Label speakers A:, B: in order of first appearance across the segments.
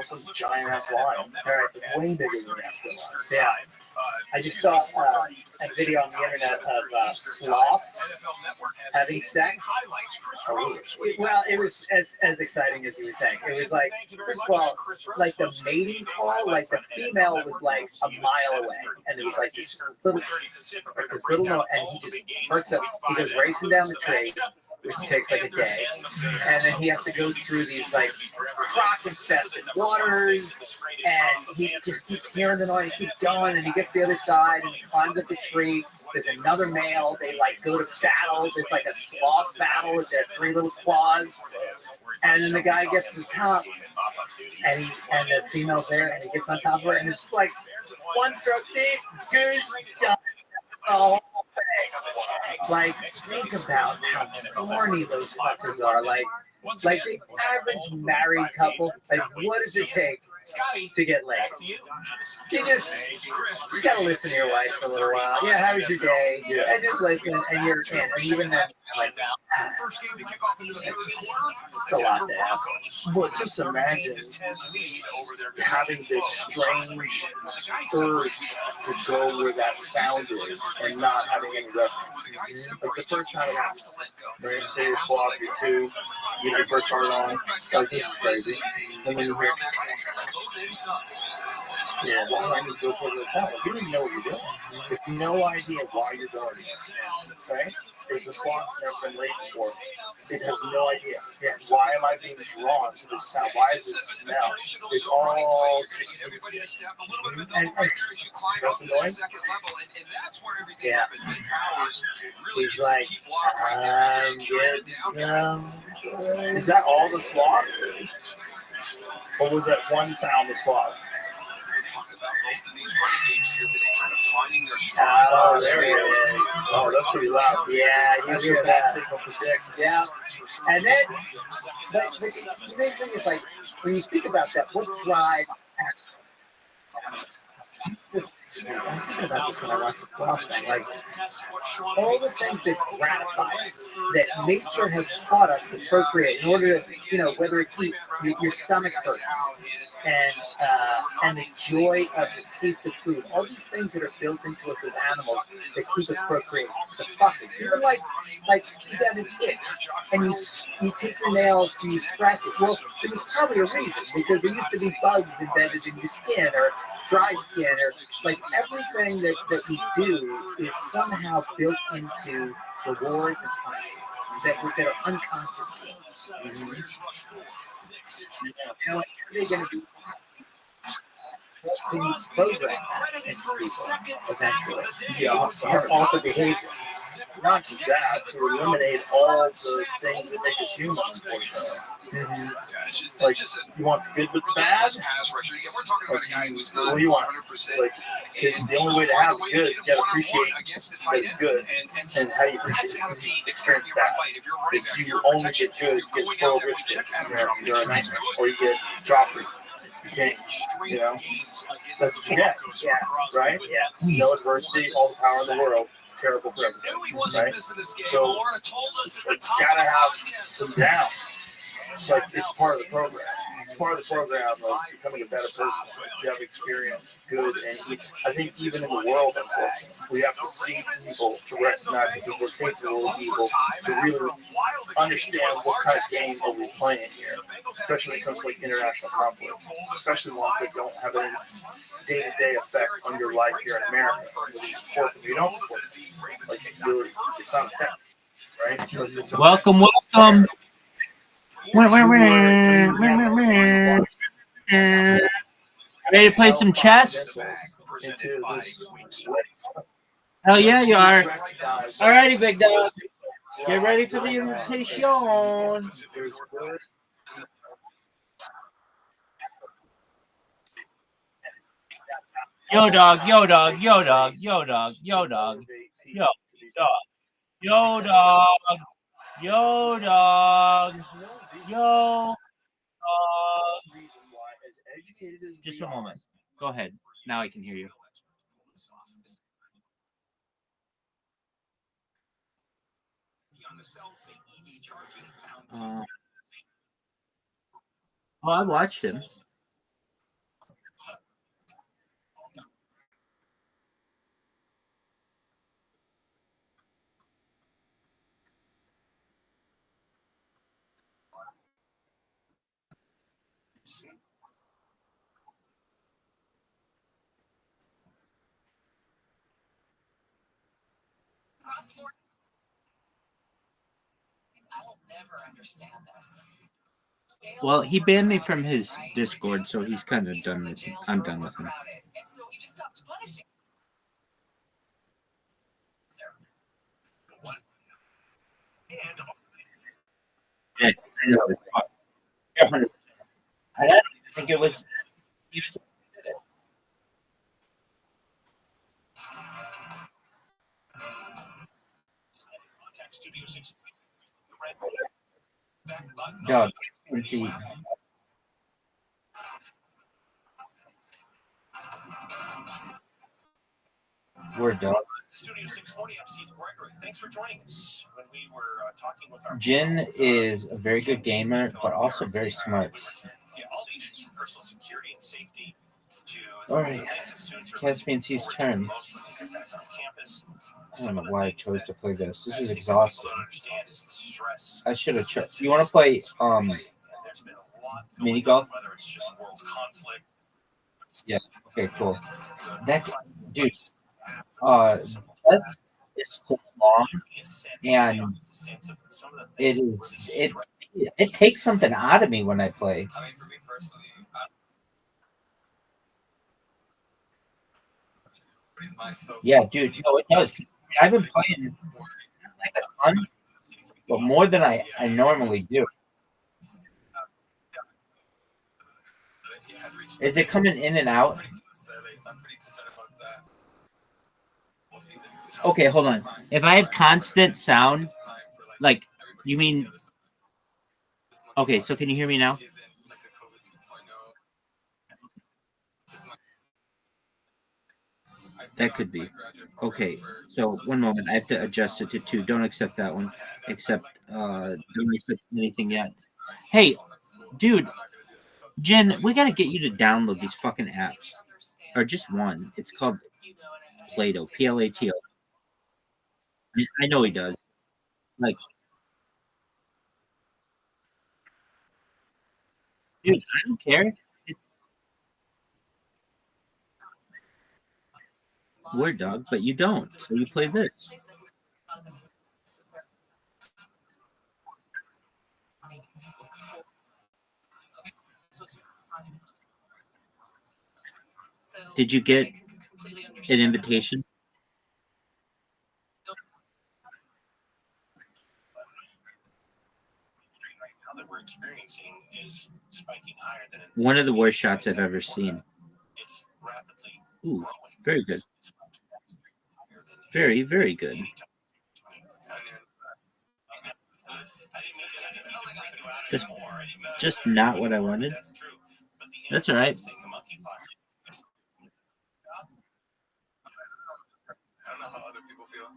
A: Some giant ass lion. Way bigger than that.
B: Yeah. I just saw a video on the internet of sloths having sex. Well, it was as exciting as you would think. It was like, first of all, like the mating call, like the female was like a mile away, and it was like this little note, and he just perks up. He goes racing down the tree, which takes like a day, and then he has to go through these like croc-infested waters, and he just keeps hearing the noise, he keeps going, and he gets to the other side, and he climbs up the tree. There's another male. They like go to battle. There's like a sloth battle with their three little claws, and then the guy gets to the top, and the female's there, and he gets on top of her, and it's just like one stroke deep, good stuff. Oh, like think about how corny those fuckers are. Like the average married couple, like what does it take to get laid? You just gotta listen to your wife for a little while. Yeah, how was your day? Yeah. And just listen, and you're in. And even then, like, it's a lot to ask.
A: But just imagine having this strange urge to go where that sound is and not having any reference. Like the first time it happened, right? Say you're sloth, you're two, you get your first heart on, like this is crazy. And then you hear, yeah, well, I need to go for the sound. You don't even know what you're doing. You have no idea why you're going, right? If the sloth's never been late before, it has no idea. Yeah, why am I being drawn to this sound? Why is this smell? It's all just and that's annoying.
B: Yeah. He's like,
A: is that all the sloth? Or was that one sound the sloth?
B: Oh, there he is.
A: Oh, that's pretty loud.
B: Yeah,
A: That's
B: you hear
A: what that
B: that.
A: signal predicts.
B: Yeah. And then, the big thing is like, when you think about that, what drives I was thinking about this when I watched the clock thing. Like, all the things that gratify us, that nature has taught us to procreate in order to, whether it's your stomach hurts and the joy of the taste of food, all these things that are built into us as animals that keep us procreating. The fucking, even like you got an itch and you take your nails and you scratch it. Well, there's probably a reason, because there used to be bugs embedded in your skin or dry skin, or like everything that we do is somehow built into rewards and punishments that are unconscious. Like, they're going to be programmed into people eventually.
A: Yeah,
B: It's also behavior.
A: not just that, to eliminate all the things that make us human, unfortunately. Mm-hmm. Like, you want the good with the bad? Like, what do you want? Like, it's the only way to have the good, you gotta appreciate that it's good. And how do you appreciate it? Because you experience bad. If you only get good, you get spoiled rich kid. You're a nightmare. Or you get Joffrey. That's what you get.
B: Yeah.
A: Right?
B: Yeah.
A: No adversity, all the power in the world. Terrible for everything, right? So it's gotta have some down. It's like it's part of the program. It's part of the program of becoming a better person. You have experience, good, and I think even in the world, unfortunately, we have to see people to recognize that people are capable of evil, to really understand what kind of game are we playing here, especially when it comes to like international conflicts, especially ones that don't have any day-to-day effect on your life here in America. Whether you support them, you don't support them. Like it's not effective, right?
C: Welcome. Ready to play some chess? Hell yeah, you are. Alrighty, big dog. Get ready for the invitation. Yo, dog. Yo, dog. Yo, dog. Yo, dog. Yo, dog. Yo, dog. Yo, dog. Yo, dog. Yo, dog. Just a moment. Go ahead. Now I can hear you. Oh, I watched him. Well, he banned me from his Discord, so he's kind of done with me. I'm done with him. Yeah, I know. Yeah, 100%. I don't think it was. Dog. See. We're dog. Jin is a very good gamer, but also very smart. All right, Caspian Sea's turn. I don't know why I chose to play this. This is exhausting. I should have chose. You want to play mini golf? Yeah. Okay. Cool. That dude. That's it's so long, and it takes something out of me when I play. Yeah, dude. No, it does. I've been playing like a ton, but more than I normally do. Is it coming in and out? Okay, hold on. If I have constant sound, like, you mean... Okay, so can you hear me now? That could be. Okay, so one moment. I have to adjust it to 2. Don't accept that one. Don't accept anything yet. Hey, dude, Jen, we got to get you to download these fucking apps. Or just one. It's called Plato. Plato. I know he does. Like, dude, I don't care. Weird dog, but you don't. So you play this. Did you get an invitation? One of the worst shots I've ever seen. Ooh, very good. Very, very good. Just not what I wanted. That's all right.
D: I don't know how other people feel.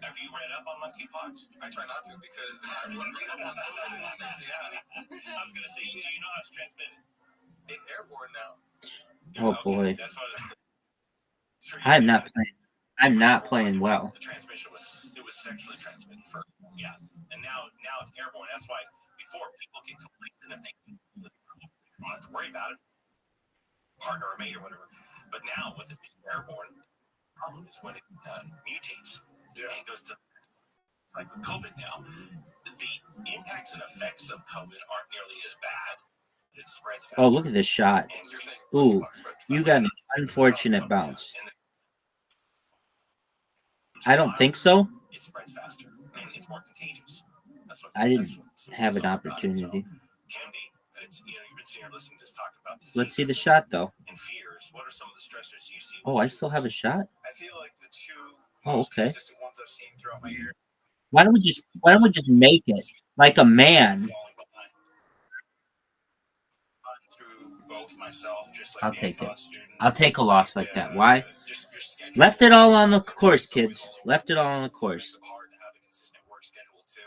D: Have you read up on monkeypox? I try not to because I want to read up on that. Yeah. I was gonna say, do you know how it's transmitted? It's airborne now.
C: Oh boy. I'm not playing well.
D: The transmission was sexually transmitted first. Yeah. And now it's airborne. That's why before people get complacent if they don't have to worry about it, partner or mate or whatever. But now with it being airborne, the problem is when it mutates. Yeah. And it goes to like with COVID now, the impacts and effects of COVID aren't nearly as bad. It spreads faster.
C: Oh, look at this shot. Ooh, you got an unfortunate bounce. I don't think so.
D: It spreads faster and it's more contagious.
C: I didn't have an opportunity.
D: You've been sitting here listening to us talk about diseases.
C: Let's see the shot though.
D: And fears. What are some of the stressors you see?
C: Oh, I still have a shot?
D: I feel like the two
C: okay.
D: consistent ones I've seen throughout my year.
C: Why don't we just make it like a man? I'll take it. I'll take a loss like that. Why? Left it all on the course, kids. Left it all on the course.
D: Hard to have a consistent work schedule too,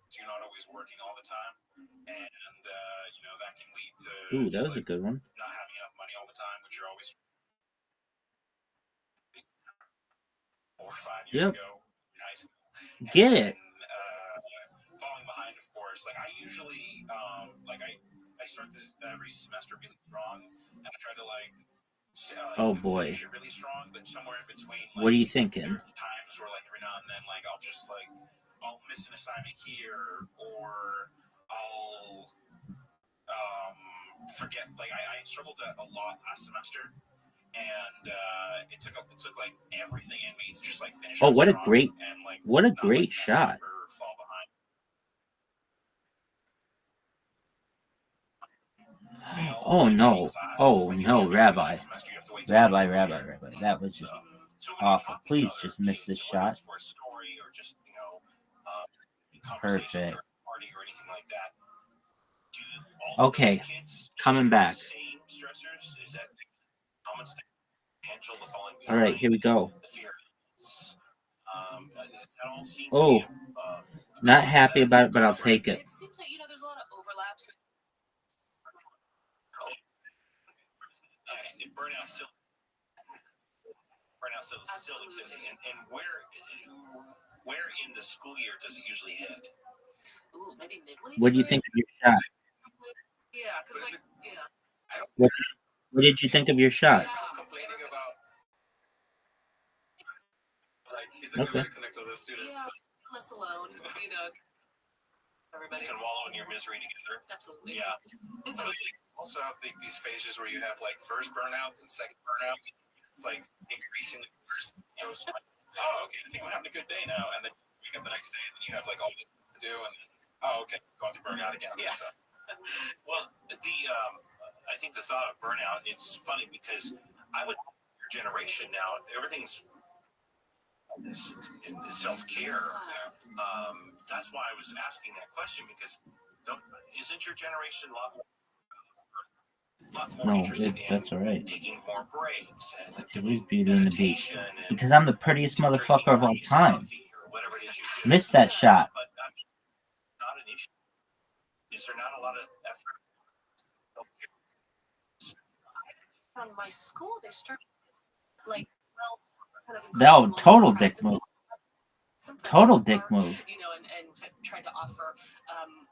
D: so you're not always working all the time, and that can lead to
C: Ooh, that was a
D: like
C: good one.
D: not having enough money all the time, which you're always 4 or 5 years
C: Yep.
D: ago in high school.
C: Get it.
D: Falling behind, of course. Like I usually, I start this every semester really strong, and I try to
C: Oh boy.
D: finish it really strong. But somewhere in between,
C: What are you
D: there
C: thinking?
D: are times where like every now and then, like I'll miss an assignment here, or I'll forget. Like I struggled a lot last semester. And it took like everything in me to just like finish.
C: Oh, what a
D: strong
C: great,
D: and like
C: what a
D: not,
C: great
D: like, mess
C: shot.
D: up or fall behind.
C: Oh no. Oh no, Rabbi. Rabbi. That was just awful. Please just miss this shot. Perfect. Okay, coming back. All right, here we go. Oh, not happy about it, but I'll take it.
D: It seems like there's a lot of overlaps. If burnout still exists, and where in the school year does it usually hit? Ooh, maybe midway.
C: What do you think of your shot?
D: Yeah, because
C: What did you think of your shot?
D: complaining about it's
C: a good way
D: to connect with those students. Yeah, less alone. Everybody can wallow in your misery together. Absolutely. Yeah. Also have these phases where you have like first burnout and second burnout. It's like increasing the first. Oh, okay. I think I'm having a good day now, and then you wake up the next day, and then you have like all this to do, and then okay, going to burn out again. Yeah. So. Well, I think the thought of burnout, it's funny because I would your generation now, everything's in self-care. That's why I was asking that question because isn't your generation a lot more interested
C: that's all right.
D: taking more breaks and
C: doing Beauty and the Beast? Because I'm the prettiest motherfucker of all time. Missed that shot.
D: But not an issue. Is there not a lot of effort? On my school, they start
C: No, total dick move. Total dick move.
D: And tried to offer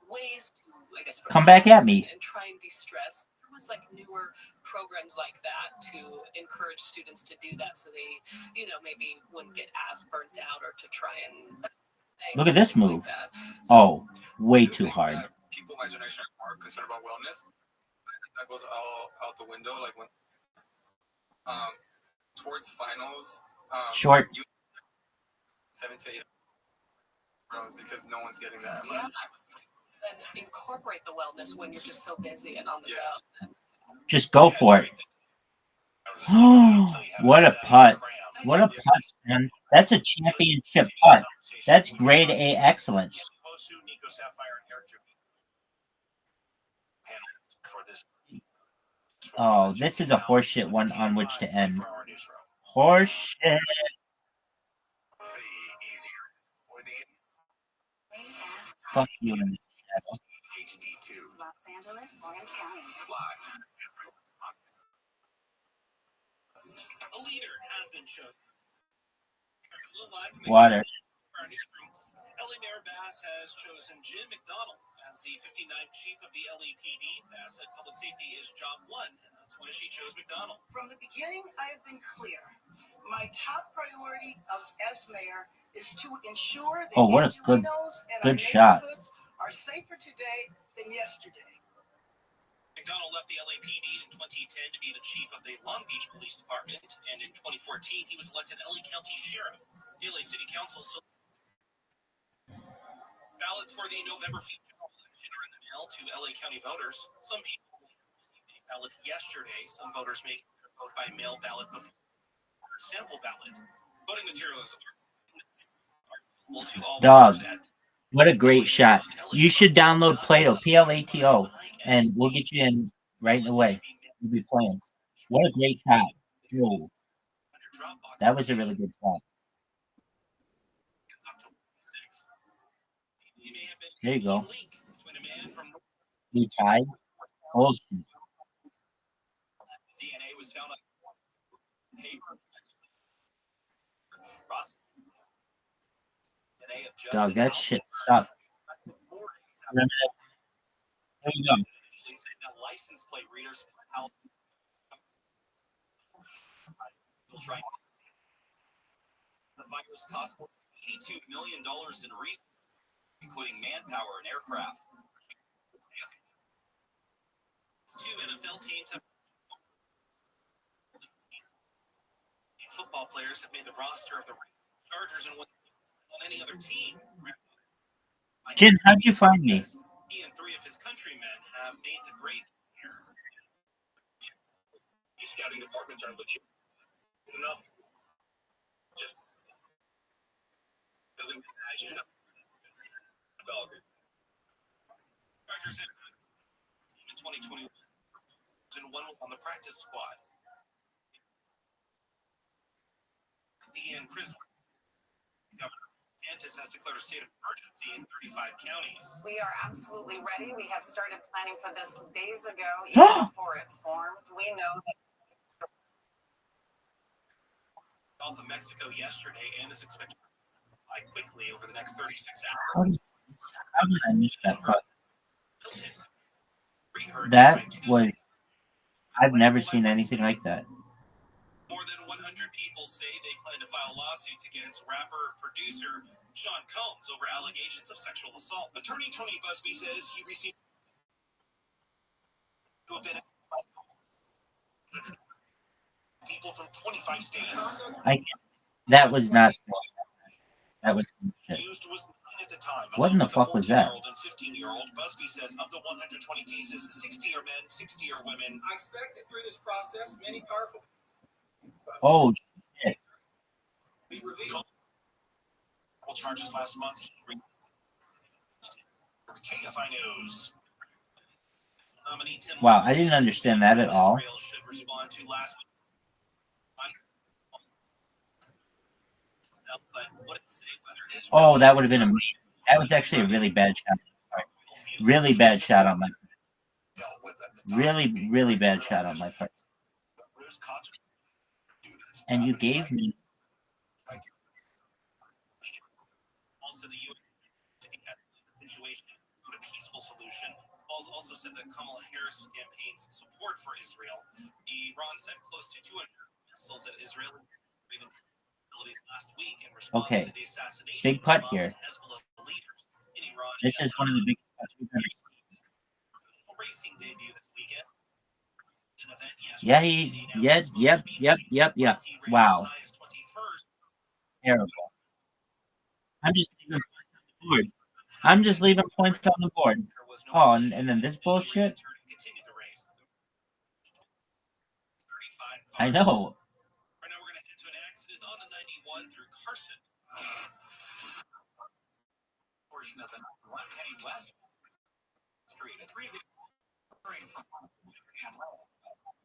D: ways to, I guess,
C: come back at me
D: and try and de-stress. There was like newer programs like that to encourage students to do that, so they, maybe wouldn't get as burnt out or to try and.
C: Look at this move. Like so, way too hard.
D: People my generation are more concerned about wellness. I think that goes all out the window. Like when towards finals,
C: short
D: 7 to 8 rounds because no one's getting that amount of time. And incorporate the wellness when you're just so busy and on the go.
C: Just go for it. What a putt. What a putt, man. That's a championship putt. That's grade A excellence. Oh, this is a horseshit one on which to end. Horseshit. Fuck you.
E: Los Angeles, Orange County.
D: A leader has been chosen.
C: Water.
D: LA Mayor Bass has chosen Jim McDonnell as the 59th chief of the LAPD. Bass said public safety is job one, and that's why she chose McDonnell.
F: From the beginning, I have been clear. My top priority as mayor is to ensure that
C: what a good shot.
F: Are safer today than yesterday.
D: McDonnell left the LAPD in 2010 to be the chief of the Long Beach Police Department, and in 2014 he was elected LA County Sheriff. The LA City Council ballots for the November 5th general election are in the mail to LA County voters. Some people received a ballot yesterday. Some voters may vote by mail ballot before sample ballot. Voting materials are available to all
C: Dog.
D: voters.
C: What a great shot. You should download Plato, Plato, and we'll get you in right away. We'll be playing. What a great shot. Whoa. That was a really good shot. There you go. We tied. Bullshit.
D: DNA was found on paper.
C: Dog, that shit sucks. Remember that? There we go.
D: Initially said that license plate readers house right. The virus cost $82 million in research, including manpower and aircraft. Two NFL teams have football players have made the roster of the Chargers and on any other team.
C: Jin, how'd you find me?
D: He and three of his countrymen have made the grade here. The scouting departments are legit enough. Just doesn't you know. Chargers in 2021 and one was on the practice squad. Deanne Crisler, Governor DeSantis has declared a state of emergency in 35 counties.
G: We are absolutely ready. We have started planning for this days ago, even before it formed. We know that
D: Gulf of Mexico yesterday and is expected to fly quickly over the next 36 hours.
C: How did I miss that part? That was, I've never seen anything like that.
D: More than 100 people say they plan to file lawsuits against rapper-producer Sean Combs over allegations of sexual assault. Attorney Tony Busby says he received people from 25 states.
C: That was not. That was shit.
D: At the time,
C: what in the fuck was that?
D: And 15-year-old Busby says of the 120 cases, 60 are men, 60 are women. I expect that through this process, many powerful.
C: Oh shit!
D: We revealed charges last month. KFI News.
C: Wow, I didn't understand that at all.
D: Should respond to last week.
C: Oh, that would have been amazing. That was actually a really bad shot. Really bad shot on my part. Really bad shot on my part. And you gave me.
D: Also, the U.S. situation to a peaceful solution. Also said that Kamala Harris campaign's support for Israel. Iran sent close to 200 missiles at Israel last week in response to the assassination.
C: Big putt here. This is one of the big putts we've ever seen.
D: Racing debut this weekend.
C: Yeah. Wow. Terrible. I'm just leaving points on the board. I'm just leaving points on the board. Oh, and then this bullshit. I know.
D: Right now we're going to head to an accident on the 91 through Carson. Portion of the 110 West Street. A three-vehicle from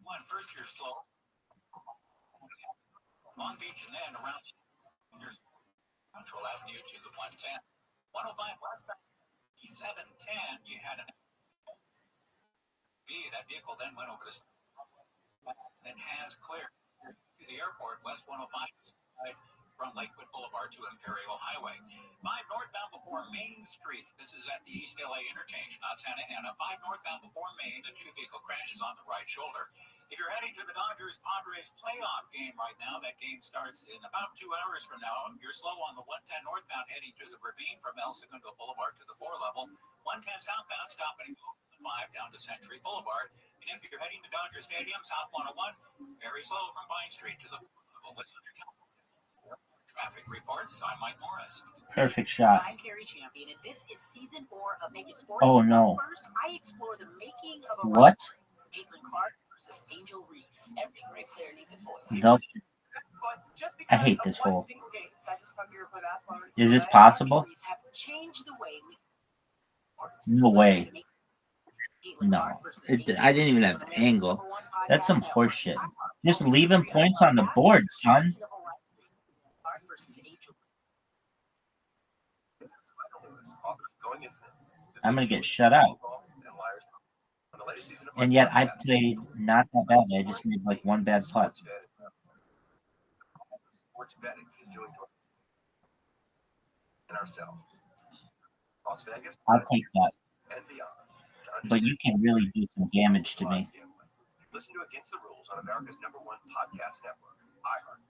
D: one first year slow. Long Beach and then around Central Avenue to the 110. 105 westbound. 710. You had an that vehicle then went over the and has cleared to the airport west 105 from Lakewood Boulevard to Imperial Highway. 5 northbound before Main Street. This is at the East LA interchange, not Santa Ana. 5 northbound before Main. A 2-vehicle crashes on the right shoulder. If you're heading to the Dodgers-Padres playoff game right now, that game starts in about 2 hours from now. You're slow on the 110 northbound heading to the ravine from El Segundo Boulevard to the 4 level. 110 southbound stopping from 5 down to Century Boulevard. And if you're heading to Dodger Stadium, South 101, very slow from Pine Street to the 4 level. Traffic reports. I'm Mike Morris.
C: Perfect shot.
H: I'm Carrie Champion, and this is season 4 of Naked Sports.
C: Oh no!
H: First, I explore the making of a
C: what?
H: Caitlin Clark versus Angel Reese. Every great player needs a foil.
C: Nope. I hate this hole. Is this possible? No way. No, I didn't even have an angle. That's some horse shit. Just leaving points on the board, son. I'm gonna get shut out. And yet I played not that badly. I just made like one bad putt.
D: Sports betting is doing to ourselves. Las Vegas
C: I'll take that.
D: and beyond.
C: But you can really do some damage to me.
D: Listen to Against the Rules on America's #1 podcast network, iHeart.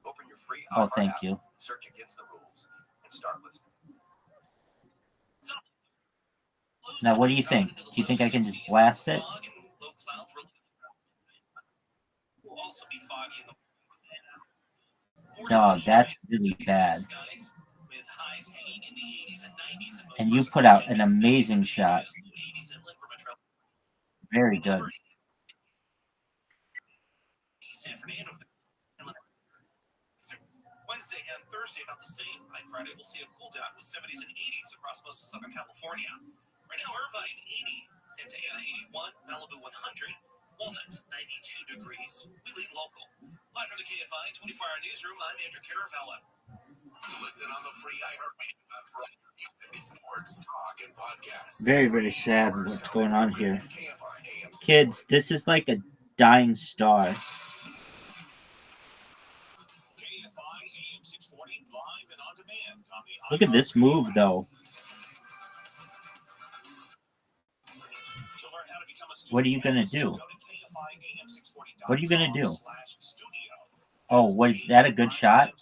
D: Open your free
C: Oh,
D: iHeart
C: thank
D: app,
C: you.
D: search Against the Rules, and start listening.
C: Now, what do you think? Do you think I can just blast it? No, that's really bad. And you put out an amazing shot. Very good.
D: Wednesday and Thursday about the same. By Friday, we'll see a cool down with 70s and 80s across most of Southern California. Right now, Irvine 80, Santa Ana 81, Malibu 100, Walnut 92 degrees. We lead local. Live from the KFI 24-hour newsroom, I'm Andrew Caravella. Listen on the free iHeartRadio app for music, sports, talk, and podcasts.
C: Very, very sad what's going on here. Kids, this is like a dying star. Look at this move, though. What are you going to do? What are you going to do? Oh, was that a good shot?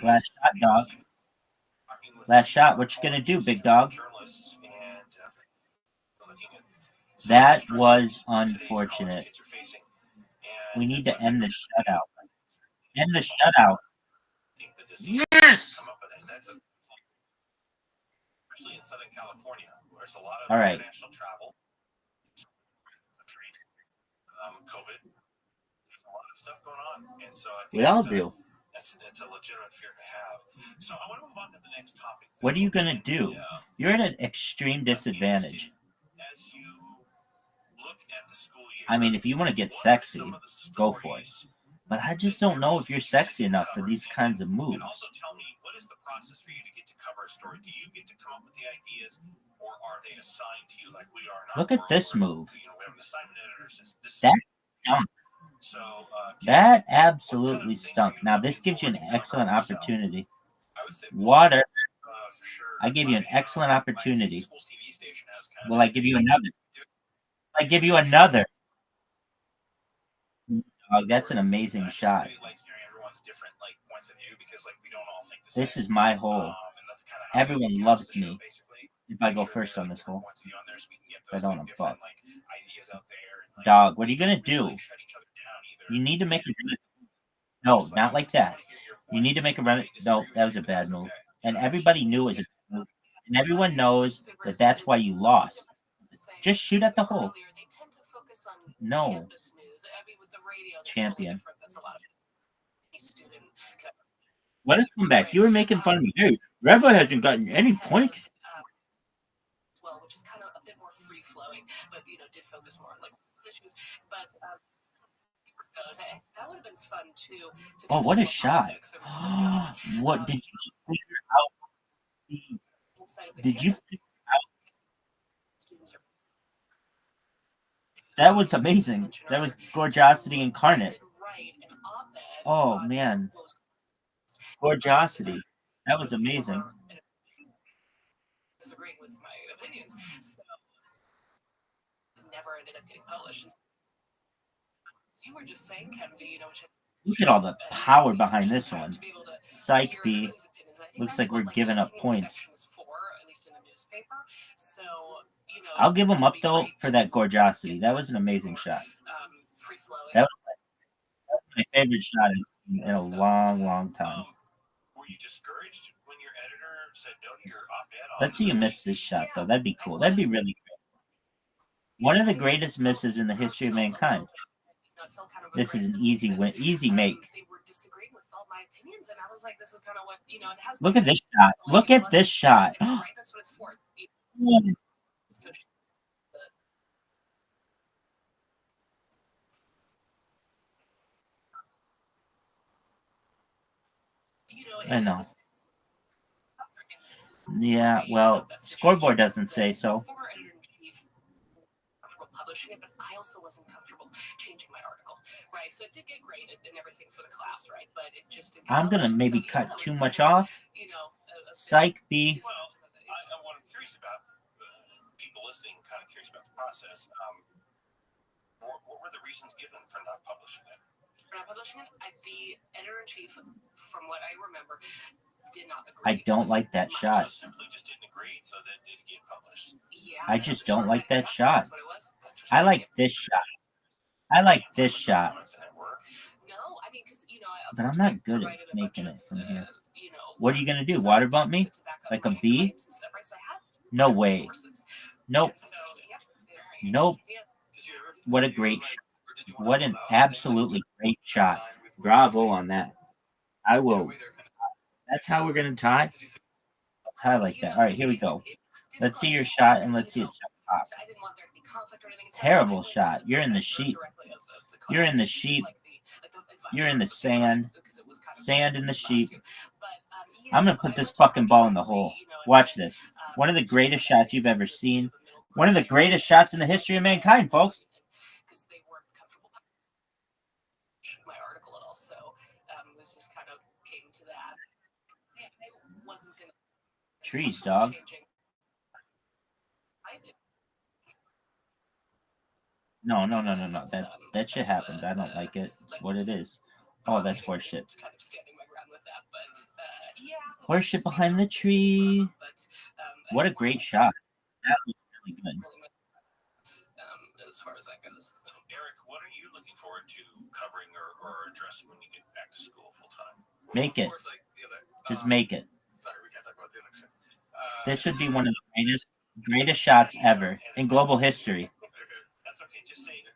C: Last shot, dog. Last shot. What you going to do, big dog? That was unfortunate. We need to end the shutout. End the shutout. Yes!
D: Especially in Southern California, where there's a lot of
C: All right.
D: international travel, COVID, there's a lot of stuff going on, and so I think
C: We all do.
D: It's a legitimate fear to have. So I want to move on to the next topic.
C: What are you going to do? You're at an extreme disadvantage.
D: As you look at the school year,
C: I mean, if you want to get sexy, go for it. But I just don't know if you're sexy enough for these kinds of moves.
D: And also tell me, what is the process for you to get to cover a story? Do you get to come up with the ideas, or are they assigned to you like we are in our
C: Look at
D: world
C: this
D: where,
C: move.
D: we have an assignment editor says this
C: That stunk.
D: So,
C: That absolutely stunk. Now, this gives you an excellent opportunity. Water.
D: For sure,
C: I gave you an excellent opportunity.
D: school's TV station has kind of
C: Will I give you another? I give you another. Oh, that's an amazing shot.
D: like hearing everyone's different like points of view because like we don't all think the
C: This
D: same.
C: is my hole.
D: And that's kind of how
C: Everyone
D: we
C: loves
D: cast the show,
C: me
D: basically.
C: if I go
D: Make sure
C: first
D: there
C: on
D: are
C: this hole.
D: points of view on there so we can get
C: I
D: those
C: don't
D: like,
C: know,
D: different
C: fuck.
D: like ideas out there. And, like,
C: Dog, what are you gonna
D: really,
C: do?
D: like, shut each other down either.
C: You need to make a no,
D: Just,
C: not like that.
D: I wanna hear your
C: You need to
D: points.
C: make a run.
D: I disagree
C: No,
D: with
C: that
D: you,
C: was a
D: but
C: bad
D: that's
C: move.
D: okay.
C: And everybody knew it was a bad move. And everyone knows that that's why you lost. Just shoot at the hole. No. Champion. What a comeback. You were making fun of me. Hey, Rebel hasn't gotten any points.
H: Well, which is kind of a bit more free flowing, but did focus more on like issues. But that would have been fun too.
C: Oh, what a shot. What did you figure out? Did you figure out? That was amazing. That was gorgeosity incarnate. Oh, man. Gorgeosity. That was amazing.
H: Disagreeing with my opinions, so never ended up getting published. You were just saying, Kevin, which
C: Look at all the power behind this one. Psych B. Looks like we're giving up points. I'll give them up, though, for that gorgeosity. That was an amazing shot. That was my favorite shot in a long, long time.
D: Were you discouraged when your editor said no to your op-ed?
C: Let's see you miss this shot, though. That'd be cool. That'd be really great. One of the greatest misses in the history of mankind. This is an easy win, easy make. Look at this shot. Look at this shot. I know. Yeah, well, scoreboard doesn't say so.
H: Former editor-in-chief publishing it, but I also wasn't comfortable changing my article, right? So it did get graded and everything for the class, right? But it just didn't.
C: I'm gonna maybe cut too much off. Psych B.
D: Well, what I'm curious about, people listening, kind of curious about the process. What were the reasons given for not publishing it?
H: For not publishing it, the editor-in-chief, from what I remember, did not agree.
C: I don't like that shot.
D: So simply just didn't agree, so that did get published.
H: Yeah,
C: I just don't like that shot.
H: that's what it was.
C: I like this shot. I like this shot.
H: No, I mean, because
C: But I'm not good at making it from here. What are you gonna do? Water bump me? Like a bee? No way. Nope. Nope. What a great shot. What an absolutely great shot. Bravo on that. I will. That's how we're gonna tie. Tie like that. All right, here we go. Let's see your shot and let's see it pop. Terrible shot. You're in the sheep. You're in the sheep. You're in the sand. Sand in the sheep. I'm gonna put this fucking ball in the hole. Watch this. One of the greatest shots you've ever seen. One of the greatest shots in the history of mankind, folks.
H: My article at all, so it just kind of came to that. I wasn't gonna.
C: Trees, dog. No. That shit happens. I don't like it. It's what it is. Oh, that's horseshit. Horseshit behind the tree. What a great shot. That was really good.
H: As far as that goes.
D: Eric, what are you looking forward to covering or addressing when you get back to school full time?
C: Make it. Just make it.
A: Sorry, we can't talk about the election.
C: This would be one of the greatest shots ever in global history.
D: That's okay. Just say it.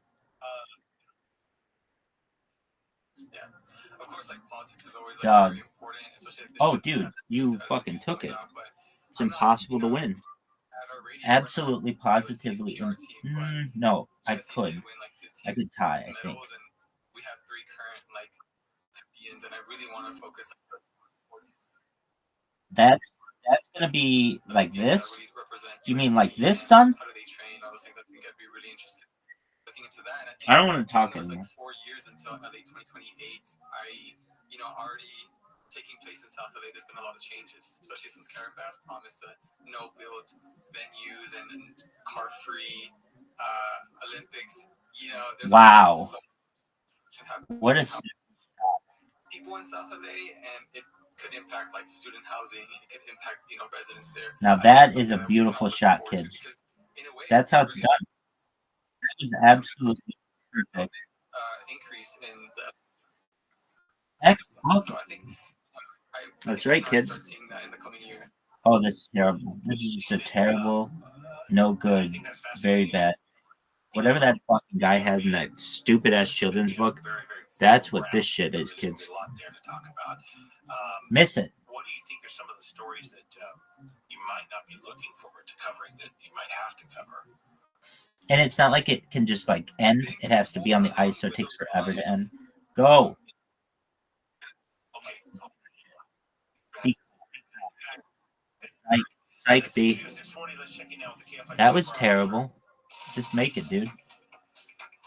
A: Yeah. Of course, like politics is always
C: Dog.
A: very important, especially.
C: Oh, dude, you fucking took it. It's impossible to win. Absolutely, positively. No, I could. I could tie, I think.
A: We have 3 current champions, and I really want to focus on sports.
C: That's gonna be like this? You mean like this, son?
A: How do they train? All those things. I think I'd be really interested looking into that. And I think
C: I don't want to talk
A: it's
C: anymore.
A: like 4 years until LA 2028. Already taking place in South LA, there's been a lot of changes, especially since Karen Bass promised no-build venues and car-free Olympics.
C: Wow. What a
A: people in South LA, and it could impact student housing. It could impact residents there.
C: Now that is a beautiful shot, kids. That's how it's done. That is absolutely perfect.
A: Increase in the.
C: Excellent.
A: So I think
C: That's right, kids.
A: Start seeing that in the coming year.
C: Oh, that's terrible. This is just a terrible, no good, very bad. Whatever that fucking guy had in that stupid ass children's book, that's what this shit is, kids. Miss it.
D: What do you think are some of the stories that you might not be looking forward to covering that you might have to cover?
C: And it's not like it can just end. It has to be on the ice, so it takes forever to end. Go. Psych B. That was terrible. Just make it, dude.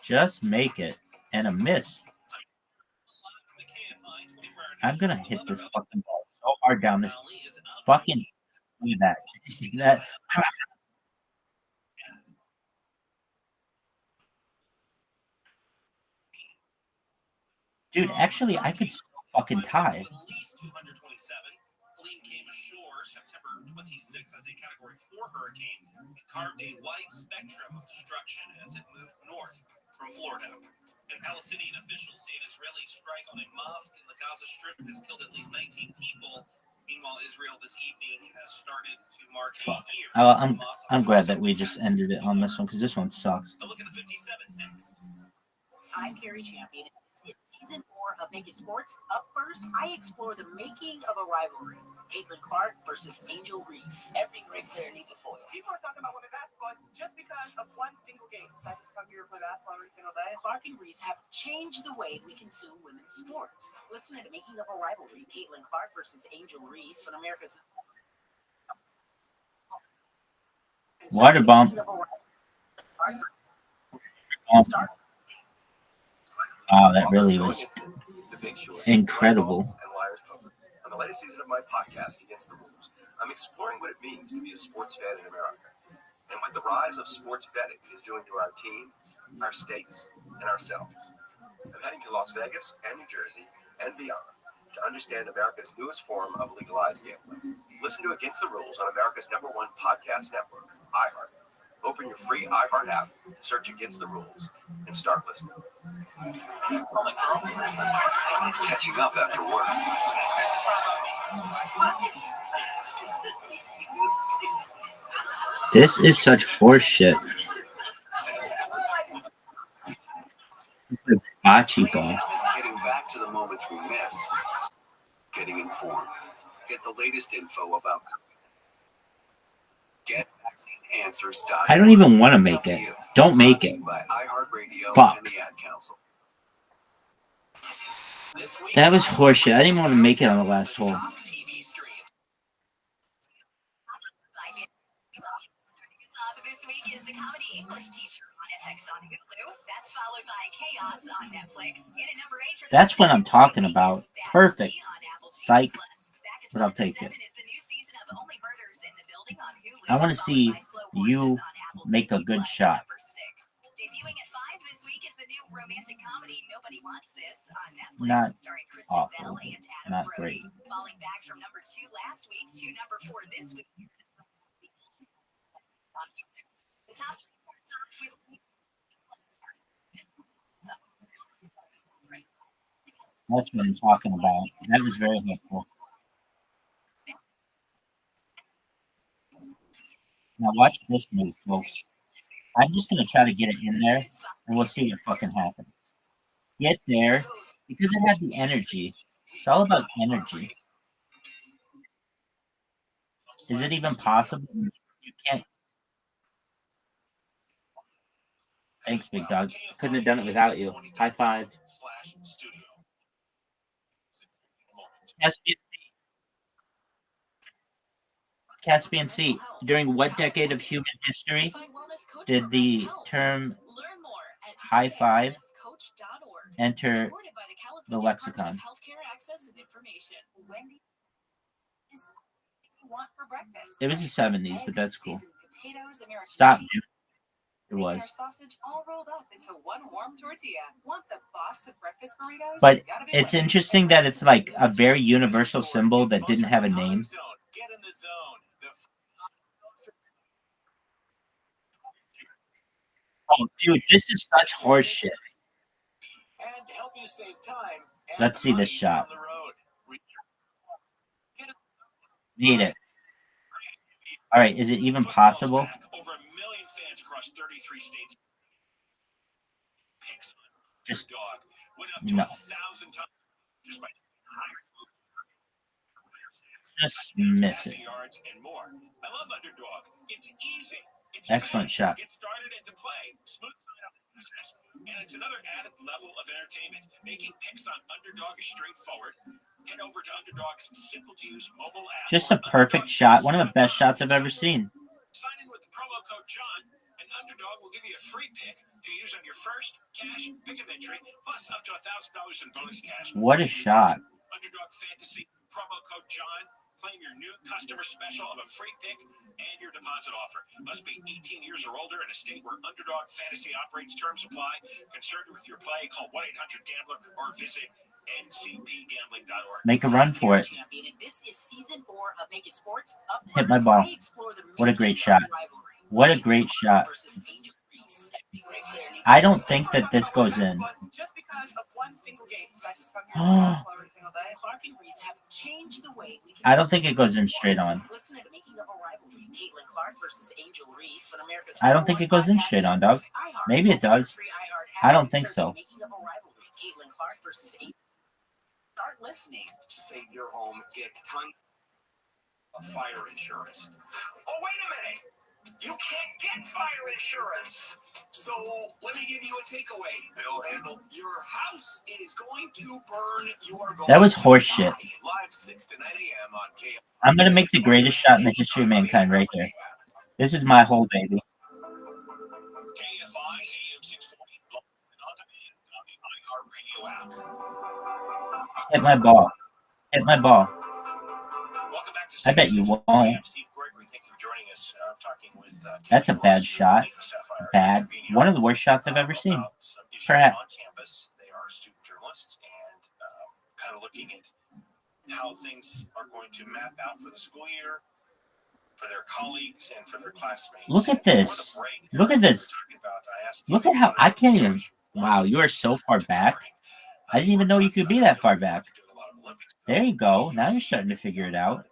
C: Just make it. And a miss. I'm gonna hit this fucking ball so hard down this fucking. Look at that. You see that? Dude, actually, I could still fucking tie.
D: September 26th as a Category 4 hurricane, it carved a wide spectrum of destruction as it moved north from Florida. And Palestinian officials say an Israeli strike on a mosque in the Gaza Strip has killed at least 19 people. Meanwhile, Israel this evening has started to mark a year.
C: I'm glad that we just ended it on this one because this one sucks.
D: A look at the 57 next.
I: I'm Carrie Champion. It's season 4 of Naked Sports. Up first, I explore the making of a rivalry. Caitlin Clark versus Angel Reese.
J: Every great player needs a foil. People are talking about women's basketball just because of one single game. I just come here to play basketball every single day.
I: Clark and Reese have changed the way we consume women's sports. Listen to the making of a rivalry. Caitlin Clark versus Angel Reese on America's
C: Water bomb. Wow, that really was incredible.
K: On the latest season of my podcast, Against the Rules, I'm exploring what it means to be a sports fan in America and what the rise of sports betting is doing to our teams, our states, and ourselves. I'm heading to Las Vegas and New Jersey and beyond to understand America's newest form of legalized gambling. Listen to Against the Rules on America's #1 podcast network, iHeart. Open your free iHeart app, search Against the Rules, and start listening. Catching up after work.
C: This is such horseshit. It's bocce ball.
K: Getting back to the moments we miss. Getting informed. Get the latest info about GetVaccineAnswers.org.
C: I don't even want to make it. Don't make it.
K: By iHeartRadio
C: Fuck.
K: and the Ad Council.
C: That was horseshit. I didn't want to make it on the last hole.
E: This week is the comedy English teacher on FX on Hulu. That's followed by Chaos on Netflix. In at number 8 for the
C: That's what I'm
E: second
C: talking
E: week
C: about.
E: is That
C: Perfect.
E: on Apple TV+.
C: Psych.
E: Back as
C: But I'll
E: well to
C: take it.
E: 7 is the new season of Only Murders in the Building on Hulu.
C: I want to see
E: followed by Slow Horses
C: you
E: on Apple
C: make a
E: TV+,
C: good shot.
E: number 6. Debuting at 5 this week is the new romantic comedy Nobody Wants This on Netflix,
C: Not
E: starring Kristen
C: awful.
E: Bell and Adam
C: Not
E: Brody.
C: great.
E: Falling back from number 2 last week to number 4 this week. The top 3 songs with
C: That's what I'm talking about. That was very helpful. Now watch this move, folks. I'm just going to try to get it in there, and we'll see what fucking happens. Get there, because it had the energy. It's all about energy. Is it even possible? You can't. Thanks, big dog. Couldn't have done it without you. High five. Caspian Sea. During what decade of human history did the term high five enter the lexicon? It was the 70s, but that's cool. Stop, dude. It was. But it's interesting that it's like a very universal symbol that didn't have a name. Oh, dude, this is such horseshit. Let's see this shot. Need it. All right, is it even possible? Just no. Just miss it. Excellent shot.
D: And it's another added level of entertainment. Making picks on Underdog is straightforward. Head over to Underdog's simple-to-use mobile app.
C: Just a perfect shot. One of the best shots I've ever seen.
D: Sign in with the promo code John, and Underdog will give you a free pick to use on your first cash pick of entry, plus up to $1,000 in bonus cash.
C: What a shot.
D: Underdog Fantasy, promo code John. Claim your new customer special of a free pick and your deposit offer. Must be 18 years or older in a state where Underdog Fantasy operates. Terms apply. Concerned with your play? Call 1-800-GAMBLER or visit ncpgambling.org.
C: Make a run for it. Hit my ball. What a great shot. What a great shot. I don't think that this goes in. I don't think it goes in straight on. I don't think it goes in straight on, dog. Maybe it does. I don't think so.
K: Save your home. Get tons.
D: fire insurance. Oh, wait a minute. You can't get fire insurance. So let me give you a takeaway. Bill Handle. Your house is going to burn. You are going
C: That was horse shit.
D: Live 6 to 9 a.m. on KFI.
C: I'm gonna make the greatest shot in the history of mankind right here. This is my whole baby.
D: KFI AM 640 on the iHeartRadio app.
C: Hit my ball. Hit my ball.
D: Welcome back to
C: I bet you won't.
D: I'm Steve Gregory. Thank you for joining us. I'm talking with
C: That's a bad shot. Bad. One of the worst shots I've ever seen. Perhaps.
D: On campus, they are student journalists and kind of looking at how things are going to map out for the school year, for their colleagues, and for their classmates.
C: Look at this. Look at this. Look at how I can't even. Wow, you are so far back. I didn't even know you could be that far back. There you go. Now you're starting to figure it out.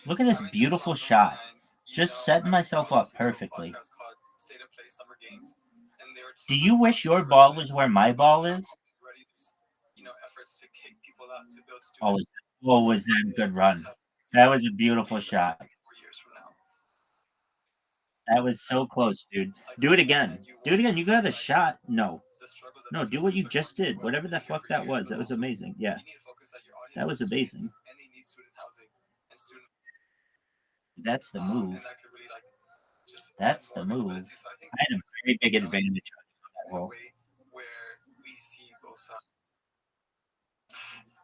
C: Look at this beautiful shot. Just setting myself up perfectly. Do you wish your ball was where my ball is? Oh, was that a good run? That was a beautiful shot. That was so close, dude. Do it again. Do it again. You got a shot. No. No, do what you just did. Whatever the fuck that was. That was amazing. Yeah. That was amazing. That's the move. That's the move. I had a very big advantage on that hole.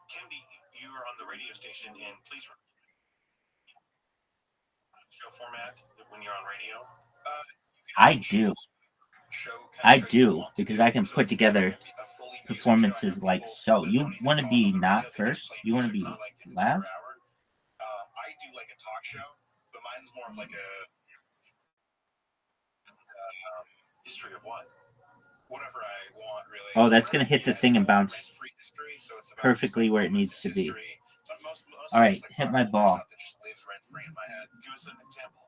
D: Kennedy, you are on the radio station, and please show format when you're on radio.
C: I do. I do, because I can put together performances like so. You want to be not first? You want to be last?
D: I do like a talk show, but mine's more of like a history of what? Whatever I want, really.
C: Oh, that's going to hit the thing and bounce perfectly where it needs to be. All right, hit my ball.
D: Give us an example.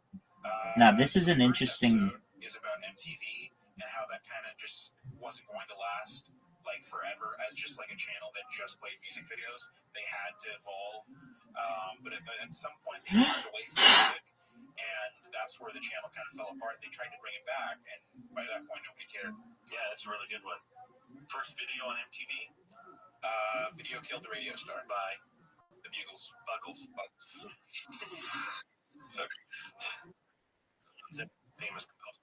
C: Now, this is an interesting...
D: is about MTV and how that kind of just wasn't going to last like forever as just like a channel that just played music videos. They had to evolve, but at some point they turned away from music, and that's where the channel kind of fell apart. They tried to bring it back, and by that point nobody cared. Yeah, that's a really good one. First video on MTV. Video Killed the Radio Star by the Buggles. So famous composer.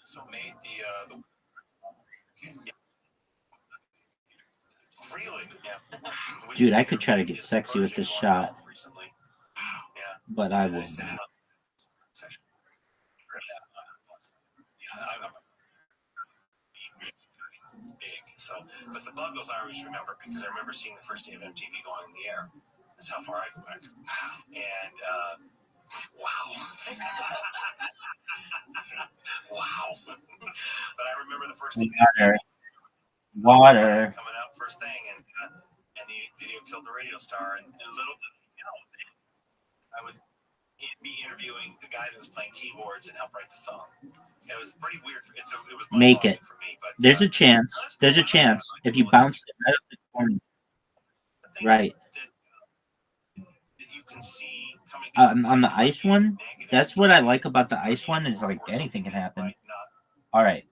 D: So made the really, yeah.
C: Dude, I could try to get sexy with this shot, but I will not.
D: Big. So, but the Buggles I always remember because I remember seeing the first day of MTV going in the air. That's how far I go back. And wow. Wow. But I remember the first day.
C: Water.
D: Coming out first thing, and the video killed the radio star, and a little, I would be interviewing the guy that was playing keyboards and help write the song. It was pretty weird. It was
C: make it.
D: For me, but,
C: there's a chance. There's a chance if you bounce it right up the corner. Right.
D: That you can see
C: on the ice one, that's what I like about the ice one is like anything can happen. All right.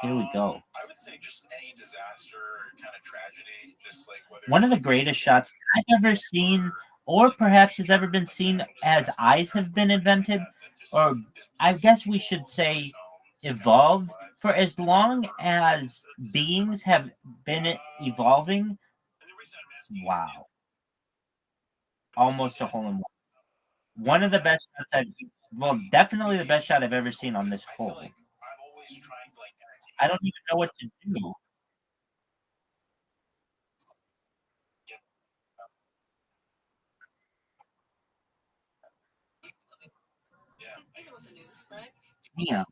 C: Here we go.
D: I would say just any disaster or kind of tragedy, just like whether
C: one of the greatest shots I've ever seen, or perhaps has ever been seen as eyes have been invented, or I guess we should say evolved. For as long as beings have been evolving, wow. Almost a hole in one. One of the best shots definitely the best shot I've ever seen on this hole. I don't even know what to do. Yeah,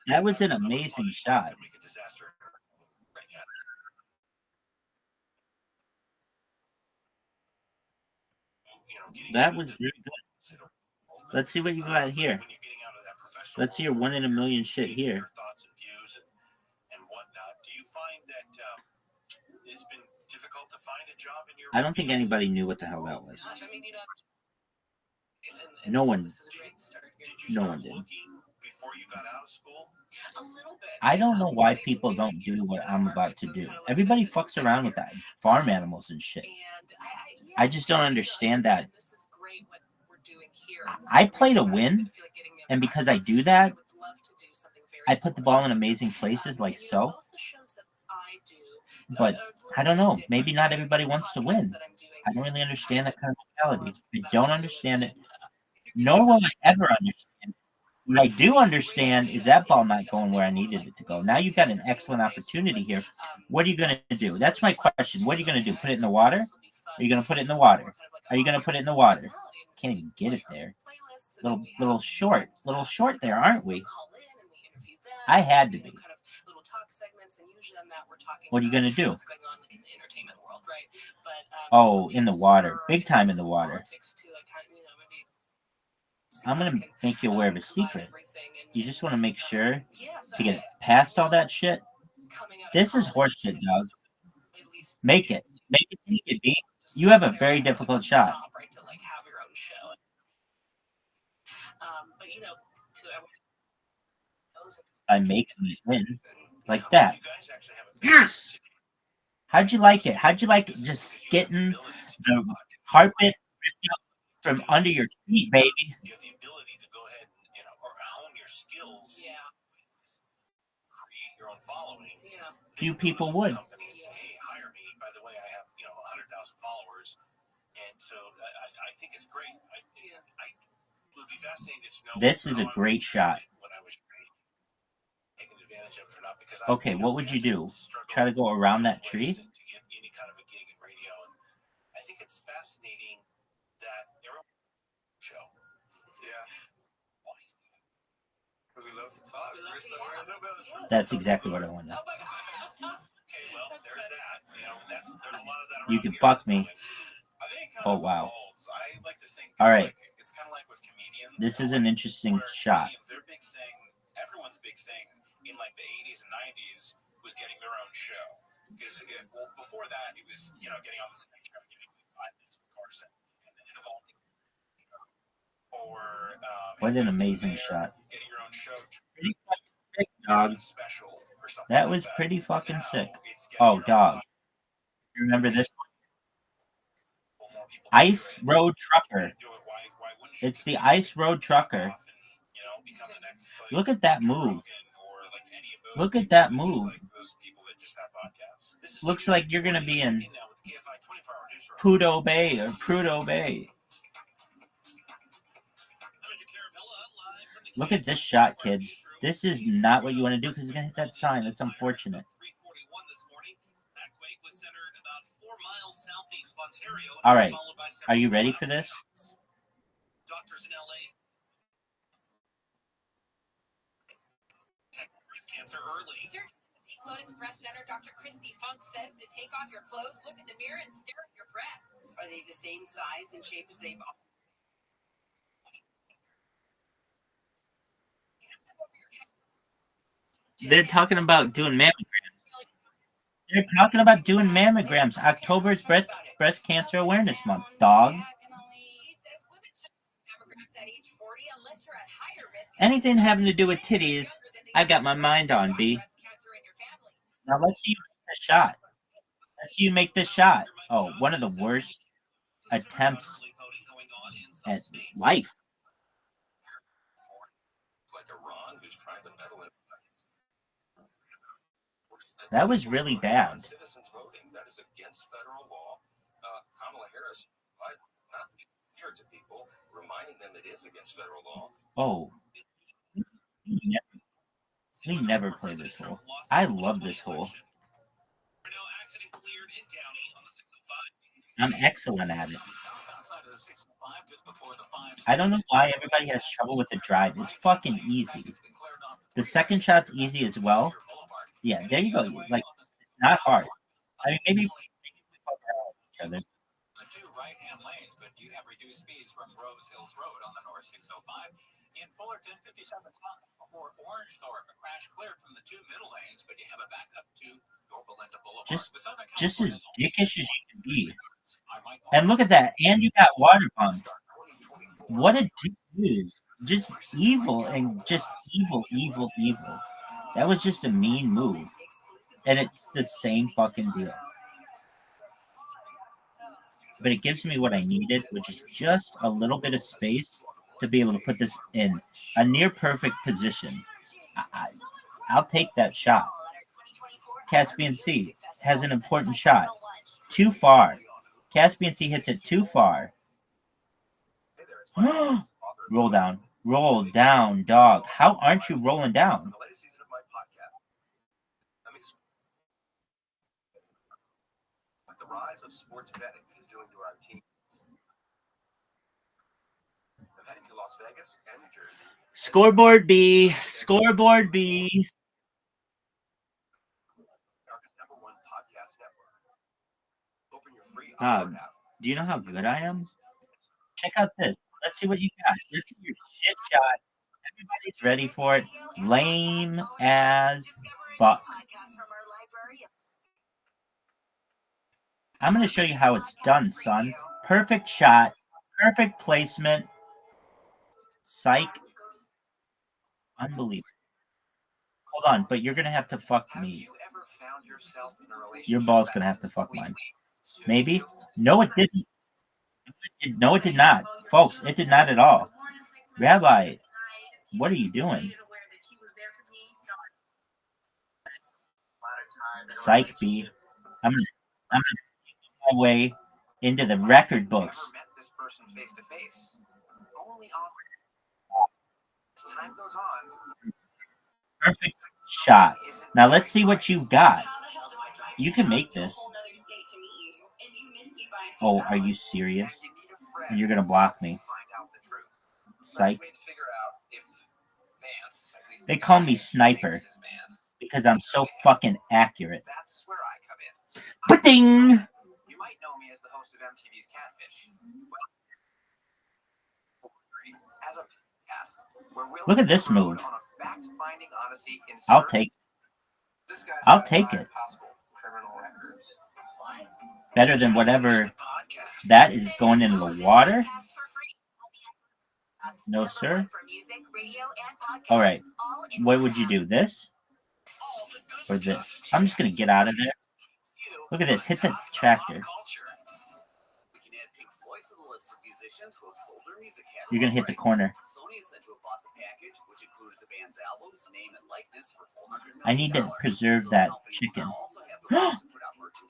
C: that was an amazing shot. That was very good. Let's see what you got here. Let's hear 1 in a million shit here.
D: Your thoughts and views and whatnot. Do you find that it's been difficult to find a job in your?
C: I don't think anybody knew what the hell that was.
H: Gosh, I mean, you know,
C: No one.
H: this is a great start here.
C: No one did.
D: Before you got out of school?
H: A little bit.
C: I don't know why people don't do what I'm about to do. Everybody fucks around with that farm animals and shit. I just don't understand that.
H: This is great what we're doing here.
C: I play to win, and because I do that, I put the ball in amazing places like so. But I don't know. Maybe not everybody wants to win. I don't really understand that kind of mentality. I don't understand it. Nor will I ever understand. What I do understand is that ball not going where I needed it to go. Now you've got an excellent opportunity here. What are you going to do? That's my question. What are you going to do? Put it in the water? Are you going to put it in the water? Are you going to put it in the water? Can't even get it there. Little short there, aren't we? I had to be. What are you going to do? Oh, in the water. Big time in the water. I'm going to make you aware of a secret. You just want to make sure to get past all that shit. This is horse shit, dog. Make it. Make it, B. You have a very difficult shot. By making it win. Like that. Yes! How'd you like it? How'd you like it? Just getting the carpet ripped up from under your feet, baby.
D: You have the ability to go ahead and or hone your skills. Yeah. Create your own following. Yeah.
C: Few people would.
D: Company and say, hey, hire me. By the way, I have 100,000 followers, and so I think it's great. It would be fascinating to know.
C: This is a great shot.
D: When I was taking advantage of it or not, because
C: okay, what would you do? Try to go around that tree?
D: To get any kind of a gig in radio, and I think it's fascinating that everyone show. Yeah. Why is that? Because we love to talk. We're a little bit of
C: That's exactly what I wanted.
D: Okay, well, there's that. There's a lot of that.
C: You can fuck me. Oh wow.
D: I like to think.
C: All right.
D: It's kind of like with comedians.
C: This is an interesting shot.
D: Their big thing, everyone's big thing in like the 80s and 90s was getting their own show. Because before that, it was getting on the same show, getting 5 minutes with Carson, and then it evolved. Or
C: what an amazing shot.
D: Getting your own show.
C: Pretty fucking sick, dog. That was pretty fucking sick. Oh, dog. You remember this? Ice Road Trucker. It's the Ice Road Trucker. Look at that move. Look at that move. Looks like you're going to be in Prudhoe Bay or Prudhoe Bay. Look at this shot, kids. This is not what you want to do because it's going to hit that sign. That's unfortunate. All right. Are you ready for this?
D: Doctors in LA. Cancer early.
E: Surgeon at the Pink Lotus Breast Center, Dr. Christy Funk says to take off your clothes, look in the mirror, and stare at your breasts. Are they the same size and shape as they've always?
C: They're talking about doing mammograms. They're talking about doing mammograms. October's breast cancer awareness month, dog. Anything having to do with titties, I got my mind on, B. Now let's see you make this shot. Let's see you make this shot. Oh, one of the worst attempts at life. That was really bad.
K: Citizens voting, that is against federal law. Kamala Harris not be clear to people, reminding them it is against federal law.
C: Oh, we never play this hole. I love this hole. I'm excellent at it. I don't know why everybody has trouble with the drive. It's fucking easy. The second shot's easy as well. Yeah, there you go. Like, it's not hard. I mean, maybe we fuck around with each other.
L: The two right-hand lanes, but you have reduced speeds from Rose Hills Road on the North 605
D: In Fullerton, 57 South or Orange Thorpe, a crash cleared from the two middle lanes, but you have a backup to Yorba Linda Boulevard.
C: Just as dickish as you can be. And look at that. And you got water pumped. What a dick dude. Just evil and just evil. That was just a mean move. And it's the same fucking deal. But it gives me what I needed, which is just a little bit of space to be able to put this in a near perfect position. I'll take that shot. Caspian Sea has an important shot. Too far. Caspian Sea hits it too far. Roll down. Roll down, dog. How aren't you rolling down?
K: The rise of sports betting is doing to our teams. I'm heading to Las Vegas and New Jersey.
C: Scoreboard B. Scoreboard B.
K: America's #1 podcast network. Open your free
C: Dog,
K: app.
C: do you know how good I am? Check out this. Let's see what you got. Let's see your shit shot. Everybody's ready for it. Lame as fuck. I'm going to show you how it's done, son. Perfect shot. Perfect placement. Psych. Unbelievable. Hold on, but you're going to have to fuck me. Your ball's going to have to fuck mine. Maybe? No, it didn't. No, it did not. Folks, it did not at all. Rabbi, what are you doing? Psych B. I'm gonna make my way into the record books. Perfect shot. Now let's see what you got. You can make this. Oh, are you serious? And you're gonna block me. Psych. They call me Sniper because I'm so fucking accurate. Ba-ding!
K: You might know me as the host of MTV's Catfish. As a podcast,
C: look at this move. I'll take it. Better than whatever that is going into the water. No, sir. All right. What would you do? This or this? I'm just gonna get out of there. Look at this. Hit the tractor. You're gonna hit the corner. I need to preserve that chicken.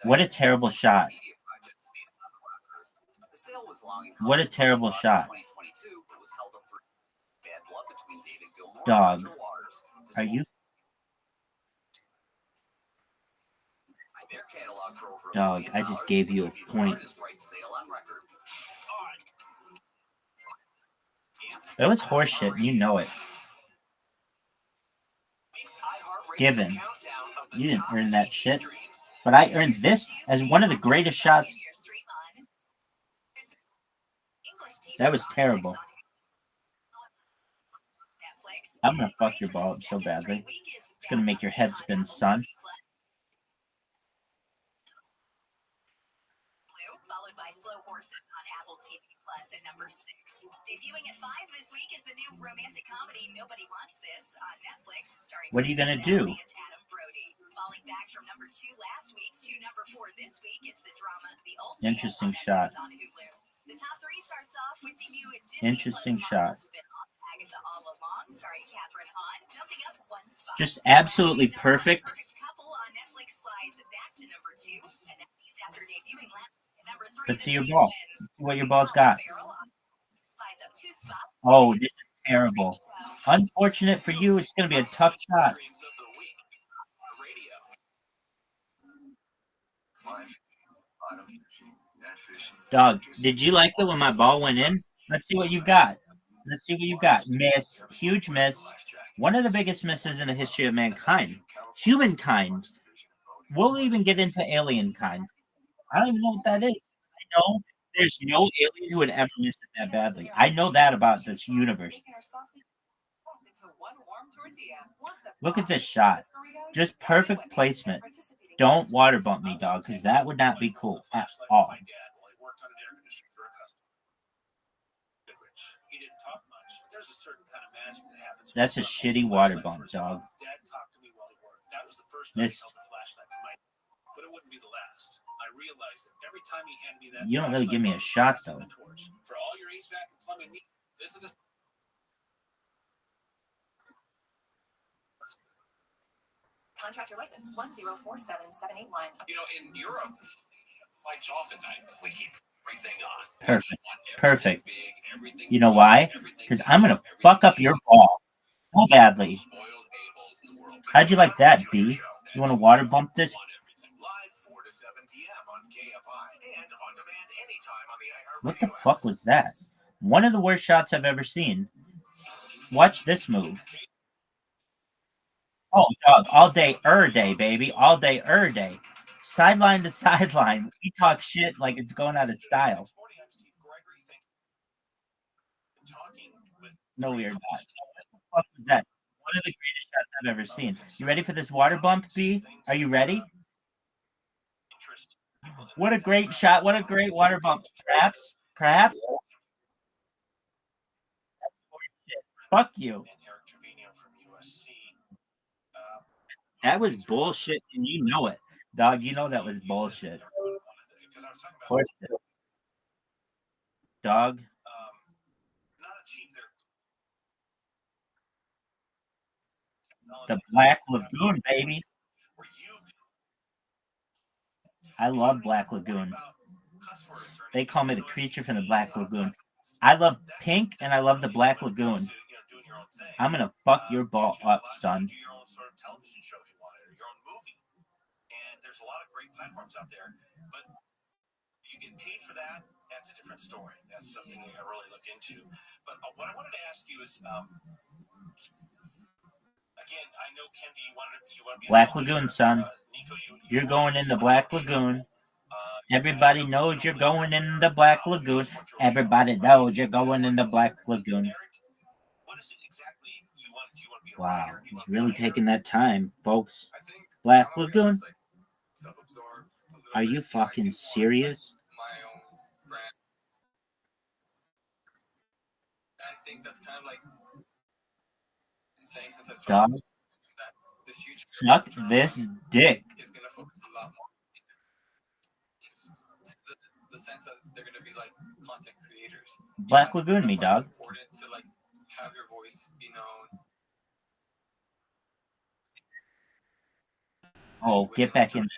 C: What a terrible shot. What a terrible shot. Dog. Are you? Dog, I just gave you a point. That was horseshit, and you know it. Given. You didn't earn that shit. But I earned this as one of the greatest shots. That was terrible. I'm gonna fuck your ball up so badly. It's gonna make your head spin, son.
E: Followed by Slow Horses on Apple TV Plus at number 6. Debuting at 5 this week is the new romantic comedy Nobody Wants This on Netflix, starring
C: What are you gonna do?
E: Adam Brody. Falling back from number 2 last week to number 4 this week is the drama The Old Man
C: Interesting shot.
E: on Hulu. The top 3 starts off with the new Disney
C: Interesting
E: Plus
C: shot.
E: spin-off Agatha All Along, starring Catherine Hahn, jumping up 1 spot.
C: Just absolutely perfect.
E: Perfect Couple on Netflix slides back to number 2, and that means after debuting last number 3.
C: Let's see your ball. Let's see what your ball's got. Oh, this is terrible. Unfortunate for you, it's going to be a tough shot. Dog, did you like it when my ball went in? Let's see what you got. Let's see what you got. Miss. Huge miss. One of the biggest misses in the history of mankind. Humankind. We'll even get into alien kind. I don't even know what that is. I know there's no alien who would ever miss it that badly. I know that about this universe. Look at this shot. Just perfect placement. Don't water bump me, dog, because that would not be cool at all. That's a shitty water bump, dog. Missed.
D: But it wouldn't be the last. I realized that every time he handed me that,
C: you don't really give me a shot, though.
D: For all your HVAC and plumbing needs, visit us.
G: Contractor license 1047781.
D: You know, in Europe, lights off at night. We keep everything on.
C: Perfect. Perfect. You know why? Because I'm going to fuck up your ball so badly. How'd you like that, B? You want to water bump this? What the fuck was that? One of the worst shots I've ever seen. Watch this move. Oh, dog, all day, day, baby. All day, day. Sideline to sideline. We talk shit like it's going out of style. No, we are not. What the fuck was that? One of the greatest shots I've ever seen. You ready for this water bump, B? Are you ready? What a great shot. What a great water bump. Perhaps? Perhaps? Fuck you. That was bullshit, and you know it. Dog, you know that was bullshit. Dog. The Black Lagoon, baby. I love Black Lagoon. They call me the creature from the Black Lagoon. I love pink, and I love the Black Lagoon. I'm going to fuck your ball up, son.
D: There's a lot of great platforms out there, but you get paid for that. That's a different story. That's something you gotta really look into. But what I wanted to ask you is, again, I know Kendi, you want to be
C: Black Lagoon, son. Nico, you're going in the Black Lagoon. Everybody knows you're going in the Black Lagoon. Everybody knows you're going in the Black Lagoon.
D: What is it exactly you want? Do you want to be a
C: Wow,
D: writer?
C: he's really taking that time, folks. Black Lagoon. Are you fucking serious?
K: I think that's kind of like saying, since I
C: Dog,
K: started that the future
C: suck this dick.
K: is going to focus a lot more the sense that they're going to be like content creators.
C: Black Lagoon me, dog.
K: It's important to like have your voice be known.
C: Oh, get back in there.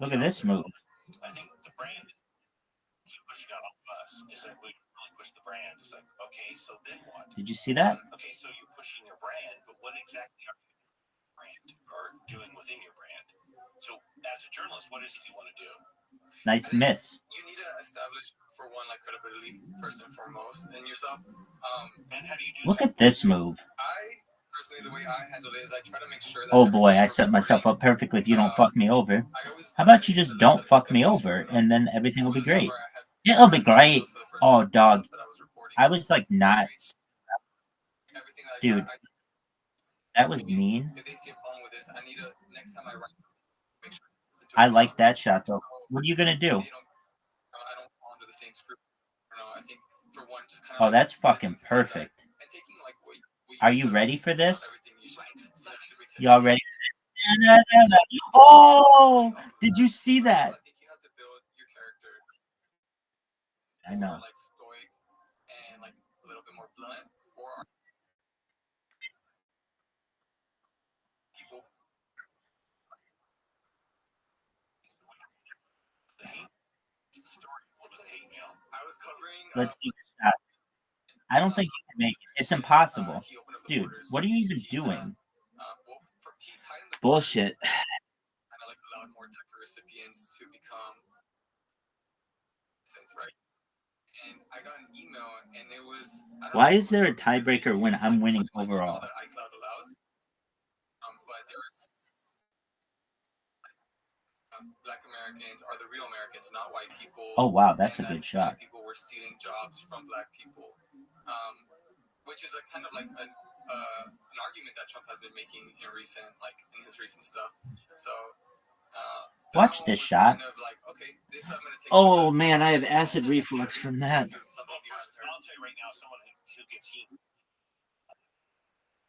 C: Look at this move.
D: I think the brand is keep pushing out on us. Is like we really push the brand. It's like, okay, so then what?
C: Did you see that?
D: Okay, so you're pushing your brand, but what exactly are you doing within your brand? So as a journalist, what is it you want to do?
C: Nice miss.
K: You need to establish, for one, like credibility first and foremost in yourself.
D: And how do you do
C: Look
D: that?
C: at this move.
K: Personally, the way I handle it is I try to make sure that.
C: Oh boy, I set myself up perfectly if you don't fuck me over. How about you just don't fuck me over and then everything will be great? It'll be great. Oh, dog. I was like not. Dude, that was mean. I like that shot though. What are you gonna do? Oh, that's fucking perfect. Are you ready for this? Y'all ready for this? Oh, did you see that? I know. Let's see the shot. I don't think you can make it. It's impossible. Dude, what are you even doing? Bullshit. Why is there a tiebreaker when I'm winning overall?
K: Black Americans are the real Americans, not white people.
C: Oh wow, that's a good shot.
K: People were
L: stealing jobs from black people, which is a kind of like an argument that Trump has been making in his recent stuff. So
C: watch this shot.
L: kind of like, okay, this I'm gonna take.
C: Oh man, I have acid reflux from that.
D: Well, first, I'll tell you right now, someone who gets heat,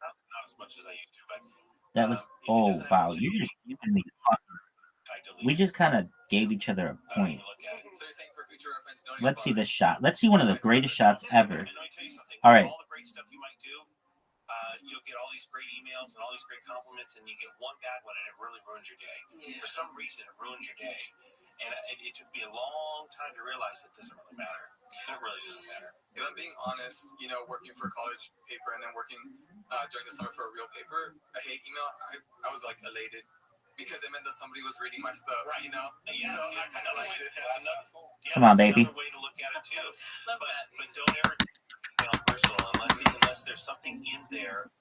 D: not as much as I used to, but
C: That was wow, you just giving me we just kind of gave each other a point.
L: So you're saying for future reference, don't
C: Let's see this shot. Let's see one of the greatest shots ever. All right.
D: All the great stuff you might do, you'll get all these great emails and all these great compliments, and you get one bad one, and it really ruins your day.
H: Yeah.
D: For some reason, it ruins your day. And it took me a long time to realize it doesn't really matter. It really doesn't matter.
L: If I'm being honest, working for a college paper and then working during the summer for a real paper, a hate email, I was like elated because it meant that somebody was reading my stuff,
D: Right.
L: Yeah,
D: Yeah,
L: so I kind of liked it.
D: That's
C: Come on, baby.
D: another way to look at it too. But don't ever take it personal unless there's something in there.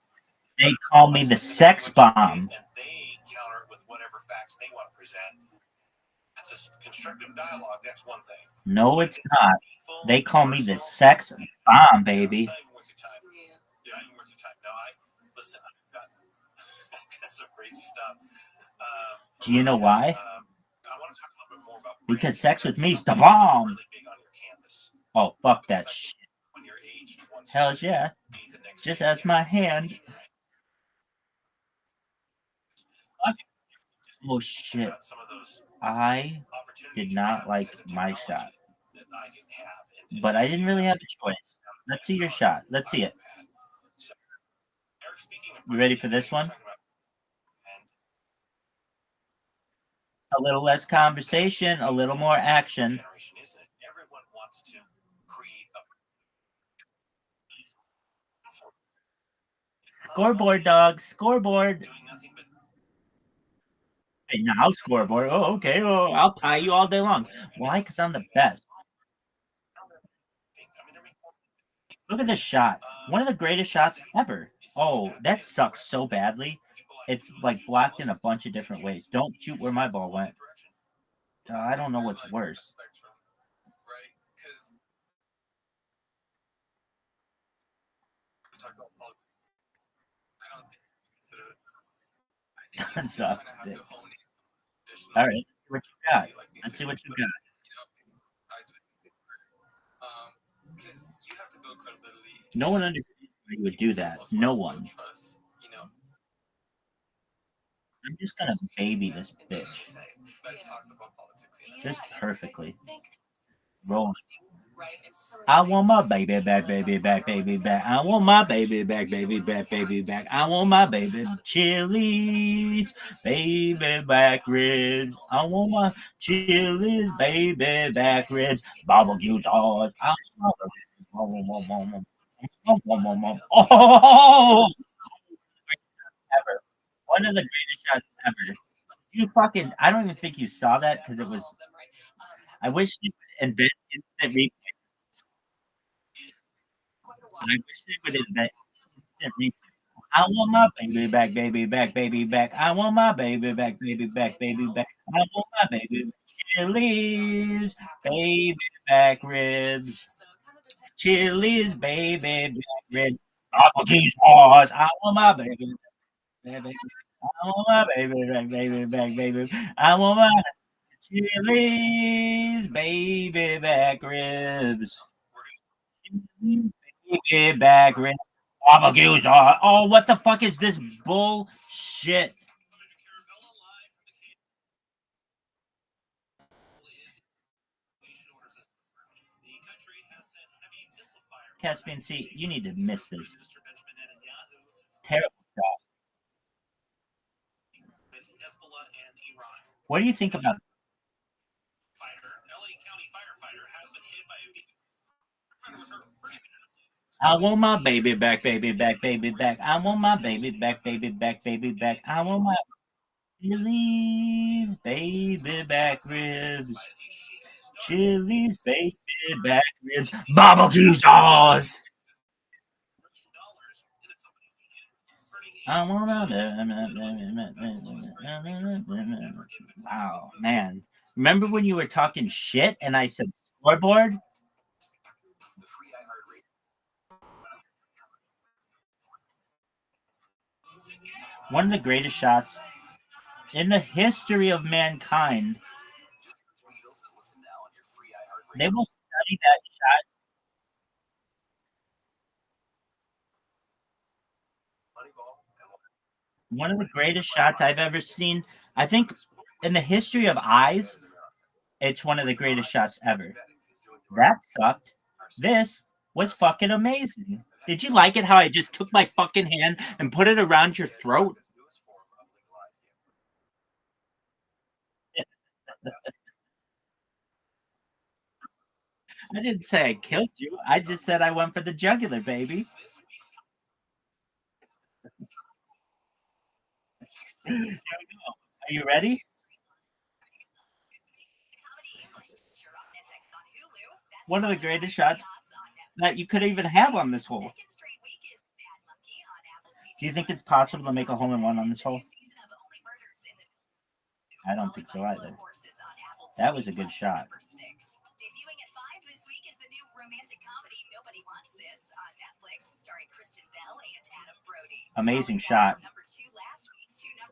C: They call me the sex bomb.
D: And they counter it with whatever facts they want to present. That's a constructive dialogue. That's one thing.
C: No, it's not. They call me the sex bomb, baby.
D: It's not even worth your time. Yeah. Not even worth your time. No, listen. I've got some crazy stuff.
C: Do you know why?
D: I want to talk a little bit more about
C: Because sex with me is the bomb.
D: really big on your canvas.
C: Oh, fuck that shit.
D: When you're aged, once
C: Hells yeah.
D: be the next
C: Just
D: big
C: as my hand.
D: sensation, right?
C: Oh shit.
D: About some of those
C: I
D: opportunities
C: did
D: you
C: not
D: have
C: like
D: because of
C: my
D: technology
C: shot.
D: that I didn't have.
C: But I didn't really have a choice. Let's see your shot. Let's see it.
D: So, Eric, speaking of
C: You ready for this one?
D: talking about-
C: A little less conversation, a little more action.
D: generation, isn't it? Everyone wants to create a
C: Scoreboard, dog. Scoreboard.
D: doing nothing but
C: Hey, now scoreboard. Oh, okay. Oh, I'll tie you all day long. Why? Because I'm the best. Look at this shot. One of the greatest shots ever. Oh, that sucks so badly. It's like blocked in a bunch of different ways. Don't shoot where my ball went. I don't know what's worse.
L: Right? Because we talked about politics. I don't think we consider it. I think you still
C: Suck
L: kind of have
C: dick.
L: to hone in some additional.
C: All right. What you got?
L: like these
C: Let's see what you
L: things,
C: got.
L: because you have to build credibility.
C: No one understands why you would do that. No one.
L: Trust,
C: I'm just gonna baby this bitch.
L: that talks about politics.
C: Just
H: Yeah,
C: perfectly.
H: I think
C: Rolling.
H: right, it's so many
C: I want
H: things
C: my
H: that
C: baby
H: feel
C: back,
H: like
C: baby
H: a
C: back,
H: fire
C: baby
H: like
C: back.
H: that.
C: I want my baby back, baby back, baby back. I want my baby chilies, baby back ribs. I want my chilies, baby back ribs, barbecue sauce. I want my oh, ever. One of the greatest shots ever. You fucking, I don't even think you saw that because it was. I wish they would invent instant replay. I wish they would invent instant replay. I want my baby back, baby back, baby back. I want my baby back, baby back, baby back. I want my baby chilies, baby back ribs, chilies, baby back ribs, barbecue sauce. I want my baby, baby. I want my baby back, baby back, baby. I want my chilies, baby back ribs. Baby back ribs. Barbecue sauce. Oh, what the fuck is this bullshit? Caspian Sea, you need to miss this. Terrible shot. What do you think about I want my baby back, baby back, baby back. I want my baby back, baby back, baby back. I want my chilies, baby back ribs. Chilies, baby back ribs. Barbecue sauce. I want Wow, man. Remember when you were talking shit and I said scoreboard? One of the greatest shots in the history of mankind. They will study that shot. One of the greatest shots I've ever seen. I think in the history of eyes, it's one of the greatest shots ever. That sucked. This was fucking amazing. Did you like it how I just took my fucking hand and put it around your throat? I didn't say I killed you. I just said I went for the jugular, baby. Here we go. Are you ready? One of the greatest shots that you could even have on this hole. Do you think it's possible to make a hole in one on this hole? I don't think so either. That was a good shot.
E: Debuting at 5 this week is the new romantic comedy Nobody Wants This on Netflix, starring Kristen Bell and Adam Brody.
C: Amazing shot.
E: Number 2 last week,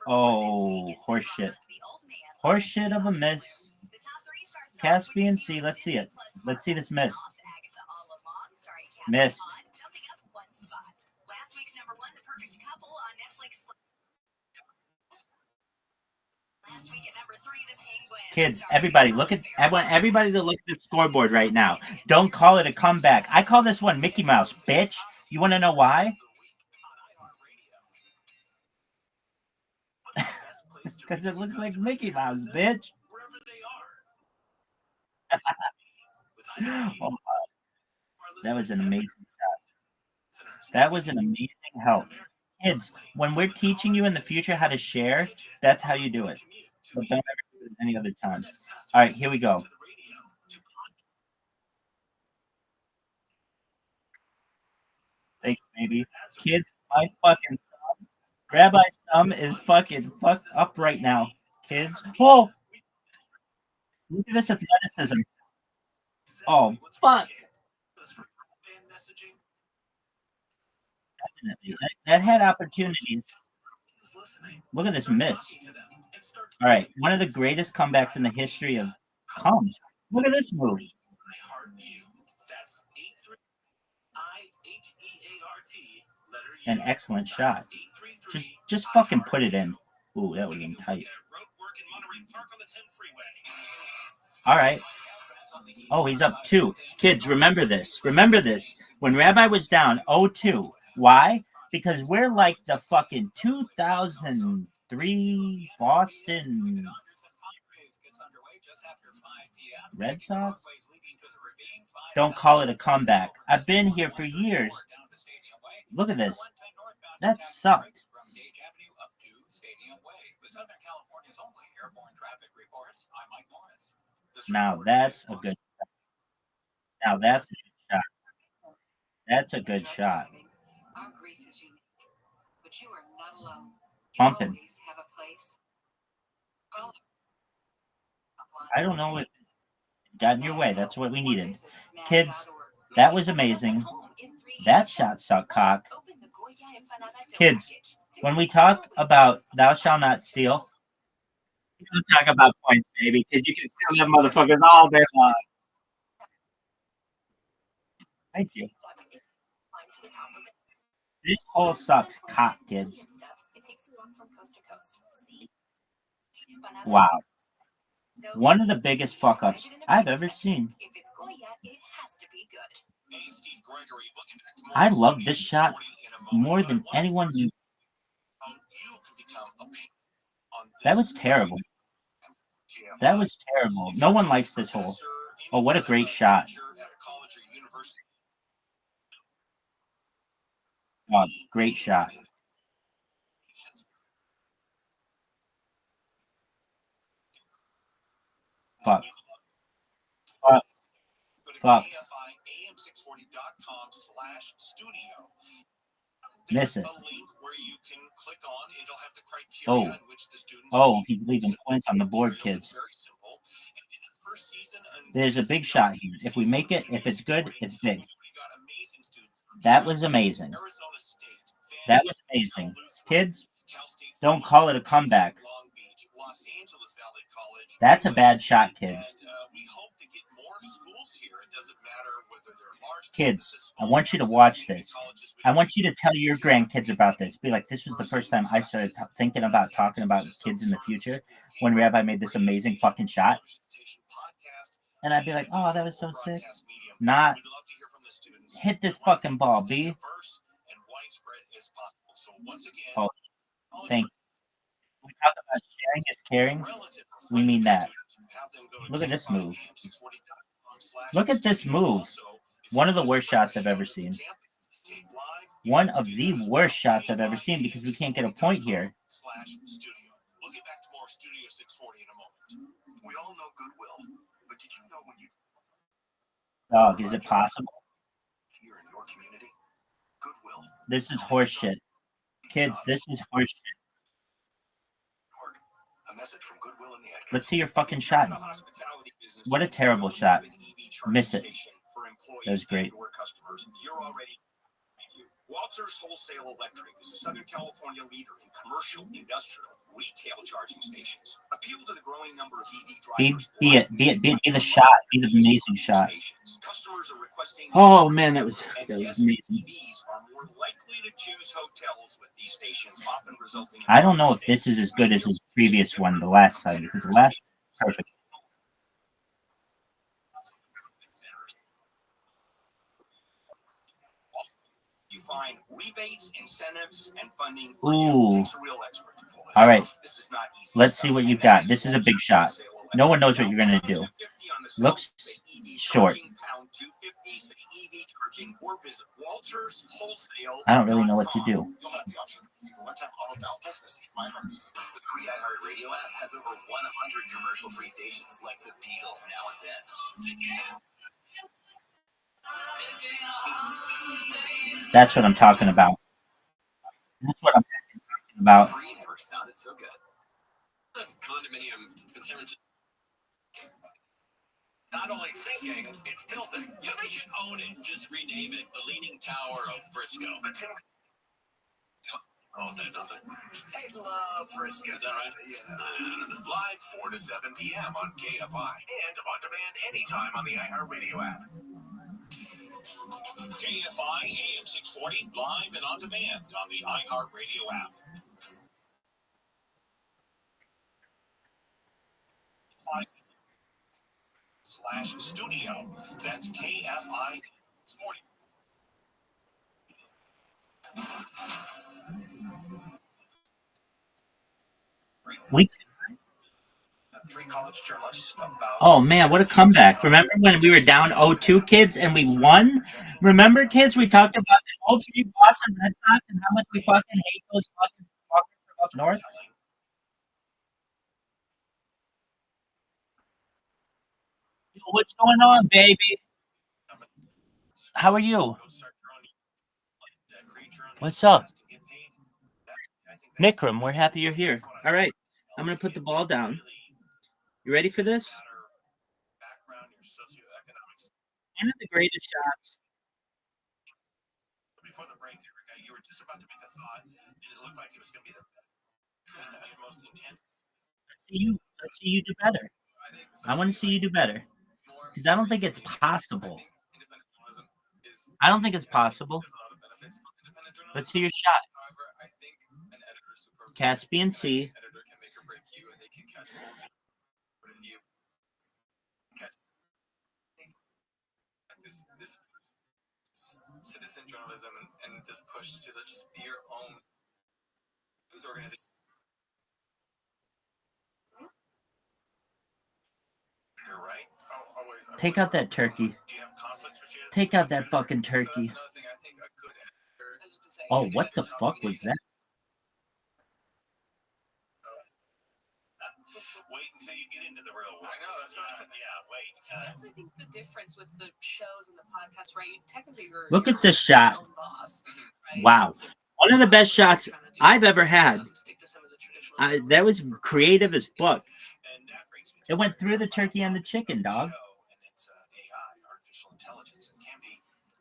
C: Oh, horseshit. Horseshit of a miss. Caspian Sea. Let's see it. Let's see this miss. Missed.
E: Jumping up one spot. Last week's number 1, The Perfect Couple on Netflix. Last week at number 3, The Penguin.
C: Kids, everybody, look at. I want everybody to look at the scoreboard right now. Don't call it a comeback. I call this one Mickey Mouse, bitch. You want to know why? Because it looks like Mickey Mouse, bitch. Oh, that was an amazing shot. That was an amazing help. Kids, when we're teaching you in the future how to share, that's how you do it. But don't ever do it any other time. All right, here we go. Thanks, baby. Kids, my fucking thumb, Rabbi's thumb is fucking fucked up right now. Kids. Oh! Look at this athleticism. Oh, fuck. Definitely. That had opportunities. Look at this miss. All right. One of the greatest comebacks in the history of come. Look at this move. An excellent shot. Just fucking put it in. Ooh, that would have been tight. All right. Oh, he's up 2. Kids, remember this. Remember this. When Rabbi was down 0-2. Why? Because we're like the fucking 2003 Boston Red Sox. Don't call it a comeback. I've been here for years. Look at this. That sucked. Now that's a good shot. Now that's a good shot. That's a good shot.
M: Our grief is unique, but you are not alone.
C: Bumping.
M: Always have a place.
C: I don't know what got in your way. That's what we needed. Kids, that was amazing. That shot sucked cock. Kids, when we talk about thou shalt not steal, we don't talk about points, baby, because you can steal them motherfuckers all day long. Thank you. This whole sucks cock, kids. Wow. One of the biggest fuck ups I've ever seen. I love this shot more than anyone. That was terrible. That was terrible. No one likes this hole. Oh, what a great shot. Oh, great shot. Fuck. Fuck. Fuck. Miss it. Oh. Oh, he's leaving points on the board, kids. There's a big shot here. If we make it, if it's good, it's big. That was amazing. That was amazing. Kids, don't call it a comeback. That's a bad shot, kids. Kids, I want you to watch this. I want you to tell your grandkids about this. Be like, this was the first time I started thinking about talking about kids in the future when Rabbi made this amazing fucking shot. And I'd be like, oh, that was so sick. Not hit this fucking ball, B. Oh, thank you. We talk about sharing is caring. We mean that. Look at this move. Look at this move. One of the worst shots I've ever seen. One of the worst shots I've ever seen because we can't get a point here.
K: We'll get back to more Studio 640 in a moment. We all know goodwill, but did you know when you
C: Dog, is it possible?
K: here in your community, goodwill.
C: This is horseshit. Kids, this is horseshit.
K: A message from Goodwill in the Edge.
C: Let's see your fucking shot. What a terrible shot. Miss it. That was great.
K: Walters Wholesale Electric is a Southern California leader in commercial, industrial, retail charging stations. Appeal to the growing number of EV drivers.
C: Be the shot. Be the amazing shot.
K: Customers are requesting.
C: Oh man, that was amazing.
K: EVs are more likely to choose hotels with these stations, often resulting in
C: I don't know if this is as good as his previous one, the last time, because the last perfect.
K: You find rebates, incentives, and funding.
C: Ooh. All right. Let's see what you've got. This is a big shot. No one knows what you're going to do. Looks short. I don't really know what to do.
K: The free iHeartRadio app has over 100 commercial-free stations like the Beatles now and then.
C: That's what I'm talking about. That's what I'm talking about.
K: Free never sounded so good. The condominium in San Francisco. Not only sinking, it's tilting. You know, they should own it and just rename it the Leaning Tower of Frisco. Oh, nothing. I love Frisco. Is that right? Yeah. Live 4 to 7 p.m. on KFI and on demand anytime on the iHeartRadio app. KFI AM 640 live and on demand on the iHeartRadio app. /studio. That's KFI 40. Three college journalists about.
C: Oh man, what a comeback! Remember when we were down 0-2, kids, and we won? Remember, kids, we talked about the ultimate Boston Red Sox and how much we fucking hate those fucking fuckers from up north. What's going on, baby? How are you? What's up? Nikram, we're happy you're here. All right, I'm going to put the ball down. You ready for this? One of the greatest shots.
K: Before the break, Erica, you were just about to make a thought, and it looked like it was going to be the most intense.
C: Let's see you do better. I want to see you do better. Because I don't think it's possible. I don't think it's possible. Let's see your shot. Caspian Sea.
L: This citizen journalism and this push to just be your own news organization.
K: You're right.
L: Always.
C: Take out that turkey. Take out that fucking turkey. Oh, what the fuck was that?
K: Wait until you get into the real world. I know, that's not. Yeah, wait.
H: That's, I think, the difference with the shows and the podcasts, right? Technically, you're.
C: Look at this shot.
H: Boss, right?
C: Wow. One of the best shots I've ever had. That was creative as fuck. It went through the turkey and the chicken, dog.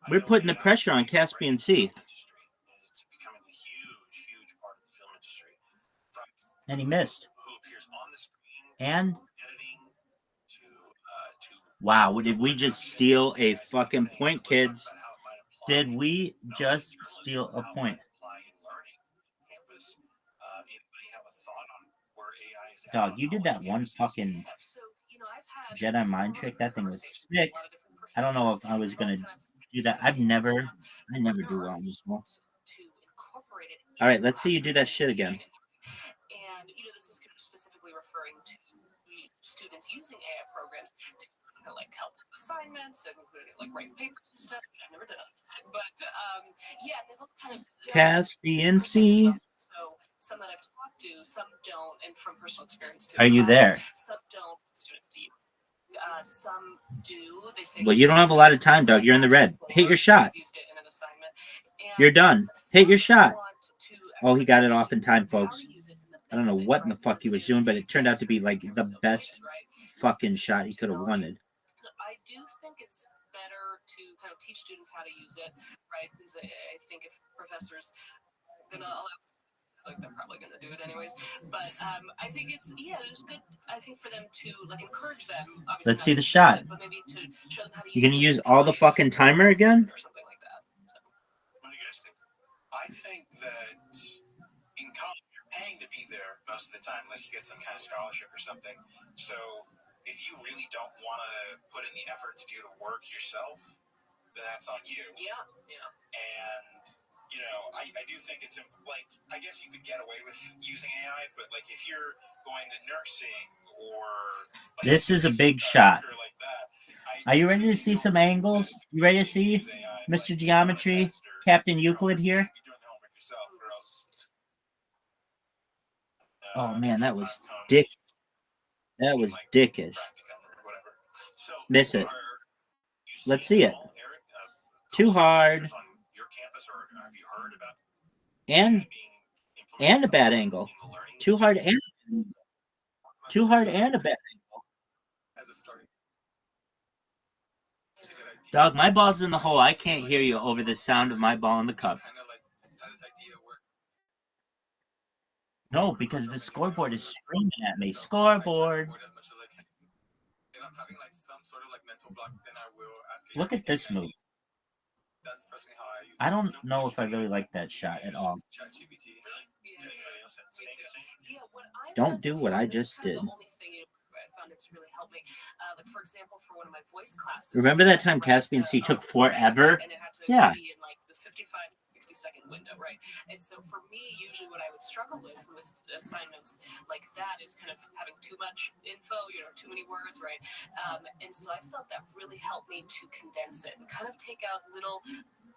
C: We're putting the pressure on Caspian Sea. And he missed.
D: who appears on the screen,
C: And
D: editing, to
C: wow, did we just steal a fucking point, kids? Did we just steal a point? Dog, you did that one fucking Jedi mind trick. That thing was sick. I don't know if I was gonna do that. I never do well on this one. All right, let's see you do that shit again.
H: And this is kind of specifically referring to students using AI programs to like help with assignments and like write papers and stuff. I've never done it, but yeah, they've all kind of
C: Caspian Sea.
H: So some that I've talked to, some don't, and from personal experience too.
C: Are you there?
H: Some don't. Students do. Some do. They say.
C: Well, you don't have a lot of time, Doug. You're in the red. Hit your shot. You're done. Hit your shot. Oh, he got it off in time, folks. I don't know what in the fuck he was doing, but it turned out to be like the best fucking shot he could have wanted.
H: I do think it's better to kind of teach students how to use it, right? Because I think if professors are gonna allow, like they're probably gonna do it anyways. But I think it's good. I think for them to like encourage them.
C: Let's see the shot.
H: But maybe to show them how to use.
C: You gonna use all the fucking timer again?
H: Or something like that. So.
D: What do you guys think? I think that in college you're paying to be there most of the time, unless you get some kind of scholarship or something. So if you really don't want to put in the effort to do the work yourself, then that's on you.
H: Yeah.
D: And I do think it's like, I guess you could get away with using AI, but like if you're going to nursing or like,
C: this is a big shot.
D: Like that,
C: are you ready to see some angles? You ready to see Mr. Geometry, Captain Euclid here? Oh man, that was dick. That was dickish. Miss it. Let's see it. Too hard. And a bad angle. Too hard and a bad angle. Dog, my ball's in the hole. I can't hear you over the sound of my ball in the cup. No, because the scoreboard is screaming at me. Scoreboard. Look at this move. I don't know if I really like that shot at all. Don't do what I just did. Remember that time Caspian Sea took forever? Yeah.
H: 60-second window, right? And so for me, usually what I would struggle with assignments like that is kind of having too much info, too many words, right? And so I felt that really helped me to condense it and kind of take out little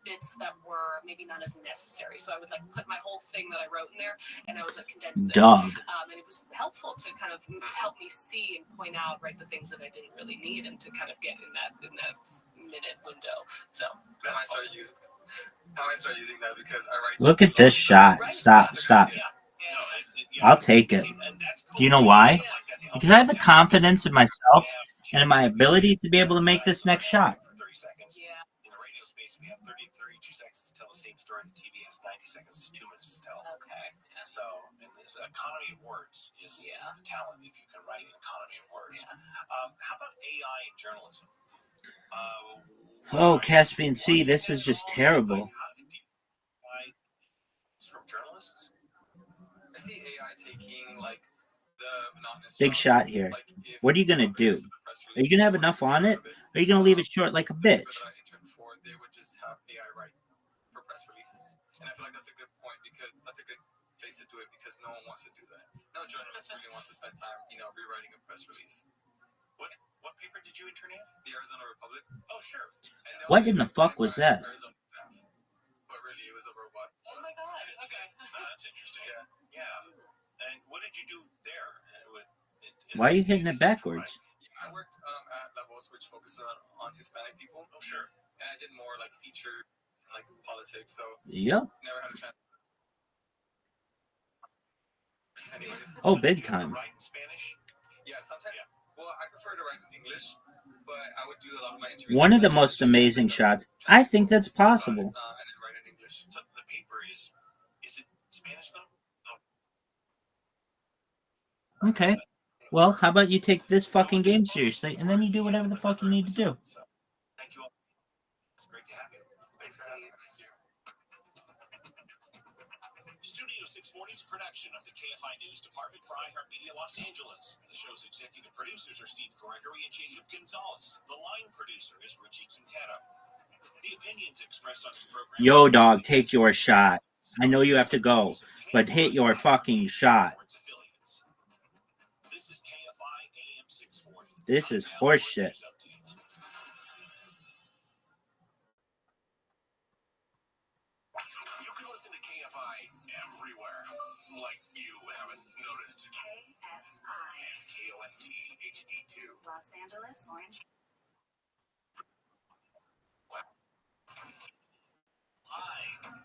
H: bits that were maybe not as necessary. So I would like put my whole thing that I wrote in there, and I was like condense this.
C: Dog.
H: And it was helpful to kind of help me see and point out the things that I didn't really need, and to kind of get in that minute window. So
L: how I started using that because I write.
C: Look at this shot. Stop. I'll take it. Do you know why? Because I have the confidence in myself and in my ability to be able to make this next shot.
D: In the radio space, we have 32 seconds to tell the same story. The TV has 90 seconds to 2 minutes to tell.
H: Okay.
D: So, and this economy of words is the talent if you can write an economy of words. How about AI in journalism?
C: Oh, Caspian Sea, this is just terrible.
D: From journalists?
L: I see AI taking like the monotonous
C: Big shot here. What are you going to do? Are you going to have enough on it? Or are you going to leave it short like a bitch?
L: They would just have AI write for press releases. And I feel like that's a good point, because that's a good place to do it, because no one wants to do that. No journalist really wants to spend time, rewriting a press release.
D: What paper did you intern in?
L: The Arizona Republic.
D: Oh, sure.
C: What in the fuck was that?
L: But really, it was a robot.
H: Oh my god. Okay.
D: That's interesting. Yeah. And what did you do there?
C: Why are you hitting it backwards?
L: I worked at Levels, which focuses on Hispanic people.
D: Oh, sure.
L: And I did more like feature, like politics. So
C: yep.
L: Never had a chance. Anyways,
C: oh, big time.
D: Write in Spanish?
L: Yeah, sometimes. Yeah. Well, I prefer to write in English, but I would do a lot of my interviews.
C: One of the most amazing shots. I think that's possible.
L: And then write in English.
D: So the paper is it Spanish though? No.
C: Okay. Well, how about you take this fucking game seriously, and then you do whatever the fuck you need to do.
D: Thank you all. It's great to have you. Thanks, Steve. Studio 640's production of the KFI News Department for iHeartMedia Los Angeles. The show's executive producers are Steve Gregory and Jacob Gonzalez. The line producer is Richie Quintero. The opinions expressed on this program.
C: Yo, dog, take your shot. I know you have to go, but hit your fucking shot.
D: This is KFI AM 640.
C: This is horseshit.
D: You can listen to KFI everywhere, like you haven't noticed.
M: KFI.
D: And KOST HD2.
M: Los Angeles, Orange.
D: Live.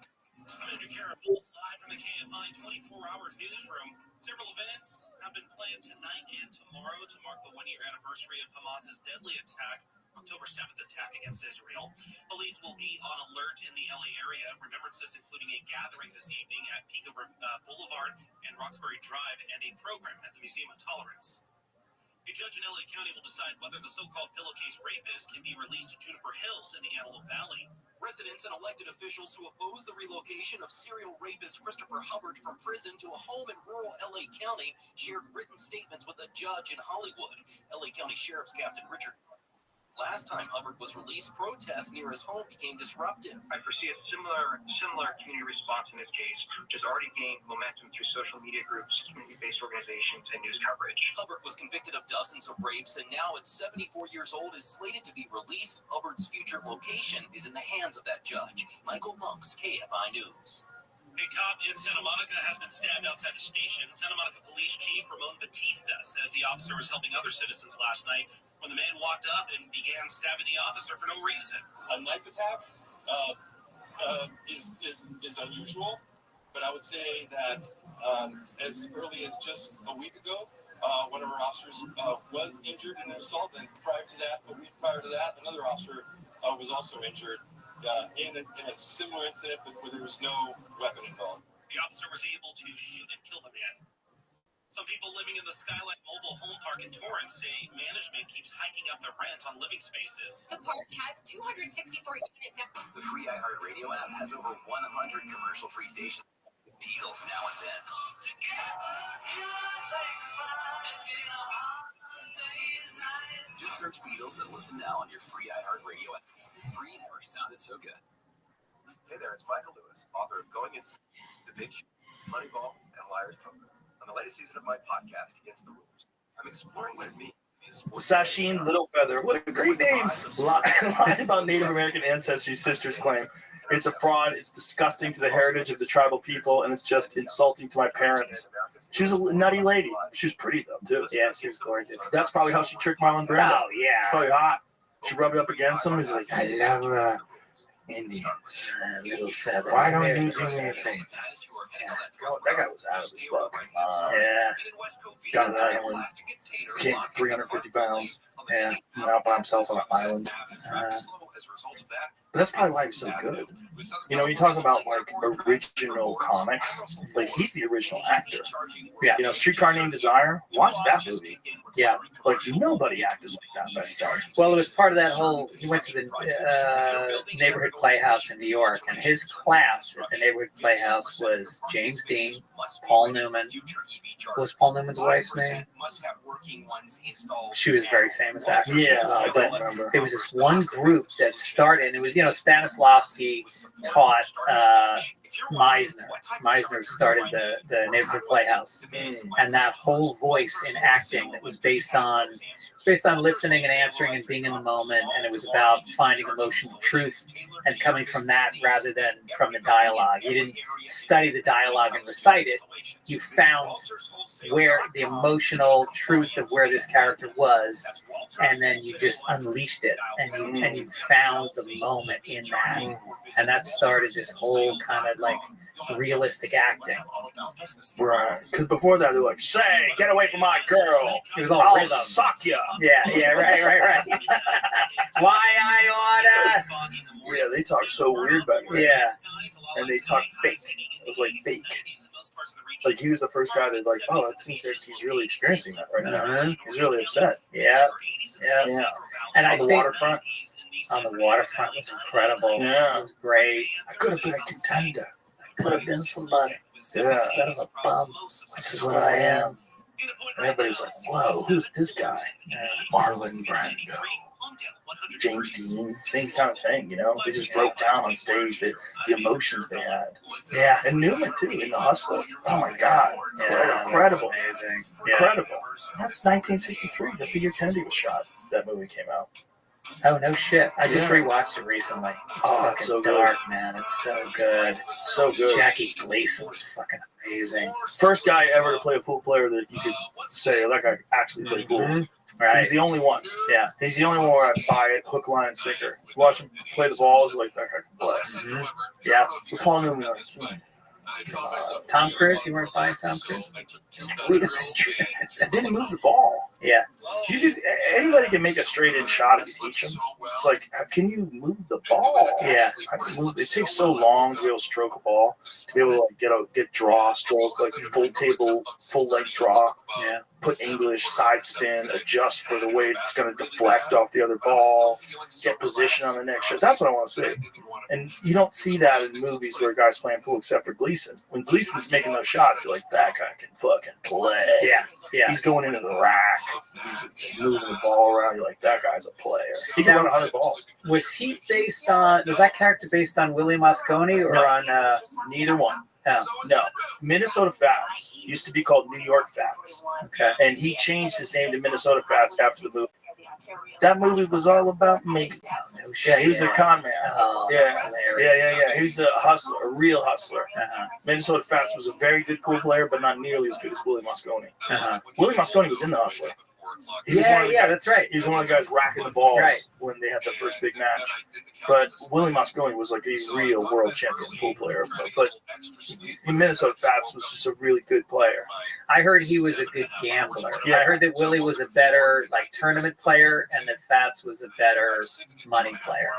D: I'm Andrew Carroll, live from the KFI 24-hour newsroom. Several events have been planned tonight and tomorrow to mark the one-year anniversary of Hamas's deadly attack, October 7th attack against Israel. Police will be on alert in the LA area. Remembrances including a gathering this evening at Pico Boulevard and Roxbury Drive and a program at the Museum of Tolerance. A judge in LA County will decide whether the so-called pillowcase rapist can be released to Juniper Hills in the Antelope Valley. Residents and elected officials who oppose the relocation of serial rapist Christopher Hubbard from prison to a home in rural LA County shared written statements with a judge in Hollywood. LA County Sheriff's Captain Richard. Last time Hubbard was released, protests near his home became disruptive.
N: I foresee a similar community response in this case, which has already gained momentum through social media groups, community-based organizations, and news coverage.
D: Hubbard was convicted of dozens of rapes and now at 74 years old is slated to be released. Hubbard's future location is in the hands of that judge. Michael Monks, KFI News. A cop in Santa Monica has been stabbed outside the station. Santa Monica Police Chief Ramon Batista says the officer was helping other citizens last night when the man walked up and began stabbing the officer for no reason.
O: A knife attack is unusual, but I would say that as early as just a week ago, one of our officers was injured in an assault, and prior to that, another officer was also injured in a similar incident, but where there was no weapon involved.
D: The officer was able to shoot and kill the man. Some people living in the Skylight Mobile Home Park in Torrance say management keeps hiking up the rent on living spaces.
E: The park has 264 units.
D: The free iHeartRadio app has over 100 commercial-free stations. Beatles now and then. Just search Beatles and listen now on your free iHeartRadio app. Free never sounded so good.
K: Hey there, it's Michael Lewis, author of Going Into the Big Show, Moneyball, and Liar's Poker. On the latest season of my podcast, Against the Rules, I'm exploring what it means to be a sports
A: Sasheen Littlefeather. What a great name. Lie about Native American ancestry, sisters claim. It's a fraud. It's disgusting to the heritage of the tribal people, and it's just insulting to my parents. She was a nutty lady. She was pretty, though, too.
B: Yeah, she was gorgeous.
A: That's probably how she tricked Marlon Brando.
B: Oh, yeah.
A: It's probably hot. She rubbed it up against him. He's like, I love Indians.
B: Little feather.
A: Why don't you do anything? That guy was out of his fucking mind.
B: Yeah.
A: Got an island. Came 350 pounds. And went out by himself on an island. But that's probably why he's so good. You know, you talk about like original comics. Like he's the original actor.
B: Yeah.
A: You know, Streetcar Named Desire. Watch that movie.
B: Yeah.
A: Like nobody acted like that.
B: Well, it was part of that whole. He went to the neighborhood playhouse in New York, and his class at the neighborhood playhouse was James Dean, Paul Newman. What was Paul Newman's wife's name? She was a very famous actress.
A: Yeah,
B: I
A: I don't remember.
B: It was this one group that started, and it was, Stanislavski taught Meisner. Meisner started the neighborhood playhouse, and that whole voice in acting that was based on listening and answering and being in the moment, and it was about finding emotional truth and coming from that rather than from the dialogue. You didn't study the dialogue and recite it. You found where the emotional truth of where this character was, and then you just unleashed it, and you found the moment in that, and that started this whole kind of like realistic acting.
A: Right. Because before that, they're like, say, get away from my girl.
B: It was all
A: I'll
B: rhythm.
A: suck ya.
B: Yeah, right. Why I oughta.
A: Yeah, they talk so weird back then.
B: Yeah.
A: And they talk fake. It was like fake. Like he was the first guy that like, oh, it seems like he's really experiencing that right now.
B: Mhm.
A: He's really upset.
B: Yeah. And
A: On
B: I
A: the
B: think
A: waterfront.
B: on the waterfront was incredible.
A: Yeah.
B: It was great.
A: I could have been a contender.
B: I could have been somebody
A: Yeah.
B: instead of a bum.
A: This is what I am. And everybody was like, whoa, who's this guy? Marlon Brando. James Dean, same kind of thing, you know? They just broke down on stage the emotions they had.
B: Yeah.
A: And Newman, too, in The Hustler. Oh, my God.
B: Yeah,
A: Incredible.
B: amazing. Yeah.
A: Incredible. That's 1963. That's the year Kennedy was shot. That movie came out.
B: Oh, no shit. I just
A: Yeah.
B: rewatched it recently. It's
A: Oh,
B: fucking
A: it's so good.
B: dark, man. It's so good.
A: So good.
B: Jackie Gleason was fucking amazing.
A: First guy ever to play a pool player that you could say, that guy actually played pool.
B: Mhm. Right.
A: He's the only one.
B: Yeah.
A: He's the only one where I buy it, hook, line, and sinker. Watch him play the balls, like, that guy can play.
B: Mhm.
A: Yeah. We're calling him
B: Tom Cruise? You weren't buying Tom Cruise?
A: didn't move the ball.
B: Yeah.
A: Anybody can make a straight-in shot if you teach them. It's like, how can you move the ball?
B: Yeah.
A: It takes so long to be able to stroke a ball, to be able to like get draw, stroke, like full table, full leg draw.
B: Yeah.
A: Put English, side spin, adjust for the way it's going to deflect off the other ball, get position on the next shot. That's what I want to see. And you don't see that in movies where a guy's playing pool except for Gleason. When Gleason's making those shots, you're like, that guy can fucking play.
B: Yeah. Yeah.
A: He's going into the rack. He's moving the ball around. You're like, that guy's a player. He can run 100 balls.
B: Was that character based on Willie Moscone or on
A: Neither one.
B: No.
A: No. Minnesota Fats used to be called New York Fats.
B: Okay.
A: And he changed his name to Minnesota Fats after the movie. That movie was all about me. Yeah, he was a con man.
B: Oh,
A: Yeah. He was a hustler, a real hustler.
B: Uh-huh.
A: Minnesota Fats was a very good pool player, but not nearly as good as Willie Moscone.
B: Uh-huh.
A: Willie Moscone was in The Hustler. He was one of the guys,
B: that's right.
A: He was one of the guys racking the balls
B: Right.
A: when they had the first big match. But Willie Moscone was like a real world champion pool player. But Minnesota Fats was just a really good player.
B: I heard he was a good gambler.
A: Yeah.
B: I heard that Willie was a better tournament player and that Fats was a better money player.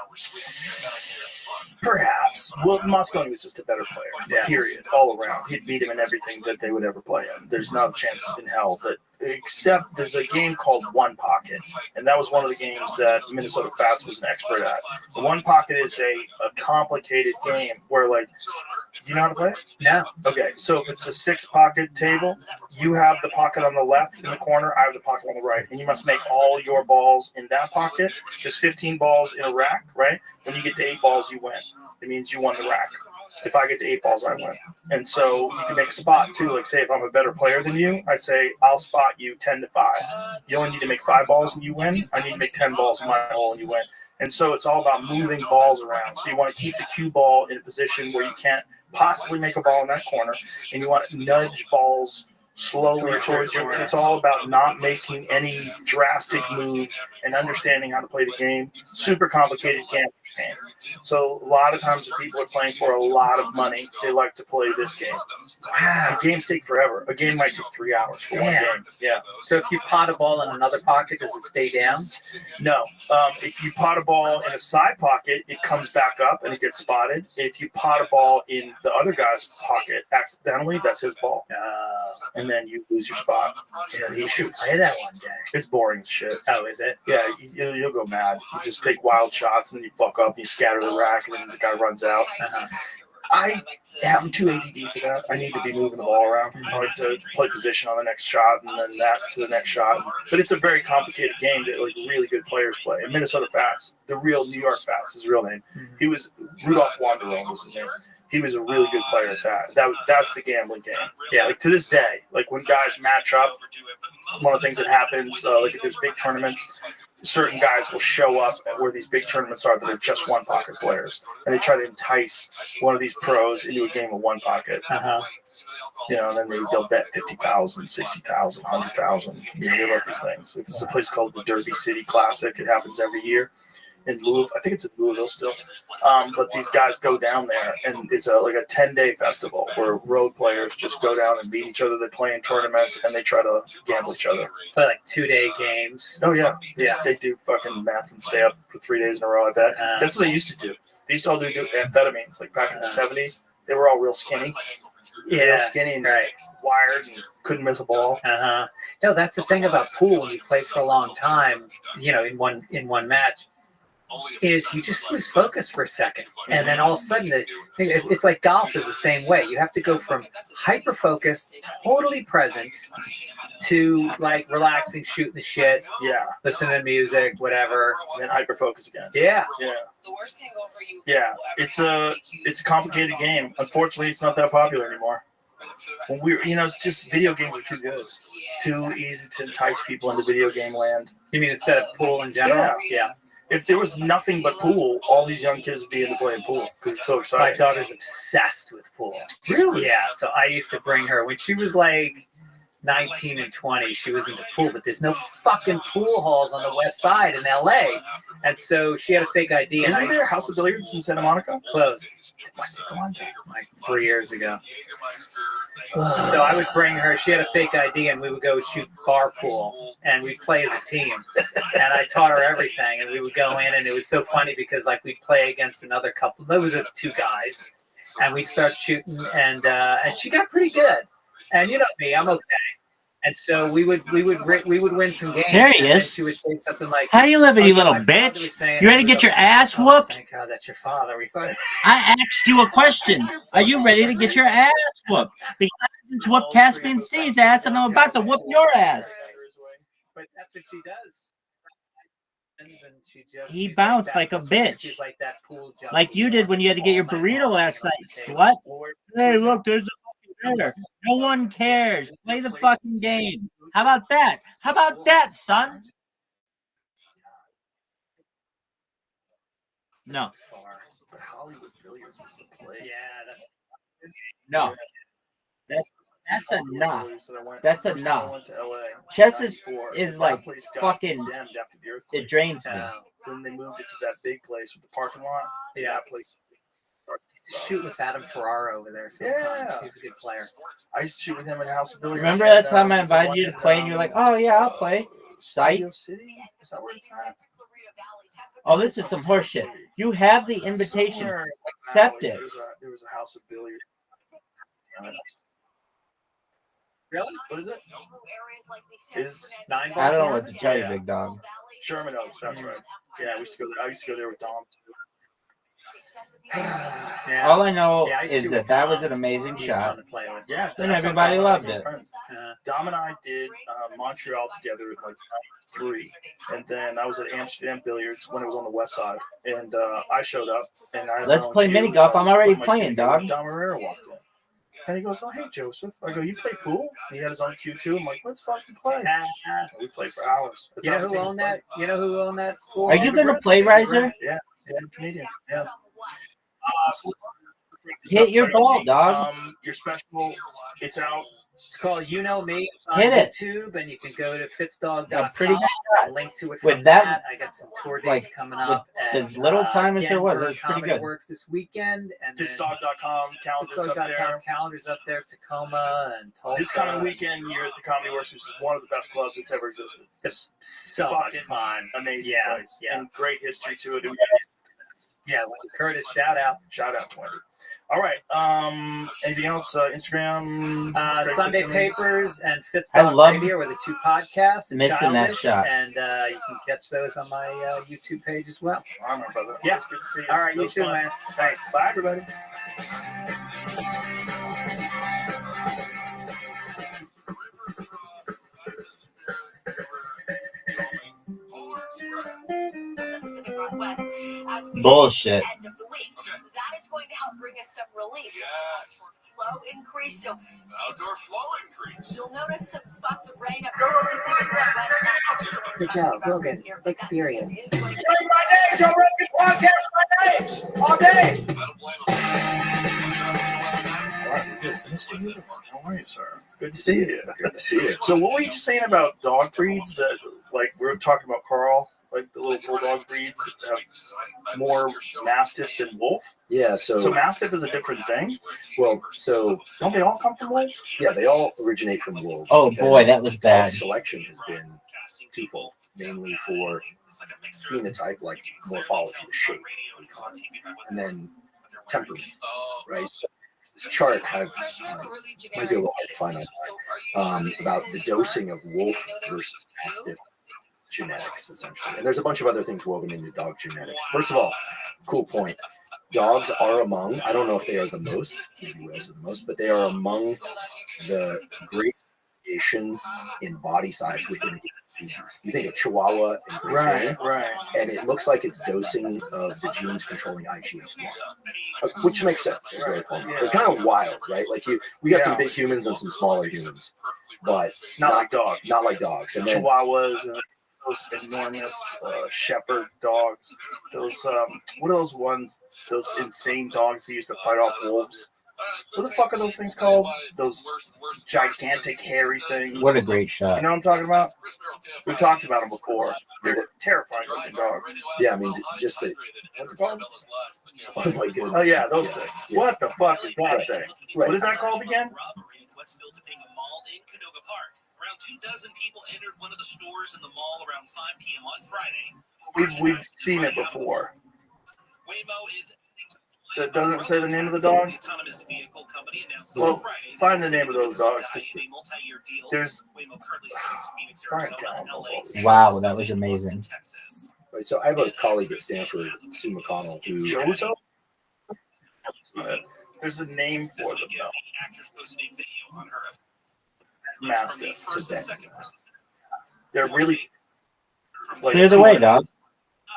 A: Perhaps. Well, Moscone was just a better player, period, all around. He'd beat him in everything that they would ever play in. There's no chance in hell that, except there's a game called One Pocket, and that was one of the games that Minnesota Fats was an expert at. The One Pocket is a complicated game where, like, do you know how to play it?
B: No.
A: Okay, so if it's a 6-pocket table, you have the pocket on the left in the corner, I have the pocket on the right, and you must make all your balls in that pocket. There's 15 balls in a rack, right? When you get to 8 balls, you win. It means you won the rack. If I get to 8 balls, I win. And so you can make a spot, too. Like, say, if I'm a better player than you, I say, I'll spot you 10-5. You only need to make 5 balls and you win. I need to make 10 balls in my hole and you win. And so it's all about moving balls around. So you want to keep the cue ball in a position where you can't possibly make a ball in that corner, and you want to nudge balls slowly towards you. It's all about not making any drastic moves and understanding how to play the game. Super complicated game. So a lot of times the people are playing for a lot of money, they like to play this game. Wow, games take forever. A game might take 3 hours for one game. Yeah.
B: So if you pot a ball in another pocket, does it stay down?
A: No. If you pot a ball in a side pocket, it comes back up and it gets spotted. If you pot a ball in the other guy's pocket accidentally, that's his ball. And then you lose your spot. Yeah, he shoots.
B: I did that one day.
A: It's boring as shit.
B: Oh, is it?
A: Yeah, you'll go mad. You just take wild shots and then you fuck up and you scatter the rack and then the guy runs out. I'm too ADD for that. I need to be moving the ball around. I like to play position on the next shot and then that to the next shot. But it's a very complicated game that like really good players play. And Minnesota Fats, the real New York Fats, his real name. He was Rudolph Wanderone was his name. He was a really good player at that. That's the gambling game. Yeah, like to this day, like when guys match up, one of the things that happens, like if there's big tournaments, certain guys will show up at where these big tournaments are that are just one pocket players, and they try to entice one of these pros into a game of one pocket. You know, and then they'll bet 50,000, 60,000, 100,000. You know, they love these things. It's a place called the Derby City Classic. It happens every year in Louisville. I think it's in Louisville still. But these guys go down there, and it's like a 10-day festival where road players just go down and beat each other. They play in tournaments, and they try to gamble each other.
B: Play like 2-day games.
A: Oh, yeah. They do fucking math and stay up for 3 days in a row, I bet. That's what they used to do. They used to all do amphetamines. Like back in the 70s, they were all real skinny. real skinny and wired and couldn't miss a ball.
B: No, that's the thing about pool. When you play for a long time, in one match, is you just lose focus for a second, and then all of a sudden it's like golf is the same way. You have to go from hyper focused, totally present, to like relaxing, shooting the shit, listening to music, whatever,
A: and then hyper focus again.
B: Yeah.
A: Yeah, it's a complicated game. Unfortunately, it's not that popular anymore. When it's just video games are too good. It's too easy to entice people into video game land.
B: You mean instead of pool in general?
A: Yeah. If there was nothing but pool, all these young kids would be into playing pool because it's so exciting.
B: My daughter's obsessed with pool.
A: Really?
B: Yeah. So I used to bring her when she was like 19 and 20. She was into pool, but there's no fucking pool halls on the west side in LA. And so she had a fake ID.
A: Isn't there a House of Billiards in Santa Monica?
B: Closed. Like 3 years ago. So I would bring her. She had a fake ID, and we would go shoot bar pool, and we'd play as a team. And I taught her everything, and we would go in, and it was so funny because like we'd play against another couple. There was two guys, and we'd start shooting, and she got pretty good. And you know me, I'm okay. And so we would win some games.
C: There he is.
B: She would say something like,
C: "How you living, you little bitch? You ready to get your ass whooped?"
B: Thank God that's your father.
C: I asked you a question. Are you ready to get your ass whooped? Because I just whooped Caspian C's ass, and I'm about to whoop your ass.
B: But that's what she does.
C: He bounced like a bitch.
B: She's like that pool junkie.
C: Like you did when you had to get your burrito last night, slut. Hey, look, there's a fucking bear. No one cares. Play the fucking game. How about that? How about that, son? No.
A: But Hollywood Billiards was the place.
C: No. That's enough. That's enough. Chess is like fucking. It drains me.
A: Then they moved it to that big place with the parking lot. Yeah, that place.
B: Shoot with Adam Ferraro over there sometimes. He's a good player.
A: I used to shoot with him in House of Billiards.
C: Remember that time I invited you to play and you're like, "Oh yeah, I'll play." Sight.
A: Is that where it's at?
C: Oh, this is some horse shit. You have the invitation. Accept it.
A: There was a House of Billiards.
B: Really?
A: What is it?
B: Is 9
C: I don't know what to tell you, big dog.
A: Sherman Oaks, that's right. Yeah, I used to go there with Dom too.
C: All I know is that was an amazing shot.
A: Yeah,
C: and everybody loved it.
A: Dom and I did Montreal together at like 93, and then I was at Amsterdam Billiards when it was on the west side, and I showed up. And
C: Let's play mini golf. I'm already playing, dog.
A: Dom Herrera walked in. And he goes, "Oh, hey, Joseph." I go, "You play pool?" He had his own cue too. I'm like, "Let's fucking play." We played for hours.
B: You know who owned that? You know who owned that?
C: Are you gonna play, Riser?
A: Yeah, Canadian. Yeah.
C: Hit your ball, dog.
A: Your special, it's out.
B: It's called You Know Me. It's on
C: Hit it.
B: YouTube, and you can go to fitzdog.com.
C: Pretty good shot.
B: Link to it
C: With
B: from
C: that,
B: I got some tour dates coming up.
C: As little time as there was, it was pretty
B: Comedy
C: good.
B: Works this weekend, and
A: Fitzdog.com calendars up there.
B: Calendars up there. Tacoma and Tulsa.
A: This coming weekend, you're at the Comedy Works, which is one of the best clubs that's ever existed.
B: It's so much fun.
A: Amazing place.
B: Yeah.
A: And great history to it.
B: Yeah, Curtis, shout out.
A: Shout out, Wendy. All right. Anything else? Instagram?
B: Sunday Papers and Fitzdog Radio are the two podcasts.
C: Missing that shot.
B: And you can catch those on my YouTube page as well.
A: All right, my brother.
B: Yeah.
A: Good to see you.
B: All right, you too, man.
A: Thanks. Bye, everybody.
E: Pacific Northwest as we
C: Bullshit.
E: End of the week. That is going to help bring us some relief.
O: Yes.
E: Flow increase. So
O: Outdoor flow increase.
E: you'll notice some spots of rain up there in the Pacific Northwest.
I: Good job, Rogan. Experience.
A: Say my name, Joe Rogan Podcast, my name, all day. How are you, sir? Good to see you. Good to see you. So what were you saying about dog breeds that, like, we were talking about Carl, like the little bulldog breeds that have more Mastiff than Wolf?
P: Yeah,
A: So Mastiff is a different thing?
P: well, so
A: Don't they all come from Wolves?
P: yeah, they all originate from wolves.
C: Oh boy, that was
P: Dog
C: bad.
P: selection has been twofold, mainly for phenotype, like morphology, shape, we call it, and then temperament, right? So
Q: this chart had might be able to find about the dosing of wolf versus mastiff genetics, essentially. And there's a bunch of other things woven into dog genetics. First of all, cool point. Dogs are among, I don't know if they are the most, but they are among the greatest variation in body size within a species. You think of Chihuahua and Great Dane, and it looks like it's dosing of the genes controlling IGF-1, which makes sense. They're kind of wild, right? Like we got some big humans and some smaller humans, but
A: not like dogs.
Q: Not like dogs. And then,
A: Chihuahuas and those enormous shepherd dogs. Those what are those ones? Those insane dogs that used to fight off wolves. What the fuck are those things called? Those gigantic hairy things.
C: What a great shot.
A: You know what I'm talking about? We've talked about them before. They're terrifying looking dogs.
Q: Yeah, I mean, just the...
A: What's it called?
Q: Oh, my goodness.
A: Oh, yeah, those things. Yeah. What the fuck is that thing?
Q: Right.
A: What is that called again?
D: Around 24 people entered one of the stores in the mall around 5 p.m. on Friday.
A: We've seen it before. That doesn't say the name of the dog? Well, find the name of those dogs. There's...
C: Wow, that was amazing.
Q: Right, so I have a colleague at Stanford, Sue McConnell, who...
A: Jozo? There's a name for them, though. Mastiff. They're really...
C: Like, clear the way, dog.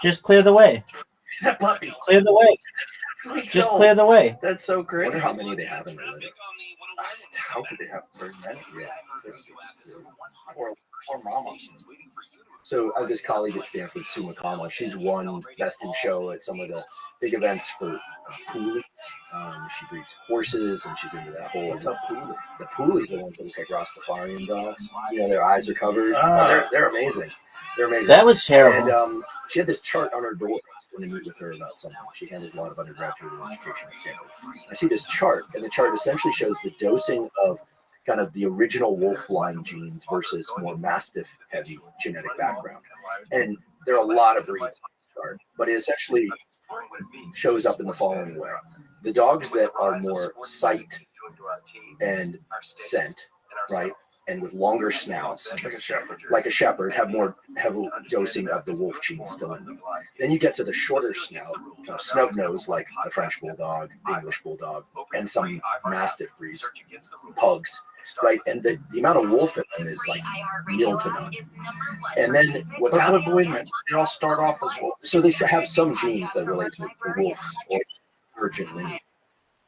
C: Just clear the way.
A: That puppy.
C: Clear the way. Just clear the way.
A: That's so great.
Q: I wonder how many they have in there.
A: How could they have very many? Yeah. Or mama.
Q: So I have this colleague at Stanford, Sue McConnell. She's won Best in Show at some of the big events for poolies. She breeds horses, and she's into that whole.
A: What's up, poolie?
Q: The poolies, the ones that look like Rastafarian dogs. You know, their eyes are covered. They're amazing. They're amazing.
C: That was terrible.
Q: And she had this chart on her door. I was going to meet with her about something. She handles a lot of undergraduate education at Stanford. I see this chart, and the chart essentially shows the dosing of kind of the original wolf line genes versus more mastiff heavy genetic background. And there are a lot of breeds on this chart, but it essentially shows up in the following way. The dogs that are more sight and scent, right, and with longer snouts, like a shepherd, have more heavy dosing of the wolf genes still in them. Then you get to the shorter snout, snub nose, like the French bulldog, English bulldog, and some mastiff breeds, pugs, right? And the amount of wolf in them is like nil to none. And then what's happening?
A: Wait a minute. They all start off as wolf.
Q: So they have some genes that relate to the wolf or virgin lineage.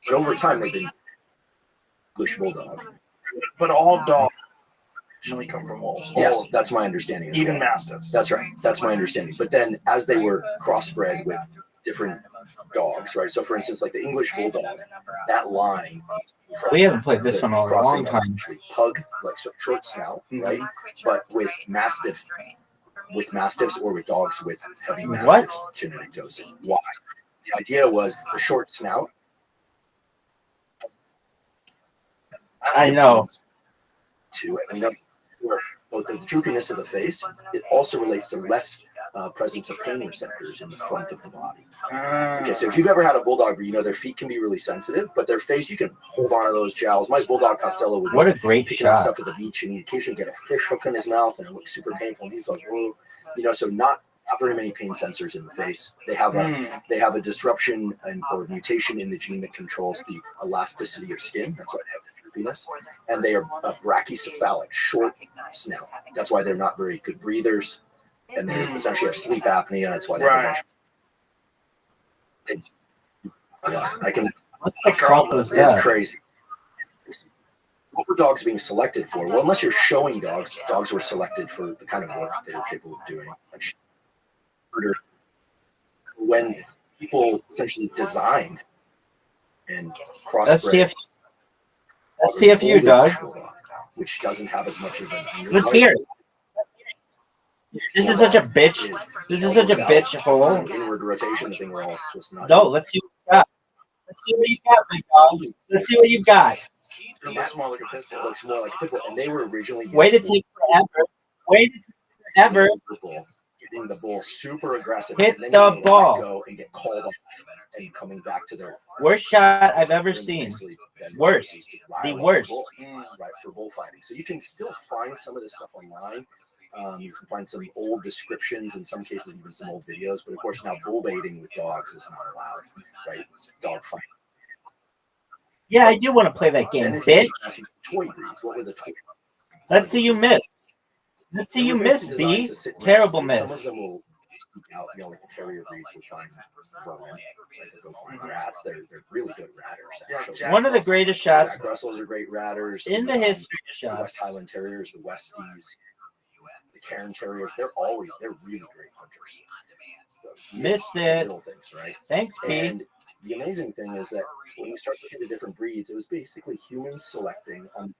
Q: But over time, they've been English bulldog.
A: But all dogs originally come from wolves.
Q: Yes, that's my understanding.
A: Even mastiffs.
Q: That's right. That's my understanding. But then, as they were crossbred with different dogs, right? So, for instance, like the English bulldog, that line.
C: We haven't played this one in a long time.
Q: Pug, like short snout, right? But with mastiffs or with dogs with heavy mastiff genetic dosing. Why? The idea was the short snout.
C: I know.
Q: And both the droopiness of the face, it also relates to less presence of pain receptors in the front of the body. Okay, so if you've ever had a bulldog, you know their feet can be really sensitive, but their face, you can hold on to those jowls. My bulldog Costello would
C: what a great
Q: picking up
C: shot.
Q: stuff at the beach, and he'd occasionally get a fish hook in his mouth, and it looks super painful. And he's like, oh, you know, so not very many pain sensors in the face. They have a disruption or mutation in the gene that controls the elasticity of skin. That's why they have the droopiness. And they are brachycephalic, short snout. That's why they're not very good breathers. And they essentially have sleep apnea. That's why they have I can. It's crazy. What were dogs being selected for? Well, unless you're showing dogs, dogs were selected for the kind of work they were capable of doing. Like when people essentially designed and crossbred.
C: That's TFU, dog.
Q: Which doesn't have as much of a.
C: Let's hear it. This is such a bitch. This is such a bitch hole.
Q: Inward rotation, the thing we're all supposed to not.
C: No, let's see what you got. Let's see what you got, big dog. Let's see what you've got.
Q: It looks more like a pit bull. It looks more like a pit bull. And they were originally.
C: Way to take forever. Way to take forever.
Q: hitting the bull super aggressive.
C: Hit
Q: and then
C: the
Q: you let
C: ball.
Q: go and get called off and coming back to their
C: Worst shot I've ever seen. Worst. The worst.
Q: Right, for bullfighting. So you can still find some of this stuff online. You can find some old descriptions, in some cases even some old videos. But of course now bull baiting with dogs is not allowed, right? Dog fighting.
C: Yeah, I do want to play that game, bitch.
Q: Toy breeds. What were the toy?
C: Let's see you miss. Let's see you miss, B. Terrible miss.
Q: Some of them will seek out, like the terrier breeds will find vermin, like they'll go find rats. They're really good ratters. Actually.
C: One of the greatest shots.
Q: Jack Russells are great ratters.
C: In the history of
Q: the
C: shots.
Q: West Highland Terriers, the Westies, the Cairn Terriers, they're really great hunters.
C: Missed it.
Q: Little things, right?
C: Thanks, B.
Q: And the amazing thing is that when you start looking at different breeds, it was basically humans selecting on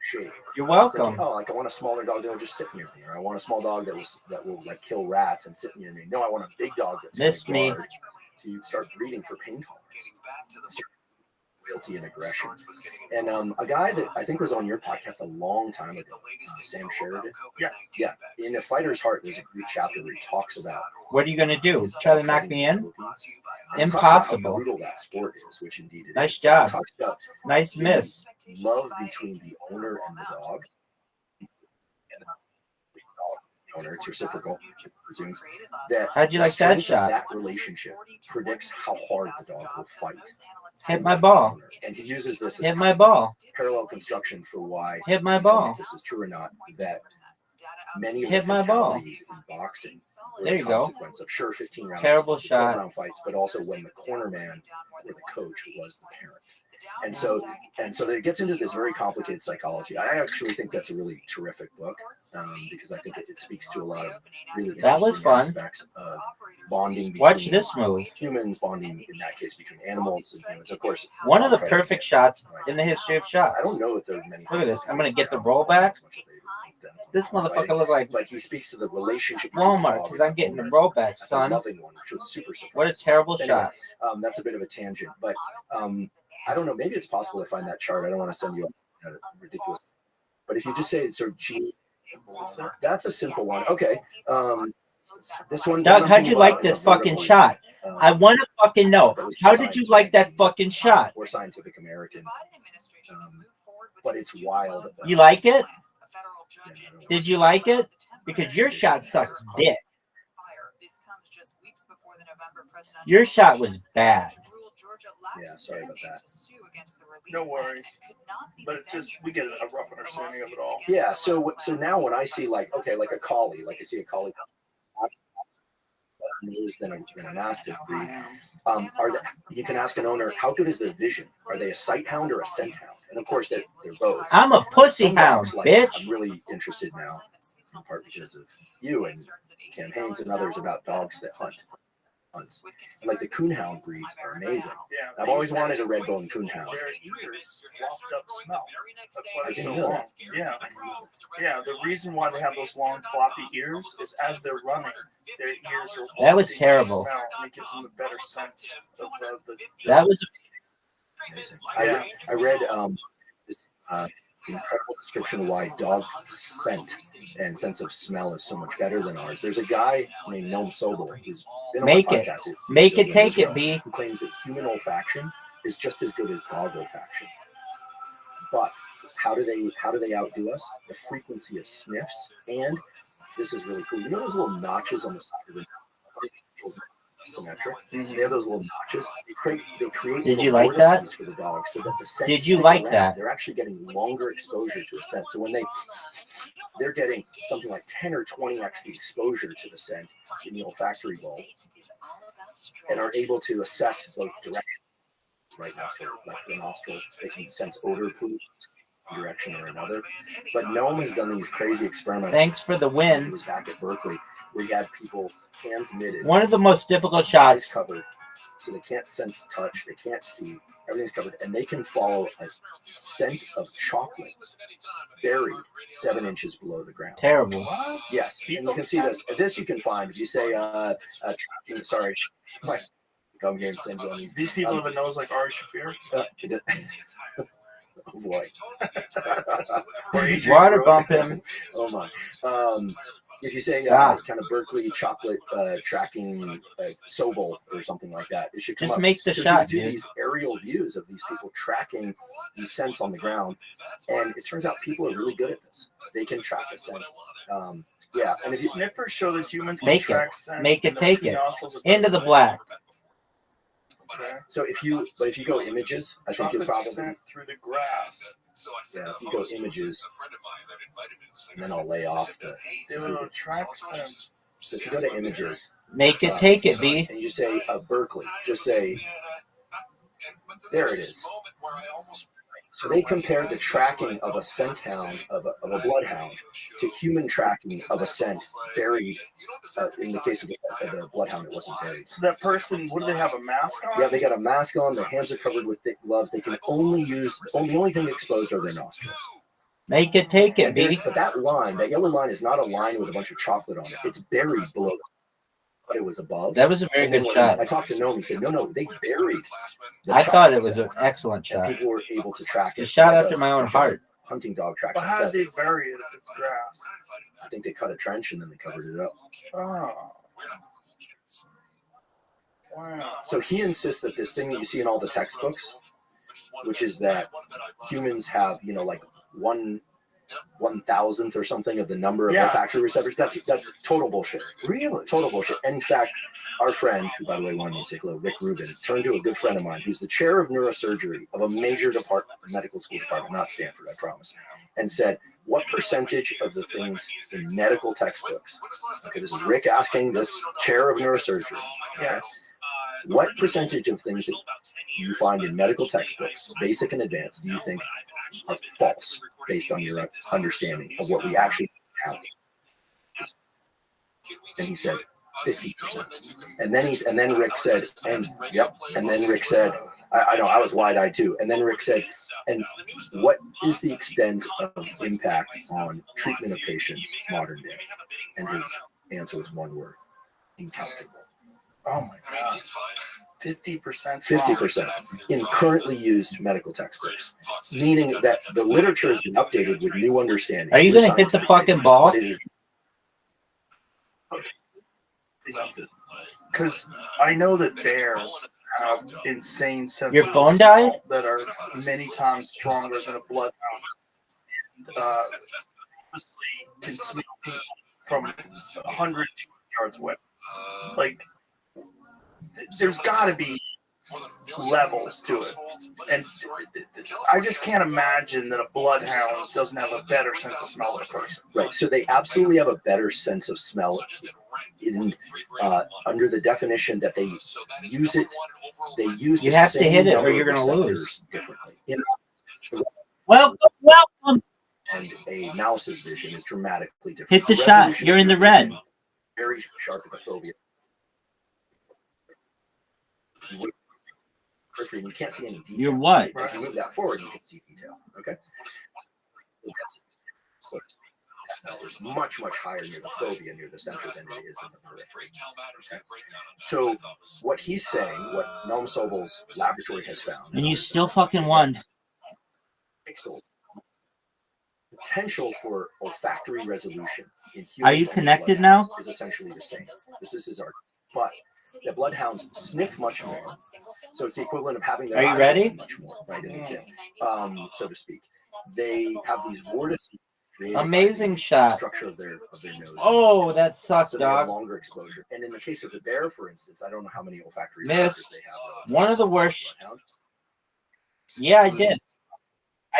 Q: shape.
C: You're welcome.
Q: Thinking, like I want a smaller dog that'll just sit near me, or I want a small dog that will like kill rats and sit near me. No, I want a big dog that's
C: missed me.
Q: Guard. So you start breeding for pain tolerance, loyalty, and aggression. And a guy that I think was on your podcast a long time ago, Sam Sheridan. Yeah. In A Fighter's Heart, there's a great chapter where he talks about
C: what are you gonna do? Try to knock me in?
Q: Impossible. How brutal that sport is, which indeed it
C: nice
Q: is.
C: job.
Q: Talks about
C: nice miss.
Q: Love between the owner and the dog. And the owner, it's reciprocal. Presumes that
C: how'd you like that shot?
Q: That relationship predicts how hard the dog will fight.
C: Hit my ball.
Q: And he uses this
C: as my ball.
Q: Parallel construction for why
C: hit my ball.
Q: This is true or not. That many of
C: hit
Q: the
C: my ball.
Q: in boxing
C: there you go.
Q: Of sure 15 rounds,
C: terrible shot.
Q: Round fights, but also when the corner man or the coach was the parent. And so it gets into this very complicated psychology. I actually think that's a really terrific book because I think it speaks to a lot of really interesting aspects of bonding.
C: Watch this move.
Q: Humans bonding in that case between animals and humans. Of course,
C: one of the perfect shots in the history of shots.
Q: I don't know if there are many.
C: Look at this. I'm gonna get the rollback. This motherfucker look like
Q: he speaks to the relationship.
C: Walmart because I'm getting the rollback, son.
Q: Loving one, which was super.
C: What a terrible shot.
Q: That's a bit of a tangent, but I don't know. Maybe it's possible to find that chart. I don't want to send you a ridiculous. But if you just say sort of G, that's a simple one. Okay. This one.
C: Doug, how'd you like this fucking shot? I want to fucking know. How did you like that fucking shot?
Q: Or Scientific American. But it's wild.
C: You like it? Did you like it? Because your shot sucks dick. Your shot was bad.
Q: Yeah, sorry about that.
A: No worries. But it's just we get a rough understanding of it all.
Q: Yeah. So now when I see like a collie, like I see a collie than a mastiff breed, you can ask an owner how good is their vision? Are they a sight hound or a scent hound? And of course they're both.
C: I'm a pussy hound, bitch.
Q: I'm really interested now, in part because of you and campaigns and others about dogs that hunt. Like the coonhound breeds are amazing.
A: Yeah,
Q: I've always wanted a red bone coonhound.
A: Their ears waft up smell. That's why
Q: I
A: they're
Q: didn't
A: so
Q: know
A: long.
Q: that.
A: Yeah. The reason why they have those long floppy ears is as they're running, their ears are.
C: That was terrible.
A: Smell, and it gives them a better sense of the
C: that was
Q: amazing. I read this incredible description of why dog scent and sense of smell is so much better than ours. There's a guy named Noam Sobel who's been on
C: make
Q: my
C: it,
Q: podcast,
C: make it, take it, B.
Q: Who claims that human olfaction is just as good as dog olfaction. But how do they outdo us? The frequency of sniffs, and this is really cool. You know those little notches on the side of the symmetric? They have those little notches. They create
C: Did you like that?
Q: For the dogs so that the scent
C: Did you like that?
Q: They're actually getting longer exposure to a scent. So when they're getting something like 10 or 20x the exposure to the scent in the olfactory bulb, and are able to assess both directions. Right nostril, left nostril. They can sense odor pollution, direction or another. But Noam has done these crazy experiments.
C: Thanks for the win.
Q: He was back at Berkeley, where he had people hands knitted.
C: One of the most difficult shots.
Q: Covered, so they can't sense touch, they can't see. Everything's covered, and they can follow a scent of chocolate buried 7 inches below the ground.
C: Terrible.
Q: Yes, and you can see this. This you can find if you say, sorry, come here and send you on these.
A: These people have a nose like Ari Shafir.
Q: Oh boy.
C: Water bump him.
Q: Oh my. If you say kind of Berkeley chocolate tracking Sobel or something like that, it should come
C: Just
Q: up.
C: make the
Q: So
C: shot,
Q: you do
C: dude.
Q: these aerial views of these people tracking these scents on the ground, and it turns out people are really good at this. They can track a scent. Yeah, and if you
A: Sniffers show that humans can
C: Make it.
A: track scents
C: Make it
A: in the
C: take
A: two
C: it.
A: nostrils of
C: Into the black.
Q: So if you go images, I think you'll
A: chocolate
Q: probably
A: scent through the grass.
Q: yeah. If you go images, and then I'll lay off the.
A: They will track scents.
Q: So if you go to images,
C: Make it take it, B.
Q: and you say Berkeley, just say there it is. So they compared the tracking of a scent hound, of a bloodhound, to human tracking of a scent buried. In the case of the bloodhound, it wasn't buried.
A: So that person, what do they have, a mask on?
Q: Yeah, they got a mask on. Their hands are covered with thick gloves. They can only use the only thing exposed are their nostrils.
C: Make it take it, B.
Q: But that line, that yellow line, is not a line with a bunch of chocolate on it. It's buried below. But it was above.
C: That was a very good shot.
Q: I talked to Noam. He said, no, they buried.
C: I thought it was an excellent shot.
Q: People were able to track it.
C: A shot after my own heart.
Q: Hunting dog tracks.
A: But how did they bury it if it's grass?
Q: I think they cut a trench and then they covered it up.
A: Oh. Wow.
Q: So he insists that this thing that you see in all the textbooks, which is that humans have, like 1/1000th or something of the number of olfactory receptors. That's total bullshit. Really? Total bullshit. And in fact, our friend, who by the way wanted me to say hello, Rick Rubin, turned to a good friend of mine who's the chair of neurosurgery of a major medical school department, not Stanford, I promise, and said, what percentage of the things in medical textbooks, okay, this is Rick asking this chair of neurosurgery, okay, what percentage of things that you find in medical textbooks, basic and advanced, do you think are false based on your understanding of what we actually have? And he said 50%. And then Rick said, and then Rick said, I know, I was wide-eyed too. And then Rick said, and what is the extent of impact on treatment of patients modern day? And his answer was one word: incalculable.
A: Oh my God. 50%.
Q: 50% in currently used medical textbooks, meaning that the literature has been updated with new understanding.
C: Are you going to hit the fucking ball?
A: Because I know that bears have insane senses
C: Your phone died?
A: that are many times stronger than a bloodhound. And obviously can smell from 100 yards away. Like, there's got to be levels to it, and I just can't imagine that a bloodhound doesn't have a better sense of smell than a person.
Q: Right. So they absolutely have a better sense of smell in under the definition that they use it. They use.
C: You have to hit it, or you're going to lose.
Q: Differently.
C: Welcome.
Q: And a mouse's vision is dramatically different.
C: Hit the shot. You're in the red.
Q: Very sharp at the phobia. You can't see any detail.
C: You're what?
Q: If you move that forward, you can see detail. Okay. It's much higher near the phobia, near the center, than it is in the periphery. Okay? So what he's saying, what Noam Sobel's laboratory has found,
C: And you still fucking won.
Q: Pixels, potential for olfactory resolution in humans.
C: Are you connected now?
Q: Is essentially the same. This is our, but the bloodhounds sniff much more, so it's the equivalent of having their
C: eyes
Q: eyes
C: ready?
Q: open much more, right? In the exam, so to speak. They have these vortices.
C: Amazing shot.
Q: Structure of their nose.
C: Oh, that sucks,
Q: so they have
C: dog.
Q: longer exposure. And in the case of the bear, for instance, I don't know how many olfactory
C: Miss.
Q: receptors they have.
C: One of the worst. Yeah, I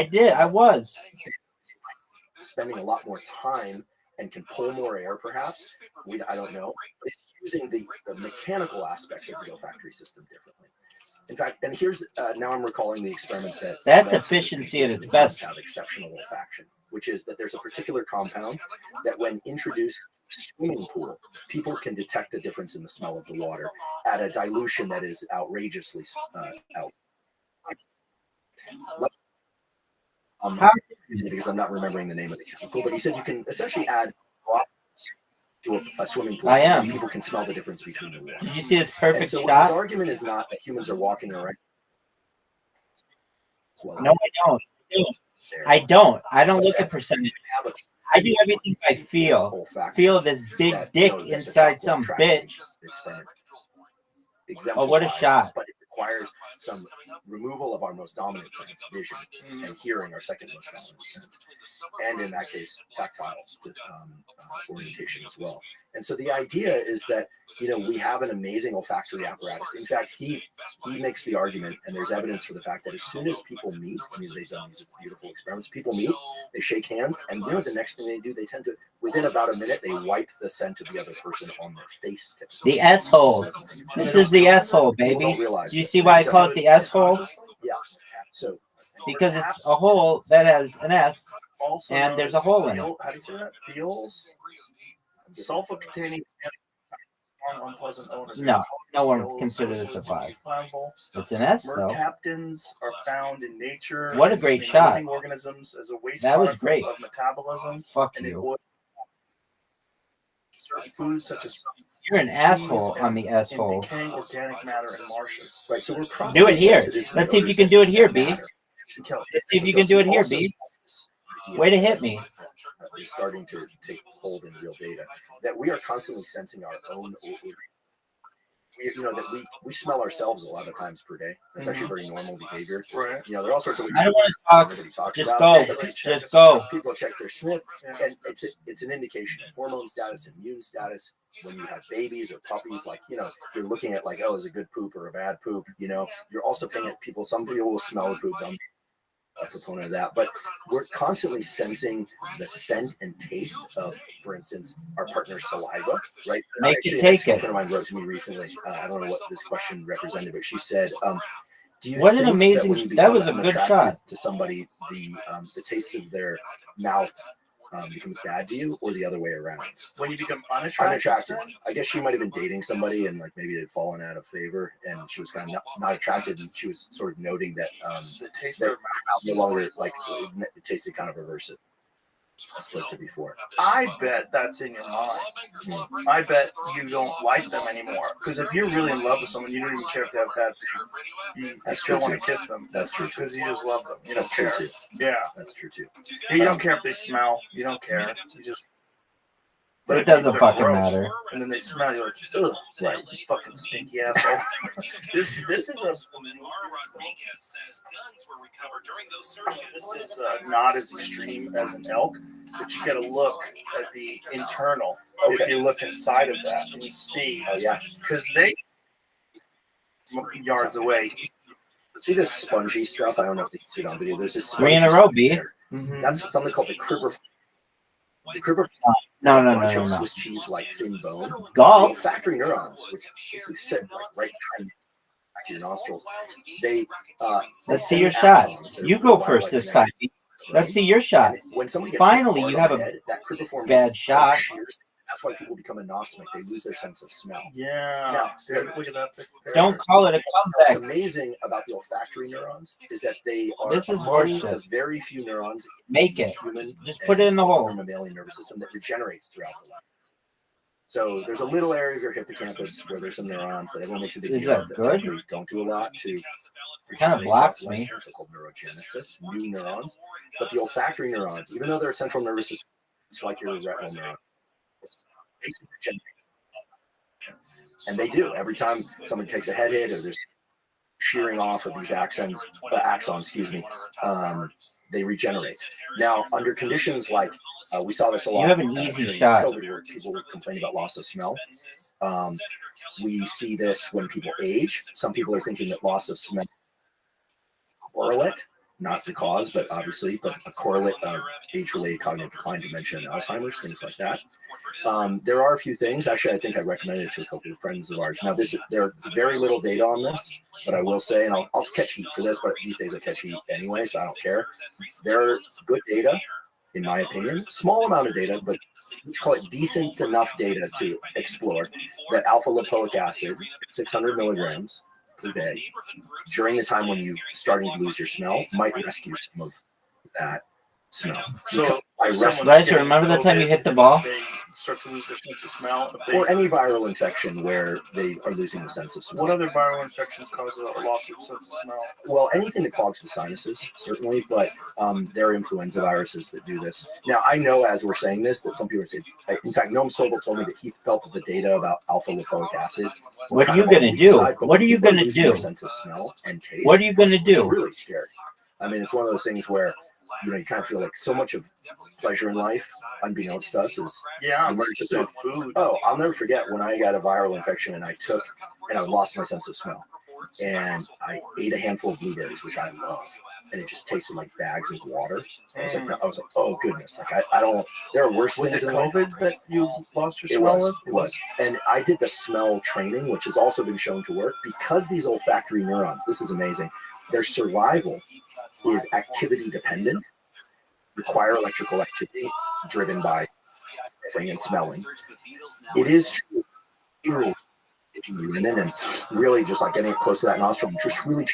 C: did. I was.
Q: Spending a lot more time and can pull more air, perhaps. I don't know. But it's using the mechanical aspects of the olfactory system differently. In fact, and here's now I'm recalling the experiment
C: that's efficiency at its best.
Q: Have exceptional olfaction, which is that there's a particular compound that, when introduced to a swimming pool, people can detect a difference in the smell of the water at a dilution that is outrageously out. Because I'm not remembering the name of the chemical, but he said you can essentially add to a swimming pool.
C: I am.
Q: And people can smell the difference between the water.
C: Did you see this perfect
Q: and so
C: shot?
Q: His argument is not that humans are walking around.
C: No, I don't. I don't. I don't look at percentage. I do everything by feel. Feel this big dick inside some bitch. Oh, what a shot.
Q: But it requires some removal of our most dominant sense, vision, and hearing, our second most dominant sense. And in that case, tactile orientation as well. And so the idea is that, we have an amazing olfactory apparatus. In fact, he makes the argument, and there's evidence for the fact that as soon as people meet, they've done these beautiful experiments, people meet, they shake hands, and the next thing they do, they tend to, within about a minute, they wipe the scent of the other person on their face.
C: The S-hole. This is the S-hole, baby. Do you see why I call it the S-hole?
Q: Yeah. So
C: because it's a hole that has an S, and there's a hole in it.
A: How do you say that? Feels? Sulfur-containing unpleasant odor.
C: No one considers this a 5. It's an S, though.
A: Mercaptans are found in nature.
C: What a great shot.
A: Organisms as a waste
C: that was great.
A: Of metabolism.
C: Fuck you.
A: Certain foods such as
C: you're an asshole on the S-hole.
A: Decaying organic matter in marshes.
Q: Right, so we're
C: do it here. Let's see if you can do it here, B. Let's see if you can do it here, B. Way to hit me.
Q: Is starting to take hold in real data that we are constantly sensing our own odor. That we smell ourselves a lot of times per day. That's actually very normal behavior.
A: Right.
Q: There are all sorts of.
C: I don't want to talk. Just go. Just go.
Q: People check their sniff, and it's an indication of hormone status, immune status. When you have babies or puppies, you're looking at is a good poop or a bad poop. You're also paying at people. Some people will smell the poop. A proponent of that, but we're constantly sensing the scent and taste of, for instance, our partner's saliva, right?
C: Make it take it.
Q: A friend of mine wrote to me recently. I don't know what this question represented, but she said, "Do you
C: what
Q: think
C: an amazing! That was a good shot
Q: to somebody. The taste of their mouth becomes bad to you, or the other way around?
A: When you become unattracted?
Q: I guess she might have been dating somebody, and maybe it had fallen out of favor, and she was kind of not attracted, and she was sort of noting that
A: the taste
Q: that
A: of
Q: no longer it tasted kind of aversive as opposed to before.
A: I bet that's in your mind. I bet you don't like them anymore. Because if you're really in love with someone, you don't even care if they have bad teeth. You still want to kiss them.
Q: That's true.
A: Because you just love them. You don't
Q: That's
A: care.
Q: true too.
A: Yeah.
Q: That's true too.
A: You don't care if they smell. You don't care. You just.
C: But it doesn't fucking matter.
A: And then they smell you like, ugh, right, you fucking stinky asshole. This is not as extreme as an elk, but you got to look at the internal.
Q: Okay.
A: If you look inside of that and you see, because they yards away.
Q: See this spongy stuff? I don't know if you can see it on video. There's this
C: 3 in a row, B.
Q: That's something called the cribber. The cribber.
C: No.
Q: Swiss cheese like thin bone.
C: Golf.
Q: Olfactory neurons, which basically sit right behind your nostrils. They.
C: Let's see your shot. You go first this time. Let's see your shot.
Q: When somebody
C: finally you have a bad shot.
Q: That's why people become anosmic. They lose their sense of smell.
A: Yeah.
Q: Now,
A: look at that.
C: Don't call it a
Q: What's
C: comeback.
Q: amazing about the olfactory neurons is that they are
C: This is
Q: among
C: horseshit.
Q: the very few neurons.
C: Make it.
Q: Human
C: Just put it in the hole.
Q: From a mammalian nervous system that regenerates throughout the life. So there's a little area of your hippocampus where there's some neurons that everyone makes a big
C: Is
Q: deal
C: that
Q: of that
C: good?
Q: really don't do a lot to.
C: It kind of blocks me.
Q: They're called neurogenesis, new neurons. But the olfactory neurons, even though they're central nervous system, it's like your retinal neuron. And they do every time someone takes a head hit or there's shearing off of these axons, they regenerate. Now, under conditions like we saw this a lot.
C: You have an easy shot.
Q: COVID, where people would complain about loss of smell. We see this when people age. Some people are thinking that loss of smell correlate. Not the cause, but obviously, but a correlate of age-related cognitive decline, dementia, and Alzheimer's, things like that. There are a few things. Actually, I think I recommended it to a couple of friends of ours. Now, there are very little data on this, but I will say, and I'll catch heat for this, but these days I catch heat anyway, so I don't care. There are good data, in my opinion. Small amount of data, but let's call it decent enough data to explore that alpha lipoic acid, 600 milligrams, per day during the time when you starting to lose your smell might rescue some of that smell.
C: Roger, remember the time you hit the ball?
A: start to lose their sense of smell.
Q: Or any viral infection where they are losing the sense of smell.
A: What other viral infections cause a loss of sense of smell?
Q: Well, anything that clogs the sinuses, certainly, but there are influenza viruses that do this. Now, I know as we're saying this that some people are saying, in fact, Noam Sobel told me that he felt that the data about alpha lipoic acid.
C: What are you going to do? What are you going to do?
Q: Sense of smell and taste.
C: What are you going to do?
Q: It's really scary. I mean, it's one of those things where, you know, you kind of feel like so much of pleasure in life, unbeknownst to us, is
A: just with food.
Q: Oh, I'll never forget when I got a viral infection and I lost my sense of smell. And I ate a handful of blueberries, which I love. And it just tasted like bags of water. I was like, oh goodness. Like I don't, there are worse things.
A: Was it
Q: in life.
A: COVID that you lost your smell with?
Q: It was. And I did the smell training, which has also been shown to work because these olfactory neurons, this is amazing. Their survival is activity dependent, require electrical activity driven by sniffing and smelling. It is true. If you lean in and really just like getting it close to that nostril, and just really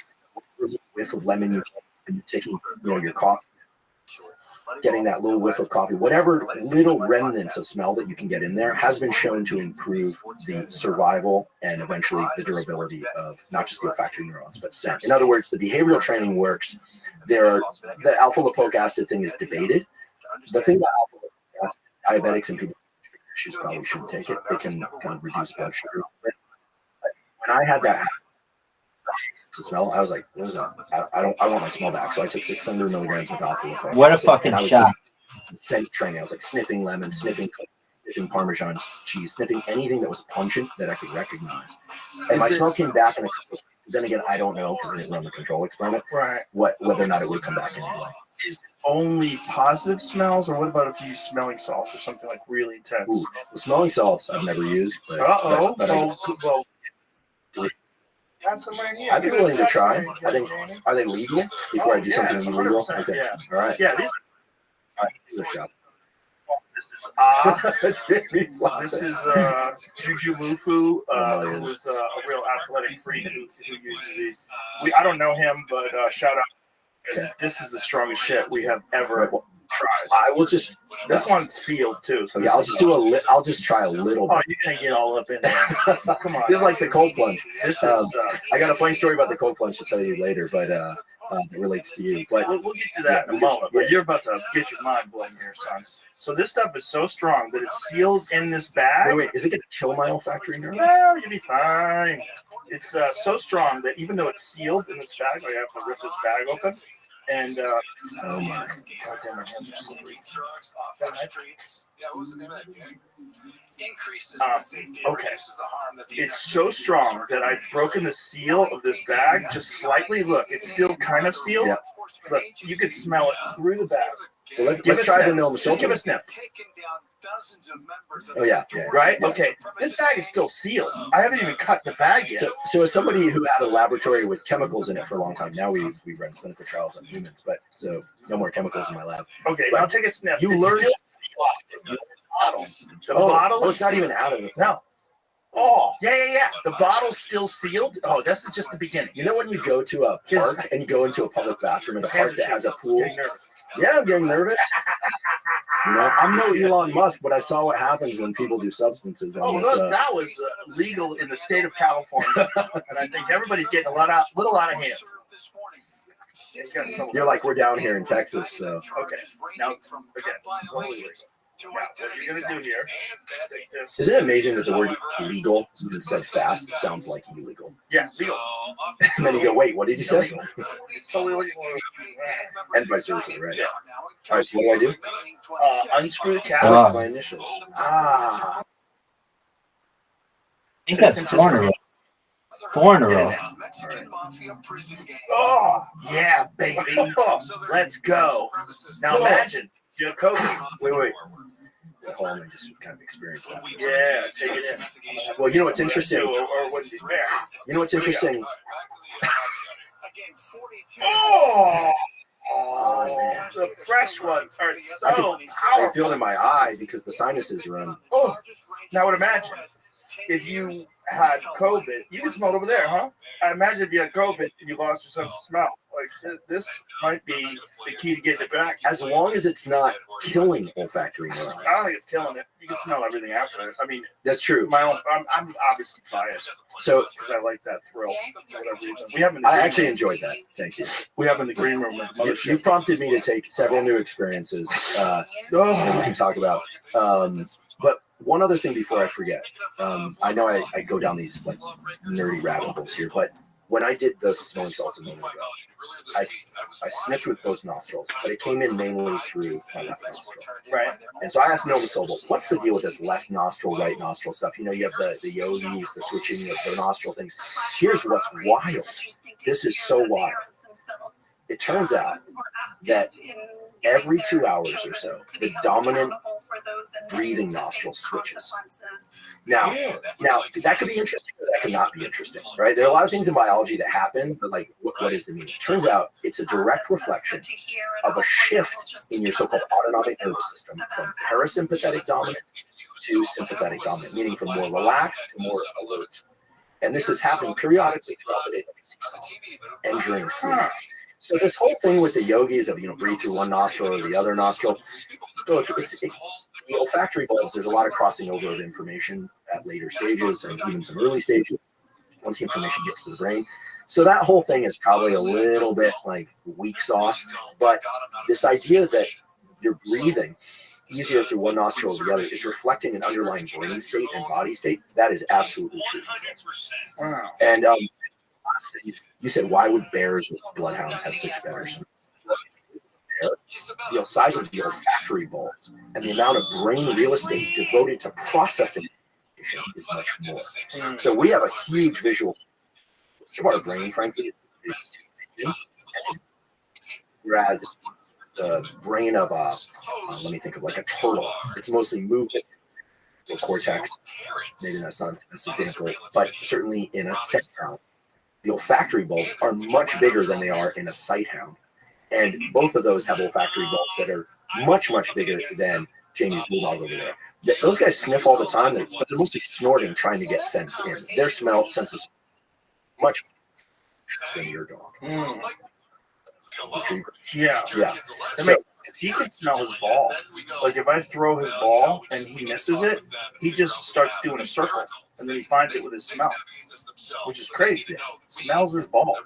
Q: whiff of lemon you can, and taking, you know, your coffee, getting that little whiff of coffee, whatever little remnants of smell that you can get in there has been shown to improve the survival and eventually the durability of not just the olfactory neurons, but scent. In other words, the behavioral training works. The alpha lipoic acid thing is debated. The thing about alpha lipoic acid, diabetics and people with issues probably shouldn't take it. It can kind of reduce blood sugar. When I had that smell, I was like, I want my smell back. So I took 600 milligrams of alpha lipoic acid.
C: What a fucking shot.
Q: Scent training. I was like sniffing lemon, sniffing Parmesan cheese, sniffing anything that was pungent that I could recognize. And my smell came back, and then again, I don't know because I didn't run the control experiment.
A: Right.
Q: Whether or not it would come back anyway.
A: Is it only positive smells, or what about if you use smelling salts or something like really intense?
Q: Ooh, the smelling salts I've never used. But,
A: well, got some right here.
Q: I'd be willing to try. I think, are they legal before I do something illegal? Okay.
A: Yeah.
Q: All right.
A: Yeah.
Q: These are shots.
A: This is Juju Mufu, who's a real athletic freak who uses these. I don't know him, but shout out. Okay. This is the strongest shit we have ever tried.
Q: I will just.
A: This one's sealed too. So
Q: yeah, I'll just try a little bit.
A: Oh, you're gonna get all up in there. Come on.
Q: This is like the cold plunge.
A: This is.
Q: I got a funny story about the cold plunge to tell you later, but it relates to you. But
A: we'll get to that in a moment. But you're about to get your mind blown here, son. So this stuff is so strong that it's sealed in this bag.
Q: Wait, is it gonna kill my olfactory nerve?
A: Well, you'll be fine. It's so strong that even though it's sealed in this bag, I have to rip this bag open. And
Q: oh my
A: God damn, my hands are slippery. Okay. It's so strong that I've broken the seal of this bag just slightly. Look, it's still kind of sealed.
Q: Yeah.
A: Look, you can smell it through the bag.
Q: So let's try the Noam.
A: Just give a sniff.
Q: Oh yeah.
A: Right? Yeah. Okay. This bag is still sealed. I haven't even cut the bag yet.
Q: So as somebody who had a laboratory with chemicals in it for a long time, now we run clinical trials on humans, but so no more chemicals in my lab.
A: Okay, now take a sniff.
Q: You learned
A: the bottle. The bottle
Q: is not even out of it.
A: No. Oh, yeah. The bottle's still sealed. Oh, this is just the beginning.
Q: You know when you go to a park and you go into a public bathroom in a park that has a pool? Yeah, I'm getting nervous. You know, I'm no Elon Musk, but I saw what happens when people do substances.
A: Look, that was legal in the state of California, and I think everybody's getting a little out of hand.
Q: You're like, we're down here in Texas, so.
A: Okay, now, again, slowly. Now, what you're going to do here,
Q: isn't it amazing that the word illegal, even said fast, sounds like illegal?
A: Yeah, legal.
Q: And then you go, wait, what did you say?
A: It's totally legal.
Q: And vice versa, right? Yeah. All right, so what do I do?
A: Unscrew the cap.
Q: What's my initials?
C: I think that's 4 in a row. 4 in a row.
A: Oh, yeah, baby. Let's go. Now imagine, Jacoby.
Q: Wait. Hold on, I just kind of experienced that.
A: Yeah, take it in.
Q: Well, you know what's interesting?
A: Or what's it there?
Q: You know what's interesting?
A: Oh, man. The fresh ones are so
Q: I feel it in my eye because the sinuses run.
A: Oh, now what imagine? if you had COVID, you can smell it over there, huh? I imagine if you had COVID and you lost your sense of smell. Like, this might be the key to getting it back.
Q: As long as it's not killing olfactory neurons.
A: I don't think it's killing it. You can smell everything after it. I mean,
Q: that's true.
A: I'm obviously biased.
Q: So,
A: because I like that thrill for whatever reason. We have
Q: I actually enjoyed that. Thank you.
A: We have in the green room.
Q: You prompted me to take several new experiences that we can talk about. But one other thing before I forget, I know I go down these like nerdy rabbit holes here, but when I did the smelling salts a moment ago, I sniffed with both nostrils, but it came in mainly through my left nostril.
A: Right.
Q: And so I asked Nova Sobel, what's the deal with this left nostril, right nostril stuff? You know, you have the yogis, the switching of the nostril things. Here's what's wild. This is so wild. It turns out that every 2 hours or so, the dominant breathing nostril switches. Now that could be interesting, or that could not be interesting, right? There are a lot of things in biology that happen, but like, what is the meaning? It turns out it's a direct reflection of a shift in your so-called autonomic nervous system from parasympathetic dominant to sympathetic dominant, meaning from more relaxed to more alert. And this is happening periodically throughout the day and during sleep. So this whole thing with the yogis of, breathe through one nostril or the other nostril, look, the olfactory bulbs, there's a lot of crossing over of information at later stages and even some early stages once the information gets to the brain. So that whole thing is probably a little bit like weak sauce, but this idea that you're breathing easier through one nostril or the other is reflecting an underlying brain state and body state. That is absolutely true.
A: Wow.
Q: And you said, why would bears with bloodhounds have such better smell? The size of the olfactory bulbs and the amount of brain real estate devoted to processing is much more. So we have a huge visual. Most of our brain, frankly, is whereas the brain of let me think of like a turtle. It's mostly movement or cortex. Maybe that's not the best example, but certainly in a scent hound, the olfactory bulbs are much bigger than they are in a sight hound. And both of those have olfactory bulbs that are much, much bigger than Jamie's bulldog over there. Those guys sniff all the time, but they're mostly snorting, trying to get scents in. Their smell sense is much than your dog.
A: Yeah.
Q: So,
A: he can smell his ball. Like if I throw his ball and he misses it, he just starts doing a circle, and then he finds it with his smell, which is crazy. Smells his ball.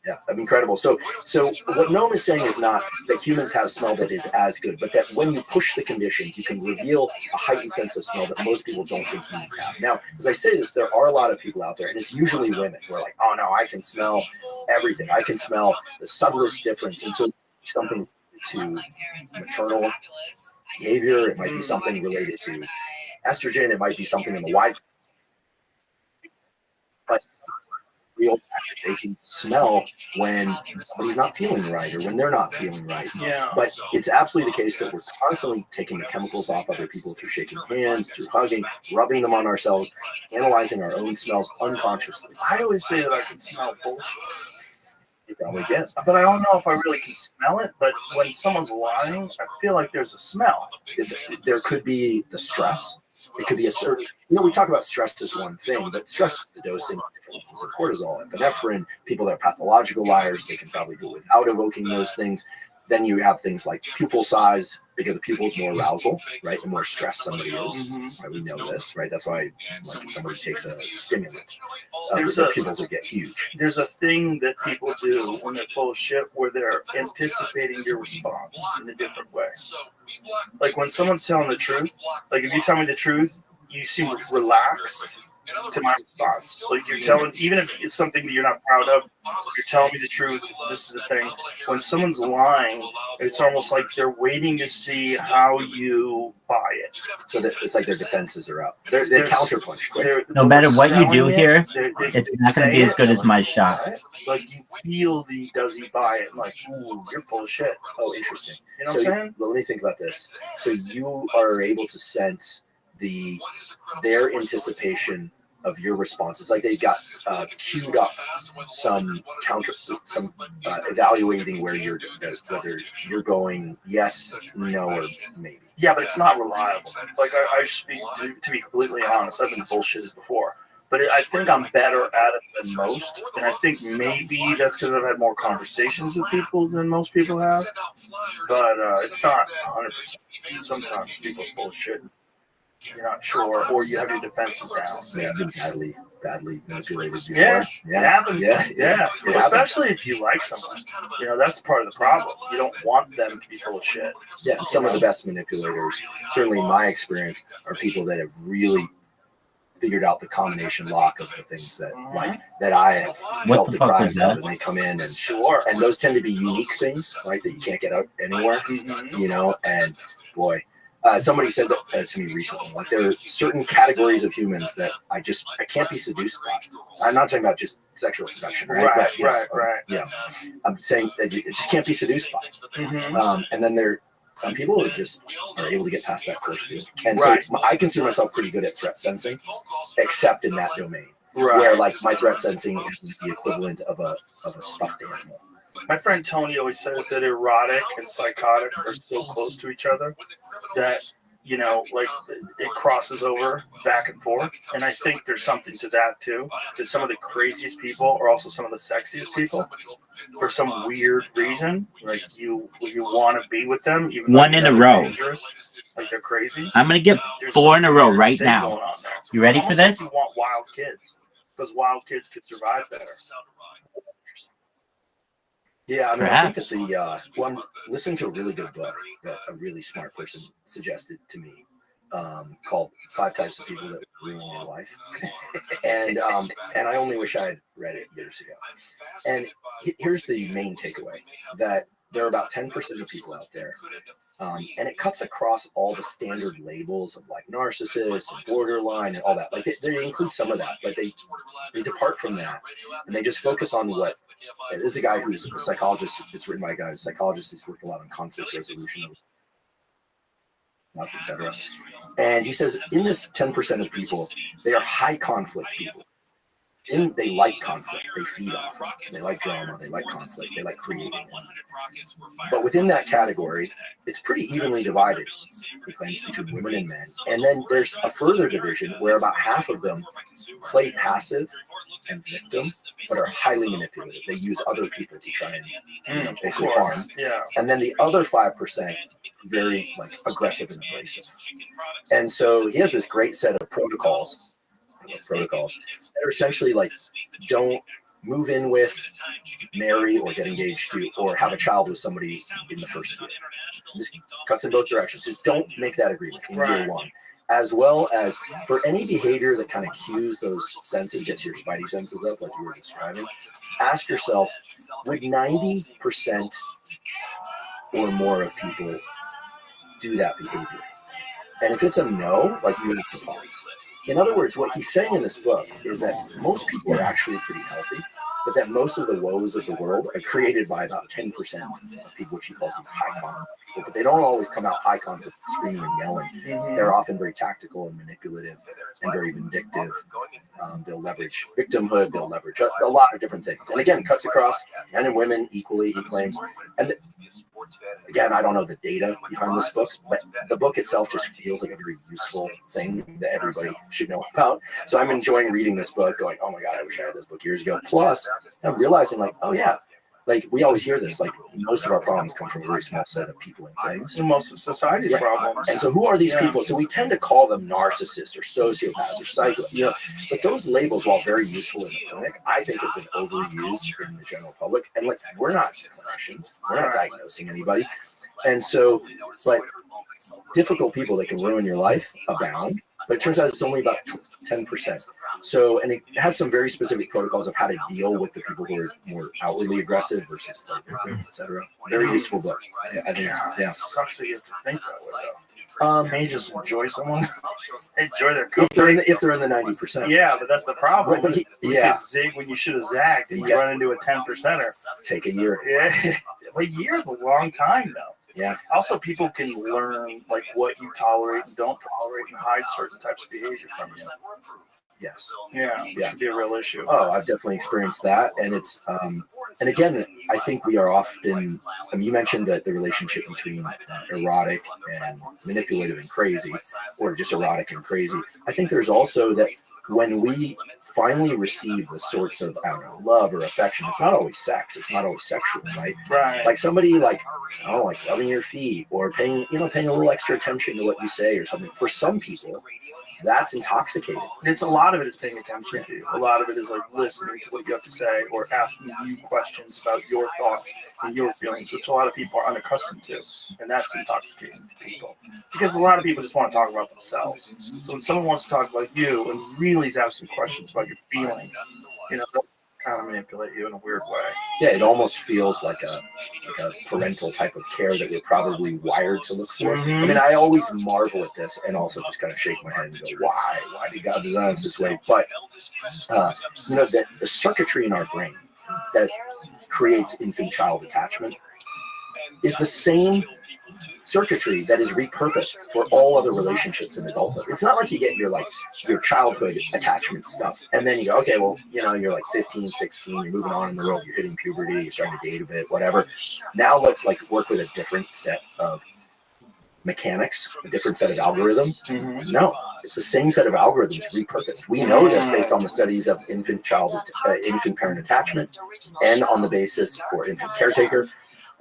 Q: Yeah, that'd be incredible. So what Noam is saying is not that humans have smell that is as good, but that when you push the conditions, you can reveal a heightened sense of smell that most people don't think humans have. Now, as I say this, there are a lot of people out there, and it's usually women who are like, oh no, I can smell everything. I can smell the subtlest difference. And so something to maternal behavior, it might be something related to estrogen, it might be something in the wide. But they can smell when somebody's not feeling right or when they're not feeling right.
A: Yeah.
Q: But it's absolutely the case that we're constantly taking the chemicals off other people through shaking hands, through hugging, rubbing them on ourselves, analyzing our own smells unconsciously.
A: I always say that I can smell bullshit.
Q: You probably can.
A: But I don't know if I really can smell it. But when someone's lying, I feel like there's a smell.
Q: There could be the stress. It could be a certain, we talk about stress as one thing, but stress is the dosing of different levels of cortisol, epinephrine. People that are pathological liars, they can probably do it without evoking those things. Then you have things like pupil size. Bigger the pupils, more arousal, right? The more stressed somebody is. Right? We know this, right? That's why, like, if somebody takes a stimulant, their pupils will get huge.
A: There's a thing that people do when they're full of shit where they're anticipating your response in a different way. Like when someone's telling the truth, like if you tell me the truth, you seem relaxed to my response. Like you're telling, even if it's something that you're not proud of, you're telling me the truth. This is the thing. When someone's lying, it's almost like they're waiting to see how you buy it.
Q: So it's like their defenses are up. They're counterpunch.
C: No matter what you do here, it's not going to be as good as my shot.
A: Right? Like you feel the does he buy it? Like, ooh, you're full of shit.
Q: Oh, interesting.
A: You know what I'm saying?
Q: Let me think about this. So you are able to sense their anticipation of your response. It's like they got queued up some evaluating whether you're going yes, no, or maybe.
A: Yeah, but it's not reliable. Like I to be completely honest, I've been bullshitted before, but I think I'm better at it than most, and I think maybe that's because I've had more conversations with people than most people have. But it's not 100%. Sometimes people are bullshit. You're not sure, or you have your defenses down.
Q: Yeah, I've been badly manipulated before.
A: Yeah, it happens.
Q: Yeah.
A: Especially if you like someone. You know, that's part of the problem. You don't want them to be full of shit.
Q: Yeah, and some of the best manipulators, certainly in my experience, are people that have really figured out the combination lock of the things that that I have felt deprived of, and they come in and and those tend to be unique things, right, that you can't get out anywhere, you know, and boy. Somebody said that to me recently. Like there are certain categories of humans that I can't be seduced by. I'm not talking about just sexual seduction, right? Right. Yeah, I'm saying that you just can't be seduced by. And then there are some people who just are able to get past that first view. And so I consider myself pretty good at threat sensing, except in that domain, where like my threat sensing is the equivalent of a stuffed animal.
A: My friend Tony always says that erotic and psychotic are so close to each other that, you know, like it crosses over back and forth. And I think there's something to that too, that some of the craziest people are also some of the sexiest people for some weird reason. Like you want to be with them, even
C: one in a row.
A: Dangerous, like they're crazy.
C: I'm going to get 4 in a row right now. You ready for this?
A: You want wild kids, because wild kids could survive better.
Q: Yeah, I mean, I think that I'm listening to a really good book that a really smart person suggested to me called 5 Types of People That Ruin Your Life. And I only wish I had read it years ago. And here's the main takeaway, that there are about 10% of people out there, and it cuts across all the standard labels of like narcissist and borderline and all that. Like they include some of that, but they depart from that, and they just focus on what. This is a guy who's a psychologist. It's written by a guy who's a psychologist. He's worked a lot on conflict resolution, etc. And he says in this 10% of people, they are high conflict people. They like conflict. They feed off it. They like drama. They like conflict. They like creating it. But within that category, it's pretty evenly divided, he claims, between women and men. And then there's a further division where about half of them play passive and victim, but are highly manipulative. They use other people to try and basically harm.
A: Yeah.
Q: And then the other 5%, very like aggressive and abrasive. And so he has this great set of protocols that are essentially like, don't move in with, marry, or get engaged to, or have a child with somebody in the first year. This cuts in both directions. Just don't make that agreement in year one. As well as for any behavior that kind of cues those senses, gets your spidey senses up like you were describing, ask yourself, would 90% or more of people do that behavior? And if it's a no, like you have to pause. In other words, what he's saying in this book is that most people are actually pretty healthy, but that most of the woes of the world are created by about 10% of people, which he calls these high conflict people. But they don't always come out high conflict, screaming and yelling. They're often very tactical and manipulative and very vindictive. They'll leverage victimhood. They'll leverage a lot of different things. And again, cuts across men and women equally, he claims. And again, I don't know the data behind this book, but the book itself just feels like a very useful thing that everybody should know about. So I'm enjoying reading this book, going, oh my God, I wish I had this book years ago. Plus, I'm realizing like, oh yeah, like we always hear this, like most of our problems come from a very small set of people and things.
A: And most of society's problems.
Q: And so who are these people? So we tend to call them narcissists or sociopaths or psychos, you know, but those labels, while very useful in the clinic, I think have been overused in the general public. And like, we're not clinicians, we're not diagnosing anybody. And so, like, difficult people that can ruin your life abound, but it turns out it's only about 10%. So, and it has some very specific protocols of how to deal with the people who are more outwardly aggressive versus victims, etc. Very useful book. I think, yeah.
A: Sucks that you have to think that way, though. Can you just enjoy someone? Enjoy their company.
Q: If they're in the 90%.
A: Yeah, but that's the problem.
Q: But
A: you could zig when you should have zagged, and you run into a 10%er.
Q: Take a year.
A: Yeah, a year is a long time, though.
Q: Yeah.
A: Also, people can learn like what you tolerate and don't tolerate, and hide certain types of behavior from you.
Q: Yes.
A: Yeah, it should be a real issue.
Q: Oh, I've definitely experienced that, and it's and again, I think we are often. I mean, you mentioned that the relationship between erotic and manipulative and crazy, or just erotic and crazy. I think there's also that when we finally receive the sorts of, I don't know, love or affection, it's not always sex. It's not always sexual, right?
A: Right.
Q: Like somebody like, oh, like rubbing your feet or paying a little extra attention to what you say or something. For some people, that's intoxicating.
A: It's a lot of it is paying attention to you. A lot of it is like listening to what you have to say or asking you questions about your thoughts and your feelings, which a lot of people are unaccustomed to, and that's intoxicating to people. Because a lot of people just want to talk about themselves. So when someone wants to talk about you and really is asking questions about your feelings, they'll kind of manipulate you in a weird way.
Q: Yeah, it almost feels like a parental type of care that we're probably wired to look for.
A: Mm-hmm.
Q: I mean, I always marvel at this and also just kind of shake my head and go, why? Why did God design us this way? But, the circuitry in our brain that creates infant-child attachment is the same circuitry that is repurposed for all other relationships in adulthood. It's not like you get your childhood attachment stuff and then you go, okay, well, you're like 15, 16, you're moving on in the world, you're hitting puberty, you're starting to date a bit, whatever. Now let's work with a different set of mechanics, a different set of algorithms. Mm-hmm. No, it's the same set of algorithms repurposed. We know this based on the studies of infant-parent attachment and on the basis for infant caretaker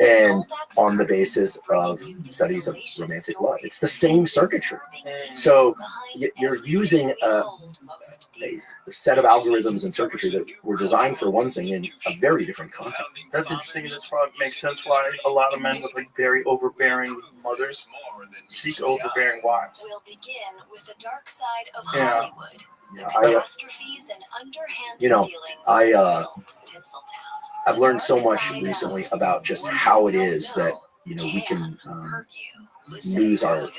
Q: and on the basis of studies of romantic love. It's the same circuitry. So you're using a set of algorithms and circuitry that were designed for one thing in a very different context.
A: That's interesting, and this probably makes sense why a lot of men with very overbearing mothers seek overbearing wives.
E: We'll begin with the dark side of Hollywood. The catastrophes and underhand dealings
Q: I've learned so much recently about just how it is that we can lose our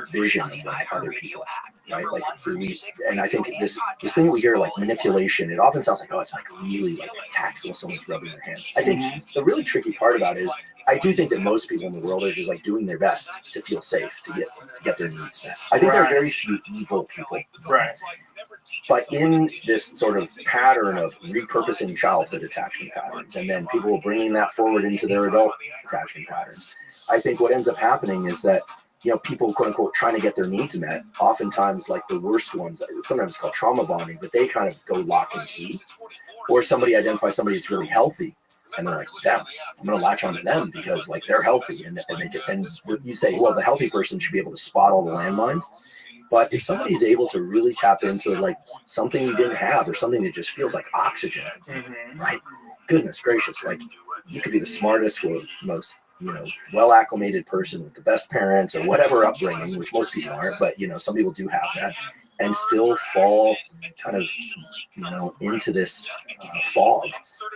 Q: vision of other people, right? And I think this thing that we hear manipulation, it often sounds like, oh, it's really tactical, someone's rubbing their hands. I think the really tricky part about it is I do think that most people in the world are just doing their best to feel safe, to get their needs met. I think there are very few evil people.
A: Right.
Q: But in this sort of pattern of repurposing childhood attachment patterns, and then people bringing that forward into their adult attachment patterns, I think what ends up happening is that, people, quote unquote, trying to get their needs met, oftentimes the worst ones, sometimes it's called trauma bonding, but they kind of go lock and key. Or somebody identifies somebody that's really healthy, and they're like, damn, I'm going to latch onto them because they're healthy. And you say, well, the healthy person should be able to spot all the landmines. But if somebody's able to really tap into something you didn't have or something that just feels like oxygen, right? Goodness gracious, you could be the smartest or most, well acclimated person with the best parents or whatever upbringing, which most people aren't, but some people do have that, and still fall kind of, into this fog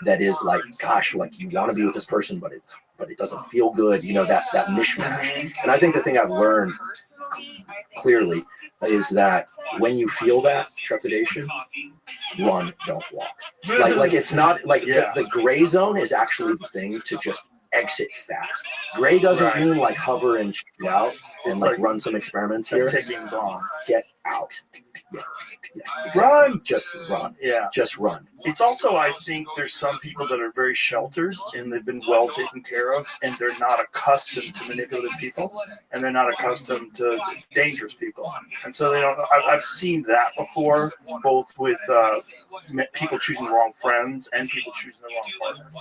Q: that is gosh, you want to be with this person, but it doesn't feel good, that mishmash. And I think the thing I've learned clearly is that when you feel that trepidation, run, don't walk. It's not the gray zone is actually the thing to just exit fast. Gray doesn't mean hover and check out and run some experiments here.
A: Taking bomb.
Q: Get out.
A: Run.
Q: Just run.
A: Yeah.
Q: Just run.
A: It's also, I think there's some people that are very sheltered and they've been well taken care of and they're not accustomed to manipulative people and they're not accustomed to dangerous people. And so they don't. I've seen that before, both with people choosing the wrong friends and people choosing the wrong partner.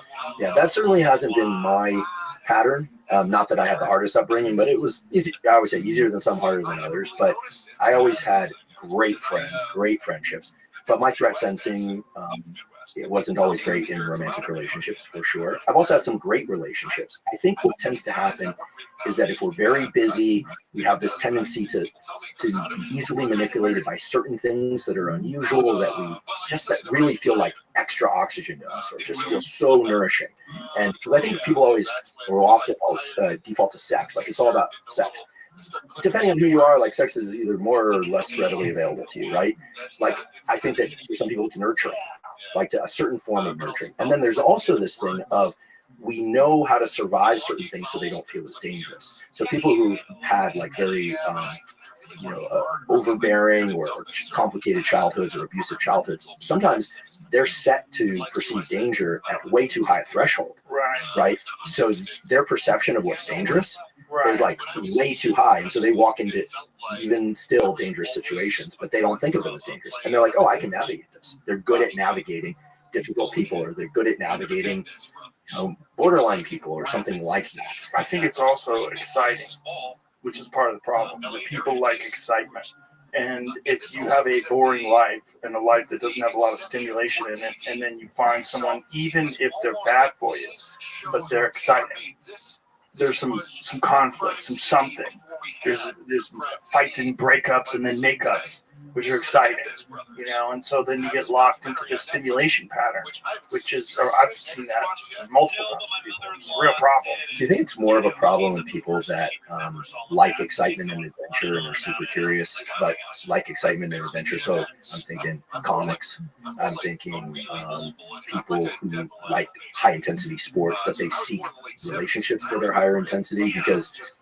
Q: Yeah, that certainly hasn't been my pattern. Not that I had the hardest upbringing, but it was easy. I would say easier than some, harder than others. But I always had great friends, great friendships. But my threat sensing, it wasn't always great in romantic relationships, for sure. I've also had some great relationships. I think what tends to happen is that if we're very busy, we have this tendency to be easily manipulated by certain things that are unusual, that really feel like extra oxygen to us, or just feel so nourishing. And I think people often default to sex. It's all about sex. Depending on who you are, sex is either more or less readily available to you, right? I think that for some people it's nurturing, to a certain form of nurturing. And then there's also this thing of we know how to survive certain things so they don't feel as dangerous. So people who had like very, overbearing or complicated childhoods or abusive childhoods, sometimes they're set to perceive danger at way too high a threshold. Right. So their perception of what's dangerous is like way too high. And so they walk into even still dangerous situations, but they don't think of them as dangerous. And they're like, oh, I can navigate this. They're good at navigating difficult people, or they're good at navigating borderline people or something like that.
A: I think it's also exciting, which is part of the problem. That people like excitement. And if you have a boring life and a life that doesn't have a lot of stimulation in it, and then you find someone, even if they're bad for you, but they're exciting, there's some conflict, something. There's fights and breakups and then makeups, which are exciting, and so then you get locked into this stimulation pattern, which is, or I've seen that multiple times with people. It's a real problem.
Q: Do you think it's more of a problem with people that like excitement and adventure and are super curious, but like excitement and adventure? So I'm thinking comics. I'm thinking people who like high intensity sports, that they seek relationships that are higher intensity, because,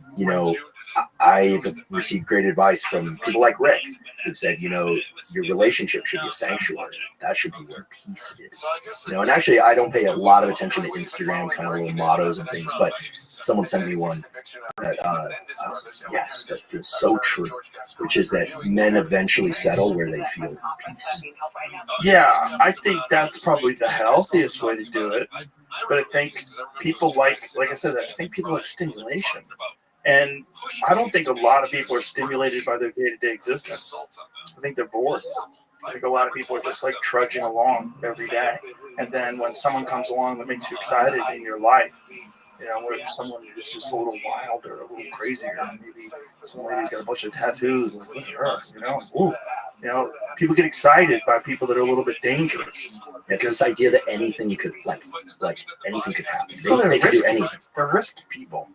Q: I've received great advice from people like Rick, who said, your relationship should be a sanctuary. That should be where peace is. And actually, I don't pay a lot of attention to Instagram kind of little mottos and things, but someone sent me one that, yes, that feels so true, which is that men eventually settle where they feel peace.
A: Yeah, I think that's probably the healthiest way to do it. But I think people like I said, I think people like stimulation. And I don't think a lot of people are stimulated by their day-to-day existence. I think they're bored. I think a lot of people are just like trudging along every day. And then when someone comes along that makes you excited in your life, where someone is just a little wilder, a little crazier, maybe some lady's got a bunch of tattoos, like, look at her, people get excited by people that are a little bit dangerous.
Q: It's this idea that anything could, like anything could happen. They could do anything.
A: They're risky people,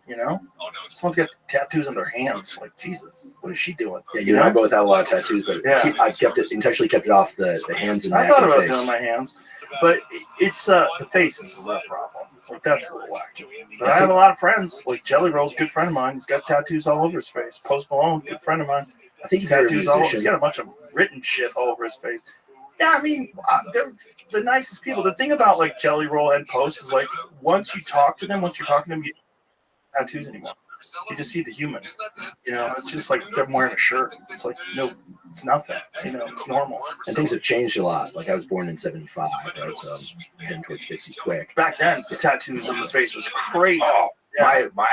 A: Someone's got tattoos on their hands. Like, Jesus, what is she doing?
Q: Yeah, you and I both have a lot of tattoos, but I intentionally kept it off the hands and neck.
A: I thought about
Q: face.
A: doing my hands, but it's the face is a real problem. Like, that's a little wacky. But I have a lot of friends. Like Jelly Roll's a good friend of mine. He's got tattoos all over his face. Post Malone, good friend of mine.
Q: I think
A: tattoos all over. He's got a bunch of written shit all over his face. Yeah, I mean, they're the nicest people. The thing about like Jelly Roll and Post is like once you talk to them, you don't have tattoos anymore. You just see the human. It's just like they're wearing a shirt. It's like, no, it's nothing. It's normal.
Q: And things have changed a lot. Like, I was born in 75, right? So I'm heading towards 50 quick.
A: Back then, the tattoos on the face was crazy.
Q: Oh, yeah. My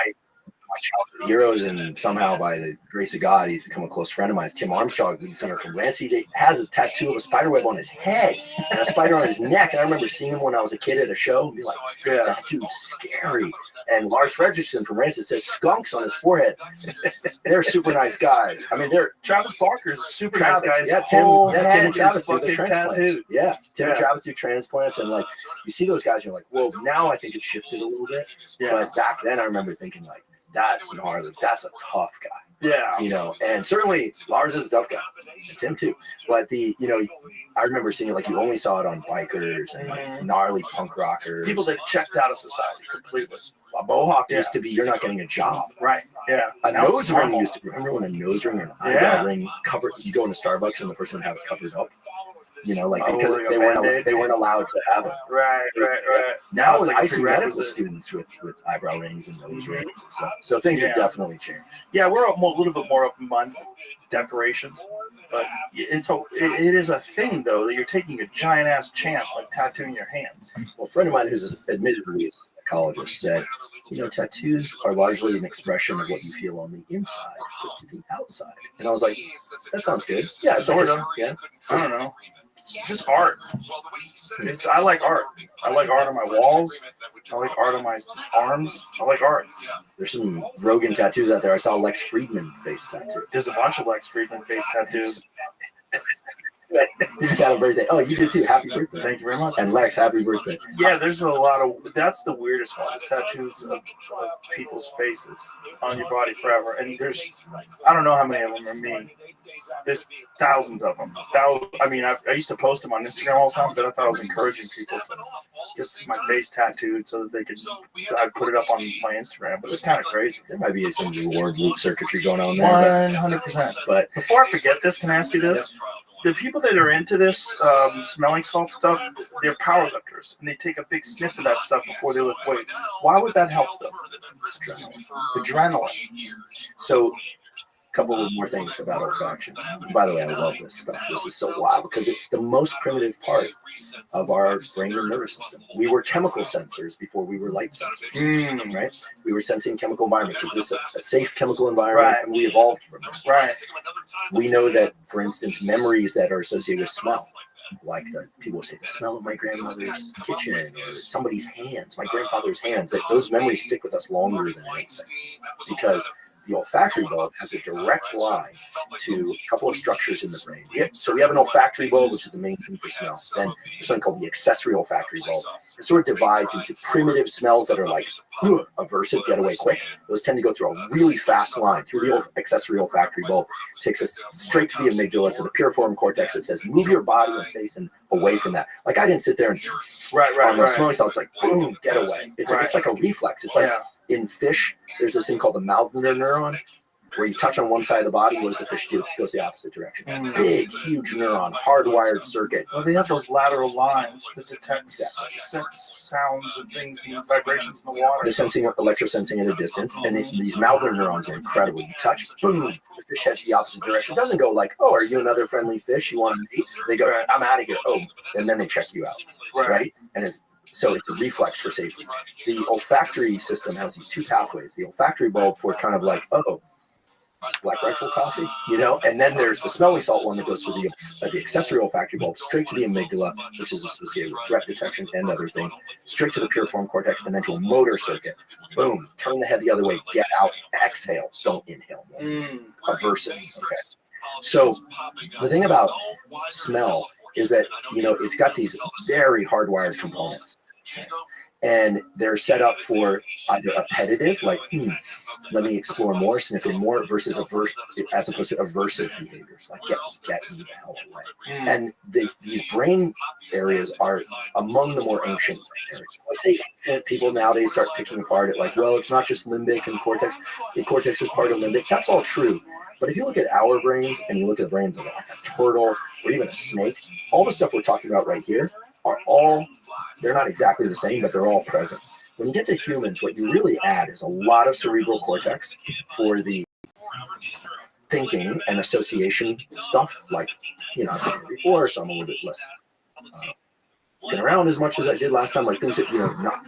Q: childhood heroes, and somehow by the grace of God, he's become a close friend of mine. Tim Armstrong, lead singer from Rancid. He has a tattoo of a spiderweb on his head and a spider on his neck. And I remember seeing him when I was a kid at a show and be like, that dude's scary. And Lars Fredrickson from Rancid says skunks on his forehead. They're super nice guys. I mean, they're
A: Travis Barker's super nice guys.
Q: Yeah, Tim and Travis do the transplants. Yeah, Tim and Travis do transplants, and like you see those guys, you're like, whoa. Now I think it's shifted a little bit. Yeah. But back then, I remember thinking like, that's gnarly. That's a tough guy.
A: Yeah.
Q: And certainly Lars is a tough guy. And Tim too. But I remember seeing it, like, you only saw it on bikers and like gnarly punk rockers.
A: People that checked out of society completely.
Q: A mohawk used to be, you're not getting a job.
A: Right. Yeah.
Q: A nose ring used to be, remember when a nose ring or an eyebrow ring covered, you go into Starbucks and the person would have it covered up. Because they weren't allowed to have it.
A: Right.
Q: Now I see medical students with eyebrow rings and nose rings and stuff. So things have definitely changed.
A: Yeah, we're a little bit more open-minded decorations, but it is a thing though that you're taking a giant ass chance like tattooing your hands.
Q: Well, a friend of mine who's admittedly a psychologist said, tattoos are largely an expression of what you feel on the inside to the outside. And I was like, that sounds good. Yeah,
A: sort of.
Q: Yeah.
A: I don't know. Just art. I like art. I like art on my walls. I like art on my arms. I like art.
Q: There's some Rogan tattoos out there. I saw Lex Friedman face tattoo.
A: There's a bunch of Lex Friedman face tattoos.
Q: You just had a birthday. Oh, you did too. Happy birthday.
A: Thank you very much.
Q: And Lex, happy birthday.
A: Yeah, there's a lot of, that's the weirdest one, is tattoos of people's faces on your body forever. And there's, I don't know how many of them are me. There's thousands of them. I mean, I used to post them on Instagram all the time, but I thought I was encouraging people to get my face tattooed so that they could, I'd put it up on my Instagram, but it's kind of crazy.
Q: There might be some reward loop circuitry going on there.
A: 100%. But before I forget this, can I ask you this? The people that are into this smelling salt stuff, they're powerlifters, and they take a big sniff of that stuff before they lift weights. Why would that help them? Adrenaline.
Q: So, a couple of more things about olfaction. By the way, I love this stuff. This is so wild because it's the most primitive part of our brain and nervous system. We were chemical sensors before we were light sensors, right? We were sensing chemical environments. Is this a safe chemical environment?
A: Right.
Q: And we evolved from it.
A: Right.
Q: We know that, for instance, memories that are associated with smell, like people say the smell of my grandmother's kitchen or somebody's hands, my grandfather's hands, that those memories stick with us longer than anything because the olfactory bulb has a direct line to a couple of structures in the brain. So we have an olfactory bulb, which is the main thing for smell. Then there's something called the accessory olfactory bulb. It sort of divides into primitive smells that are like aversive, get away quick. Those tend to go through a really fast line through the accessory olfactory bulb. Takes us straight to the amygdala, to the piriform cortex. It says, move your body and face and away from that. Like I didn't sit there and smelling salts, like boom, get away. It's like a reflex. It's like in fish, there's this thing called the Maunder neuron, where you touch on one side of the body, what does the fish do? It goes the opposite direction. Big, huge neuron, hardwired circuit.
A: Well, they have those lateral lines that detect sounds and things and vibrations in the water.
Q: They're sensing, electrosensing at a distance, and these Maunder neurons are incredible. You touch, boom, the fish heads the opposite direction. It doesn't go like, oh, are you another friendly fish? You want to eat? They go, I'm out of here. Oh, and then they check you out, right? And so it's a reflex for safety. The olfactory system has these two pathways. The olfactory bulb for kind of like, oh, Black Rifle coffee, and then there's the smelling salt one that goes through the accessory olfactory bulb straight to the amygdala, which is associated with threat detection and other things, straight to the piriform cortex, and then to a motor circuit. Boom, turn the head the other way, get out, exhale, don't inhale more. Aversive, okay. So the thing about smell is that, it's got these very hardwired components. And they're set up for either appetitive, like, let me explore more, sniff in more, versus as opposed to aversive behaviors, like get me the hell away. And these brain areas are among the more ancient brain areas. I say people nowadays start picking apart it like, well, it's not just limbic and cortex. The cortex is part of limbic. That's all true. But if you look at our brains and you look at the brains of like a turtle or even a snake, all the stuff we're talking about right here are all, they're not exactly the same, but they're all present. When you get to humans, what you really add is a lot of cerebral cortex for the thinking and association stuff, like, I've been here before, so I'm a little bit less looking around as much as I did last time, like things that, not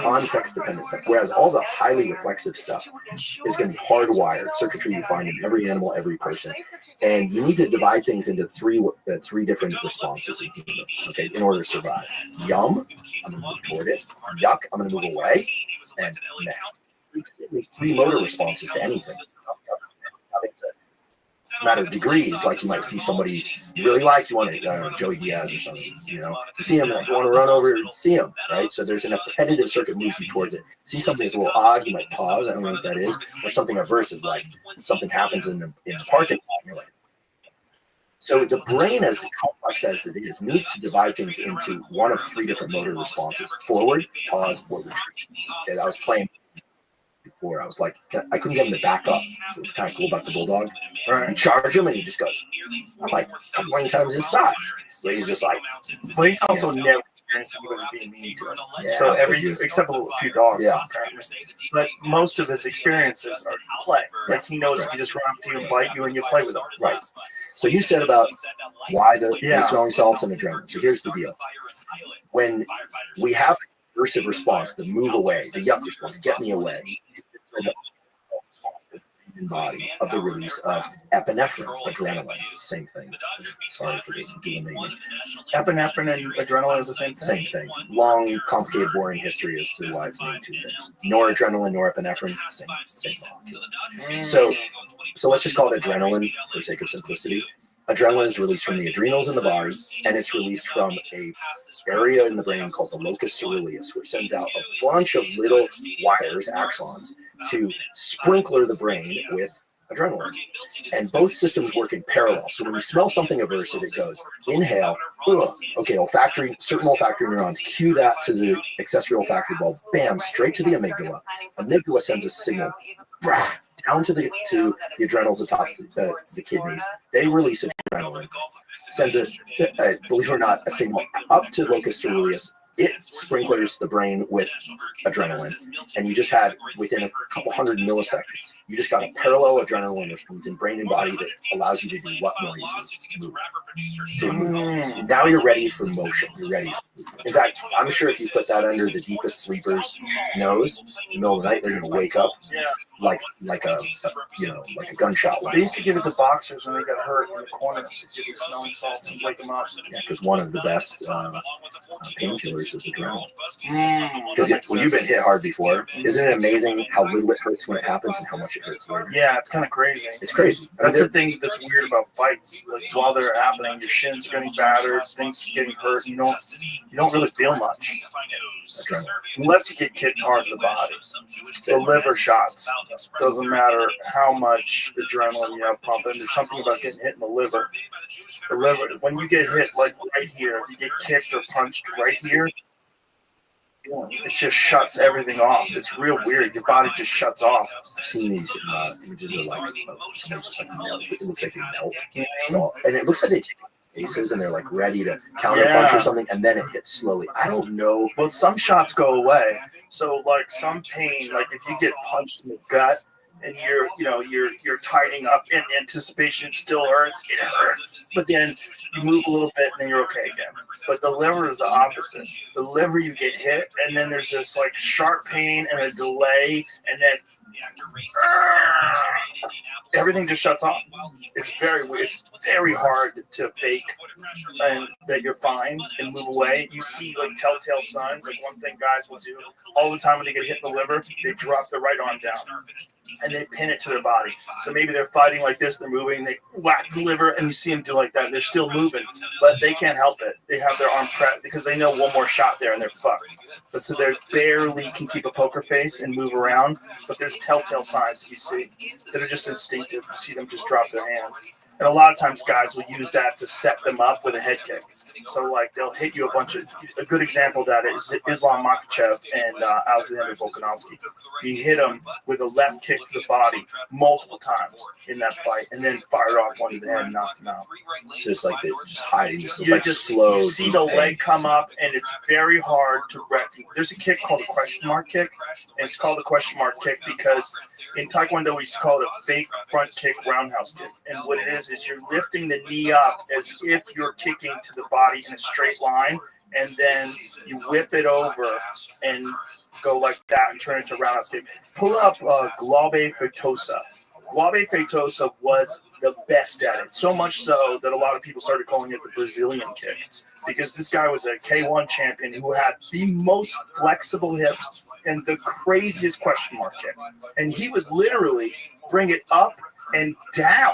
Q: context dependent stuff. Whereas all the highly reflexive stuff is going to be hardwired circuitry you find in every animal, every person. And you need to divide things into three different responses in order to survive. Yum, I'm going to move toward it. Yuck, I'm going to move away. And now, there's three motor responses to anything. Matter of degrees, like you might see somebody you really like, you want to, Joey Diaz or something, you see him, like, you want to run over, see him, right? So there's an appetitive circuit moves you towards it. See something that's a little odd, you might pause, I don't know what that is, or something aversive, like something happens in the parking lot, and you're like. So the brain, as complex as it is, needs to divide things into one of three different motor responses: forward, pause, or retreat. Okay, I was playing before. I was like, I couldn't get him to back up. So it was kind of cool about the bulldog. Right. You charge him and he just goes, I'm like 20 times his size. So he's just like,
A: but he's also never experienced anybody being mean to him. So except a few dogs. Yeah. But most of his experiences are play. Like he knows he just run up to you and bite you and you play with him.
Q: Right. So you said about why the smelling salts and adrenaline. So here's the deal. When we have an aversive response, the move away, the yuck response, get me away, the body of the release of epinephrine, adrenaline, it's the same thing. Sorry for this.
A: Epinephrine and adrenaline is the same thing?
Q: Same thing. Long, complicated, boring history as to why it's named two things. Noradrenaline, norepinephrine, same molecule. So let's just call it adrenaline for the sake of simplicity. Adrenaline is released from the adrenals in the body, and it's released from a area in the brain called the locus ceruleus, which sends out a bunch of little wires, axons, to sprinkler the brain with adrenaline. And both systems work in parallel. So when you smell something aversive, it goes, inhale, ugh. Okay, certain olfactory neurons cue that to the accessory olfactory bulb, bam, straight to the amygdala. Amygdala sends a signal down to the adrenals atop the kidneys. They release adrenaline. Sends believe it or not, a signal up to locus ceruleus. It sprinklers the brain with adrenaline, and you just had, within a couple hundred milliseconds, you just got a parallel adrenaline response in brain and body that allows you to do what more easy? Move. Now you're ready for motion. You're ready. In fact, I'm sure if you put that under the deepest sleeper's nose in the middle of the night, they're going to wake up like a gunshot.
A: They used to give it to boxers when they got hurt in the corner. Give it smelling salts and wake them up.
Q: Yeah, because one of the best painkillers is adrenaline. Because when you've been hit hard before, isn't it amazing how little it hurts when it happens and how much it hurts later?
A: Yeah, it's kind of crazy.
Q: It's crazy.
A: That's the thing that's weird about fights. Like while they're happening, your shin's getting battered, things getting hurt. You don't really feel much, unless you get kicked hard in the body. The liver shots. Doesn't matter how much adrenaline you have pumping. There's something about getting hit in the liver. The liver, when you get hit like right here, if you get kicked or punched right here, it just shuts everything off. It's real weird. Your body just shuts off.
Q: I've seen these images of like melt. It looks like they melt. And it looks like they take faces and they're like ready to counter punch or something, and then it hits slowly. I don't know.
A: Well, some shots go away. So like some pain, like if you get punched in the gut and you're tightening up in anticipation, it still hurts. It hurts, but then you move a little bit and then you're okay again. But the liver is the opposite. The liver, you get hit and then there's this like sharp pain and a delay, and then everything just shuts off. It's very hard to fake and that you're fine and move away. You see like telltale signs. Like one thing guys will do all the time when they get hit in the liver, they drop their right arm down and they pin it to their body. So maybe they're fighting like this, they're moving, they whack the liver, and you see them do like that. And they're still moving, but they can't help it. They have their arm prepped because they know one more shot there and they're fucked. But so they barely can keep a poker face and move around. But there's telltale signs you see that are just instinctive. You see them just drop their hand. And a lot of times guys will use that to set them up with a head kick. So like they'll hit you a good example of that is Islam Makhachev and Alexander Volkanovski. He hit him with a left kick to the body multiple times in that fight, and then fired off one to the head and knocked him out.
Q: Just like they're just hiding.
A: You see the leg come up, and it's very hard to recognize. There's a kick called a question mark kick, and it's called a question mark kick because in Taekwondo we used to call it a fake front kick roundhouse kick. And what it is you're lifting the knee up as if you're kicking to the body in a straight line, and then you whip it over and go like that and turn it into a roundhouse kick. Pull up Glauber Feitosa. Glauber Feitosa was the best at it, so much so that a lot of people started calling it the Brazilian kick, because this guy was a K1 champion who had the most flexible hips and the craziest question mark kick. And he would literally bring it up and down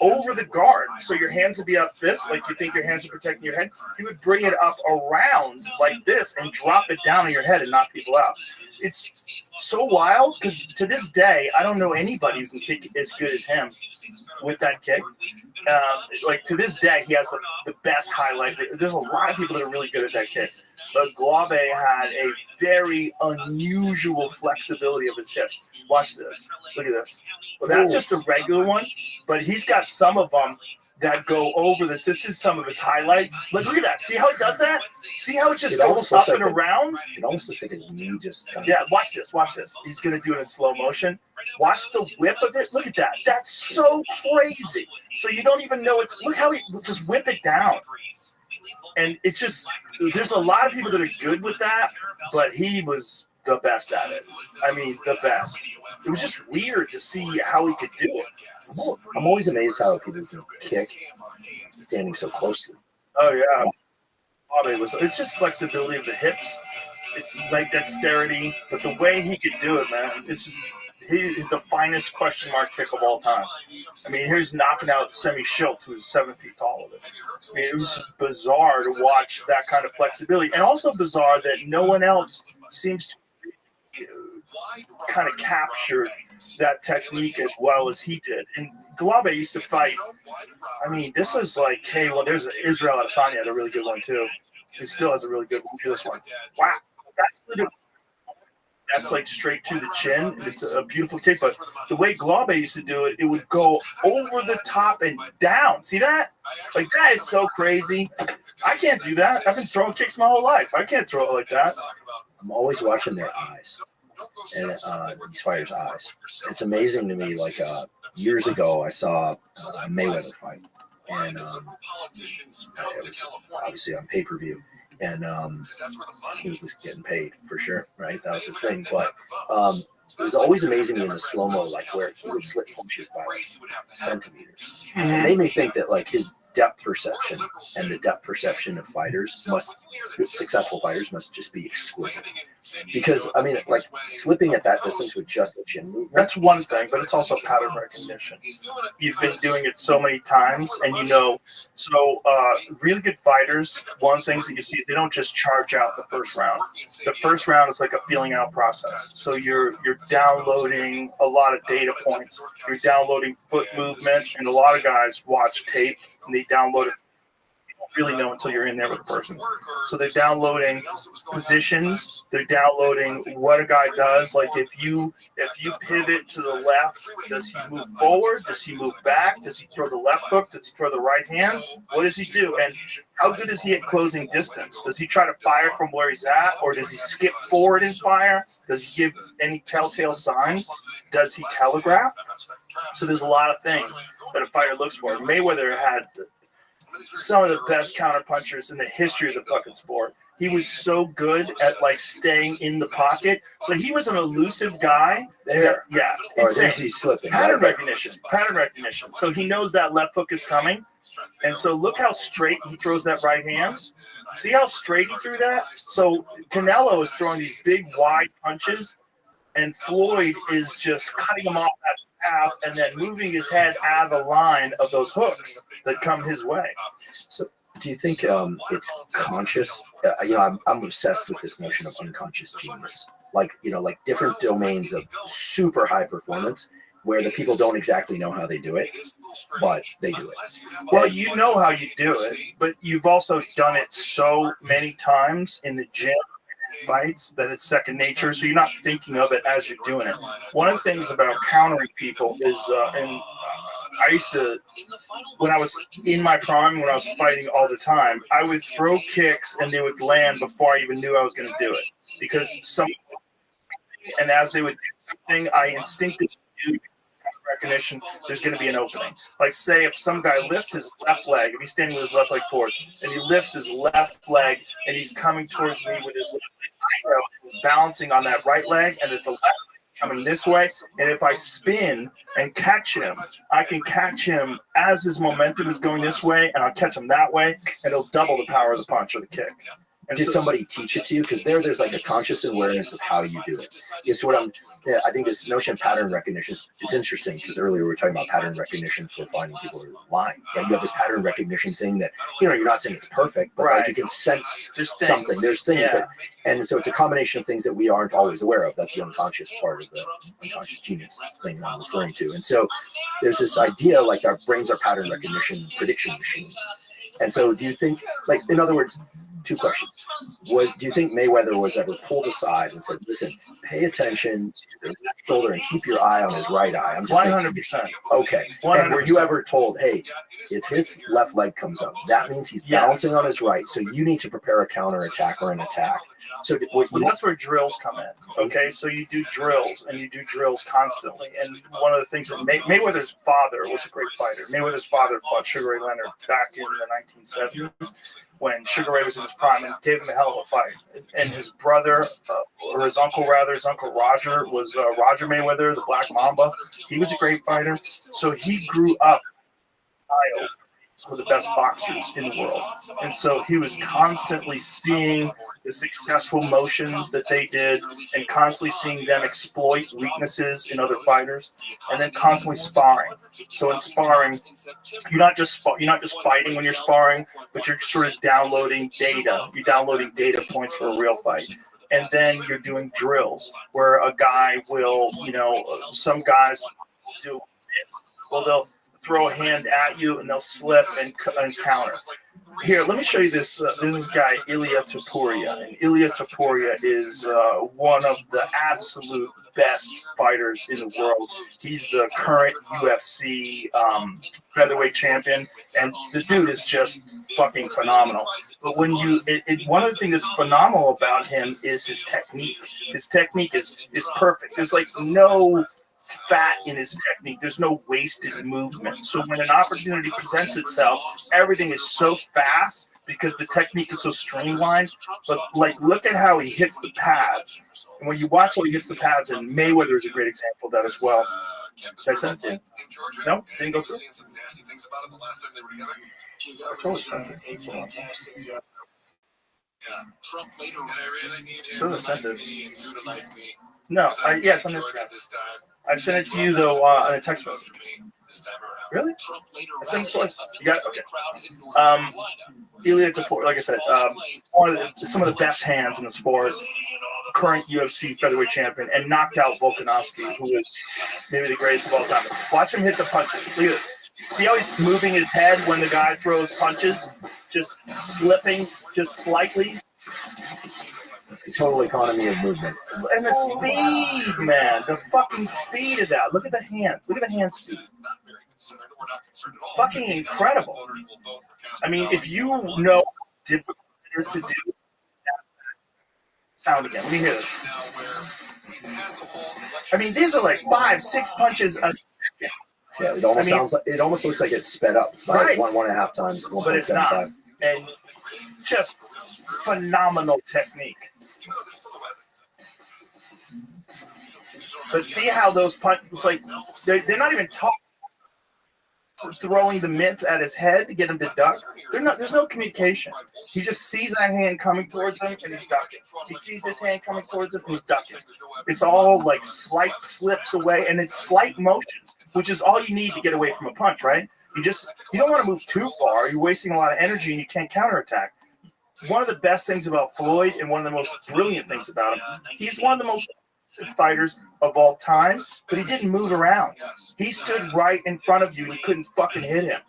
A: over the guard. So your hands would be up this, like you think your hands are protecting your head. He would bring it up around like this and drop it down on your head and knock people out. It's so wild because to this day, I don't know anybody who can kick as good as him with that kick. Like to this day, he has the best highlight. There's a lot of people that are really good at that kick. But Glauber had a very unusual flexibility of his hips. Watch this. Look at this. Well, that's just a regular one, but he's got some of them that go over the. This is some of his highlights. Look at that. See how he does that? See how it just goes up and around?
Q: It almost looks like his knee just.
A: Yeah, watch this. Watch this. He's going to do it in slow motion. Watch the whip of it. Look at that. That's so crazy. So you don't even know it's. Look how he just whip it down. And it's just. There's a lot of people that are good with that, but he was the best at it. I mean, the best. It was just weird to see how he could do it.
Q: I'm always amazed how people can kick standing so closely.
A: Oh, yeah. It's just flexibility of the hips. It's like dexterity, but the way he could do it, man, it's just the finest question mark kick of all time. I mean, here's knocking out Semi Schultz, who's 7 feet tall of it. I mean, it was bizarre to watch that kind of flexibility, and also bizarre that no one else seems to kind of captured that technique as well as he did. And Glabe used to fight. I mean, this was like, hey, well, there's Israel Adesanya had a really good one too. He still has a really good one. This one, wow, that's like straight to the chin. It's a beautiful kick, but the way Glabe used to do it, it would go over the top and down. See that? Like, that is so crazy. I can't do that. I've been throwing kicks my whole life. I can't throw it like that.
Q: I'm always watching their eyes and these fighters' eyes. It's amazing to me. Like years ago, I saw a Mayweather fight, and it was obviously on pay-per-view. And he was getting paid for sure, right? That was his thing. But it was always amazing to me in the slow-mo, like where he would slip punches by like centimeters. It made me think that like his depth perception and the depth perception of successful fighters must just be exquisite. Because, I mean, like slipping at that distance with just a chin movement.
A: That's one thing, but it's also pattern recognition. You've been doing it so many times, and you know. So, really good fighters, one of the things that you see is they don't just charge out the first round. The first round is like a feeling out process. So you're downloading a lot of data points. You're downloading foot movement, and a lot of guys watch tape and they download it. You don't really know until you're in there with the person. So they're downloading positions. They're downloading what a guy does. Like if you pivot to the left, does he move forward? Does he move back? Does he throw the left hook? Does he throw the right hand? What does he do? And how good is he at closing distance? Does he try to fire from where he's at, or does he skip forward and fire? Does he give any telltale signs? Does he telegraph? So there's a lot of things that a fighter looks for. Mayweather had some of the best counterpunchers in the history of the fucking sport. He was so good at like staying in the pocket. So he was an elusive guy.
Q: There.
A: Yeah.
Q: He's slipping.
A: Pattern recognition. So he knows that left hook is coming. And so look how straight he throws that right hand. See how straight he threw that? So Canelo is throwing these big wide punches, and Floyd is just cutting him off that path and then moving his head out of the line of those hooks that come his way.
Q: So do you think it's conscious? I'm obsessed with this notion of unconscious genius. Like different domains of super high performance where the people don't exactly know how they do it, but they do it.
A: Well, you know how you do it, but you've also done it so many times in the gym fights that it's second nature, so you're not thinking of it as you're doing it. One of the things about countering people is, and I used to, when I was in my prime, when I was fighting all the time, I would throw kicks and they would land before I even knew I was going to do it. Because and as they would do something, I instinctively knew recognition, there's going to be an opening. Like say if some guy lifts his left leg, if he's standing with his left leg forward, and he lifts his left leg and he's coming towards me with his left leg, balancing on that right leg, and that the left leg coming this way, and if I spin and catch him, I can catch him as his momentum is going this way, and I'll catch him that way, and it'll double the power of the punch or the kick.
Q: And did somebody teach it to you? Because there's like a conscious awareness of how you do it. It's what I think this notion of pattern recognition, it's interesting because earlier we were talking about pattern recognition for finding people who are lying. Yeah, you have this pattern recognition thing that, you're not saying it's perfect, but like you can sense something. There's things that, and so it's a combination of things that we aren't always aware of. That's the unconscious part of the unconscious genius thing I'm referring to. And so there's this idea like our brains are pattern recognition prediction machines. And so do you think, like, in other words, two questions. Do you think Mayweather was ever pulled aside and said, listen, pay attention to the left shoulder and keep your eye on his right eye? I'm just
A: 100%.
Q: Okay. 100%. And were you ever told, hey, if his left leg comes up, that means he's balancing on his right, so you need to prepare a counterattack or an attack? So
A: that's where drills come in. Okay, so you do drills, and you do drills constantly. And one of the things that Mayweather's father was a great fighter. Mayweather's father fought Sugar Ray Leonard back in the 1970s when Sugar Ray was in his prime, and gave him a hell of a fight. And his brother, or his uncle rather, his uncle Roger, was Roger Mayweather, the Black Mamba. He was a great fighter. So he grew up some of the best boxers in the world. And so he was constantly seeing the successful motions that they did and constantly seeing them exploit weaknesses in other fighters and then constantly sparring. So in sparring, you're not just fighting when you're sparring, but you're sort of downloading data. You're downloading data points for a real fight. And then you're doing drills where a guy will, some guys do it. Well, they'll throw a hand at you and they'll slip and counter. Here, let me show you this. This guy, Ilia Topuria. And Ilia Topuria is one of the absolute best fighters in the world. He's the current UFC featherweight champion, and the dude is just fucking phenomenal. But when one of the things that's phenomenal about him is his technique. His technique is perfect. There's like no fat in his technique. There's no wasted movement. So when an opportunity presents itself, everything is so fast because the technique is so streamlined. But like, look at how he hits the pads. And when you watch how he hits the pads, and Mayweather is a great example of that as well. Did I send it to you? No? Didn't go through? I totally sent it.
O: Trump later, and I really need him to like me.
A: No, yes, on Instagram. I sent it to you though on a text message. Really? I sent it twice. You got it? Okay. Ilia Topuria, like I said, some of the best hands in the sport. Current UFC featherweight champion, and knocked out Volkanovski, who is maybe the greatest of all time. Watch him hit the punches. Look at this. See how he's moving his head when the guy throws punches, just slipping just slightly.
Q: Total economy of movement.
A: And the speed, man. The fucking speed of that. Look at the hand. Look at the hand speed. Fucking incredible. I mean, if you know how difficult it is to do sound again. Let me hear this. I mean, these are like 5-6 punches a second.
Q: Yeah, it almost sounds like, it almost looks like it's sped up by 1.5 times.
A: But it's not. And just phenomenal technique. But see how those punches, like, they're not even throwing the mitts at his head to get him to duck. There's no communication. He just sees that hand coming towards him and he's ducking. He sees this hand coming towards him and he's ducking. It's all like slight slips away, and it's slight motions, which is all you need to get away from a punch, right? You don't want to move too far. You're wasting a lot of energy and you can't counterattack. One of the best things about Floyd, and one of the most brilliant things about him, he's one of the most fighters of all time, but he didn't move around. He stood right in front of you and you couldn't fucking hit him.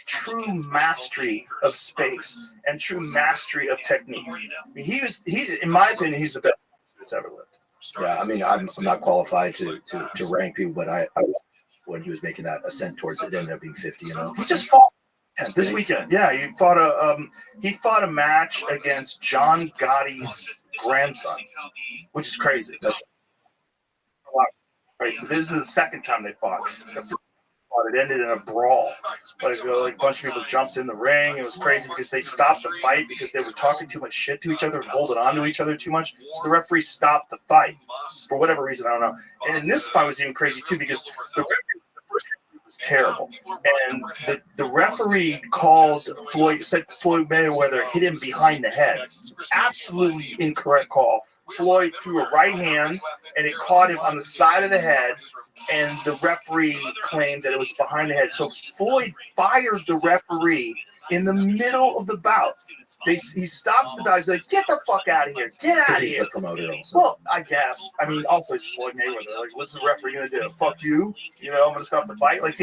A: True mastery of space and true mastery of technique. I mean, he's in my opinion, he's the best that's ever lived.
Q: Yeah, I mean, I'm not qualified to rank people, but I when he was making that ascent towards it, ended up being 50.
A: He just fought this weekend. Yeah, he fought a match against John Gotti's grandson, which is crazy. That's right. This is the second time they fought. It ended in a brawl. Like a bunch of people jumped in the ring. It was crazy because they stopped the fight because they were talking too much shit to each other and holding on to each other too much. So the referee stopped the fight for whatever reason. I don't know. And in this fight was even crazy too because the first was terrible. And the referee said Floyd Mayweather hit him behind the head. Absolutely incorrect call. Floyd threw a right hand, and it caught him on the side of the head, and the referee claimed that it was behind the head. So Floyd fired the referee in the middle of the bout. He stops the bout. He's like, get the fuck out of here. Get out of here.
Q: The promoter also.
A: Well, I guess. I mean, also, it's Floyd Mayweather. Like, what's the referee going to do? Fuck you? I'm going to stop the fight? Like,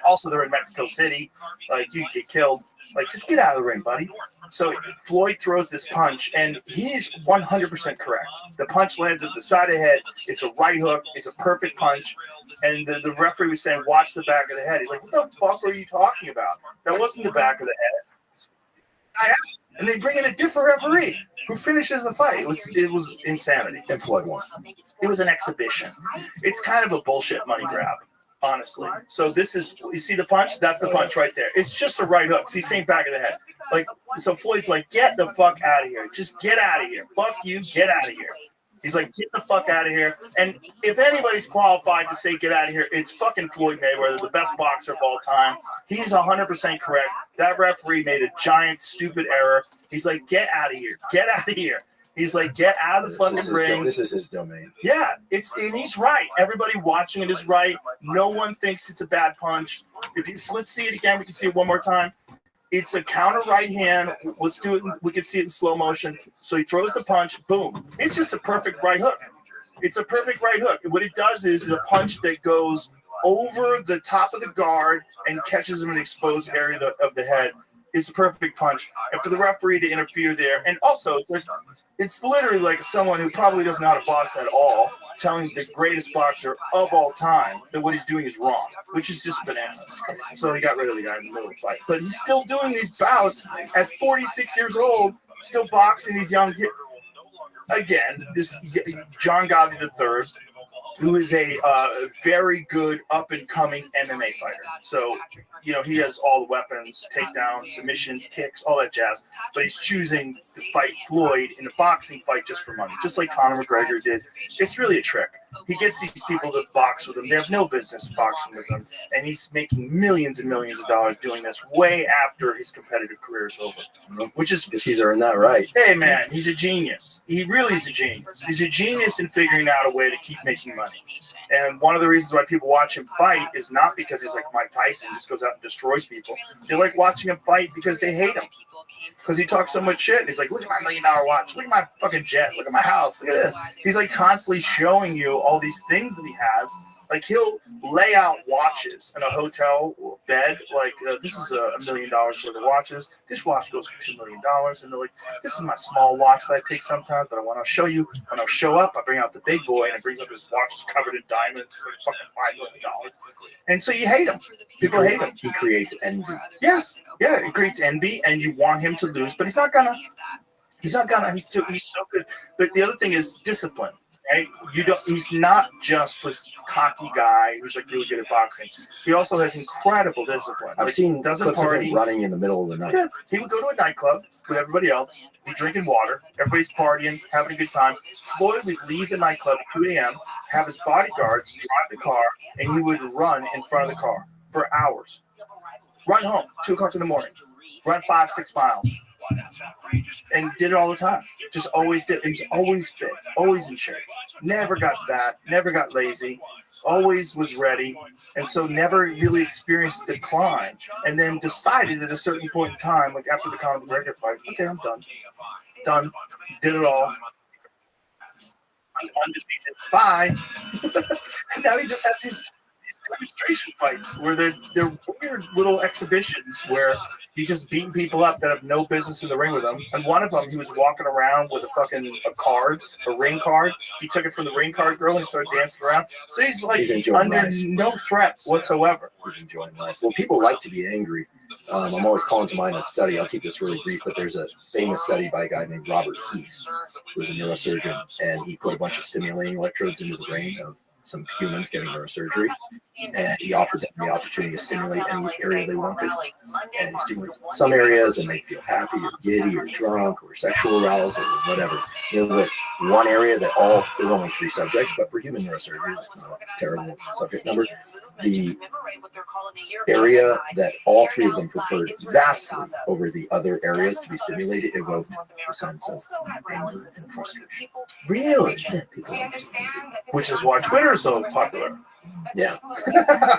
A: also, they're in Mexico City. Like, you get killed. Like, just get out of the ring, buddy. So Floyd throws this punch, and he's 100% correct. The punch lands at the side of the head. It's a right hook. It's a perfect punch. And the referee was saying, watch the back of the head. He's like, what the fuck are you talking about? That wasn't the back of the head. And they bring in a different referee who finishes the fight. It was insanity.
Q: And Floyd won.
A: It was an exhibition. It's kind of a bullshit money grab, honestly. So this is, you see the punch? That's the punch right there. It's just a right hook. So he's saying back of the head. Like, so Floyd's like, get the fuck out of here. Just get out of here. Fuck you. Get out of here. He's like, get the fuck out of here. And if anybody's qualified to say get out of here, it's fucking Floyd Mayweather, the best boxer of all time. He's 100% correct. That referee made a giant, stupid error. He's like, get out of here. Get out of here. He's like, get out of the fucking ring.
Q: This is his domain.
A: Yeah, and he's right. Everybody watching it is right. No one thinks it's a bad punch. Let's see it again. We can see it one more time. It's a counter right hand. Let's do it. We can see it in slow motion. So he throws the punch. Boom. It's just a perfect right hook. It's a perfect right hook. What it does is a punch that goes over the top of the guard and catches him in the exposed area of the head. It's a perfect punch. And for the referee to interfere there, and also it's literally like someone who probably doesn't know how to box at all, telling the greatest boxer of all time that what he's doing is wrong, which is just bananas. So he got rid of the guy in the middle of the fight. But he's still doing these bouts at 46 years old, still boxing these young kids. Again, this John Gotti III, who is a very good up-and-coming MMA fighter. So, he has all the weapons, takedowns, submissions, kicks, all that jazz. But he's choosing to fight Floyd in a boxing fight just for money, just like Conor McGregor did. It's really a trick. He gets these people to box with him. They have no business boxing with him. And he's making millions and millions of dollars doing this way after his competitive career is over. Which is...
Q: Because he's earned that right.
A: Hey, man, he's a genius. He really is a genius. He's a genius in figuring out a way to keep making money. And one of the reasons why people watch him fight is not because he's like Mike Tyson, just goes out and destroys people. They like watching him fight because they hate him. Because he talks so much shit. And he's like, look at my $1 million watch. Look at my fucking jet. Look at my house. Look at this. He's like constantly showing you all these things that he has. Like he'll lay out watches in a hotel bed. Like this is $1 million worth of watches. This watch goes for $2 million. And they're like, this is my small watch that I take sometimes, but I want to show you. When I show up, I bring out the big boy, and it brings up this watch covered in diamonds. It's like fucking $5 million. And so you hate him. People hate him.
Q: He creates envy.
A: Yes. Yeah, it creates envy, and you want him to lose, but he's not gonna. He's not gonna. He's so good. But the other thing is discipline. Right? He's not just this cocky guy who's like really good at boxing. He also has incredible discipline.
Q: I've seen clips of him running in the middle of the night.
A: Yeah, he would go to a nightclub with everybody else, be drinking water, everybody's partying, having a good time. Floyd would leave the nightclub at 2 a.m., have his bodyguards drive the car, and he would run in front of the car for hours. Run home, 2 o'clock in the morning. Run 5-6 miles. And did it all the time. Just always did. He was always fit, always in shape. Never got fat, never got lazy, always was ready, and so never really experienced decline. And then decided at a certain point in time, like after the Conor McGregor fight, okay, I'm done. Done. Did it all. I'm undefeated. Bye. And now he just has these demonstration fights where they're weird little exhibitions where he's just beating people up that have no business in the ring with him. And one of them, he was walking around with a ring card. He took it from the ring card girl and started dancing around. So he's like under no threat whatsoever.
Q: He's enjoying life. Well, people like to be angry. I'm always calling to mind a study. I'll keep this really brief, but there's a famous study by a guy named Robert Heath, who's a neurosurgeon, and he put a bunch of stimulating electrodes into the brain of some humans getting neurosurgery, and he offered them the opportunity to stimulate any area they wanted, and stimulate some areas and make feel happy or giddy or drunk or sexual arousal or whatever. The one area that there were only 3 subjects, but for human neurosurgery, that's not a terrible subject number. The area that all 3 of them preferred vastly over the other areas to be stimulated evoked a sense of anger and frustration.
A: Really? Which is why Twitter is so popular.
Q: Yeah.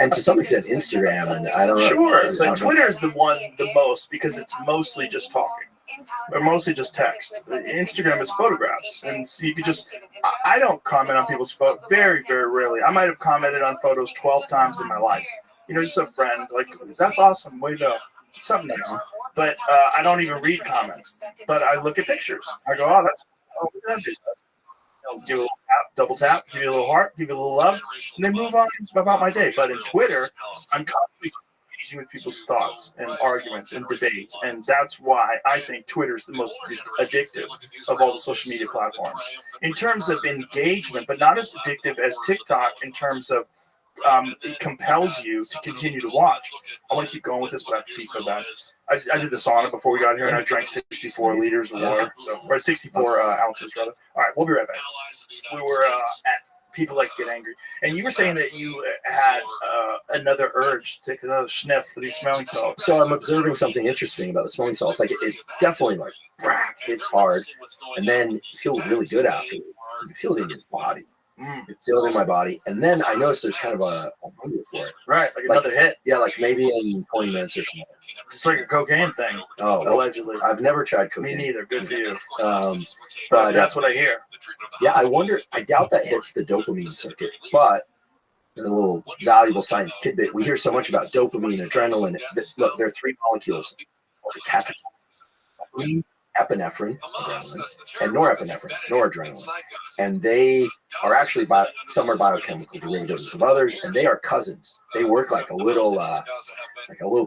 Q: And to some extent, Instagram, and I don't know.
A: Sure, but Twitter is the one the most because it's mostly just talking. Or mostly just text. Instagram is photographs, and so you could just. I don't comment on people's photos very, very rarely. I might have commented on photos 12 times in my life. Just a friend, like that's awesome, way to go, something nice. But I don't even read comments. But I look at pictures. I go, look at that. Give it a little tap, double tap, give you a little heart, give you a little love, and then move on about my day. But in Twitter, I'm constantly engaging with people's thoughts and arguments and debates, and that's why I think Twitter is the most addictive of all the social media platforms in terms of engagement, but not as addictive as TikTok in terms of it compels you to continue to watch. I want to keep going with this, but I have to pee so bad. I did the sauna before we got here, and I drank 64 liters of water, or 64 ounces, rather. All right, we'll be right back. We were at People Like to Get Angry, and you were saying that you had another urge to take another sniff for these smelling salts.
Q: So I'm observing something interesting about the smelling salts. Like it definitely like hits hard, and then you feel really good after. You feel it in your body. You feel it in my body, and then I notice there's kind of a hunger for it.
A: Right, like another hit.
Q: Yeah, like maybe in 20 minutes or something.
A: It's like a cocaine thing.
Q: Oh,
A: allegedly.
Q: I've never tried cocaine.
A: Me neither. Good for you.
Q: But
A: that's what I hear.
Q: Yeah, I wonder. I doubt that hits the dopamine circuit, but a little valuable science tidbit. We hear so much about dopamine, adrenaline. Look, there are three molecules: catecholamine, epinephrine, and norepinephrine, noradrenaline. And they are actually some are biochemical derivatives of others, and they are cousins. They work like a little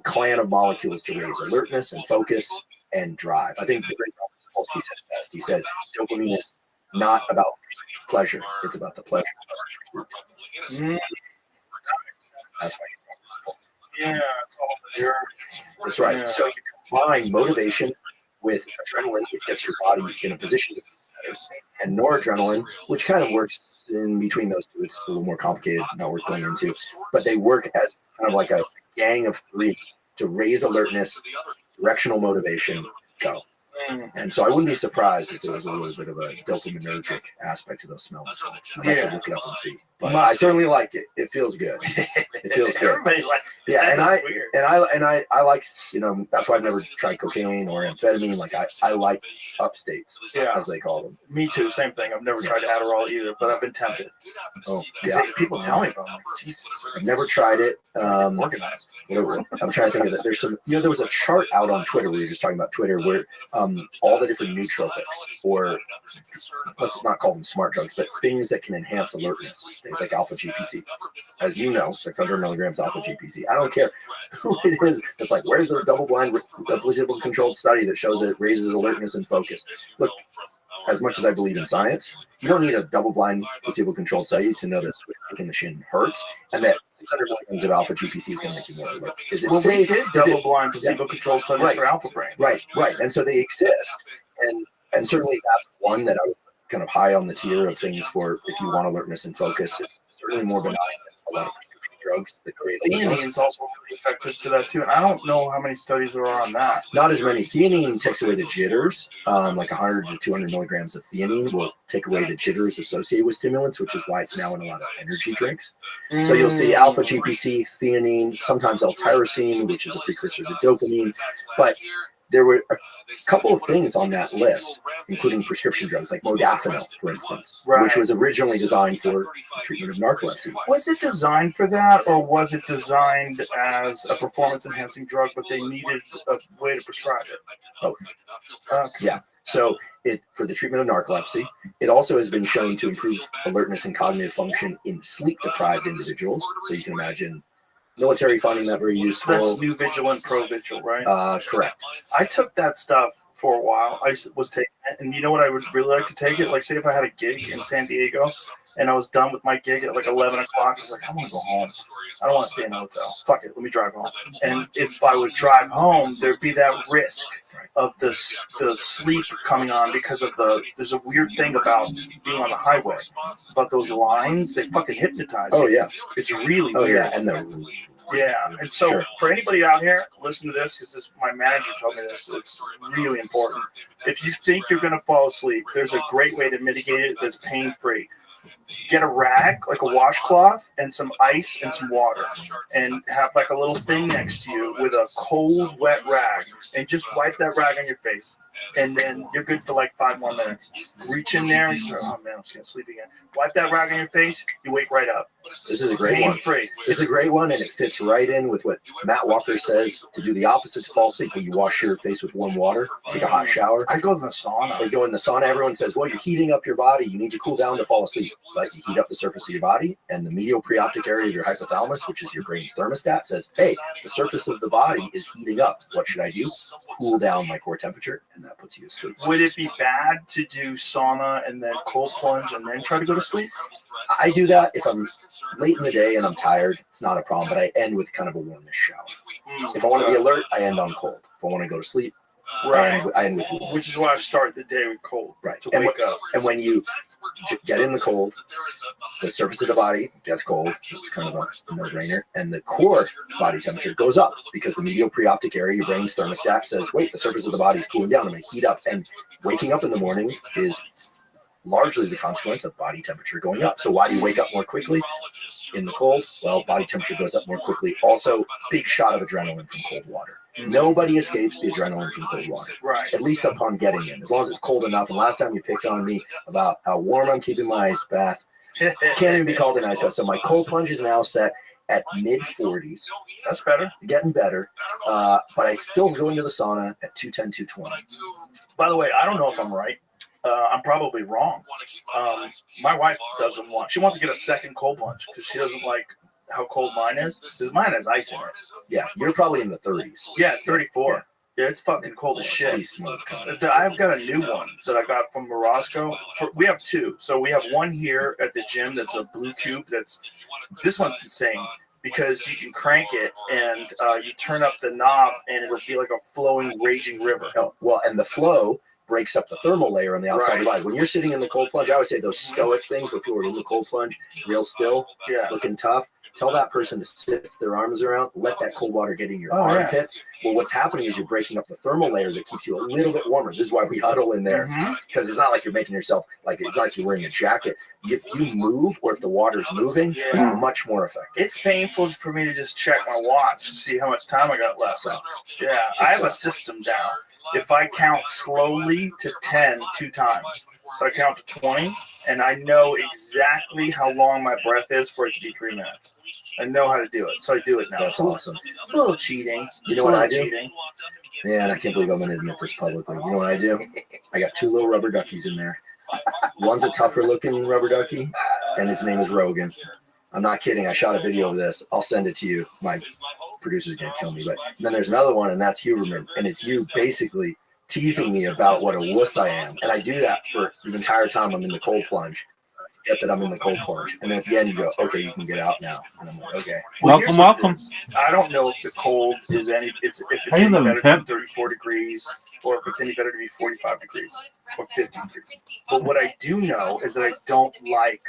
Q: clan of molecules to raise alertness and focus and drive. I think the great Robert Rothschild said best. He said dopamine is not about pleasure; it's about the pleasure.
A: Yeah, it's all there.
Q: That's right. Yeah. So you combine motivation with adrenaline, which gets your body in a position to be better, and noradrenaline, which kind of works in between those two. It's a little more complicated, not worth going into, but they work as kind of like a gang of three to raise alertness, directional motivation, go. And so I wouldn't be surprised if there was a little bit of a dopaminergic aspect to those smells. I might have to look it up and see. But I certainly like it. It feels good. It feels good.
A: Everybody likes it.
Q: Yeah,
A: That's
Q: and I like, that's why I've never tried cocaine or amphetamine. Like I like upstates, as they call them.
A: Me too. Same thing. I've never tried Adderall either, but I've been tempted.
Q: Oh, yeah.
A: People tell me about it. Jesus.
Q: I've never tried it.
A: Organized.
Q: I'm trying to think of it. There's some, there was a chart out on Twitter. We were just talking about Twitter where all the different nootropics, or let's not call them smart drugs, but things that can enhance alertness. Things like alpha GPC. As you know, 600 milligrams alpha GPC. I don't care who it is. It's like, where's the double-blind, placebo-controlled study that shows it raises alertness and focus? Look, as much as I believe in science, you don't need a double-blind, placebo-controlled study to know that kicking the shin hurts, and that 600 milligrams of alpha GPC is going to make you more alert. Is it safe?
A: We did double-blind, placebo-controlled studies for alpha brain.
Q: Right. And so they exist, and certainly that's one that I would kind of high on the tier of things for if you want alertness and focus. It's certainly more benign than a lot of prescription drugs that create alertness.
A: Theanine is also really effective for that too, and I don't know how many studies there are on that.
Q: Not as many. Theanine takes away the jitters. Like 100 to 200 milligrams of theanine will take away the jitters associated with stimulants, which is why it's now in a lot of energy drinks. So you'll see alpha GPC, theanine, sometimes L-tyrosine, which is a precursor to dopamine, but there were a couple of things on that list, including prescription drugs like modafinil, for instance, which was originally designed for the treatment of narcolepsy.
A: Was it designed for that, or was it designed as a performance-enhancing drug, but they needed a way to prescribe it?
Q: Oh, yeah. So for the treatment of narcolepsy, it also has been shown to improve alertness and cognitive function in sleep-deprived individuals. So you can imagine military finding that very useful.
A: That's New Vigilant, Provigil, right?
Q: Correct.
A: I took that stuff for a while. I was taking it, and you know what I would really like to take it? Like, say if I had a gig in San Diego, and I was done with my gig at like 11 o'clock, I was like, I want to go home. I don't want to stay in a hotel. Fuck it, let me drive home. And if I would drive home, there'd be that risk of the sleep coming on because of there's a weird thing about being on the highway, about those lines, they fucking hypnotize you.
Q: Oh, yeah.
A: It's really
Q: weird.
A: Yeah, and so for anybody out here, listen to this, because my manager told me this. It's really important. If you think you're going to fall asleep, there's a great way to mitigate it that's pain-free. Get a rag, like a washcloth, and some ice and some water, and have like a little thing next to you with a cold, wet rag, and just wipe that rag on your face. And then you're good for like 5 more minutes. Reach in there and say, oh man, I'm just going to sleep again. Wipe that rag on your face, you wake right up.
Q: This is a great one.
A: Pain-free.
Q: This is a great one, and it fits right in with what Matt Walker says to do the opposite to fall asleep. When you wash your face with warm water, take a hot shower.
A: I go in the sauna.
Q: Or go in the sauna. Everyone says, well, you're heating up your body. You need to cool down to fall asleep. But you heat up the surface of your body, and the medial preoptic area of your hypothalamus, which is your brain's thermostat, says, hey, the surface of the body is heating up. What should I do? Cool down my core temperature, and that puts you to sleep.
A: Would it be bad to do sauna and then cold plunge and then try to go to sleep?
Q: I do that if I'm late in the day and I'm tired. It's not a problem, but I end with kind of a warmish shower. If I want to be alert, I end on cold. If I want to go to sleep,
A: Right.
Q: I end with warm.
A: Which is why I start the day with cold.
Q: Right.
A: To
Q: And
A: wake up.
Q: And when you get in the cold, the surface of the body gets cold. It's kind of a no-brainer. And the core body temperature goes up because the medial preoptic area, your brain's thermostat, says, wait, the surface of the body is cooling down. I'm going to heat up. And waking up in the morning is largely the consequence of body temperature going up. So why do you wake up more quickly in the cold? Well, body temperature goes up more quickly. Also, big shot of adrenaline from cold water. Nobody escapes the adrenaline from cold water,
A: right?
Q: At least upon getting in, as long as it's cold enough. And last time you picked on me about how warm I'm keeping my ice bath. Can't even be called an ice bath. So my cold plunge is now set at mid-40s.
A: That's better.
Q: Getting better. But I still go into the sauna at 210, 220.
A: By the way, I don't know if I'm right. I'm probably wrong. My wife doesn't want. She wants to get a second cold plunge because she doesn't like how cold mine is. Because mine has ice in it.
Q: Yeah, you're probably in the 30s.
A: Yeah, 34. Yeah, it's fucking cold as shit. I've got a new one that I got from Morosco. We have two. So we have one here at the gym that's a blue cube. This one's insane because you can crank it and you turn up the knob and it'll be like a flowing, raging river.
Q: Oh, well, and the flow breaks up the thermal layer on the outside of the body. When you're sitting in the cold plunge, I always say those stoic things where people are in the cold plunge, real still, looking tough. Tell that person to sit their arms around, let that cold water get in your armpits. Well, what's happening is you're breaking up the thermal layer that keeps you a little bit warmer. This is why we huddle in there, because it's not like you're making yourself, like it's not like you're wearing a jacket. If you move or if the water's moving, it's much more effective.
A: It's painful for me to just check my watch to see how much time I got left. Yeah, I have a system down. If I count slowly to 10 2 times, so I count to 20, and I know exactly how long my breath is for it to be 3 minutes. I know how to do it, so I do it now.
Q: That's awesome.
A: A little cheating.
Q: You know what I do? Man, I can't believe I'm going to admit this publicly. You know what I do? I got 2 little rubber duckies in there. One's a tougher looking rubber ducky, and his name is Rogan. I'm not kidding. I shot a video of this. I'll send it to you. My producer's going to kill me. But then there's another one, and that's Huberman. And it's you basically teasing me about what a wuss I am. And I do that for the entire time I'm in the cold plunge. Get that I'm in the cold plunge. And then at the end, you go, okay, you can get out now. And I'm like, okay.
C: Welcome.
A: I don't know if the cold is any, if it's any better than 34 degrees or if it's any better to be 45 degrees or 50 degrees. But what I do know is that I don't like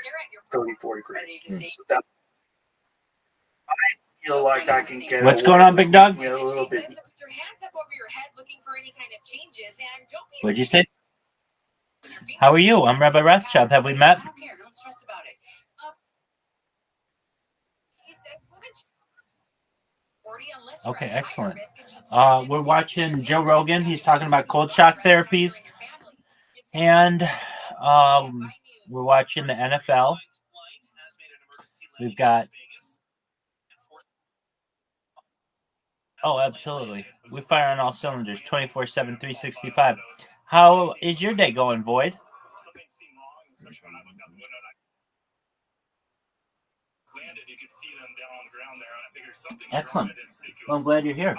A: 34 degrees. So that, I feel like I can get
C: What's going on, big dog?
A: A little bit.
C: What'd you say? How are you? I'm Rabbi Rothschild. Have we met? Okay, excellent. We're watching Joe Rogan. He's talking about cold shock therapies. And we're watching the NFL. We've got... Oh, absolutely. We fire on all cylinders, 24/7, 365. How is your day going, Void? Excellent. Well, I'm glad you're here.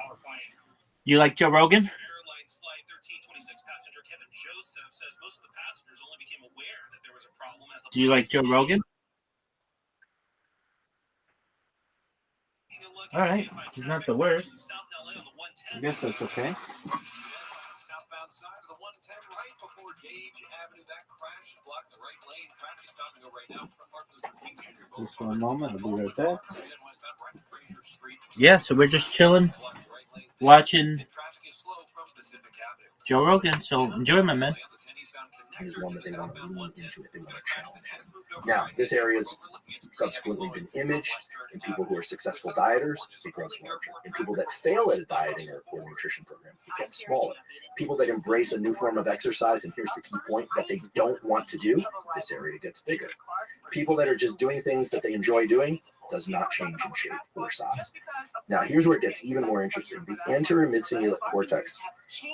C: You like Joe Rogan? Do you like Joe Rogan? All right. He's not the worst. I guess that's okay.
R: Side of the 110 right before Gage Avenue. That crash blocked the right lane. Traffic is stopping go right now from Martin Luther King Jr.
C: Just for a moment, I'll be right back. Yeah, so we're just chilling, watching Joe Rogan. So enjoy, my man.
Q: Is one that they want to lean into it. They want to challenge it. Now, this area has subsequently been imaged in people who are successful dieters. It grows larger. In people that fail at a dieting or nutrition program, it gets smaller. People that embrace a new form of exercise, and here's the key point, that they don't want to do, this area gets bigger. People that are just doing things that they enjoy doing does not change in shape or size. Now, here's where it gets even more interesting. The anterior midcingulate cortex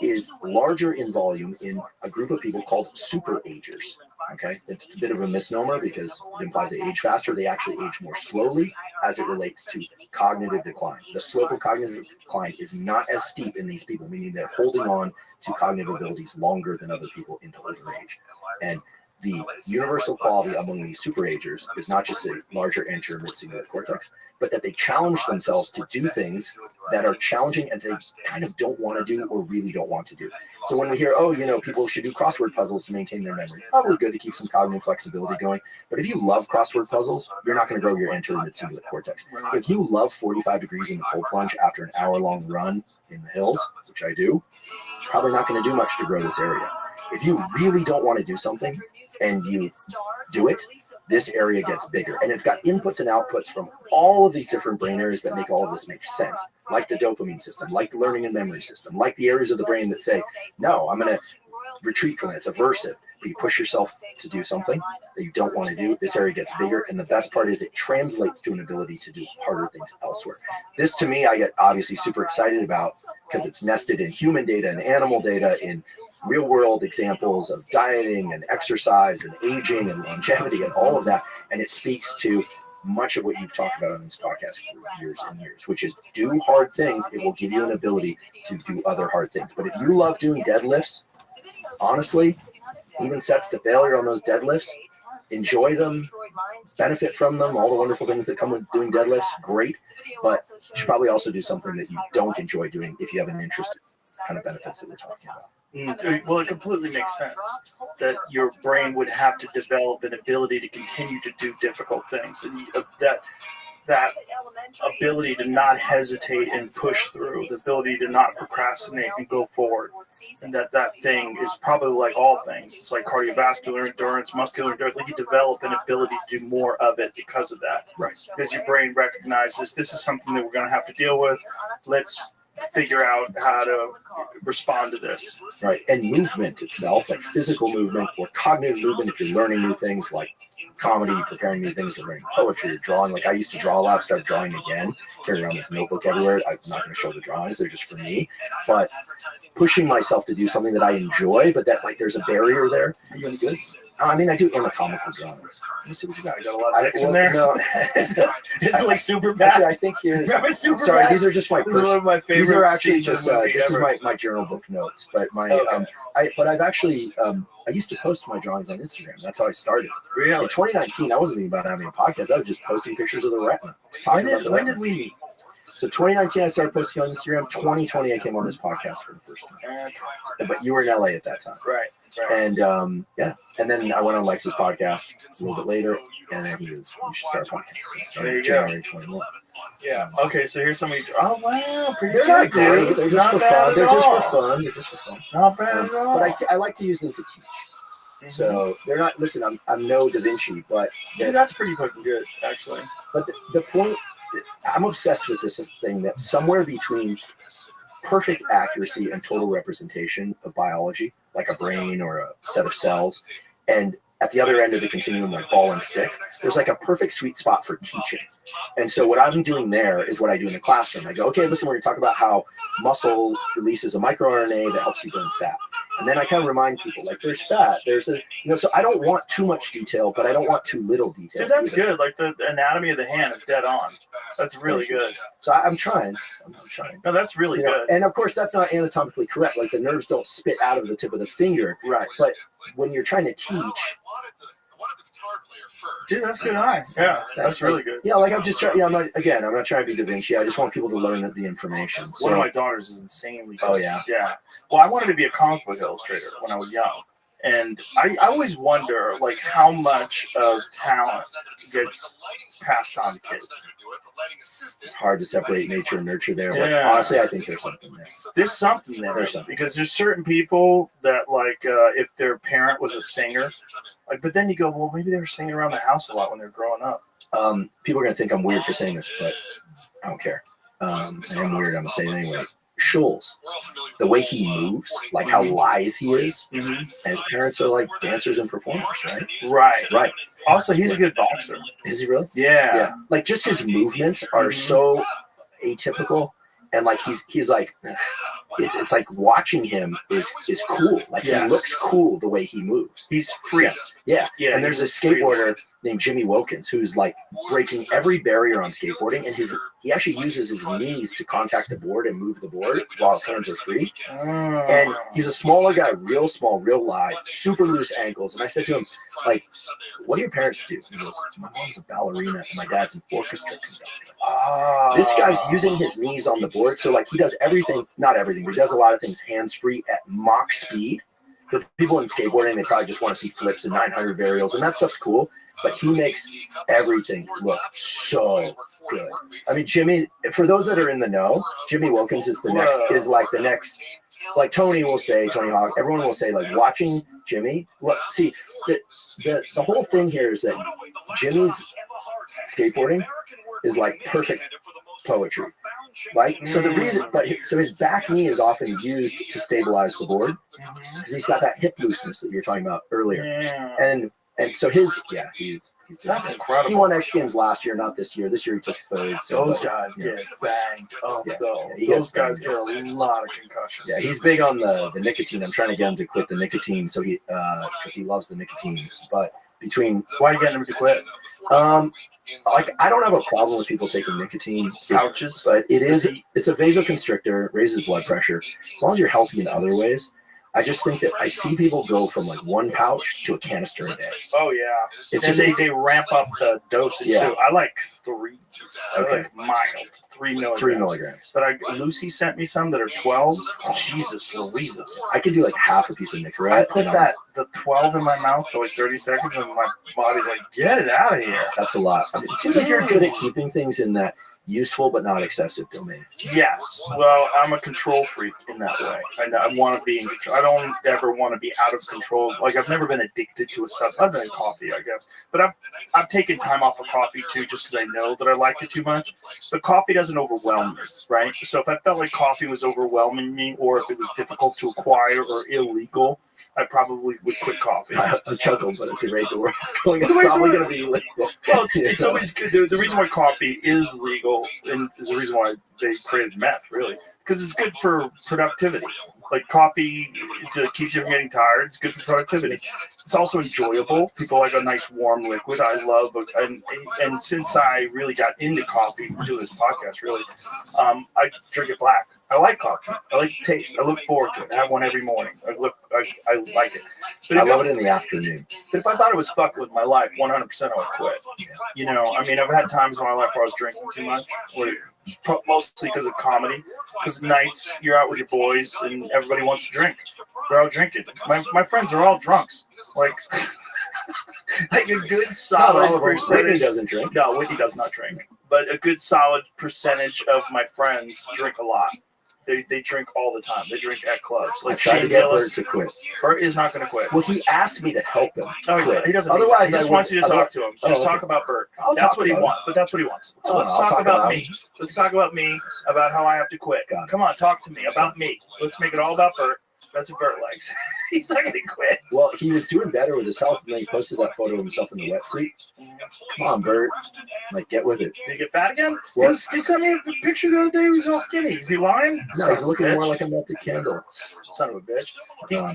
Q: is larger in volume in a group of people called super agers. Okay, it's a bit of a misnomer because it implies they age faster. They actually age more slowly as it relates to cognitive decline. The slope of cognitive decline is not as steep in these people, meaning they're holding on to cognitive abilities longer than other people into older age. And the universal quality among these superagers is not just a larger anterior mid-cingulate cortex, but that they challenge themselves to do things that are challenging and they kind of don't want to do or really don't want to do. So when we hear, oh, people should do crossword puzzles to maintain their memory, probably good to keep some cognitive flexibility going. But if you love crossword puzzles, you're not going to grow your anterior mid-cingulate cortex. If you love 45 degrees in the cold plunge after an hour-long run in the hills, which I do, probably not going to do much to grow this area. If you really don't want to do something and you do it, this area gets bigger. And it's got inputs and outputs from all of these different brain areas that make all of this make sense, like the dopamine system, like the learning and memory system, like the areas of the brain that say, no, I'm going to retreat from it. It's aversive. But you push yourself to do something that you don't want to do, this area gets bigger. And the best part is it translates to an ability to do harder things elsewhere. This, to me, I get obviously super excited about because it's nested in human data and animal data, in real world examples of dieting and exercise and aging and longevity and all of that. And it speaks to much of what you've talked about on this podcast for years and years, which is do hard things. It will give you an ability to do other hard things. But if you love doing deadlifts, honestly, even sets to failure on those deadlifts, enjoy them, benefit from them, all the wonderful things that come with doing deadlifts, great. But you should probably also do something that you don't enjoy doing if you have an interest in kind of benefits that we're talking about.
A: Well, it completely makes sense that your brain would have to develop an ability to continue to do difficult things, and that ability to not hesitate and push through, the ability to not procrastinate and go forward, and that thing is probably like all things. It's like cardiovascular endurance, muscular endurance. Like you develop an ability to do more of it because of that,
Q: right?
A: Because your brain recognizes this is something that we're going to have to deal with. Let's figure out how to respond to this.
Q: Right. And movement itself, like physical movement or cognitive movement, if you're learning new things like comedy, preparing new things, or learning poetry or drawing. Like I used to draw a lot, started drawing again, carry around this notebook everywhere. I'm not going to show the drawings, they're just for me. But pushing myself to do something that I enjoy, but that like there's a barrier there. Are you any good? I mean, I do anatomical drawings. Let me see what you got. I got a lot of
A: X in there.
Q: No.
A: Is it like super bad?
Q: I think here's.
A: Sorry,
Q: bad? These are just my.
A: This is one of my favorite.
Q: These are actually just. This
A: ever.
Q: is my journal book notes. But I've actually. I used to post my drawings on Instagram. That's how I started.
A: Really?
Q: In 2019, I wasn't thinking about having a podcast. I was just posting pictures of the retina.
A: When did we meet?
Q: So 2019, I started posting on Instagram. 2020, I came on this podcast for the first time. But you were in LA at that time.
A: Right.
Q: And and then I went on Lex's podcast a little bit later, and then he was, you should start a podcast. So
A: there you
Q: January
A: go.
Q: 21.
A: Yeah. Okay. So here's some of you. Oh wow, pretty
Q: They're
A: good,
Q: not great.
A: dude.
Q: They're just
A: Not
Q: for
A: bad
Q: fun.
A: at
Q: They're just
A: all.
Q: for fun. They're just for fun.
A: Not bad at all.
Q: But I like to use them to teach. Mm-hmm. So they're not. Listen, I'm no Da Vinci, but
A: that's pretty fucking good, actually.
Q: But the point, I'm obsessed with this thing that somewhere between perfect accuracy and total representation of biology, like a brain or a set of cells, and at the other end of the continuum, like ball and stick, there's like a perfect sweet spot for teaching. And so what I'm doing there is what I do in the classroom. I go, okay, listen, we're going to talk about how muscle releases a microRNA that helps you burn fat. And then I kind of remind people, like, there's fat. There's a, so I don't want too much detail, but I don't want too little detail.
A: Dude, that's good. Like the anatomy of the hand is dead on. That's really good.
Q: So I'm trying. I'm trying.
A: No, that's really good.
Q: And of course, that's not anatomically correct. Like the nerves don't spit out of the tip of the finger.
A: Right.
Q: But when you're trying to teach.
A: Dude, that's good eye. Yeah, that's really good.
Q: Yeah, like I'm just trying. I'm not trying to be Da Vinci. I just want people to learn the information. So,
A: one of my daughters is insanely good.
Q: Oh yeah.
A: Yeah. Well, I wanted to be a comic book illustrator when I was young, and I always wonder like how much of talent gets passed on to kids.
Q: It's hard to separate nature and nurture there. But
A: Yeah.
Q: honestly, I think there's something there.
A: There's something there.
Q: There's something.
A: Because there's certain people that like if their parent was a singer, like, but then you go, well, maybe they were singing around the house a lot when they were growing up.
Q: People are gonna think I'm weird for saying this, but I don't care. I am weird. I'm gonna say it anyway. Schulz, the way he moves, like how lithe he is, and his parents are like dancers and performers, right? Right.
A: Also, he's a good boxer.
Q: Is he really?
A: Yeah.
Q: Like just his movements are so atypical, and like he's like, it's like watching him is cool. Like he looks cool the way he moves.
A: He's free.
Q: Yeah. And there's a skateboarder named Jimmy Wilkins, who's like breaking every barrier on skateboarding, and he actually uses his knees to contact the board and move the board while his hands are free. And he's a smaller guy, real small, real light, super loose ankles. And I said to him, like, what do your parents do? He goes, my mom's a ballerina and my dad's an orchestra conductor. This guy's using his knees on the board, so like he does everything, not everything, but he does a lot of things hands-free at Mach speed. For people in skateboarding, they probably just want to see flips and 900 varials, and that stuff's cool. But he makes everything look so good. I mean, Jimmy, for those that are in the know, Jimmy Wilkins is the next, like Tony will say, Tony Hawk, everyone will say, like, watching Jimmy, look, see, the whole thing here is that Jimmy's skateboarding is like perfect poetry. Like, so the reason, so his back knee is often used to stabilize the board because he's got that hip looseness that you were talking about earlier. And so that's incredible. He won X Games last year, not this year. This year he took third. So
A: those guys get banged up, though. Those guys get a lot of concussions.
Q: Yeah, he's big on the nicotine. I'm trying to get him to quit the nicotine, so because he loves the nicotine. But why are you getting him to quit? Like, I don't have a problem with people taking nicotine pouches, but it's a vasoconstrictor, raises blood pressure. As long as you're healthy in other ways. I just think that I see people go from like one pouch to a canister a day.
A: Oh yeah, they ramp up the dosage too. I like 3. Okay, like mild 3 milligrams.
Q: 3 milligrams.
A: But Lucy sent me some that are 12s. Jesus Louises.
Q: I could do like half a piece of Nicorette.
A: I put the 12 in my mouth for like 30 seconds, and my body's like, get it out of here.
Q: That's a lot. I mean, it seems like you're good at keeping things in that useful but not excessive domain.
A: Yes. Well, I'm a control freak in that way. I want to be in control. I don't ever want to be out of control. Like, I've never been addicted to a substance. I've been in coffee, I guess. But I've taken time off of coffee, too, just because I know that I like it too much. But coffee doesn't overwhelm me, right? So if I felt like coffee was overwhelming me, or if it was difficult to acquire or illegal, I probably would quit coffee.
Q: I chuckle, but at the rate the world's going, it's probably going to be illegal.
A: Well, it's always good. The reason why coffee is legal and is the reason why they created meth, really, because it's good for productivity. Like, coffee keeps you from getting tired. It's good for productivity. It's also enjoyable. People like a nice warm liquid. I love, and since I really got into coffee to this podcast, really, I drink it black. I like coffee. I like the taste. I look forward to it. I have one every morning. I like it. But
Q: I love it in the afternoon.
A: But if I thought it was fucked with my life, 100% I would quit. You know, I mean, I've had times in my life where I was drinking too much, mostly because of comedy. Because nights you're out with your boys and everybody wants to drink. They're all drinking. My friends are all drunks. Like a good solid percentage.
Q: Whitney doesn't drink.
A: No, Whitney does not drink. But a good solid percentage of my friends drink a lot. They drink all the time. They drink at clubs. Like,
Q: I tried to get Bert to quit.
A: Bert is not going to quit.
Q: Well, he asked me to help him.
A: Oh, he doesn't.
Q: Otherwise,
A: he just wants you to talk to him. Just talk about Bert. That's what he wants. But that's what he wants. So let's talk about me. Let's talk about me, about how I have to quit. Come on, talk to me about me. Let's make it all about Bert. That's what Bert likes. He's not going to quit.
Q: Well, he was doing better with his health, and then he posted that photo of himself in the wetsuit. Come on, Bert. Like, get with it.
A: Did he get fat again? Well, he sent me a picture the other day. He was all skinny. Is he lying?
Q: No, he's looking more like a melted candle.
A: Son of a bitch.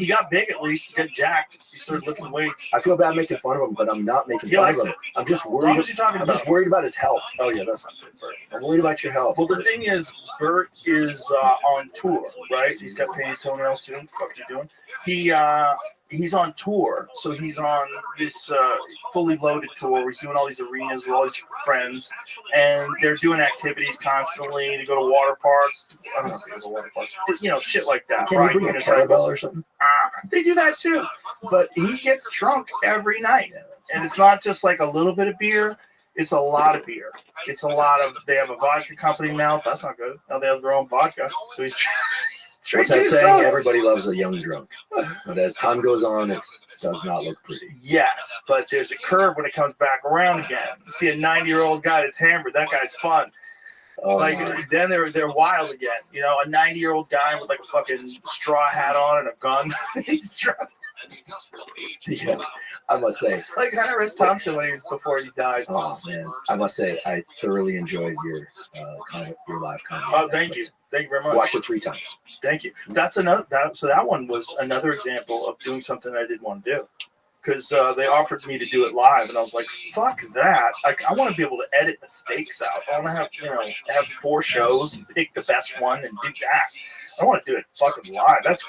A: He got big at least. He got jacked. He started lifting weights.
Q: I feel bad making fun of him, but I'm not making fun of him. I'm just worried.
A: What was he talking about?
Q: I'm just worried about his health.
A: Oh, yeah, that's not good, Bert.
Q: I'm worried about your health.
A: Well, the thing is, Bert is on tour, right? He's got painted toenails too. What the fuck are you doing? He's on tour, so he's on this fully loaded tour where he's doing all these arenas with all his friends, and they're doing activities constantly. They go to water parks. I don't know if they go to water parks. You know, shit like that.
Q: Can you bring a kettlebell or something?
A: They do that too, but he gets drunk every night, and it's not just like a little bit of beer. It's a lot of beer. It's a lot of. They have a vodka company now. That's not good. Now they have their own vodka, so he's.
Q: What's that saying? Everybody loves a young drunk. But as time goes on, it does not look pretty.
A: Yes, but there's a curve when it comes back around again. You see a 90-year-old guy that's hammered, that guy's fun. Then they're wild again. You know, a 90-year-old guy with like a fucking straw hat on and a gun. He's drunk.
Q: Yeah, I must say,
A: like Harris Thompson when before he died.
Q: Oh man, I must say I thoroughly enjoyed your live comedy.
A: Oh, thank you very much.
Q: Watched it 3 times.
A: Thank you. That's another. So that one was another example of doing something I didn't want to do. because they offered me to do it live, and I was like, fuck that. I want to be able to edit mistakes out. I want to have 4 shows and pick the best one and do that. I want to do it fucking live. That's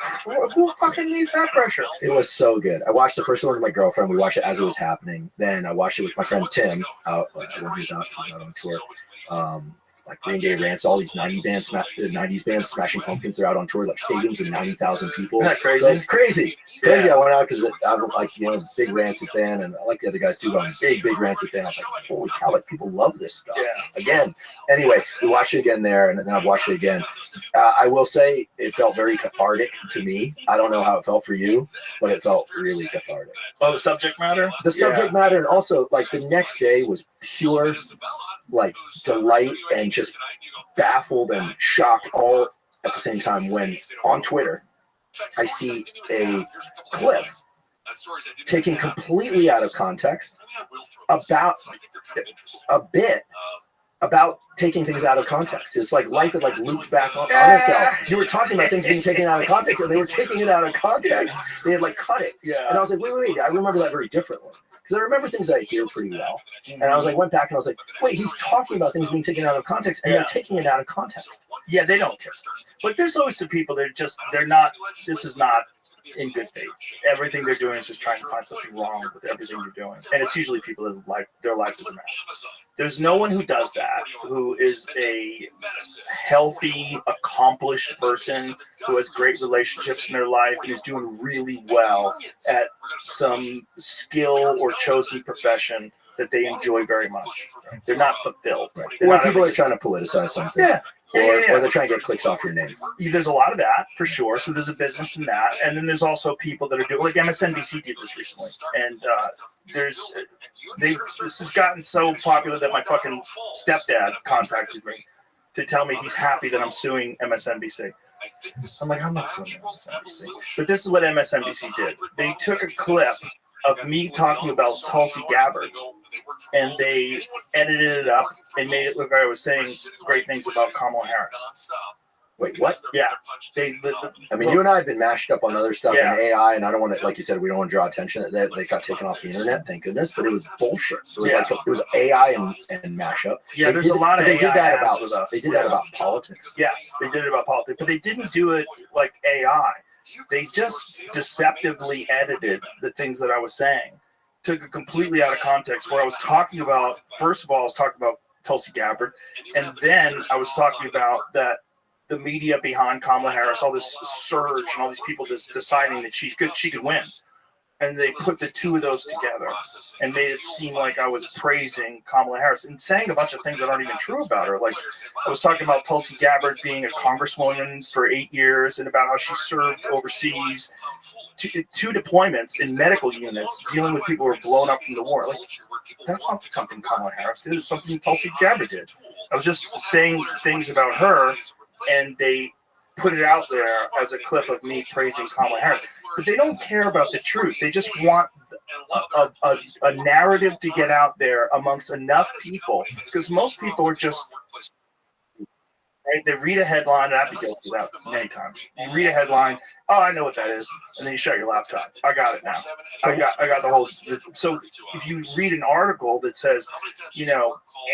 A: who fucking needs that pressure?
Q: It was so good. I watched the first one with my girlfriend. We watched it as it was happening. Then I watched it with my friend Tim out when he's out on tour. Like Green Day Rants, all these 90s bands, Smashing Pumpkins are out on tour, like stadiums with 90,000 people.
A: Isn't that crazy?
Q: So it's crazy. Crazy. I went out because I'm like, big Rancid fan, and I like the other guys too, but I'm a big Rancid fan. I was like, holy cow, like people love this stuff.
A: Yeah.
Q: Again. Anyway, we watched it again there, and then I've watched it again. I will say it felt very cathartic to me. I don't know how it felt for you, but it felt really cathartic.
A: Oh, the subject matter?
Q: The subject matter, and also like the next day was pure like delight and just baffled and shocked all at the same time when on Twitter I see a clip taken completely out of context about a bit about taking things out of context. It's like life had like looped back on itself. You were talking about things being taken out of context, and they were taking it out of context. They had like cut it.
A: Yeah.
Q: And I was like, wait, I remember that very differently. Because I remember things that I hear pretty well. And I was like, went back and I was like, wait, he's talking about things being taken out of context, and they're taking it out of context.
A: Yeah, they don't care. But there's always some people that they're not, this is not in good faith. Everything they're doing is just trying to find something wrong with everything you're doing. And it's usually people that their life is a mess. There's no one who does that, who is a healthy, accomplished person who has great relationships in their life and is doing really well at some skill or chosen profession that they enjoy very much. They're not fulfilled.
Q: Or people are trying to politicize something.
A: Yeah.
Q: Or they're trying to get clicks off your name.
A: There's a lot of that, for sure. So there's a business in that. And then there's also people that are doing, like MSNBC did this recently. And this has gotten so popular that my fucking stepdad contacted me to tell me he's happy that I'm suing MSNBC. I'm like, I'm not suing MSNBC. But this is what MSNBC did. They took a clip of me talking about Tulsi Gabbard, and they edited it up and made it look like I was saying great things about Kamala Harris.
Q: Wait, what?
A: Yeah.
Q: I mean, you and I have been mashed up on other stuff and AI, and I don't want to, like you said, we don't want to draw attention that they got taken off the internet, thank goodness, but it was bullshit. It was like it was AI and mashup.
A: Yeah, there's a lot of AI.
Q: They did that about
A: with us.
Q: They did that about politics.
A: Yes, they did it about politics, but they didn't do it like AI. They just deceptively edited the things that I was saying, took it completely out of context. Where I was talking about, first of all, I was talking about Tulsi Gabbard, and then I was talking about that the media behind Kamala Harris, all this surge and all these people just deciding that she could win. And they put the two of those together and made it seem like I was praising Kamala Harris and saying a bunch of things that aren't even true about her. Like I was talking about Tulsi Gabbard being a congresswoman for 8 years and about how she served overseas, two deployments in medical units dealing with people who were blown up from the war. Like that's not something Kamala Harris did. It's something Tulsi Gabbard did. I was just saying things about her, and they put it out there as a clip of me praising Kamala Harris. But they don't care about the truth. They just want a narrative to get out there amongst enough people, because most people are just, right? They read a headline, and I've been guilty of that many times. You read a headline, oh, I know what that is, and then you shut your laptop. I got it now. I got the whole. So if you read an article that says,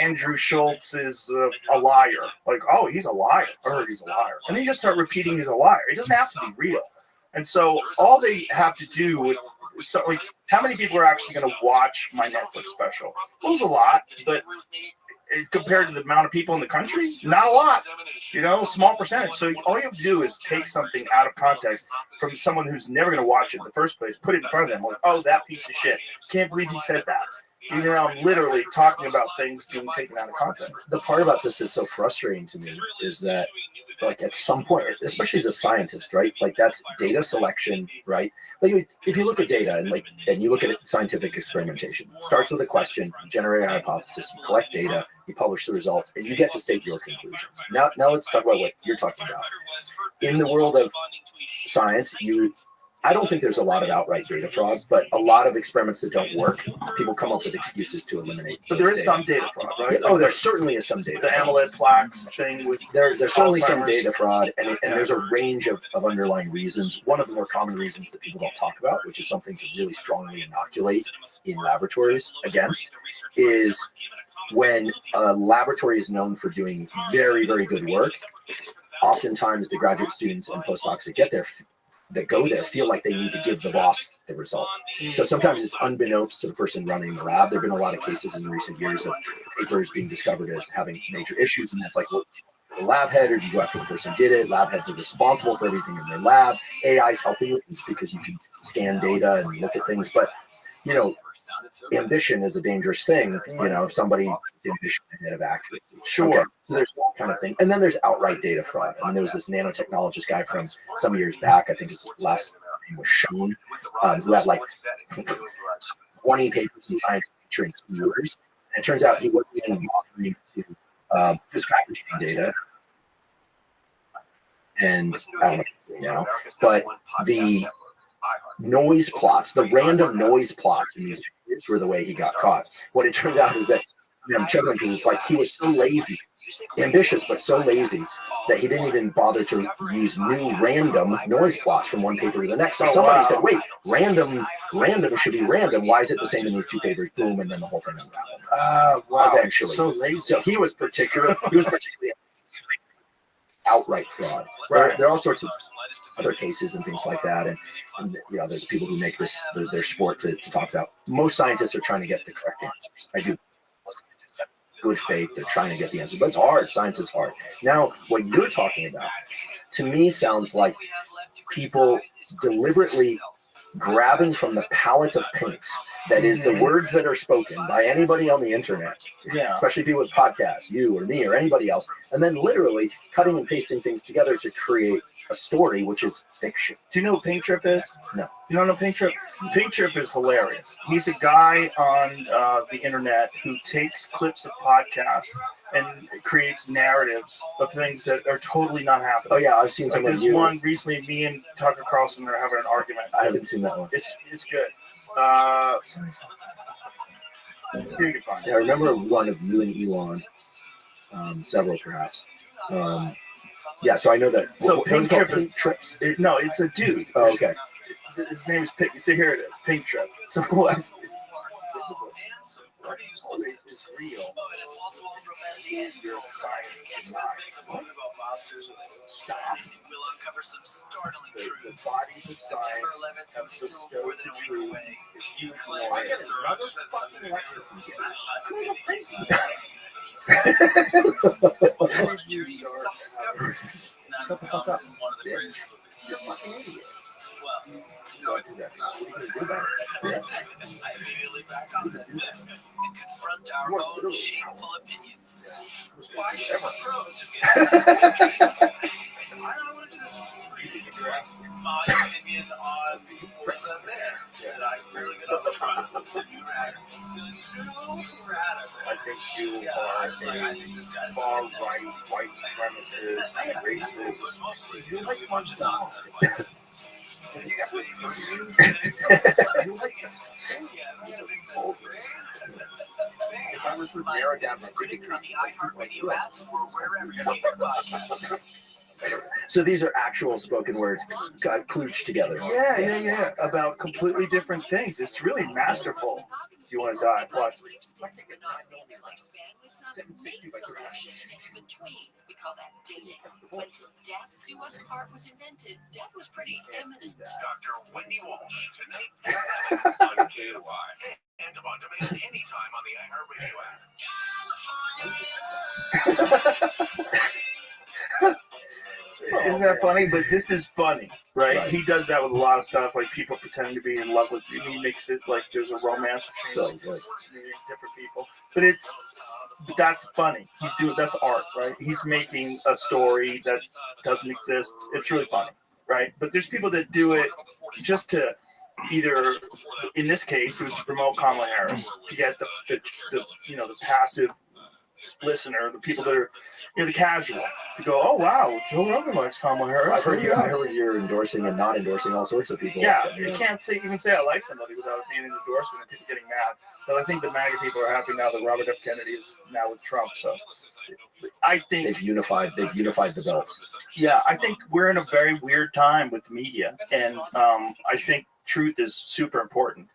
A: Andrew Schultz is a liar, like, oh, he's a liar. I heard he's a liar, and then you just start repeating he's a liar. It doesn't have to be real. And so all they have to do with, how many people are actually going to watch my Netflix special? Well, there's a lot, but compared to the amount of people in the country, not a lot, a small percentage. So all you have to do is take something out of context from someone who's never going to watch it in the first place, put it in front of them, like, oh, that piece of shit. Can't believe he said that. Even though I'm literally talking about things being taken out of context.
Q: The part about this that's so frustrating to me is that, like, at some point, especially as a scientist, right? Like, that's data selection, right? Like, if you look at data and you look at scientific experimentation, it starts with a question, you generate a hypothesis, you collect data, you publish the results, and you get to state your conclusions. Now let's talk about what you're talking about. In the world of science, I don't think there's a lot of outright data fraud, but a lot of experiments that don't work, people come up with excuses to eliminate.
A: But there is some data fraud, right?
Q: Yeah, oh, there certainly is some data.
A: The amyloid plaques thing with
Q: there's certainly some data fraud, and there's a range of underlying reasons. One of the more common reasons that people don't talk about, which is something to really strongly inoculate in laboratories against, is when a laboratory is known for doing very, very good work. Oftentimes, the graduate students and postdocs that go there feel like they need to give the boss the result. So sometimes it's unbeknownst to the person running the lab. There have been a lot of cases in recent years of papers being discovered as having major issues, and that's like, well, the lab head, or do you go after the person who did it? Lab heads are responsible for everything in their lab. AI is helping with this because you can scan data and look at things, but ambition is a dangerous thing. If somebody with ambition ahead of accuracy. Sure. Okay. So there's that kind of thing. And then there's outright data fraud. I mean, there was this nanotechnologist guy from some years back, I think his last name was Schoen, who had like 20 papers in Science in 2 years. And it turns out he wasn't even bothering to just fabricating data. And I don't know, but the noise plots, the random noise plots in these papers were the way he got caught. What it turned out is that, I'm chuckling because it's like he was so lazy, ambitious, but so lazy that he didn't even bother to use new random noise plots from one paper to the next. So somebody said, wait, random should be random. Why is it the same in these two papers? Boom, and then the whole thing unraveled.
A: Wow.
Q: Eventually.
A: So lazy.
Q: So he was particularly outright fraud. Right. There are all sorts of other cases and things like that. And there's people who make this their sport to talk about. Most scientists are trying to get the correct answers. I do. Good faith, they're trying to get the answer, but it's hard. Science is hard. Now, what you're talking about, to me, sounds like people deliberately grabbing from the palette of paints, that is the words that are spoken by anybody on the internet, especially people with podcasts, you or me or anybody else, and then literally cutting and pasting things together to create a story, which is fiction.
A: Do you know what Paint Trip is?
Q: No.
A: You don't know Paint Trip? Paint Trip is hilarious. He's a guy on the internet who takes clips of podcasts and creates narratives of things that are totally not happening.
Q: Oh, yeah, I've seen some of
A: There's one recently, me and Tucker Carlson are having an argument.
Q: I haven't seen that one.
A: It's good.
Q: I remember one of you and Elon, several perhaps. So I know that.
A: So Pink Trip is trips. No, it's a dude.
Q: Oh, okay.
A: His name is Pink. So here it is, Pink Trip. So what? It's real. Stop. We'll uncover some startling truths. The bodies of science have bestowed the truth. Well, no, it's not. I immediately back on this and confront our own shameful opinions. Why should pros get I don't want to do this my opinion on what's up there that I've really been on the front of the new radicals. The new radicals. I think you are I think this guy's far right, white supremacist, racist. You like much nonsense like this. If I was to narrow down my critics on the iHeartRadio app or wherever you get your podcasts.
Q: So these are actual spoken words kludged together.
A: Yeah. About completely different things. It's really masterful. Do you want to die? Watch.
I: We call that dating. But till death do us part was invented, death was pretty imminent.
D: Dr. Wendy Walsh, tonight on KOI. And on demand anytime on the iHeartRadio app.
A: Isn't that funny? But this is funny, right? He does that with a lot of stuff, like people pretending to be in love with you. He makes it like there's a romance between different people. But that's funny. That's art, right? He's making a story that doesn't exist. It's really funny, right? But there's people that do it just to either, in this case, it was to promote Kamala Harris, to get the passive listener, the people that are, the casual, to go, oh wow, Joe Rogan likes Kamala Harris.
Q: I heard you're endorsing and not endorsing all sorts of people.
A: Yeah, you can't even say I like somebody without it being an endorsement and people getting mad. But I think the MAGA people are happy now that Robert F. Kennedy is now with Trump. So I think
Q: they've unified the belts.
A: Yeah, I think we're in a very weird time with the media, and I think truth is super important.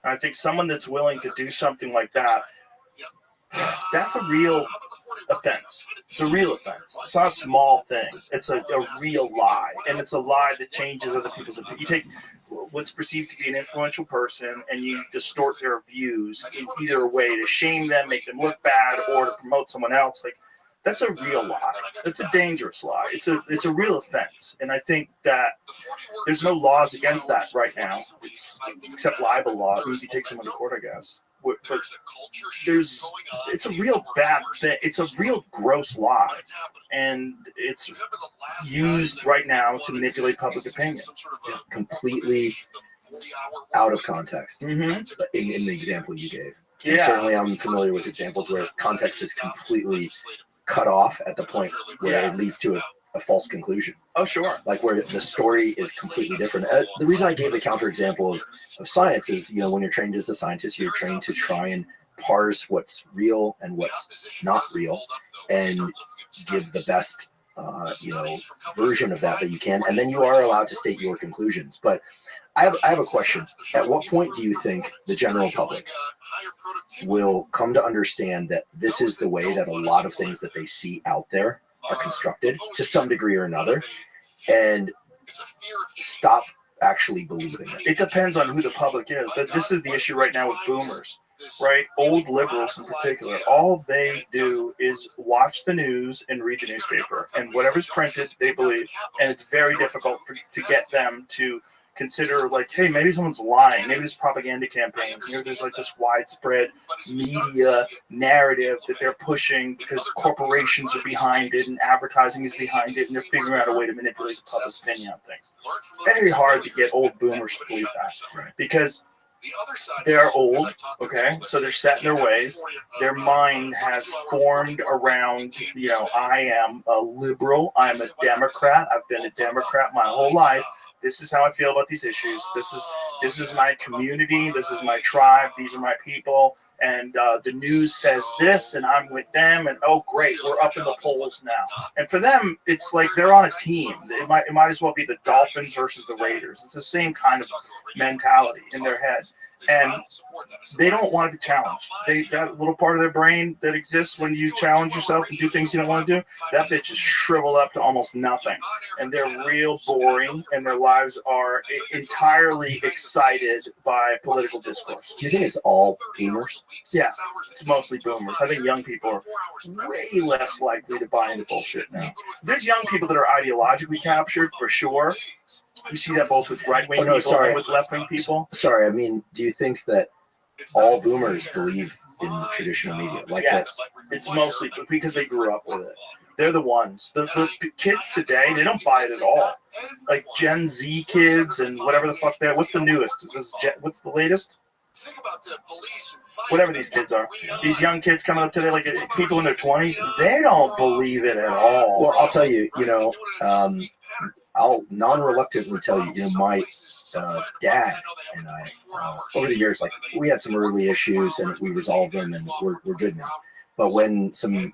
A: And I think someone that's willing to do something like that, that's a real offense. It's a real offense. It's not a small thing. It's a real lie. And it's a lie that changes other people's opinion. You take what's perceived to be an influential person and you distort their views in either a way to shame them, make them look bad, or to promote someone else. Like, that's a real lie. That's a dangerous lie. It's a real offense. And I think that there's no laws against that right now, except libel law. It means you take someone to court, I guess. But it's a real bad thing. It's a real gross lie, and it's used right now to manipulate public opinion.
Q: Completely out of context.
A: Mm-hmm.
Q: In the example you gave. And certainly I'm familiar with examples where context is completely cut off at the point where it leads to a false conclusion.
A: Oh, sure.
Q: Like where the story is completely different. The reason I gave the counterexample of science is, when you're trained as a scientist, you're trained to try and parse what's real and what's not real and give the best, version of that you can. And then you are allowed to state your conclusions. But I have a question. At what point do you think the general public will come to understand that this is the way that a lot of things that they see out there are constructed to some degree or another, and stop actually believing it?
A: It depends on who the public is. This is the issue right now with boomers, right? Old liberals in particular. All they do is watch the news and read the newspaper, and whatever's printed, they believe. And it's very difficult to get them to consider, like, hey, maybe someone's lying. Maybe there's propaganda campaigns. Maybe there's like this widespread media narrative that they're pushing because corporations are behind it and advertising is behind it, and they're figuring out a way to manipulate the public opinion on things. It's very hard to get old boomers to believe that because they're old, okay? So they're set in their ways. Their mind has formed around, I am a liberal. I'm a Democrat. I've been a Democrat my whole life. This is how I feel about these issues. This is my community. This is my tribe. These are my people. And the news says this, and I'm with them. And oh, great, we're up in the polls now. And for them, it's like they're on a team. It might as well be the Dolphins versus the Raiders. It's the same kind of mentality in their head. And they don't want to be challenged. That little part of their brain that exists when you challenge yourself and do things you don't want to do, that bitch is shriveled up to almost nothing. And they're real boring, and their lives are entirely excited by political discourse.
Q: Do you think it's all boomers?
A: Yeah, it's mostly boomers. I think young people are way less likely to buy into bullshit now. There's young people that are ideologically captured, for sure. You see that both with right-wing people and with left-wing people.
Q: Sorry, I mean, do you think that all boomers believe in the traditional media? Like
A: yes, it's mostly because they grew up with it. They're the ones. The kids today, they don't buy it at all. Like Gen Z kids and whatever the fuck what's the newest? What's the latest? Whatever these kids are. These young kids coming up today, like people in their 20s, they don't believe it at all.
Q: Well, I'll tell you, I'll non-reluctantly tell you, my dad and I, over the years, like, we had some early issues and we resolved them and we're good now. But when some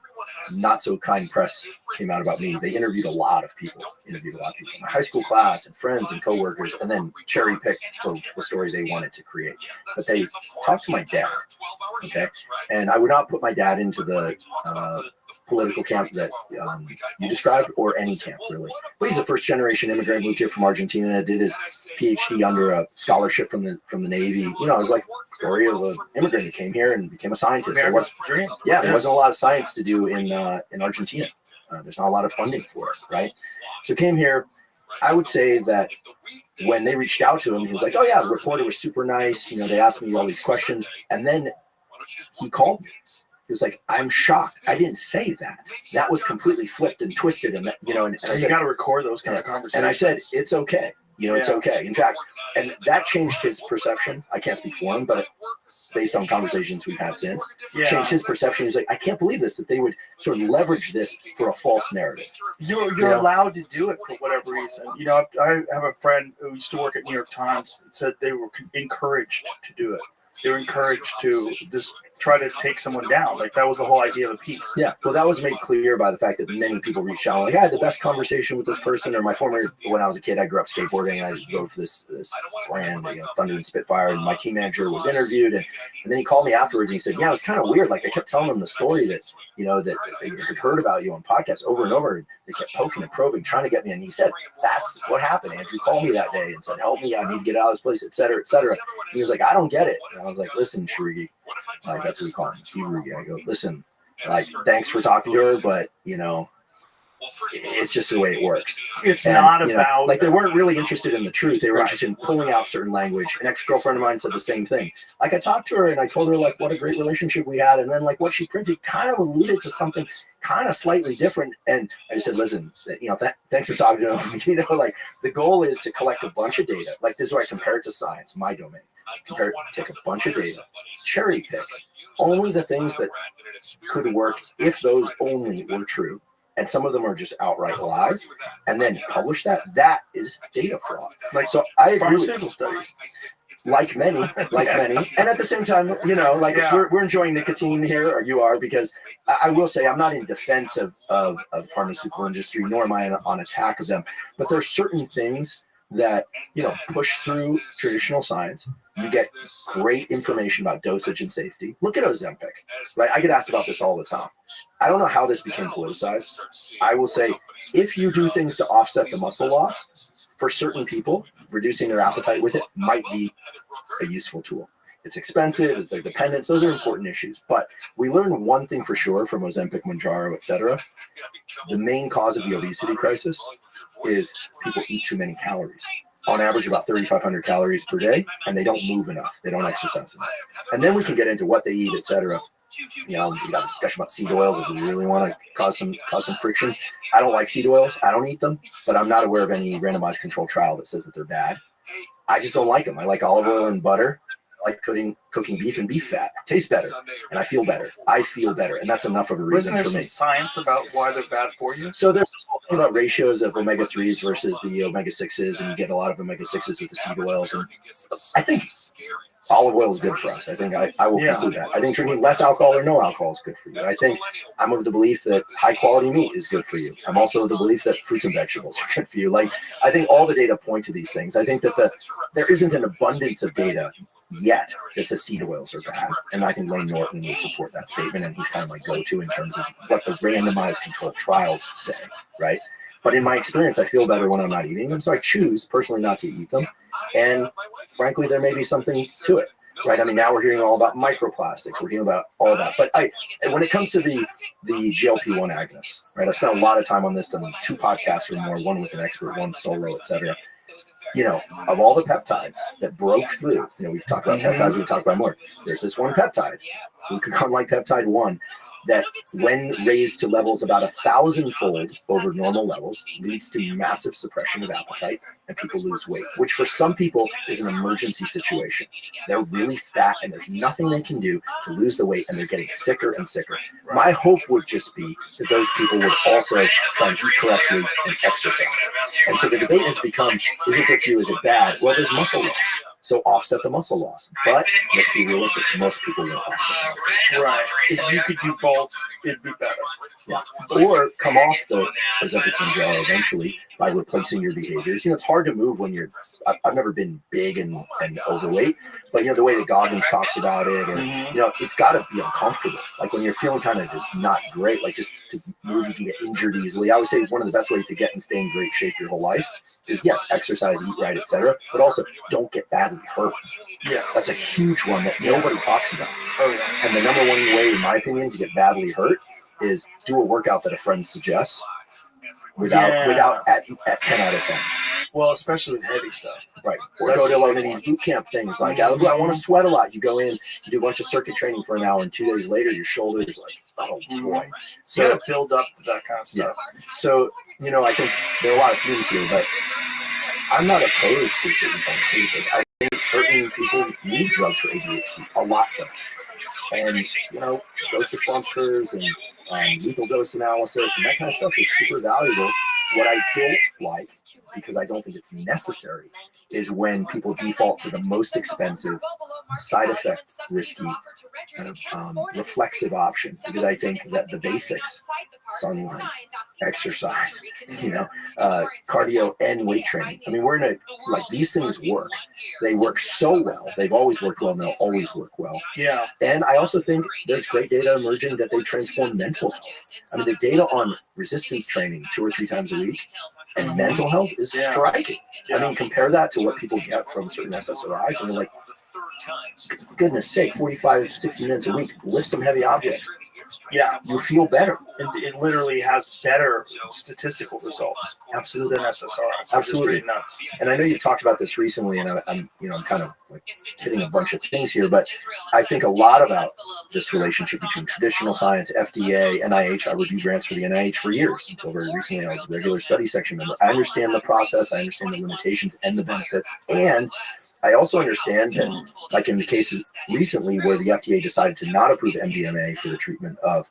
Q: not-so-kind press came out about me, they interviewed a lot of people in my high school class and friends and coworkers, and then cherry-picked for the story they wanted to create. But they talked to my dad, okay? And I would not put my dad into the political camp that you described, or any camp, really. But he's a first-generation immigrant, moved here from Argentina, did his PhD under a scholarship from the Navy. It was like the story of an immigrant who came here and became a scientist. There wasn't a lot of science to do in Argentina. There's not a lot of funding for it, right? So came here. I would say that when they reached out to him, he was like, oh yeah, the reporter was super nice. They asked me all these questions. And then he called me. He was like, I'm shocked. I didn't say that. That was completely flipped and twisted. And, and I
A: you got to record those kind of conversations.
Q: And I said, it's okay. It's okay. In fact, and that changed his perception. I can't speak for him, but based on conversations we've had since, changed his perception. He's like, I can't believe this, that they would sort of leverage this for a false narrative.
A: You're allowed to do it for whatever reason. I have a friend who used to work at New York Times and said they were encouraged to do it. They were encouraged to just try to take someone down. Like, that was the whole idea of a piece.
Q: Yeah, well, that was made clear by the fact that many people reached out. Like, I had the best conversation with this person, or when I was a kid, I grew up skateboarding, and I rode for this brand, Thunder and Spitfire, and my team manager was interviewed, and then he called me afterwards, and he said, yeah, it was kind of weird. Like, I kept telling him the story that, that they had heard about you on podcasts over and over, and they kept poking and probing, trying to get me, and he said, that's what happened. Andrew called me that day and said, help me, I need to get out of this place, et cetera, et cetera. And he was like, I don't get it. And I was like, listen, Shrigi, that's what we call him, Steve Rugi. I go, listen, thanks for talking to her, but it's just the way it works.
A: It's not about
Q: they weren't really interested in the truth. They were interested in pulling out certain language. An ex-girlfriend of mine said the same thing. Like, I talked to her and I told her what a great relationship we had, and then what she printed kind of alluded to something kind of slightly different. And I just said, listen, thanks for talking to him. The goal is to collect a bunch of data. Like, this is where I compare it to science, my domain. Take a bunch of data, cherry pick only the things that could work if those only were true, and some of them are just outright lies, and then publish that. That is data fraud. So I agree with studies. Like many, and at the same time, we're enjoying nicotine here, or you are, because I will say I'm not in defense of the pharmaceutical industry, nor am I on attack of them, but there are certain things that push through traditional science. You get great information about dosage and safety. Look at Ozempic, right? I get asked about this all the time. I don't know how this became politicized. I will say, if you do things to offset the muscle loss, for certain people, reducing their appetite with it might be a useful tool. It's expensive, it's their dependence. Those are important issues. But we learned one thing for sure from Ozempic, Mounjaro, etc. The main cause of the obesity crisis is people eat too many calories. On average, about 3,500 calories per day, and they don't move enough. They don't exercise enough. And then we can get into what they eat, etc. We got a discussion about seed oils if we really want to cause some friction. I don't like seed oils. I don't eat them, but I'm not aware of any randomized controlled trial that says that they're bad. I just don't like them. I like olive oil and butter. I like cooking beef and beef fat. It tastes better, and I feel better. And that's enough of a reason for me.
A: Isn't there some science about why they're bad for you?
Q: So there's this whole thing about ratios of omega-3s versus the omega-6s, and you get a lot of omega-6s with the seed oils. And I think olive oil is good for us. I think I will conclude that. I think drinking less alcohol or no alcohol is good for you. I think I'm of the belief that high-quality meat is good for you. I'm also of the belief that fruits and vegetables are good for you. I think all the data point to these things. I think that there isn't an abundance of data yet that says seed oils are bad, and I think Lane Norton would support that statement, and he's kind of my go-to in terms of what the randomized controlled trials say, right? But in my experience, I feel better when I'm not eating them, so I choose personally not to eat them, and frankly, there may be something to it, right? I mean, now we're hearing all about microplastics, we're hearing about all that, but when it comes to the GLP-1 agonists, right? I spent a lot of time on this, done 2 podcasts or more, one with an expert, one solo, etc. Of all the peptides that broke through, we've talked about peptides, we've talked about more. There's this one peptide, glucagon-like peptide 1, that when raised to levels about 1,000-fold over normal levels, leads to massive suppression of appetite, and people lose weight, which for some people is an emergency situation. They're really fat and there's nothing they can do to lose the weight, and they're getting sicker and sicker. My hope would just be that those people would also try and eat correctly and exercise. And so the debate has become, is it good for you, is it bad? Well, there's muscle loss. So offset the muscle loss. But let's be realistic, most people won't offset the muscle loss.
A: Right. If you could do both, it'd be better.
Q: Yeah. Or come off the Ozempic Mounjaro eventually by replacing your behaviors. It's hard to move when you're, I've never been big and overweight, but the way that Goggins talks about it, or, it's got to be uncomfortable. Like when you're feeling kind of just not great, like just to move, you can get injured easily. I would say one of the best ways to get and stay in great shape your whole life is, yes, exercise, eat right, etc., but also don't get badly hurt.
A: Yes.
Q: That's a huge one that nobody talks about. And the number one way, in my opinion, to get badly hurt is do a workout that a friend suggests without at 10 out of 10.
A: Well, especially with heavy stuff.
Q: Right. Or go to one of these boot camp things like, I want to sweat a lot. You go in, you do a bunch of circuit training for an hour, and 2 days later, your shoulder is like, oh boy.
A: So you got to build up to that kind of stuff.
Q: Yeah. So, I think there are a lot of themes here, but I'm not opposed to certain pharmaceuticals. I think certain people need drugs for ADHD, a lot of them. And, you know, dose response curves and lethal dose analysis and that kind of stuff is super valuable. What I don't like, because I don't think it's necessary, is when people default to the most expensive, side effect risky, kind of reflexive option. Because I think that the basics, sunlight, exercise, you know, cardio and weight training. I mean, we're in a, like, these things work. They work so well. They've always worked well and they'll always work well.
A: Yeah.
Q: And I also think there's great data emerging that they transform mental health. I mean, the data on resistance training 2 or 3 times a week and mental health is striking. I mean, compare that to what people get from certain SSRIs, and they're like, goodness sake, 45, 60 minutes a week, lift some heavy objects.
A: Yeah,
Q: you feel better.
A: It literally has better statistical results.
Q: Absolutely.
A: Than SSRIs.
Q: Absolutely.
A: Nuts.
Q: And I know you've talked about this recently, and I'm kind of like hitting a bunch of things here, but I think a lot about this relationship between traditional science, FDA, NIH. I reviewed grants for the NIH for years until very recently. I was a regular study section member. I understand the process. I understand the limitations and the benefits. And I also understand that, like in the cases recently where the FDA decided to not approve MDMA for the treatment of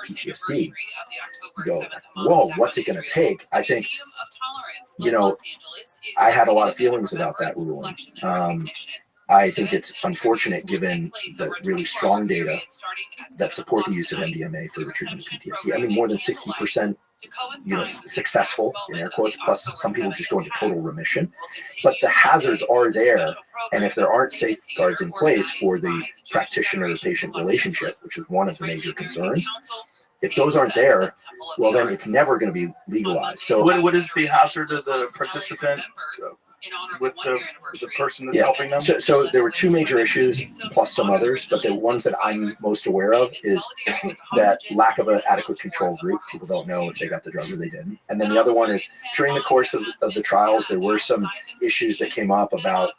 Q: PTSD, you go, whoa, what's it going to take? I think, you know, I had a lot of feelings about that ruling. I think it's unfortunate given the really strong data that support the use of MDMA for the treatment of PTSD. I mean, more than 60%, you know, successful in air quotes, plus some people just go into total remission. But the hazards are there, and if there aren't safeguards in place for the practitioner-patient relationship, which is one of the major concerns, if those aren't there, well, then it's never going to be legalized. So,
A: what is the hazard of the participant with the person that's helping them?
Q: So there were 2 major issues, plus some others, but the ones that I'm most aware of is that lack of an adequate control group. People don't know if they got the drug or they didn't. And then the other one is during the course of the trials, there were some issues that came up about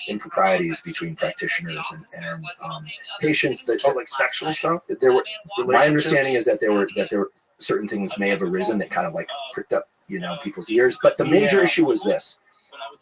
Q: improprieties between practitioners and patients. That
A: like sexual stuff.
Q: There were. My understanding is that there were certain things may have arisen that kind of like pricked up, you know, people's ears. But the major issue was this.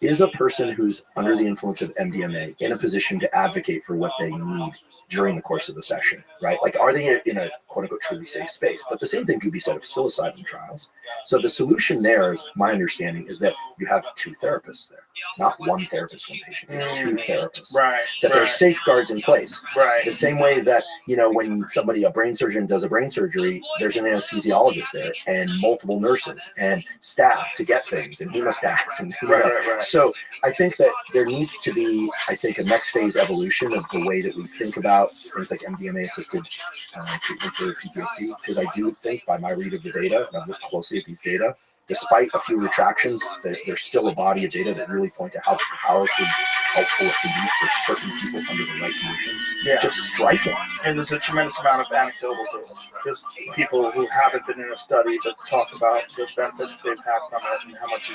Q: Is a person who's under the influence of MDMA in a position to advocate for what they need during the course of the session, right? Like, are they in a quote-unquote truly safe space? But the same thing could be said of psilocybin trials. So the solution there, my understanding, is that you have 2 therapists there, not one therapist, one patient, 2 therapists.
A: Right.
Q: That there's safeguards in place.
A: Right.
Q: The same way that, you know, when a brain surgeon does a brain surgery, there's an anesthesiologist there and multiple nurses and staff to get things and hemostats and
A: right.
Q: So I think that there needs to be, I think, a next phase evolution of the way that we think about things like MDMA-assisted treatment for PTSD, because I do think, by my read of the data, and I've looked closely at these data, despite a few retractions, there's still a body of data that really point to how powerfully helpful it can be for certain people under the right conditions.
A: Yeah.
Q: Just striking.
A: And there's a tremendous amount of anecdotal data. Just people who haven't been in a study but talk about the benefits they've had from it and how much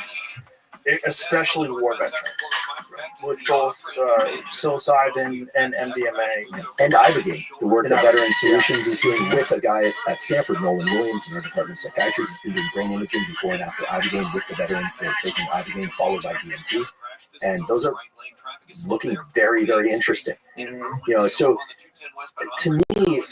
A: especially war veterans, with both psilocybin and MDMA.
Q: And Ibogaine, the work that Veteran Solutions is doing with a guy at Stanford, Nolan Williams, in our Department of Psychiatry. He's been doing brain imaging before and after Ibogaine with the veterans. They're taking Ibogaine followed by DMT. And those are looking very, very interesting. You know, so to me,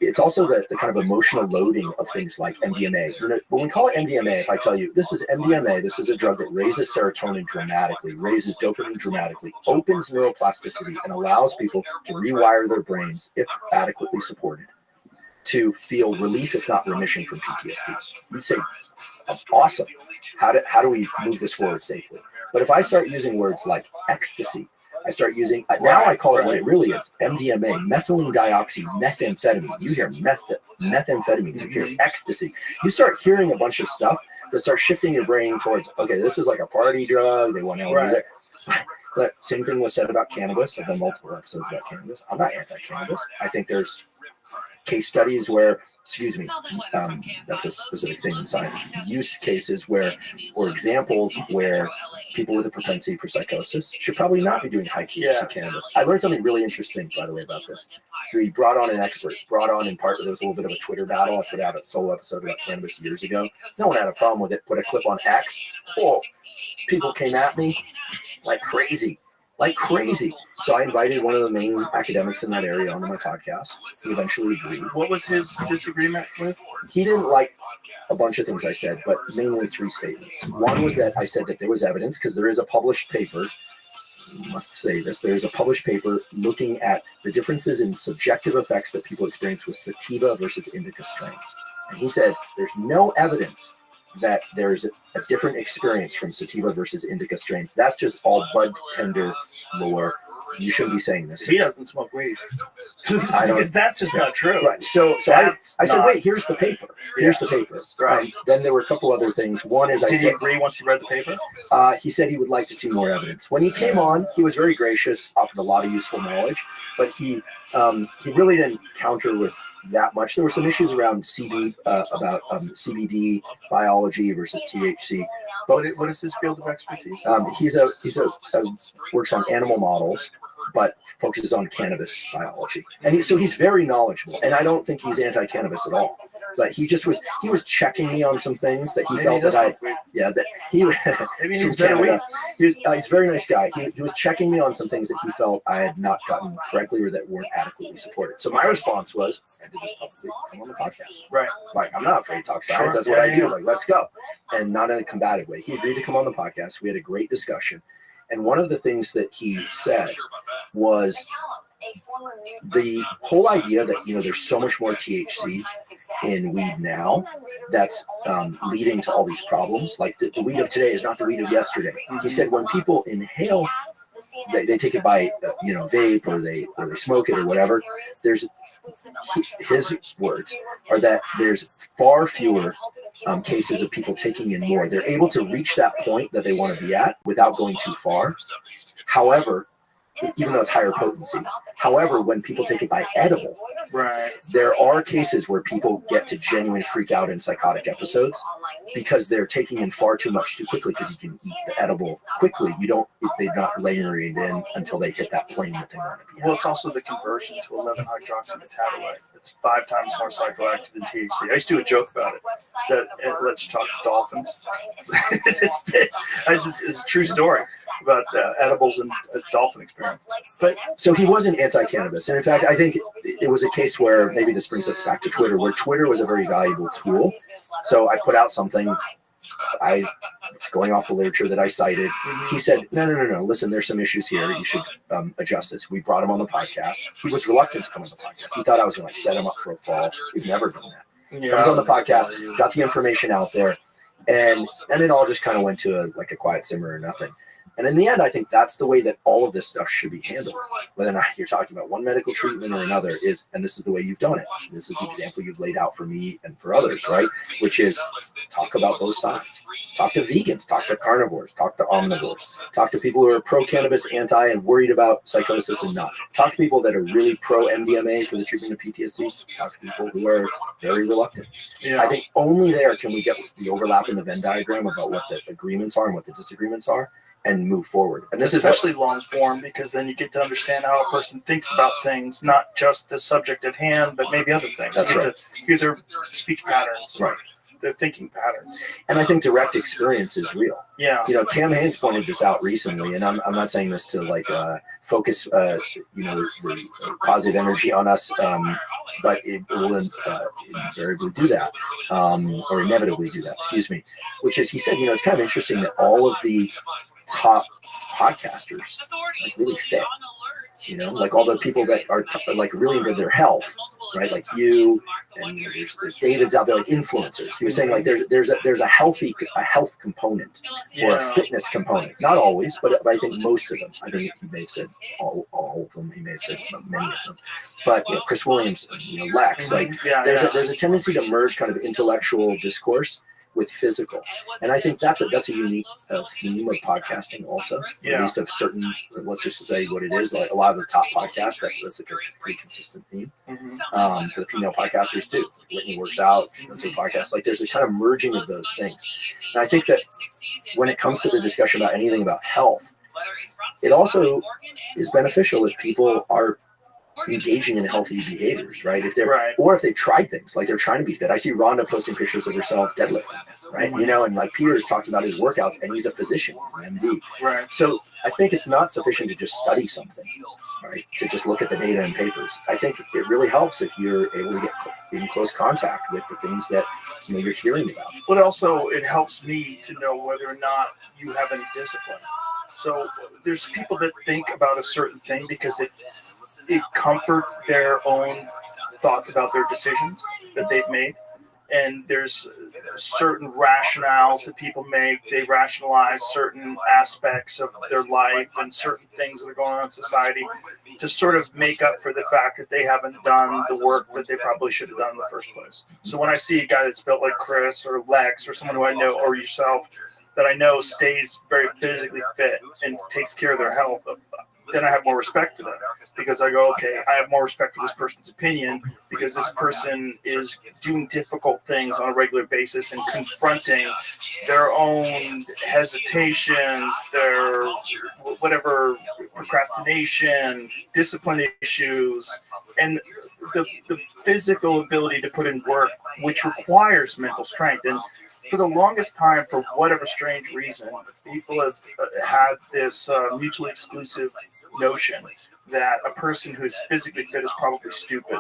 Q: it's also the kind of emotional loading of things like MDMA. You know, when we call it MDMA, if I tell you this is MDMA, this is a drug that raises serotonin dramatically, raises dopamine dramatically, opens neuroplasticity, and allows people to rewire their brains, if adequately supported, to feel relief, if not remission, from PTSD. You'd say, awesome. How do we move this forward safely? But if I start using words like ecstasy, I start using, now I call it what it really is, MDMA, methylene methamphetamine. You hear methamphetamine, you hear ecstasy. You start hearing a bunch of stuff that starts shifting your brain towards, okay, this is like a party drug. They want to use it. But same thing was said about cannabis. I've done multiple episodes about cannabis. I'm not anti-cannabis. I think there's case studies where, that's a specific thing in science, use cases where, or examples where people with a propensity for psychosis should probably not be doing high THC cannabis. I learned something really interesting, by the way, about this. We brought on an expert, in part, there was a little bit of a Twitter battle. I put out a solo episode about cannabis years ago. No one had a problem with it. Put a clip on X. Oh, people came at me like crazy. So I invited one of the main academics in that area onto my podcast. He eventually agreed.
A: What was his disagreement with?
Q: He didn't like a bunch of things I said, but mainly 3 statements. One was that I said that there was evidence, because there is a published paper, must say this, there is a published paper looking at the differences in subjective effects that people experience with sativa versus indica strains. And he said there's no evidence that there's a different experience from sativa versus indica strains. That's just all bud tender lore. You shouldn't be saying this.
A: He doesn't smoke weed.
Q: I don't.
A: Because that's just not true.
Q: Right. So I said, wait, here's the paper. Here's the paper.
A: Right.
Q: Then there were a couple other things. One is
A: Did he agree once he read the paper?
Q: He said he would like to see more evidence. When he came on, he was very gracious, offered a lot of useful knowledge, but he really didn't counter with that much. There were some issues around about CBD biology versus THC.
A: But what is his field of expertise?
Q: He's works on animal models, but focuses on cannabis biology, and so he's very knowledgeable. And I don't think he's anti-cannabis at all. But he was checking me on some things that he felt
A: Maybe he's better weed.
Q: He's a very nice guy. He was checking me on some things that he felt I had not gotten correctly or that weren't adequately supported. So my response was, I did this publicly, come on the podcast.
A: Right.
Q: Like, I'm not afraid to talk science. That's what I do. Like, let's go. And not in a combative way. He agreed to come on the podcast. We had a great discussion. And one of the things that he said was the whole idea that, there's so much more THC in weed now that's leading to all these problems. Like the weed of today is not the weed of yesterday. He said when people inhale, they take it by, vape or they smoke it or whatever. His words are that there's far fewer cases of people taking in more. They're able to reach that point that they want to be at without going too far. However, even though it's higher potency. However, when people take it by edible, there are cases where people get to genuine freak out in psychotic episodes because they're taking in far too much too quickly, because you can eat the edible quickly. They're not layering it in until they hit that plane that they want to be at.
A: Well, it's also the conversion to 11-hydroxymetabolite. It's 5 times more psychoactive than THC. I used to do a joke about it. That let's talk dolphins. It's a true story about edibles and dolphin experience.
Q: But so he wasn't anti-cannabis, and in fact, I think it was a case where maybe this brings us back to Twitter, where Twitter was a very valuable tool. So I put out something, going off the literature that I cited. He said, no, listen, there's some issues here. You should adjust this. We brought him on the podcast. He was reluctant to come on the podcast. He thought I was going to set him up for a fall. We've never done that. Comes on the podcast, got the information out there, and then it all just kind of went to a quiet simmer or nothing. And in the end, I think that's the way that all of this stuff should be handled. Whether or not you're talking about one medical treatment or another and this is the way you've done it. This is the example you've laid out for me and for others, right? Which is talk about both sides. Talk to vegans, talk to carnivores, talk to omnivores, talk to people who are pro-cannabis, anti, and worried about psychosis and not. Talk to people that are really pro-MDMA for the treatment of PTSD. Talk to people who are very reluctant. I think only there can we get the overlap in the Venn diagram about what the agreements are and what the disagreements are, and move forward. And this
A: especially
Q: is
A: long form, because then you get to understand how a person thinks about things, not just the subject at hand, but maybe other things.
Q: That's
A: you get
Q: right.
A: to hear their speech patterns,
Q: right?
A: Their thinking patterns.
Q: And I think direct experience is real.
A: Yeah.
Q: Cam Haynes pointed this out recently, and I'm not saying this to focus the positive energy on us, but it will invariably do that, or inevitably do that. Excuse me. Which is, he said, it's kind of interesting that all of the top podcasters really fit. All the people that are really into their health, right? Like you, and there's David's out there, like influencers. He was saying there's a health component or a fitness component. Not always, but I think most of them. I think he may have said all of them. He may have said many of them. But Chris Williams, Lex, there's a tendency to merge kind of intellectual discourse with physical, and I think that's a unique theme of podcasting also. At least of certain, let's just say what it is. Like a lot of the top podcasts, that's a pretty consistent theme. For the female podcasters too. Whitney works out, does her podcast. Like there's a kind of merging of those things, and I think that when it comes to the discussion about anything about health, it also is beneficial if people are engaging in healthy behaviors, right? If they're
A: Right.
Q: or if they've tried things like they're trying to be fit. I see Rhonda posting pictures of herself deadlifting, right? You know, and like Peter's talking about his workouts, and he's a physician, he's an MD.
A: Right.
Q: So I think it's not sufficient to just study something, right? To just look at the data and papers. I think it really helps if you're able to get in close contact with the things that you're hearing about.
A: But also, it helps me to know whether or not you have any discipline. So there's people that think about a certain thing because it comforts their own thoughts about their decisions that they've made. And there's certain rationales that people make. They rationalize certain aspects of their life and certain things that are going on in society to sort of make up for the fact that they haven't done the work that they probably should have done in the first place. So when I see a guy that's built like Chris or Lex or someone who I know or yourself that I know stays very physically fit and takes care of their health, then I have more respect for them because I go, okay, I have more respect for this person's opinion because this person is doing difficult things on a regular basis and confronting their own hesitations, their whatever procrastination, discipline issues, and the physical ability to put in work, which requires mental strength. And for the longest time, for whatever strange reason, people have had this mutually exclusive notion that a person who's physically fit is probably stupid,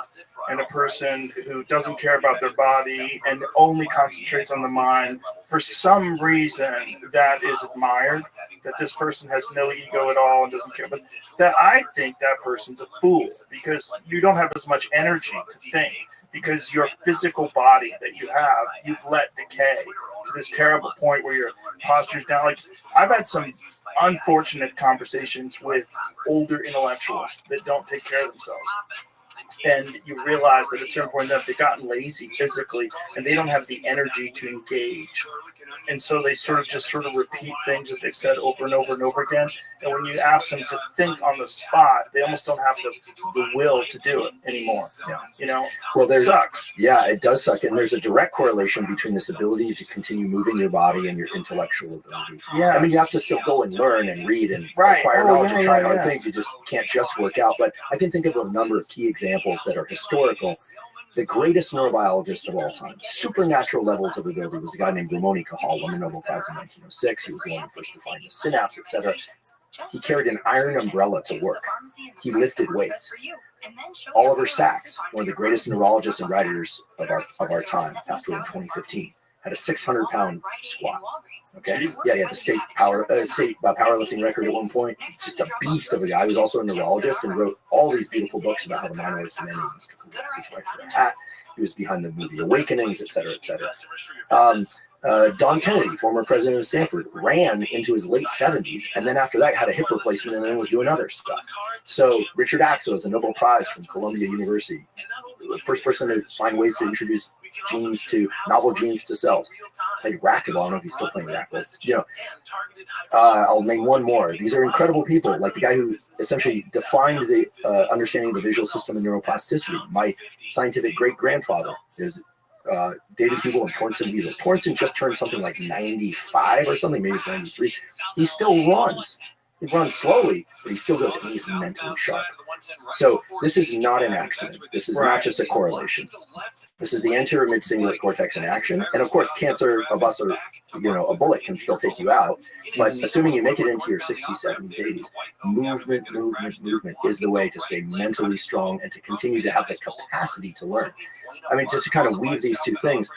A: and a person who doesn't care about their body and only concentrates on the mind, for some reason, that is admired, that this person has no ego at all and doesn't care. But that I think that person's a fool because you don't have as much energy to think because your physical body that you have, you've let decay to this terrible point where your posture's down. Like I've had some unfortunate conversations with older intellectuals that don't take care of themselves. And you realize that at a certain point they've gotten lazy physically and they don't have the energy to engage. And so they sort of repeat things that they've said over and over and over again. And when you ask them to think on the spot, they almost don't have the will to do it anymore.
Q: Yeah.
A: You know,
Q: well,
A: it sucks.
Q: Yeah, it does suck. And there's a direct correlation between this ability to continue moving your body and your intellectual ability.
A: Yeah.
Q: I mean, you have to still go and learn and read and acquire knowledge and try hard things. You just can't just work out. But I can think of a number of key examples that are historical. The greatest neurobiologist of all time, supernatural levels of ability, was a guy named Ramon Cajal, won the Nobel Prize in 1906. He was the one who first defined the synapse, etc. He carried an iron umbrella to work. He lifted weights. Oliver Sacks, one of the greatest neurologists and writers of our time, passed away in 2015, had a 600-pound squat. Okay, yeah, he had the state powerlifting record at one point. Just a beast of a guy. He was also a neurologist and wrote all these beautiful books about how the mind works and his wife for a hat. He was behind the movie Awakenings, et cetera, et cetera. Don Kennedy, former president of Stanford, ran into his late 70s, and then after that had a hip replacement and then was doing other stuff. So Richard Axel is a Nobel Prize from Columbia University, the first person to find ways to introduce novel genes to cells. Played racquetball. I don't know if he's still playing racquetball. You know, I'll name one more. These are incredible people, like the guy who essentially defined the understanding of the visual system and neuroplasticity. My scientific great-grandfather is David Hubel and Torsten Wiesel. Torsten just turned something like 95 or something, maybe it's 93. He still runs. He runs slowly, but he still goes, and he's mentally sharp. So this is not an accident. This is not just a correlation. This is the anterior mid-cingulate cortex in action. And of course, cancer of us are, a bullet can still take you out. But assuming you make it into your 60s, 70s, 80s, movement is the way to stay mentally strong and to continue to have the capacity to learn. I mean, just to kind of weave these two things,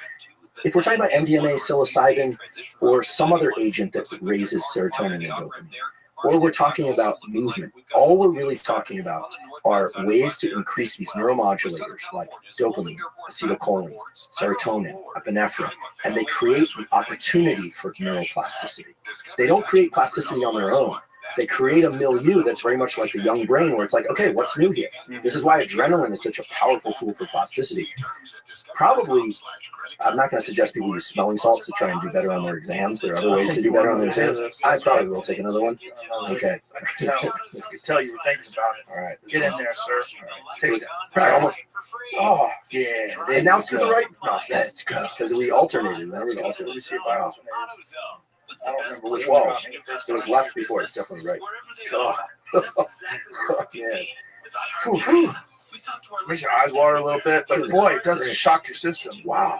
Q: if we're talking about MDMA, psilocybin, or some other agent that raises serotonin and dopamine, or we're talking about movement, all we're really talking about are ways to increase these neuromodulators like dopamine, acetylcholine, serotonin, epinephrine, and they create the opportunity for neuroplasticity. They don't create plasticity on their own. They create a milieu that's very much like the young brain where it's like, okay, what's new here? This is why adrenaline is such a powerful tool for plasticity. Probably, I'm not going to suggest people use smelling salts to try and do better on their exams. There are other ways to do better on their exams. I probably will take another one. Okay.
A: I can tell you were thinking about it.
Q: All right.
A: Get in there, sir. Take it.
Q: I almost.
A: Oh, yeah.
Q: And now to the right. No, that's good. Because we alternated. Remember the alternated?
A: Let me see if I alternated. I don't remember which
Q: one.
A: one.
Q: It was left before. It's definitely right. Oh, man.
A: Makes your eyes water a little bit, but boy, it doesn't shock your system.
Q: Wow.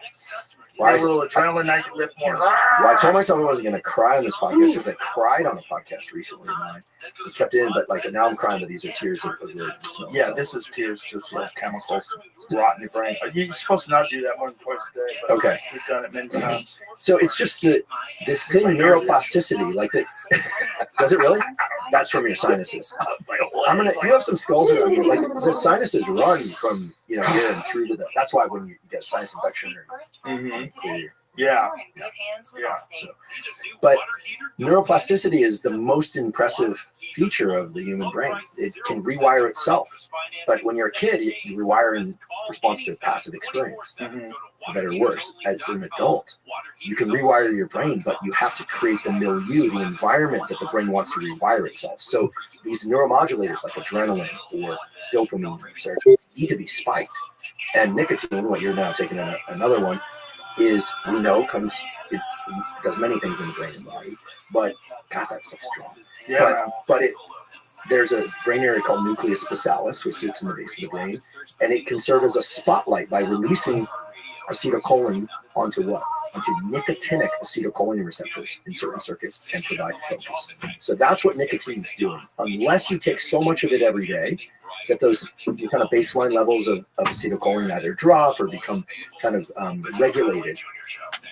A: Why a little adrenaline, I can lift more.
Q: Well, I told myself I wasn't going to cry on this podcast because I cried on a podcast recently. And I kept it in, but like now I'm crying, but these are tears of really smell.
A: Yeah, this is tears just like chemicals rot in your brain. You're supposed to not do that more than twice a day. But
Q: okay.
A: We've done it many times.
Q: So it's just that this thing, neuroplasticity, like that. Does it really? That's from your sinuses. You have some skulls around here. Like the sinuses run from here and through to the. That's why when you get a sinus infection or
A: Yeah.
Q: So, but neuroplasticity is the most impressive feature of the human brain. It can rewire itself. But when you're a kid, you rewire in response to a passive experience, for better or worse. As an adult, you can rewire your brain, but you have to create the milieu, the environment that the brain wants to rewire itself. So these neuromodulators like adrenaline or dopamine or serotonin need to be spiked. And nicotine, what you're now taking another one, is it does many things in the brain and body, but God, that stuff's strong.
A: Yeah.
Q: But there's a brain area called nucleus basalis, which sits in the base of the brain, and it can serve as a spotlight by releasing acetylcholine onto nicotinic acetylcholine receptors in certain circuits and provide focus. So that's what nicotine is doing. Unless you take so much of it every day that those kind of baseline levels of acetylcholine either drop or become kind of regulated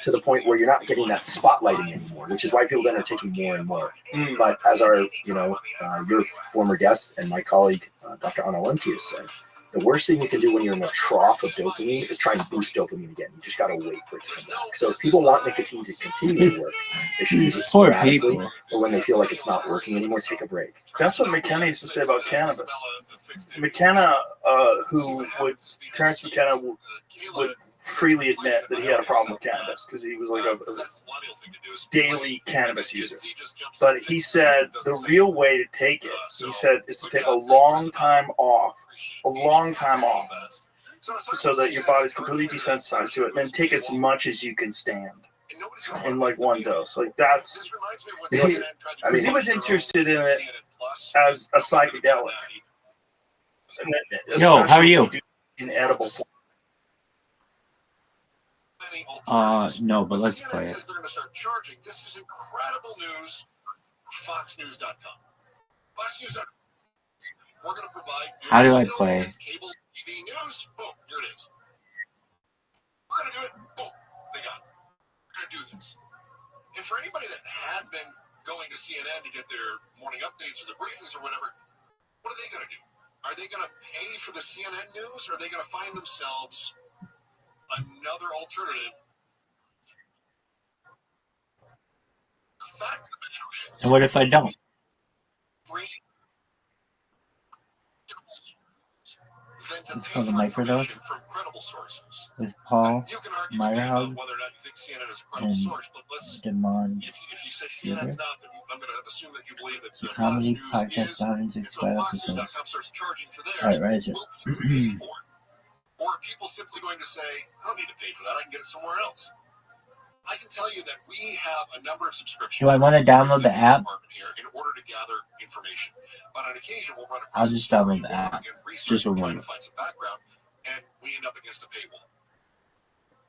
Q: to the point where you're not getting that spotlighting anymore, which is why people then are taking more and more. But as our, your former guest and my colleague, Dr. Anna Lemke has said, the worst thing you can do when you're in a trough of dopamine is try and boost dopamine again. You just got to wait for it to come back. So if people want nicotine to continue to work, they should use it sporadically. Or when they feel like it's not working anymore, take a break.
A: That's what McKenna used to say about cannabis. Terrence McKenna would freely admit that he had a problem with cannabis because he was like a daily cannabis user. But he said the real way to take it, he said, is to take a long time off, so that your body's completely desensitized to it, and then take as much as you can stand in like one dose. Like that's, because he was interested in it as a psychedelic.
C: Yo, how are you?
A: In edible form.
C: No, but let's play it.
O: They're going to start charging. This is incredible news for FoxNews.com. FoxNews.com. We're going to provide
C: How do I play?
O: cable TV news. Boom, here it is. We're going to do it. Boom, they got it. We're going to do this. And for anybody that had been going to CNN to get their morning updates or the briefings or whatever, what are they going to do? Are they going to pay for the CNN news, or are they going to find themselves another alternative? The fact of the matter is,
C: And what if I don't? Let's call the microdose with Paul Meyerhug and Demond Sugar. Comedy podcast 165 episodes. Alright, right.
O: Or are people simply going to say, I don't need to pay for that, I can get it somewhere else? I can tell you that we have a number of subscriptions.
C: Do I want to download the app?
O: Here in order to gather information. But on occasion, we'll run
C: I'll just download the app. Just a moment.
O: Find some background, and we end up against a paywall.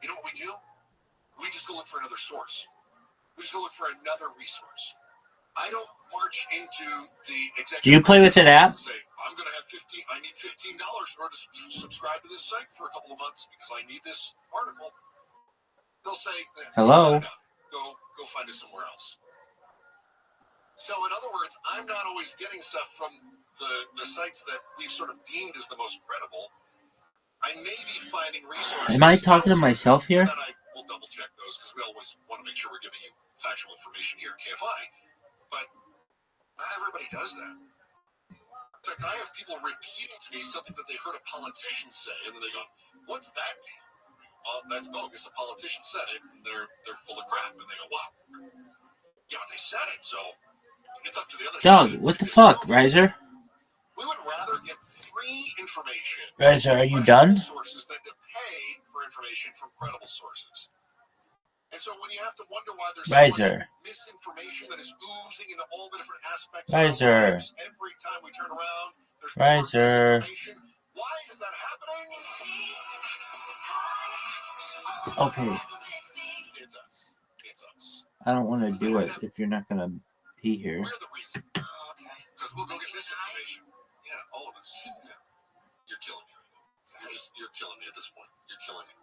O: You know what we do? We just go look for another source. We just go look for another resource. I don't march into the executive.
C: Do you play with an app?
O: And say, I'm going to have I need $15 in order to subscribe to this site for a couple of months because I need this article. They'll say,
C: hello.
O: Go find it somewhere else. So in other words, I'm not always getting stuff from the sites that we've sort of deemed as the most credible. I may be finding resources.
C: Am I talking to myself here?
O: And I will double check those because we always want to make sure we're giving you factual information here at KFI. But not everybody does that. In fact, I have people repeating to me something that they heard a politician say, and then they go, "What's that?" That's bogus. A politician said it, and they're full of crap. And they go, "Wow, yeah, they said it." So it's up to the other
C: Dog,
O: side.
C: what the fuck, Riser?
O: We would rather get free information.
C: Riser, are you done?
O: Sources than to pay for information from credible sources. And so when you have to wonder why there's so much misinformation that is oozing into all the different aspects of our lives, every time we turn around, there's more misinformation.
K: Why is that happening?
C: Okay.
K: It's us. It's us.
C: I don't want to do it if you're not going to be here.
K: We're the reason. Because we'll go get this information. Yeah, all of us. Yeah. You're killing me. You're killing me at this point. You're killing me.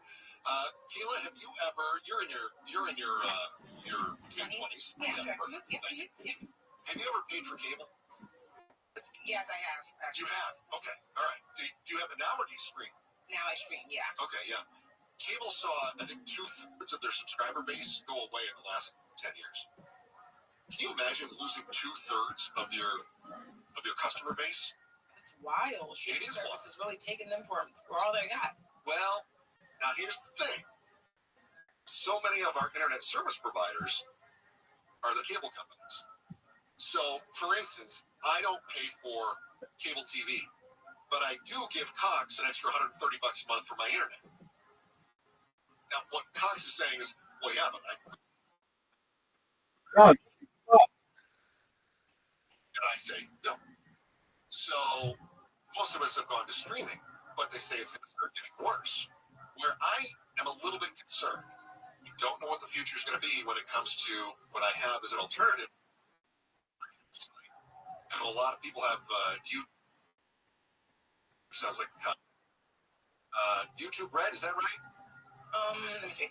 K: Keila, have you ever? You're in your mid-20s.
F: Yeah, sure.
K: Perfect. Thank you. Have you ever paid for cable?
F: Yes, I have. Actually.
K: You have. Okay. All right. Do you have it now, or do you stream?
F: Now I stream. Yeah.
K: Okay. Yeah. Cable saw, I think, 2/3 of their subscriber base go away in the last 10 years. Can you imagine losing 2/3 of your customer base?
F: It's wild. Streaming service is really taking them for all they got.
K: Well, now here's the thing. So many of our internet service providers are the cable companies. So, for instance, I don't pay for cable TV, but I do give Cox an extra $130 a month for my internet. Now, what Cox is saying is, well, yeah, but and I say, no. So, most of us have gone to streaming, but they say it's going to start getting worse. Where I am a little bit concerned. You don't know what the future is going to be when it comes to what I have as an alternative. I know a lot of people have YouTube. Sounds like YouTube Red, is that right?
F: Let me see.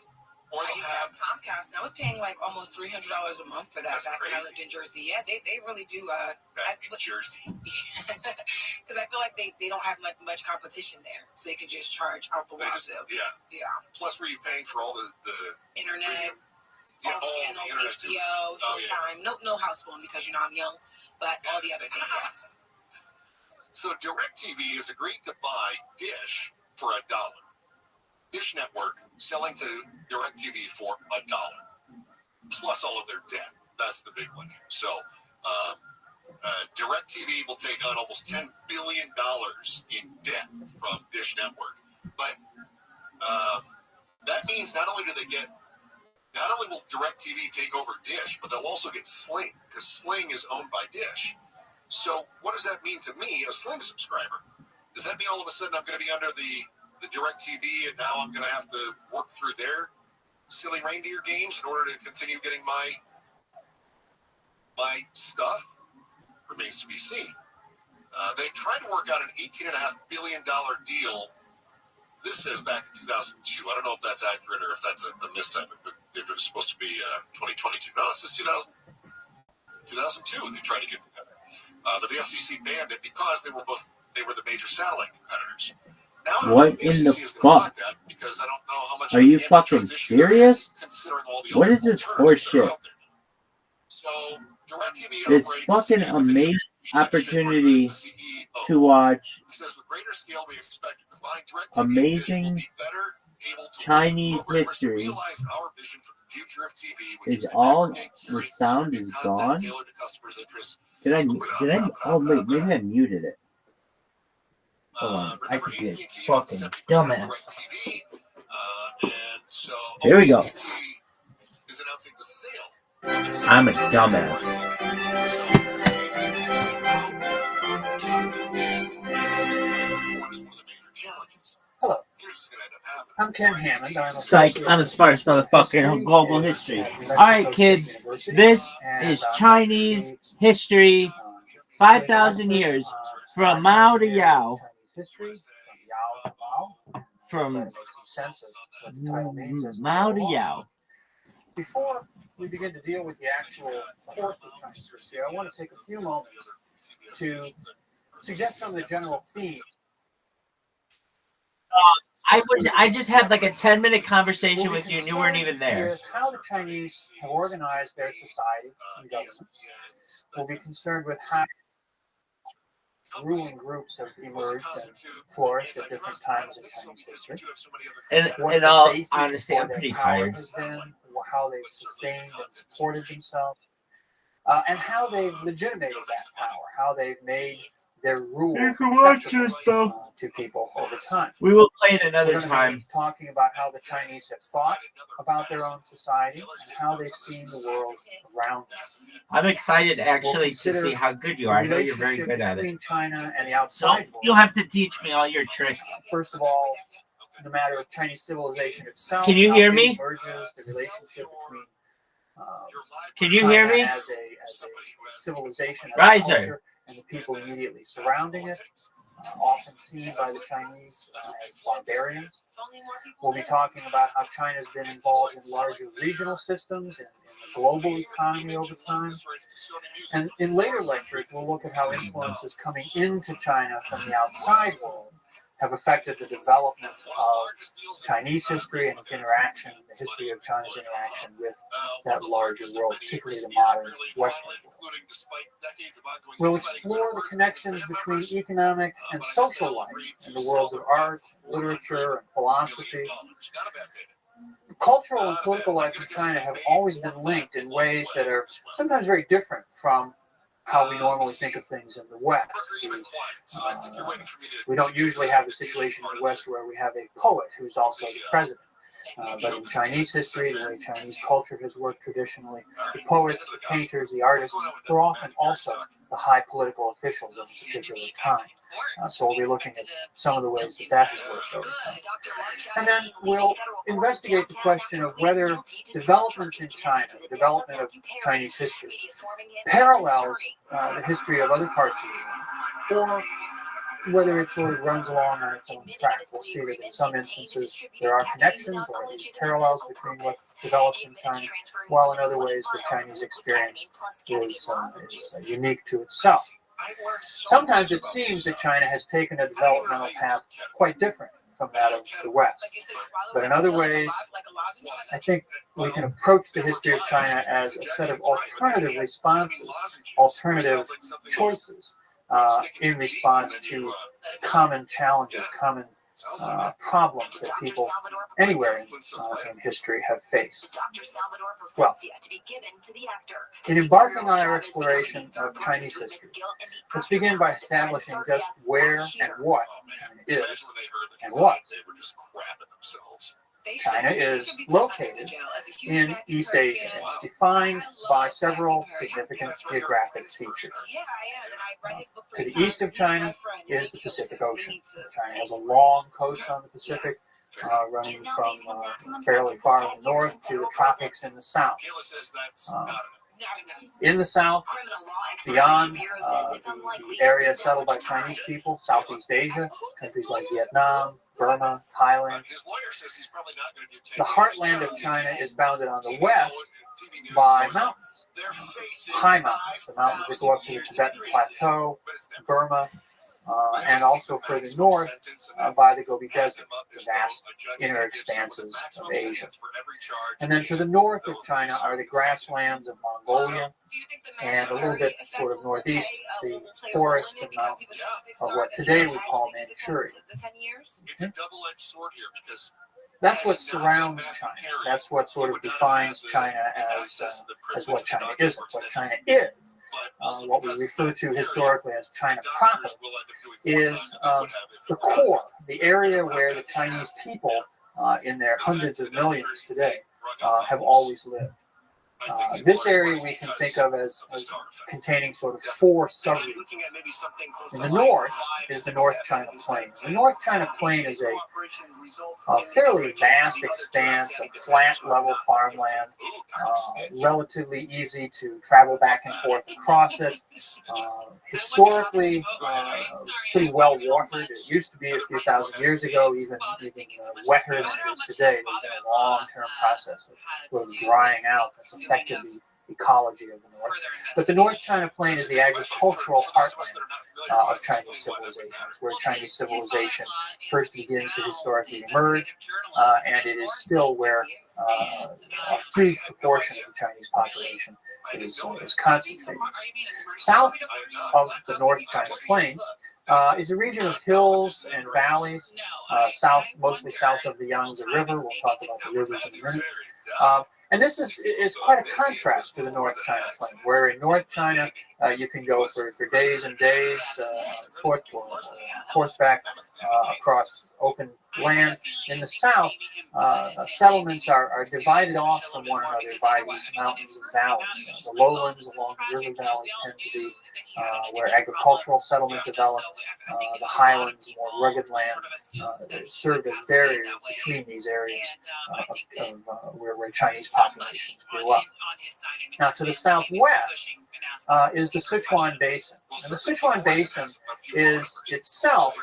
K: Or
F: I used to have Comcast, and I was paying like almost $300 a month for that back when I lived in Jersey. Yeah, they really do.
K: Back in Jersey.
F: Because I feel like they don't have much competition there, so they can just charge out the wazoo.
K: Yeah. Plus, were you paying for all the
F: internet,
K: all
F: channels, HBO, Showtime? No house phone because you know I'm young, but all the other things. Yes.
K: So DirecTV has agreed to buy Dish for $1. Dish Network selling to DirecTV for $1, plus all of their debt. That's the big one here. So DirecTV will take on almost $10 billion in debt from Dish Network. But that means not only will DirecTV take over Dish, but they'll also get Sling, because Sling is owned by Dish. So what does that mean to me, a Sling subscriber? Does that mean all of a sudden I'm going to be under the DirecTV, and now I'm going to have to work through their silly reindeer games in order to continue getting my stuff? Remains to be seen. They tried to work out an $18.5 billion deal. This says back in 2002. I don't know if that's accurate or if that's a mistype, if it was supposed to be 2022. No, this is 2002. They tried to get together. But the FCC banned it because they were the major satellite competitors. Now,
C: what in the fuck? Are you fucking serious? What is this horseshit? This fucking amazing opportunity to watch amazing Chinese history is all the sound is gone. Did I oh wait, maybe I muted it. Hold on, I could be a fucking dumbass. Here we go. I'm a dumbass.
B: Hello. I'm Ken Hammond.
C: Psych, I'm the smartest motherfucker in global history. Alright, kids, this is Chinese history, 5,000 years, from Mao to Yao. From Mao to Yao.
B: Before we begin to deal with the actual course of Chinese history, I want to take a few moments to suggest some of the general themes.
C: I just had like a 10-minute conversation with you and you weren't even there.
B: With how the Chinese have organized their society and government. We'll be concerned with how ruling groups have emerged and flourished at different times in Chinese history.
C: And in all honesty, I'm pretty tired.
B: How they've sustained and supported themselves, and how they've legitimated that power, how they've made their rule
C: You can watch this, though.
B: To people over time.
C: We will play it
B: We're
C: another
B: going to
C: time.
B: be talking about how the Chinese have thought about their own society and how they've seen the world around them.
C: I'm excited actually
B: We'll
C: to
B: consider
C: see how good you
B: the
C: are. I know you're very
B: relationship
C: good at it.
B: between China and the
C: So
B: outside world.
C: you'll have to teach me all your tricks.
B: First of all, the matter of Chinese civilization itself.
C: Can you
B: how
C: hear
B: it
C: me?
B: Emerges, the relationship between
C: Can you
B: China
C: hear me?
B: as a civilization, as a
C: Riser.
B: culture, and the people immediately surrounding it, often seen by the Chinese as barbarians. We'll be talking about how China's been involved in larger regional systems and in the global economy over time. And in later lectures, we'll look at how influences coming into China from the outside world have affected the development of Chinese history and its interaction, the history of China's interaction with that larger world, particularly the modern Western world. We'll explore the connections between economic and social life in the worlds of art, literature, and philosophy. Cultural and political life in China have always been linked in ways that are sometimes very different from how we normally think of things in the West. We don't usually have the situation in the West where we have a poet who's also the president. But in Chinese history, the way Chinese culture has worked traditionally, the poets, the painters, the artists were often also the high political officials of a particular time. So we'll be looking at some of the ways that that has worked over time. And then we'll investigate the question of whether developments in China, the development of Chinese history, parallels the history of other parts of the world, or whether it sort of runs along on its own track. We'll see that in some instances there are connections or at least parallels between what develops in China, while in other ways the Chinese experience is unique to itself. Sometimes it seems that China has taken a developmental path quite different from that of the West. But in other ways, I think we can approach the history of China as a set of alternative responses, alternative choices in response to common challenges, common problems that people anywhere in history have faced. Well, in embarking on our exploration of Chinese history, let's begin by establishing just where and what China is and was. China is located in East Asia and is defined by several significant geographic features. To the east of China is the Pacific Ocean. China has a long coast on the Pacific, running from fairly far in the north to the tropics in the south. In the south, beyond the area settled by Chinese people, Southeast Asia, countries like Vietnam, Burma, Thailand. The heartland of China is bounded on the west by mountains, high mountains, the mountains that go up to the Tibetan Plateau, Burma, and also further north by the Gobi Desert, the vast inner expanses of Asia. And then to the north of China are the grasslands of Mongolia, and a little bit sort of northeast, the forest and mountains of what today we call Manchuria. That's what surrounds China. That's what sort of defines China as what China isn't. What China is, what we refer to historically as China proper, is the core, the area where the Chinese people, in their hundreds of millions today, have always lived. This area we can think of as containing sort of four subregions. In the north is the North China Plain. The North China Plain is a fairly vast expanse of flat level farmland, relatively easy to travel back and forth across it. Historically, pretty well watered. It used to be a few thousand years ago, even wetter than it is today. There's been a long-term process of sort of drying out that's affected the ecology of the north. But the North China Plain is the agricultural heartland of Chinese civilization. It's where Chinese civilization first begins to historically emerge, and it is still where a huge proportion of the Chinese population is concentrated. South of the North China Plain is a region of hills and valleys, mostly south of the Yangtze River. We'll talk about the rivers in a minute. And this is quite a contrast to the North China Plain, where in North China You can go for days and days horseback across open land. In the south, settlements are divided off from one another by these mountains and valleys. The lowlands along the river valleys tend to be where agricultural settlement developed. The highlands, more rugged land, served as barriers between these areas where Chinese populations grew up. Now, to the southwest is the Sichuan Basin. And the Sichuan Basin is itself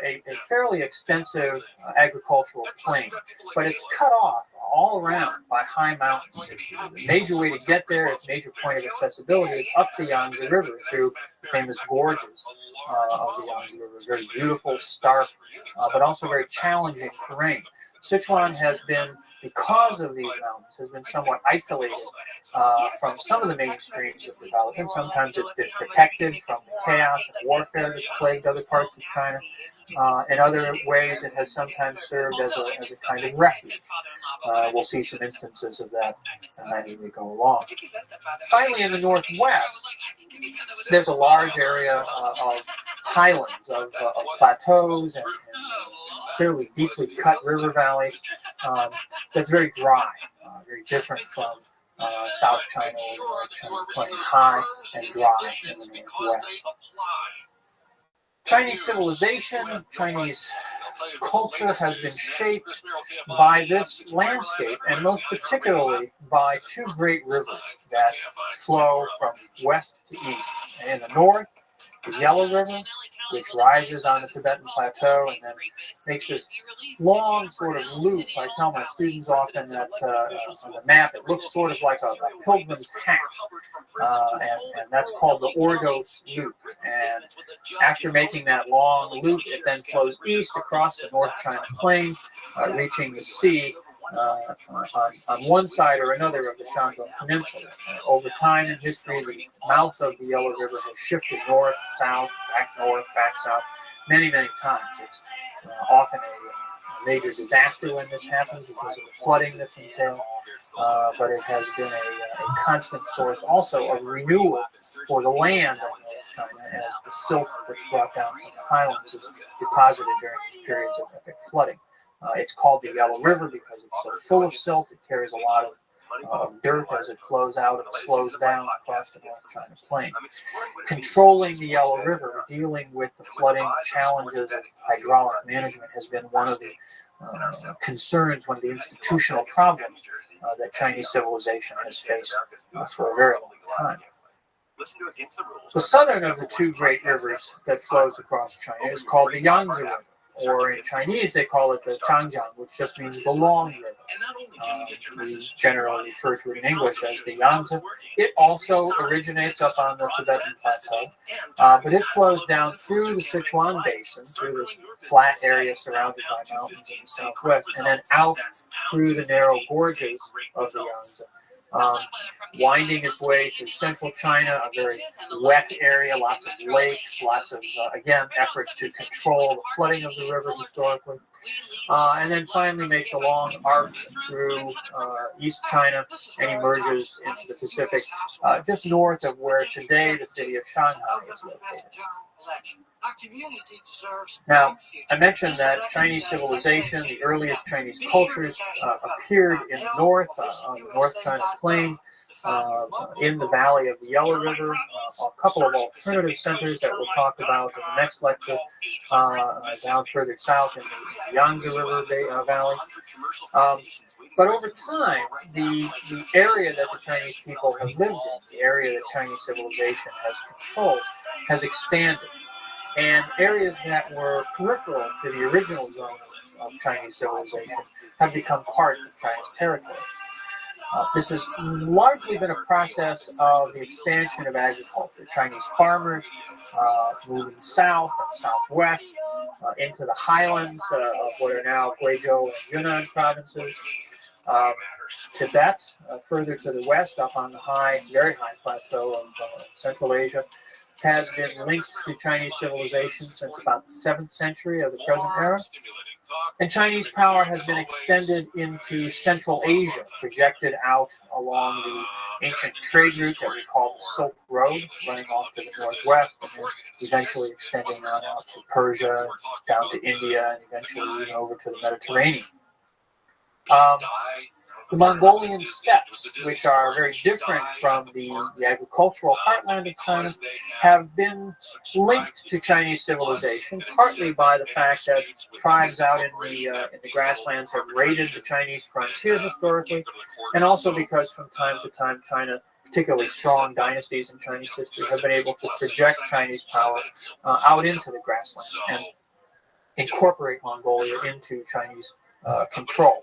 B: a fairly extensive agricultural plain, but it's cut off all around by high mountains. The major way to get there, its major point of accessibility, is up the Yangtze River through the famous gorges of the Yangtze River. Very beautiful, stark, but also very challenging terrain. Sichuan has been, because of these mountains, has been somewhat isolated from some of the main streams of development. Sometimes it's been protected from the chaos and warfare that plagued other parts of China. In other ways, it has sometimes served as a kind of refuge. We'll see some instances of that as we go along. Finally, in the northwest, there's a large area of highlands, of plateaus and fairly deeply cut river valleys that's very dry, very different from South China or North China, plenty high and dry in the northwest. Chinese civilization, Chinese culture has been shaped by this landscape, and most particularly by two great rivers that flow from west to east. In the north, the Yellow River, which rises on the Tibetan Plateau and then makes this long sort of loop. I tell my students often that on the map it looks sort of like a pilgrim's hat, and that's called the Ordos Loop. And after making that long loop, it then flows east across the North China Plain, reaching the sea on one side or another of the Shandong Peninsula. Over time in history, the mouth of the Yellow River has shifted north, south, back south, many, many times. It's often a major disaster when this happens because of the flooding that's entailed, but it has been a constant source also of renewal for the land of North China as the silt that's brought down from the highlands is deposited during periods of epic flooding. It's called the Yellow River because it's so full of silt. It carries a lot of dirt as it flows out and slows down across the North China Plain. Controlling the Yellow River, dealing with the flooding challenges of hydraulic management has been one of the concerns, one of the institutional problems that Chinese civilization has faced for a very long time. The southern of the two great rivers that flows across China is called the Yangtze River, or in Chinese they call it the Changjiang, which just means the long river. We generally refer to it in English as the Yangtze. It also originates up on the Tibetan Plateau, but it flows down through the Sichuan Basin, through this flat area surrounded by mountains in the southwest, and then out through the narrow gorges of the Yangtze. Winding its way through central China, a very wet area, lots of lakes, lots of, again, efforts to control the flooding of the river historically. And then finally makes a long arc through East China and emerges into the Pacific, just north of where today the city of Shanghai is located. Now, I mentioned that Chinese civilization, the earliest Chinese cultures, appeared in the north, on the North China Plain, in the valley of the Yellow River, a couple of alternative centers that we'll talk about in the next lecture, down further south in the Yangtze River Valley. But over time, the area that the Chinese people have lived in, the area that Chinese civilization has controlled, has expanded. And areas that were peripheral to the original zone of Chinese civilization have become part of Chinese territory. This has largely been a process of the expansion of agriculture. Chinese farmers moving south and southwest into the highlands of what are now Guizhou and Yunnan provinces. Tibet, further to the west, up on the very high plateau of Central Asia, has been linked to Chinese civilization since about the 7th century of the present era. And Chinese power has been extended into Central Asia, projected out along the ancient trade route that we call the Silk Road, running off to the northwest, and then eventually extending on out to Persia, down to India, and eventually even over to the Mediterranean. The Mongolian steppes, which are very different from the agricultural heartland of China, have been linked to Chinese civilization, partly by the fact that tribes out in the grasslands have raided the Chinese frontier historically, and also because from time to time China, particularly strong dynasties in Chinese history, have been able to project Chinese power out into the grasslands and incorporate Mongolia into Chinese control.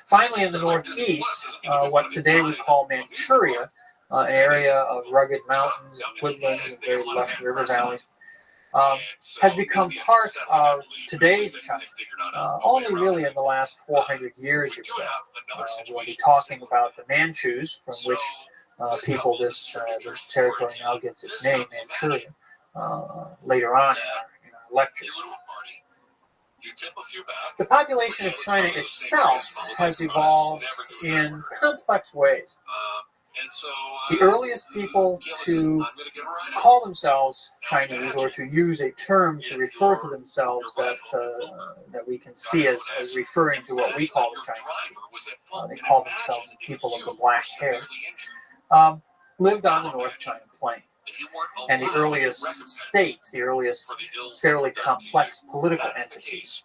B: Finally, in the northeast, what today we call Manchuria, an area of rugged mountains and woodlands and very lush river valleys, has become part of today's China, only really in the last 400 years or so. We'll be talking about the Manchus, from which this territory now gets its name, Manchuria, later on in our lectures. The population of China itself has evolved in complex ways. The earliest people to call themselves Chinese, or to use a term to refer to themselves that we can see as referring to what we call the Chinese, they call themselves the people of the black hair, lived on the North China Plain. And the earliest states, the earliest fairly complex political entities,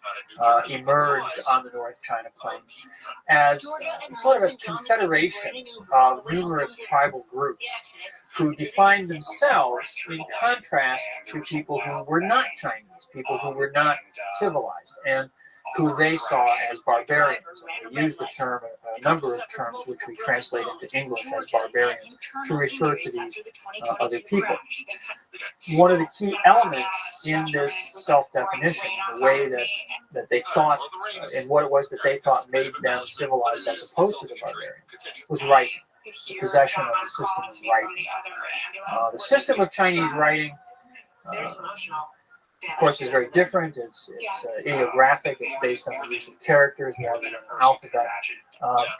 B: emerged on the North China Plain as sort of as confederations of numerous tribal groups who defined themselves in contrast to people who were not Chinese, people who were not civilized, and who they saw as barbarians. We use the term, a number of terms which we translate into English as barbarians, to refer to these other people. One of the key elements in this self-definition, the way that they thought, and what it was that they thought made them civilized as opposed to the barbarians, was writing, the possession of the system of writing. The system of Chinese writing, of course, is very different. It's ideographic. It's based on the use of characters rather than an alphabet.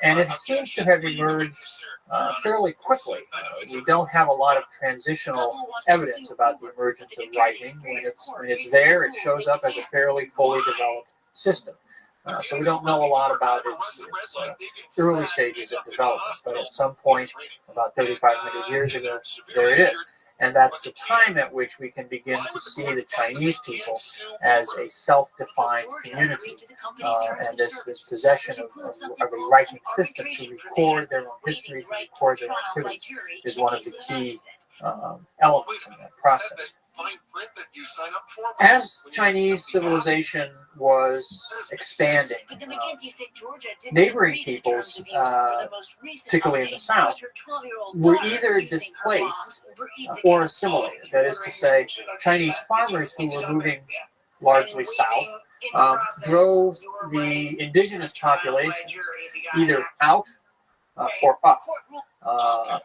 B: And it seems to have emerged fairly quickly. We don't have a lot of transitional evidence about the emergence of writing. When it's there, it shows up as a fairly fully developed system. So we don't know a lot about its early stages of development. But at some point, about 3,500 years ago, there it is. And that's the time at which we can begin to see the Chinese people as a self-defined community. And this possession of a writing system to record their own history, to record their own activities, is one of the key elements in that process. As Chinese civilization was expanding, neighboring peoples, particularly in the south, were either displaced or assimilated. That is to say, Chinese farmers who were moving largely south drove the indigenous populations either out or up,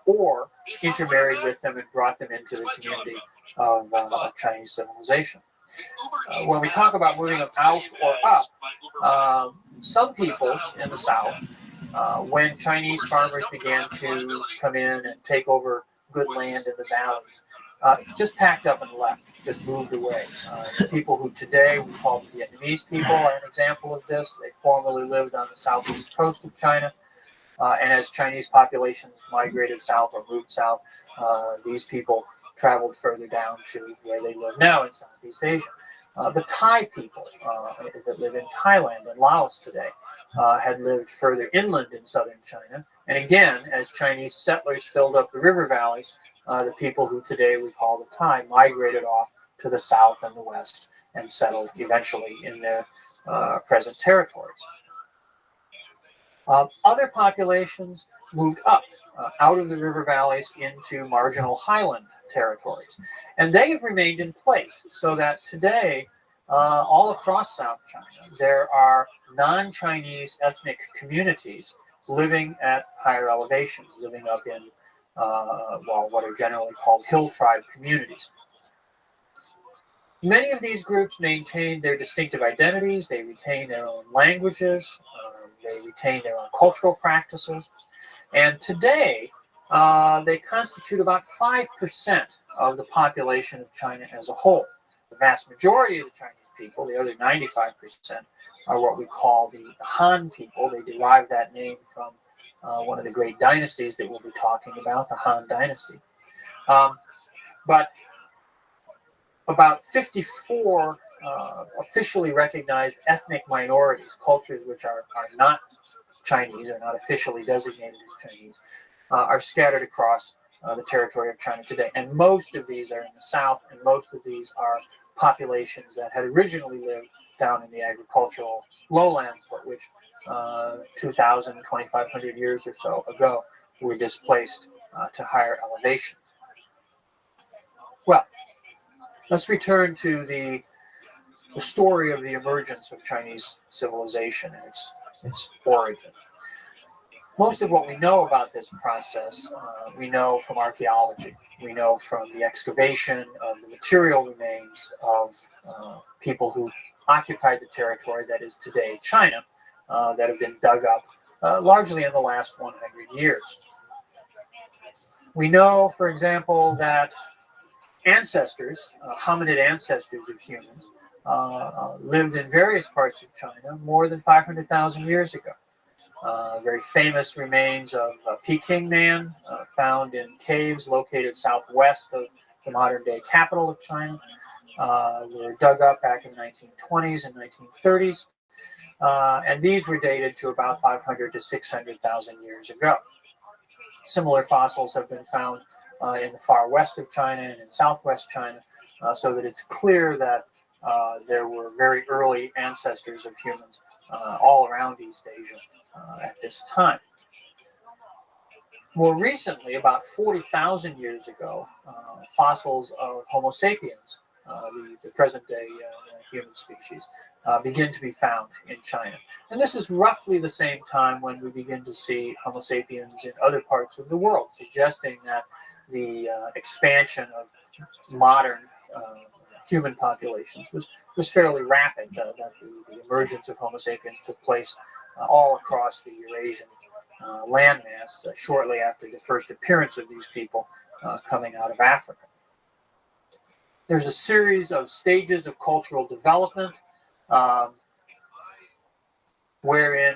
B: or intermarried with them and brought them into the community of Chinese civilization. When we talk about moving them out or up, some people in the south, when Chinese farmers began to come in and take over good land in the valleys, just packed up and left, just moved away. People who today we call the Vietnamese people are an example of this. They formerly lived on the southeast coast of China. And as Chinese populations migrated south or moved south, these people traveled further down to where they live now in Southeast Asia. The Thai people that live in Thailand and Laos today had lived further inland in southern China. And again, as Chinese settlers filled up the river valleys, the people who today we call the Thai migrated off to the south and the west and settled eventually in their present territories. Other populations moved up out of the river valleys into marginal highland territories. And they have remained in place so that today, all across South China, there are non-Chinese ethnic communities living at higher elevations, living up in what are generally called hill tribe communities. Many of these groups maintain their distinctive identities. They retain their own languages. They retain their own cultural practices. And today, they constitute about 5% of the population of China as a whole. The vast majority of the Chinese people, the other 95%, are what we call the Han people. They derive that name from one of the great dynasties that we'll be talking about, the Han Dynasty. But about 54 officially recognized ethnic minorities, cultures which are not Chinese, are not officially designated as Chinese, are scattered across the territory of China today. And most of these are in the south, and most of these are populations that had originally lived down in the agricultural lowlands, but which 2,000, 2,500 years or so ago were displaced to higher elevation. Well, let's return to the story of the emergence of Chinese civilization and its origin. Most of what we know about this process, we know from archaeology. We know from the excavation of the material remains of people who occupied the territory that is today China, that have been dug up largely in the last 100 years. We know, for example, that ancestors, hominid ancestors of humans, lived in various parts of China more than 500,000 years ago. Very famous remains of Peking Man found in caves located southwest of the modern-day capital of China were dug up back in the 1920s and 1930s, and these were dated to about 500 to 600,000 years ago. Similar fossils have been found in the far west of China and in southwest China, so that it's clear that there were very early ancestors of humans all around East Asia at this time. More recently, about 40,000 years ago, fossils of Homo sapiens, the present-day human species, begin to be found in China. And this is roughly the same time when we begin to see Homo sapiens in other parts of the world, suggesting that the expansion of modern human populations was fairly rapid, that the emergence of Homo sapiens took place all across the Eurasian landmass shortly after the first appearance of these people coming out of Africa. There's a series of stages of cultural development wherein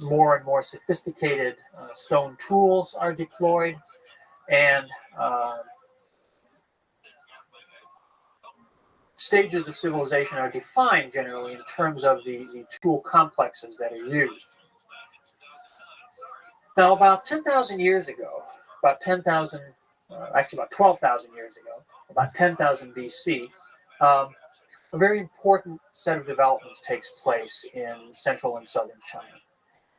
B: more and more sophisticated stone tools are deployed, and stages of civilization are defined generally in terms of the tool complexes that are used. Now, about 10,000 years ago, about 12,000 years ago, about 10,000 BC, a very important set of developments takes place in central and southern China.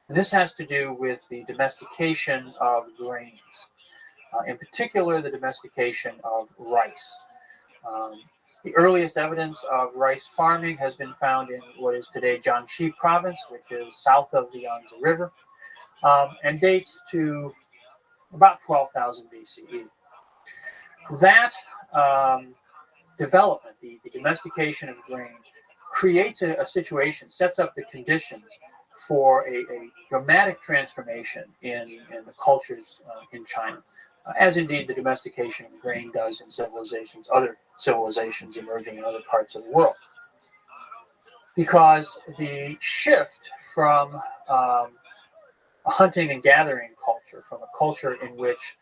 B: And this has to do with the domestication of grains, in particular the domestication of rice. The earliest evidence of rice farming has been found in what is today Jiangxi province, which is south of the Yangtze River, and dates to about 12,000 BCE. That development, the domestication of grain, creates a situation, sets up the conditions for a dramatic transformation in the cultures in China, as indeed the domestication of grain does in other civilizations emerging in other parts of the world. Because the shift from a hunting and gathering culture, from a culture in which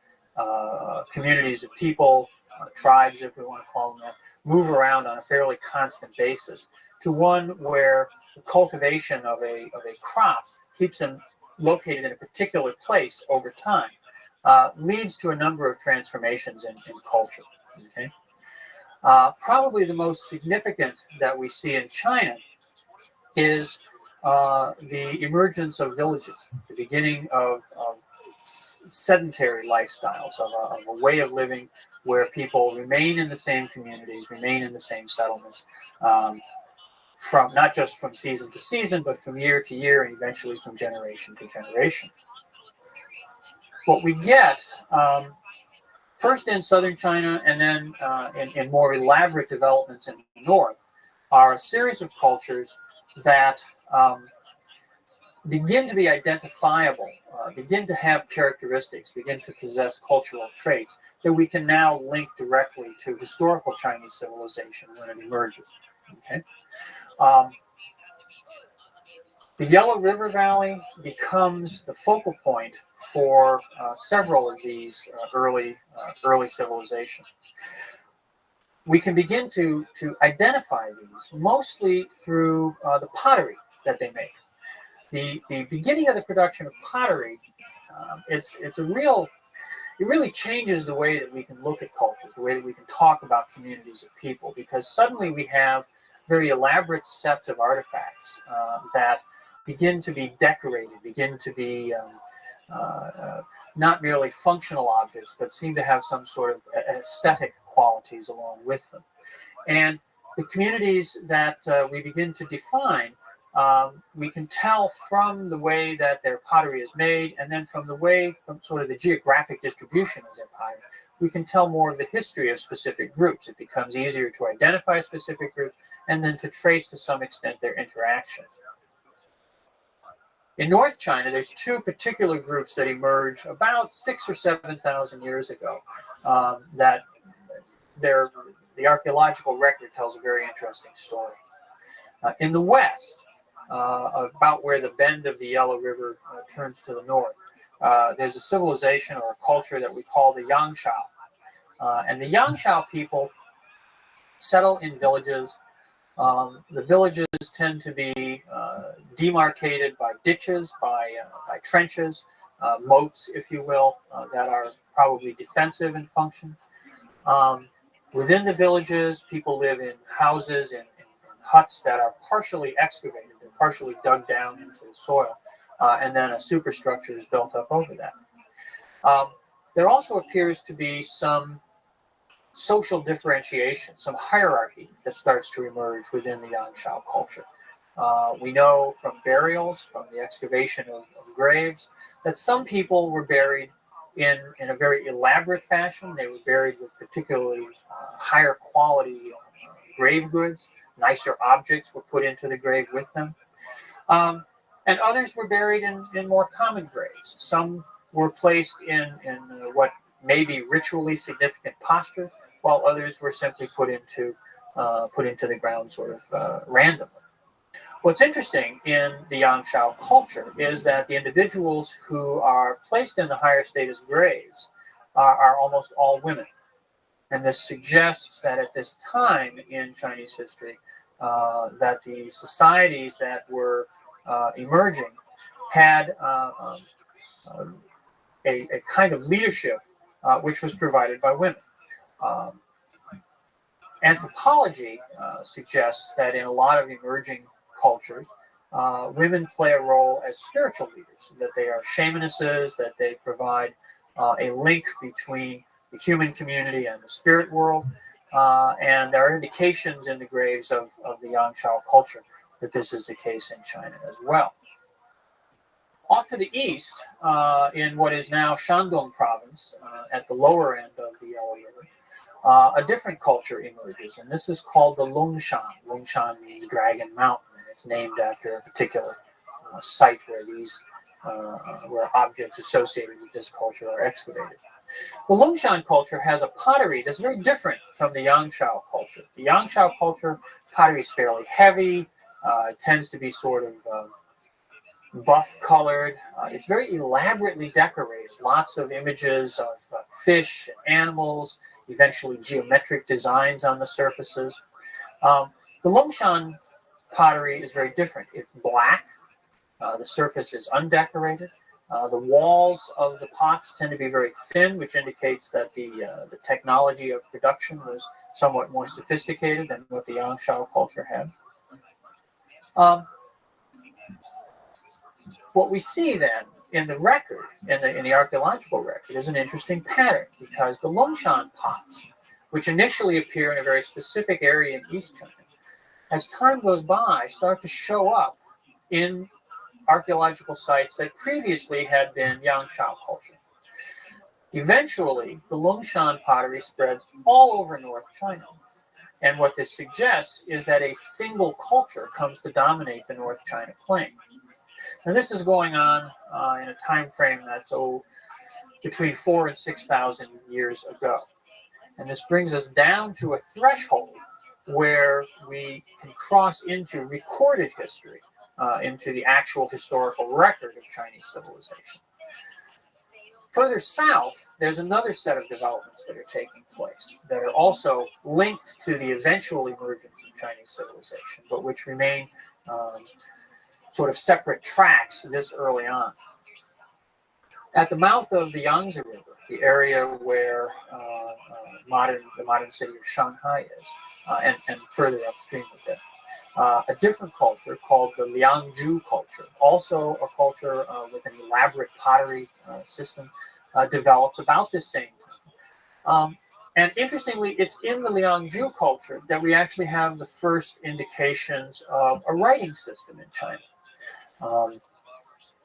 B: communities of people, tribes, if we want to call them that, move around on a fairly constant basis, to one where the cultivation of a crop keeps them located in a particular place over time, leads to a number of transformations in culture. Okay? Probably the most significant that we see in China is the emergence of villages, the beginning of sedentary lifestyles, of a way of living where people remain in the same communities, remain in the same settlements, from not just from season to season, but from year to year, and eventually from generation to generation. What we get, first in southern China and then in more elaborate developments in the north, are a series of cultures that begin to be identifiable begin to have characteristics, begin to possess cultural traits that we can now link directly to historical Chinese civilization when it emerges. Okay. The Yellow River Valley becomes the focal point for several of these early civilizations. We can begin to identify these mostly through the pottery that they make. The beginning of the production of pottery, it really changes the way that we can look at cultures, the way that we can talk about communities of people, because suddenly we have very elaborate sets of artifacts that begin to be decorated, begin to be not merely functional objects, but seem to have some sort of aesthetic qualities along with them. And the communities that we begin to define, we can tell from the way that their pottery is made, and then from sort of the geographic distribution of their pottery, we can tell more of the history of specific groups. It becomes easier to identify specific groups and then to trace to some extent their interactions. In North China, there's two particular groups that emerge about 6,000 or 7,000 years ago that the archaeological record tells a very interesting story. In the west, about where the bend of the Yellow River turns to the north, there's a civilization or a culture that we call the Yangshao. And the Yangshao people settle in villages. The villages tend to be demarcated by ditches, by trenches, moats, if you will, that are probably defensive in function. Within the villages, people live in houses and huts that are partially excavated. They're partially dug down into the soil, and then a superstructure is built up over that. There also appears to be some social differentiation, some hierarchy that starts to emerge within the Yangshao culture. We know from burials, from the excavation of graves, that some people were buried in a very elaborate fashion. They were buried with particularly higher quality grave goods. Nicer objects were put into the grave with them. And others were buried in more common graves. Some were placed in what may be ritually significant postures, while others were simply put into the ground sort of randomly. What's interesting in the Yangshao culture is that the individuals who are placed in the higher status graves are almost all women. And this suggests that at this time in Chinese history, that the societies that were emerging had a kind of leadership which was provided by women. Anthropology suggests that in a lot of emerging cultures, women play a role as spiritual leaders, that they are shamanesses, that they provide a link between the human community and the spirit world. And there are indications in the graves of the Yangshao culture that this is the case in China as well. Off to the east, in what is now Shandong province, at the lower end of the Yellow River, a different culture emerges, and this is called the Longshan. Longshan means Dragon Mountain, and it's named after a particular site where objects associated with this culture are excavated. The Longshan culture has a pottery that's very different from the Yangshao culture. The Yangshao culture, pottery is fairly heavy. It tends to be sort of buff-colored. It's very elaborately decorated. Lots of images of fish, animals, eventually geometric designs on the surfaces. The Longshan pottery is very different. It's black. The surface is undecorated. The walls of the pots tend to be very thin, which indicates that the technology of production was somewhat more sophisticated than what the Yangshao culture had. What we see then in the record, in the archaeological record, is an interesting pattern, because the Longshan pots, which initially appear in a very specific area in East China, as time goes by, start to show up in archaeological sites that previously had been Yangshao culture. Eventually, the Longshan pottery spreads all over North China. And what this suggests is that a single culture comes to dominate the North China plain. And this is going on in a time frame that's between 4,000 and 6,000 years ago. And this brings us down to a threshold where we can cross into recorded history, into the actual historical record of Chinese civilization. Further south, there's another set of developments that are taking place that are also linked to the eventual emergence of Chinese civilization, but which remain sort of separate tracks this early on. At the mouth of the Yangtze River, the area where the modern city of Shanghai is, and further upstream of it, a different culture called the Liangzhu culture, also a culture with an elaborate pottery system, develops about this same time. And interestingly, it's in the Liangzhu culture that we actually have the first indications of a writing system in China.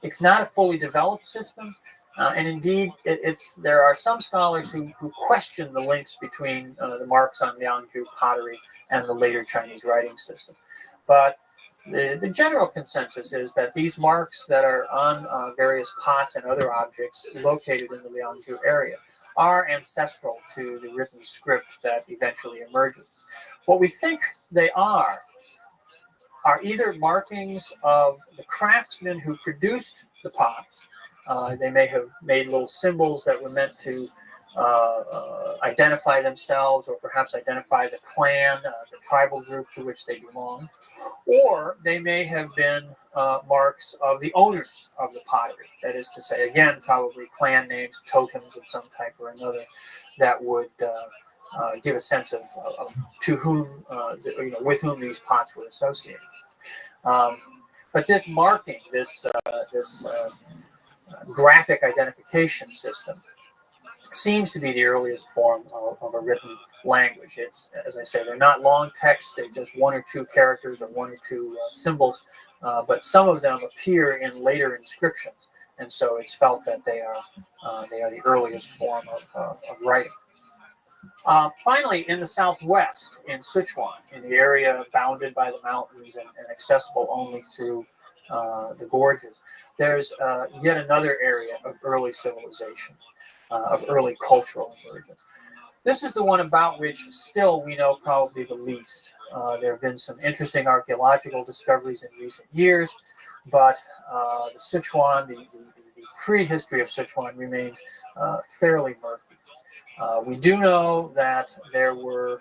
B: It's not a fully developed system, and indeed, there are some scholars who question the links between the marks on Liangzhu pottery and the later Chinese writing system. But the general consensus is that these marks that are on various pots and other objects located in the Liangzhu area are ancestral to the written script that eventually emerges. What we think they are either markings of the craftsmen who produced the pots. They may have made little symbols that were meant to identify themselves, or perhaps identify the clan, the tribal group to which they belong. Or they may have been marks of the owners of the pottery. That is to say, again, probably clan names, totems of some type or another, that would give a sense of to whom, with whom these pots were associated. But this marking, this graphic identification system, seems to be the earliest form of a written language. It's, as I say, they're not long text. They're just one or two characters or one or two symbols, but some of them appear in later inscriptions, and so it's felt that they are the earliest form of writing. Finally, in the southwest, in Sichuan, in the area bounded by the mountains and accessible only through the gorges, there's yet another area of early civilization, of early cultural emergence. This is the one about which still we know probably the least. There have been some interesting archaeological discoveries in recent years, but the Sichuan, the prehistory of Sichuan remains fairly murky. We do know that there were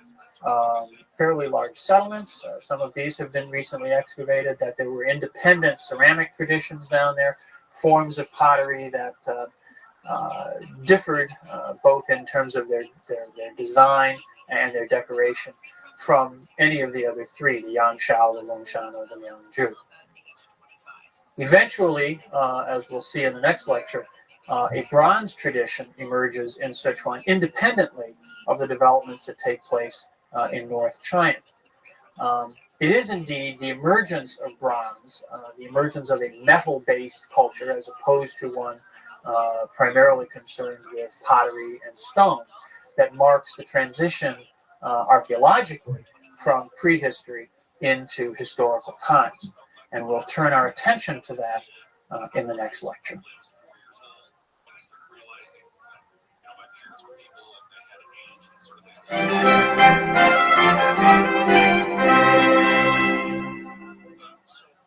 B: fairly large settlements. Some of these have been recently excavated, that there were independent ceramic traditions down there, forms of pottery that differed both in terms of their design and their decoration from any of the other three, the Yangshao, the Longshan, or the Liangzhu. Eventually, as we'll see in the next lecture, a bronze tradition emerges in Sichuan independently of the developments that take place in North China. It is indeed the emergence of bronze, the emergence of a metal-based culture as opposed to one primarily concerned with pottery and stone, that marks the transition archaeologically from prehistory into historical times. And we'll turn our attention to that in the next lecture.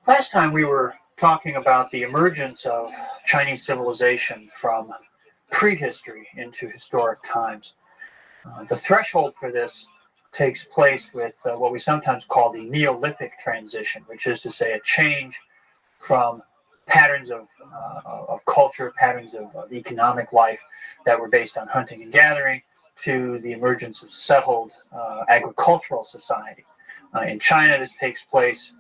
B: Last time we were talking about the emergence of Chinese civilization from prehistory into historic times. The threshold for this takes place with what we sometimes call the Neolithic transition, which is to say a change from patterns of culture, patterns of economic life that were based on hunting and gathering, to the emergence of settled agricultural society. In China, this takes place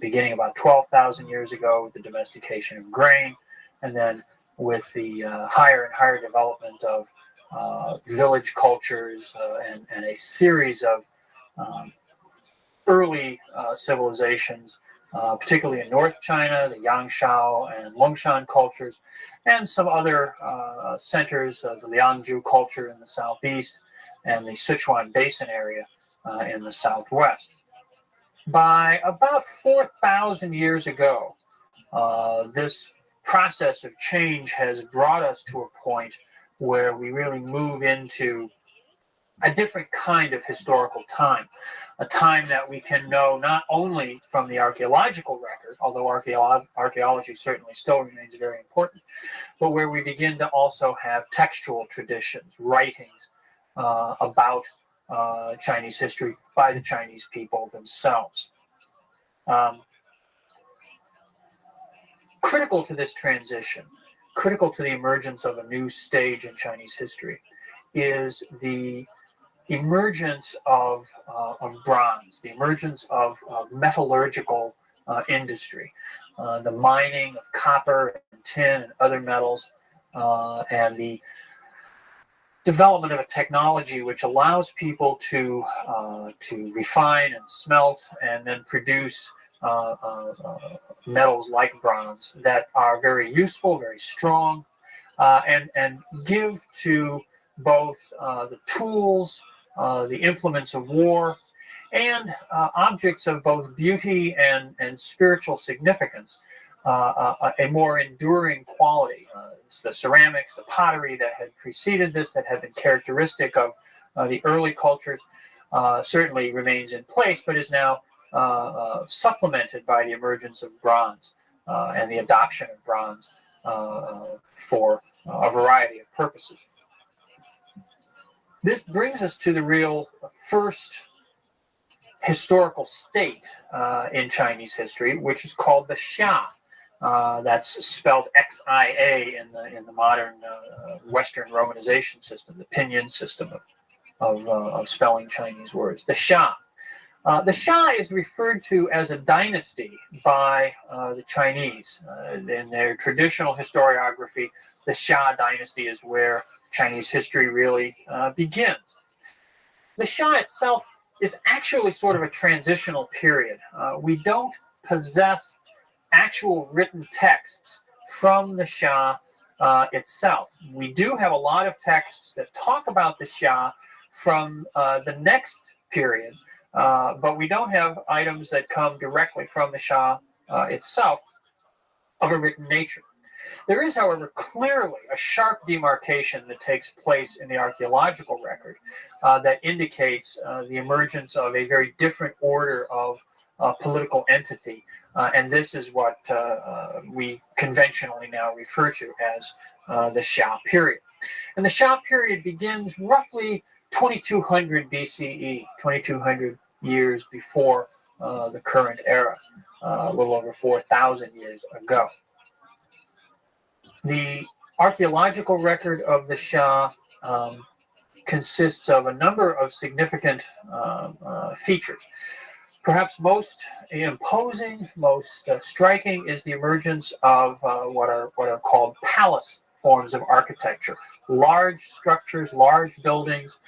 B: beginning about 12,000 years ago with the domestication of grain, and then with the higher and higher development of village cultures and a series of early civilizations, particularly in North China, the Yangshao and Longshan cultures, and some other centers of the Liangzhu culture in the southeast and the Sichuan Basin area in the southwest. By about 4,000 years ago, this process of change has brought us to a point where we really move into a different kind of historical time, a time that we can know not only from the archaeological record, although archaeology certainly still remains very important, but where we begin to also have textual traditions, writings about Chinese history by the Chinese people themselves. Critical to this transition, critical to the emergence of a new stage in Chinese history, is the emergence of bronze, the emergence of metallurgical industry, the mining of copper and tin and other metals, and the development of a technology which allows people to refine and smelt and then produce metals like bronze that are very useful, very strong, and give to both the tools, the implements of war, and objects of both beauty and spiritual significance, a more enduring quality. The ceramics, the pottery that had preceded this, that had been characteristic of the early cultures, certainly remains in place, but is now supplemented by the emergence of bronze and the adoption of bronze for a variety of purposes. This brings us to the real first historical state in Chinese history, which is called the Xia. That's spelled Xia in the modern Western romanization system, the pinyin system of spelling Chinese words. The Xia. The Xia is referred to as a dynasty by the Chinese. In their traditional historiography, the Xia dynasty is where Chinese history really begins. The Xia itself is actually sort of a transitional period. We don't possess actual written texts from the Xia itself. We do have a lot of texts that talk about the Xia from the next period, but we don't have items that come directly from the Xia itself of a written nature. There is, however, clearly a sharp demarcation that takes place in the archaeological record that indicates the emergence of a very different order of political entity, and this is what we conventionally now refer to as the Xia period. And the Xia period begins roughly 2200 BCE, 2200 years before the current era, a little over 4,000 years ago. The archaeological record of the Xia consists of a number of significant features. Perhaps most imposing, most striking is the emergence of what are called palace forms of architecture. Large structures, large buildings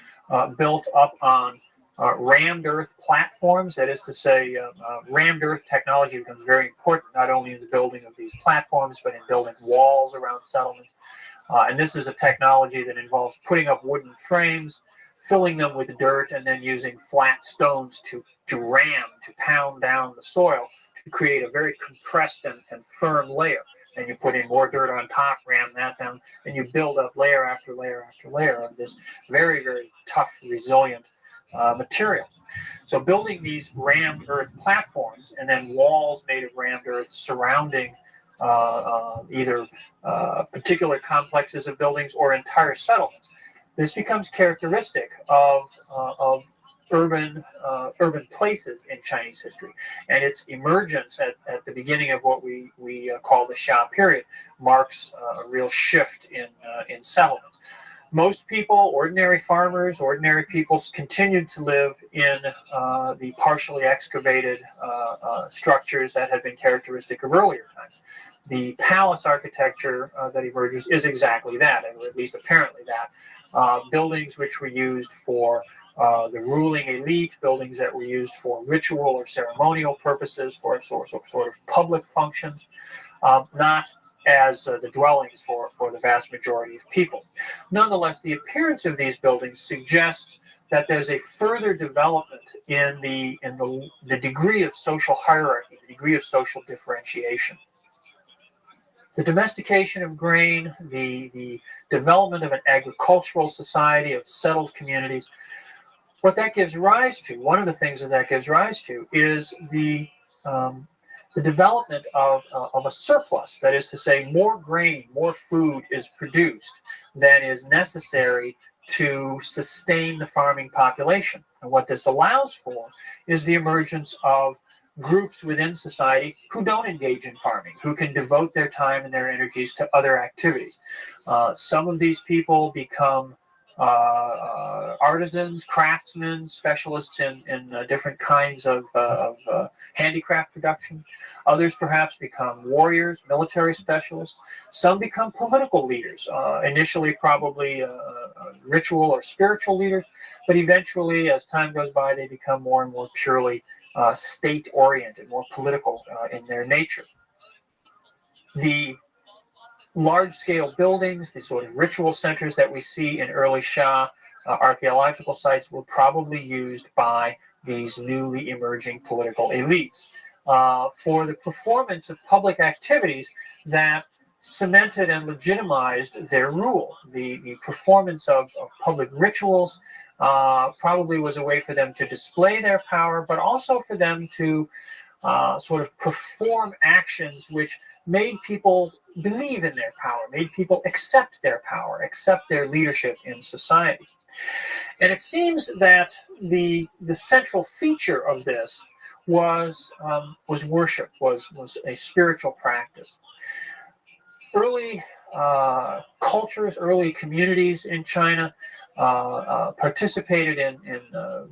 B: built up on rammed earth platforms. That is to say, rammed earth technology becomes very important, not only in the building of these platforms, but in building walls around settlements. And this is a technology that involves putting up wooden frames, filling them with dirt, and then using flat stones to ram, to pound down the soil to create a very compressed and firm layer. And you put in more dirt on top, ram that down, and you build up layer after layer after layer of this very, very tough, resilient material. So building these rammed earth platforms and then walls made of rammed earth surrounding either particular complexes of buildings or entire settlements. This becomes characteristic of urban places in Chinese history, and its emergence at the beginning of what we call the Xia period marks a real shift in settlements. Most people, ordinary farmers, ordinary peoples, continued to live in the partially excavated structures that had been characteristic of earlier times. The palace architecture that emerges is exactly that, or at least apparently that. Buildings which were used for the ruling elite, buildings that were used for ritual or ceremonial purposes, for sort of public functions, not as the dwellings for the vast majority of people. Nonetheless, the appearance of these buildings suggests that there's a further development in the degree of social hierarchy, the degree of social differentiation. the domestication of grain, the development of an agricultural society of settled communities, what that gives rise to, one of the things that gives rise to, is the development of a surplus. That is to say, more grain, more food is produced than is necessary to sustain the farming population. And what this allows for is the emergence of groups within society who don't engage in farming, who can devote their time and their energies to other activities. Some of these people become artisans, craftsmen, specialists in different kinds of handicraft production. Others perhaps become warriors, military specialists. Some become political leaders, initially probably ritual or spiritual leaders, but eventually, as time goes by, they become more and more purely state-oriented, more political in their nature. The large-scale buildings, the sort of ritual centers that we see in early Shah archaeological sites were probably used by these newly emerging political elites for the performance of public activities that cemented and legitimized their rule. The performance of public rituals probably was a way for them to display their power, but also for them to sort of perform actions which made people believe in their power, made people accept their power, accept their leadership in society. And it seems that the central feature of this was worship, was a spiritual practice. Early cultures, early communities in China participated in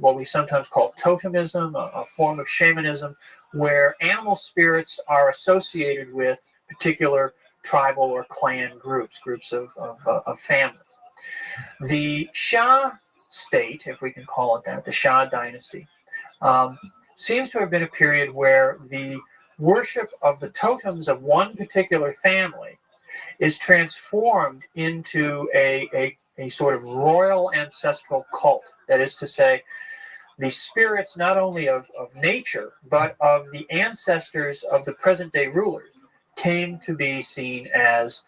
B: what we sometimes call totemism, a form of shamanism, where animal spirits are associated with particular tribal or clan groups of families. The Shah state, if we can call it that, the Shah dynasty, seems to have been a period where the worship of the totems of one particular family is transformed into a sort of royal ancestral cult. That is to say, the spirits not only of nature, but of the ancestors of the present-day rulers came to be seen as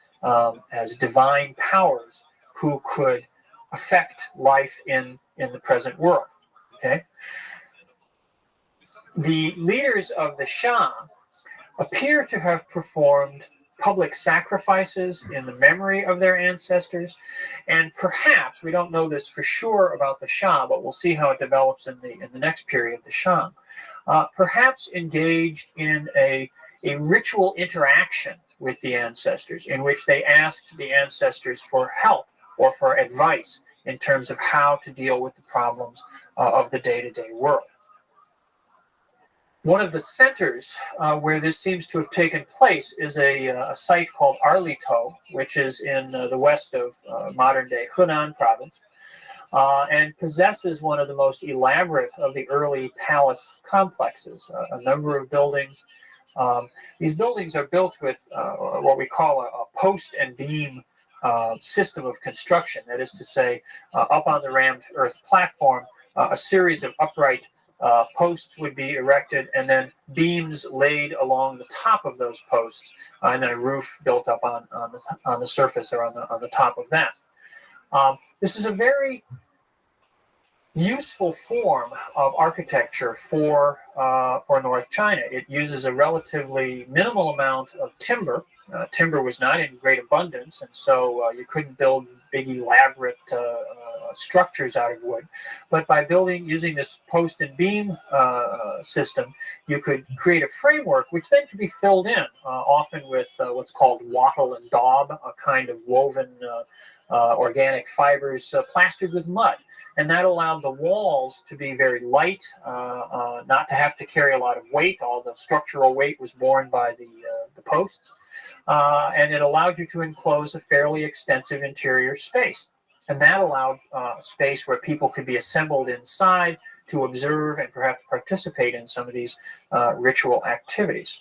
B: divine powers who could affect life in the present world. Okay? The leaders of the Shah appear to have performed public sacrifices in the memory of their ancestors, and perhaps, we don't know this for sure about the Shah, but we'll see how it develops in the next period, the Shah, perhaps engaged in a ritual interaction with the ancestors, in which they asked the ancestors for help or for advice in terms of how to deal with the problems of the day-to-day world. One of the centers where this seems to have taken place is a site called Arlito, which is in the west of modern-day Hunan province, and possesses one of the most elaborate of the early palace complexes, a number of buildings. These buildings are built with what we call a post and beam system of construction. That is to say, up on the rammed earth platform, a series of upright posts would be erected, and then beams laid along the top of those posts, and then a roof built up on the surface or on the top of that. This is a very useful form of architecture for North China. It uses a relatively minimal amount of timber. Timber was not in great abundance, and so you couldn't build big elaborate structures out of wood. But by using this post and beam system, you could create a framework which then could be filled in, often with what's called wattle and daub, a kind of woven organic fibers plastered with mud. And that allowed the walls to be very light, not to have to carry a lot of weight. All the structural weight was borne by the posts. And it allowed you to enclose a fairly extensive interior space. And that allowed space where people could be assembled inside to observe and perhaps participate in some of these ritual activities.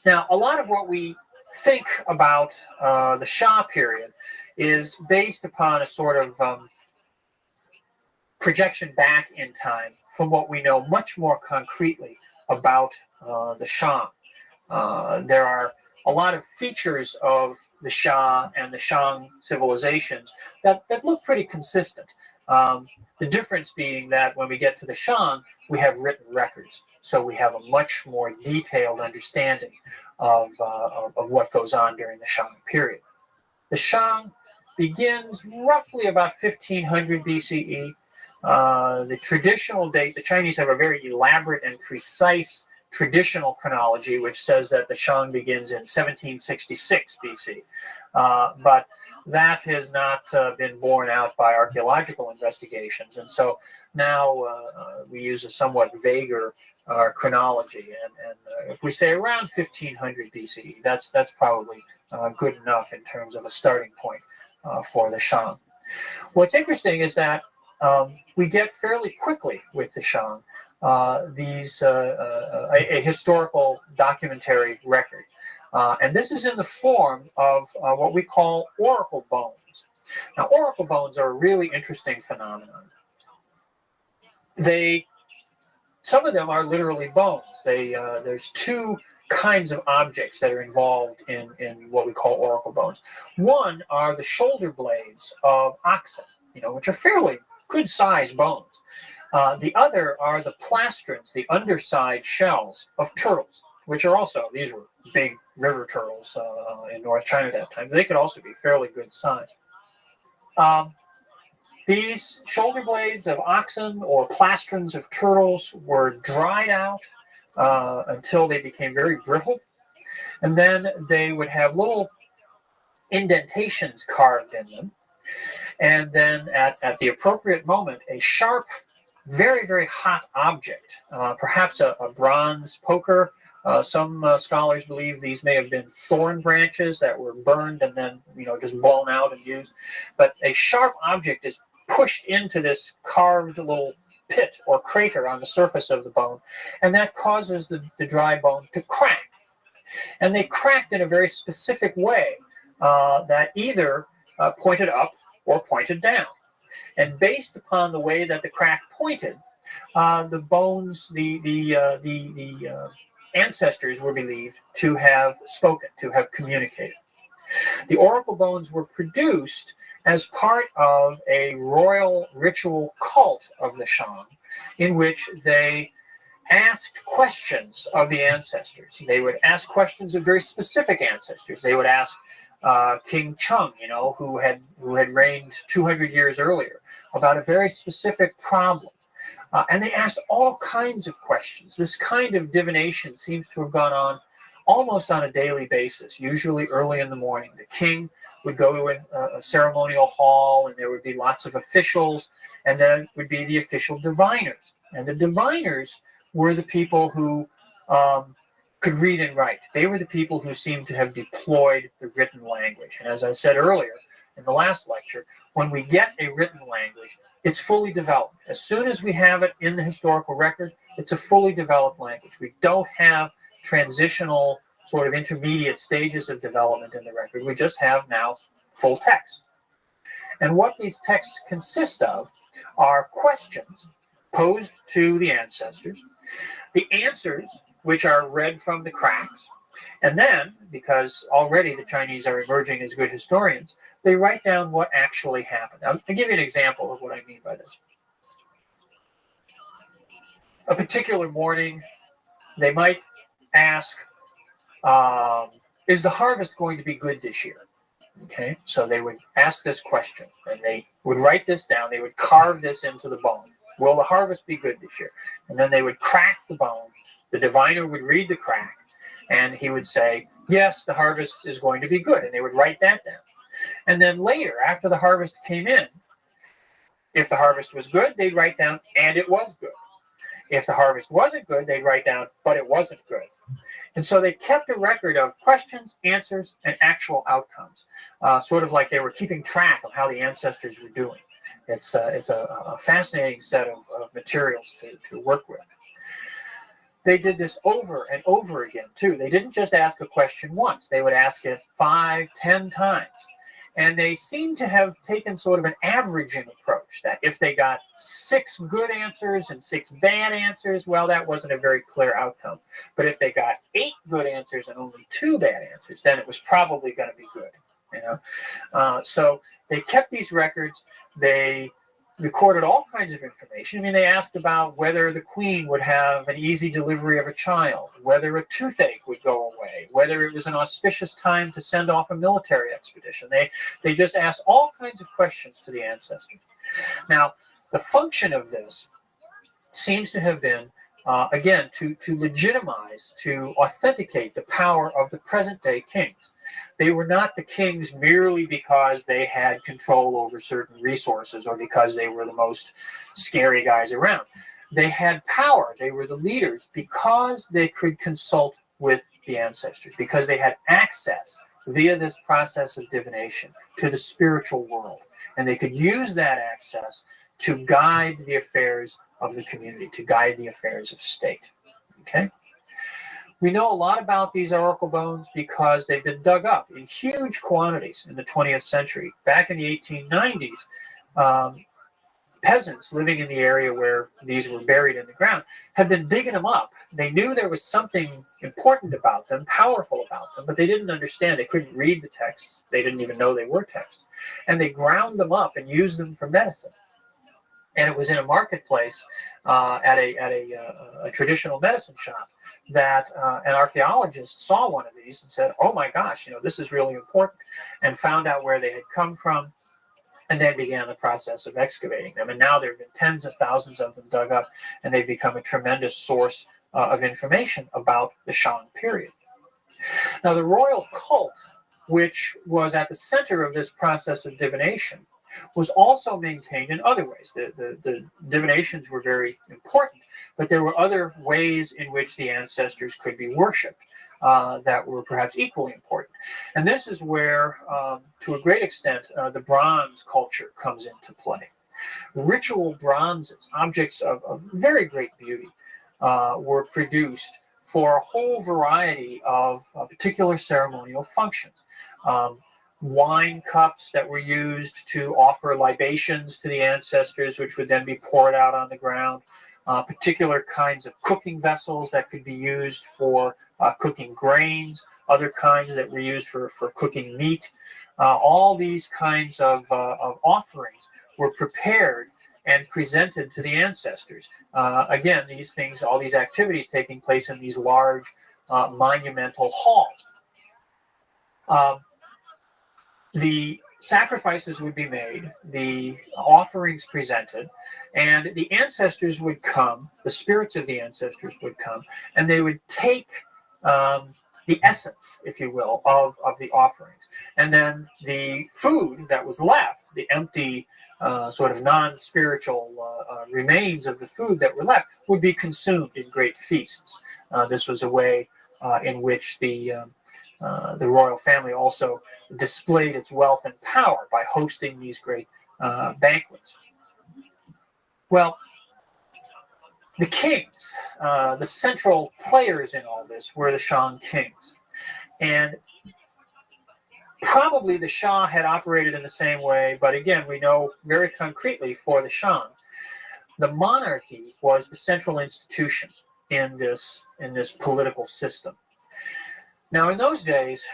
B: Now, a lot of what we think about the Shah period is based upon a sort of projection back in time from what we know much more concretely about the Shah. There are a lot of features of the Xia and the Shang civilizations that look pretty consistent. The difference being that when we get to the Shang, we have written records. So we have a much more detailed understanding of what goes on during the Shang period. The Shang begins roughly about 1500 BCE. The traditional date, the Chinese have a very elaborate and precise traditional chronology, which says that the Shang begins in 1766 BC. But that has not been borne out by archaeological investigations. And so now we use a somewhat vaguer chronology. And if we say around 1500 BCE, that's probably good enough in terms of a starting point for the Shang. What's interesting is that we get fairly quickly with the Shang a historical documentary record. And this is in the form of what we call oracle bones. Now, oracle bones are a really interesting phenomenon. Some of them are literally bones. There's two kinds of objects that are involved in what we call oracle bones. One are the shoulder blades of oxen, which are fairly good-sized bones. The other are the plastrons, the underside shells of turtles, which are also, these were big river turtles in North China at that time. They could also be fairly good size. These shoulder blades of oxen or plastrons of turtles were dried out until they became very brittle. And then they would have little indentations carved in them. And then at the appropriate moment, a sharp, very, very hot object, perhaps a bronze poker. Some scholars believe these may have been thorn branches that were burned and then, just blown out and used. But a sharp object is pushed into this carved little pit or crater on the surface of the bone, and that causes the dry bone to crack. And they cracked in a very specific way that either pointed up or pointed down. And based upon the way that the crack pointed, the bones, the ancestors were believed to have spoken, to have communicated. The oracle bones were produced as part of a royal ritual cult of the Shang, in which they asked questions of the ancestors. They would ask questions of very specific ancestors. They would ask King Cheng, who had reigned 200 years earlier, about a very specific problem. And they asked all kinds of questions. This kind of divination seems to have gone on almost on a daily basis, usually early in the morning. The king would go to a ceremonial hall, and there would be lots of officials, and then would be the official diviners. And the diviners were the people who could read and write. They were the people who seemed to have deployed the written language. And as I said earlier in the last lecture, when we get a written language, it's fully developed. As soon as we have it in the historical record, it's a fully developed language. We don't have transitional sort of intermediate stages of development in the record. We just have now full text. And what these texts consist of are questions posed to the ancestors, the answers which are read from the cracks, and then, because already the Chinese are emerging as good historians, they write down what actually happened. I'll give you an example of what I mean by this. A particular morning, they might ask, is the harvest going to be good this year? Okay, so they would ask this question, and they would write this down. They would carve this into the bone. Will the harvest be good this year? And then they would crack the bone. The diviner would read the crack, and he would say, yes, the harvest is going to be good. And they would write that down. And then later, after the harvest came in, if the harvest was good, they'd write down, and it was good. If the harvest wasn't good, they'd write down, but it wasn't good. And so they kept a record of questions, answers, and actual outcomes, sort of like they were keeping track of how the ancestors were doing. It's a fascinating set of materials to work with. They did this over and over again, too. They didn't just ask a question once. They would ask it 5, 10 times. And they seem to have taken sort of an averaging approach, that if they got 6 good answers and 6 bad answers, well, that wasn't a very clear outcome. But if they got 8 good answers and only 2 bad answers, then it was probably going to be good. So they kept these records. They recorded all kinds of information. I mean, they asked about whether the queen would have an easy delivery of a child, whether a toothache would go away, whether it was an auspicious time to send off a military expedition. They just asked all kinds of questions to the ancestors. Now, the function of this seems to have been, again, to legitimize, to authenticate the power of the present-day kings. They were not the kings merely because they had control over certain resources or because they were the most scary guys around. They had power. They were the leaders because they could consult with the ancestors, because they had access via this process of divination to the spiritual world. And they could use that access to guide the affairs of the community, to guide the affairs of state. Okay? We know a lot about these oracle bones because they've been dug up in huge quantities in the 20th century. Back in the 1890s, peasants living in the area where these were buried in the ground had been digging them up. They knew there was something important about them, powerful about them, but they didn't understand. They couldn't read the texts. They didn't even know they were texts. And they ground them up and used them for medicine. And it was in a marketplace at a traditional medicine shop that an archaeologist saw one of these and said, oh my gosh, this is really important, and found out where they had come from, and then began the process of excavating them. And now there have been tens of thousands of them dug up, and they've become a tremendous source of information about the Shang period. Now, the royal cult, which was at the center of this process of divination, was also maintained in other ways. The divinations were very important, but there were other ways in which the ancestors could be worshipped that were perhaps equally important. And this is where, to a great extent, the bronze culture comes into play. Ritual bronzes, objects of very great beauty, were produced for a whole variety of particular ceremonial functions. Wine cups that were used to offer libations to the ancestors, which would then be poured out on the ground. Particular kinds of cooking vessels that could be used for cooking grains, other kinds that were used for cooking meat. All these kinds of offerings were prepared and presented to the ancestors. Again, these things, all these activities taking place in these large monumental halls. The sacrifices would be made, the offerings presented, and the ancestors would come, the spirits of the ancestors would come, and they would take the essence, if you will, of the offerings. And then the food that was left, the empty, sort of non-spiritual remains of the food that were left, would be consumed in great feasts. This was a way in which the royal family also displayed its wealth and power by hosting these great banquets. Well, the kings, the central players in all this, were the Shang kings. And probably the Shah had operated in the same way, but again, we know very concretely for the Shang, the monarchy was the central institution in this political system. Now, in those days,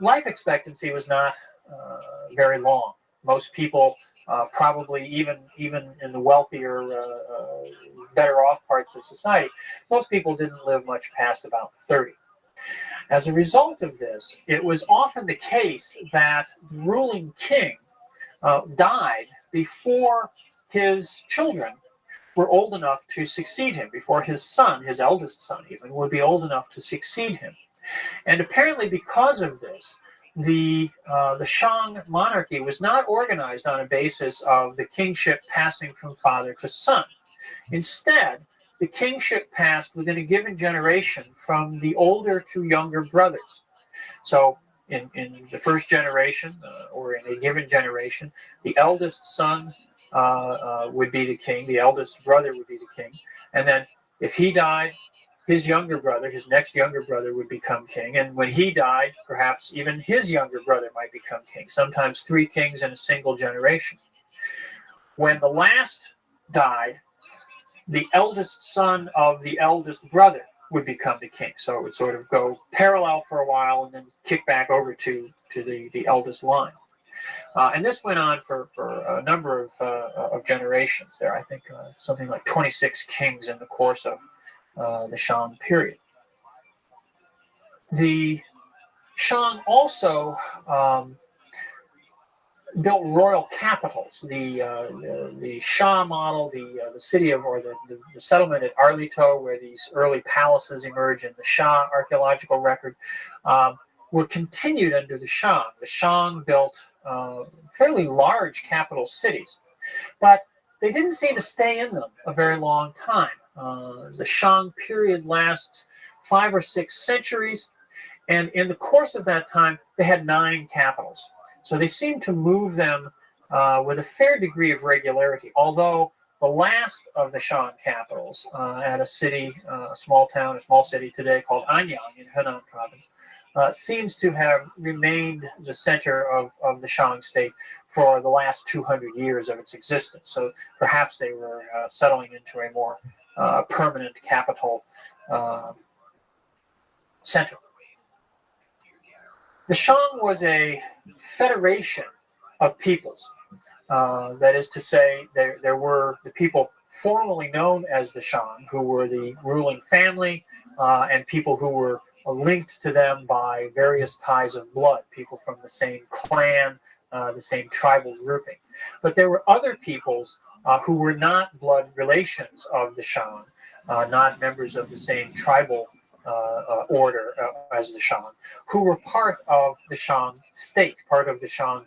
B: life expectancy was not very long. Most people, probably even in the wealthier, better off parts of society, most people didn't live much past about 30. As a result of this, it was often the case that the ruling king died before his children were old enough to succeed him, before his son, his eldest son even, would be old enough to succeed him. And apparently because of this, the Shang monarchy was not organized on a basis of the kingship passing from father to son. Instead, the kingship passed within a given generation from the older to younger brothers. So in the first generation, or in a given generation, the eldest son would be the king, the eldest brother would be the king. And then if he died, his younger brother, his next younger brother, would become king. And when he died, perhaps even his younger brother might become king, sometimes 3 kings in a single generation. When the last died, the eldest son of the eldest brother would become the king. So it would sort of go parallel for a while and then kick back over to the eldest line. And this went on for a number of generations there. I think something like 26 kings in the course of the Shang period. The Shang also built royal capitals. The Shah model, the city of, or the settlement at Arlito, where these early palaces emerge in the Shah archaeological record, were continued under the Shang. The Shang built fairly large capital cities, but they didn't seem to stay in them a very long time. The Shang period lasts 5 or 6 centuries, and in the course of that time, they had 9 capitals. So they seemed to move them with a fair degree of regularity, although the last of the Shang capitals at a city, a small town, a small city today called Anyang in Henan province, seems to have remained the center of the Shang state for the last 200 years of its existence. So perhaps they were settling into a more permanent capital center. The Shang was a federation of peoples. That is to say, there were the people formerly known as the Shang, who were the ruling family, and people who were linked to them by various ties of blood, people from the same clan, the same tribal grouping. But there were other peoples who were not blood relations of the Shang, not members of the same tribal order as the Shang, who were part of the Shang state, part of the Shang,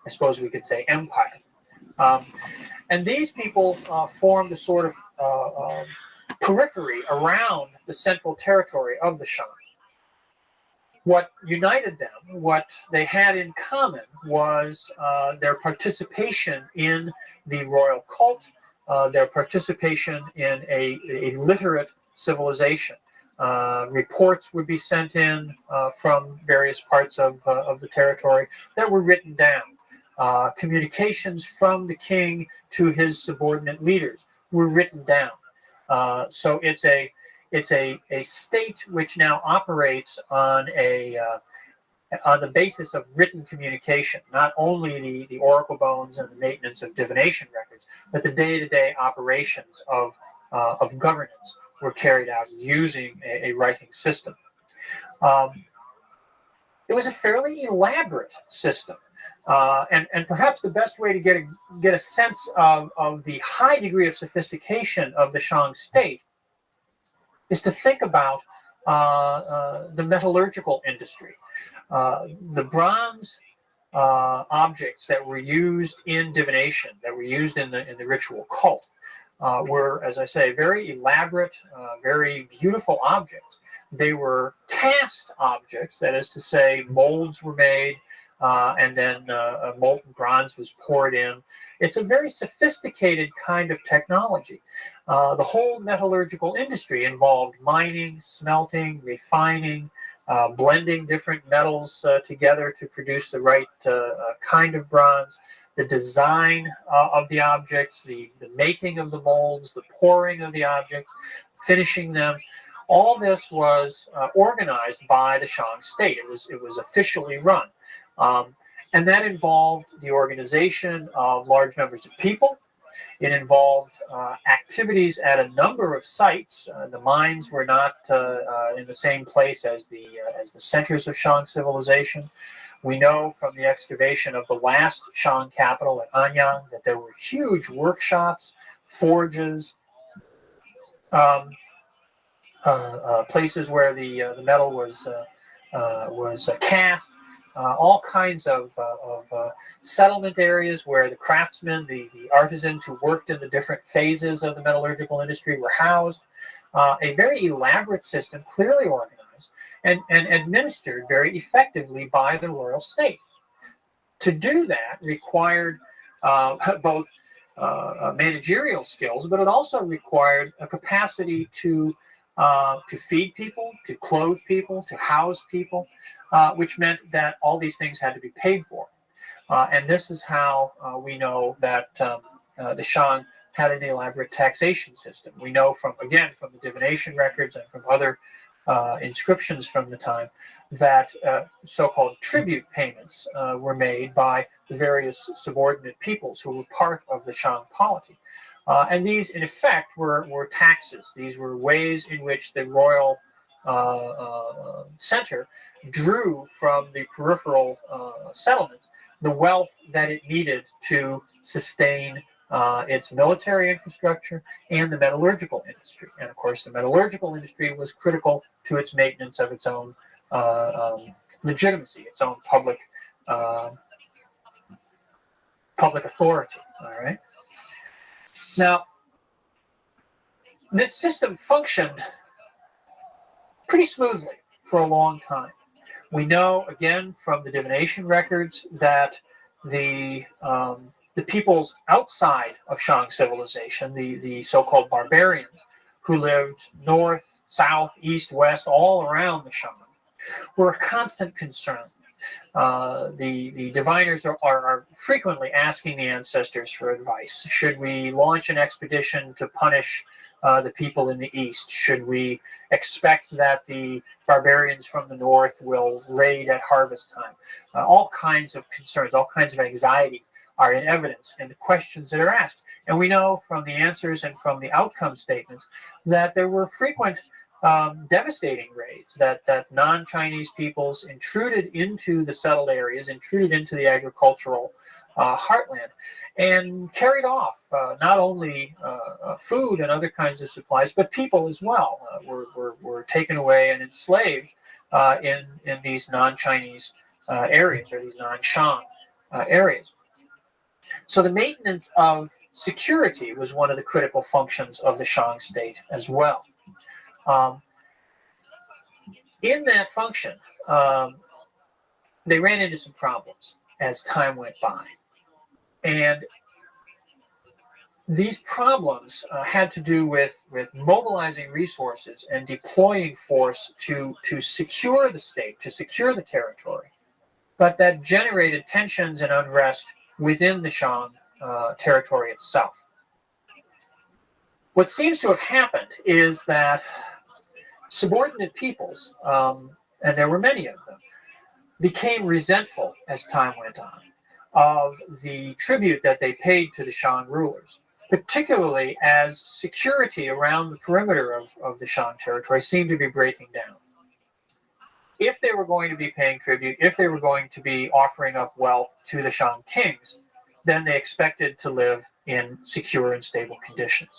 B: I suppose we could say, empire. And these people formed a sort of periphery around the central territory of the Shang. What united them, what they had in common, was their participation in the royal cult, their participation in a literate civilization. Reports would be sent in from various parts of the territory that were written down. Communications from the king to his subordinate leaders were written down. So it's a state which now operates on the basis of written communication, not only the oracle bones and the maintenance of divination records, but the day-to-day operations of governance were carried out using a writing system. It was a fairly elaborate system. And perhaps the best way to get a sense of the high degree of sophistication of the Shang state is to think about the metallurgical industry. The bronze objects that were used in divination, that were used in the ritual cult, were, as I say, very elaborate, very beautiful objects. They were cast objects, that is to say, molds were made, and then molten bronze was poured in. It's a very sophisticated kind of technology. The whole metallurgical industry involved mining, smelting, refining, blending different metals together to produce the right kind of bronze, the design of the objects, the making of the molds, the pouring of the objects, finishing them. All this was organized by the Shang state. It was officially run. And that involved the organization of large numbers of people. It involved activities at a number of sites. The mines were not in the same place as the centers of Shang civilization. We know from the excavation of the last Shang capital at Anyang that there were huge workshops, forges, places where the metal was cast. All kinds of settlement areas where the craftsmen, the artisans who worked in the different phases of the metallurgical industry were housed. A very elaborate system, clearly organized, and administered very effectively by the royal state. To do that required both managerial skills, but it also required a capacity to to feed people, to clothe people, to house people, which meant that all these things had to be paid for. And this is how we know that the Shang had an elaborate taxation system. We know from the divination records and from other inscriptions from the time that so-called tribute payments were made by the various subordinate peoples who were part of the Shang polity. And these, in effect, were taxes. These were ways in which the royal center drew from the peripheral settlements the wealth that it needed to sustain its military infrastructure and the metallurgical industry. And of course, the metallurgical industry was critical to its maintenance of its own legitimacy, its own public authority. All right. Now, this system functioned pretty smoothly for a long time. We know, again, from the divination records that the peoples outside of Shang civilization, the so-called barbarians, who lived north, south, east, west, all around the Shang, were a constant concern. The diviners are frequently asking the ancestors for advice. Should we launch an expedition to punish the people in the east? Should we expect that the barbarians from the north will raid at harvest time? All kinds of concerns, all kinds of anxieties are in evidence in the questions that are asked. And we know from the answers and from the outcome statements that there were frequent devastating raids, that non-Chinese peoples intruded into the settled areas, intruded into the agricultural heartland, and carried off not only food and other kinds of supplies, but people as well were taken away and enslaved in these non-Chinese areas, or these non-Shang areas. So the maintenance of security was one of the critical functions of the Shang state as well. In that function, they ran into some problems as time went by. And these problems had to do with mobilizing resources and deploying force to secure the state, to secure the territory. But that generated tensions and unrest within the Shang territory itself. What seems to have happened is that subordinate peoples, and there were many of them, became resentful as time went on of the tribute that they paid to the Shang rulers, particularly as security around the perimeter of the Shang territory seemed to be breaking down. If they were going to be paying tribute, if they were going to be offering up wealth to the Shang kings, then they expected to live in secure and stable conditions.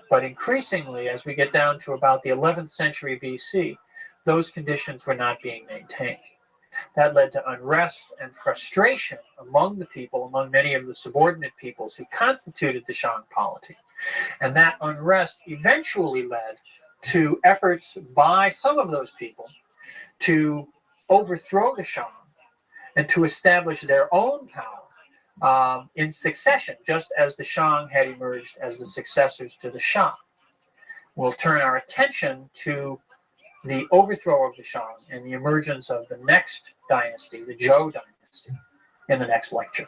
B: But increasingly, as we get down to about the 11th century BC, those conditions were not being maintained. That led to unrest and frustration among the people, among many of the subordinate peoples who constituted the Shang polity. And that unrest eventually led to efforts by some of those people to overthrow the Shang and to establish their own power in succession, just as the Shang had emerged as the successors to the Shang. We'll turn our attention to the overthrow of the Shang and the emergence of the next dynasty, the Zhou dynasty, in the next lecture.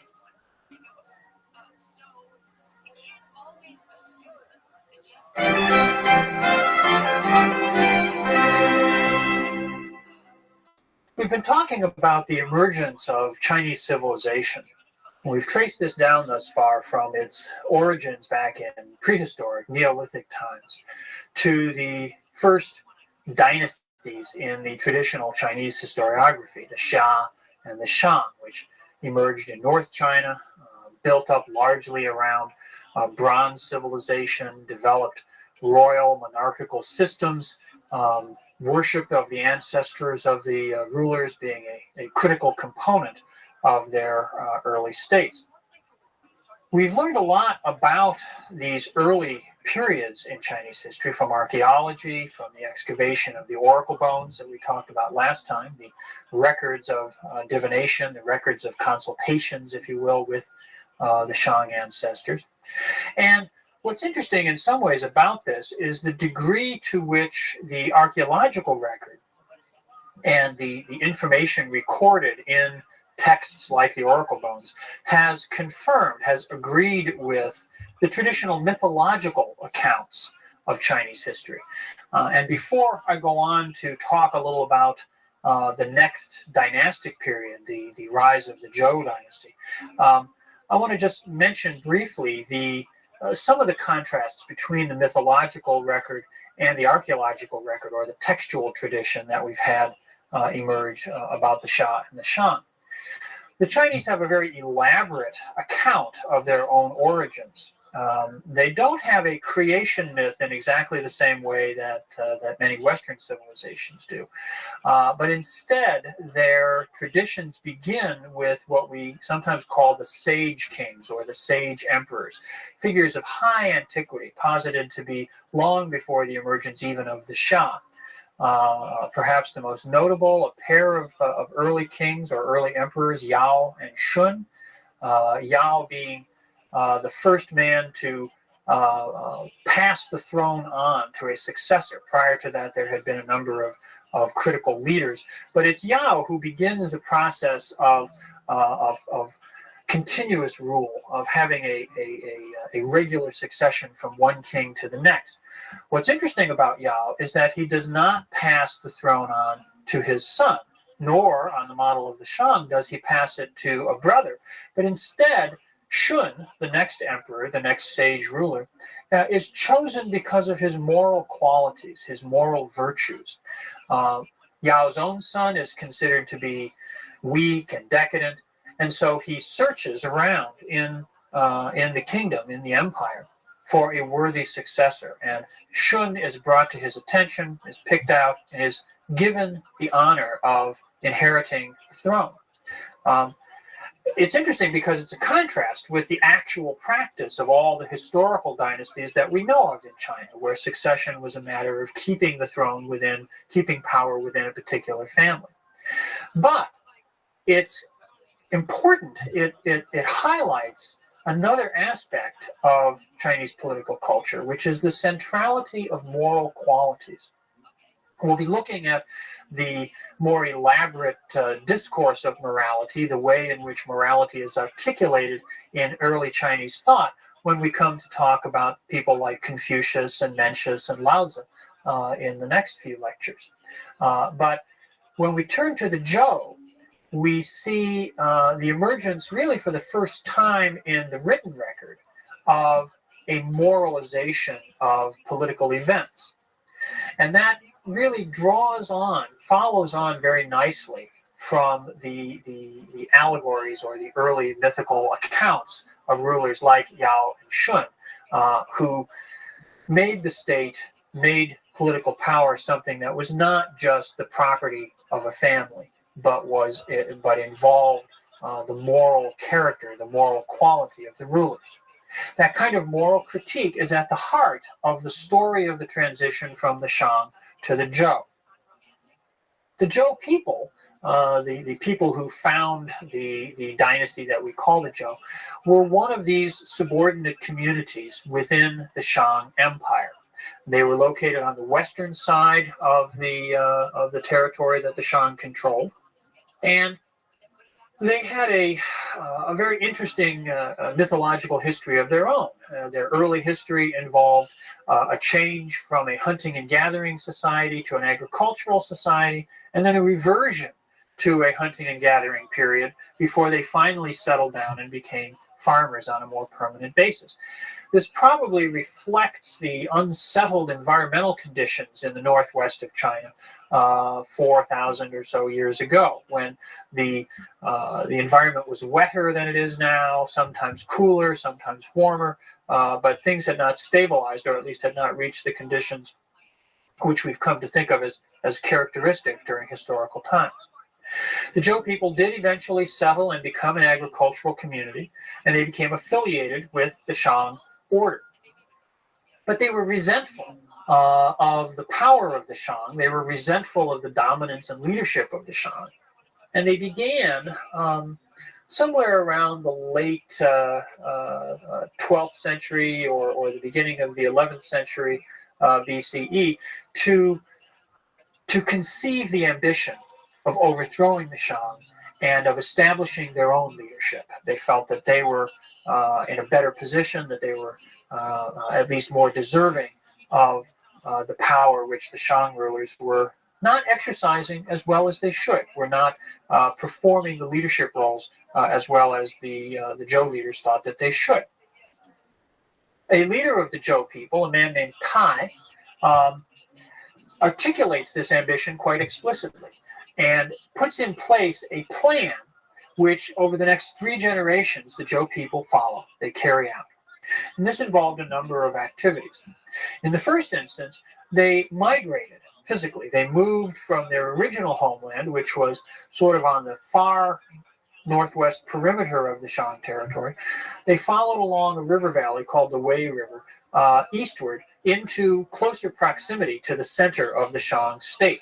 B: We've been talking about the emergence of Chinese civilization. We've traced this down thus far from its origins back in prehistoric Neolithic times to the first dynasties in the traditional Chinese historiography, the Xia and the Shang, which emerged in North China, built up largely around bronze civilization, developed royal monarchical systems, worship of the ancestors of the rulers being a critical component of their early states. We've learned a lot about these early periods in Chinese history from archaeology, from the excavation of the oracle bones that we talked about last time, the records of divination, the records of consultations, if you will, with the Shang ancestors. And what's interesting in some ways about this is the degree to which the archaeological record and the information recorded in texts like the Oracle Bones has confirmed, has agreed with the traditional mythological accounts of Chinese history. And before I go on to talk a little about the next dynastic period, the rise of the Zhou dynasty, I want to just mention briefly some of the contrasts between the mythological record and the archaeological record, or the textual tradition that we've had emerge about the Xia and the Shang. The Chinese have a very elaborate account of their own origins. They don't have a creation myth in exactly the same way that many Western civilizations do. But instead, their traditions begin with what we sometimes call the sage kings or the sage emperors, figures of high antiquity, posited to be long before the emergence even of the Xia. Perhaps the most notable, a pair of early kings or early emperors, Yao and Shun. Yao being the first man to pass the throne on to a successor. Prior to that, there had been a number of critical leaders, but it's Yao who begins the process of continuous rule, of having a regular succession from one king to the next. What's interesting about Yao is that he does not pass the throne on to his son, nor, on the model of the Shang, does he pass it to a brother, but instead, Shun, the next emperor, the next sage ruler, is chosen because of his moral qualities, his moral virtues. Yao's own son is considered to be weak and decadent, and so he searches around in the kingdom, in the empire, for a worthy successor. And Shun is brought to his attention, is picked out, and is given the honor of inheriting the throne. It's interesting because it's a contrast with the actual practice of all the historical dynasties that we know of in China, where succession was a matter of keeping the throne within, keeping power within a particular family. But it's important, it highlights another aspect of Chinese political culture, which is the centrality of moral qualities. We'll be looking at the more elaborate discourse of morality, the way in which morality is articulated in early Chinese thought, when we come to talk about people like Confucius and Mencius and Lao Tzu in the next few lectures. But when we turn to the Zhou, we see the emergence, really for the first time in the written record, of a moralization of political events. And that really follows on very nicely from the allegories or the early mythical accounts of rulers like Yao and Shun, who made the state, made political power something that was not just the property of a family, but involved the moral character, the moral quality of the rulers. That kind of moral critique is at the heart of the story of the transition from the Shang to the Zhou. The Zhou people, the people who found the dynasty that we call the Zhou, were one of these subordinate communities within the Shang Empire. They were located on the western side of the territory that the Shang controlled, and they had a very interesting mythological history of their own. Their early history involved a change from a hunting and gathering society to an agricultural society, and then a reversion to a hunting and gathering period before they finally settled down and became farmers on a more permanent basis. This probably reflects the unsettled environmental conditions in the northwest of China 4,000 or so years ago, when the environment was wetter than it is now, sometimes cooler, sometimes warmer, but things had not stabilized, or at least had not reached the conditions which we've come to think of as characteristic during historical times. The Zhou people did eventually settle and become an agricultural community, and they became affiliated with the Shang order. But they were resentful of the power of the Shang. They were resentful of the dominance and leadership of the Shang. And they began somewhere around the late 12th century or the beginning of the 11th century BCE to conceive the ambition of overthrowing the Shang and of establishing their own leadership. They felt that they were in a better position, that they were at least more deserving of the power which the Shang rulers were not exercising as well as they should, were not performing the leadership roles as well as the Zhou leaders thought that they should. A leader of the Zhou people, a man named Tai, articulates this ambition quite explicitly and puts in place a plan which over the next 3 generations the Zhou people follow, they carry out. And this involved a number of activities. In the first instance, they migrated physically. They moved from their original homeland, which was sort of on the far northwest perimeter of the Shang territory. They followed along a river valley called the Wei River eastward into closer proximity to the center of the Shang state.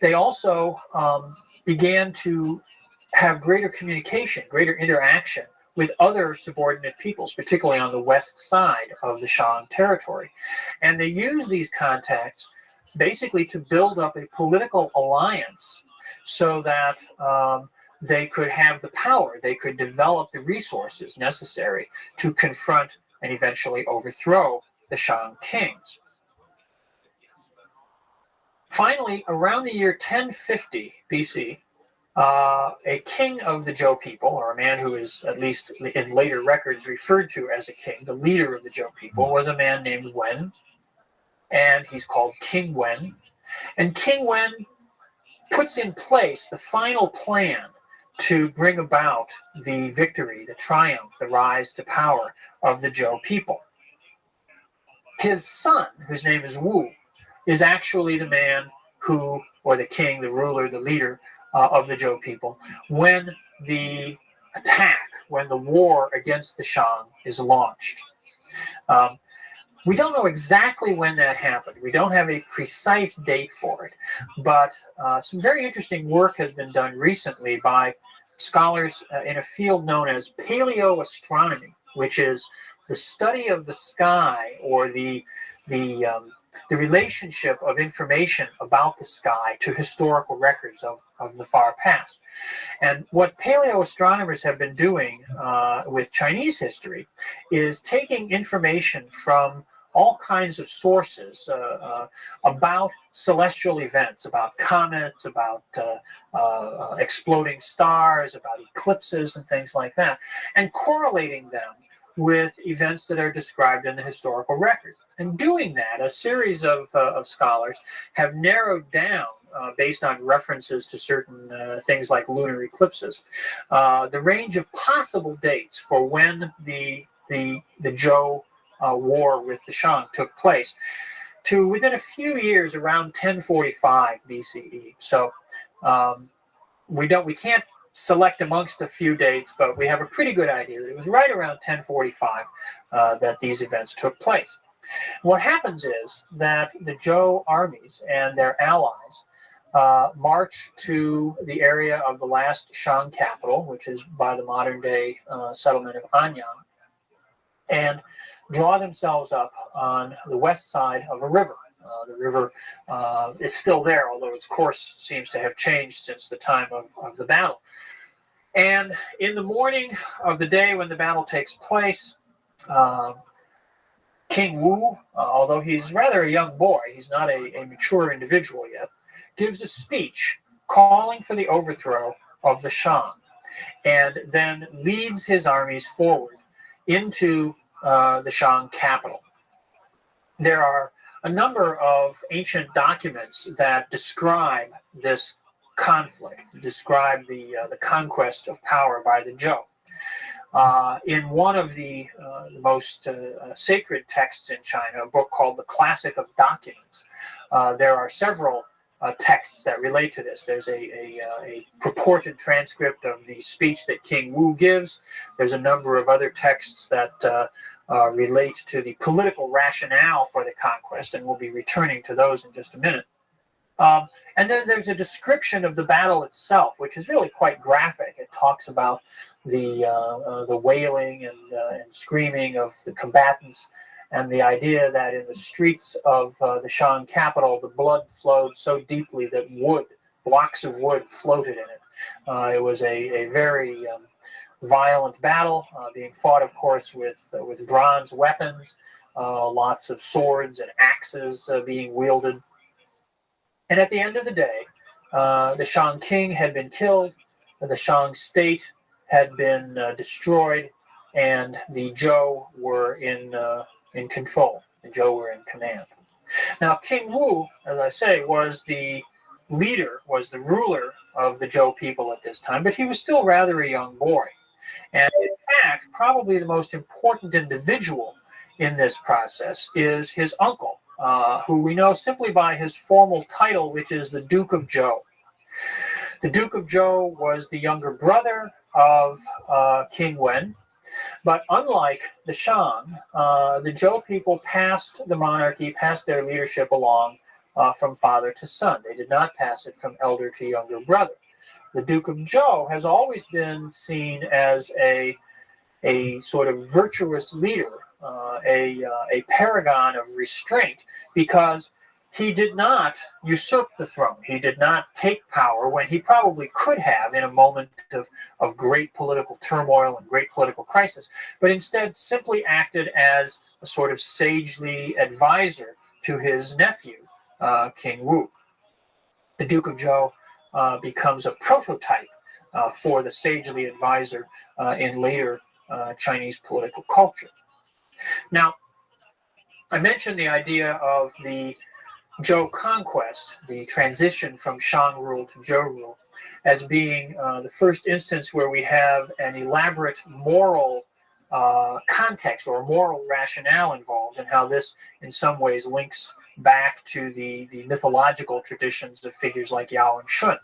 B: They also began to have greater communication, greater interaction with other subordinate peoples, particularly on the west side of the Shang territory. And they used these contacts basically to build up a political alliance so that they could have the power, they could develop the resources necessary to confront and eventually overthrow the Shang kings. Finally, around the year 1050 BC, a king of the Zhou people, or a man who is at least in later records referred to as a king, the leader of the Zhou people, was a man named Wen, and he's called King Wen. And King Wen puts in place the final plan to bring about the victory, the triumph, the rise to power of the Zhou people. His son, whose name is Wu, is actually the man who, or the king, the ruler, the leader of the Zhou people, when the attack, when the war against the Shang is launched. We don't know exactly when that happened. We don't have a precise date for it, but some very interesting work has been done recently by scholars in a field known as paleoastronomy, which is the study of the sky, or the relationship of information about the sky to historical records of the far past. And what paleoastronomers have been doing with Chinese history is taking information from all kinds of sources about celestial events, about comets, about exploding stars, about eclipses and things like that, and correlating them with events that are described in the historical record. And doing that, a series of scholars have narrowed down, based on references to certain things like lunar eclipses, the range of possible dates for when the Zhou war with the Shang took place, to within a few years, around 1045 BCE. So we can't select amongst a few dates, but we have a pretty good idea that it was right around 1045 that these events took place. What happens is that the Zhou armies and their allies march to the area of the last Shang capital, which is by the modern-day settlement of Anyang, and draw themselves up on the west side of a river. The river is still there, although its course seems to have changed since the time of the battle. And in the morning of the day when the battle takes place, King Wu, although he's rather a young boy, he's not a mature individual yet, gives a speech calling for the overthrow of the Shang, and then leads his armies forward into the Shang capital. There are a number of ancient documents that describe this conflict, describe the conquest of power by the Zhou. In one of the most sacred texts in China, a book called the Classic of Documents, there are several texts that relate to this. There's a purported transcript of the speech that King Wu gives. There's a number of other texts that relate to the political rationale for the conquest, and we'll be returning to those in just a minute.
S: And then there's a description of the battle itself, which is really quite graphic. It talks about the wailing and screaming of the combatants, and the idea that in the streets of the Shang capital, the blood flowed so deeply that blocks of wood floated in it. It was a very violent battle, being fought, of course, with bronze weapons, lots of swords and axes being wielded. And at the end of the day, the Shang king had been killed, the Shang state had been destroyed, and the Zhou were in control. The Zhou were in command. Now, King Wu, as I say, was the ruler of the Zhou people at this time, but he was still rather a young boy. And in fact, probably the most important individual in this process is his uncle, who we know simply by his formal title, which is the Duke of Zhou. The Duke of Zhou was the younger brother of King Wen, but unlike the Shang, the Zhou people passed the monarchy, passed their leadership along from father to son. They did not pass it from elder to younger brother. The Duke of Zhou has always been seen as a sort of virtuous leader, a paragon of restraint, because he did not usurp the throne. He did not take power when he probably could have in a moment of great political turmoil and great political crisis, but instead simply acted as a sort of sagely advisor to his nephew, King Wu. The Duke of Zhou becomes a prototype for the sagely advisor in later Chinese political culture. Now, I mentioned the idea of the Zhou conquest, the transition from Shang rule to Zhou rule, as being the first instance where we have an elaborate moral context or moral rationale involved, and how this in some ways links back to the mythological traditions of figures like Yao and Shun.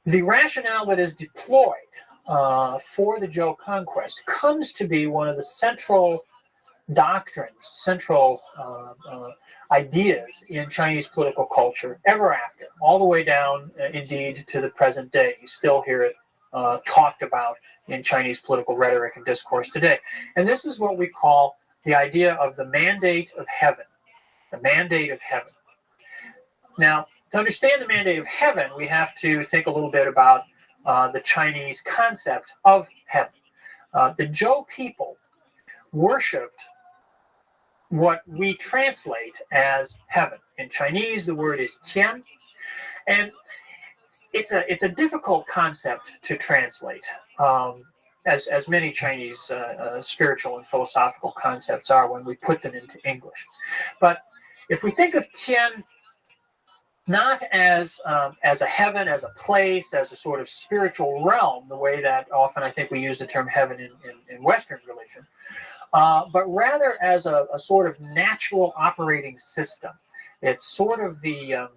S: The rationale that is deployed for the Zhou conquest comes to be one of the central doctrines, central ideas in Chinese political culture ever after, all the way down, indeed, to the present day. You still hear it talked about in Chinese political rhetoric and discourse today. And this is what we call the idea of the mandate of heaven. The mandate of heaven. Now, to understand the mandate of heaven, we have to think a little bit about the Chinese concept of heaven. The Zhou people worshipped what we translate as heaven. In Chinese, the word is tian, and it's a difficult concept to translate, as many Chinese spiritual and philosophical concepts are when we put them into English. But if we think of tian not as a heaven, as a place, as a sort of spiritual realm, the way that often I think we use the term heaven in Western religion, but rather as a sort of natural operating system. It's sort of the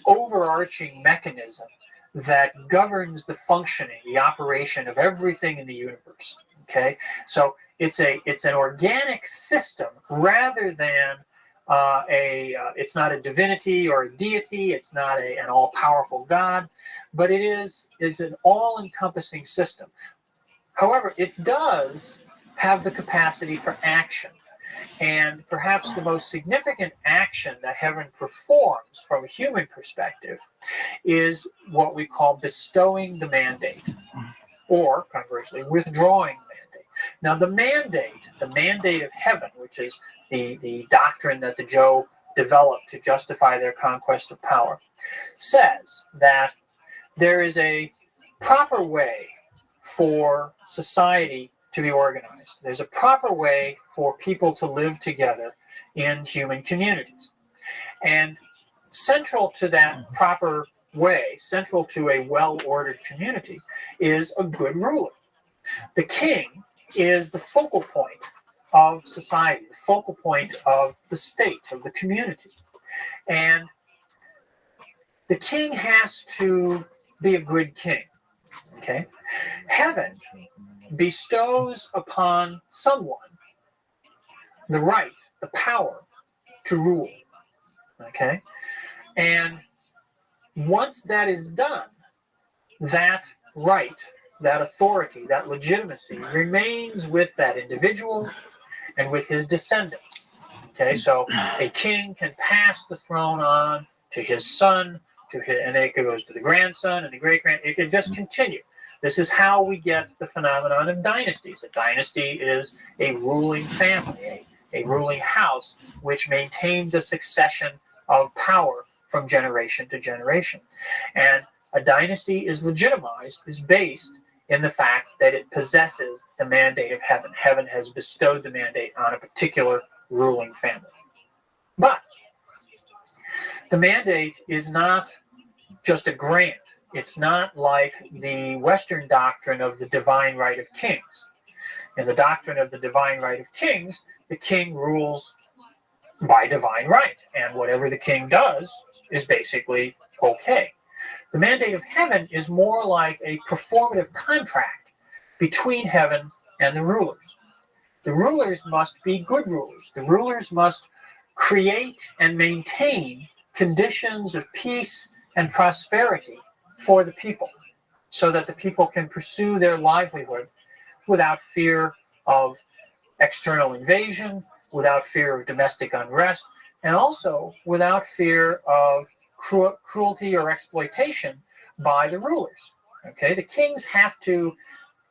S: overarching mechanism that governs the functioning, the operation of everything in the universe. Okay, so it's an organic system rather than it's not a divinity or a deity. It's not an all-powerful God, but it's an all-encompassing system. However, it does have the capacity for action. And perhaps the most significant action that heaven performs from a human perspective is what we call bestowing the mandate, or conversely, withdrawing the mandate. Now, the mandate of heaven, which is the doctrine that the Zhou developed to justify their conquest of power, says that there is a proper way for society to be organized. There's a proper way for people to live together in human communities. And central to that proper way, central to a well-ordered community, is a good ruler. The king is the focal point of society, the focal point of the state, of the community. And the king has to be a good king. Okay? Heaven bestows upon someone the right, the power to rule. Okay? And once that is done, that right, that authority, that legitimacy remains with that individual and with his descendants. Okay, so a king can pass the throne on to his son, and then it goes to the grandson and the great-grand. It can just continue. This is how we get the phenomenon of dynasties. A dynasty is a ruling family, a ruling house, which maintains a succession of power from generation to generation. And a dynasty is legitimized, is based in the fact that it possesses the mandate of heaven. Heaven has bestowed the mandate on a particular ruling family. But the mandate is not just a grant. It's not like the Western doctrine of the divine right of kings. In the doctrine of the divine right of kings, the king rules by divine right, and whatever the king does is basically okay. The mandate of heaven is more like a performative contract between heaven and the rulers. The rulers must be good rulers. The rulers must create and maintain conditions of peace and prosperity for the people, so that the people can pursue their livelihood without fear of external invasion, without fear of domestic unrest, and also without fear of cruelty or exploitation by the rulers. Okay, the kings have to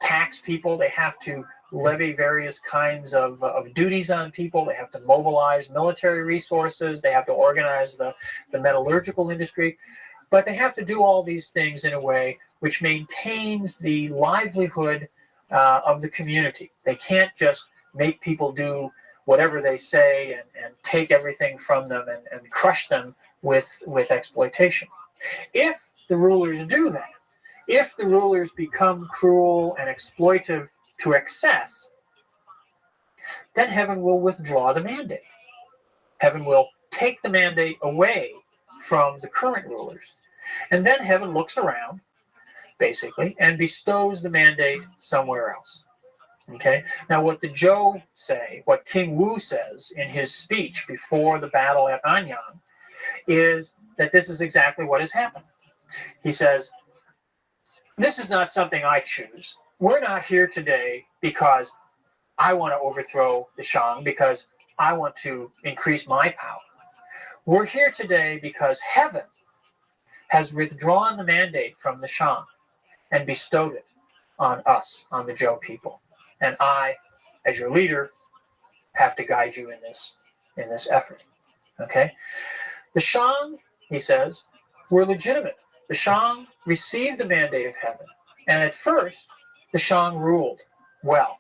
S: tax people, they have to levy various kinds of duties on people, they have to mobilize military resources, they have to organize the metallurgical industry, but they have to do all these things in a way which maintains the livelihood of the community. They can't just make people do whatever they say and take everything from them and crush them with exploitation. If the rulers do that, if the rulers become cruel and exploitive to excess, then heaven will withdraw the mandate. Heaven will take the mandate away from the current rulers. And then heaven looks around, basically, and bestows the mandate somewhere else. Okay? Now, what the Zhou say, what King Wu says in his speech before the battle at Anyang, is that this is exactly what has happened. He says, this is not something I choose. We're not here today because I want to overthrow the Shang, because I want to increase my power. We're here today because heaven has withdrawn the mandate from the Shang and bestowed it on us, on the Zhou people. And I, as your leader, have to guide you in this effort. Okay? The Shang, he says, were legitimate. The Shang received the mandate of heaven. And at first, the Shang ruled well.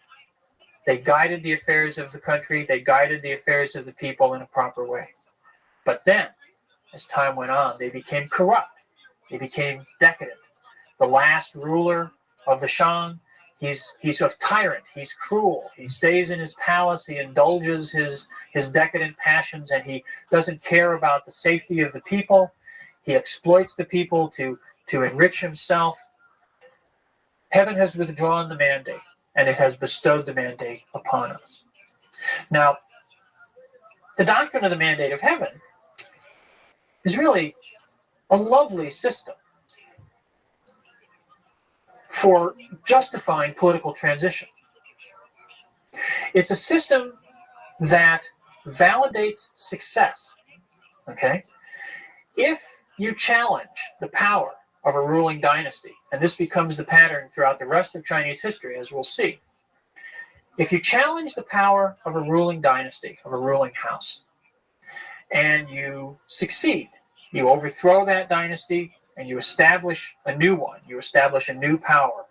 S: They guided the affairs of the country. They guided the affairs of the people in a proper way. But then, as time went on, they became corrupt. They became decadent. The last ruler of the Shang, he's a tyrant. He's cruel. He stays in his palace. He indulges his decadent passions, and he doesn't care about the safety of the people. He exploits the people to enrich himself. Heaven has withdrawn the mandate, and it has bestowed the mandate upon us. Now, the doctrine of the mandate of heaven is really a lovely system for justifying political transition. It's a system that validates success. Okay? If you challenge the power of a ruling dynasty, and this becomes the pattern throughout the rest of Chinese history, as we'll see. If you challenge the power of a ruling dynasty, of a ruling house, and you succeed, you overthrow that dynasty, and you establish a new one, you establish a new power,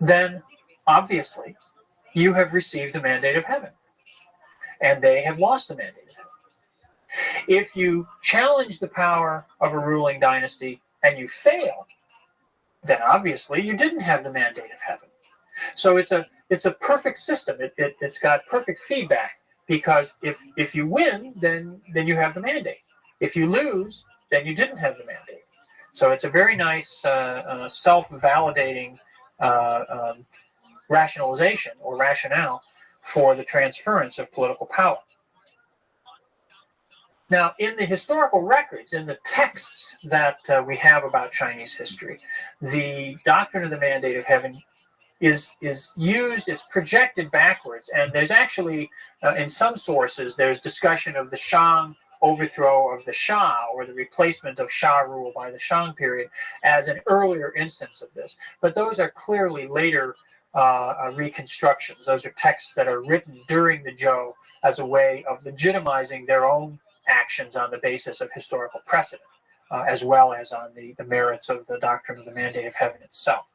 S: then obviously you have received the mandate of heaven, and they have lost the mandate of heaven. If you challenge the power of a ruling dynasty and you fail, then obviously you didn't have the mandate of heaven. So it's a perfect system. It's got perfect feedback, because if you win, then you have the mandate. If you lose, then you didn't have the mandate. So it's a very nice self-validating rationalization or rationale for the transference of political power. Now, in the historical records, in the texts that we have about Chinese history, the doctrine of the mandate of heaven is used, it's projected backwards. And there's actually, in some sources, there's discussion of the Shang overthrow of the Shah, or the replacement of Shah rule by the Shang period, as an earlier instance of this. But those are clearly later reconstructions. Those are texts that are written during the Zhou as a way of legitimizing their own actions on the basis of historical precedent, as well as on the merits of the doctrine of the mandate of heaven itself.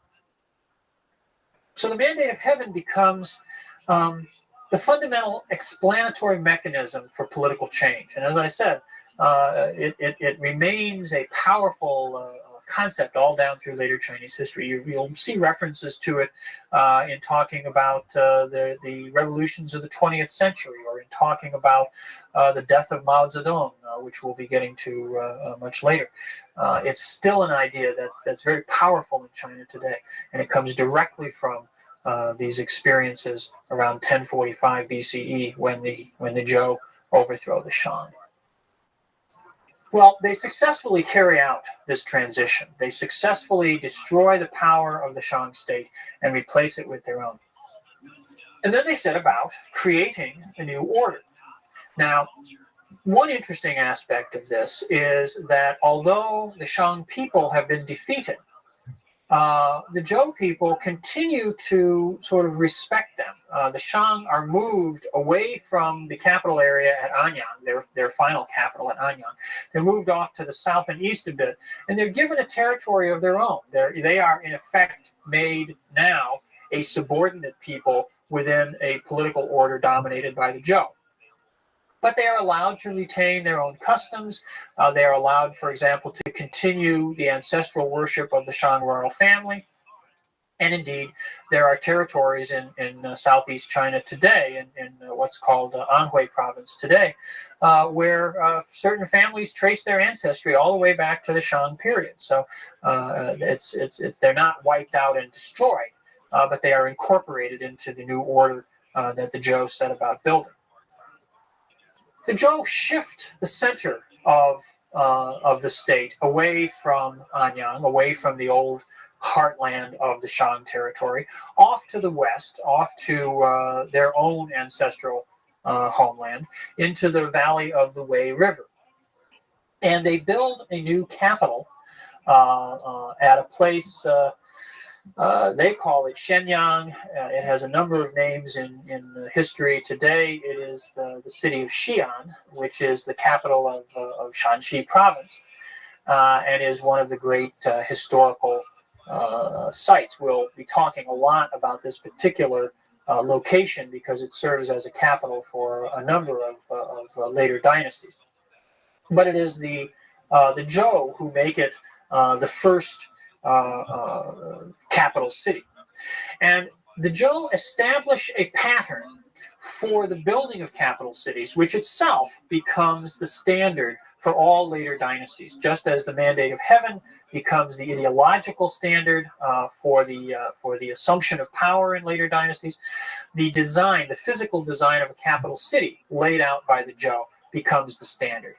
S: So the mandate of heaven becomes the fundamental explanatory mechanism for political change. And as I said, it remains a powerful concept all down through later Chinese history. You'll see references to it in talking about the revolutions of the 20th century, or in talking about the death of Mao Zedong, which we'll be getting to much later. It's still an idea that's very powerful in China today, and it comes directly from these experiences around 1045 BCE when the Zhou overthrow the Shang. Well, they successfully carry out this transition. They successfully destroy the power of the Shang state and replace it with their own. And then they set about creating a new order. Now, one interesting aspect of this is that although the Shang people have been defeated, the Zhou people continue to sort of respect them. The Shang are moved away from the capital area at Anyang, their final capital at Anyang. They're moved off to the south and east a bit, and they're given a territory of their own. They are, in effect, made now a subordinate people within a political order dominated by the Zhou. But they are allowed to retain their own customs. They are allowed, for example, to continue the ancestral worship of the Shang royal family. And indeed, there are territories in southeast China today, in what's called Anhui province today, where certain families trace their ancestry all the way back to the Shang period. So they're not wiped out and destroyed, but they are incorporated into the new order that the Zhou set about building. The Zhou shift the center of the state away from Anyang, away from the old heartland of the Shang territory, off to the west, off to their own ancestral homeland, into the valley of the Wei River. And they build a new capital at a place, they call it Shenyang. It has a number of names in history. Today it is the city of Xi'an, which is the capital of Shanxi province, and is one of the great historical sites. We'll be talking a lot about this particular location because it serves as a capital for a number of later dynasties. But it is the Zhou who make it the first capital city. And the Zhou establish a pattern for the building of capital cities, which itself becomes the standard for all later dynasties, just as the mandate of heaven becomes the ideological standard for the assumption of power in later dynasties. The design, the physical design of a capital city laid out by the Zhou becomes the standard.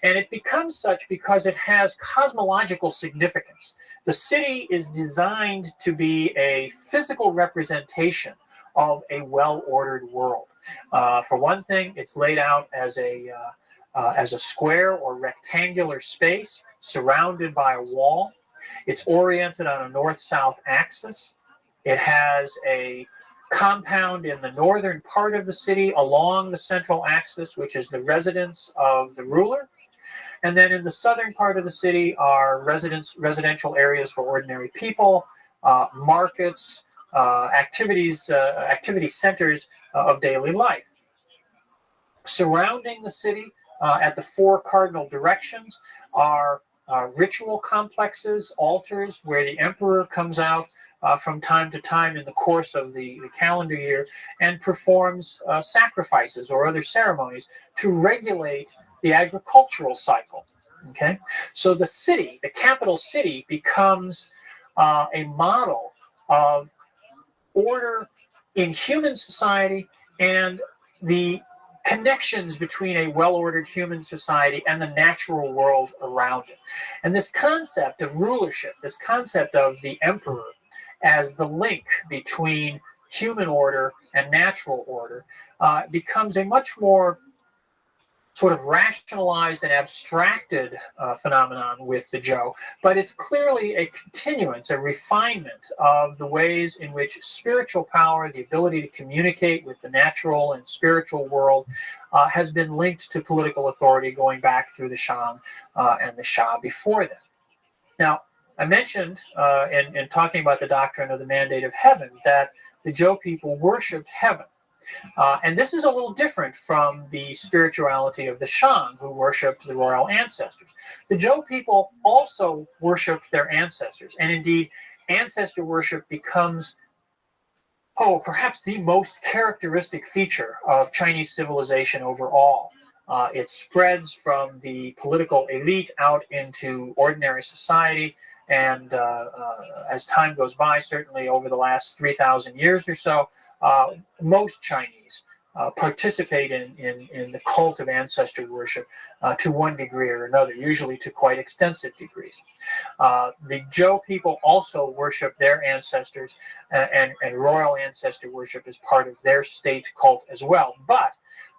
S: And it becomes such because it has cosmological significance. The city is designed to be a physical representation of a well-ordered world. For one thing, it's laid out as a square or rectangular space surrounded by a wall. It's oriented on a north-south axis. It has a compound in the northern part of the city along the central axis, which is the residence of the ruler. And then in the southern part of the city are residential areas for ordinary people, markets, activity centers of daily life. Surrounding the city at the four cardinal directions are ritual complexes, altars where the emperor comes out from time to time in the course of the calendar year and performs sacrifices or other ceremonies to regulate the agricultural cycle. Okay, so the city, the capital city, becomes a model of order in human society and the connections between a well-ordered human society and the natural world around it. And this concept of rulership, this concept of the emperor as the link between human order and natural order, becomes a much more sort of rationalized and abstracted phenomenon with the Zhou, but it's clearly a continuance, a refinement of the ways in which spiritual power, the ability to communicate with the natural and spiritual world, has been linked to political authority going back through the Shang and the Shah before them. Now, I mentioned in talking about the doctrine of the mandate of heaven that the Zhou people worshipped heaven. And this is a little different from the spirituality of the Shang, who worshipped the royal ancestors. The Zhou people also worshipped their ancestors. And indeed, ancestor worship becomes, perhaps the most characteristic feature of Chinese civilization overall. It spreads from the political elite out into ordinary society. And as time goes by, certainly over the last 3,000 years or so, most Chinese participate in the cult of ancestor worship to one degree or another, usually to quite extensive degrees. The Zhou people also worship their ancestors, and royal ancestor worship is part of their state cult as well. But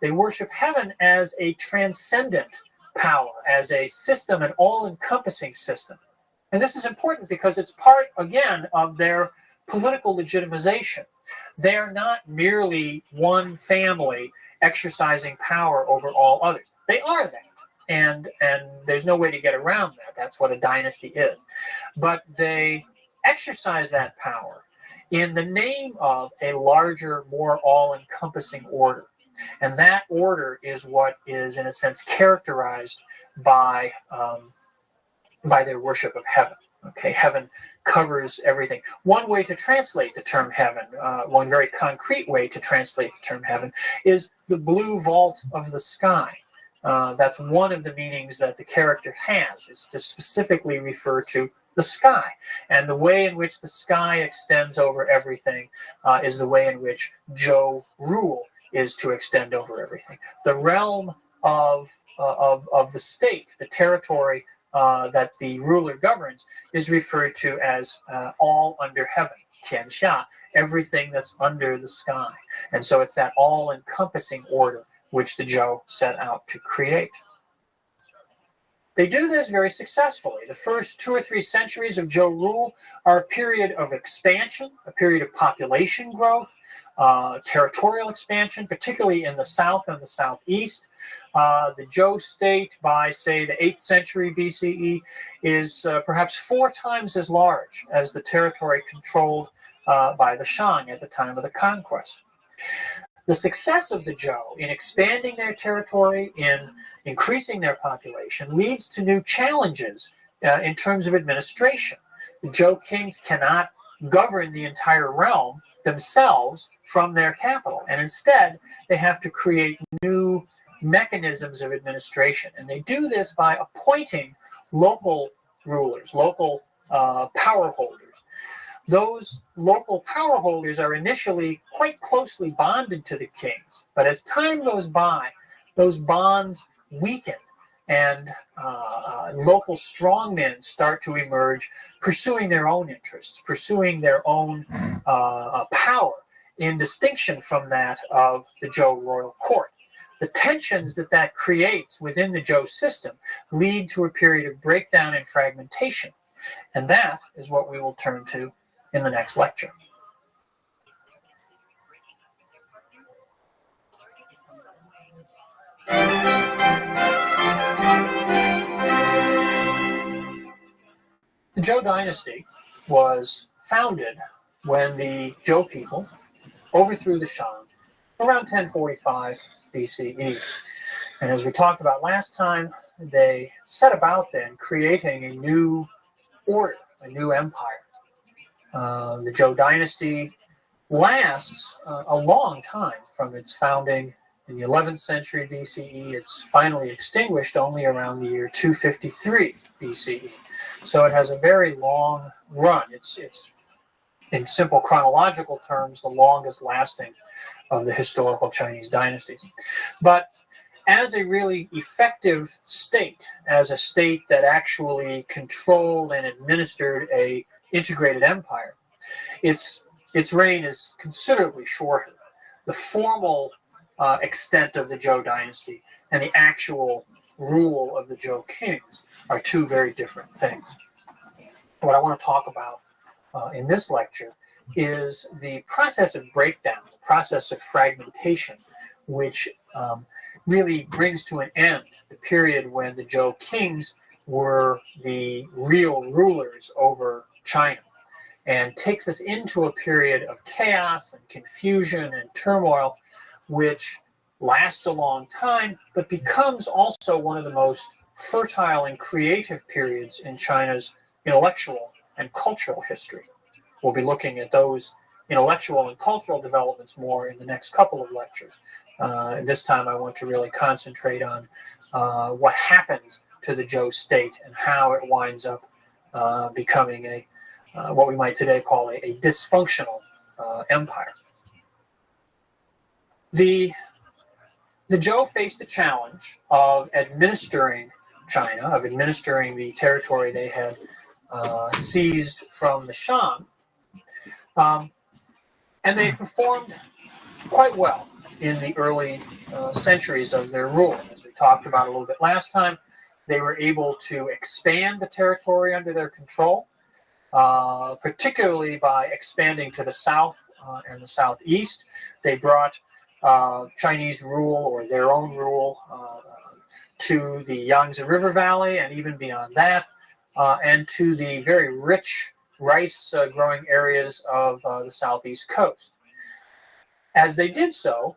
S: they worship heaven as a transcendent power, as a system, an all-encompassing system. And this is important because it's part, again, of their political legitimization. They're not merely one family exercising power over all others. They are that. And there's no way to get around that. That's what a dynasty is. But they exercise that power in the name of a larger, more all-encompassing order. And that order is what is, in a sense, characterized by their worship of heaven. Okay, heaven covers everything. One way to translate the term heaven, one very concrete way to translate the term heaven, is the blue vault of the sky. That's one of the meanings that the character has, is to specifically refer to the sky. And the way in which the sky extends over everything is the way in which Zhou rule is to extend over everything. The realm of the state, the territory that the ruler governs, is referred to as all under heaven, Tianxia, everything that's under the sky. And so it's that all-encompassing order which the Zhou set out to create. They do this very successfully. The first 2 or 3 centuries of Zhou rule are a period of expansion, a period of population growth, territorial expansion, particularly in the south and the southeast. The Zhou state, by, say, the 8th century BCE, is perhaps 4 times as large as the territory controlled by the Shang at the time of the conquest. The success of the Zhou in expanding their territory, in increasing their population, leads to new challenges in terms of administration. The Zhou kings cannot govern the entire realm themselves from their capital, and instead they have to create new mechanisms of administration. And they do this by appointing local rulers, local power holders. Those local power holders are initially quite closely bonded to the kings, but as time goes by, those bonds weaken, and local strongmen start to emerge, pursuing their own interests, pursuing their own power, in distinction from that of the Zhou royal court. The tensions that creates within the Zhou system lead to a period of breakdown and fragmentation, and that is what we will turn to in the next lecture. The Zhou dynasty was founded when the Zhou people overthrew the Shang around 1045 BCE. And as we talked about last time, they set about then creating a new order, a new empire. The Zhou dynasty lasts a long time from its founding in the 11th century BCE. It's finally extinguished only around the year 253 BCE. So it has a very long run. It's in simple chronological terms, the longest lasting of the historical Chinese dynasties. But as a really effective state, as a state that actually controlled and administered a integrated empire, its reign is considerably shorter. The formal extent of the Zhou dynasty and the actual rule of the Zhou kings are two very different things. What I want to talk about in this lecture is the process of breakdown, the process of fragmentation, which really brings to an end the period when the Zhou kings were the real rulers over China, and takes us into a period of chaos and confusion and turmoil, which lasts a long time, but becomes also one of the most fertile and creative periods in China's intellectual and cultural history. We'll be looking at those intellectual and cultural developments more in the next couple of lectures. This time I want to really concentrate on what happens to the Zhou state and how it winds up becoming a what we might today call a dysfunctional empire. The Zhou faced the challenge of administering China, of administering the territory they had seized from the Shang, and they performed quite well in the early centuries of their rule. As we talked about a little bit last time, they were able to expand the territory under their control, particularly by expanding to the south and the southeast. They brought Chinese rule, or their own rule, to the Yangtze River Valley and even beyond that, and to the very rich rice growing areas of the southeast coast. As they did so,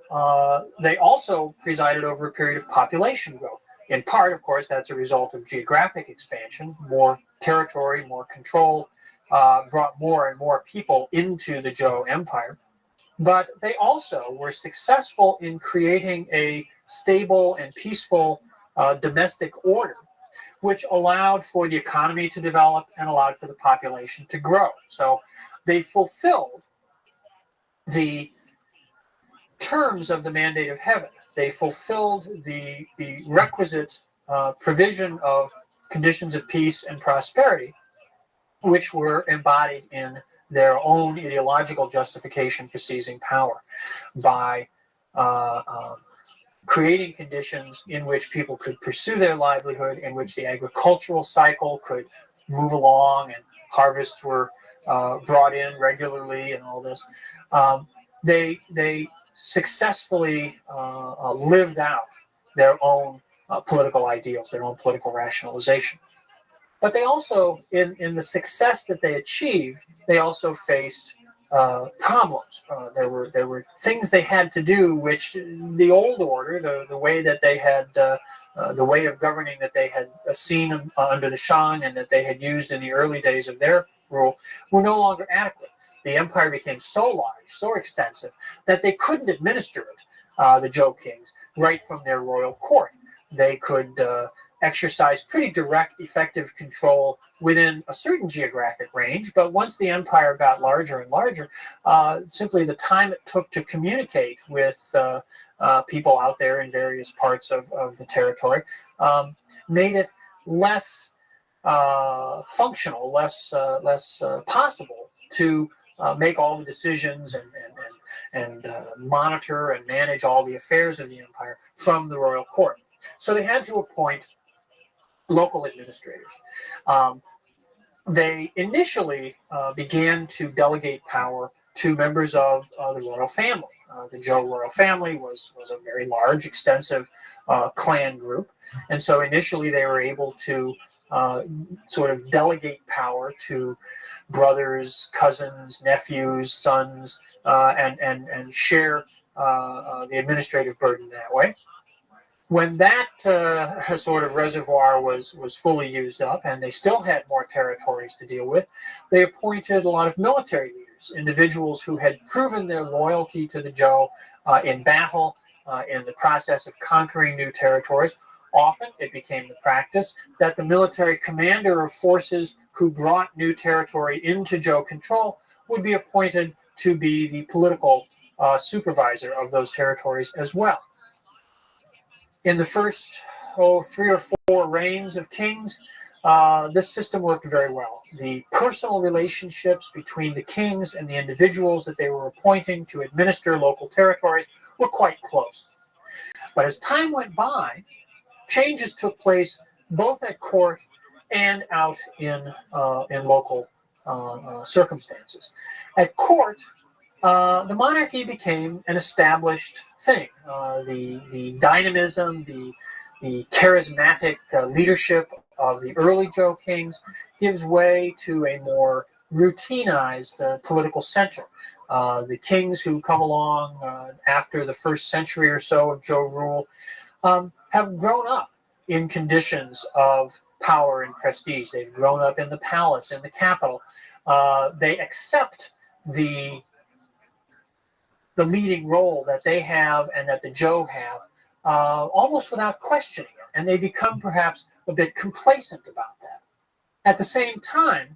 S: they also presided over a period of population growth. In part, of course, that's a result of geographic expansion. More territory, more control, brought more and more people into the Zhou Empire. But they also were successful in creating a stable and peaceful domestic order, which allowed for the economy to develop and allowed for the population to grow. So they fulfilled the terms of the mandate of heaven. They fulfilled the requisite provision of conditions of peace and prosperity, which were embodied in their own ideological justification for seizing power by creating conditions in which people could pursue their livelihood, in which the agricultural cycle could move along and harvests were brought in regularly and all this. They successfully lived out their own political ideals, their own political rationalization. But they also, in the success that they achieved, they also faced problems. There were things they had to do which the old order, the way that they had, the way of governing that they had seen under the Shang and that they had used in the early days of their rule, were no longer adequate. The empire became so large, so extensive, that they couldn't administer it, the Zhou kings, right from their royal court. They could exercise pretty direct, effective control within a certain geographic range, but once the empire got larger and larger, simply the time it took to communicate with people out there in various parts of the territory made it less functional, less possible to make all the decisions and monitor and manage all the affairs of the empire from the royal court. So they had to appoint local administrators. They initially began to delegate power to members of the royal family. The Zhou royal family was a very large, extensive clan group, and so initially they were able to sort of delegate power to brothers, cousins, nephews, sons, and share the administrative burden that way. When that sort of reservoir was fully used up, and they still had more territories to deal with, they appointed a lot of military leaders, individuals who had proven their loyalty to the Zhou in battle, in the process of conquering new territories. Often it became the practice that the military commander of forces who brought new territory into Zhou control would be appointed to be the political supervisor of those territories as well. In the first 3 or 4 reigns of kings, this system worked very well. The personal relationships between the kings and the individuals that they were appointing to administer local territories were quite close. But as time went by, changes took place both at court and out in local circumstances. At court, the monarchy became an established thing. The dynamism, the charismatic leadership of the early Zhou kings gives way to a more routinized political center. The kings who come along after the first century or so of Zhou rule have grown up in conditions of power and prestige. They've grown up in the palace, in the capital. They accept the leading role that they have and that the Zhou have almost without questioning it, and they become perhaps a bit complacent about that. At the same time,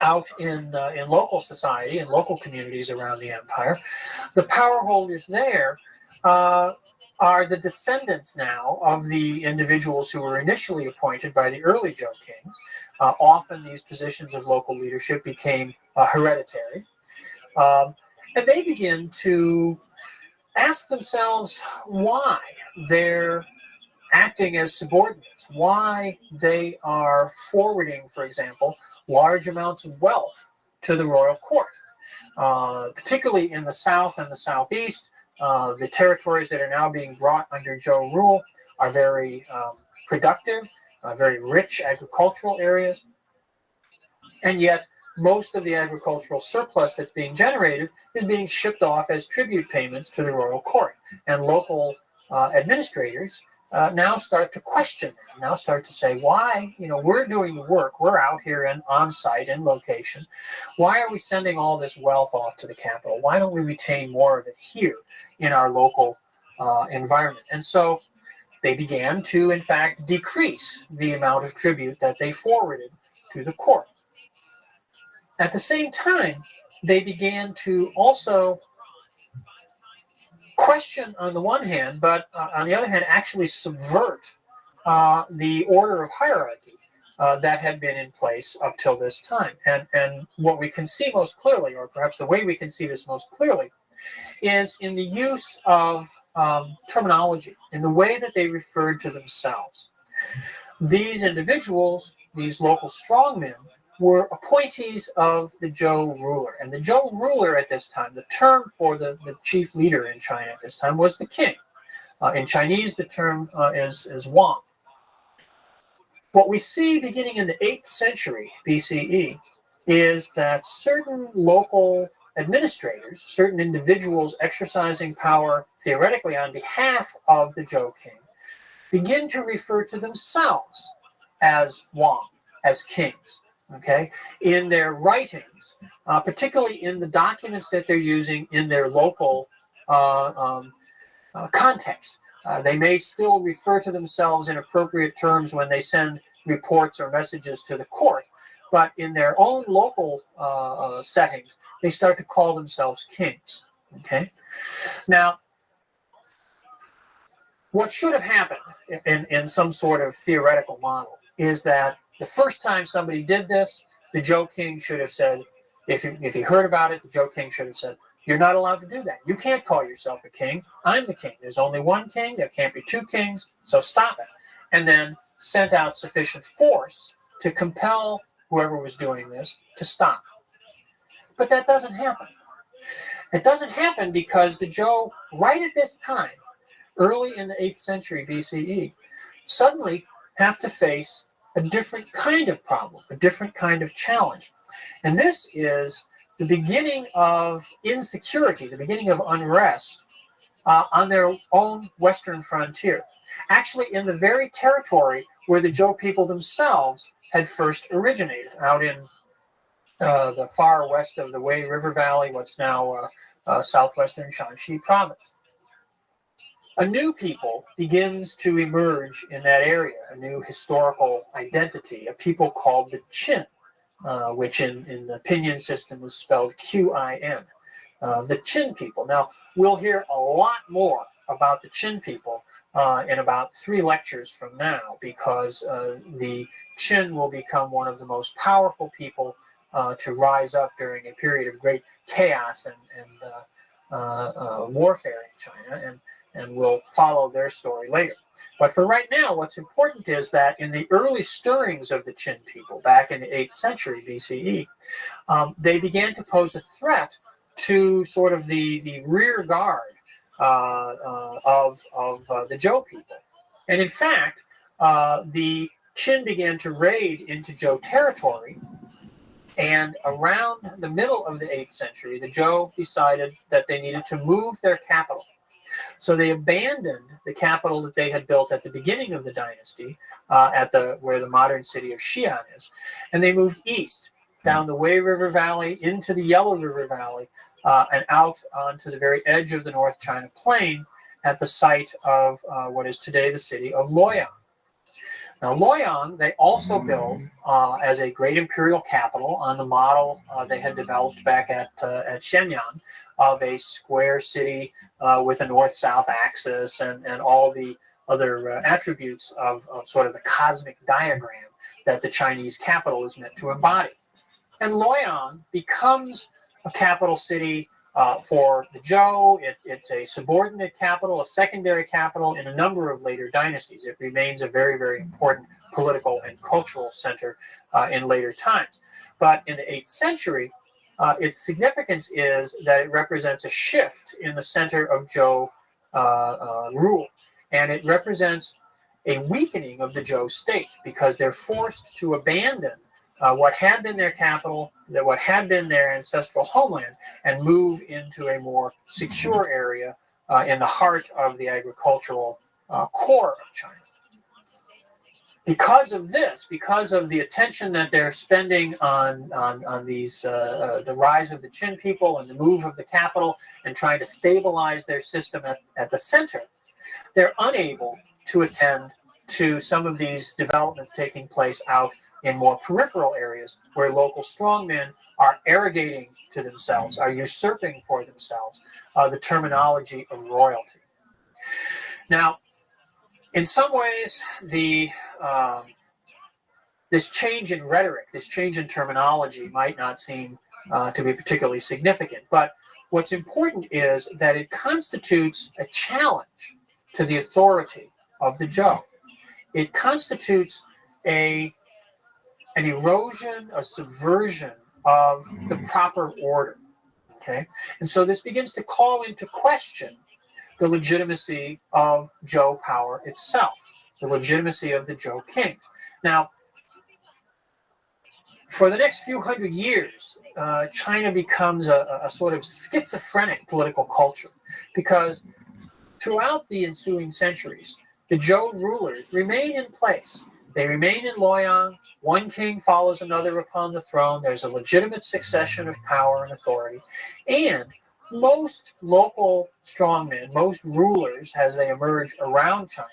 S: out in local society and local communities around the empire, the power holders there are the descendants now of the individuals who were initially appointed by the early Zhou kings. Often these positions of local leadership became hereditary. And they begin to ask themselves why they're acting as subordinates, why they are forwarding, for example, large amounts of wealth to the royal court. Particularly in the south and the southeast, the territories that are now being brought under Zhou rule are very productive, very rich agricultural areas. And yet, most of the agricultural surplus that's being generated is being shipped off as tribute payments to the royal court. And local administrators now start to question that, now start to say, why, we're doing the work, we're out here and on site in location. Why are we sending all this wealth off to the capital? Why don't we retain more of it here in our local environment? And so they began to, in fact, decrease the amount of tribute that they forwarded to the court. At the same time, they began to also question on the one hand, but on the other hand, actually subvert the order of hierarchy that had been in place up till this time. And what we can see most clearly, or perhaps the way we can see this most clearly, is in the use of terminology, in the way that they referred to themselves. These individuals, these local strongmen, were appointees of the Zhou ruler. And the Zhou ruler at this time, the term for the chief leader in China at this time was the king. In Chinese, the term is Wang. What we see beginning in the 8th century BCE is that certain local administrators, certain individuals exercising power theoretically on behalf of the Zhou king, begin to refer to themselves as Wang, as kings. Okay, in their writings, particularly in the documents that they're using in their local context. They may still refer to themselves in appropriate terms when they send reports or messages to the court, but in their own local settings, they start to call themselves kings. Okay, now, what should have happened in some sort of theoretical model is that the first time somebody did this, the Zhou king should have said, if he heard about it, the Zhou king should have said, you're not allowed to do that. You can't call yourself a king. I'm the king. There's only one king. There can't be two kings. So stop it. And then sent out sufficient force to compel whoever was doing this to stop. But that doesn't happen. It doesn't happen because the Zhou, right at this time, early in the 8th century BCE, suddenly have to face a different kind of problem, a different kind of challenge. And this is the beginning of insecurity, the beginning of unrest on their own western frontier. Actually, in the very territory where the Zhou people themselves had first originated, out in the far west of the Wei River Valley, what's now southwestern Shanxi province. A new people begins to emerge in that area, a new historical identity, a people called the Qin. which in the pinyin system is spelled Qin. The Qin people. Now, we'll hear a lot more about the Qin people in about 3 lectures from now, because the Qin will become one of the most powerful people to rise up during a period of great chaos and warfare in China, and we'll follow their story later. But for right now, what's important is that in the early stirrings of the Qin people, back in the 8th century BCE, they began to pose a threat to sort of the rear guard of the Zhou people. And in fact, the Qin began to raid into Zhou territory, and around the middle of the 8th century, the Zhou decided that they needed to move their capital. So they abandoned the capital that they had built at the beginning of the dynasty, where the modern city of Xi'an is, and they moved east, down the Wei River Valley, into the Yellow River Valley, and out onto the very edge of the North China Plain at the site of what is today the city of Luoyang. Now, Luoyang, they also built as a great imperial capital on the model they had developed back at Shenyang of a square city with a north-south axis and all the other attributes of sort of the cosmic diagram that the Chinese capital is meant to embody. And Luoyang becomes a capital city for the Zhou. It's a subordinate capital, a secondary capital in a number of later dynasties. It remains a very, very important political and cultural center in later times. But in the 8th century, its significance is that it represents a shift in the center of Zhou rule. And it represents a weakening of the Zhou state, because they're forced to abandon what had been their capital, what had been their ancestral homeland, and move into a more secure area in the heart of the agricultural core of China. Because of this, because of the attention that they're spending on these the rise of the Qin people and the move of the capital and trying to stabilize their system at the center, they're unable to attend to some of these developments taking place out in more peripheral areas where local strongmen are arrogating to themselves, are usurping for themselves the terminology of royalty. Now, in some ways, this change in rhetoric, this change in terminology might not seem to be particularly significant, but what's important is that it constitutes a challenge to the authority of the Zhou. It constitutes an erosion, a subversion of the proper order. Okay? And so this begins to call into question the legitimacy of Zhou power itself, the legitimacy of the Zhou kings. Now, for the next few hundred years, China becomes a sort of schizophrenic political culture, because throughout the ensuing centuries, the Zhou rulers remain in place. They remain in Luoyang. One king follows another upon the throne. There's a legitimate succession of power and authority. And most local strongmen, most rulers, as they emerge around China,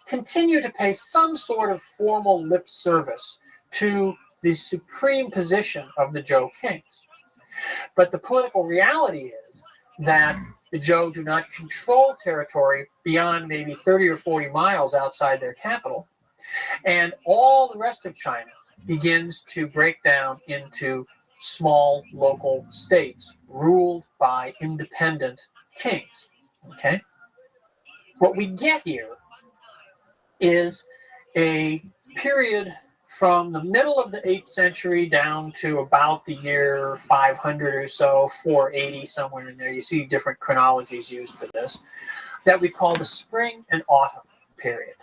S: continue to pay some sort of formal lip service to the supreme position of the Zhou kings. But the political reality is that the Zhou do not control territory beyond maybe 30 or 40 miles outside their capital, and all the rest of China begins to break down into small local states ruled by independent kings. Okay? What we get here is a period from the middle of the 8th century down to about the year 500 or so, 480, somewhere in there. You see different chronologies used for this, that we call the Spring and Autumn period.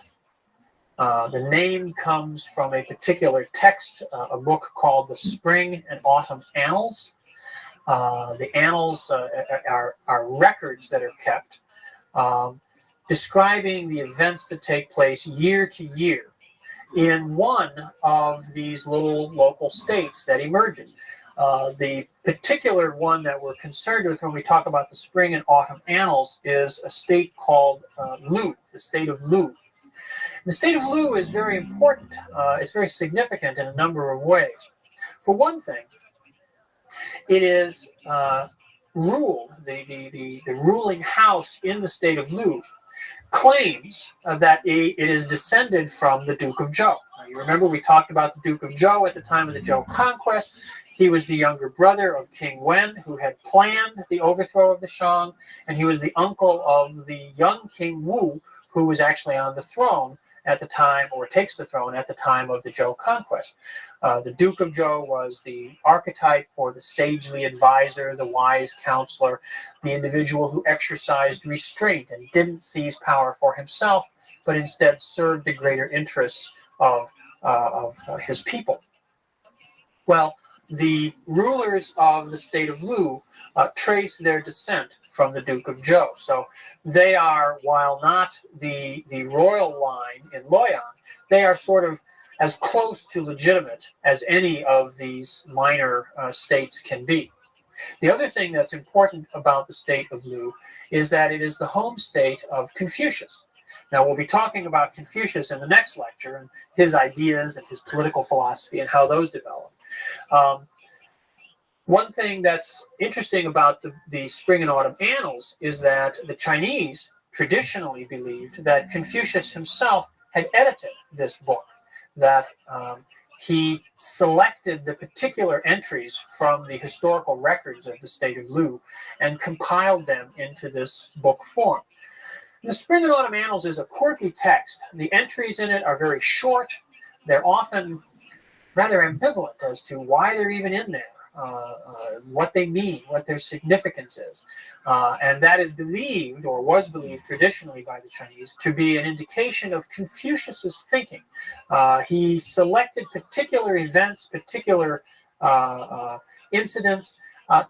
S: The name comes from a particular text, a book called the Spring and Autumn Annals. The annals are records that are kept describing the events that take place year to year in one of these little local states that emerges. The particular one that we're concerned with when we talk about the Spring and Autumn Annals is a state called Lu, the state of Lu. The state of Lu is very important. It's very significant in a number of ways. For one thing, it is ruled, the ruling house in the state of Lu claims that it is descended from the Duke of Zhou. Now, you remember we talked about the Duke of Zhou at the time of the Zhou conquest. He was the younger brother of King Wen, who had planned the overthrow of the Shang, and he was the uncle of the young King Wu, who was actually on the throne at the time, or takes the throne at the time of the Zhou conquest. The Duke of Zhou was the archetype for the sagely advisor, the wise counselor, the individual who exercised restraint and didn't seize power for himself, but instead served the greater interests of his people. Well, the rulers of the state of Lu trace their descent from the Duke of Zhou. So they are, while not the royal line in Luoyang, they are sort of as close to legitimate as any of these minor states can be. The other thing that's important about the state of Lu is that it is the home state of Confucius. Now, we'll be talking about Confucius in the next lecture, and his ideas and his political philosophy and how those develop. One thing that's interesting about the Spring and Autumn Annals is that the Chinese traditionally believed that Confucius himself had edited this book, that he selected the particular entries from the historical records of the state of Lu and compiled them into this book form. The Spring and Autumn Annals is a quirky text. The entries in it are very short. They're often rather ambivalent as to why they're even in there, what they mean, what their significance is. And that is believed, or was believed traditionally by the Chinese, to be an indication of Confucius's thinking. He selected particular events, particular incidents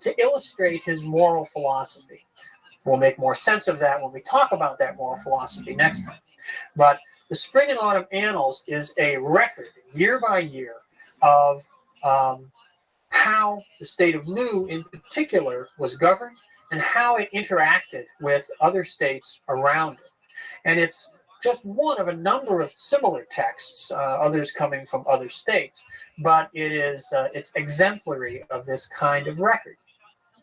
S: to illustrate his moral philosophy. We'll make more sense of that when we talk about that moral philosophy next time. But the Spring and Autumn Annals is a record, year by year, of how the state of Lu in particular was governed and how it interacted with other states around it. And it's just one of a number of similar texts, others coming from other states, but it's exemplary of this kind of record.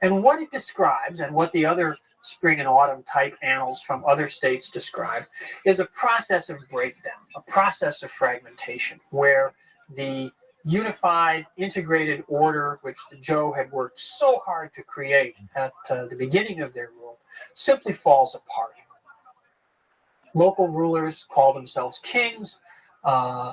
S: And what it describes, and what the other Spring and Autumn type annals from other states describe, is a process of breakdown, a process of fragmentation, where the unified, integrated order which the Zhou had worked so hard to create at the beginning of their rule simply falls apart. Local rulers call themselves kings,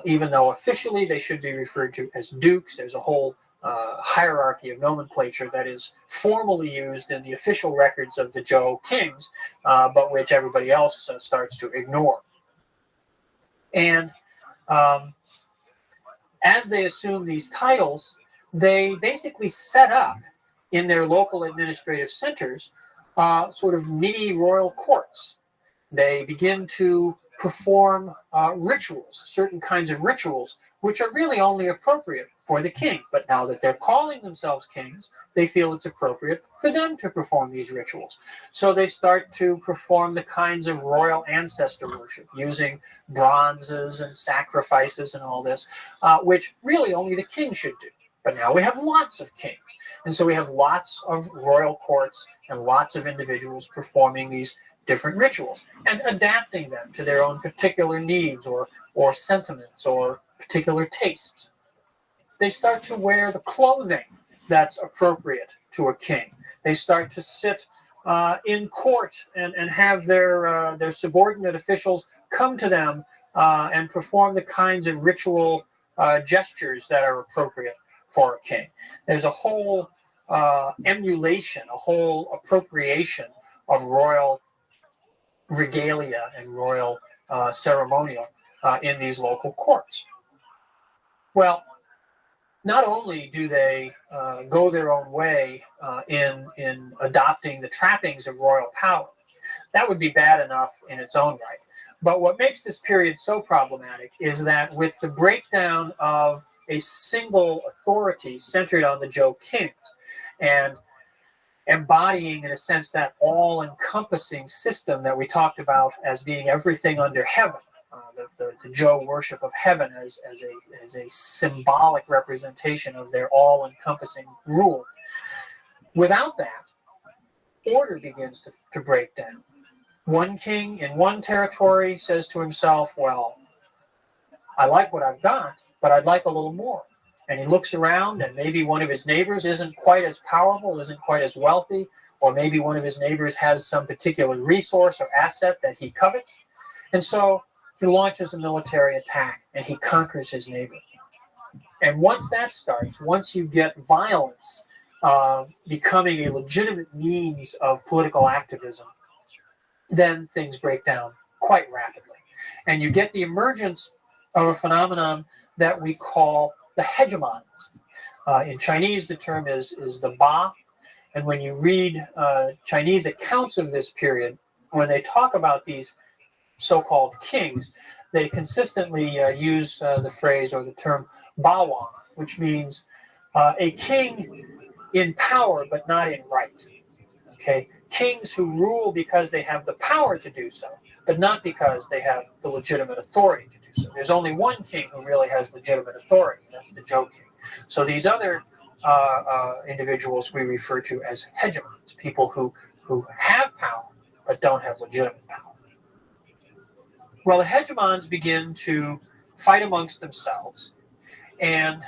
S: even though officially they should be referred to as dukes. There's a whole hierarchy of nomenclature that is formally used in the official records of the Zhou kings, but which everybody else starts to ignore. And as they assume these titles, they basically set up in their local administrative centers sort of mini royal courts. They begin to perform rituals, certain kinds of rituals, which are really only appropriate for the king. But now that they're calling themselves kings, they feel it's appropriate for them to perform these rituals. So they start to perform the kinds of royal ancestor worship, using bronzes and sacrifices and all this, which really only the king should do. But now we have lots of kings. And so we have lots of royal courts and lots of individuals performing these different rituals and adapting them to their own particular needs or sentiments or particular tastes. They start to wear the clothing that's appropriate to a king. They start to sit in court and have their subordinate officials come to them and perform the kinds of ritual gestures that are appropriate for a king. There's a whole emulation, a whole appropriation of royal regalia and royal ceremonial in these local courts. Well, not only do they go their own way in adopting the trappings of royal power, that would be bad enough in its own right. But what makes this period so problematic is that with the breakdown of a single authority centered on the Zhou kings and embodying, in a sense, that all-encompassing system that we talked about as being everything under heaven, the the Zhou worship of heaven as a symbolic representation of their all-encompassing rule. Without that, order begins to break down. One king in one territory says to himself, well, I like what I've got, but I'd like a little more. And he looks around, and maybe one of his neighbors isn't quite as powerful, isn't quite as wealthy, or maybe one of his neighbors has some particular resource or asset that he covets. And so he launches a military attack, and he conquers his neighbor. And once that starts, once you get violence becoming a legitimate means of political activism, then things break down quite rapidly. And you get the emergence of a phenomenon that we call the hegemons. In Chinese, the term is the Ba. And when you read Chinese accounts of this period, when they talk about these so-called kings, they consistently use the phrase or the term Bawa, which means a king in power but not in right. Okay, kings who rule because they have the power to do so, but not because they have the legitimate authority to do so. There's only one king who really has legitimate authority, and that's the Zhou king. So these other individuals we refer to as hegemons, people who have power but don't have legitimate power. Well, the hegemons begin to fight amongst themselves, and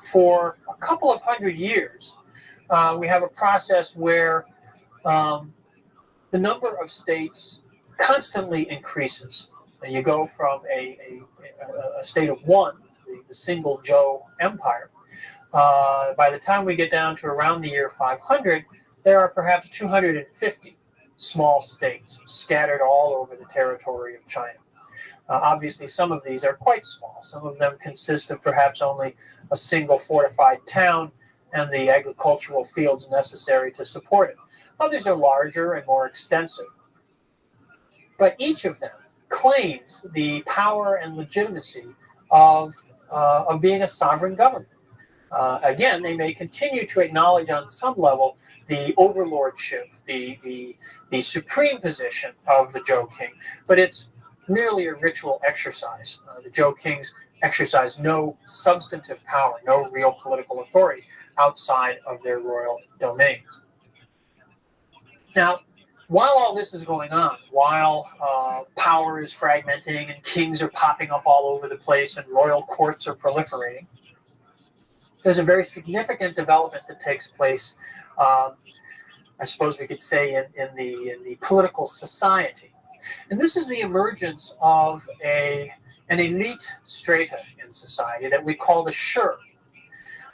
S: for a couple of hundred years, we have a process where the number of states constantly increases. And you go from a state of one, the single Zhou Empire. By the time we get down to around the year 500, there are perhaps 250 small states scattered all over the territory of China. Obviously, some of these are quite small. Some of them consist of perhaps only a single fortified town and the agricultural fields necessary to support it. Others are larger and more extensive. But each of them claims the power and legitimacy of being a sovereign government. Again, they may continue to acknowledge on some level the overlordship, the supreme position of the Zhou king, but it's merely a ritual exercise. The Zhou kings exercise no substantive power, no real political authority outside of their royal domains. Now, while all this is going on, while power is fragmenting and kings are popping up all over the place and royal courts are proliferating, there's a very significant development that takes place, I suppose we could say, in the political society. And this is the emergence of an elite strata in society that we call the Shi.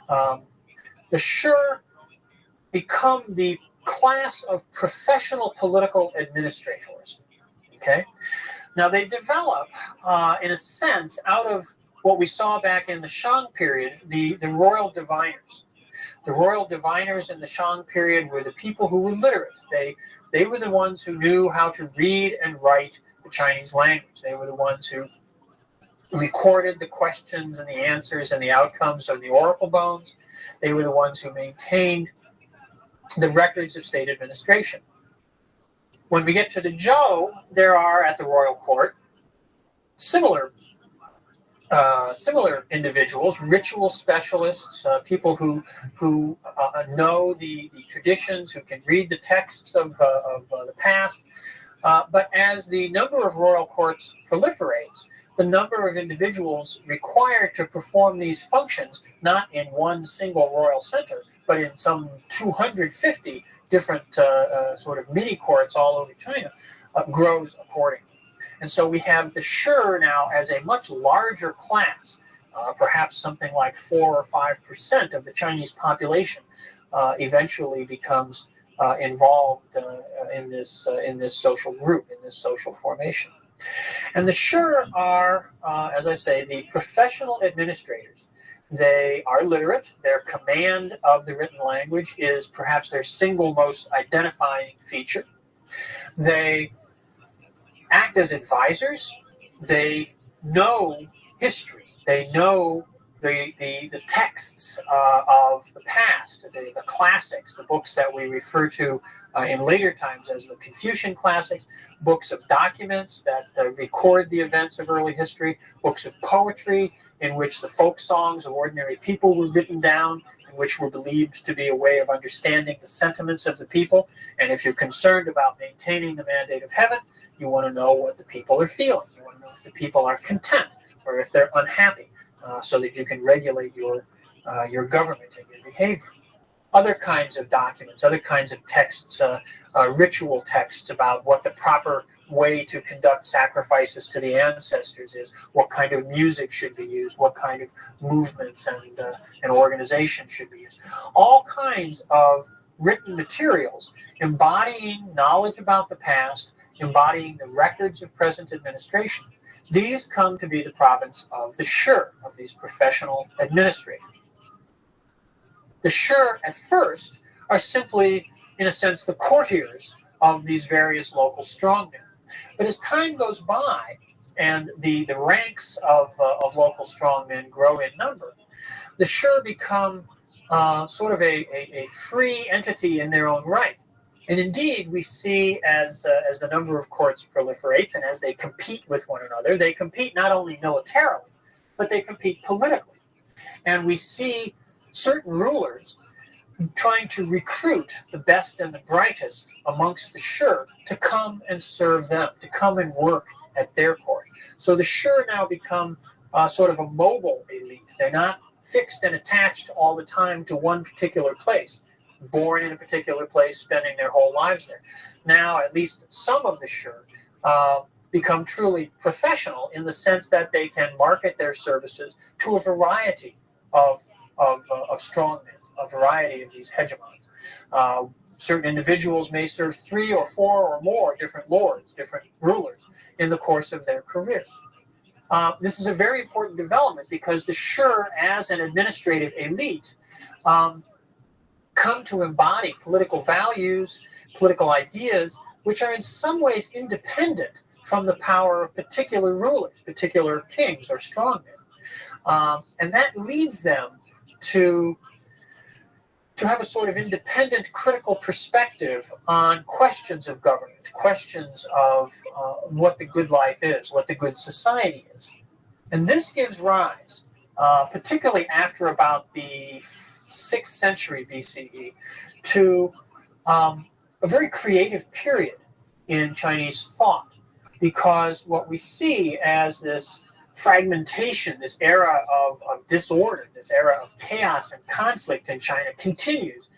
S: The Shi become the class of professional political administrators. Okay? Now, they develop, in a sense, out of what we saw back in the Shang period, the royal diviners. The royal diviners in the Shang period were the people who were literate. They were the ones who knew how to read and write the Chinese language. They were the ones who recorded the questions and the answers and the outcomes of the oracle bones. They were the ones who maintained the records of state administration. When we get to the Zhou, there are at the royal court similar individuals, ritual specialists, people who know the traditions, who can read the texts of the past. But as the number of royal courts proliferates, the number of individuals required to perform these functions, not in one single royal center, but in some 250 different sort of mini courts all over China, grows accordingly. And so we have the Shi now as a much larger class, perhaps something like 4 or 5% of the Chinese population eventually becomes involved in this social group, in this social formation. And the Shi are, as I say, the professional administrators. They are literate. Their command of the written language is perhaps their single most identifying feature. They act as advisors. They know history. They know the texts of the past, the classics, the books that we refer to in later times as the Confucian classics, books of documents that record the events of early history, books of poetry in which the folk songs of ordinary people were written down, in which were believed to be a way of understanding the sentiments of the people. And if you're concerned about maintaining the mandate of heaven, you want to know what the people are feeling. You want to know if the people are content or if they're unhappy, so that you can regulate your government and your behavior. Other kinds of documents, other kinds of texts, ritual texts about what the proper way to conduct sacrifices to the ancestors is, what kind of music should be used, what kind of movements and organization should be used. All kinds of written materials embodying knowledge about the past, embodying the records of present administration. These come to be the province of the shi, of these professional administrators. The shi, at first, are simply, in a sense, the courtiers of these various local strongmen. But as time goes by and the ranks of local strongmen grow in number, the shi become sort of a free entity in their own right. And indeed, we see as the number of courts proliferates and as they compete with one another, they compete not only militarily, but they compete politically. And we see certain rulers trying to recruit the best and the brightest amongst the shi to come and serve them, to come and work at their court. So the shi now become sort of a mobile elite. They're not fixed and attached all the time to one particular place, born in a particular place, spending their whole lives there. Now, at least some of the shi become truly professional in the sense that they can market their services to a variety of strongmen, a variety of these hegemons. Certain individuals may serve 3 or 4 or more different lords, different rulers in the course of their career. This is a very important development because the shi, as an administrative elite, come to embody political values, political ideas, which are in some ways independent from the power of particular rulers, particular kings or strongmen. And that leads them to have a sort of independent critical perspective on questions of government, questions of what the good life is, what the good society is. And this gives rise, particularly after about the 6th century BCE, to a very creative period in Chinese thought, because what we see as this fragmentation, this era of disorder, this era of chaos and conflict in China continues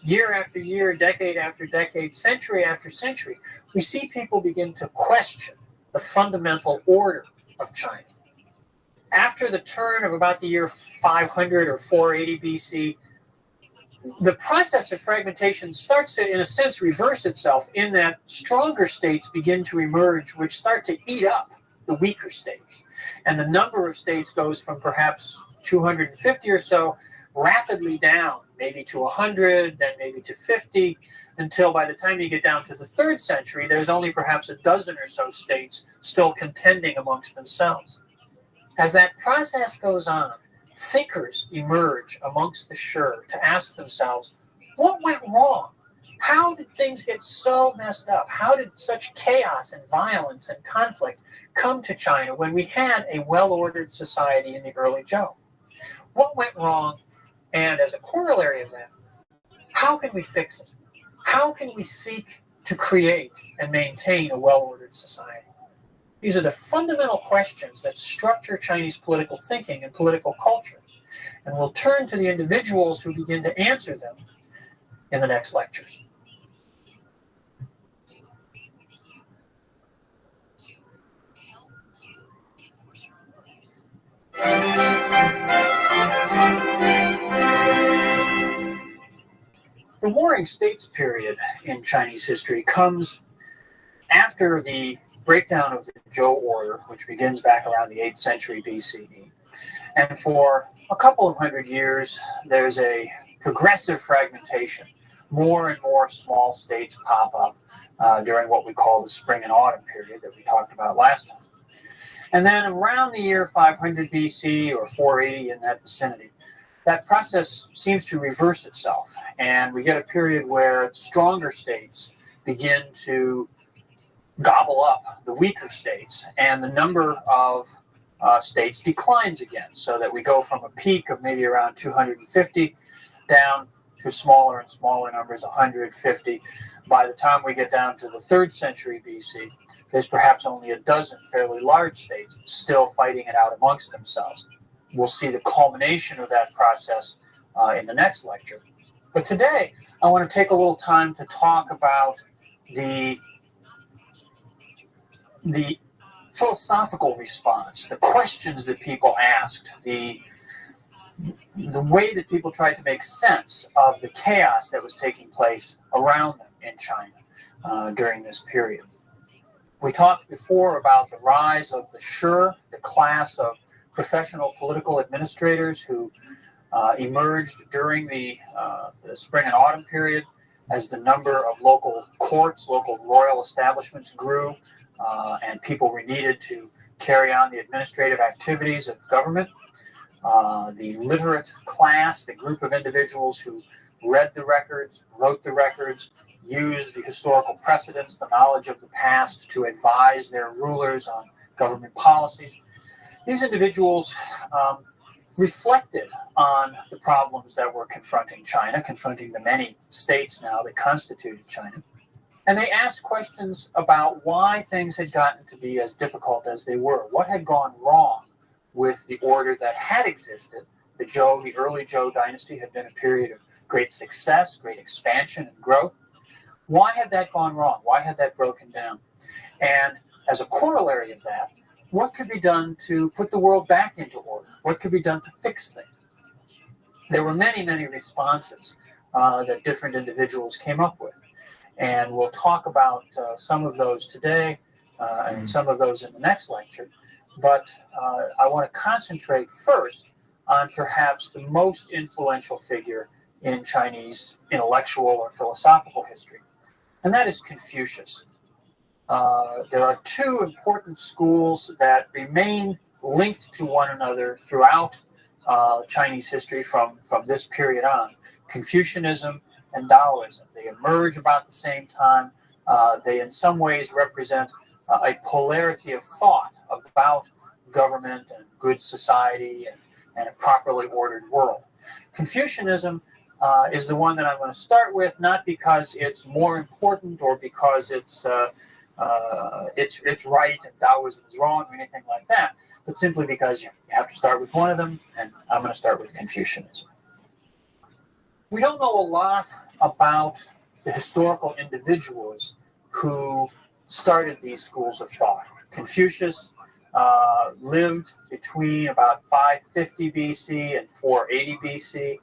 S: year after year, decade after decade, century after century. We see people begin to question the fundamental order of China. After the turn of about the year 500 or 480 BC, the process of fragmentation starts to, in a sense, reverse itself in that stronger states begin to emerge, which start to eat up the weaker states. And the number of states goes from perhaps 250 or so rapidly down, maybe to 100, then maybe to 50, until by the time you get down to the 3rd century, there's only perhaps a dozen or so states still contending amongst themselves. As that process goes on, thinkers emerge amongst the shi to ask themselves, what went wrong? How did things get so messed up? How did such chaos and violence and conflict come to China when we had a well-ordered society in the early Zhou? What went wrong? And as a corollary of that, how can we fix it? How can we seek to create and maintain a well-ordered society? These are the fundamental questions that structure Chinese political thinking and political culture. And we'll turn to the individuals who begin to answer them in the next lectures. The Warring States period in Chinese history comes after the breakdown of the Zhou order, which begins back around the 8th century BCE. And for a couple of hundred years, there's a progressive fragmentation. More and more small states pop up during what we call the spring and autumn period that we talked about last time. And then around the year 500 BC or 480 in that vicinity, that process seems to reverse itself. And we get a period where stronger states begin to gobble up the weaker states, and the number of states declines again, so that we go from a peak of maybe around 250 down to smaller and smaller numbers, 150. By the time we get down to the 3rd century BC, there's perhaps only a dozen fairly large states still fighting it out amongst themselves. We'll see the culmination of that process in the next lecture. But today, I want to take a little time to talk about the philosophical response, the questions that people asked, the way that people tried to make sense of the chaos that was taking place around them in China during this period. We talked before about the rise of the Shi, the class of professional political administrators who emerged during the spring and autumn period as the number of local courts, local royal establishments grew, and people were needed to carry on the administrative activities of government. The literate class, the group of individuals who read the records, wrote the records, used the historical precedents, the knowledge of the past to advise their rulers on government policies. These individuals reflected on the problems that were confronting China, confronting the many states now that constituted China. And they asked questions about why things had gotten to be as difficult as they were. What had gone wrong with the order that had existed? The early Zhou dynasty had been a period of great success, great expansion and growth. Why had that gone wrong? Why had that broken down? And as a corollary of that, what could be done to put the world back into order? What could be done to fix things? There were many, many responses that different individuals came up with. And we'll talk about some of those today and some of those in the next lecture. But I want to concentrate first on perhaps the most influential figure in Chinese intellectual or philosophical history, and that is Confucius. There are two important schools that remain linked to one another throughout Chinese history from this period on: Confucianism and Taoism. They emerge about the same time. They in some ways represent a polarity of thought about government and good society and a properly ordered world. Confucianism is the one that I'm going to start with, not because it's more important or because it's right and Taoism is wrong or anything like that, but simply because you have to start with one of them, and I'm going to start with Confucianism. We don't know a lot about the historical individuals who started these schools of thought. Confucius lived between about 550 BC and 480 BC.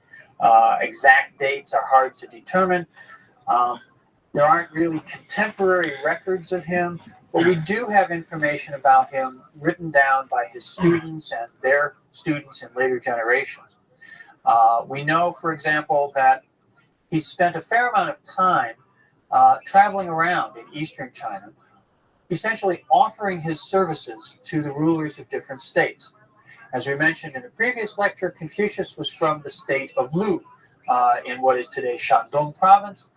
S: Exact dates are hard to determine. There aren't really contemporary records of him, but we do have information about him written down by his students and their students in later generations. We know, for example, that he spent a fair amount of time traveling around in eastern China, essentially offering his services to the rulers of different states. As we mentioned in a previous lecture, Confucius was from the state of Lu in what is today Shandong province.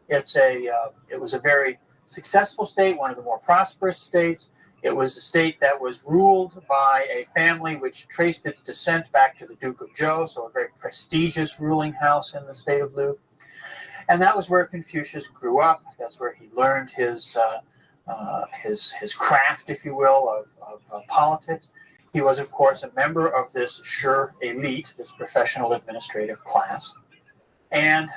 S: It was a very successful state, one of the more prosperous states. It was a state that was ruled by a family which traced its descent back to the Duke of Zhou, so a very prestigious ruling house in the state of Lu. And that was where Confucius grew up. That's where he learned his craft, if you will, of politics. He was, of course, a member of this Shi elite, this professional administrative class. And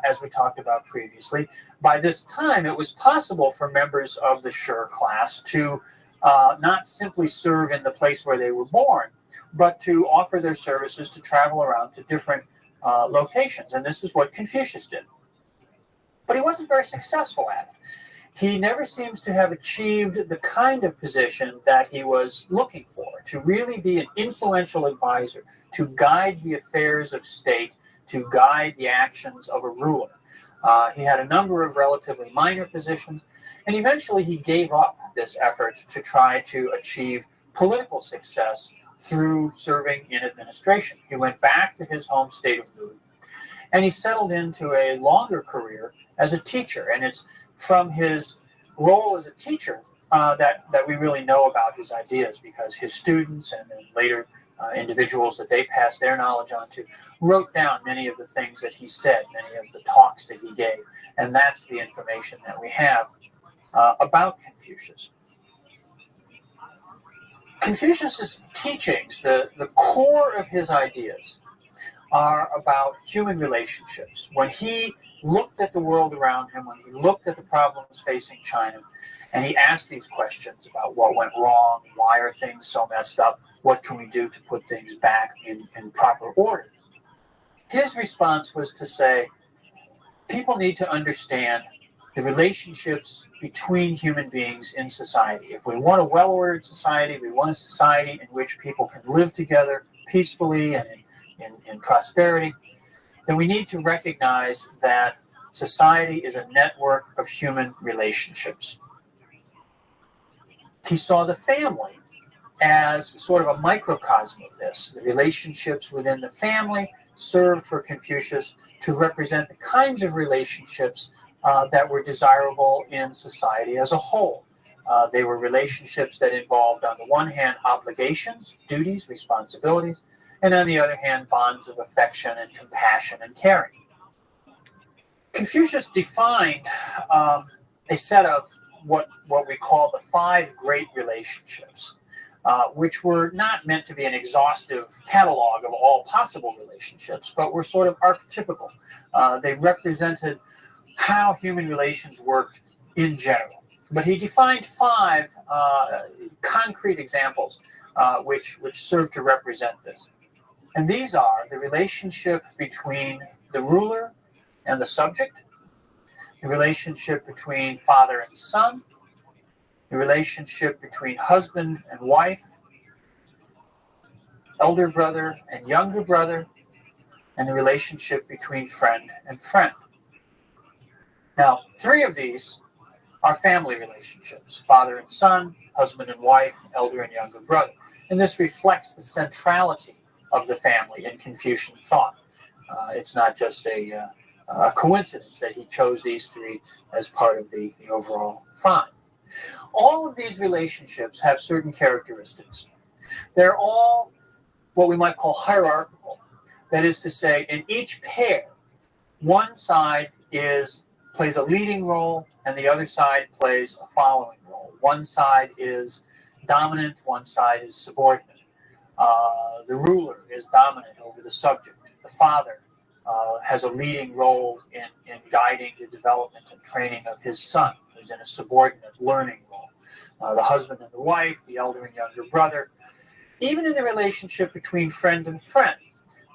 S: as we talked about previously, by this time it was possible for members of the Shi class to not simply serve in the place where they were born, but to offer their services to travel around to different locations. And this is what Confucius did. But he wasn't very successful at it. He never seems to have achieved the kind of position that he was looking for, to really be an influential advisor, to guide the affairs of state, to guide the actions of a ruler. He had a number of relatively minor positions, and eventually he gave up this effort to try to achieve political success through serving in administration. He went back to his home state of Wu, and he settled into a longer career as a teacher. And it's from his role as a teacher that we really know about his ideas, because his students and then later individuals that they passed their knowledge on to wrote down many of the things that he said, many of the talks that he gave. And that's the information that we have about Confucius. Confucius's teachings, the core of his ideas, are about human relationships. When he looked at the world around him, when he looked at the problems facing China, and he asked these questions about what went wrong, why are things so messed up, what can we do to put things back in proper order, his response was to say, people need to understand the relationships between human beings in society. If we want a well-ordered society, we want a society in which people can live together peacefully and in prosperity, then we need to recognize that society is a network of human relationships. He saw the family as sort of a microcosm of this. The relationships within the family served for Confucius to represent the kinds of relationships that were desirable in society as a whole. They were relationships that involved, on the one hand, obligations, duties, responsibilities, and on the other hand, bonds of affection and compassion and caring. Confucius defined a set of what we call the 5 great relationships, which were not meant to be an exhaustive catalog of all possible relationships, but were sort of archetypical. They represented how human relations worked in general. But he defined 5 concrete examples which serve to represent this. And these are the relationship between the ruler and the subject, the relationship between father and son, the relationship between husband and wife, elder brother and younger brother, and the relationship between friend and friend. Now, 3 of these are family relationships: father and son, husband and wife, elder and younger brother. And this reflects the centrality of the family in Confucian thought. It's not just a coincidence that he chose these 3 as part of the overall 5. All of these relationships have certain characteristics. They're all what we might call hierarchical. That is to say, in each pair, one side plays a leading role and the other side plays a following role. One side is dominant, one side is subordinate. The ruler is dominant over the subject. The father has a leading role in guiding the development and training of his son, who's in a subordinate learning role. The husband and the wife, the elder and younger brother. Even in the relationship between friend and friend,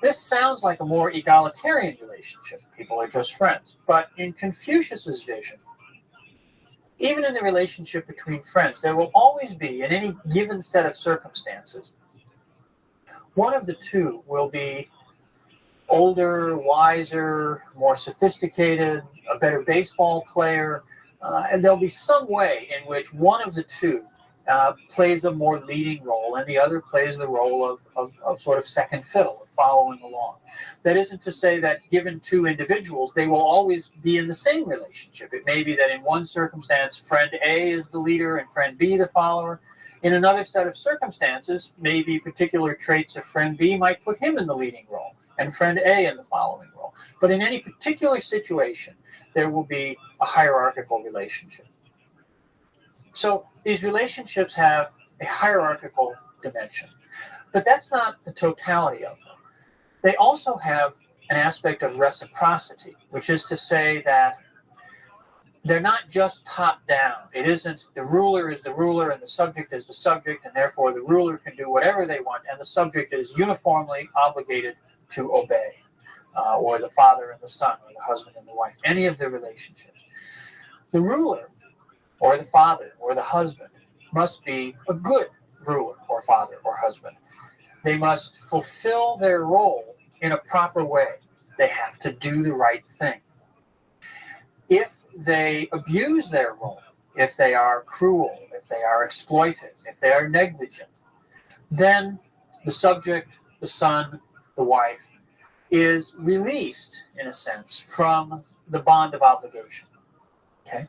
S: this sounds like a more egalitarian relationship. People are just friends. But in Confucius's vision, even in the relationship between friends, there will always be, in any given set of circumstances, one of the 2 will be older, wiser, more sophisticated, a better baseball player, and there'll be some way in which one of the 2 plays a more leading role and the other plays the role of sort of second fiddle, of following along. That isn't to say that given 2 individuals, they will always be in the same relationship. It may be that in one circumstance, friend A is the leader and friend B the follower. In another set of circumstances, maybe particular traits of friend B might put him in the leading role and friend A in the following role. But in any particular situation, there will be a hierarchical relationship. So these relationships have a hierarchical dimension. But that's not the totality of them. They also have an aspect of reciprocity, which is to say that they're not just top down. It isn't the ruler is the ruler and the subject is the subject, and therefore the ruler can do whatever they want, and the subject is uniformly obligated to obey, or the father and the son, or the husband and the wife, any of their relationships. The ruler, or the father, or the husband, must be a good ruler, or father, or husband. They must fulfill their role in a proper way. They have to do the right thing. If they abuse their role, if they are cruel, if they are exploitive, if they are negligent, then the subject, the son, the wife, is released, in a sense, from the bond of obligation. Okay?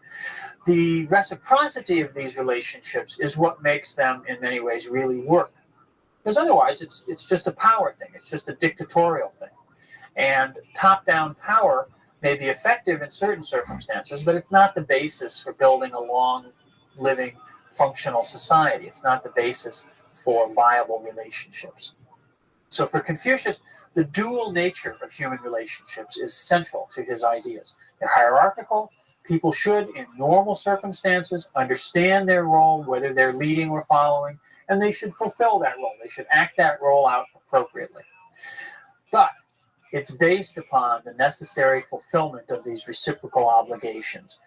S: The reciprocity of these relationships is what makes them, in many ways, really work. Because otherwise, it's just a power thing. It's just a dictatorial thing. And top-down power may be effective in certain circumstances, but it's not the basis for building a long, living, functional society. It's not the basis for viable relationships. So for Confucius, the dual nature of human relationships is central to his ideas. They're hierarchical. People should, in normal circumstances, understand their role, whether they're leading or following, and they should fulfill that role. They should act that role out appropriately. But it's based upon the necessary fulfillment of these reciprocal obligations.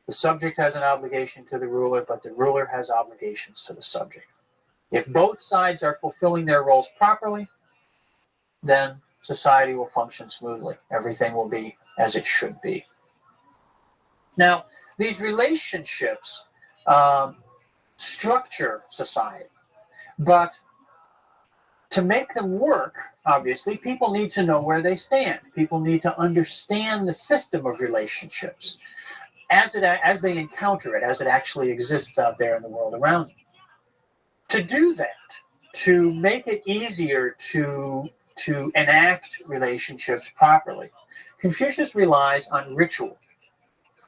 S: The subject has an obligation to the ruler, but the ruler has obligations to the subject. If both sides are fulfilling their roles properly, then society will function smoothly. Everything will be as it should be. Now, these relationships structure society, but to make them work, obviously, people need to know where they stand. People need to understand the system of relationships as they encounter it, as it actually exists out there in the world around them. To do that, to make it easier to enact relationships properly, Confucius relies on ritual.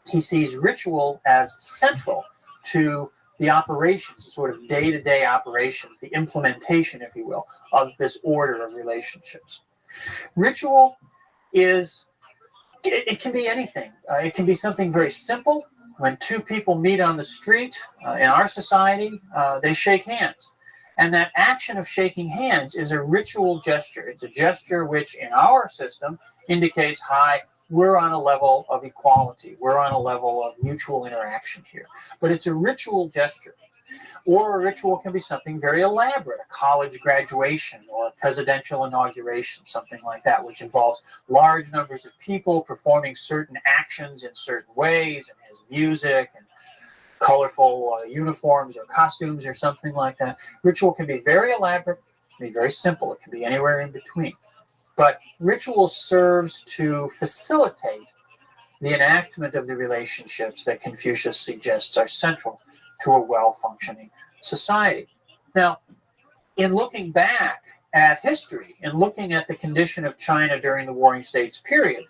S: He sees ritual as central to the operations, sort of day-to-day operations, the implementation, if you will, of this order of relationships. Ritual is, it can be anything. It can be something very simple. When two people meet on the street in our society, they shake hands. And that action of shaking hands is a ritual gesture. It's a gesture which, in our system, indicates, hi, we're on a level of equality. We're on a level of mutual interaction here. But it's a ritual gesture. Or a ritual can be something very elaborate, a college graduation or a presidential inauguration, something like that, which involves large numbers of people performing certain actions in certain ways and has music and colorful uniforms or costumes or something like that. Ritual can be very elaborate, it can be very simple. It can be anywhere in between. But ritual serves to facilitate the enactment of the relationships that Confucius suggests are central to a well-functioning society. Now, in looking back at history, in looking at the condition of China during the Warring States period,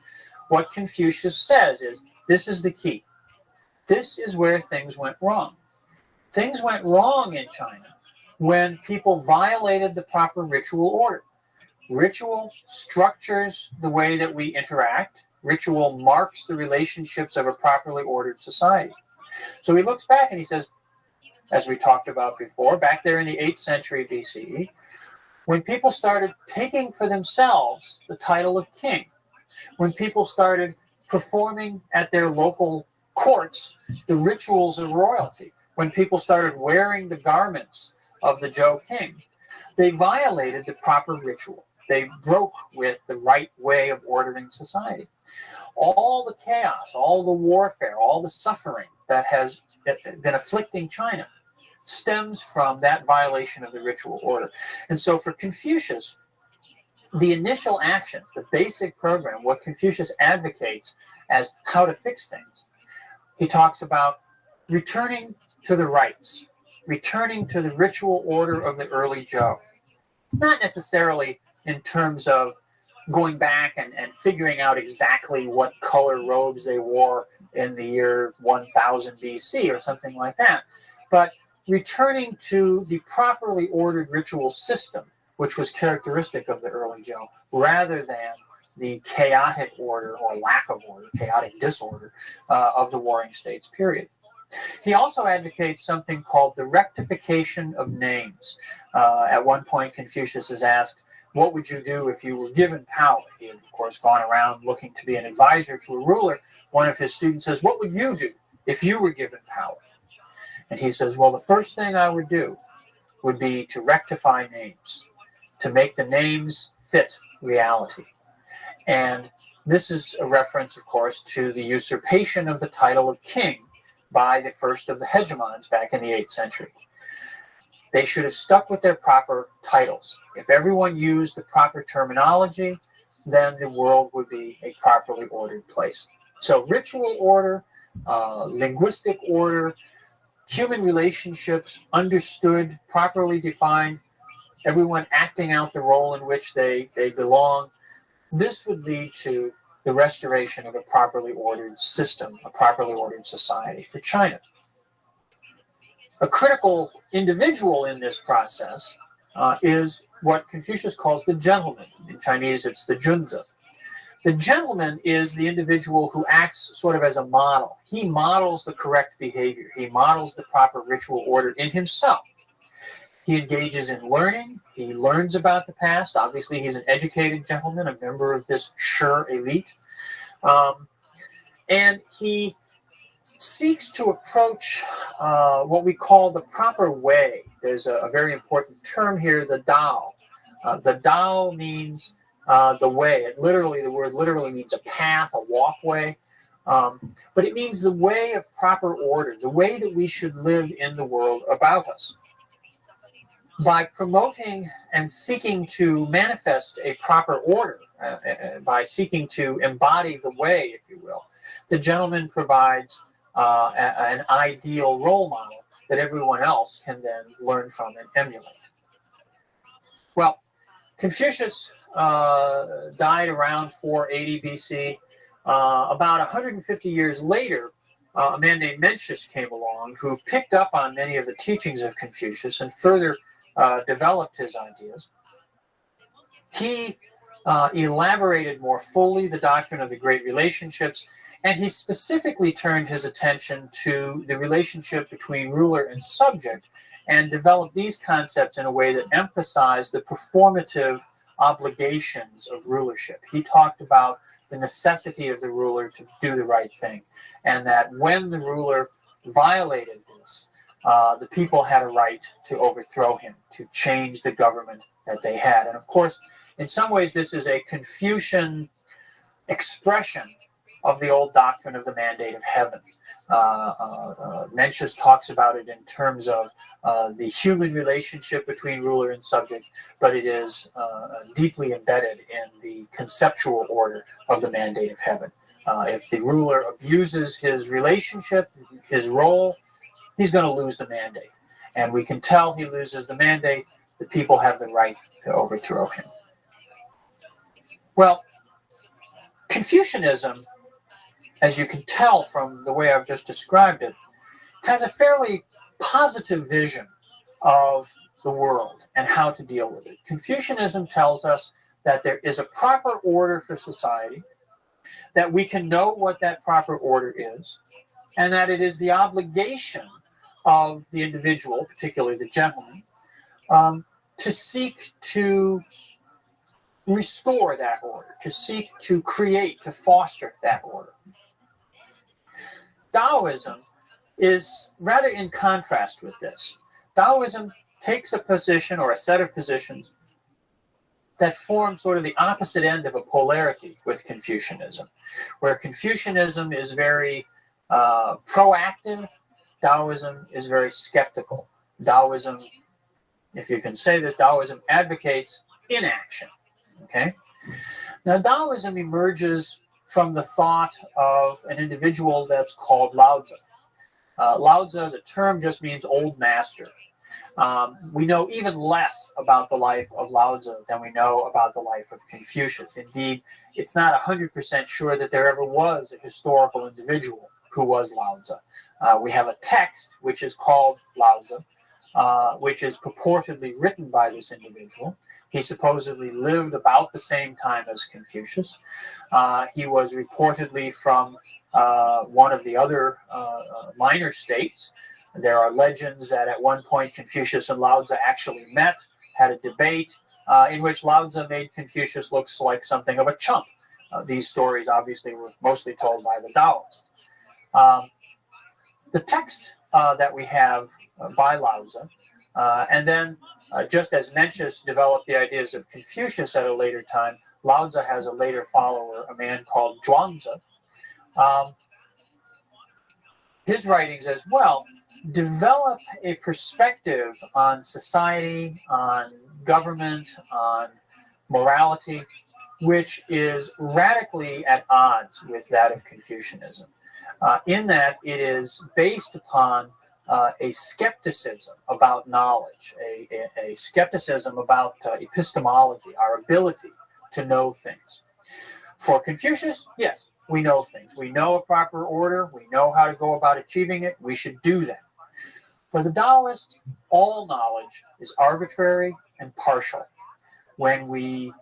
S: what Confucius says is, this is the key. This is where things went wrong. Things went wrong in China when people violated the proper ritual order. Ritual structures the way that we interact. Ritual marks the relationships of a properly ordered society. So he looks back and he says, as we talked about before, back there in the 8th century BCE, when people started taking for themselves the title of king, when people started performing at their local courts the rituals of royalty, when people started wearing the garments of the Zhou king, they violated the proper ritual. They broke with the right way of ordering society. All the chaos, all the warfare, all the suffering that has been afflicting China stems from that violation of the ritual order. And so for Confucius, the initial actions, the basic program, what Confucius advocates as how to fix things, he talks about returning to the rites, returning to the ritual order of the early Zhou. Not necessarily in terms of going back and figuring out exactly what color robes they wore in the year 1000 BC or something like that, but returning to the properly ordered ritual system, which was characteristic of the early Zhou, rather than the chaotic order or lack of order, chaotic disorder of the Warring States period. He also advocates something called the rectification of names. At one point, Confucius is asked, what would you do if you were given power? He had, of course, gone around looking to be an advisor to a ruler. One of his students says, what would you do if you were given power? And he says, well, the first thing I would do would be to rectify names, to make the names fit reality. And this is a reference, of course, to the usurpation of the title of king by the first of the hegemons back in the 8th century. They should have stuck with their proper titles. If everyone used the proper terminology, then the world would be a properly ordered place. So ritual order, linguistic order, human relationships understood, properly defined, everyone acting out the role in which they belong. This would lead to the restoration of a properly ordered system, a properly ordered society for China. A critical individual in this process is what Confucius calls the gentleman. In Chinese, it's the junzi. The gentleman is the individual who acts sort of as a model. He models the correct behavior. He models the proper ritual order in himself. He engages in learning. He learns about the past. Obviously, he's an educated gentleman, a member of this elite. And he seeks to approach what we call the proper way. There's a very important term here, the Tao. The Tao means the way. The word literally means a path, a walkway. But it means the way of proper order, the way that we should live in the world about us. By promoting and seeking to manifest a proper order, by seeking to embody the way, if you will, the gentleman provides an ideal role model that everyone else can then learn from and emulate. Well, Confucius died around 480 BC. About 150 years later, a man named Mencius came along who picked up on many of the teachings of Confucius and further developed his ideas. He elaborated more fully the doctrine of the great relationships, and he specifically turned his attention to the relationship between ruler and subject and developed these concepts in a way that emphasized the performative obligations of rulership. He talked about the necessity of the ruler to do the right thing, and that when the ruler violated this, the people had a right to overthrow him, to change the government that they had. And of course, in some ways, this is a Confucian expression of the old doctrine of the mandate of heaven. Mencius talks about it in terms of the human relationship between ruler and subject, but it is deeply embedded in the conceptual order of the mandate of heaven. If the ruler abuses his relationship, his role, he's going to lose the mandate. And we can tell he loses the mandate. The people have the right to overthrow him. Well, Confucianism, as you can tell from the way I've just described it, has a fairly positive vision of the world and how to deal with it. Confucianism tells us that there is a proper order for society, that we can know what that proper order is, and that it is the obligation of the individual, particularly the gentleman, to seek to restore that order, to seek to create, to foster that order. Taoism is rather in contrast with this. Taoism takes a position or a set of positions that form sort of the opposite end of a polarity with Confucianism, where Confucianism is very proactive, Taoism is very skeptical. Taoism, if you can say this, Taoism advocates inaction. Okay? Now, Taoism emerges from the thought of an individual that's called Lao Tzu. Lao Tzu, the term just means old master. We know even less about the life of Lao Tzu than we know about the life of Confucius. Indeed, it's not 100% sure that there ever was a historical individual who was Lao Tzu. We have a text which is called Lao Tzu, which is purportedly written by this individual. He supposedly lived about the same time as Confucius. He was reportedly from one of the other minor states. There are legends that at one point Confucius and Lao Tzu actually met, had a debate in which Lao Tzu made Confucius look like something of a chump. These stories obviously were mostly told by the Taoists. The text that we have by Lao Tzu, and then just as Mencius developed the ideas of Confucius at a later time, Lao Tzu has a later follower, a man called Zhuangzi. His writings as well develop a perspective on society, on government, on morality, which is radically at odds with that of Confucianism, in that it is based upon a skepticism about knowledge, a skepticism about epistemology, our ability to know things. For Confucius, yes, we know things. We know a proper order. We know how to go about achieving it. We should do that. For the Taoists, all knowledge is arbitrary and partial. When we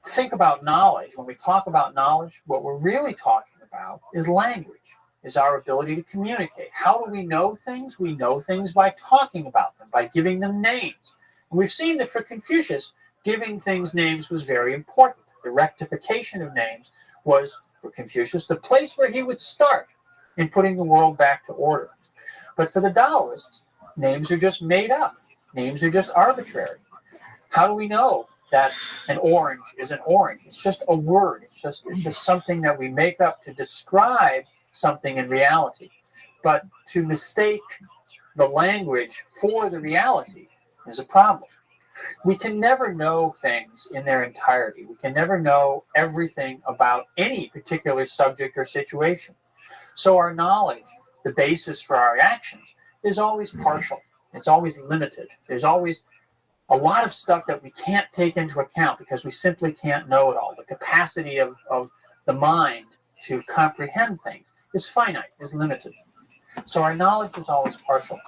S: think about knowledge, when we talk about knowledge, what we're really talking about is language, is our ability to communicate. How do we know things? We know things by talking about them, by giving them names. And we've seen that for Confucius, giving things names was very important. The rectification of names was, for Confucius, the place where he would start in putting the world back to order. But for the Taoists, names are just made up. Names are just arbitrary. How do we know that an orange is an orange? It's just a word. It's just something that we make up to describe something in reality. But to mistake the language for the reality is a problem. We can never know things in their entirety. We can never know everything about any particular subject or situation. So our knowledge, the basis for our actions, is always partial. It's always limited. There's always a lot of stuff that we can't take into account because we simply can't know it all. The capacity of the mind to comprehend things is finite, is limited. So our knowledge is always partial.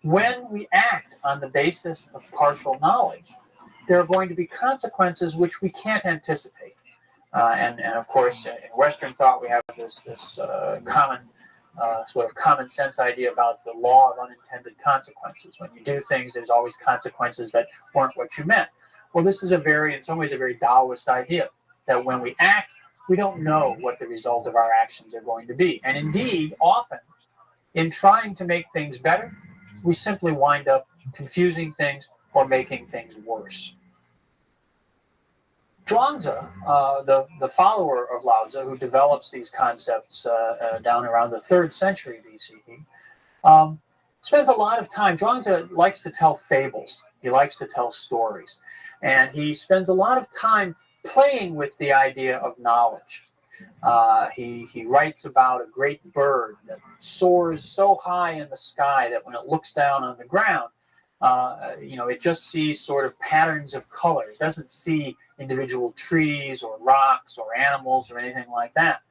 S: When we act on the basis of partial knowledge, there are going to be consequences which we can't anticipate. And of course, in Western thought, we have this common sort of common sense idea about the law of unintended consequences. When you do things, there's always consequences that weren't what you meant. Well, this is in some ways, a very Taoist idea, that when we act, we don't know what the result of our actions are going to be. And indeed, often, in trying to make things better, we simply wind up confusing things or making things worse. Zhuangzi, the follower of Lao Tzu, who develops these concepts down around the 3rd century BCE, spends a lot of time. Zhuangzi likes to tell fables. He likes to tell stories. And he spends a lot of time playing with the idea of knowledge. He writes about a great bird that soars so high in the sky that when it looks down on the ground, it just sees sort of patterns of color. It doesn't see individual trees or rocks or animals or anything like that.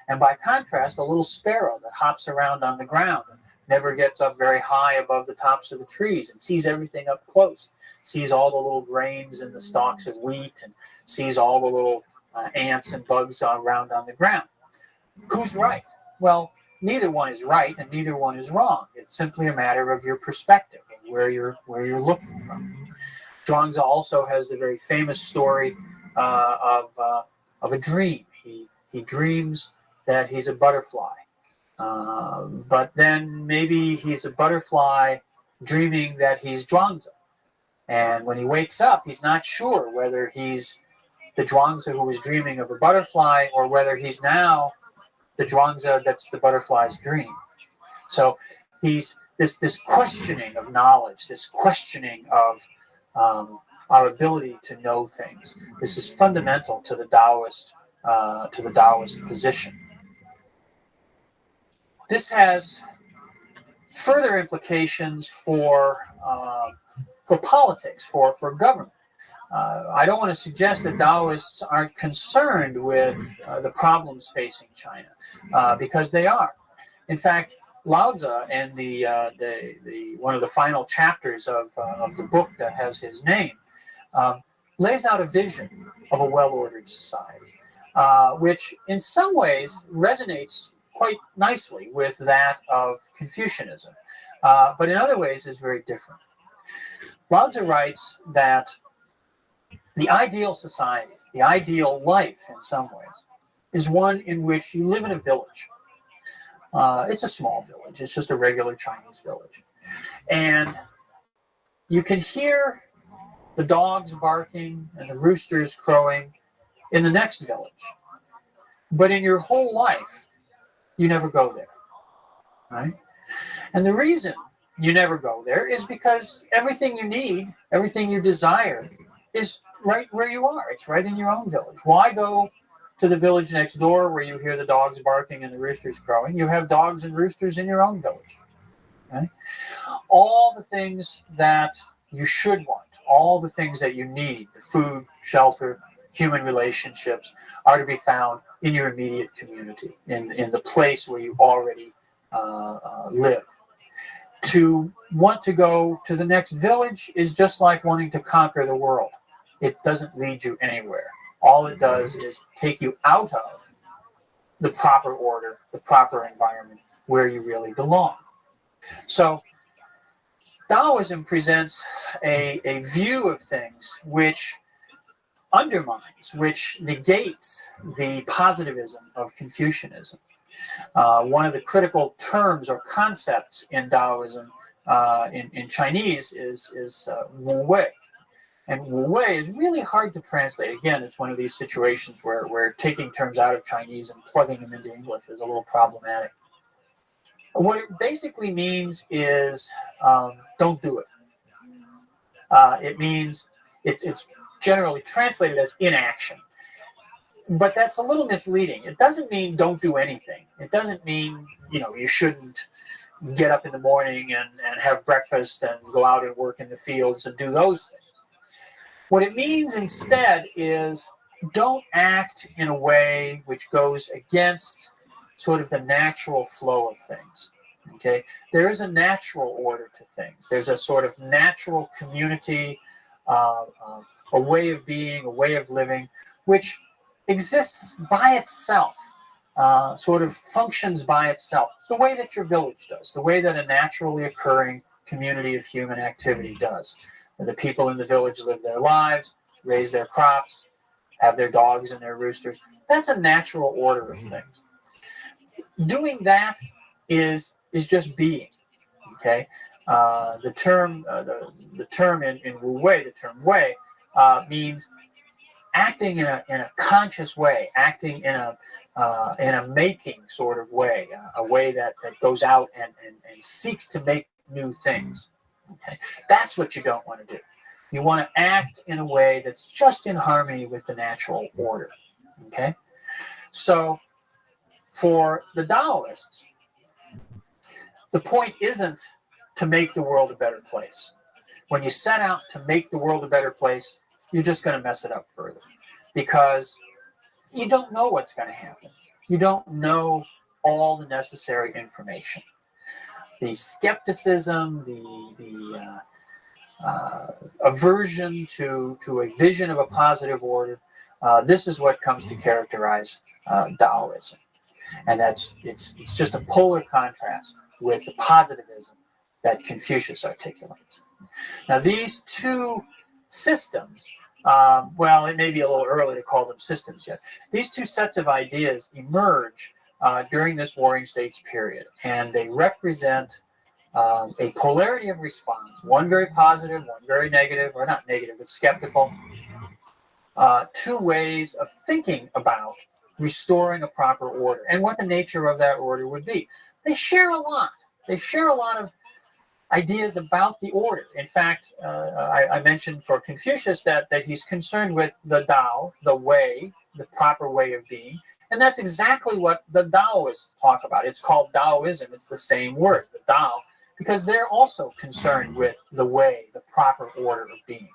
S: And by contrast, a little sparrow that hops around on the ground and never gets up very high above the tops of the trees and sees everything up close, sees all the little grains in the stalks of wheat and sees all the little ants and bugs around on the ground. Who's right? Well, neither one is right and neither one is wrong. It's simply a matter of your perspective and where you're looking from. Zhuangzi also has the very famous story of a dream. He dreams that he's a butterfly, but then maybe he's a butterfly dreaming that he's Zhuangzi. And when he wakes up, he's not sure whether he's the Zhuangzi who was dreaming of a butterfly or whether he's now the Zhuangzi that's the butterfly's dream. So he's this questioning of knowledge, this questioning of our ability to know things. This is fundamental to the Taoist position. This has further implications for politics, for government. I don't want to suggest that Taoists aren't concerned with the problems facing China, because they are. In fact, Lao Tzu, in the one of the final chapters of the book that has his name, lays out a vision of a well-ordered society, which in some ways resonates quite nicely with that of Confucianism, but in other ways is very different. Lao Tzu writes that the ideal society, the ideal life in some ways, is one in which you live in a village. It's a small village. It's just a regular Chinese village. And you can hear the dogs barking and the roosters crowing in the next village. But in your whole life, you never go there. Right? And the reason you never go there is because everything you need, everything you desire is right where you are. It's right in your own village. Why go to the village next door where you hear the dogs barking and the roosters crowing? You have dogs and roosters in your own village. Right? All the things that you should want, all the things that you need, the food, shelter, human relationships, are to be found in your immediate community, in the place where you already live. To want to go to the next village is just like wanting to conquer the world. It doesn't lead you anywhere. All it does is take you out of the proper order, the proper environment where you really belong. So Taoism presents a view of things which undermines, which negates the positivism of Confucianism. One of the critical terms or concepts in Taoism in Chinese is Wu Wei. And Wu Wei is really hard to translate. Again, it's one of these situations where taking terms out of Chinese and plugging them into English is a little problematic. What it basically means is don't do it. It means it's generally translated as inaction. But that's a little misleading. It doesn't mean don't do anything. It doesn't mean, you shouldn't get up in the morning and have breakfast and go out and work in the fields and do those things. What it means instead is don't act in a way which goes against sort of the natural flow of things. Okay? There is a natural order to things. There's a sort of natural community, a way of being, a way of living, which exists by itself, sort of functions by itself, the way that your village does, the way that a naturally occurring community of human activity does. The people in the village live their lives, raise their crops, have their dogs and their roosters. That's a natural order of things. Doing that is just being. Okay, the term in Wu Wei, the term Wei, means acting in a conscious way, acting in a making sort of way, a way that goes out and seeks to make new things. Okay, that's what you don't want to do. You want to act in a way that's just in harmony with the natural order. Okay, so for the Taoists, the point isn't to make the world a better place. When you set out to make the world a better place, you're just going to mess it up further because you don't know what's going to happen. You don't know all the necessary information. The skepticism, the aversion to a vision of a positive order, this is what comes to characterize Taoism. And it's just a polar contrast with the positivism that Confucius articulates. Now, these two systems, well, it may be a little early to call them systems yet. These two sets of ideas emerge during this Warring States period, and they represent a polarity of response, one very positive, one very negative, or not negative, but skeptical. Two ways of thinking about restoring a proper order and what the nature of that order would be. They share a lot. They share a lot of ideas about the order. In fact, I mentioned for Confucius that he's concerned with the Tao, the way, the proper way of being. And that's exactly what the Taoists talk about. It's called Taoism. It's the same word, the Tao, because they're also concerned with the way, the proper order of being.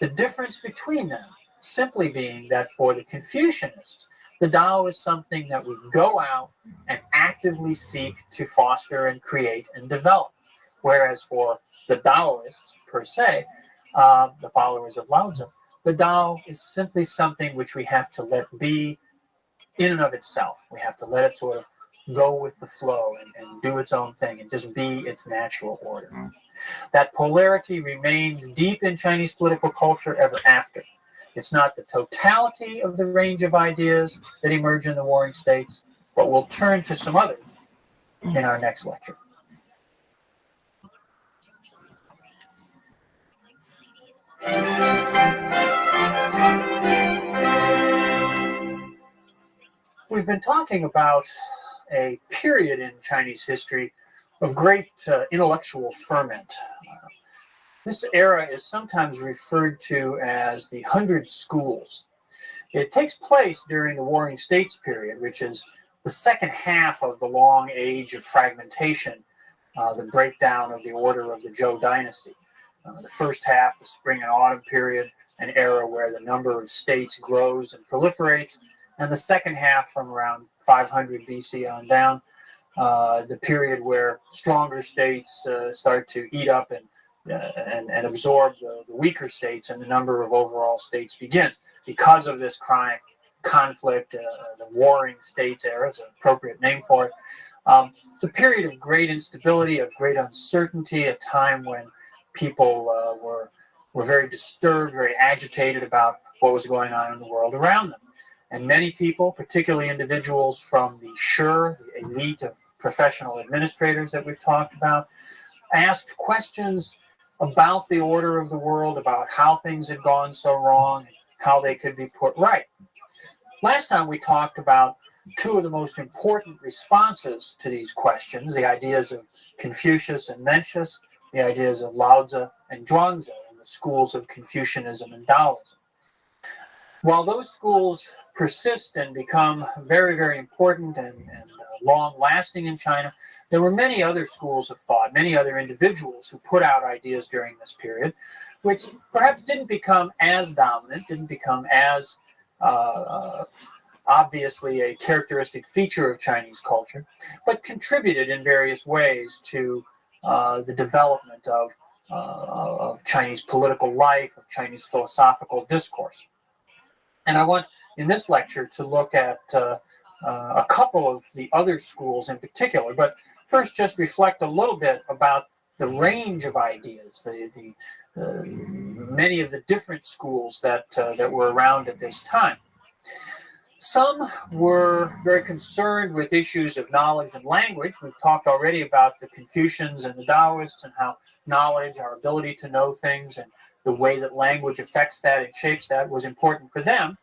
S: The difference between them simply being that for the Confucianists, the Tao is something that we go out and actively seek to foster and create and develop. Whereas for the Taoists, per se, the followers of Lao Tzu, the Tao is simply something which we have to let be in and of itself. We have to let it sort of go with the flow and do its own thing and just be its natural order. That polarity remains deep in Chinese political culture ever after. It's not the totality of the range of ideas that emerge in the Warring States, but we'll turn to some others in our next lecture. We've been talking about a period in Chinese history of great intellectual ferment. This era is sometimes referred to as the 100 Schools. It takes place during the Warring States period, which is the second half of the long age of fragmentation, the breakdown of the order of the Zhou dynasty. The first half, the spring and autumn period, an era where the number of states grows and proliferates, and the second half from around 500 BC on down, the period where stronger states start to eat up and absorb the weaker states, and the number of overall states begins. Because of this chronic conflict, the Warring States era is an appropriate name for it. It's a period of great instability, of great uncertainty, a time when people were very disturbed, very agitated about what was going on in the world around them. And many people, particularly individuals from the Shur, the elite of professional administrators that we've talked about, asked questions about the order of the world, about how things had gone so wrong, and how they could be put right. Last time we talked about two of the most important responses to these questions, the ideas of Confucius and Mencius, the ideas of Lao Tzu and Zhuangzi, and the schools of Confucianism and Taoism. While those schools persist and become very, very important and long-lasting in China, there were many other schools of thought, many other individuals who put out ideas during this period, which perhaps didn't become as dominant, didn't become as obviously a characteristic feature of Chinese culture, but contributed in various ways to the development of Chinese political life, of Chinese philosophical discourse. And I want, in this lecture, to look at a couple of the other schools in particular, but first just reflect a little bit about the range of ideas, the many of the different schools that were around at this time. Some were very concerned with issues of knowledge and language. We've talked already about the Confucians and the Taoists and how knowledge, our ability to know things, and the way that language affects that and shapes that was important for them.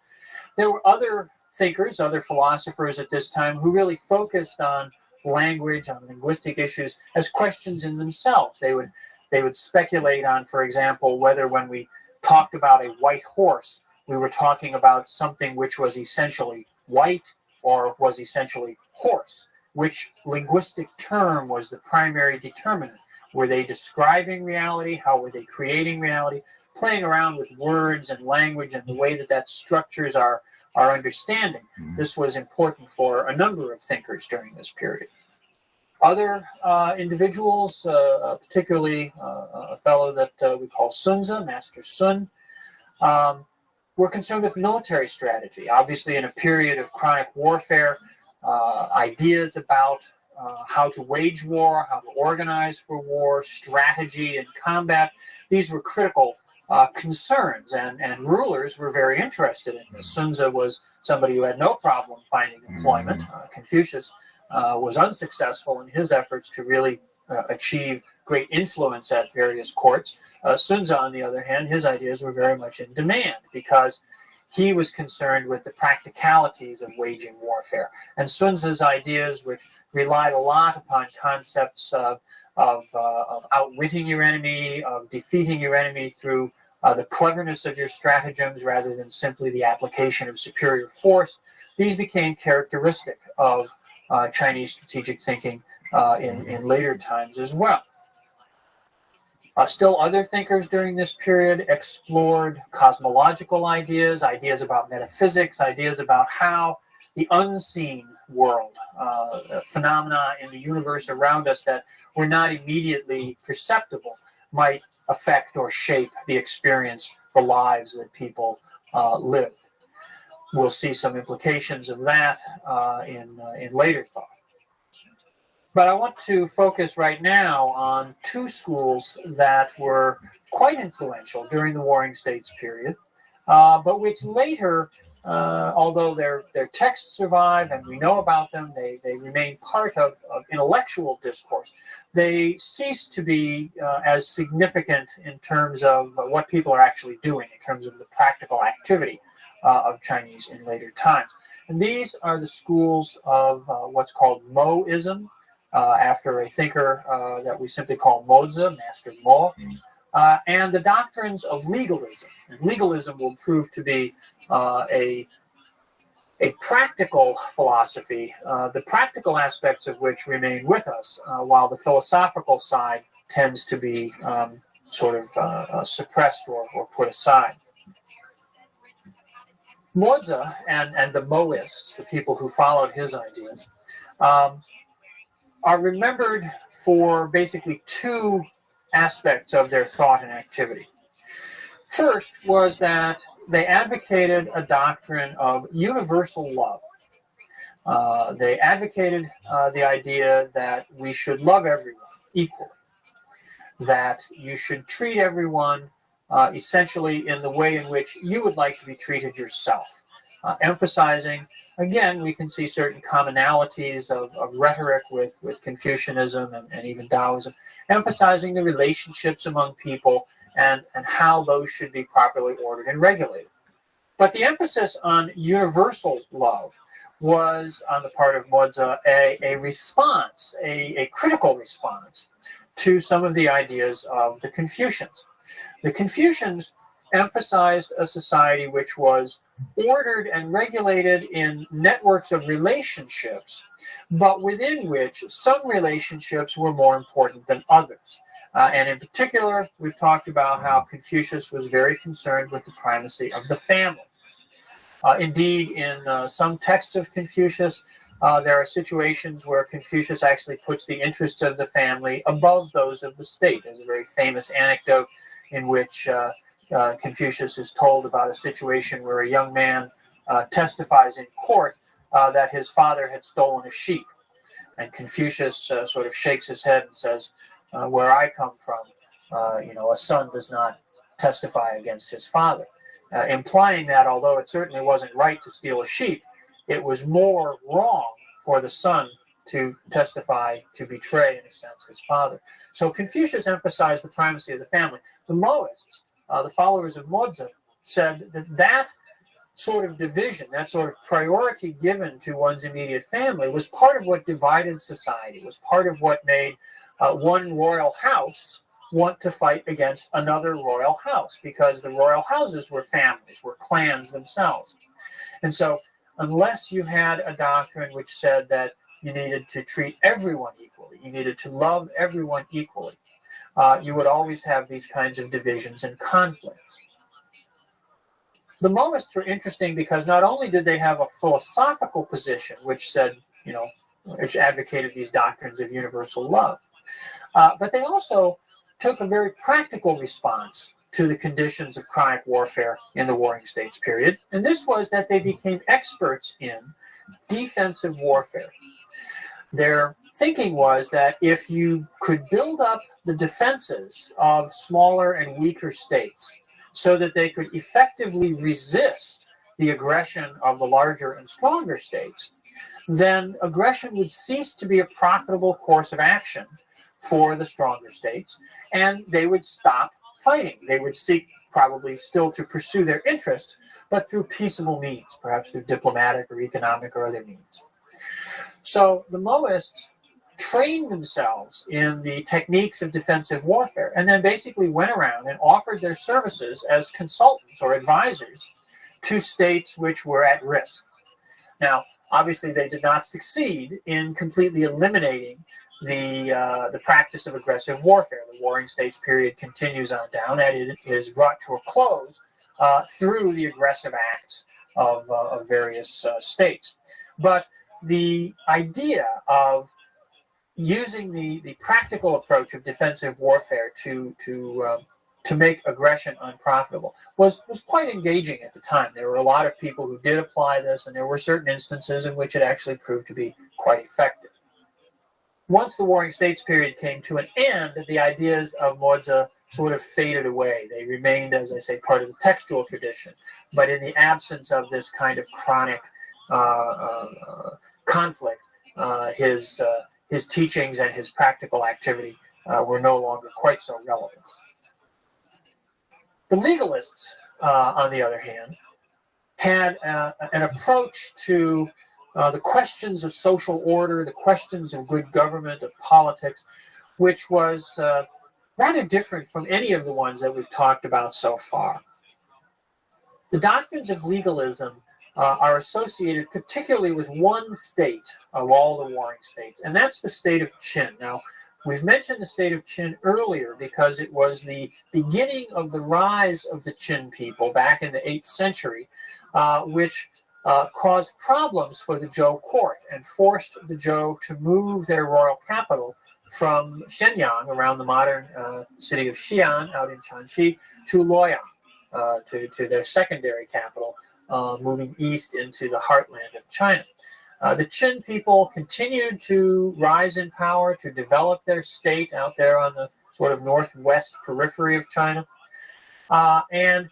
S: There were other thinkers, other philosophers at this time who really focused on language, on linguistic issues as questions in themselves. They would speculate on, for example, whether when we talked about a white horse, we were talking about something which was essentially white or was essentially horse. Which linguistic term was the primary determinant? Were they describing reality? How were they creating reality? Playing around with words and language and the way that structures our understanding. This was important for a number of thinkers during this period. Other individuals, particularly a fellow that we call Sun Tzu, Master Sun, were concerned with military strategy. Obviously, in a period of chronic warfare, ideas about how to wage war, how to organize for war, strategy and combat, these were critical concerns, and rulers were very interested in this. Sun Tzu was somebody who had no problem finding employment. Confucius was unsuccessful in his efforts to really achieve great influence at various courts. Sun Tzu, on the other hand, his ideas were very much in demand because he was concerned with the practicalities of waging warfare. And Sun Tzu's ideas, which relied a lot upon concepts of outwitting your enemy, of defeating your enemy through the cleverness of your stratagems rather than simply the application of superior force, these became characteristic of Chinese strategic thinking in later times as well. Still other thinkers during this period explored cosmological ideas, ideas about metaphysics, ideas about how the unseen world, phenomena in the universe around us that were not immediately perceptible, might affect or shape the experience, the lives that people live. We'll see some implications of that in later thought. But I want to focus right now on two schools that were quite influential during the Warring States period, but which later, although their texts survive and we know about them, they remain part of intellectual discourse. They cease to be as significant in terms of what people are actually doing, in terms of the practical activity of Chinese in later times. And these are the schools of what's called Moism, after a thinker that we simply call Moza, Master Mo, and the doctrines of legalism. And legalism will prove to be a practical philosophy, the practical aspects of which remain with us, while the philosophical side tends to be suppressed or put aside. Moza and the Moists, the people who followed his ideas, are remembered for basically two aspects of their thought and activity. First was that they advocated a doctrine of universal love. They advocated the idea that we should love everyone equally, that you should treat everyone essentially in the way in which you would like to be treated yourself, emphasizing, again, we can see certain commonalities of rhetoric with Confucianism and even Taoism, emphasizing the relationships among people and how those should be properly ordered and regulated. But the emphasis on universal love was, on the part of Moza, a response, a critical response to some of the ideas of the Confucians. The Confucians emphasized a society which was ordered and regulated in networks of relationships, but within which some relationships were more important than others. And in particular, we've talked about how Confucius was very concerned with the primacy of the family. Indeed, in some texts of Confucius, there are situations where Confucius actually puts the interests of the family above those of the state. There's a very famous anecdote in which Confucius is told about a situation where a young man testifies in court that his father had stolen a sheep. And Confucius sort of shakes his head and says, where I come from, a son does not testify against his father, implying that although it certainly wasn't right to steal a sheep, it was more wrong for the son to testify, to betray, in a sense, his father. So Confucius emphasized the primacy of the family. The Moists, the followers of Moza, said that sort of division, that sort of priority given to one's immediate family was part of what divided society, was part of what made one royal house want to fight against another royal house, because the royal houses were families, were clans themselves. And so unless you had a doctrine which said that you needed to treat everyone equally, you needed to love everyone equally, you would always have these kinds of divisions and conflicts. The Moists were interesting because not only did they have a philosophical position which said, which advocated these doctrines of universal love, but they also took a very practical response to the conditions of chronic warfare in the Warring States period, and this was that they became experts in defensive warfare. Their thinking was that if you could build up the defenses of smaller and weaker states so that they could effectively resist the aggression of the larger and stronger states, then aggression would cease to be a profitable course of action for the stronger states, and they would stop fighting. They would seek probably still to pursue their interests, but through peaceable means, perhaps through diplomatic or economic or other means. So the Moists trained themselves in the techniques of defensive warfare and then basically went around and offered their services as consultants or advisors to states which were at risk. Now, obviously, they did not succeed in completely eliminating the practice of aggressive warfare. The Warring States period continues on down, and it is brought to a close through the aggressive acts of various states. But the idea of using the practical approach of defensive warfare to make aggression unprofitable was quite engaging at the time. There were a lot of people who did apply this, and there were certain instances in which it actually proved to be quite effective. Once the Warring States period came to an end, the ideas of Moza sort of faded away. They remained, as I say, part of the textual tradition. But in the absence of this kind of chronic conflict, his teachings and his practical activity were no longer quite so relevant. The legalists, on the other hand, had an approach to the questions of social order, the questions of good government, of politics, which was rather different from any of the ones that we've talked about so far. The doctrines of legalism are associated particularly with one state of all the warring states, and that's the state of Qin. Now, we've mentioned the state of Qin earlier because it was the beginning of the rise of the Qin people back in the 8th century, which caused problems for the Zhou court and forced the Zhou to move their royal capital from Shenyang, around the modern city of Xi'an out in Shanxi, to Luoyang, to their secondary capital, moving east into the heartland of China. The Qin people continued to rise in power, to develop their state out there on the sort of northwest periphery of China. And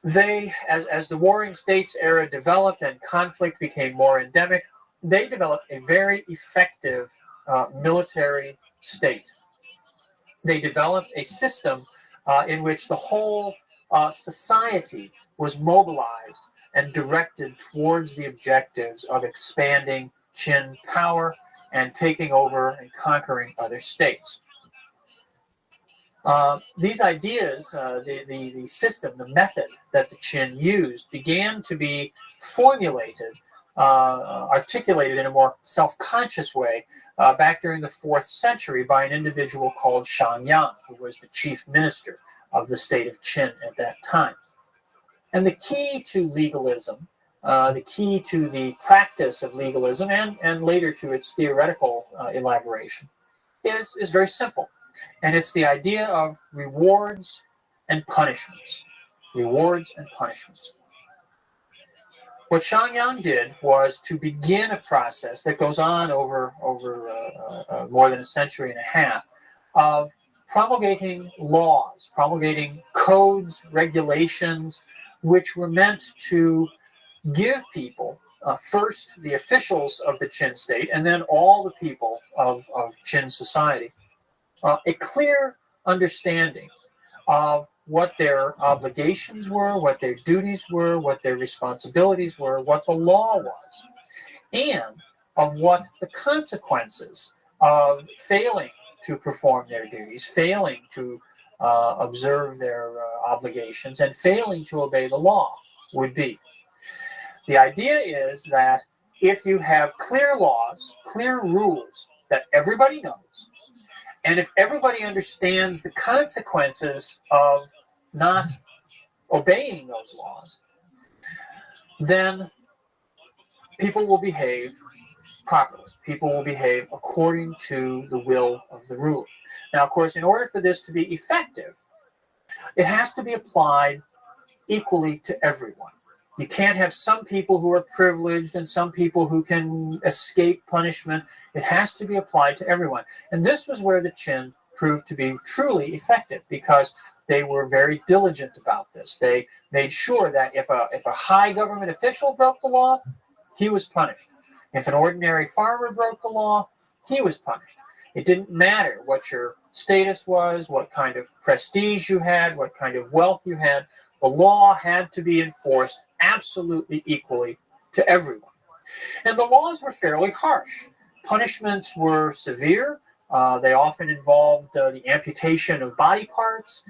S: they, as the Warring States era developed and conflict became more endemic, they developed a very effective military state. They developed a system in which the whole society was mobilized and directed towards the objectives of expanding Qin power and taking over and conquering other states. These ideas, the system, the method that the Qin used began to be formulated, articulated in a more self-conscious way back during the 4th century by an individual called Shangyang, who was the chief minister of the state of Qin at that time. And the key to legalism, the key to the practice of legalism, and later to its theoretical elaboration, is very simple. And it's the idea of rewards and punishments. Rewards and punishments. What Shangyang did was to begin a process that goes on over more than a century and a half of promulgating laws, promulgating codes, regulations, which were meant to give people, first the officials of the Qin state, and then all the people of Qin society, a clear understanding of what their obligations were, what their duties were, what their responsibilities were, what the law was, and of what the consequences of failing to perform their duties, failing to observe their obligations, and failing to obey the law would be. The idea is that if you have clear laws, clear rules that everybody knows, and if everybody understands the consequences of not obeying those laws, then people will behave properly. People will behave according to the will of the ruler. Now, of course, in order for this to be effective, it has to be applied equally to everyone. You can't have some people who are privileged and some people who can escape punishment. It has to be applied to everyone. And this was where the Qin proved to be truly effective, because they were very diligent about this. They made sure that if a high government official broke the law, he was punished. If an ordinary farmer broke the law, he was punished. It didn't matter what your status was, what kind of prestige you had, what kind of wealth you had. The law had to be enforced absolutely equally to everyone. And the laws were fairly harsh. Punishments were severe. They often involved the amputation of body parts,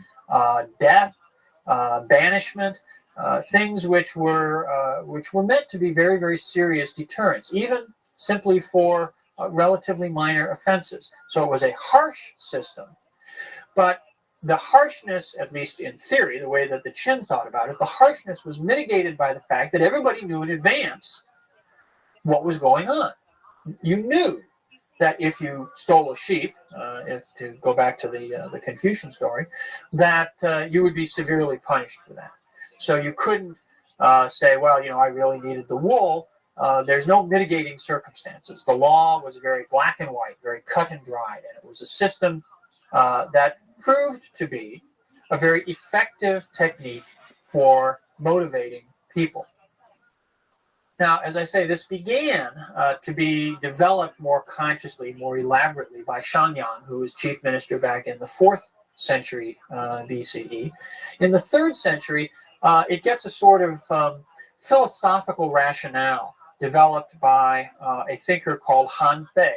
S: death, banishment, things which were meant to be very, very serious deterrents, even simply for relatively minor offenses. So it was a harsh system, but the harshness, at least in theory, the way that the Qin thought about it, the harshness was mitigated by the fact that everybody knew in advance what was going on. You knew that if you stole a sheep, if to go back to the Confucian story, that you would be severely punished for that. So you couldn't say, well, I really needed the wool. There's no mitigating circumstances. The law was very black and white, very cut and dried, and it was a system that proved to be a very effective technique for motivating people. Now, as I say, this began to be developed more consciously, more elaborately by Shangyang, who was chief minister back in the 4th century BCE. In the 3rd century, it gets a sort of philosophical rationale developed by a thinker called Han Fei.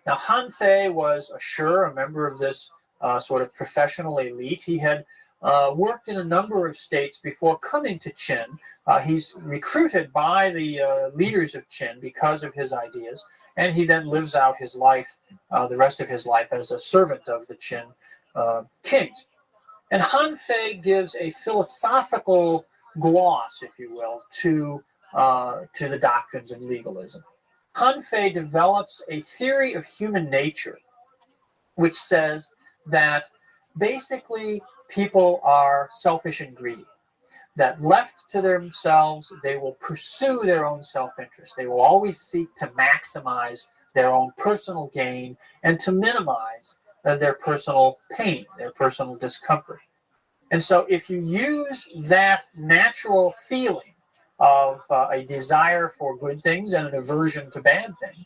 S: Now, Han Fei was a member of this sort of professional elite. He had worked in a number of states before coming to Qin. He's recruited by the leaders of Qin because of his ideas, and he then lives out his life, the rest of his life, as a servant of the Qin kings. And Han Fei gives a philosophical gloss, if you will, to the doctrines of legalism. Han Fei develops a theory of human nature which says that basically people are selfish and greedy, that left to themselves, they will pursue their own self-interest. They will always seek to maximize their own personal gain and to minimize their personal pain, their personal discomfort. And so if you use that natural feeling of a desire for good things and an aversion to bad things,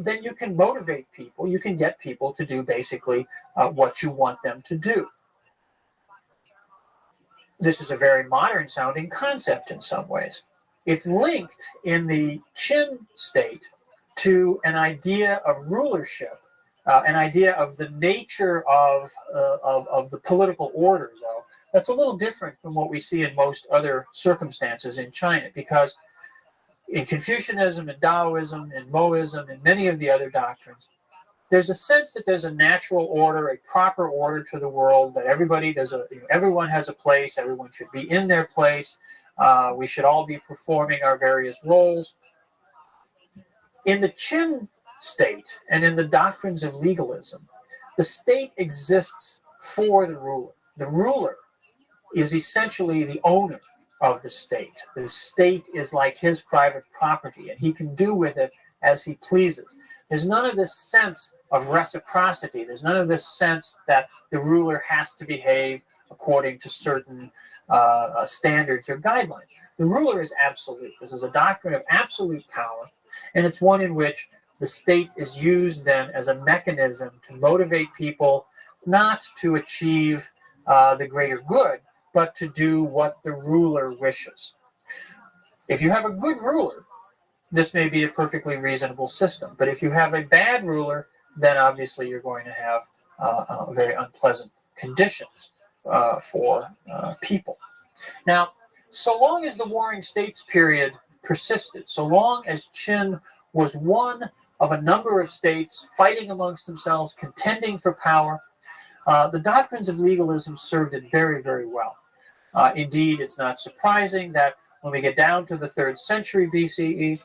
S: then you can motivate people. You can get people to do basically what you want them to do. This is a very modern-sounding concept in some ways. It's linked in the Qin state to an idea of rulership, an idea of the nature of the political order, though. That's a little different from what we see in most other circumstances in China, because in Confucianism and Taoism and Moism and many of the other doctrines, there's a sense that there's a natural order, a proper order to the world, that everyone has a place, everyone should be in their place, we should all be performing our various roles. In the Qin state and in the doctrines of legalism, the state exists for the ruler. The ruler is essentially the owner of the state. The state is like his private property, and he can do with it as he pleases. There's none of this sense of reciprocity. There's none of this sense that the ruler has to behave according to certain standards or guidelines. The ruler is absolute. This is a doctrine of absolute power, and it's one in which the state is used then as a mechanism to motivate people not to achieve the greater good, but to do what the ruler wishes. If you have a good ruler, this may be a perfectly reasonable system. But if you have a bad ruler, then obviously you're going to have very unpleasant conditions for people. Now, so long as the Warring States period persisted, so long as Qin was one of a number of states fighting amongst themselves, contending for power, the doctrines of legalism served it very, very well. Indeed, it's not surprising that when we get down to the 3rd century BCE,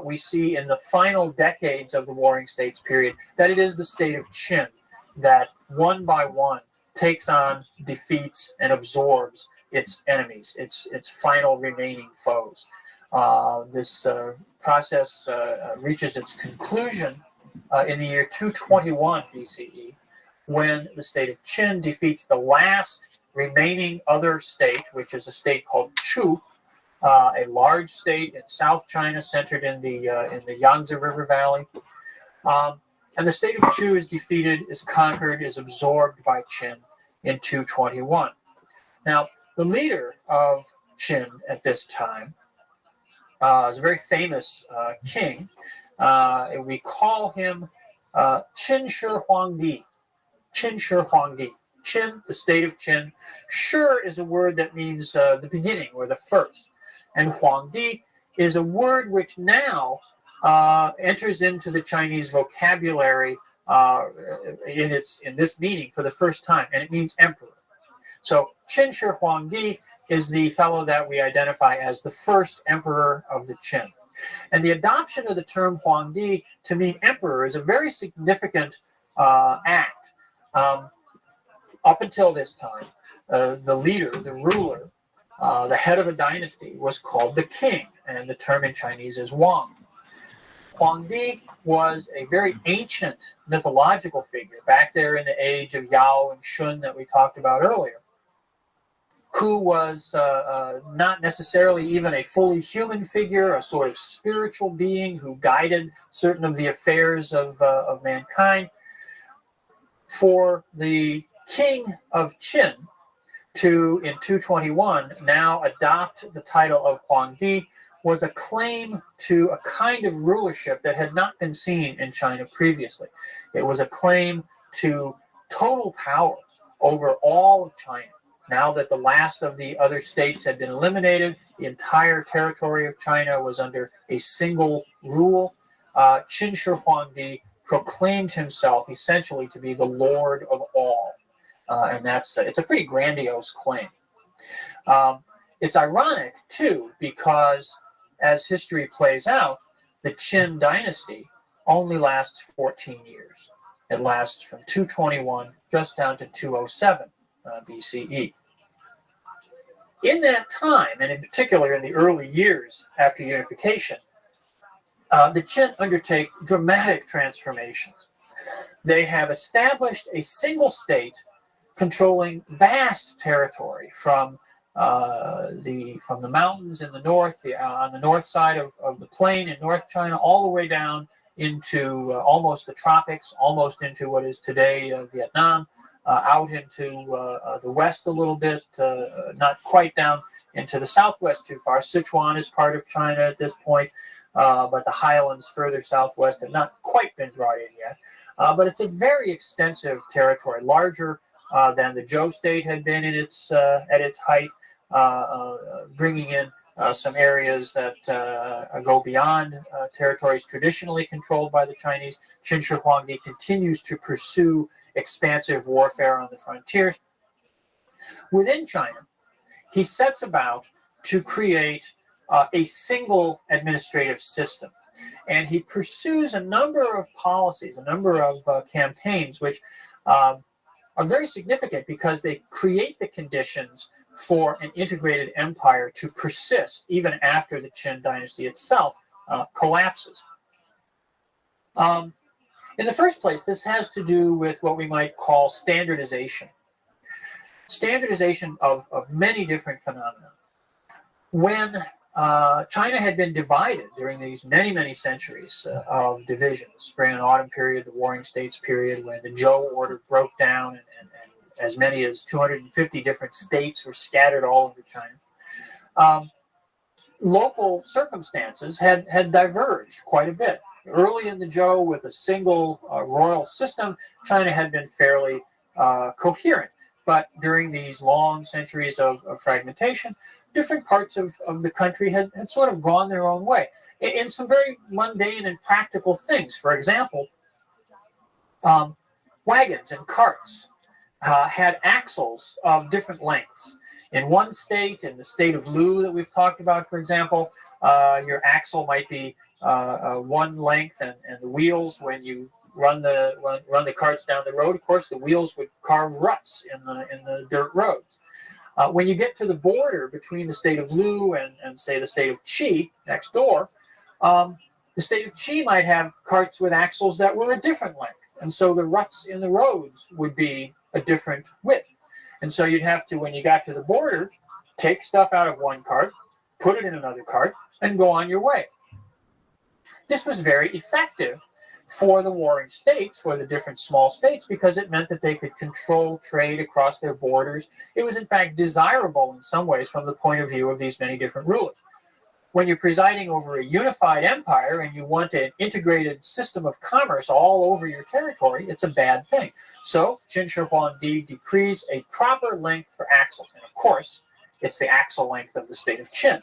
S: we see in the final decades of the Warring States period that it is the state of Qin that one by one takes on, defeats, and absorbs its enemies, its final remaining foes. This process reaches its conclusion in the year 221 BCE, when the state of Qin defeats the last remaining other state, which is a state called Chu, a large state in South China centered in the Yangtze River Valley. And the state of Chu is defeated, is conquered, is absorbed by Qin in 221. Now, the leader of Qin at this time is a very famous king. We call him Qin Shi Huangdi. Qin Shi Huangdi. Qin, the state of Qin. Shi is a word that means the beginning or the first. And Huangdi is a word which now enters into the Chinese vocabulary in this meaning for the first time, and it means emperor. So Qin Shi Huangdi is the fellow that we identify as the first emperor of the Qin. And the adoption of the term Huangdi to mean emperor is a very significant act. Up until this time, the leader, the ruler, the head of a dynasty was called the king, and the term in Chinese is Wang. Huangdi was a very ancient mythological figure back there in the age of Yao and Shun that we talked about earlier, who was not necessarily even a fully human figure, a sort of spiritual being who guided certain of the affairs of mankind. For the king of Qin to, in 221, now adopt the title of Huangdi was a claim to a kind of rulership that had not been seen in China previously. It was a claim to total power over all of China. Now that the last of the other states had been eliminated, the entire territory of China was under a single rule. Qin Shi Huangdi proclaimed himself essentially to be the Lord of all. And it's a pretty grandiose claim. It's ironic, too, because as history plays out, the Qin dynasty only lasts 14 years. It lasts from 221 just down to 207 BCE. In that time, and in particular in the early years after unification, the Qin undertake dramatic transformations. They have established a single state controlling vast territory from the mountains in the north, on the north side of the plain in North China, all the way down into almost the tropics, almost into what is today Vietnam, out into the west a little bit, not quite down into the southwest too far. Sichuan is part of China at this point, but the highlands further southwest have not quite been brought in yet. But it's a very extensive territory, larger than the Zhou state had been at its height, bringing in some areas that go beyond territories traditionally controlled by the Chinese. Qin Shi Huangdi continues to pursue expansive warfare on the frontiers. Within China, he sets about to create a single administrative system. And he pursues a number of policies, a number of campaigns, which are very significant because they create the conditions for an integrated empire to persist even after the Qin dynasty itself collapses. In the first place, this has to do with what we might call standardization. Standardization of many different phenomena. When China had been divided during these many, many centuries of division, the Spring and Autumn period, the Warring States period, when the Zhou order broke down and as many as 250 different states were scattered all over China. Local circumstances had diverged quite a bit. Early in the Zhou, with a single royal system, China had been fairly coherent. But during these long centuries of fragmentation, different parts of the country had sort of gone their own way in some very mundane and practical things. For example, wagons and carts had axles of different lengths. In one state, in the state of Lu that we've talked about, for example, your axle might be one length, and the wheels, when you run the carts down the road, of course, the wheels would carve ruts in the dirt roads. When you get to the border between the state of Lu and say, the state of Qi next door, the state of Qi might have carts with axles that were a different length. And so the ruts in the roads would be a different width. And so you'd have to, when you got to the border, take stuff out of one cart, put it in another cart, and go on your way. This was very effective for the warring states, for the different small states, because it meant that they could control trade across their borders. It was, in fact, desirable in some ways from the point of view of these many different rulers. When you're presiding over a unified empire and you want an integrated system of commerce all over your territory, it's a bad thing. So Qin Shi Huangdi decrees a proper length for axles. And of course, it's the axle length of the state of Qin.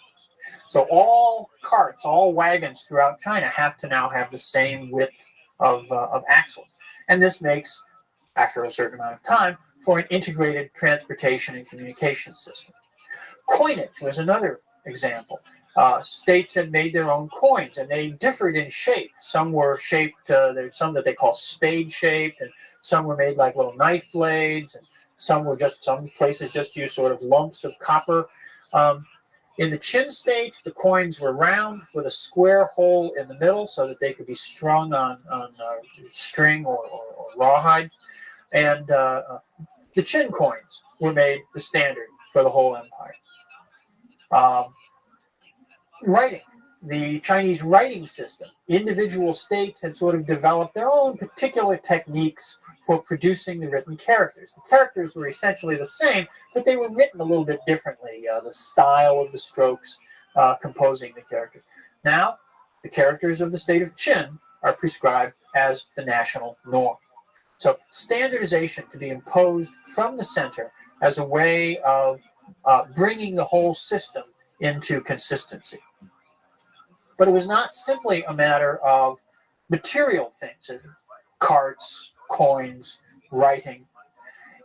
S: So all carts, all wagons throughout China have to now have the same width of axles. And this makes, after a certain amount of time, for an integrated transportation and communication system. Coinage was another example. States had made their own coins, and they differed in shape. Some were shaped, there's some that they call spade-shaped, and some were made like little knife blades, and some places just used sort of lumps of copper. In the Qin state, the coins were round with a square hole in the middle so that they could be strung on string or rawhide. And the Qin coins were made the standard for the whole empire. Writing, the Chinese writing system. Individual states had sort of developed their own particular techniques for producing the written characters. The characters were essentially the same, but they were written a little bit differently. The style of the strokes composing the characters. Now, the characters of the state of Qin are prescribed as the national norm. So standardization to be imposed from the center as a way of bringing the whole system into consistency. But it was not simply a matter of material things, carts, coins, writing.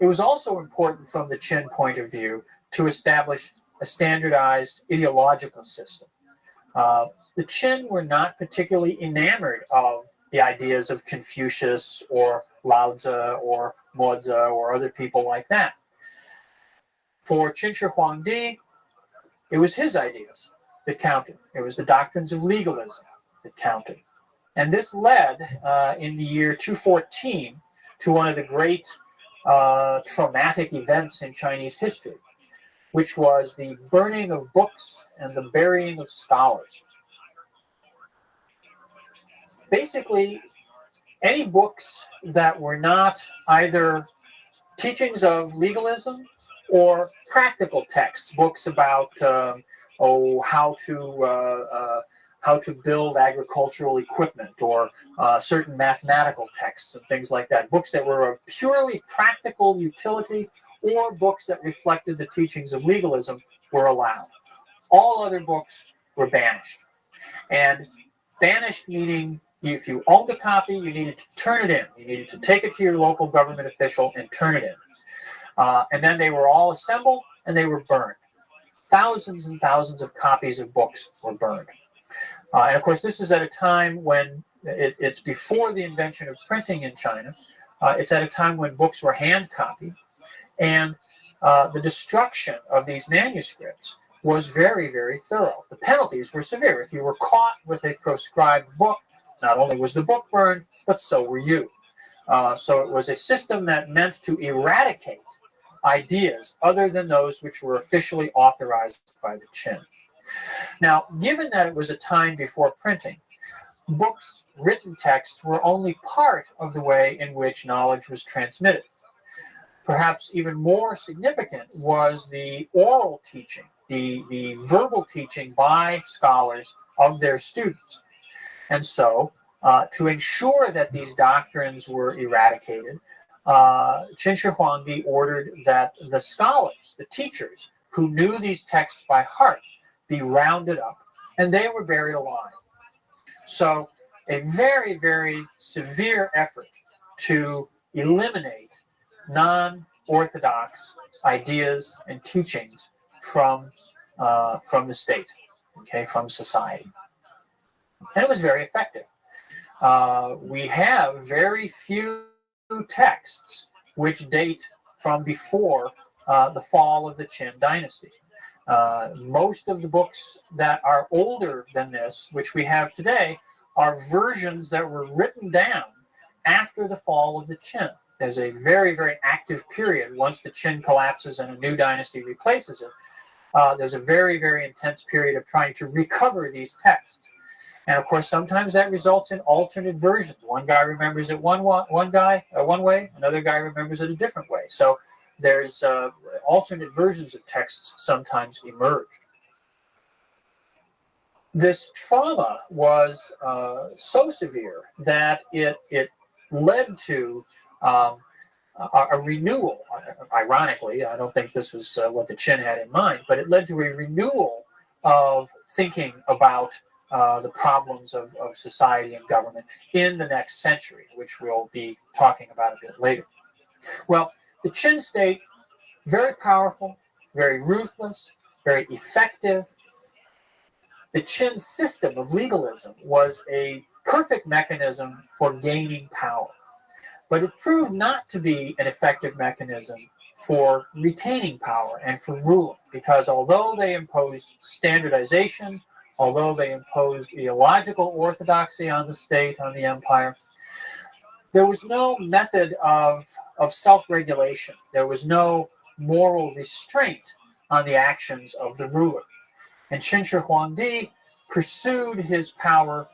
S: It was also important from the Qin point of view to establish a standardized ideological system. The Qin were not particularly enamored of the ideas of Confucius or Lao Tzu or Mozi or other people like that. For Qin Shi Huangdi, it was his ideas that counted. It was the doctrines of legalism that counted. And this led, in the year 214, to one of the great traumatic events in Chinese history, which was the burning of books and the burying of scholars. Basically, any books that were not either teachings of legalism or practical texts, books about how to build agricultural equipment, or certain mathematical texts and things like that, books that were of purely practical utility, or books that reflected the teachings of legalism, were allowed. All other books were banished. And banished meaning if you owned a copy, you needed to turn it in. You needed to take it to your local government official and turn it in. And then they were all assembled and they were burned. Thousands and thousands of copies of books were burned. And of course, this is at a time when it's before the invention of printing in China. It's at a time when books were hand copied. And the destruction of these manuscripts was very, very thorough. The penalties were severe. If you were caught with a proscribed book, not only was the book burned, but so were you. So it was a system that meant to eradicate ideas other than those which were officially authorized by the Qin. Now, given that it was a time before printing, books, written texts, were only part of the way in which knowledge was transmitted. Perhaps even more significant was the oral teaching, the verbal teaching by scholars of their students. And so, to ensure that these doctrines were eradicated, Qin Shi Huangdi ordered that the scholars, the teachers, who knew these texts by heart, be rounded up, and they were buried alive. So, a very, very severe effort to eliminate non-orthodox ideas and teachings from the state, from society. And it was very effective. We have very few texts which date from before the fall of the Qin dynasty. Most of the books that are older than this, which we have today, are versions that were written down after the fall of the Qin. There's a very, very active period. Once the Qin collapses and a new dynasty replaces it, there's a very, very intense period of trying to recover these texts. And of course, sometimes that results in alternate versions. One guy remembers it one way, another guy remembers it a different way. So there's alternate versions of texts sometimes emerge. This trauma was so severe that it led to a renewal. Ironically, I don't think this was what the Qin had in mind, but it led to a renewal of thinking about the problems of society and government in the next century, which we'll be talking about a bit later. Well, the Qin state, very powerful, very ruthless, very effective. The Qin system of legalism was a perfect mechanism for gaining power, but it proved not to be an effective mechanism for retaining power and for ruling, because although they imposed standardization, although they imposed ideological orthodoxy on the state, on the empire, there was no method of self-regulation. There was no moral restraint on the actions of the ruler. And Qin Shi Huangdi pursued his power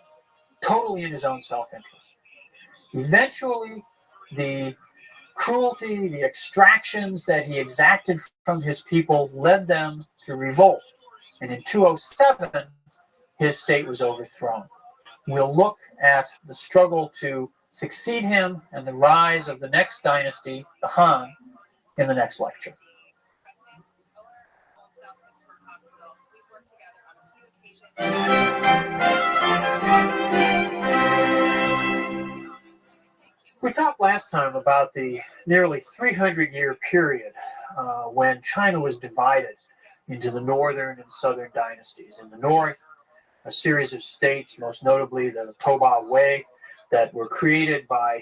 S: totally in his own self-interest. Eventually, the cruelty, the extractions that he exacted from his people led them to revolt. And in 207, his state was overthrown. We'll look at the struggle to succeed him and the rise of the next dynasty, the Han, in the next lecture. We talked last time about the nearly 300-year period when China was divided into the northern and southern dynasties. In the north, a series of states, most notably the Toba Wei, that were created by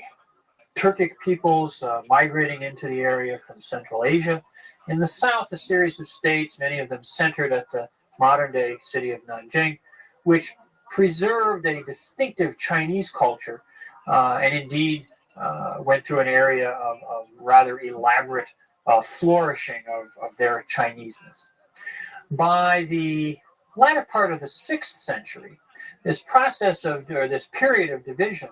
S: Turkic peoples migrating into the area from Central Asia. In the south, a series of states, many of them centered at the modern-day city of Nanjing, which preserved a distinctive Chinese culture and indeed went through an area of rather elaborate flourishing of their Chineseness. By the latter part of the 6th century, this process of, or this period of division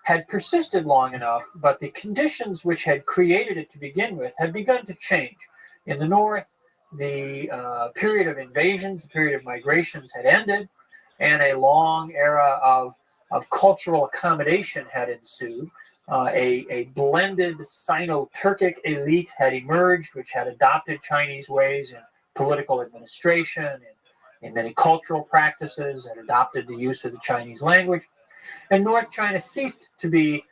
S: had persisted long enough, but the conditions which had created it to begin with had begun to change. In the north, the period of invasions, the period of migrations had ended, and a long era of cultural accommodation had ensued. A blended Sino-Turkic elite had emerged, which had adopted Chinese ways in political administration, in many cultural practices, and adopted the use of the Chinese language. And North China ceased to be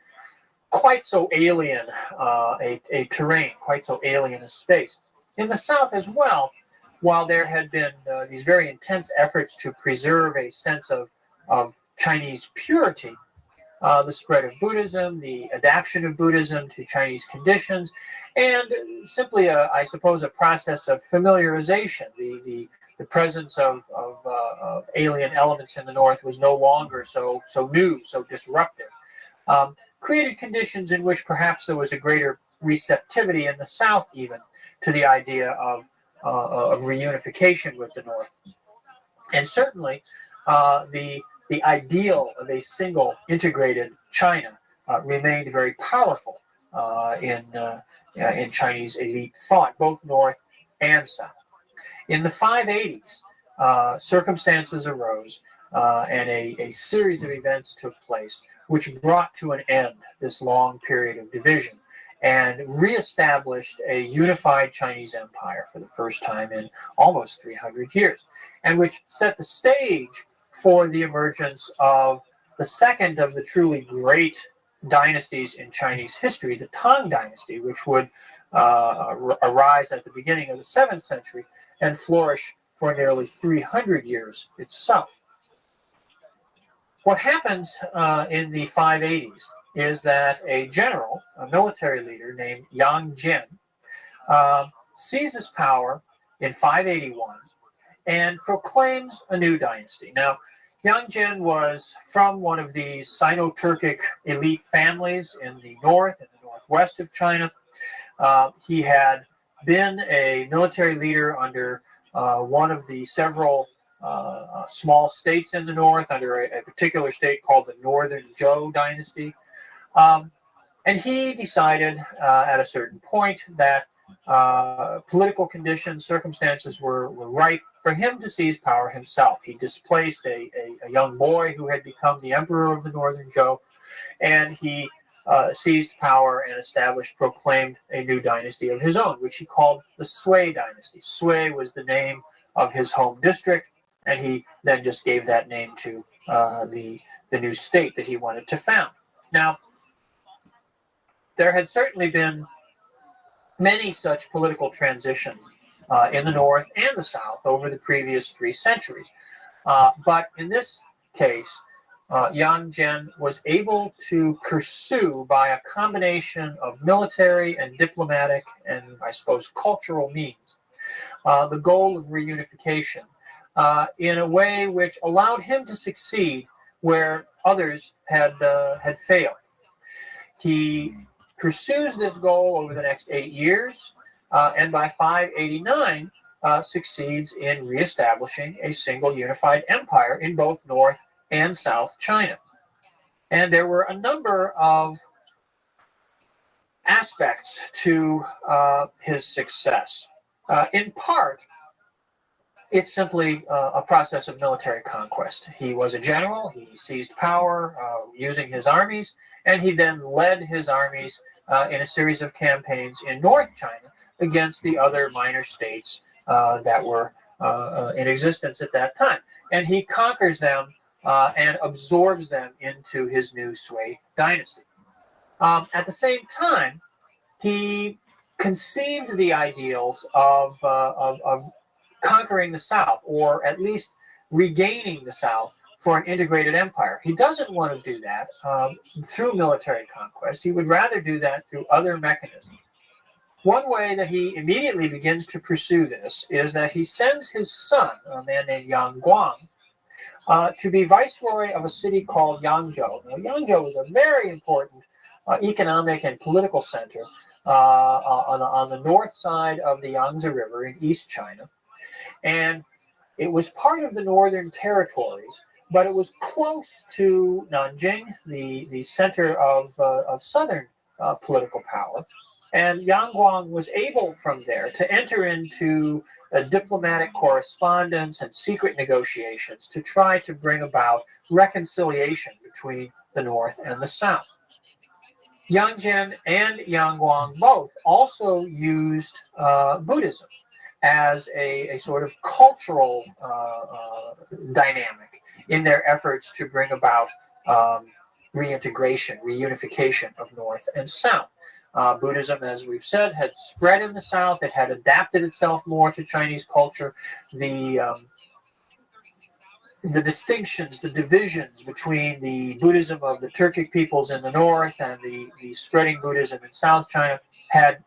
S: quite so alien a terrain, quite so alien a space. In the south as well, while there had been these very intense efforts to preserve a sense of Chinese purity, the spread of Buddhism, the adaptation of Buddhism to Chinese conditions, and simply, I suppose, a process of familiarization. The presence of alien elements in the north was no longer so new, so disruptive. Created conditions in which perhaps there was a greater receptivity in the south even to the idea of reunification with the north. And certainly the ideal of a single integrated China remained very powerful in Chinese elite thought, both north and south. In the 580s, circumstances arose and a series of events took place which brought to an end this long period of division and reestablished a unified Chinese empire for the first time in almost 300 years, and which set the stage for the emergence of the second of the truly great dynasties in Chinese history, the Tang Dynasty, which would arise at the beginning of the 7th century and flourish for nearly 300 years itself. What happens in the 580s is that a general, a military leader named Yang Jian, seizes power in 581 and proclaims a new dynasty. Now, Yang Jian was from one of these Sino-Turkic elite families in the north and the northwest of China. He had been a military leader under one of the several small states in the north, under a particular state called the Northern Zhou Dynasty. And he decided at a certain point that political conditions, circumstances were ripe for him to seize power himself. He displaced a young boy who had become the emperor of the Northern Zhou, and he seized power and proclaimed a new dynasty of his own, which he called the Sui dynasty. Sui was the name of his home district, and he then just gave that name to the new state that he wanted to found. Now, there had certainly been many such political transitions in the north and the south over the previous 3 centuries. But in this case, Yang Jian was able to pursue, by a combination of military and diplomatic and, I suppose, cultural means, the goal of reunification in a way which allowed him to succeed where others had failed. He pursues this goal over the next 8 years, and by 589 succeeds in reestablishing a single unified empire in both North and South China. And there were a number of aspects to his success. In part, it's simply a process of military conquest. He was a general. He seized power using his armies, and he then led his armies in a series of campaigns in North China against the other minor states that were in existence at that time. And he conquers them and absorbs them into his new Sui dynasty. At the same time, he conceived the ideals of conquering the South, or at least regaining the South for an integrated empire. He doesn't want to do that through military conquest. He would rather do that through other mechanisms. One way that he immediately begins to pursue this is that he sends his son, a man named Yang Guang, to be viceroy of a city called Yangzhou. Now, Yangzhou is a very important economic and political center on the north side of the Yangtze River in East China. And it was part of the northern territories, but it was close to Nanjing, the center of southern political power. And Yang Guang was able from there to enter into diplomatic correspondence and secret negotiations to try to bring about reconciliation between the north and the south. Yang Zhen and Yang Guang both also used Buddhism as a sort of cultural dynamic in their efforts to bring about reintegration, reunification of North and South. Buddhism, as we've said, had spread in the South. It had adapted itself more to Chinese culture. The distinctions, the divisions between the Buddhism of the Turkic peoples in the north and the spreading Buddhism in South China had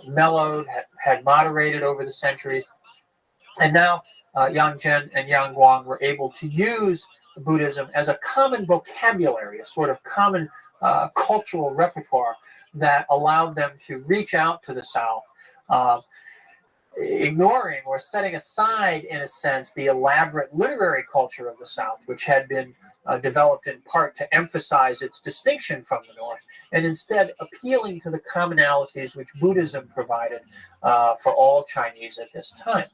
S: mellowed, had moderated over the centuries. And now Yang Zhen and Yang Guang were able to use Buddhism as a common vocabulary, a sort of common cultural repertoire that allowed them to reach out to the South, ignoring or setting aside, in a sense, the elaborate literary culture of the South, which had been developed in part to emphasize its distinction from the North, and instead appealing to the commonalities which Buddhism provided for all Chinese at this time.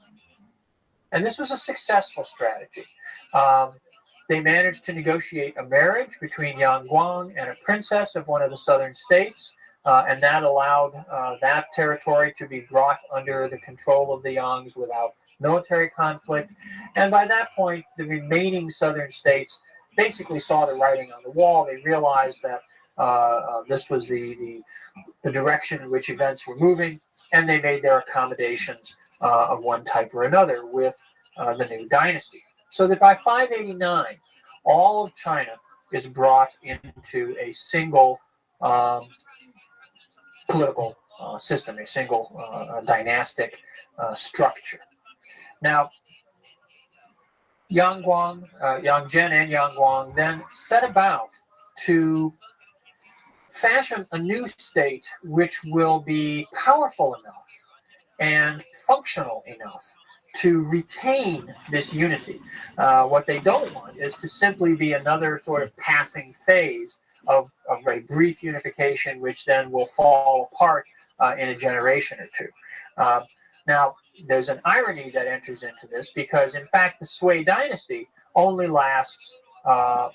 S: And this was a successful strategy. They managed to negotiate a marriage between Yang Guang and a princess of one of the southern states, and that allowed that territory to be brought under the control of the Yangs without military conflict. And by that point, the remaining southern states basically saw the writing on the wall. They realized that this was the direction in which events were moving, and they made their accommodations of one type or another with the new dynasty. So that by 589, all of China is brought into a single political system, a single dynastic structure. Now, Yang Zhen and Yang Guang then set about to fashion a new state which will be powerful enough and functional enough to retain this unity. What they don't want is to simply be another sort of passing phase of a brief unification, which then will fall apart in a generation or two. Now, there's an irony that enters into this because, in fact, the Sui dynasty only lasts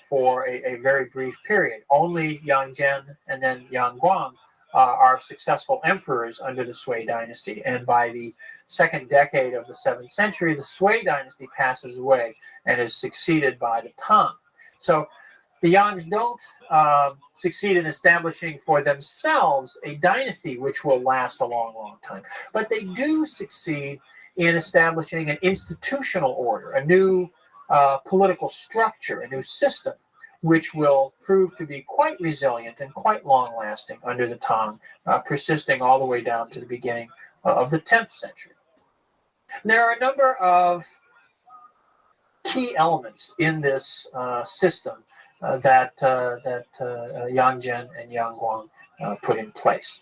S: for a very brief period. Only Yang Zhen and then Yang Guang are successful emperors under the Sui dynasty. And by the second decade of the 7th century, the Sui dynasty passes away and is succeeded by the Tang. So the Yangs don't succeed in establishing for themselves a dynasty which will last a long, long time. But they do succeed in establishing an institutional order, a new political structure, a new system, which will prove to be quite resilient and quite long-lasting under the Tang, persisting all the way down to the beginning of the 10th century. There are a number of key elements in this system that Yang Zhen and Yang Guang put in place.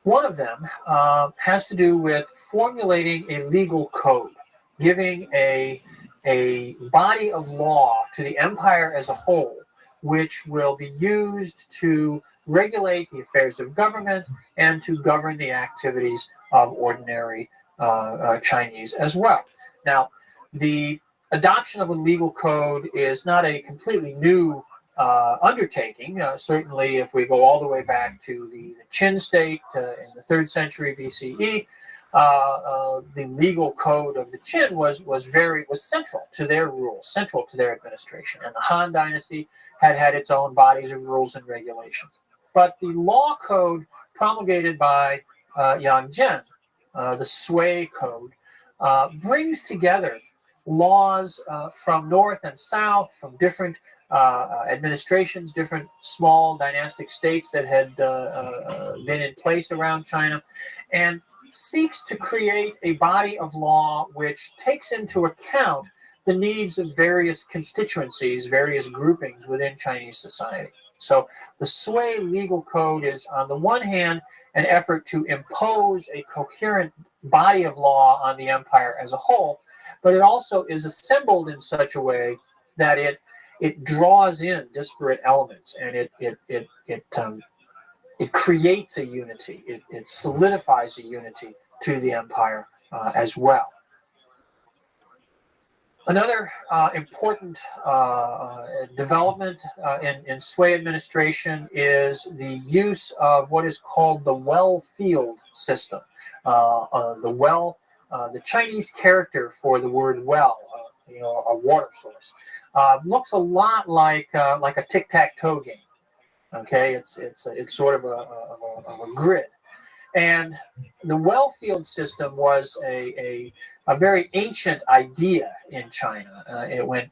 S: One of them has to do with formulating a legal code, giving a body of law to the empire as a whole, which will be used to regulate the affairs of government and to govern the activities of ordinary Chinese as well. Now, the adoption of a legal code is not a completely new undertaking. Certainly, if we go all the way back to the Qin state in the 3rd century BCE, the legal code of the Qin was central to their rules, central to their administration. And the Han Dynasty had its own bodies of rules and regulations. But the law code promulgated by Yang Zhen, the Sui Code, brings together laws from north and south, from different administrations, different small dynastic states that had been in place around China, and seeks to create a body of law which takes into account the needs of various constituencies, various groupings within Chinese society. So the Sui legal code is, on the one hand, an effort to impose a coherent body of law on the empire as a whole, but it also is assembled in such a way that it draws in disparate elements, and it creates a unity. It solidifies a unity to the empire as well. Another important development in Sui administration is the use of what is called the well field system. The Chinese character for the word well, a water source, looks a lot like a tic-tac-toe game. Okay, it's sort of a grid. And the well field system was a very ancient idea in China. It went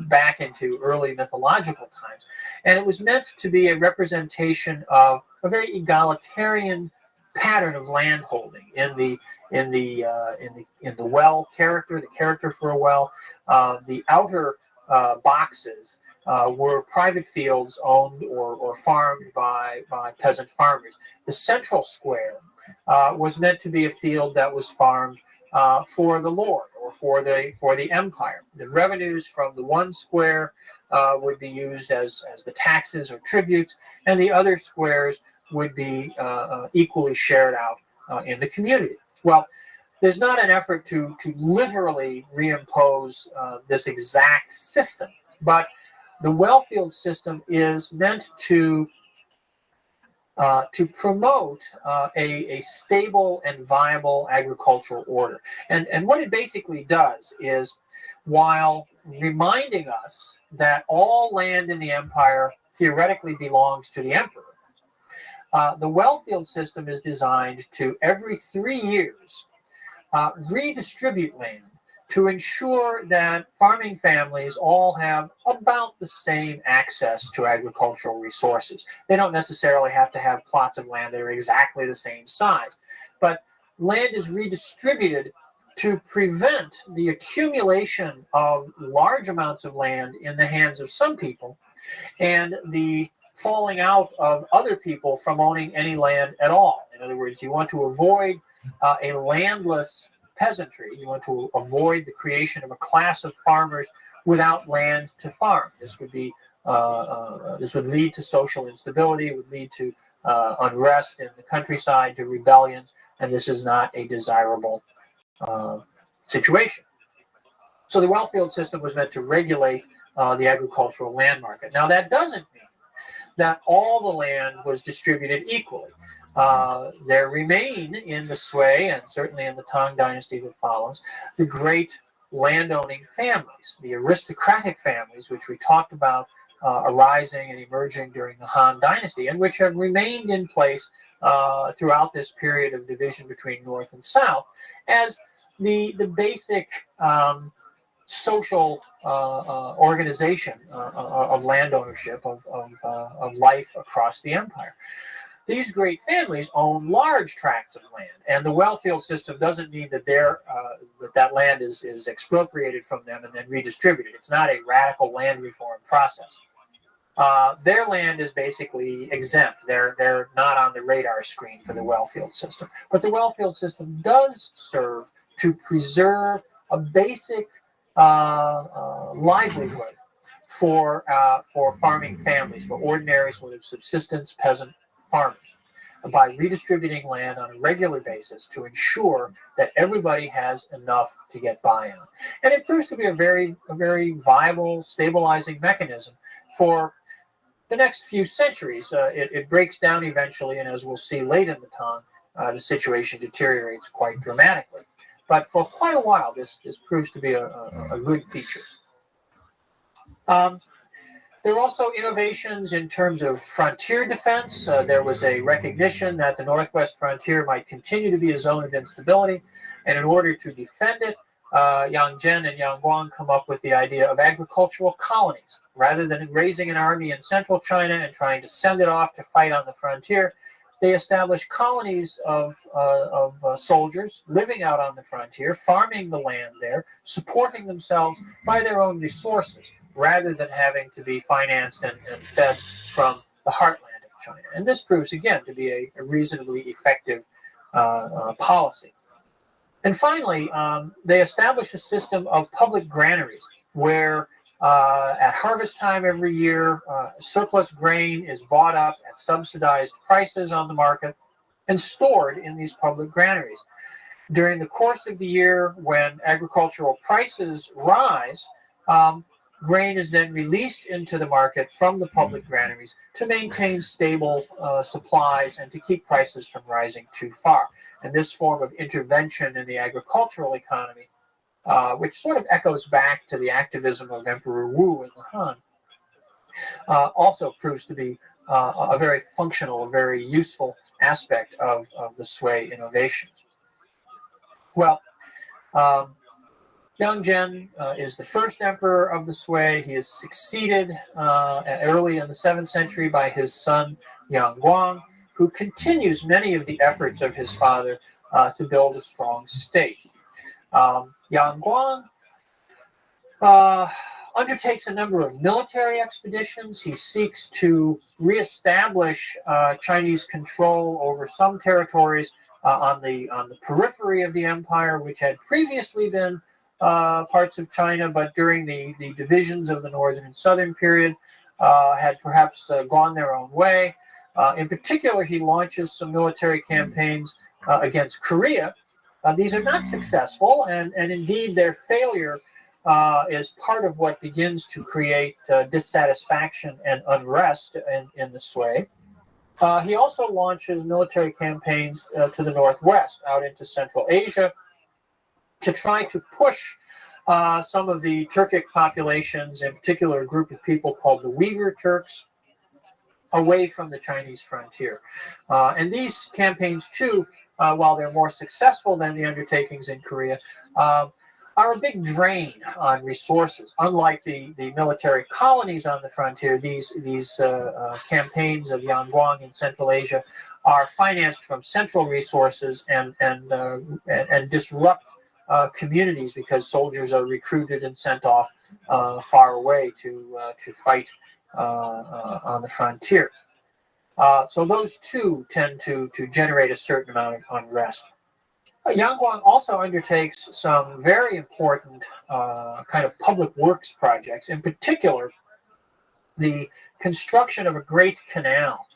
S: back into early mythological times, and it was meant to be a representation of a very egalitarian pattern of land holding in the well character, the character for a well. The outer boxes were private fields owned or farmed by peasant farmers. The central square was meant to be a field that was farmed for the lord or for the empire. The revenues from the one square would be used as the taxes or tributes, and the other squares would be equally shared out in the community. Well, there's not an effort to literally reimpose this exact system, but the well field system is meant to promote a stable and viable agricultural order. And what it basically does is, while reminding us that all land in the empire theoretically belongs to the emperor, the well field system is designed to, every 3 years, redistribute land to ensure that farming families all have about the same access to agricultural resources. They don't necessarily have to have plots of land that are exactly the same size, but land is redistributed to prevent the accumulation of large amounts of land in the hands of some people and the falling out of other people from owning any land at all. In other words, you want to avoid a landless peasantry. You want to avoid the creation of a class of farmers without land to farm. This would lead to social instability. It would lead to unrest in the countryside, to rebellions, and this is not a desirable situation. So the well field system was meant to regulate the agricultural land market. Now, that doesn't mean that all the land was distributed equally. There remain in the Sui, and certainly in the Tang Dynasty that follows, the great landowning families, the aristocratic families, which we talked about arising and emerging during the Han Dynasty, and which have remained in place throughout this period of division between North and South as the basic social organization of land ownership, of life across the empire. These great families own large tracts of land, and the well field system doesn't mean that that land is expropriated from them and then redistributed. It's not a radical land reform process. Their land is basically exempt. They're not on the radar screen for the well field system. But the well field system does serve to preserve a basic livelihood for farming families, for ordinary sort of subsistence peasant farmers. by redistributing land on a regular basis to ensure that everybody has enough to get by on. And it proves to be a very viable, stabilizing mechanism for the next few centuries. It breaks down eventually, and as we'll see late in the Tang, the situation deteriorates quite dramatically. But for quite a while, this proves to be a good feature. There are also innovations in terms of frontier defense. There was a recognition that the northwest frontier might continue to be a zone of instability, and in order to defend it, Yang Zhen and Yang Guang come up with the idea of agricultural colonies. Rather than raising an army in central China and trying to send it off to fight on the frontier, they established colonies of soldiers living out on the frontier, farming the land there, supporting themselves by their own resources, rather than having to be financed and fed from the heartland of China. And this proves, again, to be a reasonably effective policy. And finally, they established a system of public granaries where at harvest time every year, surplus grain is bought up at subsidized prices on the market and stored in these public granaries. During the course of the year, when agricultural prices rise, grain is then released into the market from the public granaries to maintain stable supplies and to keep prices from rising too far. And this form of intervention in the agricultural economy, which sort of echoes back to the activism of Emperor Wu in the Han, also proves to be a very functional, a very useful aspect of the Sui innovations. Well, Yang Zhen is the first emperor of the Sui. He is succeeded early in the 7th century by his son Yang Guang, who continues many of the efforts of his father to build a strong state. Yang Guang undertakes a number of military expeditions. He seeks to reestablish Chinese control over some territories on the periphery of the empire, which had previously been parts of China, but during the divisions of the northern and southern period had perhaps gone their own way. In particular, he launches some military campaigns against Korea. These are not successful, and indeed their failure is part of what begins to create dissatisfaction and unrest in the Sui. He also launches military campaigns to the northwest, out into Central Asia, to try to push some of the Turkic populations, in particular a group of people called the Uyghur Turks, away from the Chinese frontier. And these campaigns, too, while they're more successful than the undertakings in Korea, are a big drain on resources. Unlike the military colonies on the frontier, these campaigns of Yang Guang in Central Asia are financed from central resources and disrupt communities because soldiers are recruited and sent off far away to fight on the frontier. So those two tend to generate a certain amount of unrest. Yang Guang also undertakes some very important kind of public works projects, in particular the construction of a great canal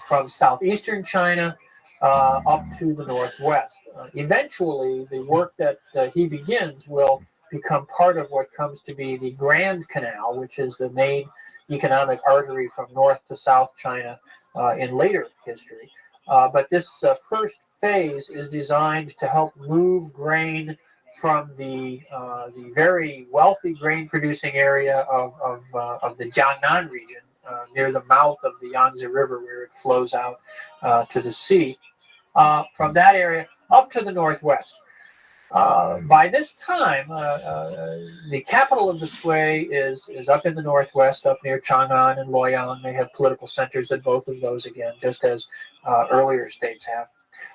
S: from southeastern China up to the northwest. Eventually, the work that he begins will become part of what comes to be the Grand Canal, which is the main economic artery from north to south China in later history. But this first phase is designed to help move grain from the very wealthy grain-producing area of the Jiangnan region, near the mouth of the Yangtze River, where it flows out to the sea, from that area up to the northwest. By this time, the capital of the Sui is up in the northwest, up near Chang'an and Luoyang. They have political centers at both of those again, just as earlier states have.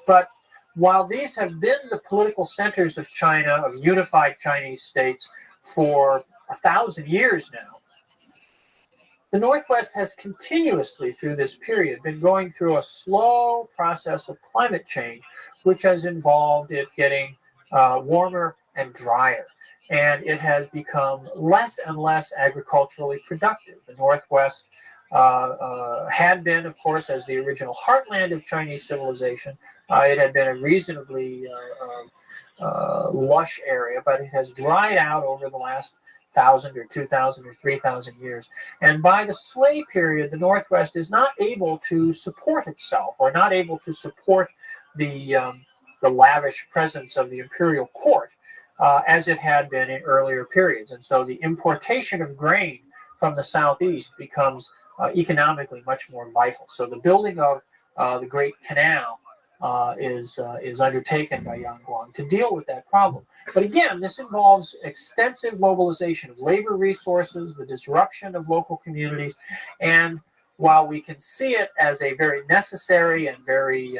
S: But while these have been the political centers of China, of unified Chinese states, for 1,000 years now, the Northwest has continuously, through this period, been going through a slow process of climate change, which has involved it getting warmer and drier. And it has become less and less agriculturally productive. The Northwest had been, of course, as the original heartland of Chinese civilization. It had been a reasonably lush area, but it has dried out over the last 1,000 or 2,000 or 3,000 years. And by the Sui period, the Northwest is not able to support itself, or not able to support the lavish presence of the imperial court as it had been in earlier periods. And so the importation of grain from the southeast becomes economically much more vital. So the building of the Great Canal is undertaken by Yang Guang to deal with that problem. But again, this involves extensive mobilization of labor resources, the disruption of local communities, and while we can see it as a very necessary and very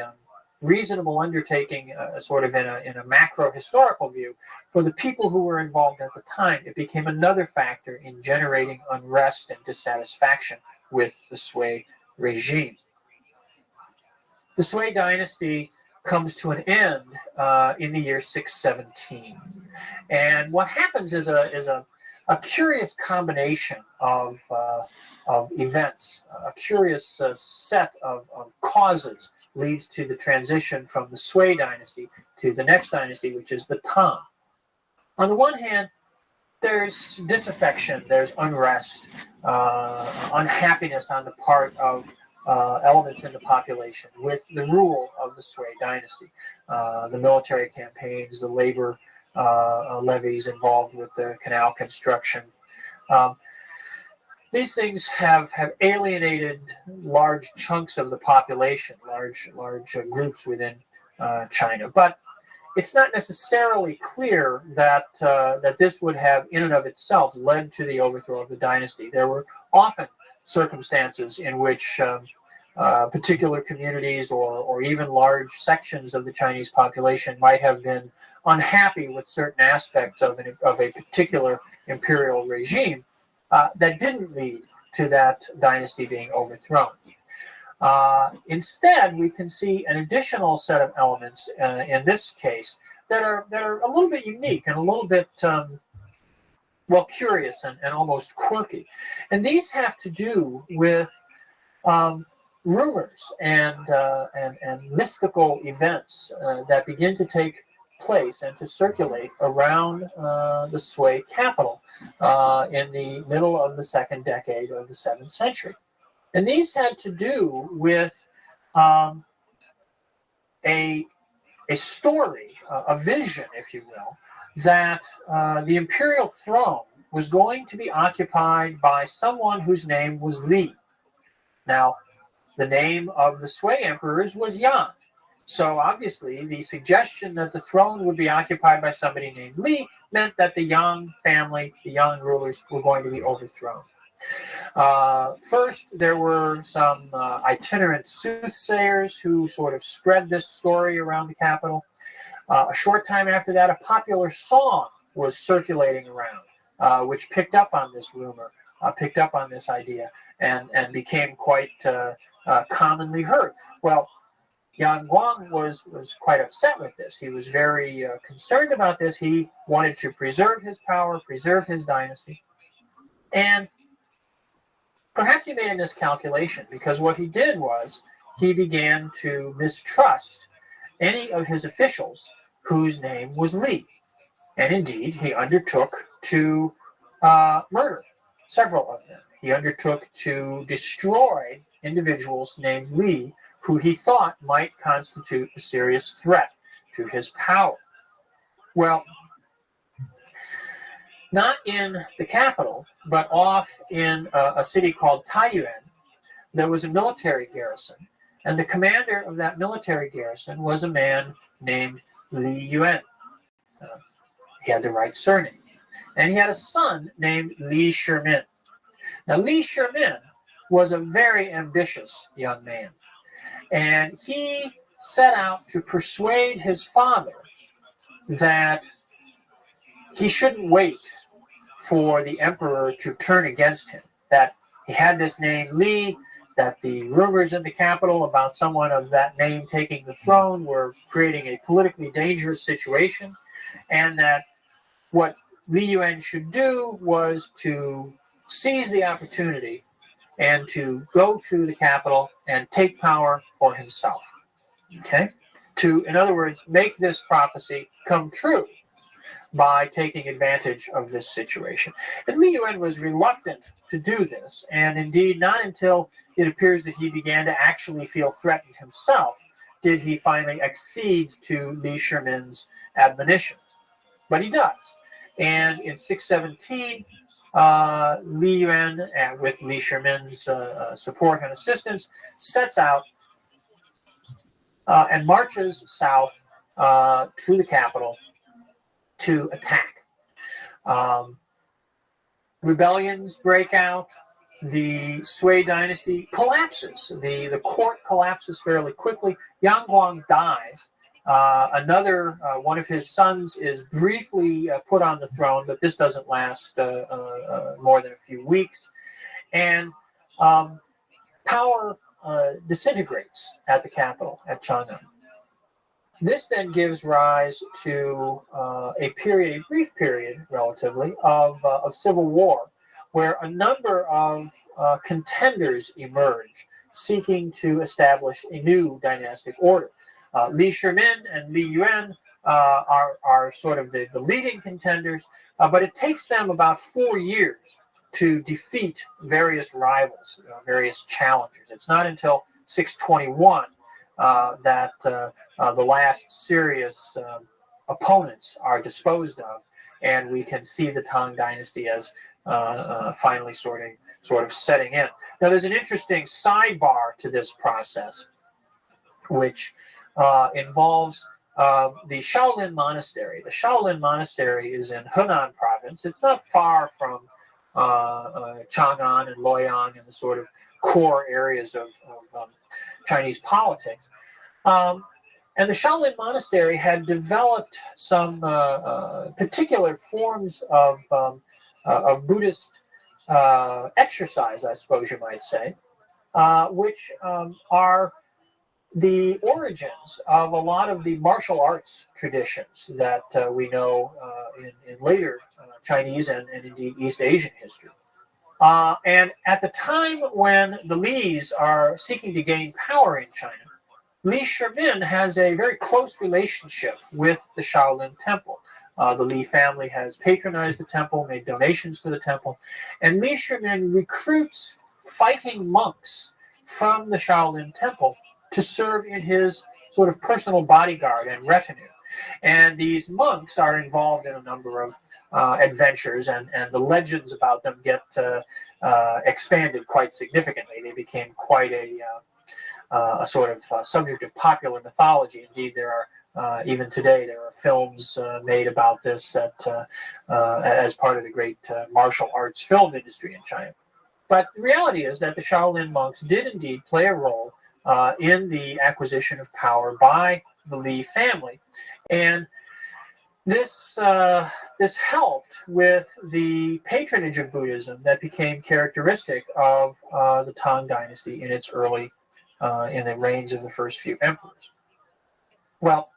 S: reasonable undertaking, sort of in a macro historical view, for the people who were involved at the time, it became another factor in generating unrest and dissatisfaction with the Sui regime. The Sui dynasty comes to an end in the year 617, and what happens is a curious combination of events, a curious set of causes leads to the transition from the Sui dynasty to the next dynasty, which is the Tang. On the one hand, there's disaffection, there's unrest, unhappiness on the part of elements in the population with the rule of the Sui dynasty. The military campaigns, the labor levies involved with the canal construction. These things have alienated large chunks of the population, large groups within China. But it's not necessarily clear that this would have, in and of itself, led to the overthrow of the dynasty. There were often circumstances in which particular communities or even large sections of the Chinese population might have been unhappy with certain aspects of a particular imperial regime that didn't lead to that dynasty being overthrown. Instead, we can see an additional set of elements in this case that are a little bit unique and a little bit curious and almost quirky. And these have to do with rumors and mystical events that begin to take place and to circulate around the Sui capital in the middle of the second decade of the 7th century. And these had to do with a story, a vision, if you will, that the imperial throne was going to be occupied by someone whose name was Li. Now, the name of the Sui emperors was Yang. So obviously, the suggestion that the throne would be occupied by somebody named Li meant that the Yang family, the Yang rulers, were going to be overthrown. First, there were some itinerant soothsayers who sort of spread this story around the capital. A short time after that, a popular song was circulating around, which picked up on this rumor, picked up on this idea, and became quite commonly heard. Well, Yang Guang was quite upset with this. He was very concerned about this. He wanted to preserve his power, preserve his dynasty. And perhaps he made a miscalculation, because what he did was he began to mistrust any of his officials whose name was Li. And indeed, he undertook to murder several of them. He undertook to destroy individuals named Li who he thought might constitute a serious threat to his power. Well, not in the capital, but off in a city called Taiyuan, there was a military garrison, and the commander of that military garrison was a man named Li Yuan. He had the right surname. And he had a son named Li Shimin. Now, Li Shimin was a very ambitious young man, and he set out to persuade his father that he shouldn't wait for the emperor to turn against him, that he had this name Li, that the rumors in the capital about someone of that name taking the throne were creating a politically dangerous situation, and that what Li Yuan should do was to seize the opportunity and to go to the capital and take power for himself. Okay? To, in other words, make this prophecy come true by taking advantage of this situation. And Li Yuan was reluctant to do this, and indeed not until it appears that he began to actually feel threatened himself did he finally accede to Li Shimin's admonition. But he does. And in 617, Li Yuan, with Li Shimin's support and assistance, sets out and marches south to the capital to attack. Rebellions break out. The Sui dynasty collapses. The court collapses fairly quickly. Yang Guang dies. Another one of his sons is briefly put on the throne, but this doesn't last more than a few weeks. And power disintegrates at the capital, at Chang'an. This then gives rise to a brief period, relatively, of civil war, where a number of contenders emerge, seeking to establish a new dynastic order. Li Shimin and Li Yuan are sort of the leading contenders, but it takes them about 4 years to defeat various rivals, various challengers. It's not until 621 that the last serious opponents are disposed of, and we can see the Tang Dynasty as finally sort of setting in. Now, there's an interesting sidebar to this process, which involves the Shaolin Monastery. The Shaolin Monastery is in Henan province. It's not far from Chang'an and Luoyang and the sort of core areas of Chinese politics. And the Shaolin Monastery had developed some particular forms of Buddhist exercise, I suppose you might say, which are the origins of a lot of the martial arts traditions that we know in later Chinese and indeed East Asian history. And at the time when the Lis are seeking to gain power in China, Li Shimin has a very close relationship with the Shaolin Temple. The Li family has patronized the temple, made donations to the temple, and Li Shimin recruits fighting monks from the Shaolin Temple to serve in his sort of personal bodyguard and retinue. And these monks are involved in a number of adventures, and the legends about them get expanded quite significantly. They became quite a sort of subject of popular mythology. Indeed, there are, even today, there are films made about this as part of the great martial arts film industry in China. But the reality is that the Shaolin monks did indeed play a role in the acquisition of power by the Li family. And this helped with the patronage of Buddhism that became characteristic of the Tang Dynasty in its early, in the reigns of the first few emperors. Well,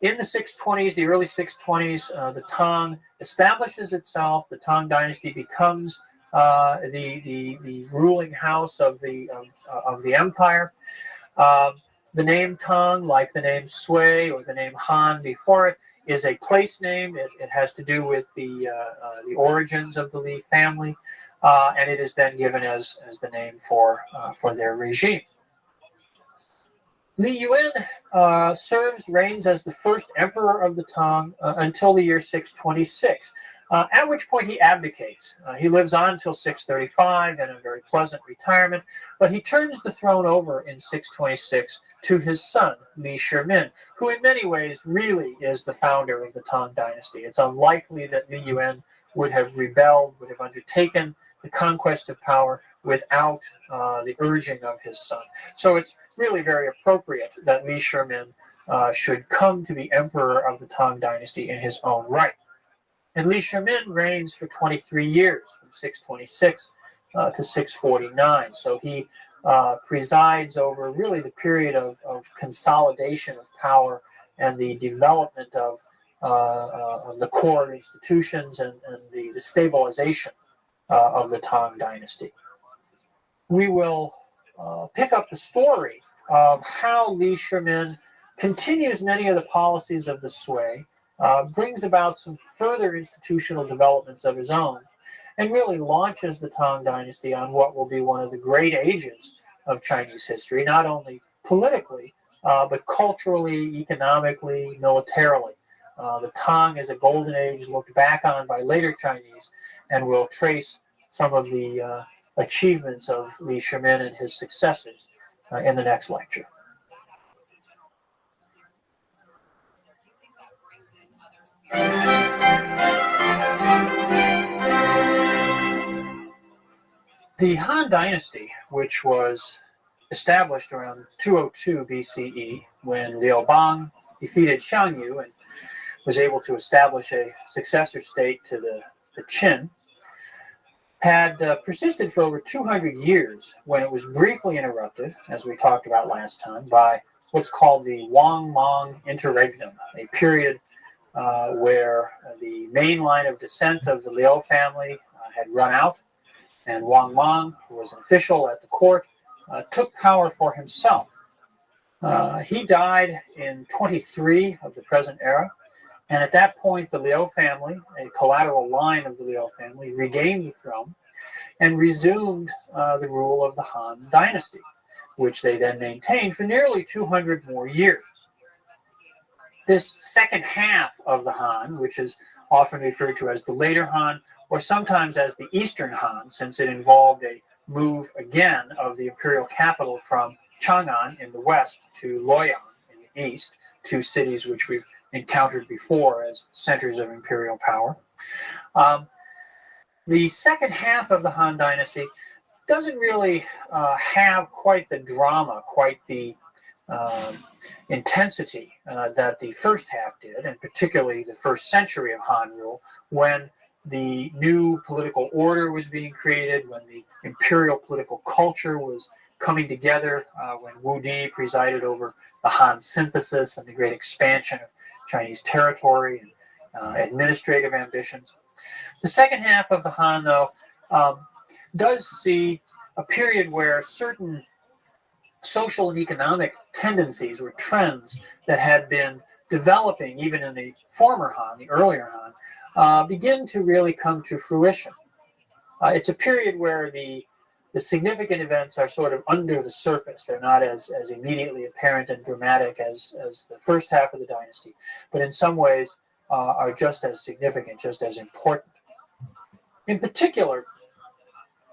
S: in the 620s, the early 620s, the Tang establishes itself. The Tang Dynasty becomes the ruling house of the empire. The name Tang, like the name Sui or the name Han before it, is a place name. It has to do with the origins of the Li family, and it is then given as the name for their regime. Li Yuan reigns as the first emperor of the Tang until the year 626. At which point he abdicates. He lives on until 635 in a very pleasant retirement, but he turns the throne over in 626 to his son, Li Shimin, who in many ways really is the founder of the Tang Dynasty. It's unlikely that Li Yuan would have rebelled, would have undertaken the conquest of power without the urging of his son. So it's really very appropriate that Li Shimin should come to be emperor of the Tang Dynasty in his own right. And Li Shimin reigns for 23 years, from 626 to 649. So he presides over really the period of consolidation of power and the development of the core institutions and the stabilization of the Tang Dynasty. we will pick up the story of how Li Shimin continues many of the policies of the Sui, brings about some further institutional developments of his own, and really launches the Tang Dynasty on what will be one of the great ages of Chinese history, not only politically, but culturally, economically, militarily. The Tang is a golden age looked back on by later Chinese, and will trace some of the achievements of Li Shimin and his successors in the next lecture. The Han Dynasty, which was established around 202 BCE when Liu Bang defeated Xiangyu and was able to establish a successor state to the Qin, had persisted for over 200 years when it was briefly interrupted, as we talked about last time, by what's called the Wang-Mang interregnum, a period where the main line of descent of the Liu family had run out, and Wang Mang, who was an official at the court, took power for himself. He died in 23 of the present era, and at that point the Liu family, a collateral line of the Liu family, regained the throne and resumed the rule of the Han Dynasty, which they then maintained for nearly 200 more years. This second half of the Han, which is often referred to as the later Han, or sometimes as the Eastern Han, since it involved a move again of the imperial capital from Chang'an in the west to Luoyang in the east, two cities which we've encountered before as centers of imperial power. The second half of the Han Dynasty doesn't really have quite the drama, quite the intensity that the first half did, and particularly the first century of Han rule, when the new political order was being created, when the imperial political culture was coming together, when Wu Di presided over the Han synthesis and the great expansion of Chinese territory and administrative ambitions. The second half of the Han, though, does see a period where certain social and economic tendencies or trends that had been developing even in the former Han, the earlier Han, begin to really come to fruition. It's a period where the significant events are sort of under the surface. They're not as immediately apparent and dramatic as the first half of the dynasty, but in some ways are just as significant, just as important. In particular,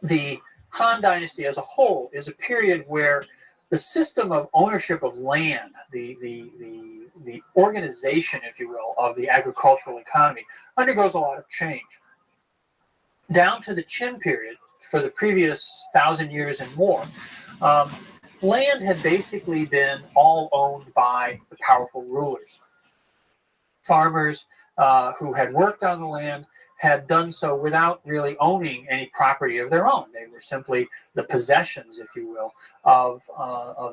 S: the Han Dynasty as a whole is a period where the system of ownership of land, the organization, if you will, of the agricultural economy undergoes a lot of change. Down to the Qin period, for the previous 1,000 years and more, land had basically been all owned by the powerful rulers. Farmers who had worked on the land had done so without really owning any property of their own. They were simply the possessions, if you will, of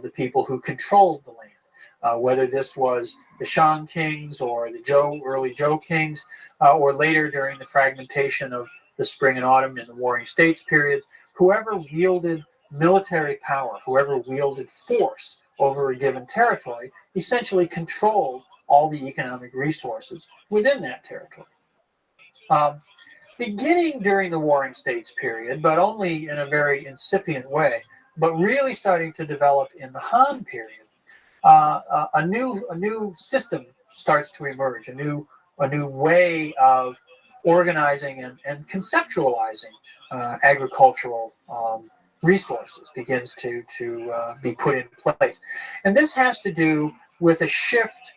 S: the people who controlled the land. Whether this was the Shang kings or the early Zhou kings, or later during the fragmentation of the spring and autumn in the Warring States periods, whoever wielded military power, whoever wielded force over a given territory, essentially controlled all the economic resources within that territory. Beginning during the Warring States period, but only in a very incipient way, but really starting to develop in the Han period, a new system starts to emerge, a new way of organizing and conceptualizing agricultural resources begins to be put in place. And this has to do with a shift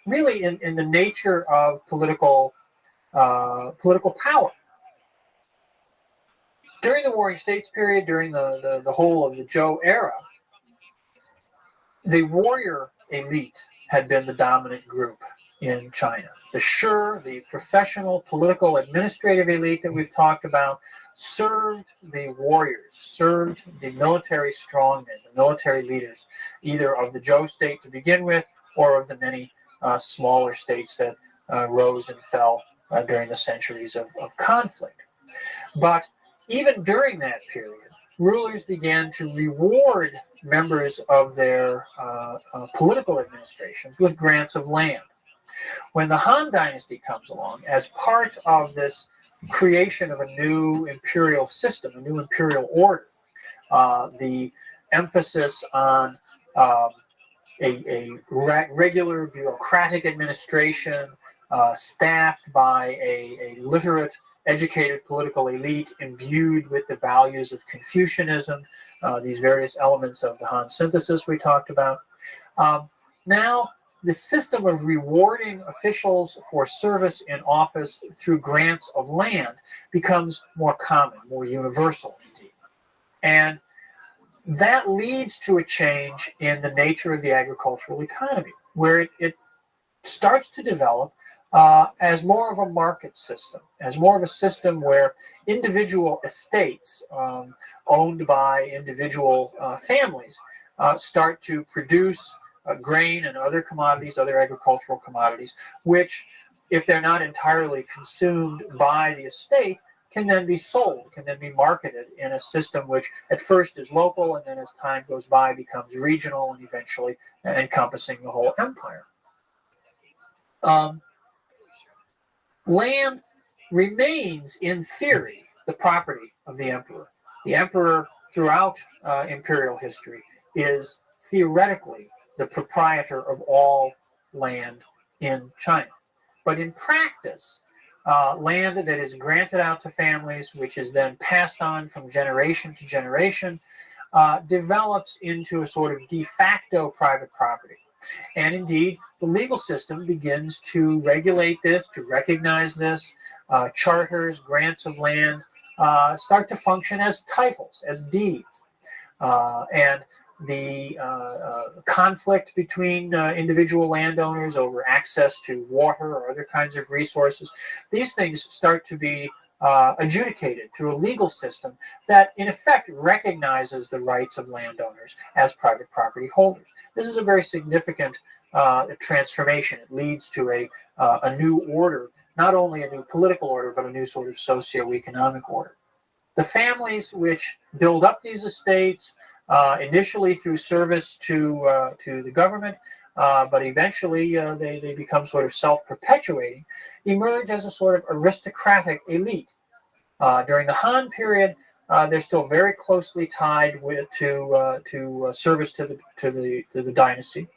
S: really in the nature of political power. During the Warring States period, during the whole of the Zhou era, the warrior elite had been the dominant group in China. The Shi, the professional, political, administrative elite that we've talked about, served the warriors, served the military strongmen, the military leaders, either of the Zhou state to begin with, or of the many smaller states that rose and fell during the centuries of conflict. But even during that period, rulers began to reward members of their political administrations with grants of land. When the Han Dynasty comes along, as part of this creation of a new imperial system, a new imperial order, the emphasis on a regular bureaucratic administration staffed by a literate, educated political elite imbued with the values of Confucianism, these various elements of the Han synthesis we talked about. Now, the system of rewarding officials for service in office through grants of land becomes more common, more universal indeed. And that leads to a change in the nature of the agricultural economy, where it starts to develop as more of a market system, as more of a system where individual estates owned by individual families start to produce grain and other commodities, other agricultural commodities, which, if they're not entirely consumed by the estate, can then be sold, can then be marketed in a system which at first is local and then as time goes by becomes regional and eventually encompassing the whole empire. Land remains, in theory, the property of the emperor. The emperor, throughout imperial history, is theoretically the proprietor of all land in China. But in practice, land that is granted out to families, which is then passed on from generation to generation, develops into a sort of de facto private property. And indeed, the legal system begins to regulate this, to recognize this. Charters, grants of land start to function as titles, as deeds. And the conflict between individual landowners over access to water or other kinds of resources, these things start to be adjudicated through a legal system that in effect recognizes the rights of landowners as private property holders. This is a very significant transformation. It leads to a new order, not only a new political order, but a new sort of socio-economic order. The families which build up these estates, initially through service to the government, but eventually they become sort of self-perpetuating, emerge as a sort of aristocratic elite. During the Han period, they're still very closely tied to service to the dynasty.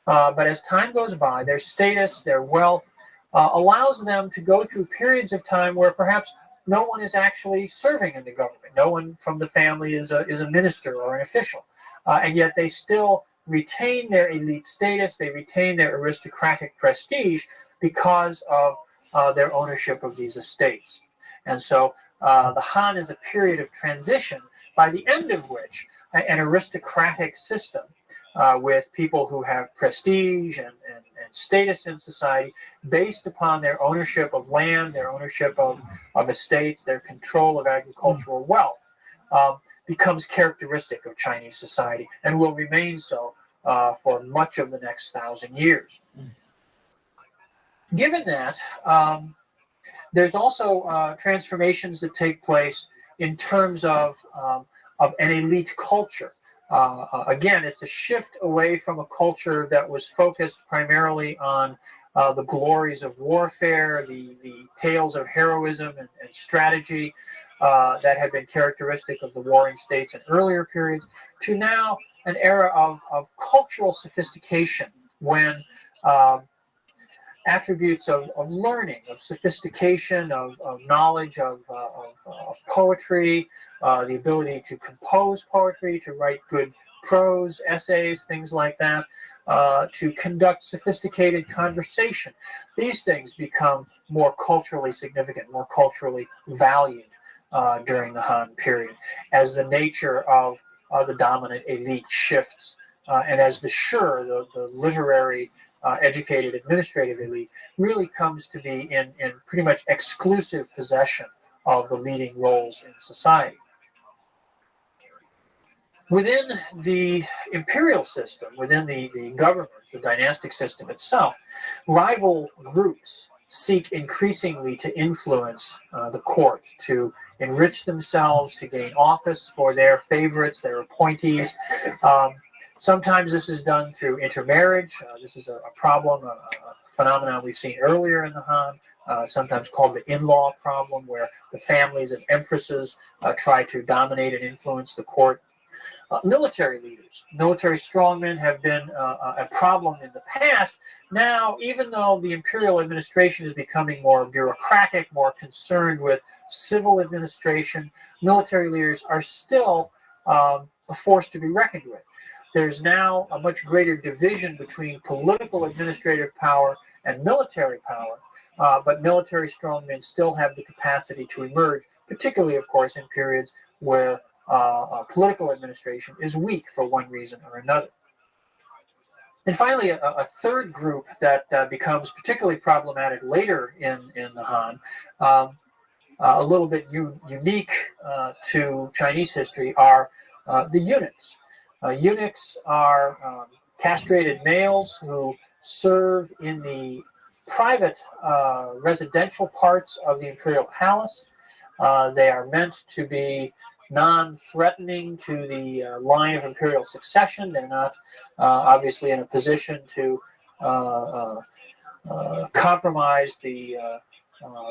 S: But as time goes by, their status, their wealth, allows them to go through periods of time where perhaps no one is actually serving in the government. No one from the family is a minister or an official. And yet they still retain their elite status, they retain their aristocratic prestige because of their ownership of these estates. And so the Han is a period of transition, by the end of which an aristocratic system with people who have prestige and status in society based upon their ownership of land, their ownership of estates, their control of agricultural wealth, becomes characteristic of Chinese society and will remain so for much of the next 1,000 years. Given that, there's also transformations that take place in terms of an elite culture. Again, it's a shift away from a culture that was focused primarily on the glories of warfare, the tales of heroism and strategy that had been characteristic of the warring states in earlier periods, to now an era of cultural sophistication when attributes of learning, of sophistication, of knowledge, of poetry, the ability to compose poetry, to write good prose, essays, things like that, to conduct sophisticated conversation. These things become more culturally significant, more culturally valued during the Han period, as the nature of the dominant elite shifts, and as the the literary educated administrative elite really comes to be in pretty much exclusive possession of the leading roles in society. Within the imperial system, within the government, the dynastic system itself, rival groups seek increasingly to influence the court, to enrich themselves, to gain office for their favorites, their appointees. Sometimes this is done through intermarriage. This is a problem, a phenomenon we've seen earlier in the Han, sometimes called the in-law problem, where the families of empresses try to dominate and influence the court. Military leaders, military strongmen have been a problem in the past. Now, even though the imperial administration is becoming more bureaucratic, more concerned with civil administration, military leaders are still a force to be reckoned with. There's now a much greater division between political administrative power and military power, but military strongmen still have the capacity to emerge, particularly, of course, in periods where political administration is weak for one reason or another. And finally, a third group that becomes particularly problematic later in the Han, a little bit unique to Chinese history, are the eunuchs. Eunuchs are castrated males who serve in the private residential parts of the imperial palace. They are meant to be non-threatening to the line of imperial succession. They're not obviously in a position to compromise the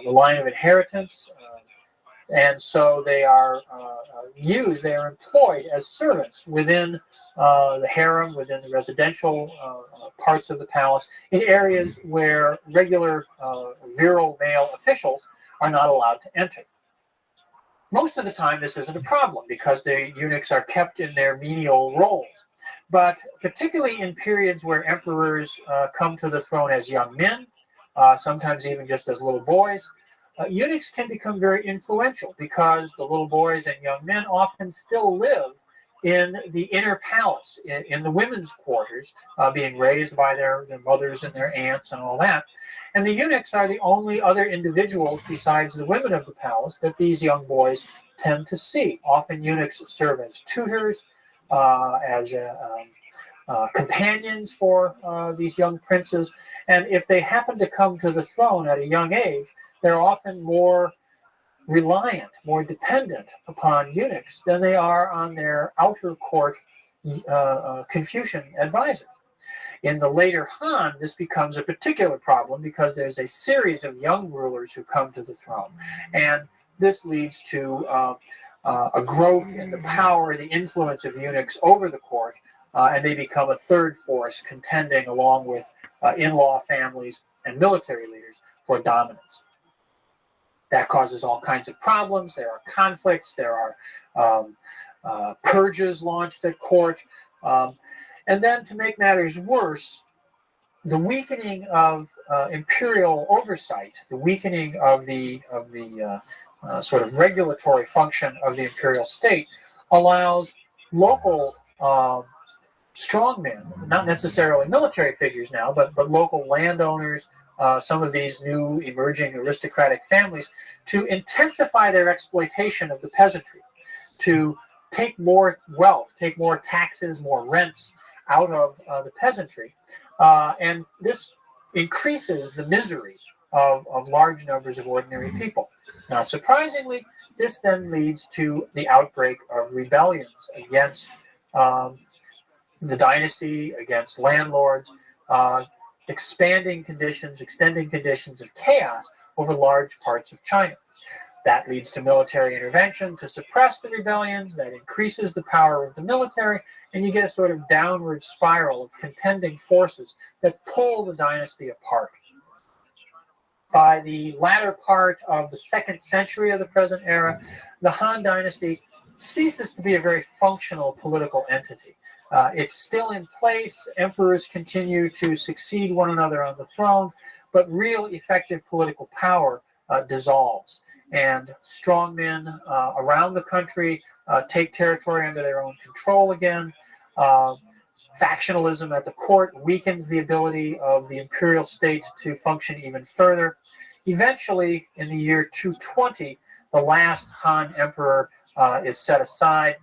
S: line of inheritance. And so they are they are employed as servants within the harem, within the residential parts of the palace, in areas where regular virile male officials are not allowed to enter. Most of the time, this isn't a problem because the eunuchs are kept in their menial roles. But particularly in periods where emperors come to the throne as young men, sometimes even just as little boys, eunuchs can become very influential because the little boys and young men often still live in the inner palace, in the women's quarters, being raised by their mothers and their aunts and all that. And the eunuchs are the only other individuals besides the women of the palace that these young boys tend to see. Often eunuchs serve as tutors, as companions for these young princes. And if they happen to come to the throne at a young age, they're often more reliant, more dependent upon eunuchs than they are on their outer court Confucian advisors. In the later Han, this becomes a particular problem because there's a series of young rulers who come to the throne. And this leads to a growth in the power, the influence of eunuchs over the court, and they become a third force contending along with in-law families and military leaders for dominance. That causes all kinds of problems. There are conflicts. There are purges launched at court. And then to make matters worse, the weakening of imperial oversight, the weakening of the sort of regulatory function of the imperial state allows local strongmen, not necessarily military figures now, but local landowners, some of these new emerging aristocratic families, to intensify their exploitation of the peasantry, to take more wealth, take more taxes, more rents out of the peasantry. And this increases the misery of large numbers of ordinary people. Not surprisingly, this then leads to the outbreak of rebellions against the dynasty, against landlords, extending conditions of chaos over large parts of China. That leads to military intervention to suppress the rebellions, that increases the power of the military, and you get a sort of downward spiral of contending forces that pull the dynasty apart. By the latter part of the 2nd century of the present era, the Han dynasty ceases to be a very functional political entity. It's still in place. Emperors continue to succeed one another on the throne, but real effective political power dissolves. And strongmen around the country take territory under their own control again. Factionalism at the court weakens the ability of the imperial state to function even further. Eventually, in the year 220, the last Han emperor is set aside,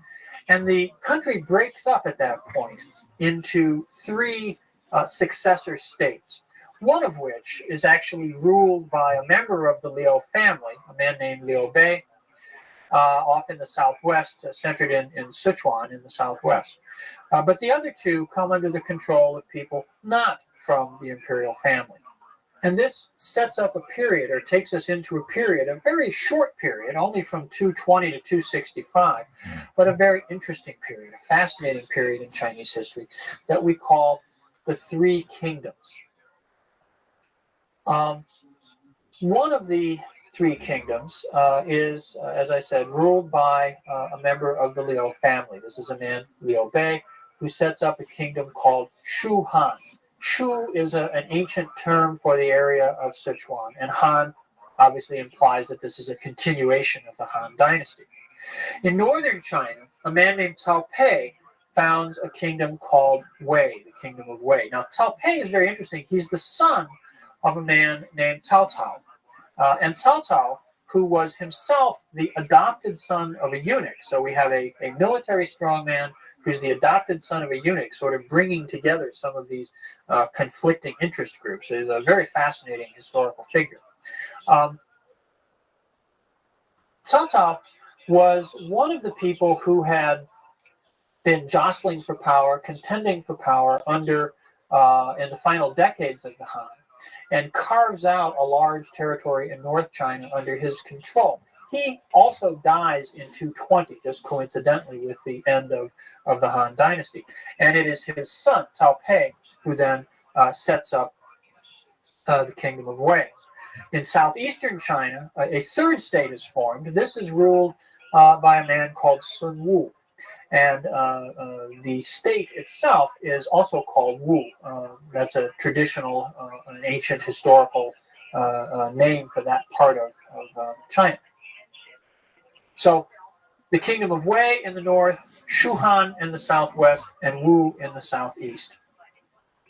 S: and the country breaks up at that point into 3 successor states. one of which is actually ruled by a member of the Liu family, a man named Liu Bei, off in the southwest, centered in Sichuan in the southwest. But the other two come under the control of people not from the imperial family. And this sets up a period, or takes us into a period, a very short period, only from 220 to 265, but a very interesting period, a fascinating period in Chinese history that we call the Three Kingdoms. One of the Three Kingdoms is, as I said, ruled by a member of the Liu family. This is a man, Liu Bei, who sets up a kingdom called Shu Han. Shu is an ancient term for the area of Sichuan, and Han obviously implies that this is a continuation of the Han dynasty. In northern China, a man named Cao Pei founds a kingdom called Wei, the kingdom of Wei. Now, Cao Pei is very interesting. He's the son of a man named Cao Cao. And Cao Cao, who was himself the adopted son of a eunuch. So we have a military strongman who's the adopted son of a eunuch, sort of bringing together some of these conflicting interest groups. He's a very fascinating historical figure. Cao Cao was one of the people who had been jostling for power, contending for power under in the final decades of the Han, and carves out a large territory in North China under his control. He also dies in 220, just coincidentally with the end of the Han dynasty. And it is his son, Cao Pei, who then sets up the kingdom of Wei. In southeastern China, a third state is formed. This is ruled by a man called Sun Wu. And the state itself is also called Wu. That's a traditional, an ancient historical name for that part of China. So the kingdom of Wei in the north, Shu Han in the southwest, and Wu in the southeast.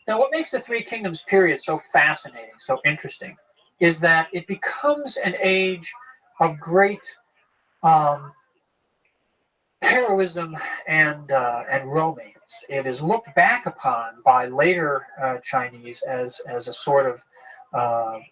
S: Now, what makes the Three Kingdoms period so fascinating, so interesting, is that it becomes an age of great heroism and romance. It is looked back upon by later Chinese as a sort of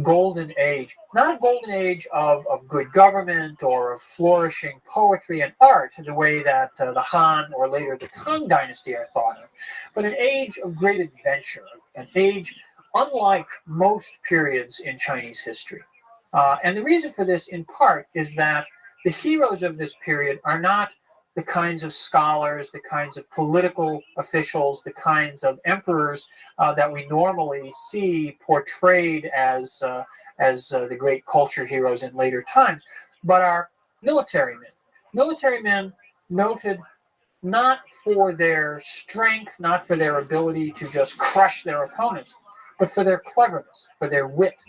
S: golden age, not a golden age of good government or of flourishing poetry and art the way that the Han or later the Tang dynasty are thought of, but an age of great adventure, an age unlike most periods in Chinese history. And the reason for this, in part, is that the heroes of this period are not the kinds of scholars, the kinds of political officials, the kinds of emperors that we normally see portrayed as the great culture heroes in later times, but are military men. Military men noted not for their strength, not for their ability to just crush their opponents, but for their cleverness, for their wit.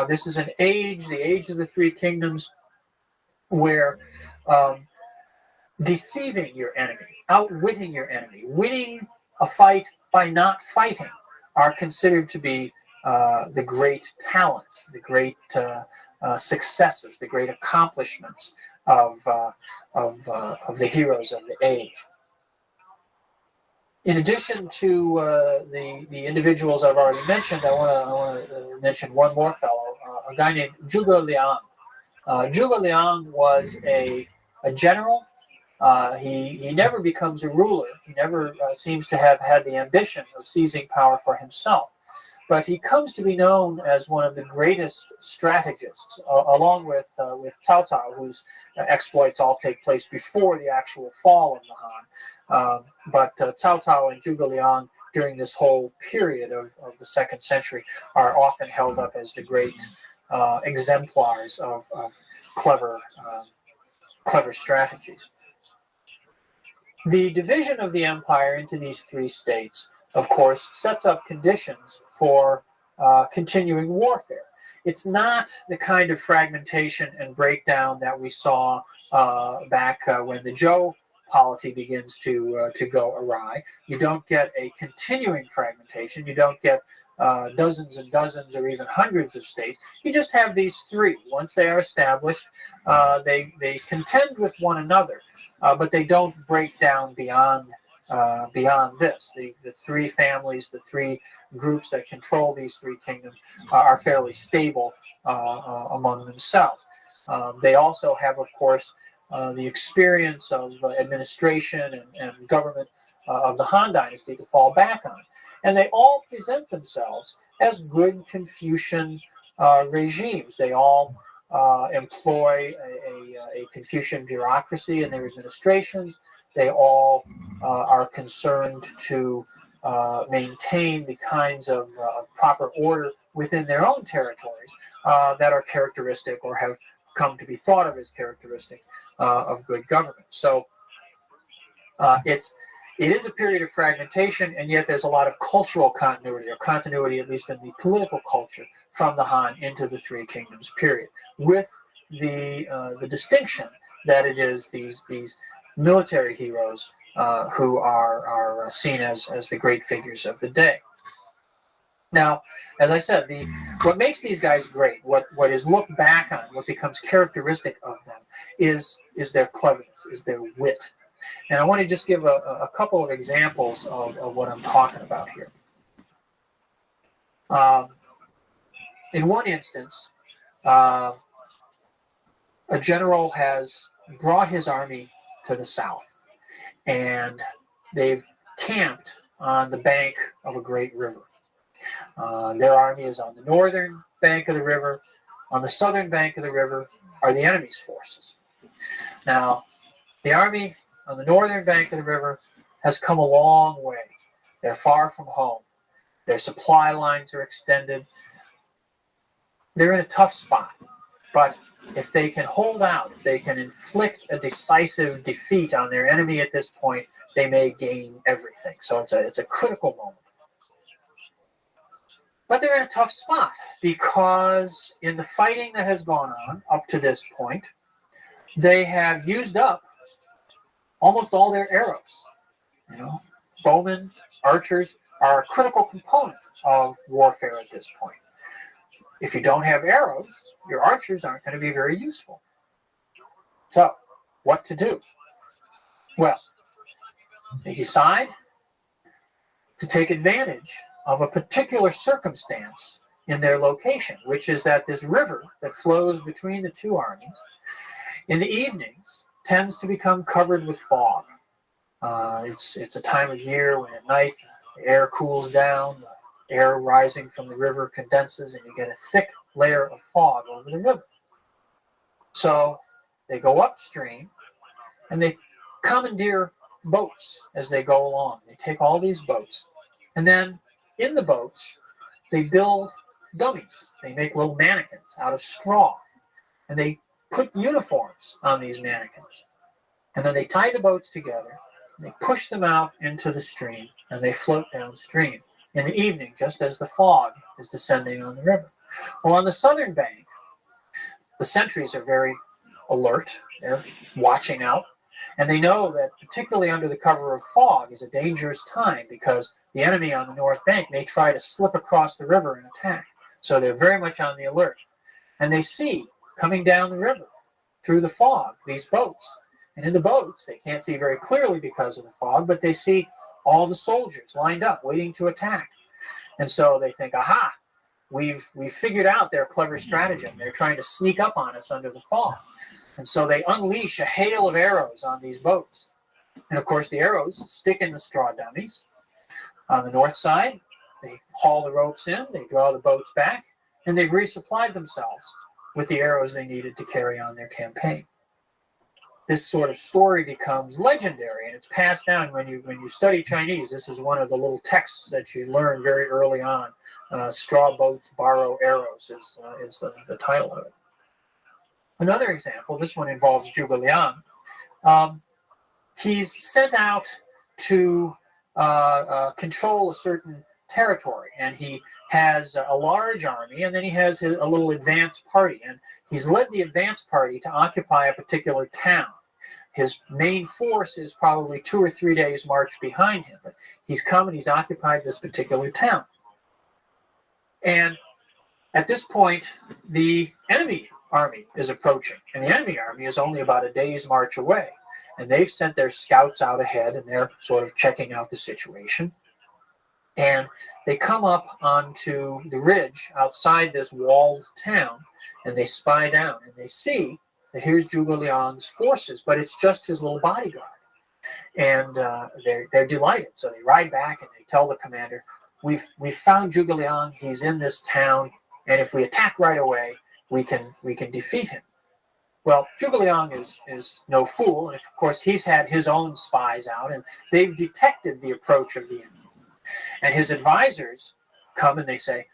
S: This is an age, the age of the Three Kingdoms, where deceiving your enemy, outwitting your enemy, winning a fight by not fighting are considered to be the great talents, the great successes, the great accomplishments of the heroes of the age. In addition to the individuals I've already mentioned, I want to mention one more fellow, a guy named Zhuge Liang. Zhuge Liang was a general. He never becomes a ruler. He never seems to have had the ambition of seizing power for himself. But he comes to be known as one of the greatest strategists, along with Cao Cao, whose exploits all take place before the actual fall of the Han. But Cao Cao and Zhuge Liang, during this whole period of the 2nd century, are often held up as the great exemplars of clever strategies. The division of the empire into these three states, of course, sets up conditions for continuing warfare. It's not the kind of fragmentation and breakdown that we saw back when the Zhou polity begins to go awry. You don't get a continuing fragmentation. You don't get dozens and dozens or even hundreds of states. You just have these three. Once they are established, they contend with one another, but they don't break down beyond beyond this. The three families, the three groups that control these three kingdoms are fairly stable among themselves. They also have, of course, the experience of administration and government of the Han Dynasty to fall back on. And they all present themselves as good Confucian regimes. They all employ a Confucian bureaucracy in their administrations. They all are concerned to maintain the kinds of proper order within their own territories that are characteristic or have come to be thought of as characteristic of good government. So it is a period of fragmentation, and yet there's a lot of cultural continuity, or continuity at least in the political culture, from the Han into the Three Kingdoms period, with the distinction that it is these military heroes who are seen as the great figures of the day. Now, as I said, what makes these guys great, what is looked back on, what becomes characteristic of them, is their cleverness, is their wit. And I want to just give a couple of examples of what I'm talking about here. In one instance, a general has brought his army to the south, and they've camped on the bank of a great river. Their army is on the northern bank of the river. On the southern bank of the river are the enemy's forces. Now, the army on the northern bank of the river has come a long way. They're far from home. Their supply lines are extended. They're in a tough spot. But if they can hold out, if they can inflict a decisive defeat on their enemy at this point, they may gain everything. So it's a critical moment. But they're in a tough spot because in the fighting that has gone on up to this point, they have used up almost all their arrows. You know, bowmen, archers are a critical component of warfare at this point. If you don't have arrows, your archers aren't going to be very useful. So, what to do? Well, they decide to take advantage of a particular circumstance in their location, which is that this river that flows between the two armies in the evenings tends to become covered with fog. It's a time of year when at night the air cools down, the air rising from the river condenses, and you get a thick layer of fog over the river. So they go upstream and they commandeer boats as they go along. They take all these boats, and then in the boats they build dummies. They make little mannequins out of straw, and they put uniforms on these mannequins. And then they tie the boats together, and they push them out into the stream, and they float downstream in the evening, just as the fog is descending on the river. Well, on the southern bank, the sentries are very alert. They're watching out. And they know that particularly under the cover of fog is a dangerous time because the enemy on the north bank may try to slip across the river and attack. So they're very much on the alert. And they see coming down the river through the fog these boats. And in the boats, they can't see very clearly because of the fog, but they see all the soldiers lined up waiting to attack. And so they think, aha, we've figured out their clever stratagem. They're trying to sneak up on us under the fog. And so they unleash a hail of arrows on these boats. And of course, the arrows stick in the straw dummies. On the north side, they haul the ropes in, they draw the boats back, and they've resupplied themselves with the arrows they needed to carry on their campaign. This sort of story becomes legendary, and it's passed down when you study Chinese. This is one of the little texts that you learn very early on. Straw boats borrow arrows is the title of it. Another example, this one involves Zhuge Liang. He's sent out to control a certain territory, and he has a large army, and then he has a little advance party, and he's led the advance party to occupy a particular town. His main force is probably 2 or 3 days' march behind him, but he's come and he's occupied this particular town. And at this point, the enemy army is approaching, and the enemy army is only about a day's march away. and they've sent their scouts out ahead, and they're sort of checking out the situation. And they come up onto the ridge outside this walled town, and they spy down, and they see that here's Zhuge Liang's forces, but it's just his little bodyguard. And they're delighted. So they ride back and they tell the commander, we've found Zhuge Liang. He's in this town, and if we attack right away, we can defeat him. Well, Zhuge Liang is no fool, and of course he's had his own spies out, and they've detected the approach of the enemy. And his advisors come and they say,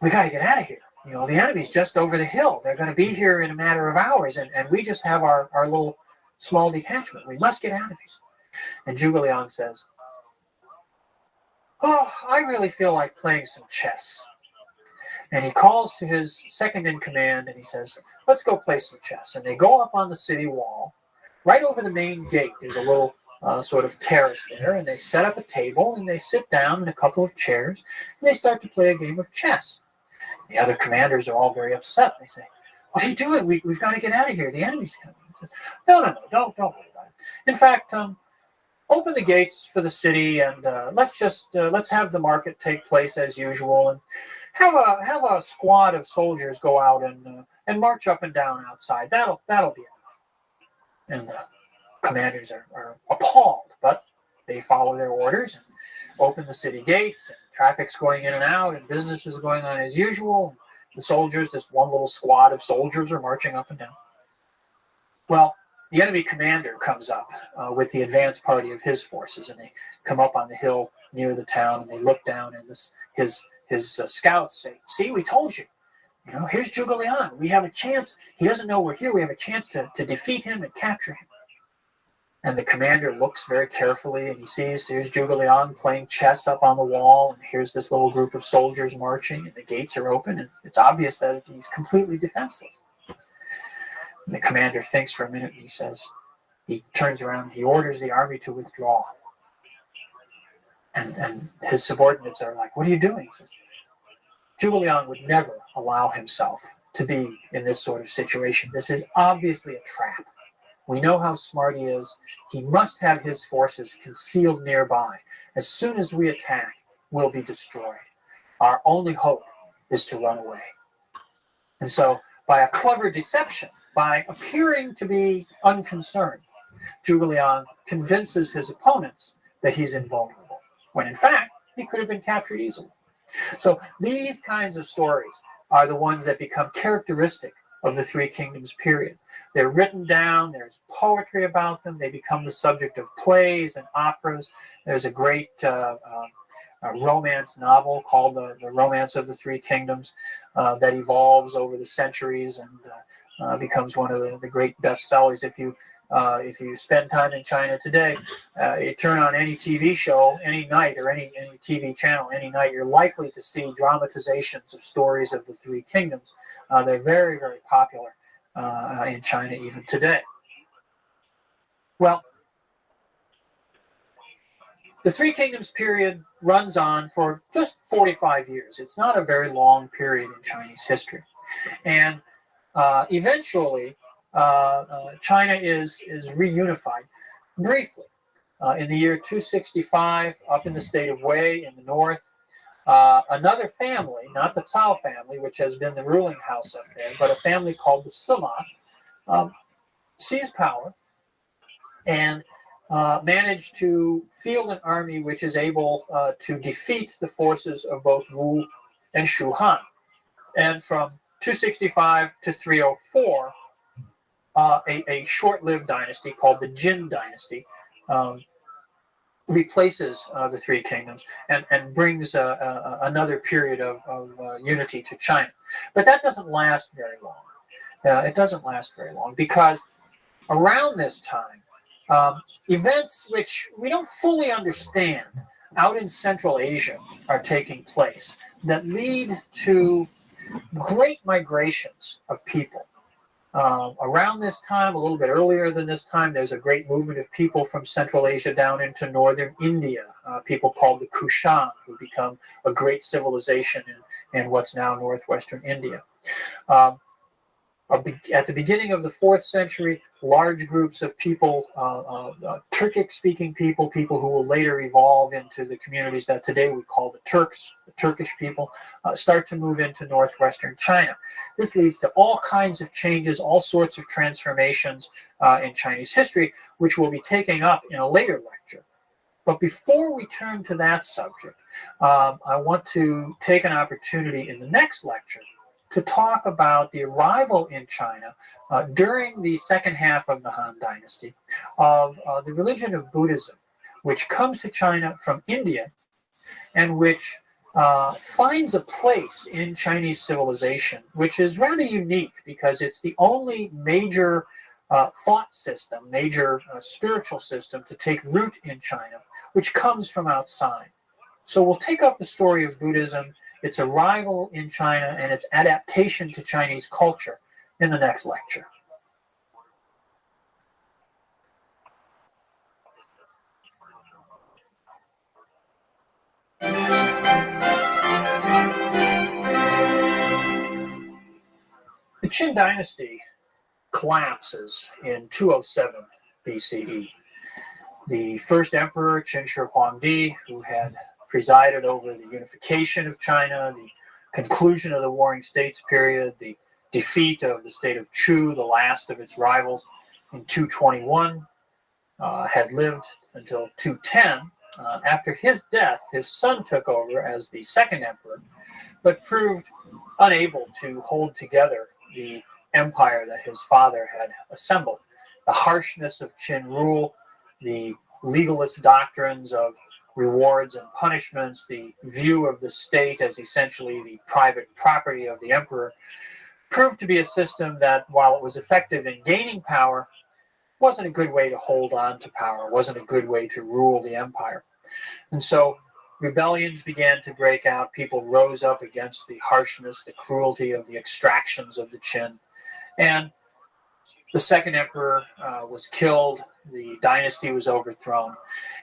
S: we got to get out of here. You know, the enemy's just over the hill. They're going to be here in a matter of hours, and we just have our little small detachment. We must get out of here. And Zhuge Liang says, oh, I really feel like playing some chess. And he calls to his second in command and he says, let's go play some chess. And they go up on the city wall. Right over the main gate, there's a little sort of terrace there, and they set up a table and they sit down in a couple of chairs and they start to play a game of chess. The other commanders are all very upset. They say, what are you doing? We've got to get out of here. The enemy's coming. He says, no, don't worry about it. In fact, open the gates for the city, and let's have the market take place as usual, and have a squad of soldiers go out and march up and down outside. That'll be enough. And the commanders are appalled, but they follow their orders and open the city gates, and traffic's going in and out, and business is going on as usual. The soldiers, this one little squad of soldiers, are marching up and down. Well, the enemy commander comes up with the advance party of his forces, and they come up on the hill near the town, and they look down, and his scouts say, see, we told you. You know, here's Zhuge Liang. We have a chance. He doesn't know we're here. We have a chance to defeat him and capture him. And the commander looks very carefully, and he sees here's Zhuge Liang playing chess up on the wall, and here's this little group of soldiers marching, and the gates are open, and it's obvious that he's completely defenseless. And the commander thinks for a minute, and he turns around, he orders the army to withdraw. And his subordinates are like, what are you doing? He says, Zhuge Liang would never allow himself to be in this sort of situation. This is obviously a trap. We know how smart he is. He must have his forces concealed nearby. As soon as we attack, we'll be destroyed. Our only hope is to run away. And so, by a clever deception, by appearing to be unconcerned, Zhuge Liang convinces his opponents that he's invulnerable, when in fact, he could have been captured easily. So these kinds of stories are the ones that become characteristic of the Three Kingdoms period. They're written down, there's poetry about them, they become the subject of plays and operas. There's a great romance novel called the Romance of the Three Kingdoms that evolves over the centuries and becomes one of the great bestsellers. If you spend time in China today, you turn on any TV show any night, or any TV channel any night, you're likely to see dramatizations of stories of the Three Kingdoms. They're very, very popular in China even today. Well, the Three Kingdoms period runs on for just 45 years. It's not a very long period in Chinese history. And eventually, China is reunified briefly. In the year 265, up in the state of Wei in the north, another family, not the Cao family, which has been the ruling house up there, but a family called the Silla, seized power and managed to field an army which is able to defeat the forces of both Wu and Shu Han. And from 265 to 304, a short-lived dynasty called the Jin dynasty replaces the Three Kingdoms and brings another period of unity to China. But that doesn't last very long. It doesn't last very long because around this time, events which we don't fully understand out in Central Asia are taking place that lead to great migrations of people. Around this time, a little bit earlier than this time, there's a great movement of people from Central Asia down into northern India, people called the Kushan, who become a great civilization in what's now northwestern India. At the beginning of the 4th century, large groups of people, Turkic-speaking people who will later evolve into the communities that today we call the Turks, the Turkish people, start to move into northwestern China. This leads to all kinds of changes, all sorts of transformations in Chinese history, which we'll be taking up in a later lecture. But before we turn to that subject, I want to take an opportunity in the next lecture to talk about the arrival in China during the second half of the Han Dynasty of the religion of Buddhism, which comes to China from India and which finds a place in Chinese civilization, which is rather unique because it's the only major thought system, major spiritual system to take root in China, which comes from outside. So we'll take up the story of Buddhism, its arrival in China, and its adaptation to Chinese culture in the next lecture. The Qin dynasty collapses in 207 BCE. The first emperor, Qin Shi Huangdi, who had presided over the unification of China, the conclusion of the Warring States period, the defeat of the state of Chu, the last of its rivals, in 221, had lived until 210. After his death, his son took over as the second emperor, but proved unable to hold together the empire that his father had assembled. The harshness of Qin rule, the legalist doctrines of rewards and punishments, the view of the state as essentially the private property of the emperor, proved to be a system that, while it was effective in gaining power, wasn't a good way to hold on to power, wasn't a good way to rule the empire. And so rebellions began to break out. People rose up against the harshness, the cruelty of the extractions of the Qin. And the second emperor was killed. The dynasty was overthrown.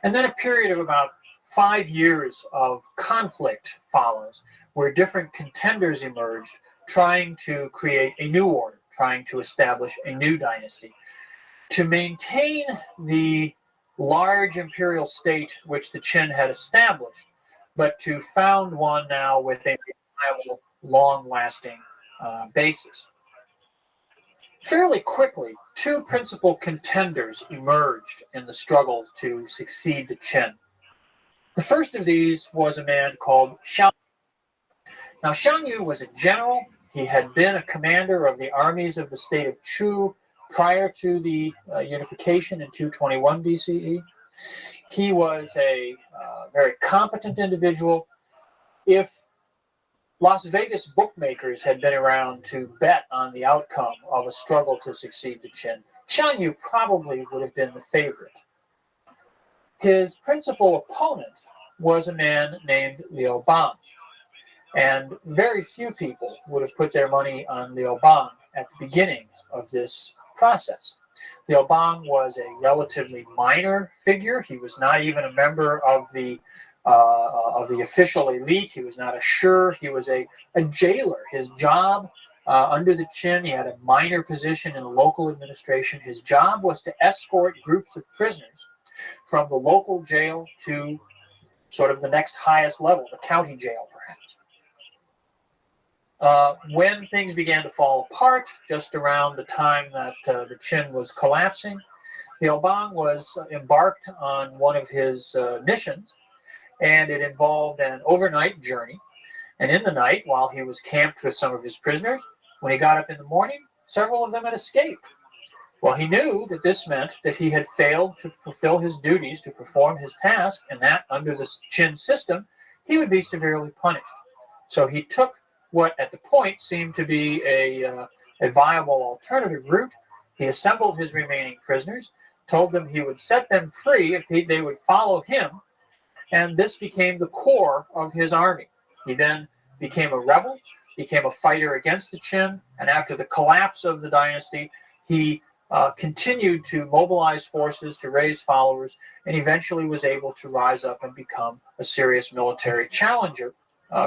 S: And then a period of about 5 years of conflict follows, where different contenders emerged, trying to create a new order, trying to establish a new dynasty. To maintain the large imperial state which the Qin had established, but to found one now with a reliable, long-lasting basis. Fairly quickly, two principal contenders emerged in the struggle to succeed the Qin. The first of these was a man called Xiang Yu. Now, Xiang Yu was a general. He had been a commander of the armies of the state of Chu prior to the unification in 221 BCE. He was a very competent individual. If Las Vegas bookmakers had been around to bet on the outcome of a struggle to succeed the Qin, Xiang Yu probably would have been the favorite. His principal opponent was a man named Liu Bang, and very few people would have put their money on Liu Bang at the beginning of this process. Liu Bang was a relatively minor figure. He was not even a member of the official elite. He was not a shur. He was a jailer. His job under the Qin, he had a minor position in the local administration. His job was to escort groups of prisoners from the local jail to sort of the next highest level, the county jail, perhaps. When things began to fall apart, just around the time that the Qin was collapsing, Liu Bang was embarked on one of his missions, and it involved an overnight journey. And in the night, while he was camped with some of his prisoners, when he got up in the morning, several of them had escaped. Well, he knew that this meant that he had failed to fulfill his duties, to perform his task, and that under the Qin system, he would be severely punished. So he took what at the point seemed to be a viable alternative route. He assembled his remaining prisoners, told them he would set them free if they would follow him, and this became the core of his army. He then became a rebel, became a fighter against the Qin, and after the collapse of the dynasty, he continued to mobilize forces, to raise followers, and eventually was able to rise up and become a serious military challenger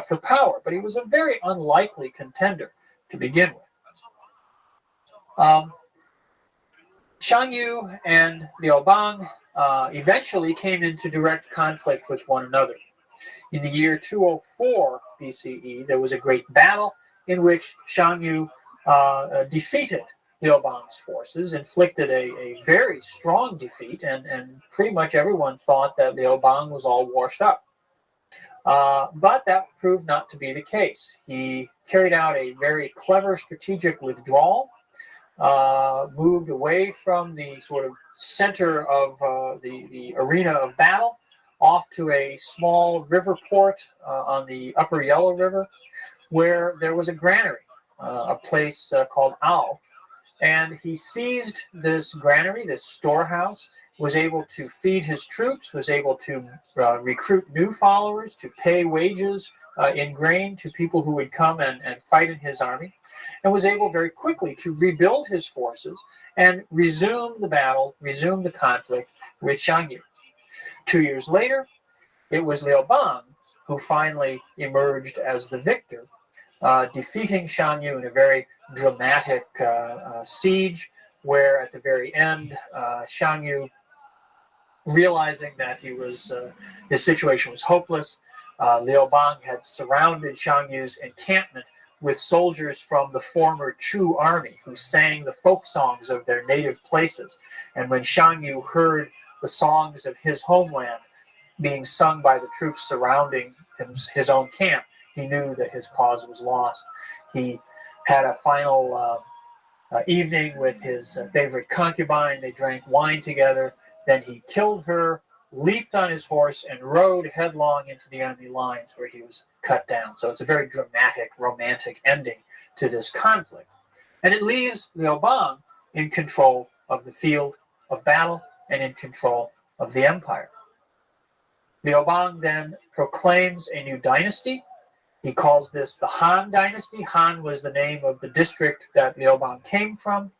S: for power. But he was a very unlikely contender to begin with. Shang Yu and Liu Bang eventually came into direct conflict with one another. In the year 204 BCE, there was a great battle in which Shang Yu defeated Liu Bang's forces, inflicted a very strong defeat, and pretty much everyone thought that Liu Bang was all washed up. But that proved not to be the case. He carried out a very clever strategic withdrawal, moved away from the sort of center of the arena of battle, off to a small river port on the upper Yellow River, where there was a granary, a place called Ao. And he seized this granary, this storehouse, was able to feed his troops, was able to recruit new followers, to pay wages in grain to people who would come and fight in his army, and was able very quickly to rebuild his forces and resume the battle, resume the conflict with Shang Yu. 2 years later, it was Liu Bang who finally emerged as the victor, defeating Shang Yu in a very dramatic siege, where at the very end, Shang Yu, realizing that his situation was hopeless, Liu Bang had surrounded Shang Yu's encampment with soldiers from the former Chu army who sang the folk songs of their native places. And when Shang Yu heard the songs of his homeland being sung by the troops surrounding his own camp, he knew that his cause was lost. He had a final evening with his favorite concubine. They drank wine together. Then he killed her, leaped on his horse, and rode headlong into the enemy lines, where he was cut down. So it's a very dramatic, romantic ending to this conflict. And it leaves Liu Bang in control of the field of battle and in control of the empire. Liu Bang then proclaims a new dynasty. He calls this the Han dynasty. Han was the name of the district that Liu Bang came from.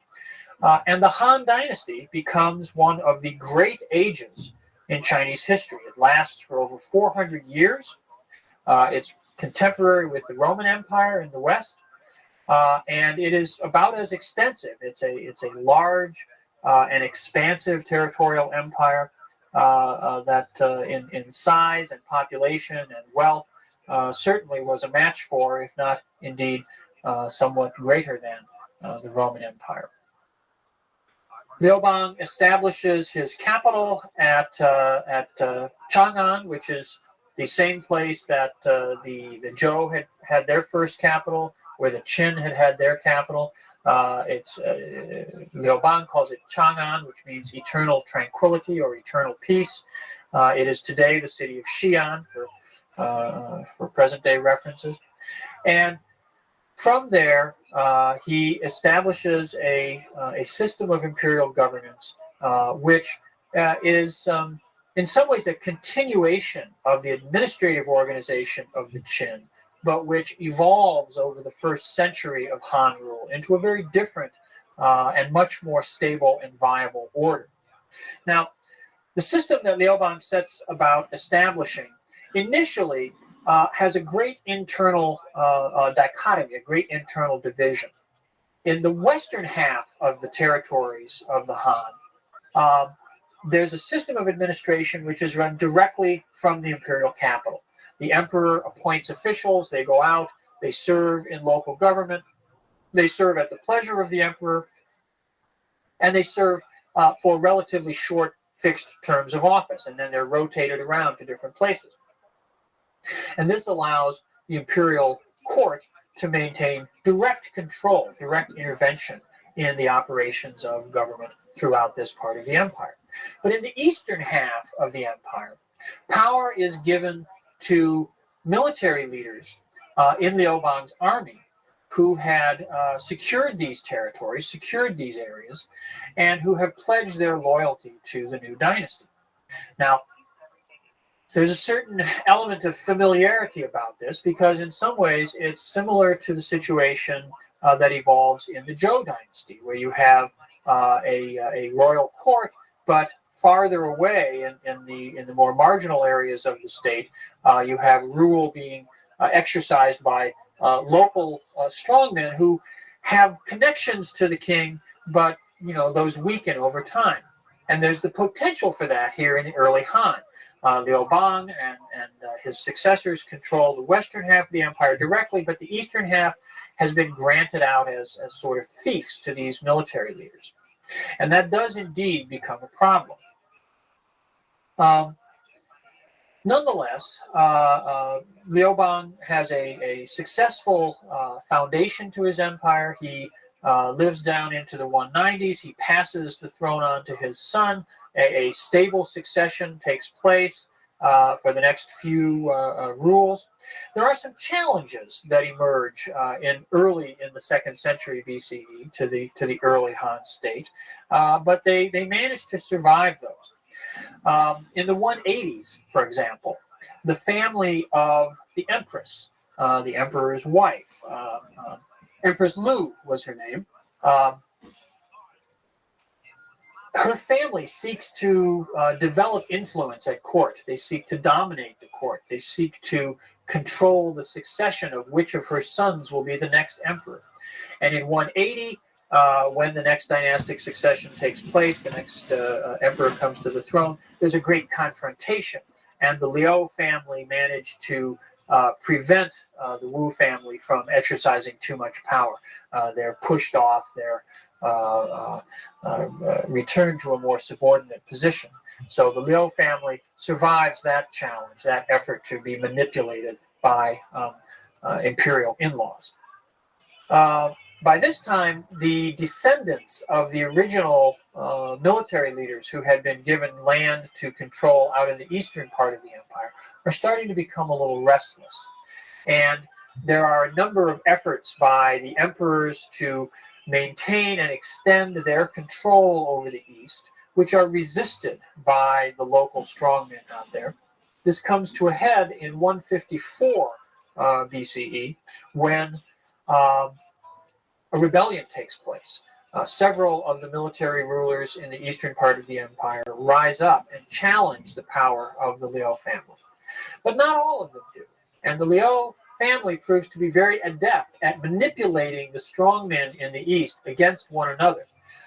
S: And the Han dynasty becomes one of the great ages in Chinese history. It lasts for over 400 years. It's contemporary with the Roman Empire in the West. And it is about as extensive. It's a large and expansive territorial empire that in size and population and wealth certainly was a match for, if not indeed somewhat greater than, the Roman Empire. Liu Bang establishes his capital at Chang'an, which is the same place that the Zhou had their first capital, where the Qin had their capital. Liu Bang calls it Chang'an, which means eternal tranquility or eternal peace. It is today the city of Xi'an for present-day references. And from there, he establishes a system of imperial governance, which is in some ways a continuation of the administrative organization of the Qin, but which evolves over the first century of Han rule into a very different and much more stable and viable order. Now, the system that Liu Bang sets about establishing initially has a great internal dichotomy, a great internal division. In the western half of the territories of the Han, there's a system of administration which is run directly from the imperial capital. The emperor appoints officials, they go out, they serve in local government, they serve at the pleasure of the emperor, and they serve for relatively short fixed terms of office, and then they're rotated around to different places. And this allows the imperial court to maintain direct control, direct intervention in the operations of government throughout this part of the empire. But in the eastern half of the empire, power is given to military leaders in Liu Bang's army who had secured these territories, secured these areas, and who have pledged their loyalty to the new dynasty. Now, there's a certain element of familiarity about this because in some ways it's similar to the situation that evolves in the Zhou dynasty, where you have a royal court, but farther away in the more marginal areas of the state, you have rule being exercised by local strongmen who have connections to the king, but those weaken over time. And there's the potential for that here in the early Han. Liu Bang and his successors control the western half of the empire directly, but the eastern half has been granted out as sort of fiefs to these military leaders. And that does indeed become a problem. Nonetheless, Liu Bang has a successful foundation to his empire. He lives down into the 190s. He passes the throne on to his son. A stable succession takes place for the next few rules. There are some challenges that emerge early in the 2nd century BCE to the early Han state, but they manage to survive those. In the 180s, for example, the family of the Empress, the emperor's wife, Empress Lu was her name, her family seeks to develop influence at court. They seek to dominate the court. They seek to control the succession of which of her sons will be the next emperor. And in 180, when the next dynastic succession takes place, the next emperor comes to the throne, there's a great confrontation. And the Liu family managed to prevent the Wu family from exercising too much power. They're pushed off, they're returned to a more subordinate position. So the Liu family survives that challenge, that effort to be manipulated by imperial in-laws. By this time, the descendants of the original military leaders who had been given land to control out in the eastern part of the empire are starting to become a little restless. And there are a number of efforts by the emperors to maintain and extend their control over the east, which are resisted by the local strongmen out there. This comes to a head in 154 BCE when a rebellion takes place. Several of the military rulers in the eastern part of the empire rise up and challenge the power of the Liu family. But not all of them do. And the Liu family proves to be very adept at manipulating the strongmen in the east against one another,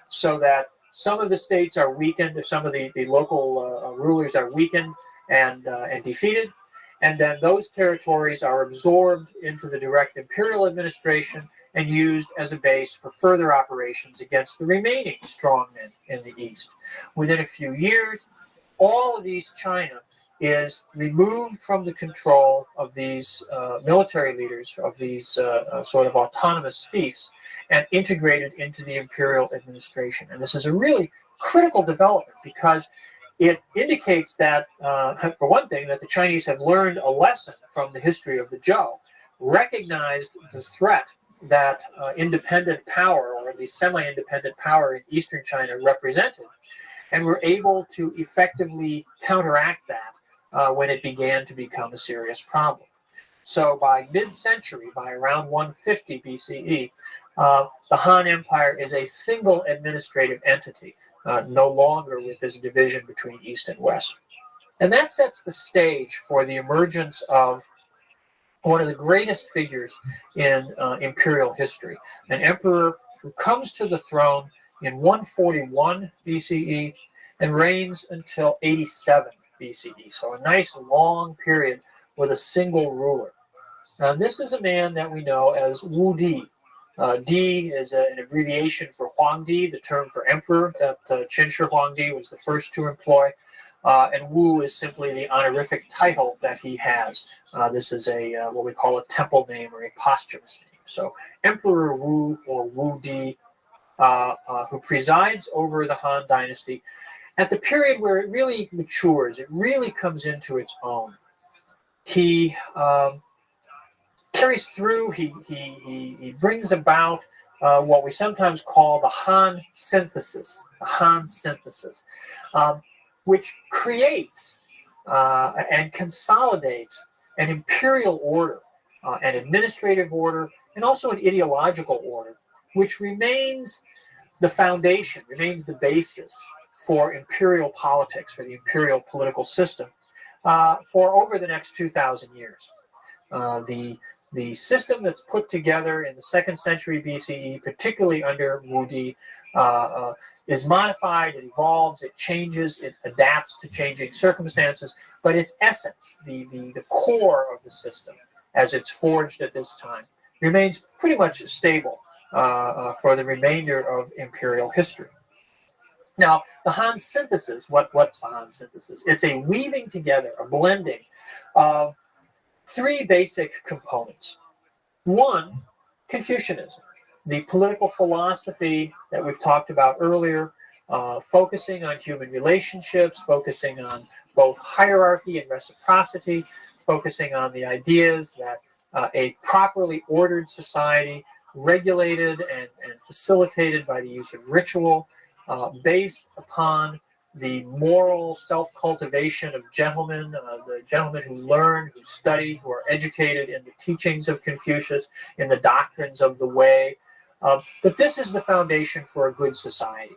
S: so that some of the states are weakened, some of the local rulers are weakened and defeated, and then those territories are absorbed into the direct imperial administration and used as a base for further operations against the remaining strongmen in the east. Within a few years, all of East China is removed from the control of these military leaders, of these sort of autonomous fiefs, and integrated into the imperial administration. And this is a really critical development because it indicates that, for one thing, that the Chinese have learned a lesson from the history of the Zhou, recognized the threat that independent power, or at least semi-independent power in eastern China represented, and were able to effectively counteract that when it began to become a serious problem. So by mid-century, by around 150 BCE, the Han Empire is a single administrative entity, no longer with this division between East and West. And that sets the stage for the emergence of one of the greatest figures in imperial history, an emperor who comes to the throne in 141 BCE and reigns until 87 BCE. So a nice long period with a single ruler. Now this is a man that we know as Wu Di. Di is an abbreviation for Huangdi, the term for emperor that Qin Shi Huangdi was the first to employ. And Wu is simply the honorific title that he has. This is a what we call a temple name or a posthumous name. So Emperor Wu, or Wu Di, who presides over the Han dynasty at the period where it really matures, it really comes into its own. He carries through, he brings about what we sometimes call the Han synthesis, which creates and consolidates an imperial order, an administrative order, and also an ideological order, which remains the foundation, remains the basis for imperial politics, for the imperial political system, for over the next 2,000 years. The system that's put together in the 2nd century BCE, particularly under Wu Di, is modified, it evolves, it changes, it adapts to changing circumstances, but its essence, the core of the system, as it's forged at this time, remains pretty much stable for the remainder of imperial history. Now, the Han synthesis, what's the Han synthesis? It's a weaving together, a blending of 3 basic components. One, Confucianism, the political philosophy that we've talked about earlier, focusing on human relationships, focusing on both hierarchy and reciprocity, focusing on the ideas that a properly ordered society, regulated and facilitated by the use of ritual, based upon the moral self-cultivation of gentlemen, the gentlemen who learn, who study, who are educated in the teachings of Confucius, in the doctrines of the way. But this is the foundation for a good society.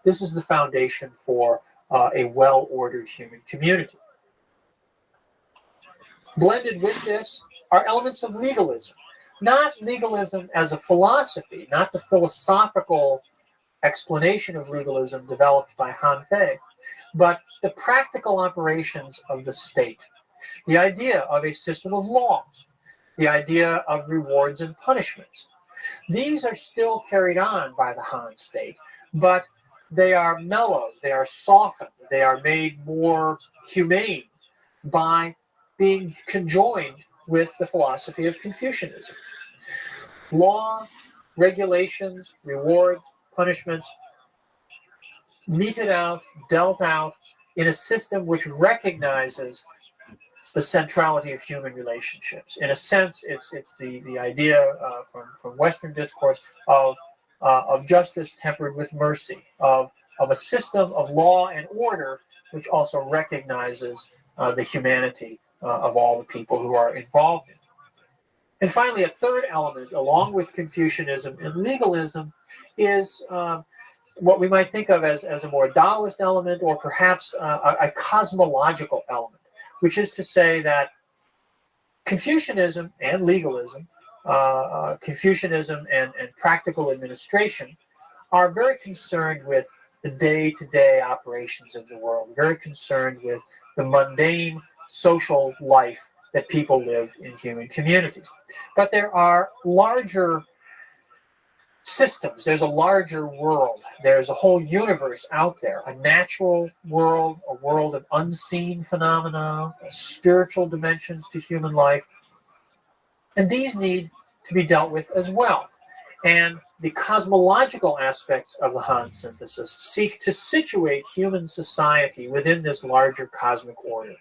S: This is the foundation for a well-ordered human community. Blended with this are elements of legalism. Not legalism as a philosophy, not the philosophical explanation of legalism developed by Han Fei, but the practical operations of the state. The idea of a system of law, the idea of rewards and punishments. These are still carried on by the Han state, but they are mellowed, they are softened, they are made more humane by being conjoined with the philosophy of Confucianism. Law, regulations, rewards, punishments, meted out, dealt out in a system which recognizes the centrality of human relationships. In a sense, it's the idea from Western discourse of justice tempered with mercy, of a system of law and order which also recognizes the humanity of all the people who are involved in it. And finally, a third element, along with Confucianism and legalism, is what we might think of as a more Taoist element, or perhaps a cosmological element, which is to say that Confucianism and legalism, Confucianism and practical administration, are very concerned with the day-to-day operations of the world, very concerned with the mundane social life that people live in human communities. But there are larger systems, there's a larger world, there's a whole universe out there, a natural world, a world of unseen phenomena, spiritual dimensions to human life, and these need to be dealt with as well. And the cosmological aspects of the Han synthesis seek to situate human society within this larger cosmic order.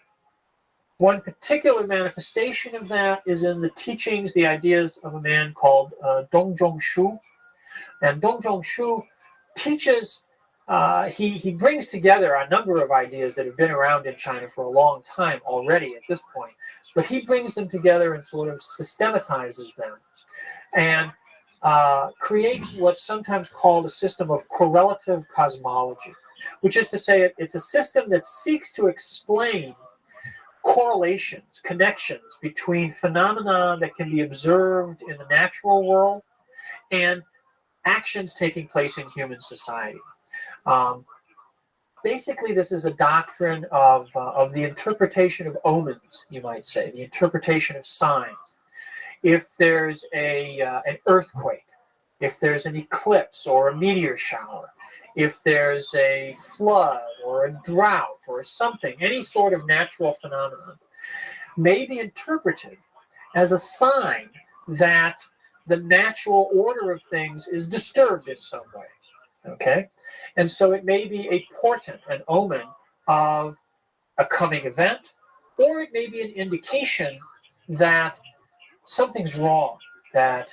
S: One particular manifestation of that is in the teachings, the ideas of a man called Dong Zhongshu. And Dong Zhongshu teaches, he brings together a number of ideas that have been around in China for a long time already at this point, but he brings them together and sort of systematizes them and creates what's sometimes called a system of correlative cosmology, which is to say it's a system that seeks to explain correlations, connections between phenomena that can be observed in the natural world and actions taking place in human society. Basically, this is a doctrine of the interpretation of omens, you might say, the interpretation of signs. If there's an earthquake, if there's an eclipse or a meteor shower, if there's a flood or a drought or something, any sort of natural phenomenon, may be interpreted as a sign that the natural order of things is disturbed in some way, okay? And so it may be a portent, an omen of a coming event, or it may be an indication that something's wrong, that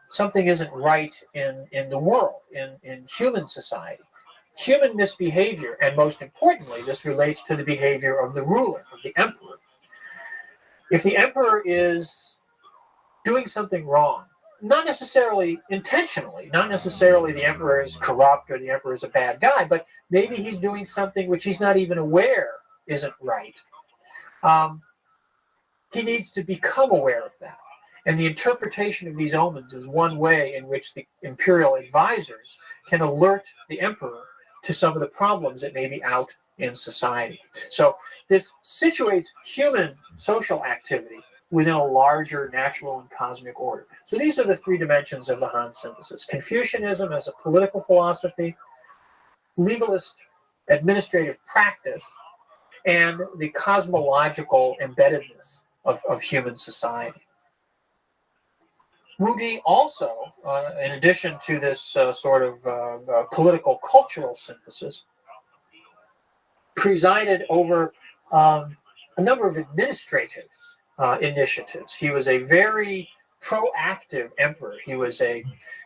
S: something isn't right in the world, in human society. Human misbehavior, and most importantly, this relates to the behavior of the ruler, of the emperor. If the emperor is doing something wrong, not necessarily intentionally, not necessarily the emperor is corrupt or the emperor is a bad guy, but maybe he's doing something which he's not even aware isn't right. he needs to become aware of that. And the interpretation of these omens is one way in which the imperial advisors can alert the emperor to some of the problems that may be out in society. So this situates human social activity within a larger natural and cosmic order. So these are the three dimensions of the Han synthesis. Confucianism as a political philosophy, legalist administrative practice, and the cosmological embeddedness of human society. Wu Di also, in addition to this sort of political cultural synthesis, presided over a number of administrative initiatives. He was a very proactive emperor. He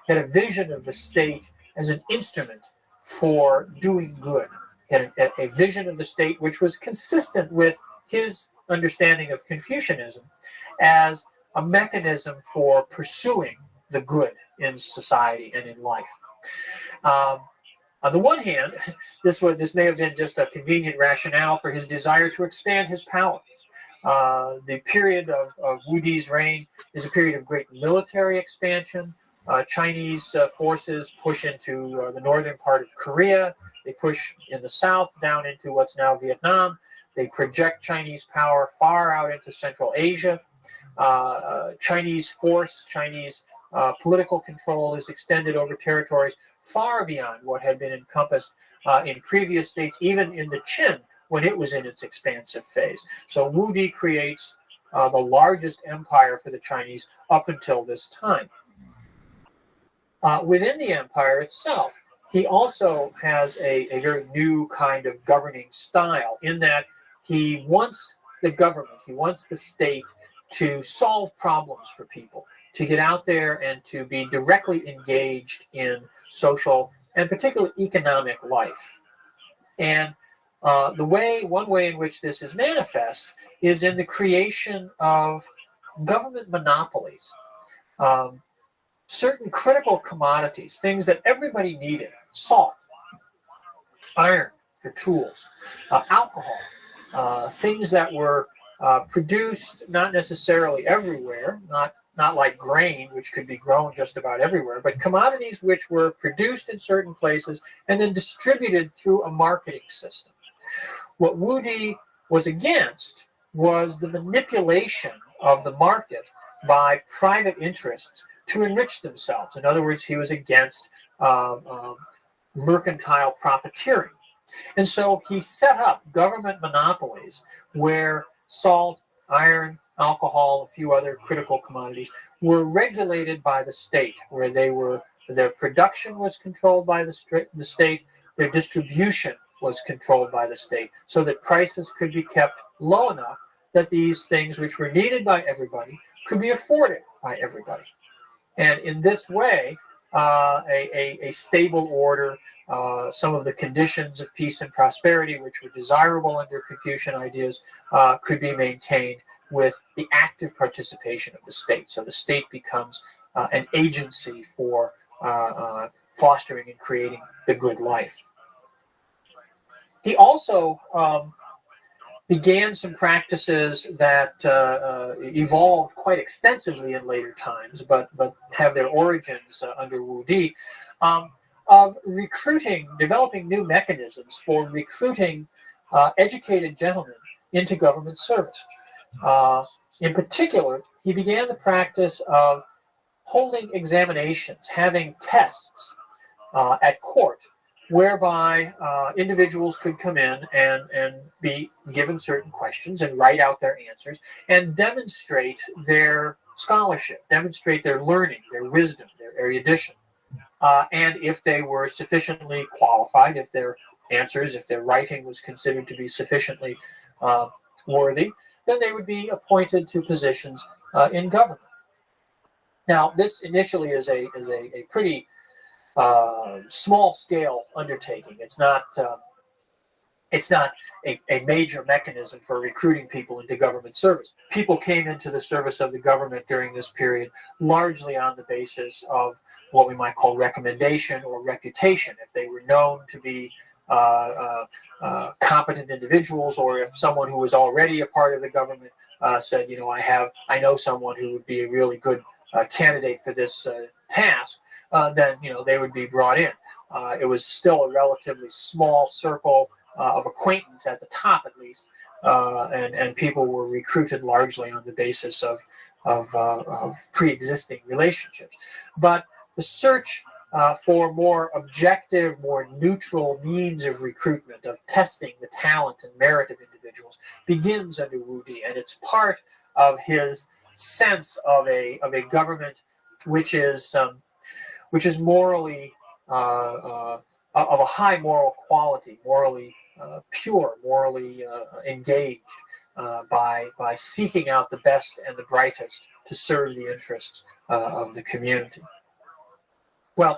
S: had a vision of the state as an instrument for doing good, and a vision of the state which was consistent with his understanding of Confucianism as a mechanism for pursuing the good in society and in life. On the one hand, this may have been just a convenient rationale for his desire to expand his power. The period of Wu Di's reign is a period of great military expansion. Chinese forces push into the northern part of Korea. They push in the south down into what's now Vietnam. They project Chinese power far out into Central Asia. Chinese political control is extended over territories far beyond what had been encompassed in previous states, even in the Qin when it was in its expansive phase. So Wu Di creates the largest empire for the Chinese up until this time. Within the empire itself, he also has a very new kind of governing style in that he wants the government, he wants the state to solve problems for people, to get out there and to be directly engaged in social and particularly economic life. And one way in which this is manifest is in the creation of government monopolies. Certain critical commodities, things that everybody needed, salt, iron for tools, alcohol, things that were produced not necessarily everywhere, not like grain, which could be grown just about everywhere, but commodities which were produced in certain places and then distributed through a marketing system. What Wu Di was against was the manipulation of the market by private interests to enrich themselves. In other words, he was against mercantile profiteering. And so he set up government monopolies where salt, iron, alcohol, a few other critical commodities were regulated by the state, where their production was controlled by the state, their distribution was controlled by the state, so that prices could be kept low enough that these things which were needed by everybody could be afforded by everybody. And in this way, a stable order, some of the conditions of peace and prosperity which were desirable under Confucian ideas could be maintained with the active participation of the state. So the state becomes an agency for fostering and creating the good life. He also began some practices that evolved quite extensively in later times, but have their origins under Wu Di, of recruiting, developing new mechanisms for recruiting educated gentlemen into government service. In particular, he began the practice of holding examinations, having tests at court, whereby individuals could come in and be given certain questions and write out their answers and demonstrate their scholarship, demonstrate their learning, their wisdom, their erudition. And if they were sufficiently qualified, if their answers, if their writing was considered to be sufficiently worthy, then they would be appointed to positions in government. Now, this initially is a pretty small-scale undertaking. It's not a major mechanism for recruiting people into government service. People came into the service of the government during this period largely on the basis of what we might call recommendation or reputation. If they were known to be competent individuals, or if someone who was already a part of the government said, I know someone who would be a really good candidate for this task, then they would be brought in. It was still a relatively small circle of acquaintance at the top, at least, and people were recruited largely on the basis of pre-existing relationships. But the search for more objective, more neutral means of recruitment, of testing the talent and merit of individuals, begins under Wu Di, and it's part of his sense of a government which is morally of a high moral quality, morally pure, morally engaged by seeking out the best and the brightest to serve the interests of the community. Well,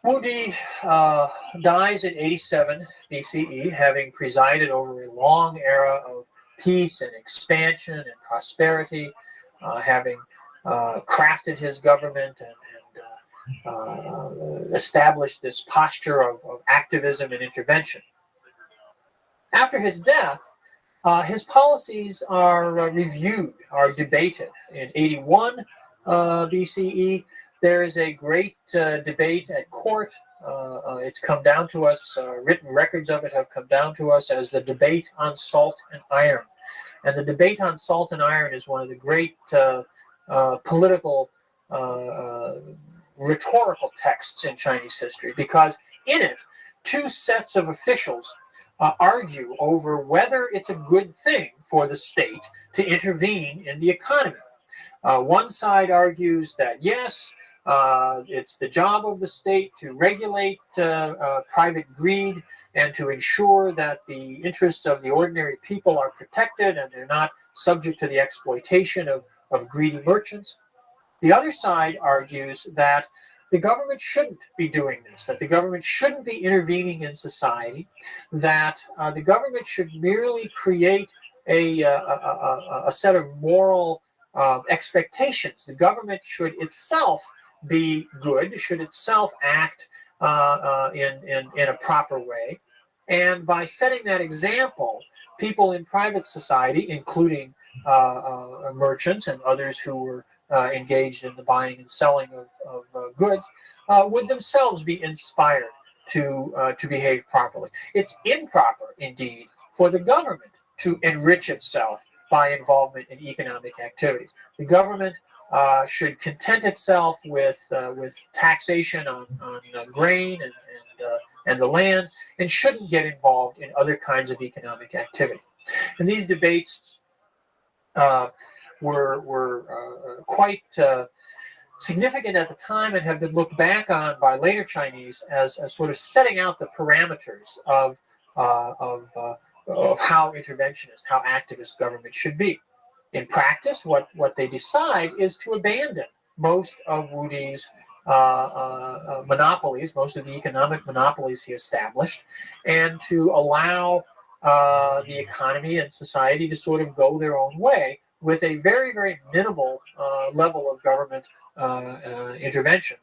S: Wu Di dies in 87 BCE, having presided over a long era of peace and expansion and prosperity, having crafted his government and established this posture of activism and intervention. After his death, his policies are reviewed, are debated. In 81 BCE, there is a great debate at court. It's come down to us, written records of it have come down to us as the debate on salt and iron. And the debate on salt and iron is one of the great political rhetorical texts in Chinese history, because in it, two sets of officials argue over whether it's a good thing for the state to intervene in the economy. One side argues that yes, it's the job of the state to regulate private greed and to ensure that the interests of the ordinary people are protected and they're not subject to the exploitation of greedy merchants. The other side argues that the government shouldn't be doing this, that the government shouldn't be intervening in society, that the government should merely create a set of moral expectations. The government should itself be good, should itself act in a proper way. And by setting that example, people in private society, including merchants and others who were engaged in the buying and selling of goods, would themselves be inspired to behave properly. It's improper, indeed, for the government to enrich itself by involvement in economic activities. The government should content itself with taxation on grain and the land, and shouldn't get involved in other kinds of economic activity. And these debates were quite significant at the time and have been looked back on by later Chinese as sort of setting out the parameters of how interventionist, how activist government should be. In practice, what they decide is to abandon most of Wu Di's monopolies, most of the economic monopolies he established, and to allow the economy and society to sort of go their own way with a very, very minimal level of government intervention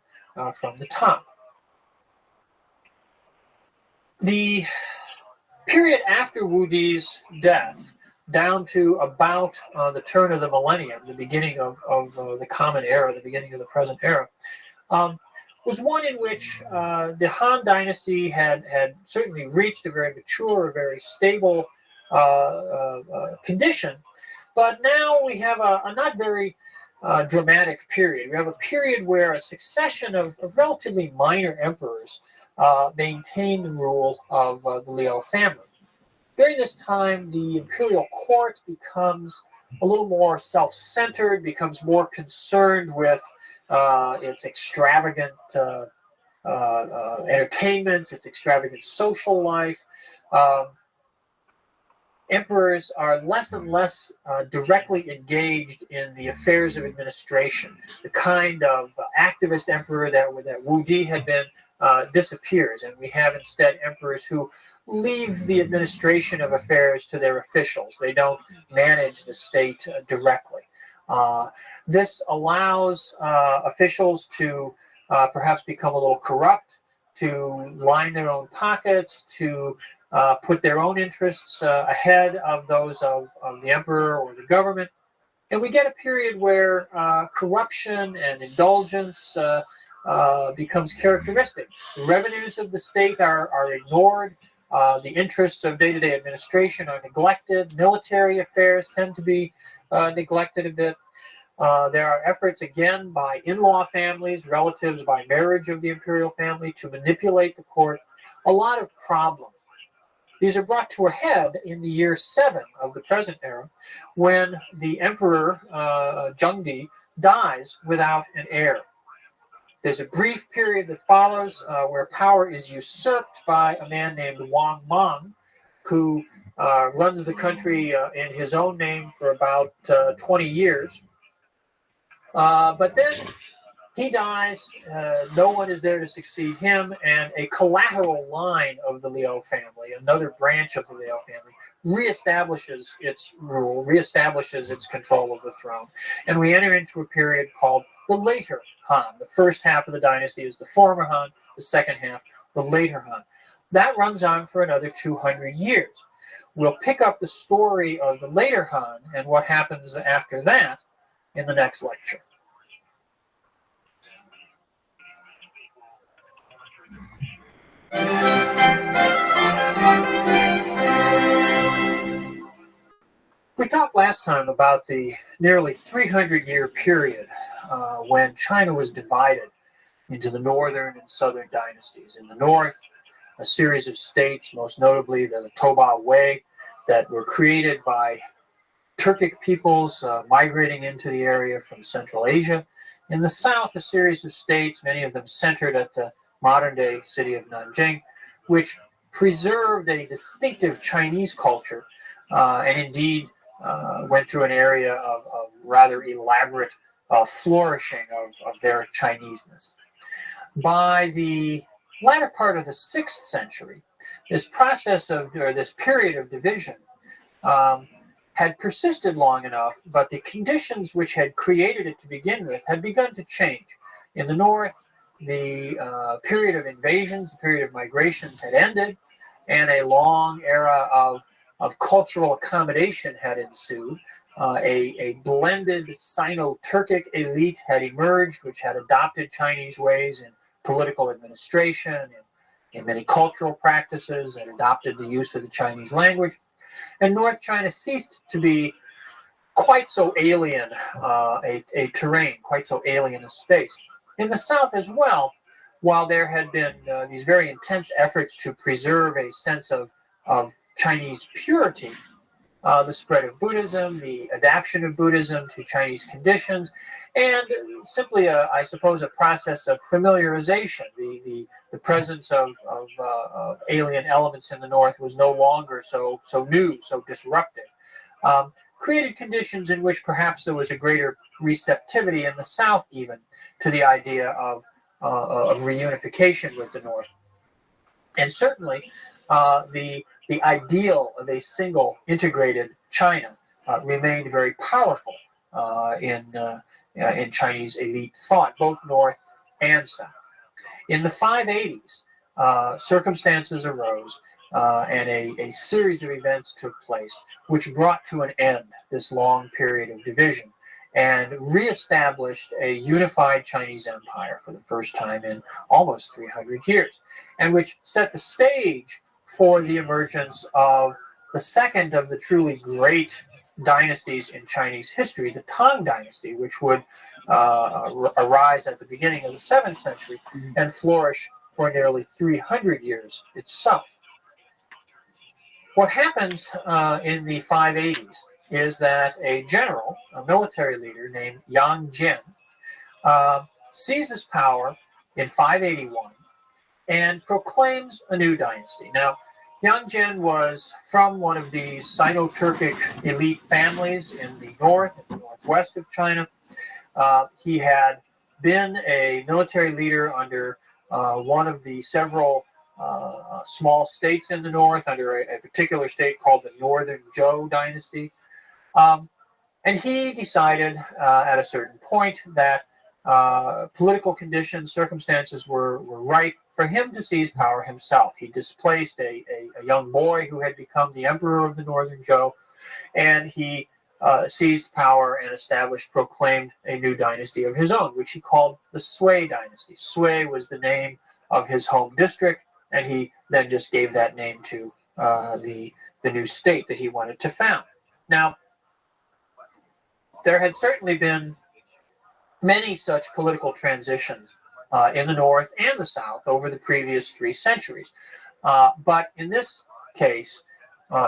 S: from the top. The period after Wu Di's death, down to about the turn of the millennium, the beginning of the Common Era, the beginning of the present era, was one in which the Han Dynasty had certainly reached a very mature, a very stable condition. But now we have a not very dramatic period. We have a period where a succession of relatively minor emperors maintained the rule of the Liao family. During this time, the imperial court becomes a little more self-centered, becomes more concerned with its extravagant entertainments, its extravagant social life. Emperors are less and less directly engaged in the affairs of administration. The kind of activist emperor that Wu Di had been disappears, and we have instead emperors who leave the administration of affairs to their officials. They don't manage the state directly. This allows officials to perhaps become a little corrupt, to line their own pockets, to put their own interests ahead of those of the emperor or the government. And we get a period where corruption and indulgence becomes characteristic. The revenues of the state are ignored. The interests of day-to-day administration are neglected. Military affairs tend to be neglected a bit. There are efforts, again, by in-law families, relatives by marriage of the imperial family, to manipulate the court. A lot of problems. These are brought to a head in the year 7 of the present era, when the emperor, Zhengdi, dies without an heir. There's a brief period that follows where power is usurped by a man named Wang Mang, who runs the country in his own name for about 20 years. But then he dies, no one is there to succeed him, and a collateral line of the Liu family, another branch of the Liu family, reestablishes its rule, reestablishes its control of the throne. And we enter into a period called the later Han. The first half of the dynasty is the former Han, the second half, the later Han. That runs on for another 200 years. We'll pick up the story of the later Han and what happens after that in the next lecture. We talked last time about the nearly 300-year period when China was divided into the northern and southern dynasties. In the north, a series of states, most notably the Toba Wei, that were created by Turkic peoples migrating into the area from Central Asia. In the south, a series of states, many of them centered at the modern-day city of Nanjing, which preserved a distinctive Chinese culture and indeed went through an area of rather elaborate flourishing of their Chineseness. By the latter part of the 6th century, this process this period of division had persisted long enough, but the conditions which had created it to begin with had begun to change. In the north, the period of invasions, the period of migrations had ended, and a long era of cultural accommodation had ensued. A blended Sino-Turkic elite had emerged, which had adopted Chinese ways in political administration and in many cultural practices, and adopted the use of the Chinese language. And North China ceased to be quite so alien a terrain, quite so alien a space. In the south as well, while there had been these very intense efforts to preserve a sense of Chinese purity, the spread of Buddhism, the adaptation of Buddhism to Chinese conditions, and simply, I suppose, a process of familiarization. The presence of alien elements in the north was no longer so new, so disruptive. Created conditions in which perhaps there was a greater receptivity in the south even to the idea of reunification with the north. And certainly the ideal of a single integrated China remained very powerful in Chinese elite thought, both north and south. In the 580s, circumstances arose and a series of events took place which brought to an end this long period of division and reestablished a unified Chinese empire for the first time in almost 300 years, and which set the stage for the emergence of the second of the truly great dynasties in Chinese history, the Tang Dynasty, which would arise at the beginning of the 7th century and flourish for nearly 300 years itself. What happens in the 580s is that a general, a military leader named Yang Jian, seizes power in 581 and proclaims a new dynasty. Now, Yang Jian was from one of these Sino-Turkic elite families in the north and the northwest of China. He had been a military leader under one of the several small states in the north, under a particular state called the Northern Zhou Dynasty. And he decided at a certain point that political conditions, circumstances were ripe for him to seize power himself. He displaced a young boy who had become the emperor of the Northern Zhou, and he seized power and proclaimed a new dynasty of his own, which he called the Sui dynasty. Sui was the name of his home district, and he then just gave that name to the new state that he wanted to found. Now, there had certainly been many such political transitions in the North and the South over the previous 3 centuries. But in this case,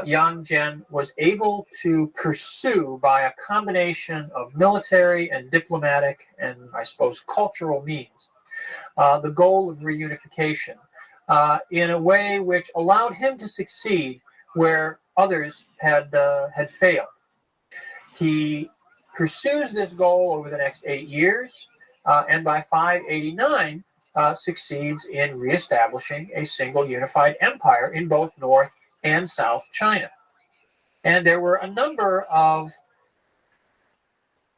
S: Yang Zhen was able to pursue, by a combination of military and diplomatic and, I suppose, cultural means, the goal of reunification in a way which allowed him to succeed where others had failed. He pursues this goal over the next 8 years, and by 589 succeeds in reestablishing a single unified empire in both North and South China. And there were a number of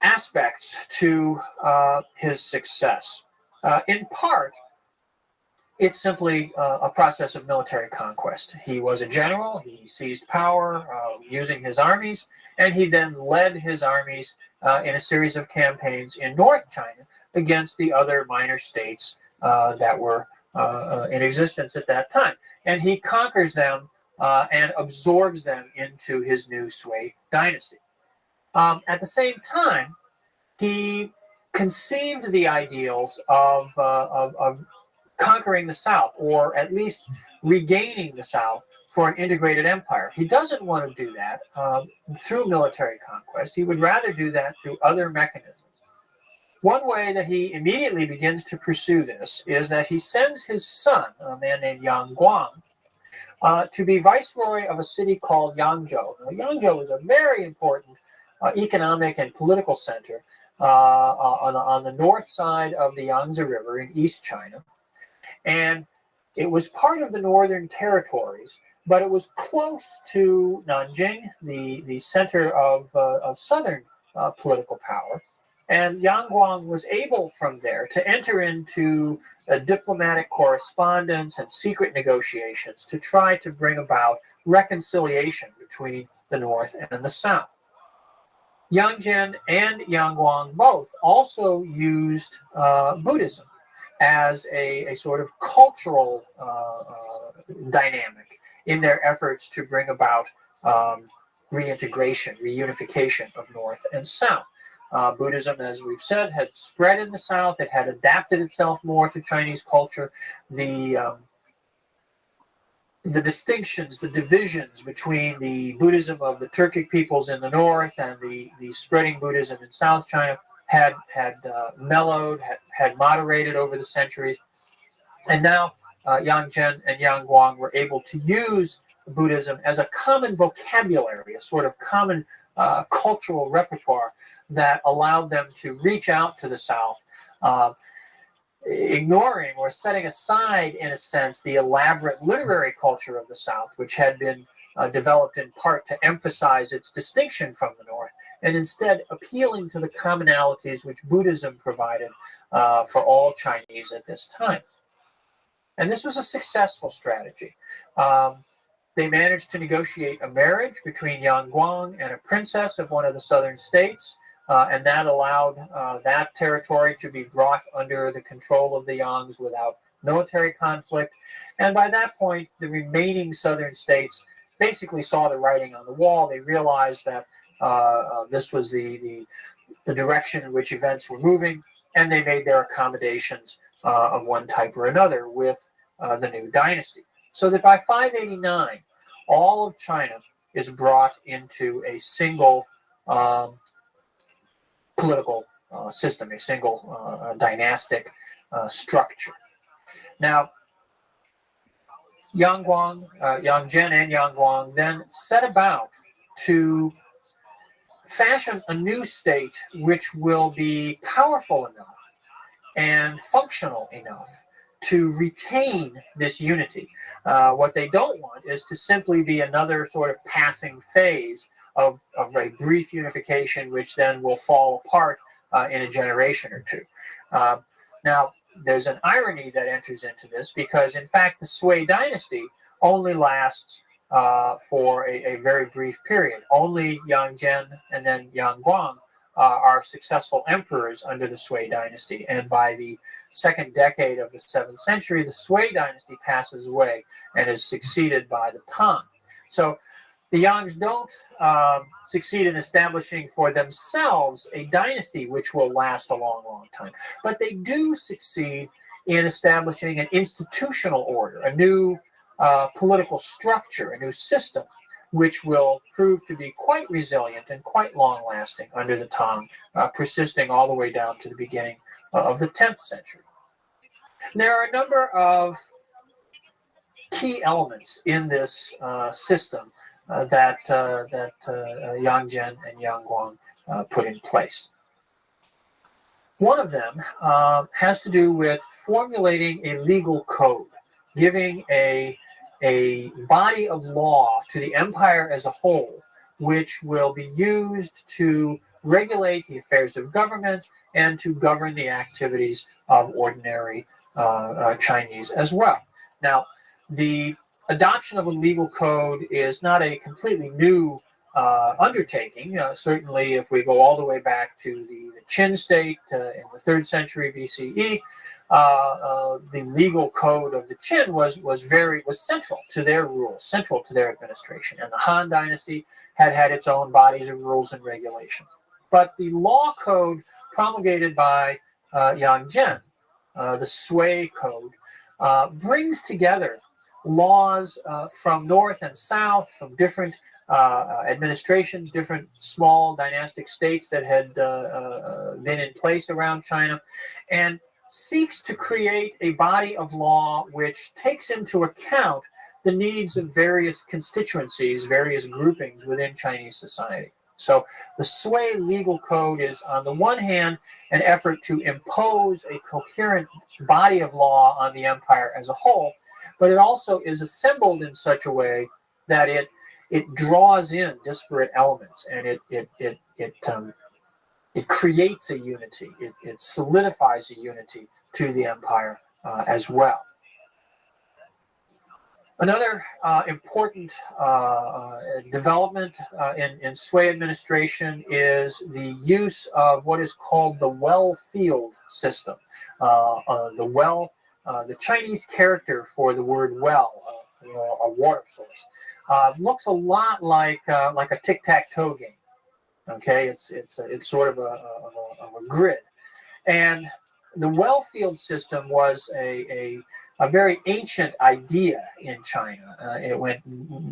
S: aspects to his success. In part, it's simply a process of military conquest. He was a general, he seized power using his armies, and he then led his armies in a series of campaigns in North China against the other minor states that were in existence at that time. And he conquers them and absorbs them into his new Sui dynasty. At the same time, he conceived the ideals of conquering the South, or at least regaining the South for an integrated empire. He doesn't want to do that through military conquest. He would rather do that through other mechanisms. One way that he immediately begins to pursue this is that he sends his son, a man named Yang Guang, to be viceroy of a city called Yangzhou. Now, Yangzhou is a very important economic and political center on the north side of the Yangtze River in East China. And it was part of the northern territories, but it was close to Nanjing, the center of southern political power. And Yang Guang was able from there to enter into a diplomatic correspondence and secret negotiations to try to bring about reconciliation between the North and the South. Yang Zhen and Yang Guang both also used Buddhism as a sort of cultural dynamic in their efforts to bring about reintegration, reunification of North and South. Buddhism, as we've said, had spread in the South. It had adapted itself more to Chinese culture. The distinctions, the divisions between the Buddhism of the Turkic peoples in the North and the spreading Buddhism in South China had mellowed, had moderated over the centuries. And now Yang Zhen and Yang Guang were able to use Buddhism as a common vocabulary, a sort of common cultural repertoire that allowed them to reach out to the South, ignoring or setting aside, in a sense, the elaborate literary culture of the South, which had been developed in part to emphasize its distinction from the North, and instead appealing to the commonalities which Buddhism provided for all Chinese at this time. And this was a successful strategy. They managed to negotiate a marriage between Yang Guang and a princess of one of the southern states, and that allowed that territory to be brought under the control of the Yangs without military conflict. And by that point, the remaining southern states basically saw the writing on the wall. They realized that this was the direction in which events were moving, and they made their accommodations of one type or another with the new dynasty. So that by 589, all of China is brought into a single political system, a single dynastic structure. Now, Yang Zhen and Yang Guang then set about to fashion a new state which will be powerful enough and functional enough to retain this unity. What they don't want is to simply be another sort of passing phase of a brief unification which then will fall apart in a generation or two. Now, there's an irony that enters into this because, in fact, the Sui dynasty only lasts for a very brief period. Only Yang Zhen and then Yang Guang are successful emperors under the Sui dynasty. And by the second decade of the 7th century, the Sui dynasty passes away and is succeeded by the Tang. So the Yangs don't succeed in establishing for themselves a dynasty which will last a long, long time. But they do succeed in establishing an institutional order, a new political structure, a new system, which will prove to be quite resilient and quite long-lasting under the Tang, persisting all the way down to the beginning of the 10th century. There are a number of key elements in this system that Yang Zhen and Yang Guang put in place. One of them has to do with formulating a legal code, giving a body of law to the empire as a whole, which will be used to regulate the affairs of government and to govern the activities of ordinary Chinese as well. Now, the adoption of a legal code is not a completely new undertaking. Certainly, if we go all the way back to the Qin state in the 3rd century BCE, the legal code of the Qin was central to their rules, central to their administration. And the Han dynasty had its own bodies of rules and regulations. But the law code promulgated by Yang Zhen, the Sui code, brings together laws from north and south, from different administrations, different small dynastic states that had been in place around China, and seeks to create a body of law which takes into account the needs of various constituencies, various groupings within Chinese society. So the Sui legal code is, on the one hand, an effort to impose a coherent body of law on the empire as a whole, but it also is assembled in such a way that it draws in disparate elements, and it creates a unity. It solidifies a unity to the empire as well. Another important development in Sui administration is the use of what is called the well field system. The Chinese character for the word well, a water source, looks a lot like a tic-tac-toe game. Okay, it's sort of a grid, and the well field system was a very ancient idea in China. It went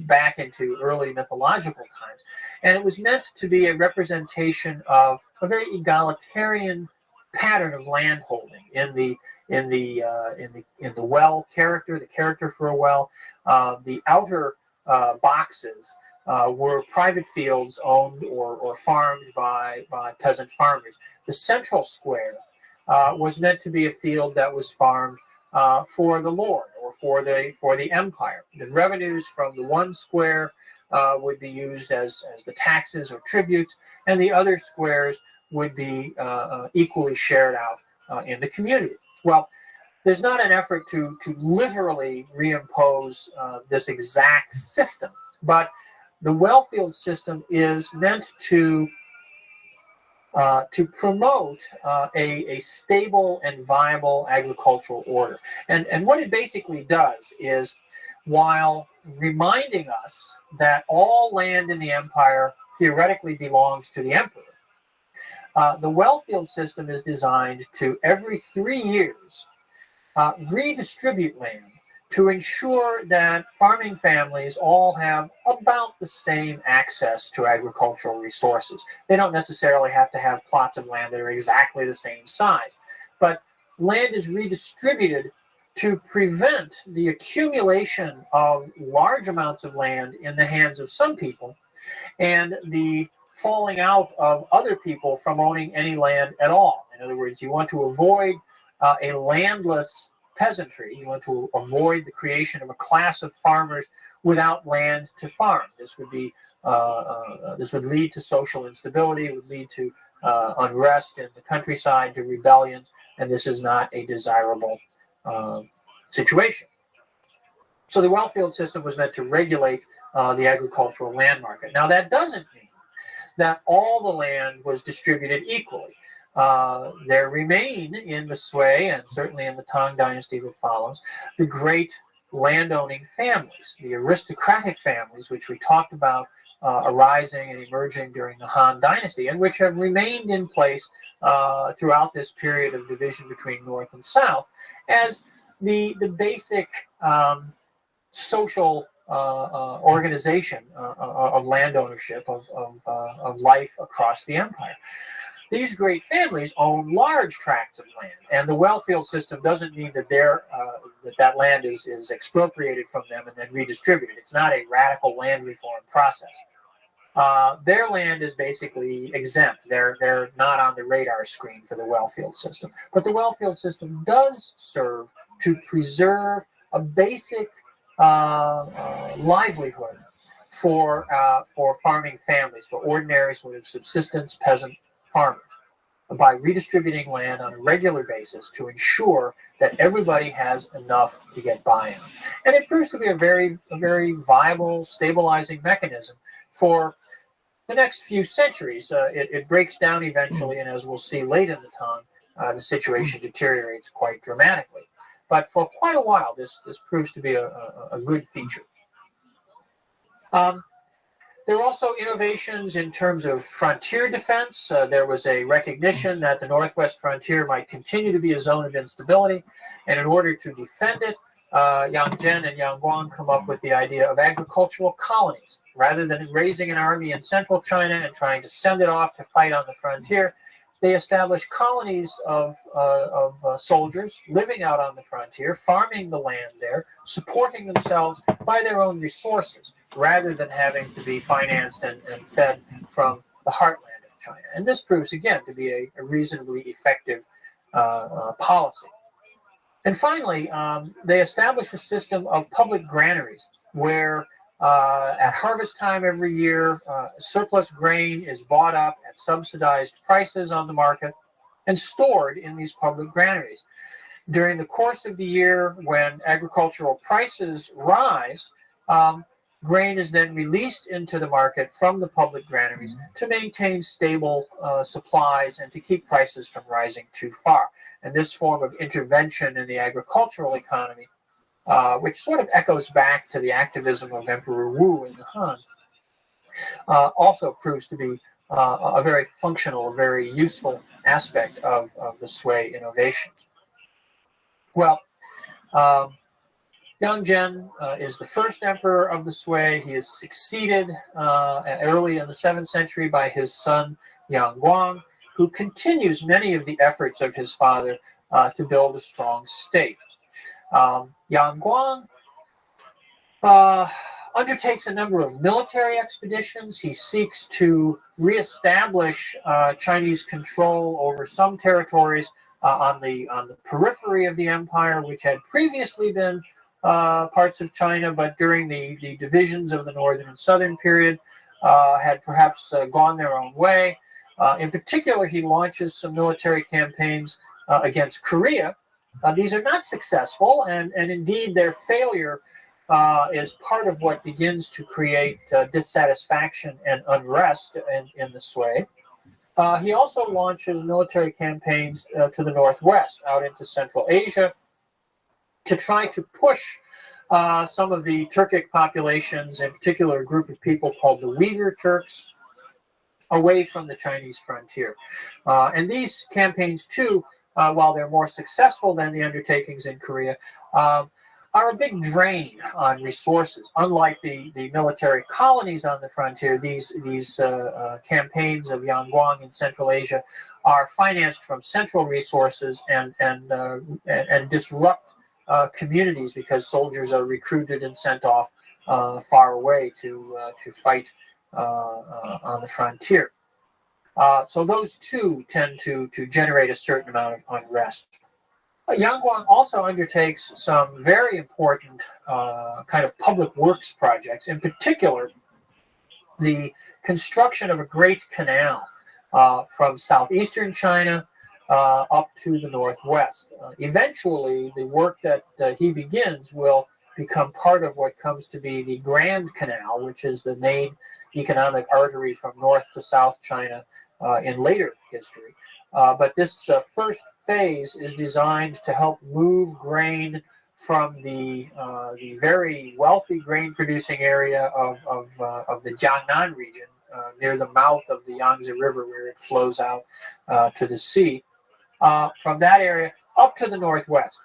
S: back into early mythological times, and it was meant to be a representation of a very egalitarian pattern of landholding in the well character, the character for a well. The outer boxes were private fields owned or farmed by peasant farmers. The central square was meant to be a field that was farmed for the lord or for the empire. The revenues from the one square would be used as the taxes or tributes, and the other squares would be equally shared out in the community. Well, there's not an effort to literally reimpose this exact system, but the well-field system is meant to promote a stable and viable agricultural order. And what it basically does is, while reminding us that all land in the empire theoretically belongs to the emperor, the well-field system is designed to, every 3 years, redistribute land to ensure that farming families all have about the same access to agricultural resources. They don't necessarily have to have plots of land that are exactly the same size, but land is redistributed to prevent the accumulation of large amounts of land in the hands of some people and the falling out of other people from owning any land at all. In other words, you want to avoid a landless peasantry. You want to avoid the creation of a class of farmers without land to farm. This would be this would lead to social instability. It would lead to unrest in the countryside to rebellions, and this is not a desirable situation. So the well-field system was meant to regulate the agricultural land market. Now, that doesn't mean that all the land was distributed equally. There remain in the Sui, and certainly in the Tang Dynasty that follows, the great landowning families, the aristocratic families, which we talked about arising and emerging during the Han Dynasty, and which have remained in place throughout this period of division between North and South as the basic social organization of land ownership, of life across the empire. These great families own large tracts of land, and the well-field system doesn't mean that that land is expropriated from them and then redistributed. It's not a radical land reform process. Their land is basically exempt. They're not on the radar screen for the well-field system. But the well-field system does serve to preserve a basic livelihood for farming families, for ordinary sort of subsistence peasant farmers, by redistributing land on a regular basis to ensure that everybody has enough to get by on. And it proves to be a very viable, stabilizing mechanism for the next few centuries. It breaks down eventually, and as we'll see late in the Tang, the situation deteriorates quite dramatically. But for quite a while, this proves to be a good feature. There are also innovations in terms of frontier defense. There was a recognition that the northwest frontier might continue to be a zone of instability, and in order to defend it, Yang Zhen and Yang Guang come up with the idea of agricultural colonies. Rather than raising an army in central China and trying to send it off to fight on the frontier, they established colonies of soldiers living out on the frontier, farming the land there, supporting themselves by their own resources, rather than having to be financed and fed from the heartland of China. And this proves, again, to be a reasonably effective policy. And finally, they established a system of public granaries where at harvest time every year, surplus grain is bought up at subsidized prices on the market and stored in these public granaries. During the course of the year, when agricultural prices rise, grain is then released into the market from the public granaries to maintain stable supplies and to keep prices from rising too far. And this form of intervention in the agricultural economy, which sort of echoes back to the activism of Emperor Wu in the Han, also proves to be a very functional, a very useful aspect of the Sui innovations. Well, Yang Zhen is the first emperor of the Sui. He is succeeded early in the 7th century by his son Yang Guang, who continues many of the efforts of his father to build a strong state. Yang Guang undertakes a number of military expeditions. He seeks to reestablish Chinese control over some territories on the periphery of the empire, which had previously been parts of China, but during the divisions of the northern and southern period had perhaps gone their own way. In particular, he launches some military campaigns against Korea. These are not successful, and indeed their failure is part of what begins to create dissatisfaction and unrest in the Sui. He also launches military campaigns to the northwest, out into Central Asia, to try to push some of the Turkic populations, in particular a group of people called the Uyghur Turks, away from the Chinese frontier. And these campaigns, too, while they're more successful than the undertakings in Korea, are a big drain on resources. Unlike the military colonies on the frontier, these campaigns of Yang Guang in Central Asia are financed from central resources and disrupt communities because soldiers are recruited and sent off far away to fight on the frontier. So those two tend to generate a certain amount of unrest. Yang Guang also undertakes some very important kind of public works projects, in particular the construction of a great canal from southeastern China up to the northwest. Eventually, the work that he begins will become part of what comes to be the Grand Canal, which is the main economic artery from north to south China in later history. But this first phase is designed to help move grain from the very wealthy grain-producing area of the Jiangnan region, near the mouth of the Yangtze River, where it flows out to the sea, from that area up to the northwest.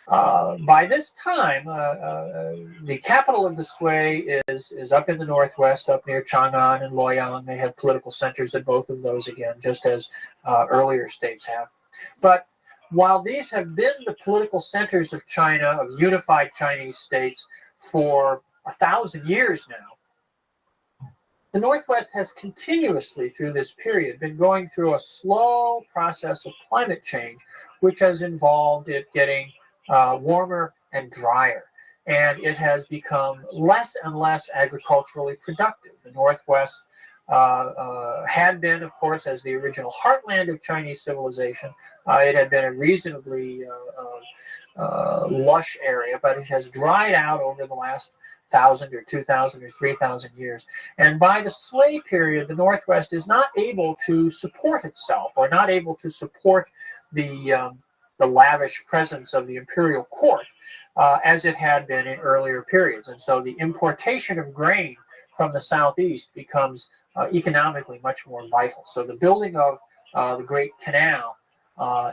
S: By this time, the capital of the Sui is up in the northwest, up near Chang'an and Luoyang. They have political centers at both of those again, just as earlier states have. But while these have been the political centers of China, of unified Chinese states, for 1,000 years now, the Northwest has continuously, through this period, been going through a slow process of climate change, which has involved it getting warmer and drier. And it has become less and less agriculturally productive. The Northwest had been, of course, as the original heartland of Chinese civilization. It had been a reasonably lush area, but it has dried out over the last 1,000 or 2,000 or 3,000 years. And by the Sui period, the Northwest is not able to support itself, or not able to support the lavish presence of the imperial court as it had been in earlier periods. And so the importation of grain from the southeast becomes economically much more vital. So the building of the Great Canal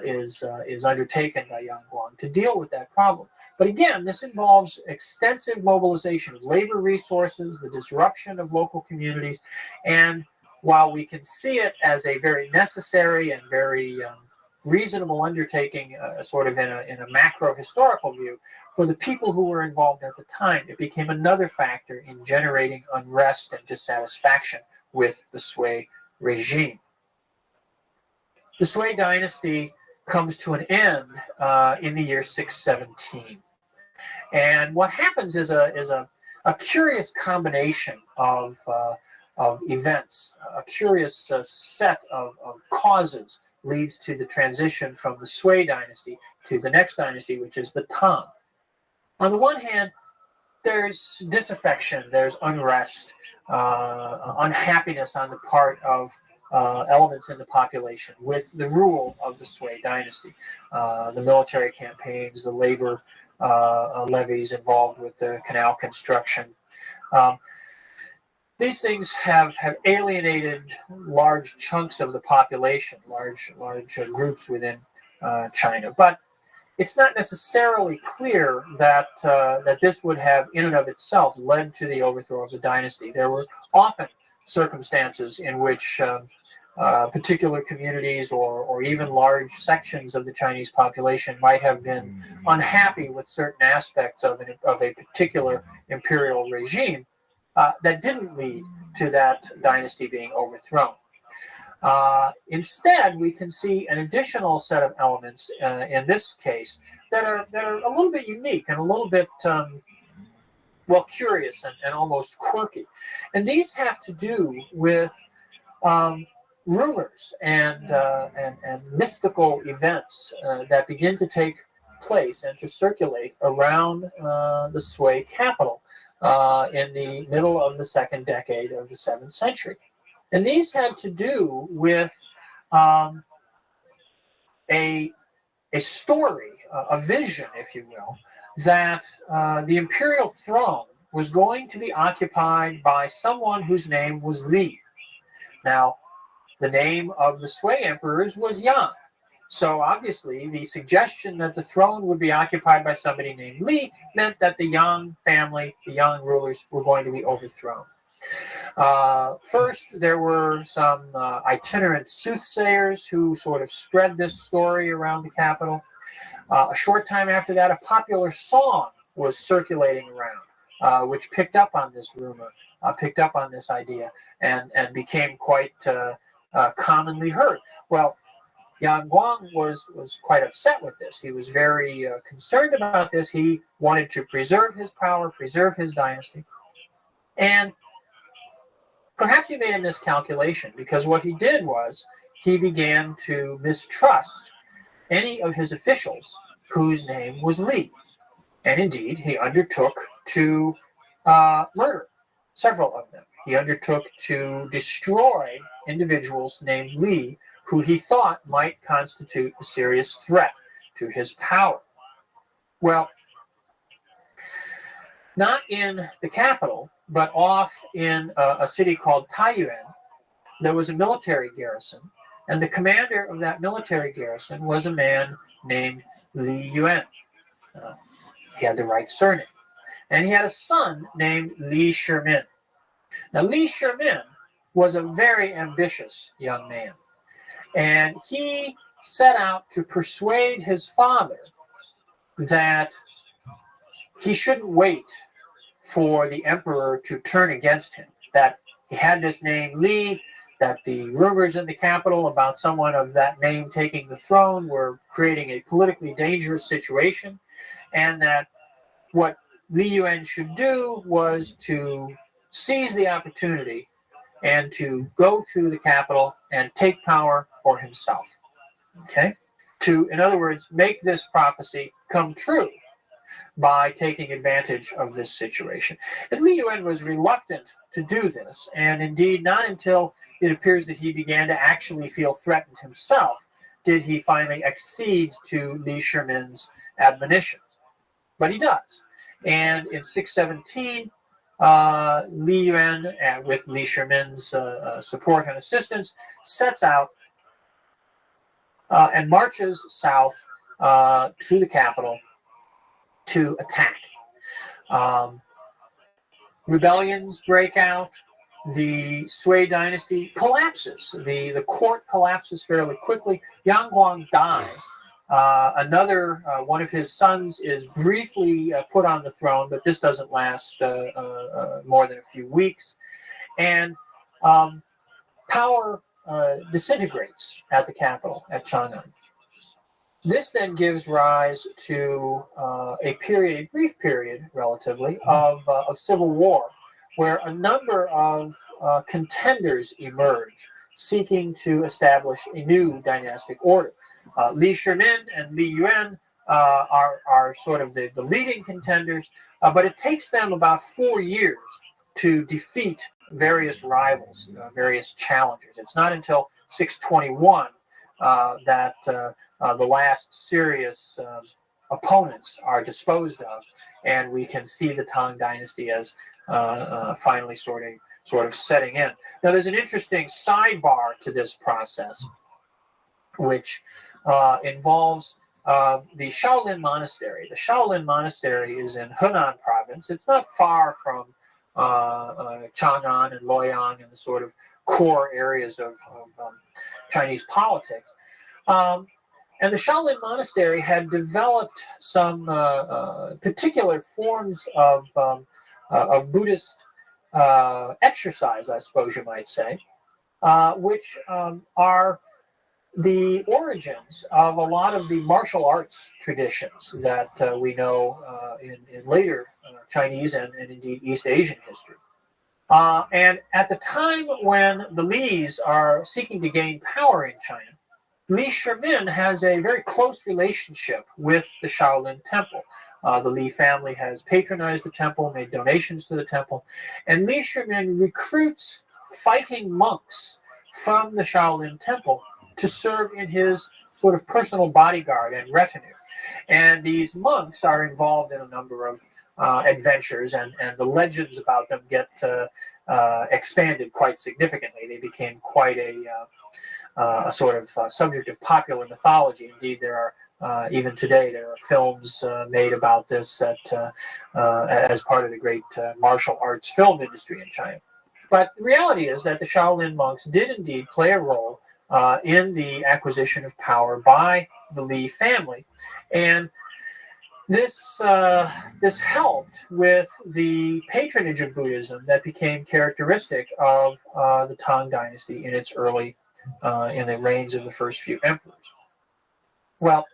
S: is undertaken by Yangguang to deal with that problem. But again, this involves extensive mobilization of labor resources, the disruption of local communities, and while we can see it as a very necessary and very reasonable undertaking, sort of in a macro historical view, for the people who were involved at the time, it became another factor in generating unrest and dissatisfaction with the Sui regime. The Sui dynasty comes to an end in the year 617. And what happens is a curious combination of events, a curious set of causes leads to the transition from the Sui dynasty to the next dynasty, which is the Tang. On the one hand, there's disaffection, there's unrest, unhappiness on the part of elements in the population with the rule of the Sui dynasty. The military campaigns, the labor levies involved with the canal construction. These things have alienated large chunks of the population, large groups within China. But it's not necessarily clear that this would have, in and of itself, led to the overthrow of the dynasty. There were often circumstances in which particular communities or even large sections of the Chinese population might have been unhappy with certain aspects of a particular imperial regime that didn't lead to that dynasty being overthrown. Instead, we can see an additional set of elements in this case that are a little bit unique and a little bit curious and almost quirky. And these have to do with rumors and mystical events that begin to take place and to circulate around the Sui capital in the middle of the second decade of the 7th century. And these had to do with a story, a vision, if you will, that the imperial throne was going to be occupied by someone whose name was Li. Now, the name of the Sui emperors was Yang. So obviously, the suggestion that the throne would be occupied by somebody named Li meant that the Yang family, the Yang rulers, were going to be overthrown. First, there were some itinerant soothsayers who sort of spread this story around the capital. A short time after that, a popular song was circulating around, which picked up on this rumor, picked up on this idea, and became quite commonly heard. Well, Yangguang was quite upset with this. He was very concerned about this. He wanted to preserve his power, preserve his dynasty. And perhaps he made a miscalculation, because what he did was he began to mistrust any of his officials whose name was Li. And indeed, he undertook to murder several of them. He undertook to destroy individuals named Li, who he thought might constitute a serious threat to his power. Well, not in the capital, but off in a city called Taiyuan, there was a military garrison, and the commander of that military garrison was a man named Li Yuan. He had the right surname. And he had a son named Li Shimin. Now, Li Shimin was a very ambitious young man, and he set out to persuade his father that he shouldn't wait for the emperor to turn against him, that he had this name Li, that the rumors in the capital about someone of that name taking the throne were creating a politically dangerous situation, and that what Li Yuan should do was to seize the opportunity and to go to the capital and take power for himself. Okay? To, in other words, make this prophecy come true by taking advantage of this situation. And Li Yuan was reluctant to do this, and indeed not until it appears that he began to actually feel threatened himself did he finally accede to Li Shimin's admonitions. But he does. And in 617, Li Yuan, with Li Shimin's support and assistance, sets out and marches south to the capital to attack. Rebellions break out. The Sui dynasty collapses. The court collapses fairly quickly. Yang Guang dies. Another one of his sons is briefly put on the throne, but this doesn't last more than a few weeks. And power disintegrates at the capital, at Chang'an. This then gives rise to a brief period, relatively, of civil war, where a number of contenders emerge, seeking to establish a new dynastic order. Li Shimin and Li Yuan are sort of the leading contenders, but it takes them about 4 years to defeat various rivals, various challengers. It's not until 621 that the last serious opponents are disposed of, and we can see the Tang Dynasty as finally sort of setting in. Now, there's an interesting sidebar to this process, which involves the Shaolin Monastery. The Shaolin Monastery is in Henan province. It's not far from Chang'an and Luoyang and the sort of core areas of Chinese politics. And the Shaolin Monastery had developed some particular forms of Buddhist exercise, I suppose you might say, which are the origins of a lot of the martial arts traditions that we know in later Chinese and indeed East Asian history. And at the time when the Lis are seeking to gain power in China, Li Shimin has a very close relationship with the Shaolin Temple. The Li family has patronized the temple, made donations to the temple, and Li Shimin recruits fighting monks from the Shaolin Temple to serve in his sort of personal bodyguard and retinue. And these monks are involved in a number of adventures, and the legends about them get expanded quite significantly. They became quite a sort of subject of popular mythology. Indeed, there are, even today, there are films made about this as part of the great martial arts film industry in China. But the reality is that the Shaolin monks did indeed play a role in the acquisition of power by the Li family. And this helped with the patronage of Buddhism that became characteristic of the Tang Dynasty in its early, in the reigns of the first few emperors. Well,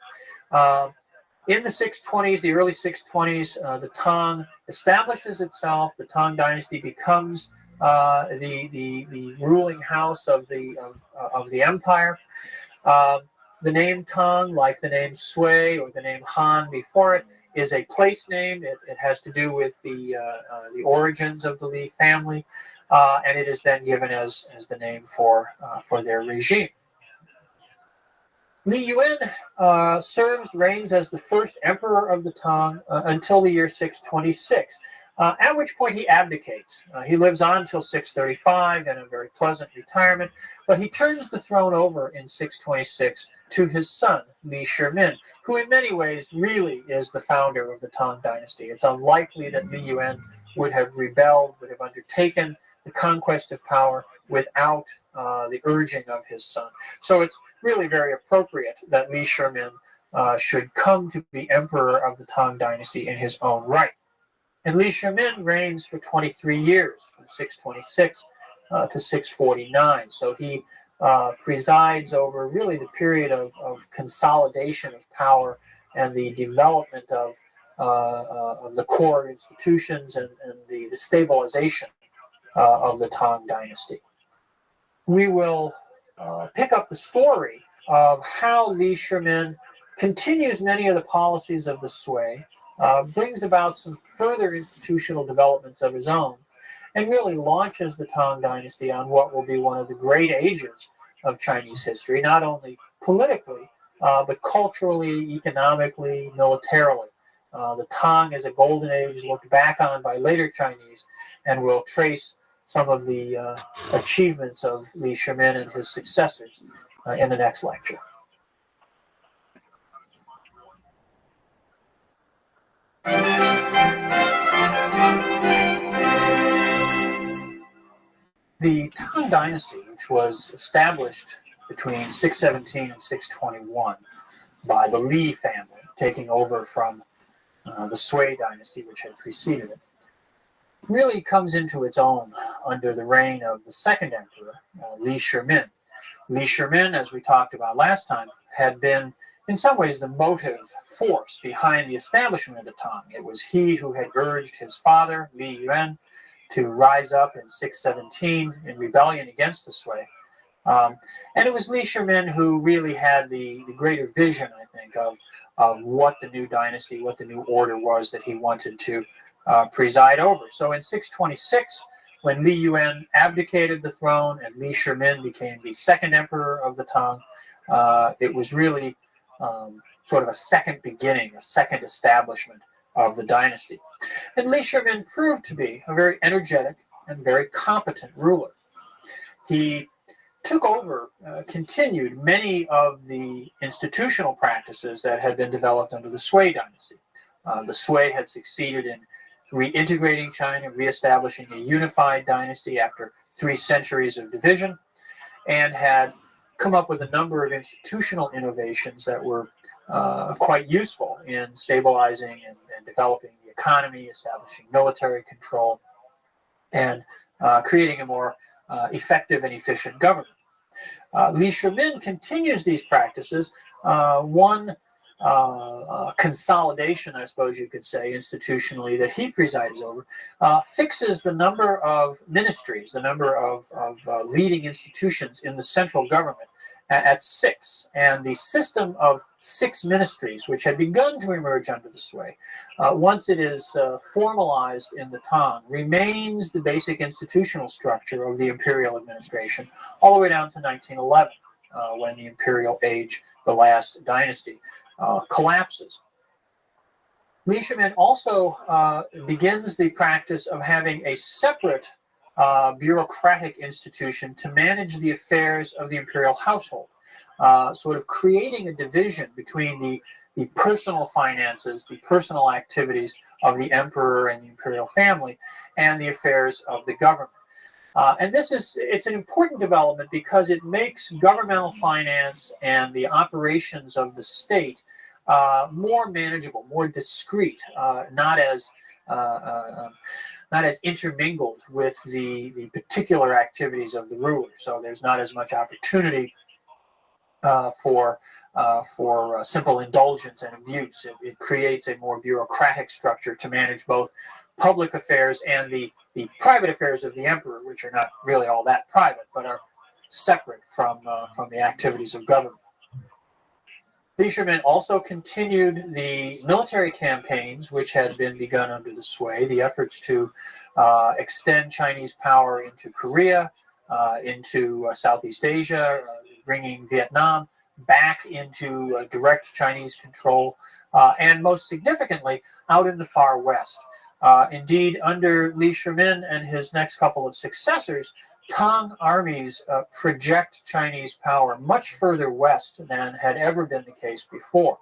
S: in the 620s, the early 620s, the Tang establishes itself. The Tang Dynasty becomes the ruling house of the empire. The name Tang, like the name Sui or the name Han before it, is a place name. It has to do with the origins of the Li family, and it is then given as the name for their regime. Li Yuan reigns as the first emperor of the Tang until the year 626, at which point he abdicates. He lives on until 635 in a very pleasant retirement, but he turns the throne over in 626 to his son, Li Shimin, who in many ways really is the founder of the Tang dynasty. It's unlikely that Li Yuan would have rebelled, would have undertaken the conquest of power without the urging of his son. So it's really very appropriate that Li Shimin should come to be emperor of the Tang dynasty in his own right. And Li Shimin reigns for 23 years, from 626 to 649. So he presides over really the period of consolidation of power and the development of the core institutions and the stabilization of the Tang dynasty. We will pick up the story of how Li Shimin continues many of the policies of the Sui, brings about some further institutional developments of his own, and really launches the Tang dynasty on what will be one of the great ages of Chinese history, not only politically, but culturally, economically, militarily. The Tang is a golden age looked back on by later Chinese, and will trace some of the achievements of Li Shimin and his successors in the next lecture. The Tang dynasty, which was established between 617 and 621 by the Li family, taking over from the Sui dynasty, which had preceded it, really comes into its own under the reign of the second emperor, Li Shimin. Li Shimin, as we talked about last time, had been in some ways the motive force behind the establishment of the Tang. It was he who had urged his father, Li Yuan, to rise up in 617 in rebellion against the Sui. And it was Li Shimin who really had the greater vision, I think, of what the new dynasty, what the new order was that he wanted to preside over. So in 626, when Li Yuan abdicated the throne and Li Shimin became the second emperor of the Tang, it was really sort of a second beginning, a second establishment of the dynasty. And Li Shimin proved to be a very energetic and very competent ruler. He took over, continued many of the institutional practices that had been developed under the Sui dynasty. The Sui had succeeded in reintegrating China, reestablishing a unified dynasty after 3 centuries of division, and had come up with a number of institutional innovations that were quite useful in stabilizing and developing the economy, establishing military control, and creating a more effective and efficient government. Li Shimin continues these practices. One consolidation, I suppose you could say, institutionally, that he presides over, fixes the number of ministries, the number of leading institutions in the central government at 6. And the system of 6 ministries, which had begun to emerge under the Sui, once it is formalized in the Tang, remains the basic institutional structure of the imperial administration all the way down to 1911, when the imperial age, the last dynasty, collapses. Li Shimin also begins the practice of having a separate bureaucratic institution to manage the affairs of the imperial household, sort of creating a division between the personal finances, the personal activities of the emperor and the imperial family, and the affairs of the government. And it's an important development because it makes governmental finance and the operations of the state more manageable, more discreet, not as intermingled with the particular activities of the ruler. So there's not as much opportunity for for simple indulgence and abuse. It creates a more bureaucratic structure to manage both public affairs and the private affairs of the emperor, which are not really all that private, but are separate from the activities of government. Li Shimin also continued the military campaigns which had been begun under the Sui, the efforts to extend Chinese power into Korea, into Southeast Asia, bringing Vietnam back into direct Chinese control, and most significantly, out in the far west. Indeed, under Li Shimin and his next couple of successors, Tang armies project Chinese power much further west than had ever been the case before.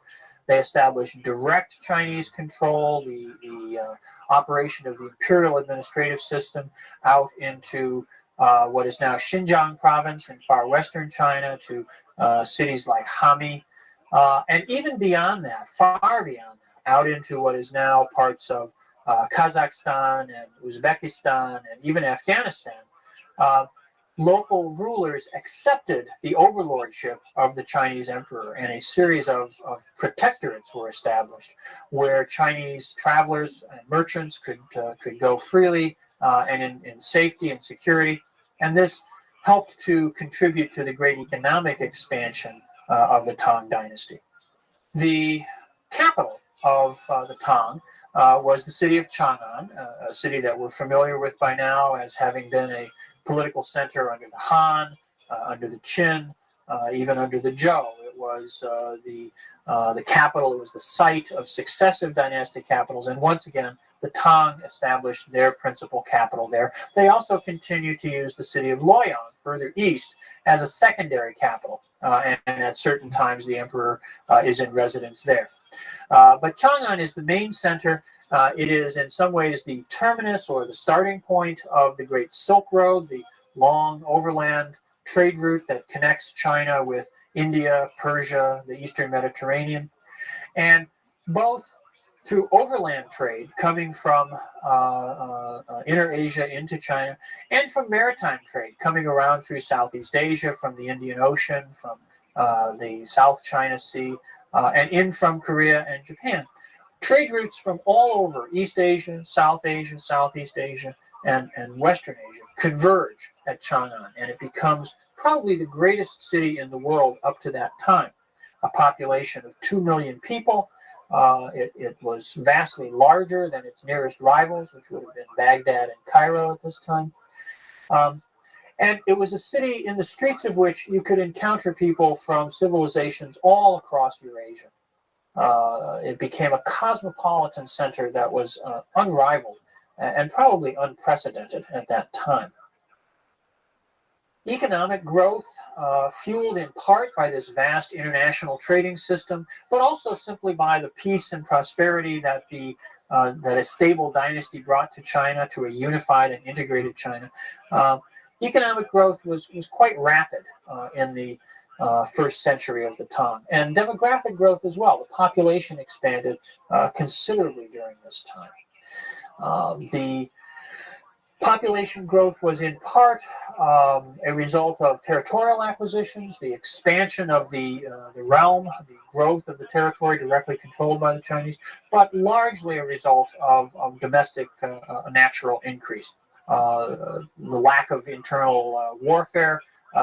S: They established direct Chinese control, the operation of the imperial administrative system out into what is now Xinjiang province in far western China, to cities like Hami, and even beyond that, far beyond that, out into what is now parts of Kazakhstan and Uzbekistan and even Afghanistan. Local rulers accepted the overlordship of the Chinese emperor, and a series of protectorates were established where Chinese travelers and merchants could go freely and in safety and security. And this helped to contribute to the great economic expansion of the Tang dynasty. The capital of the Tang was the city of Chang'an, a city that we're familiar with by now as having been a political center under the Han, under the Qin, even under the Zhou. It was the capital. It was the site of successive dynastic capitals, and once again, the Tang established their principal capital there. They also continued to use the city of Luoyang further east as a secondary capital, and at certain times the emperor is in residence there. But Chang'an is the main center. It is in some ways the terminus or the starting point of the Great Silk Road, the long overland trade route that connects China with India, Persia, the Eastern Mediterranean. And both through overland trade coming from Inner Asia into China, and from maritime trade coming around through Southeast Asia, from the Indian Ocean, from the South China Sea, and in from Korea and Japan. Trade routes from all over East Asia, South Asia, Southeast Asia, and Western Asia converge at Chang'an, and it becomes probably the greatest city in the world up to that time. A population of 2 million people. It was vastly larger than its nearest rivals, which would have been Baghdad and Cairo at this time. And it was a city in the streets of which you could encounter people from civilizations all across Eurasia. It became a cosmopolitan center that was unrivaled and probably unprecedented at that time. Economic growth, fueled in part by this vast international trading system, but also simply by the peace and prosperity that that a stable dynasty brought to China, to a unified and integrated China. Economic growth was quite rapid in the first century of the Tang, and demographic growth as well. The population expanded considerably during this time. The population growth was in part a result of territorial acquisitions, the expansion of the realm, the growth of the territory directly controlled by the Chinese, but largely a result of domestic natural increase. The lack of internal warfare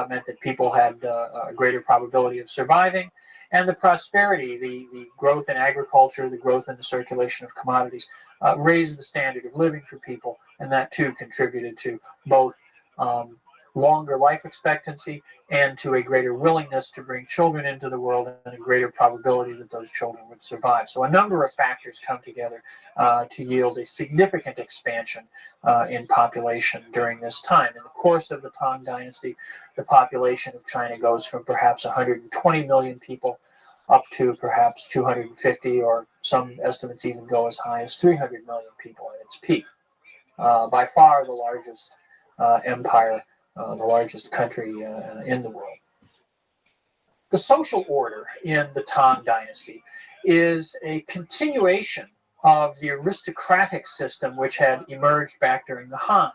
S: meant that people had a greater probability of surviving, and the prosperity, the growth in agriculture, the growth in the circulation of commodities, raised the standard of living for people, and that too contributed to both longer life expectancy and to a greater willingness to bring children into the world, and a greater probability that those children would survive. So a number of factors come together to yield a significant expansion in population during this time. In the course of the Tang Dynasty, the population of China goes from perhaps 120 million people up to perhaps 250, or some estimates even go as high as 300 million people at its peak. By far the largest empire, the largest country in the world. The social order in the Tang Dynasty is a continuation of the aristocratic system which had emerged back during the Han.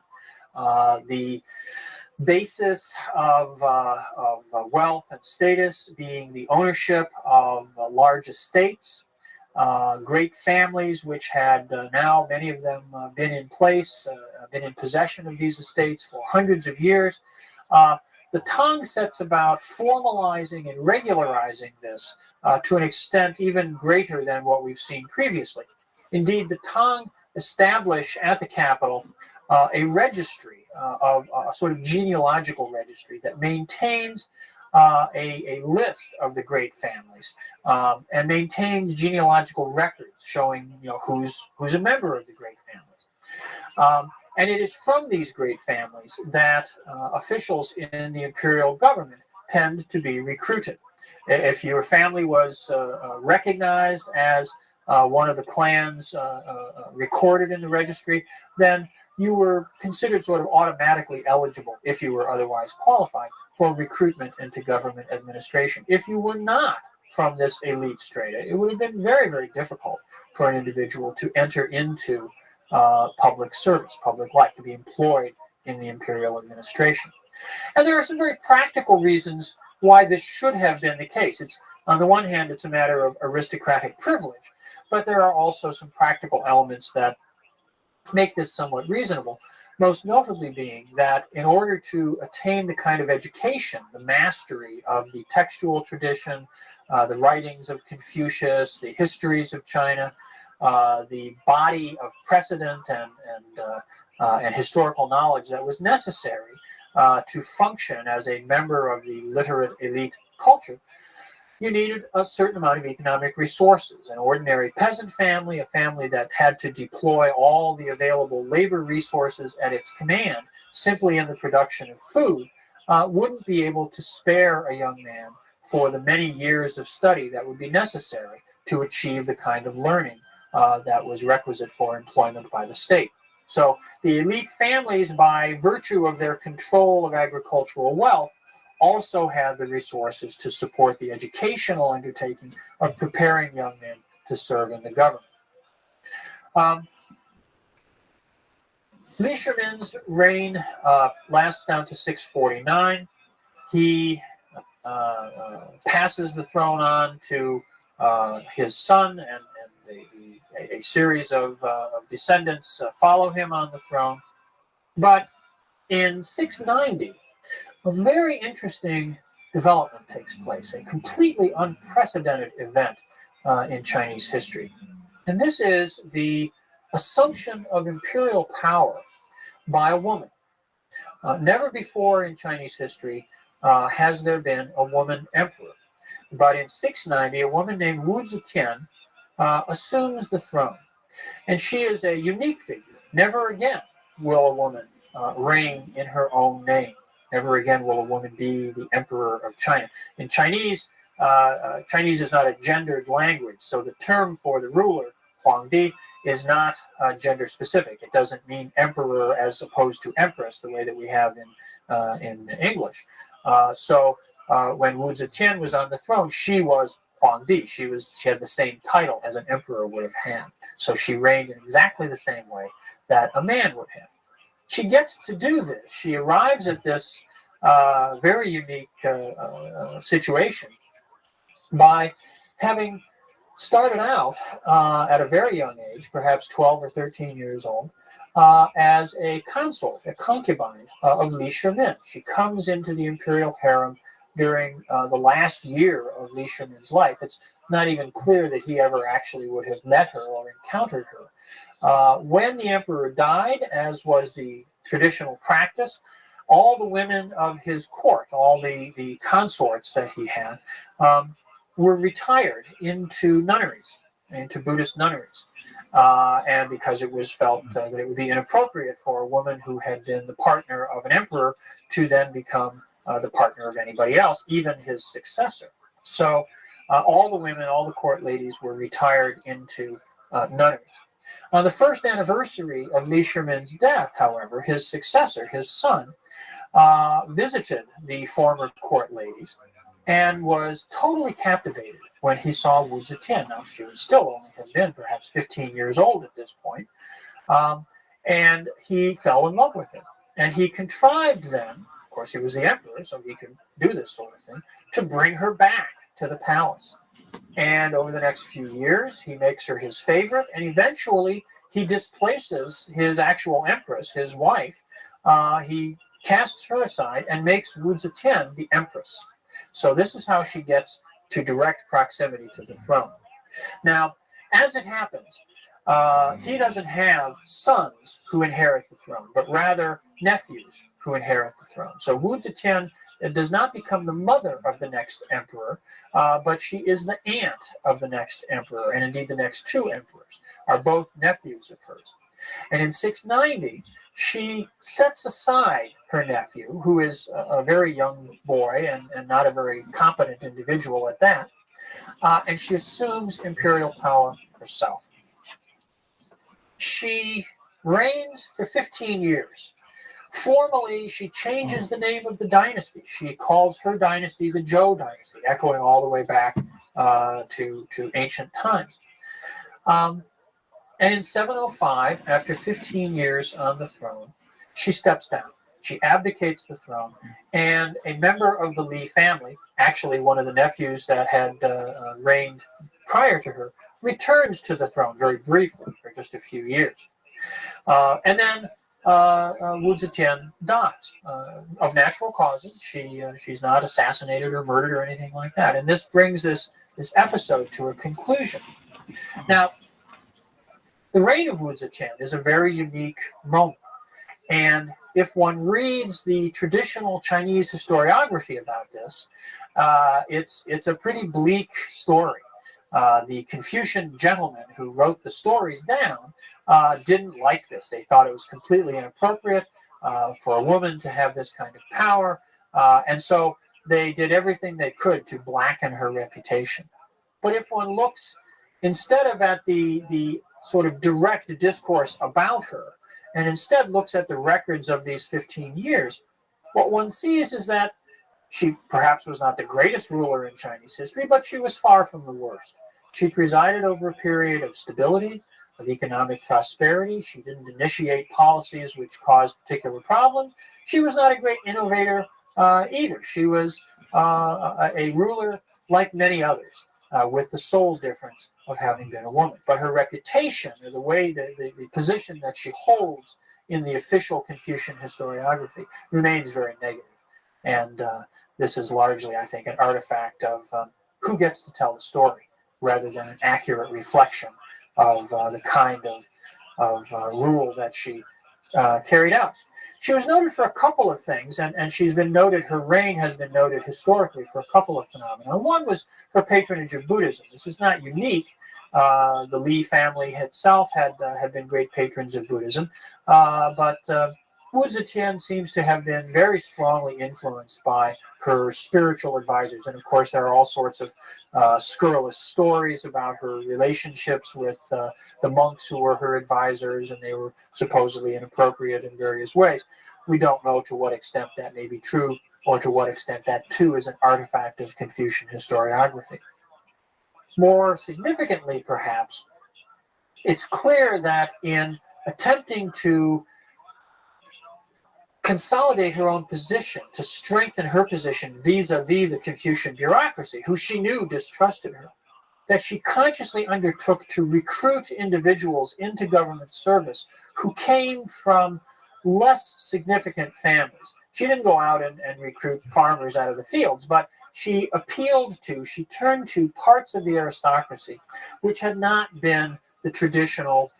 S: The basis of wealth and status being the ownership of large estates, great families which had now, many of them, been in place, been in possession of these estates for hundreds of years. The Tang sets about formalizing and regularizing this to an extent even greater than what we've seen previously. Indeed, the Tang establish at the capital a registry of a sort of genealogical registry that maintains a list of the great families and maintains genealogical records showing who's a member of the great families. And it is from these great families that officials in the imperial government tend to be recruited. If your family was recognized as one of the clans recorded in the registry, then you were considered sort of automatically eligible, if you were otherwise qualified, for recruitment into government administration. If you were not from this elite strata, it would have been very, very difficult for an individual to enter into public service, public life, to be employed in the imperial administration. And there are some very practical reasons why this should have been the case. It's, on the one hand, it's a matter of aristocratic privilege, but there are also some practical elements that make this somewhat reasonable, most notably being that in order to attain the kind of education, the mastery of the textual tradition, the writings of Confucius, the histories of China, the body of precedent and historical knowledge that was necessary to function as a member of the literate elite culture, you needed a certain amount of economic resources. An ordinary peasant family, a family that had to deploy all the available labor resources at its command simply in the production of food, wouldn't be able to spare a young man for the many years of study that would be necessary to achieve the kind of learning that was requisite for employment by the state. So the elite families, by virtue of their control of agricultural wealth, also had the resources to support the educational undertaking of preparing young men to serve in the government. Li Shimin's reign lasts down to 649. He passes the throne on to his son, and a series of descendants follow him on the throne. But in 690, a very interesting development takes place, a completely unprecedented event in Chinese history. And this is the assumption of imperial power by a woman. Never before in Chinese history has there been a woman emperor. But in 690, a woman named Wu Zetian assumes the throne. And she is a unique figure. Never again will a woman reign in her own name. Never again will a woman be the emperor of China. In Chinese, Chinese is not a gendered language, so the term for the ruler, Huangdi, is not gender specific. It doesn't mean emperor as opposed to empress, the way that we have in English. So when Wu Zetian was on the throne, she was Huangdi. She had the same title as an emperor would have had. So she reigned in exactly the same way that a man would have. She gets to do this. She arrives at this very unique situation by having started out at a very young age, perhaps 12 or 13 years old, as a consort, a concubine of Li Shimin. She comes into the imperial harem during the last year of Li Shimin's life. It's not even clear that he ever actually would have met her or encountered her. When the emperor died, as was the traditional practice, all the women of his court, all the consorts that he had, were retired into nunneries, into Buddhist nunneries. And because it was felt that it would be inappropriate for a woman who had been the partner of an emperor to then become the partner of anybody else, even his successor. So all the women, all the court ladies were retired into nunneries. On the first anniversary of Li Shimin's death, however, his successor, his son, visited the former court ladies and was totally captivated when he saw Wu Zetian. Now, she would still only have been perhaps 15 years old at this point. And he fell in love with him. And he contrived then, course he was the emperor, so he could do this sort of thing, to bring her back to the palace. And over the next few years, he makes her his favorite, and eventually he displaces his actual empress, his wife. He casts her aside and makes Wu Zetian the empress. So this is how she gets to direct proximity to the throne. Now, as it happens, he doesn't have sons who inherit the throne, but rather nephews who inherit the throne. So Wu Zetian does not become the mother of the next emperor, but she is the aunt of the next emperor, and indeed the next two emperors are both nephews of hers. And in 690, she sets aside her nephew, who is a very young boy and not a very competent individual at that, and she assumes imperial power herself. She reigns for 15 years. Formally, she changes the name of the dynasty. She calls her dynasty the Zhou dynasty, echoing all the way back to ancient times. And in 705, after 15 years on the throne, she steps down. She abdicates the throne, and a member of the Li family, actually one of the nephews that had reigned prior to her, returns to the throne very briefly for just a few years. And then Wu Zetian dies of natural causes. She's not assassinated or murdered or anything like that. And this brings this episode to a conclusion. Now, the reign of Wu Zetian is a very unique moment. And if one reads the traditional Chinese historiography about this, it's a pretty bleak story. The Confucian gentlemen who wrote the stories down didn't like this. They thought it was completely inappropriate for a woman to have this kind of power. And so they did everything they could to blacken her reputation. But if one looks, instead of at the sort of direct discourse about her, and instead looks at the records of these 15 years, what one sees is that she perhaps was not the greatest ruler in Chinese history, but she was far from the worst. She presided over a period of stability, of economic prosperity. She didn't initiate policies which caused particular problems. She was not a great innovator either. She was a ruler like many others, with the sole difference of having been a woman. But her reputation, or the way, the position that she holds in the official Confucian historiography, remains very negative. And this is largely, I think, an artifact of who gets to tell the story, rather than an accurate reflection of the kind of rule that she carried out. She was noted for a couple of things, and she's been noted, her reign has been noted historically for a couple of phenomena. One was her patronage of Buddhism. This is not unique. The Li family itself had been great patrons of Buddhism, but Wu Zetian seems to have been very strongly influenced by her spiritual advisors. And of course, there are all sorts of scurrilous stories about her relationships with the monks who were her advisors, and they were supposedly inappropriate in various ways. We don't know to what extent that may be true, or to what extent that too is an artifact of Confucian historiography. More significantly, perhaps, it's clear that in attempting to consolidate her own position, to strengthen her position vis-a-vis the Confucian bureaucracy, who she knew distrusted her, that she consciously undertook to recruit individuals into government service who came from less significant families. She didn't go out and recruit farmers out of the fields, but she turned to parts of the aristocracy which had not been the traditional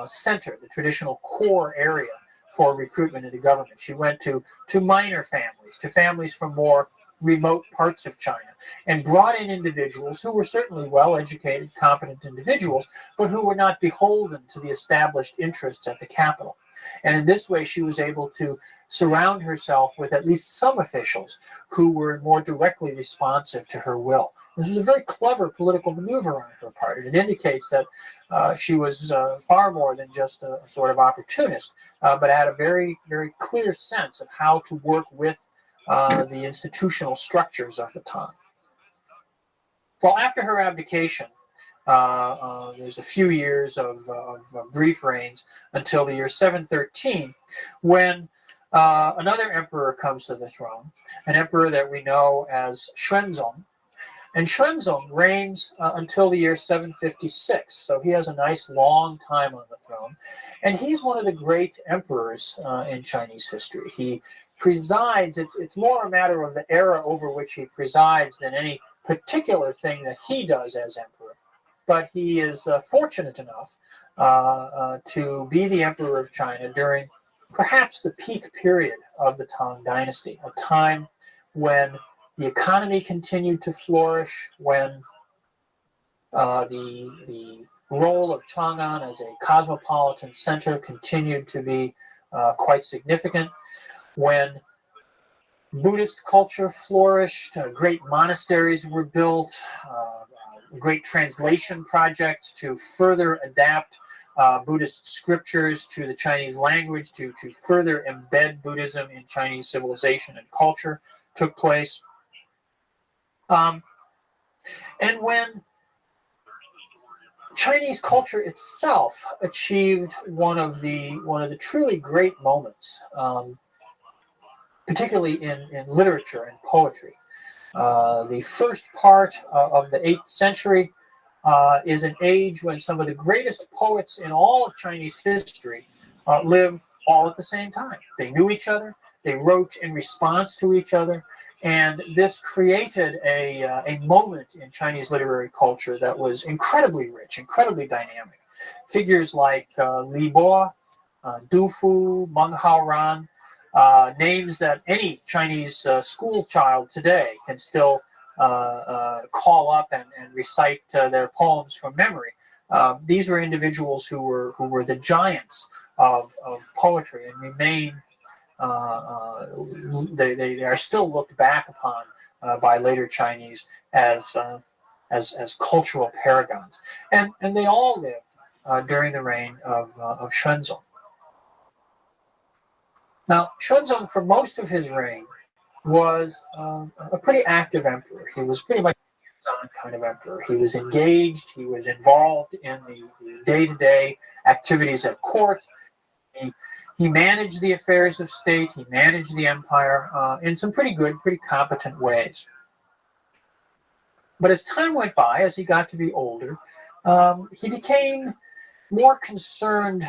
S: center, the traditional core area for recruitment into government. She went to minor families, to families from more remote parts of China, and brought in individuals who were certainly well-educated, competent individuals, but who were not beholden to the established interests at the capital. And in this way, she was able to surround herself with at least some officials who were more directly responsive to her will. This was a very clever political maneuver on her part. And it indicates that she was far more than just a sort of opportunist, but had a very, very clear sense of how to work with the institutional structures of the time. Well, after her abdication, there's a few years of brief reigns until the year 713, when another emperor comes to the throne, an emperor that we know as Xuanzong. And Xuanzong reigns until the year 756, so he has a nice long time on the throne. And he's one of the great emperors in Chinese history. He presides, it's more a matter of the era over which he presides than any particular thing that he does as emperor. But he is fortunate enough to be the emperor of China during perhaps the peak period of the Tang Dynasty, a time when the economy continued to flourish, when the role of Chang'an as a cosmopolitan center continued to be quite significant, when Buddhist culture flourished, great monasteries were built, great translation projects to further adapt Buddhist scriptures to the Chinese language, to further embed Buddhism in Chinese civilization and culture took place. And when Chinese culture itself achieved one of the truly great moments, particularly in literature and poetry. The first part of the 8th century is an age when some of the greatest poets in all of Chinese history lived all at the same time. They knew each other, they wrote in response to each other, and this created a moment in Chinese literary culture that was incredibly rich, incredibly dynamic. Figures like Li Bo, Du Fu, Meng Hao Ran, names that any Chinese school child today can still call up and recite their poems from memory. These were individuals who were the giants of poetry and remain. They are still looked back upon by later Chinese as cultural paragons, and they all lived during the reign of Xuanzong. Now, Xuanzong, for most of his reign, was a pretty active emperor. He was pretty much a hands-on kind of emperor. He was engaged. He was involved in the day-to-day activities at court. He managed the affairs of state. He managed the empire in some pretty good, pretty competent ways. But as time went by, as he got to be older, he became more concerned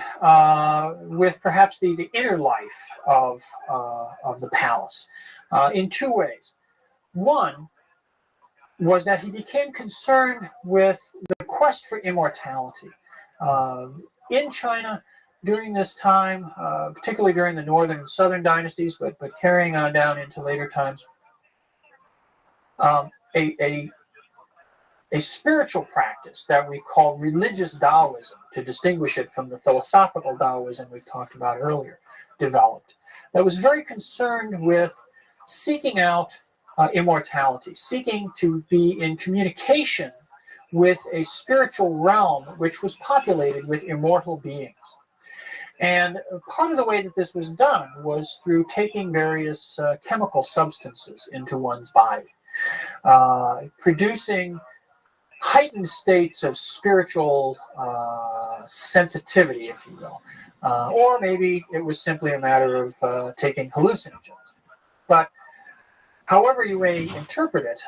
S: with perhaps the inner life of the palace in two ways. One was that he became concerned with the quest for immortality. In China, during this time, particularly during the northern and southern dynasties, but carrying on down into later times, a spiritual practice that we call religious Taoism, to distinguish it from the philosophical Taoism we've talked about earlier, developed, that was very concerned with seeking out immortality, seeking to be in communication with a spiritual realm which was populated with immortal beings. And part of the way that this was done was through taking various chemical substances into one's body, producing heightened states of spiritual sensitivity, if you will. Or maybe it was simply a matter of taking hallucinogens. But however you may interpret it,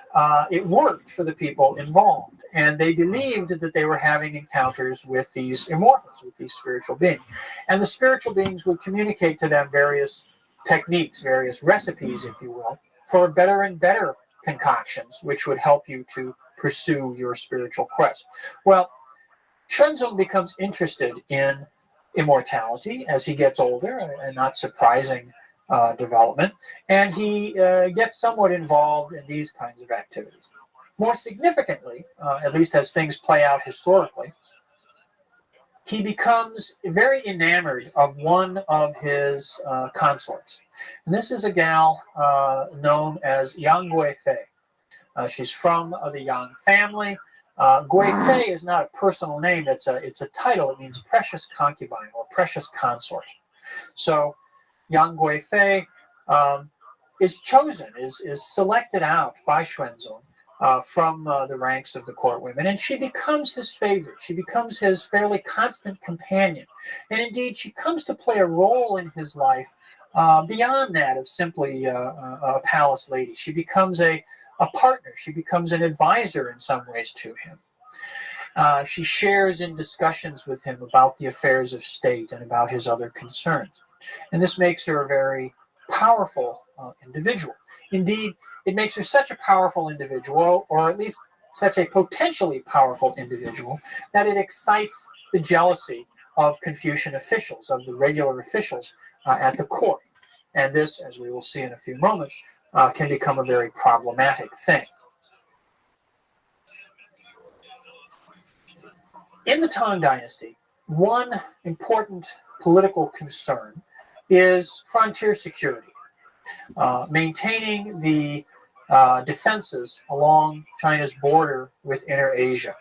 S: it worked for the people involved. And they believed that they were having encounters with these immortals, with these spiritual beings. And the spiritual beings would communicate to them various techniques, various recipes, if you will, for better and better concoctions, which would help you to pursue your spiritual quest. Well, Xuanzong becomes interested in immortality as he gets older, a not surprising development, and he gets somewhat involved in these kinds of activities. More significantly, at least as things play out historically, he becomes very enamored of one of his consorts. And this is a gal known as Yang Guifei. She's from the Yang family. Guifei is not a personal name, it's a title. It means precious concubine or precious consort. So Yang Guifei is chosen, is selected out by Xuanzong from the ranks of the court women, and she becomes his favorite. She becomes his fairly constant companion. And indeed, she comes to play a role in his life beyond that of simply a palace lady. She becomes a partner. She becomes an advisor in some ways to him. She shares in discussions with him about the affairs of state and about his other concerns. And this makes her a very powerful individual. Indeed, it makes her such a powerful individual, or at least such a potentially powerful individual, that it excites the jealousy of Confucian officials, of the regular officials at the court. And this, as we will see in a few moments, can become a very problematic thing. In the Tang Dynasty, one important political concern is frontier security, maintaining the defenses along China's border with Inner Asia.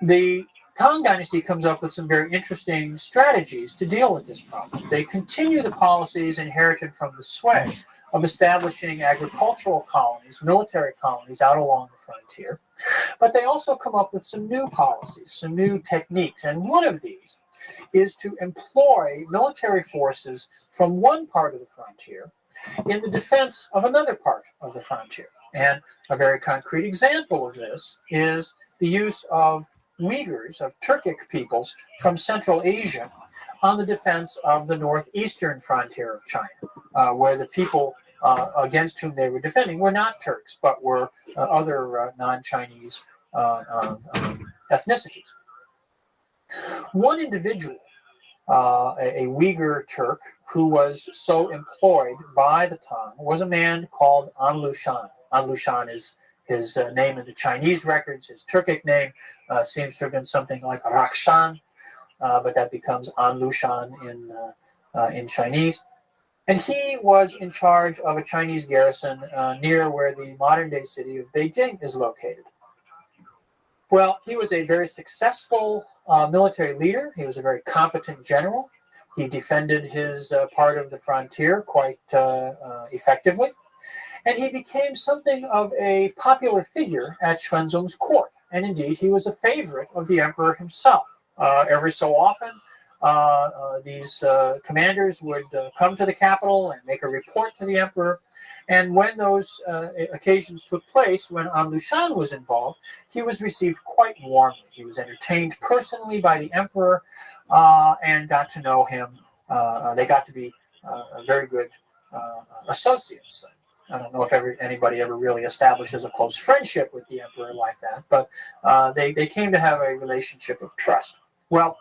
S: The Tang Dynasty comes up with some very interesting strategies to deal with this problem. They continue the policies inherited from the Sui of establishing agricultural colonies, military colonies out along the frontier, but they also come up with some new policies, some new techniques, and one of these is to employ military forces from one part of the frontier in the defense of another part of the frontier. And a very concrete example of this is the use of Uyghurs, of Turkic peoples from Central Asia, on the defense of the northeastern frontier of China, where the people against whom they were defending were not Turks, but were other non-Chinese ethnicities. One individual, a Uyghur Turk, who was so employed by the Tang, was a man called An Lushan. An Lushan is his name in the Chinese records. His Turkic name seems to have been something like Rakshan, but that becomes An Lushan in Chinese. And he was in charge of a Chinese garrison near where the modern-day city of Beijing is located. Well, he was a very successful military leader. He was a very competent general. He defended his part of the frontier quite effectively. And he became something of a popular figure at Xuanzong's court. And indeed, he was a favorite of the emperor himself. Every so often, these commanders would come to the capital and make a report to the emperor. And when those occasions took place, when An Lushan was involved, he was received quite warmly. He was entertained personally by the emperor and got to know him. They got to be very good associates. I don't know if anybody ever really establishes a close friendship with the emperor like that, but they came to have a relationship of trust. Well,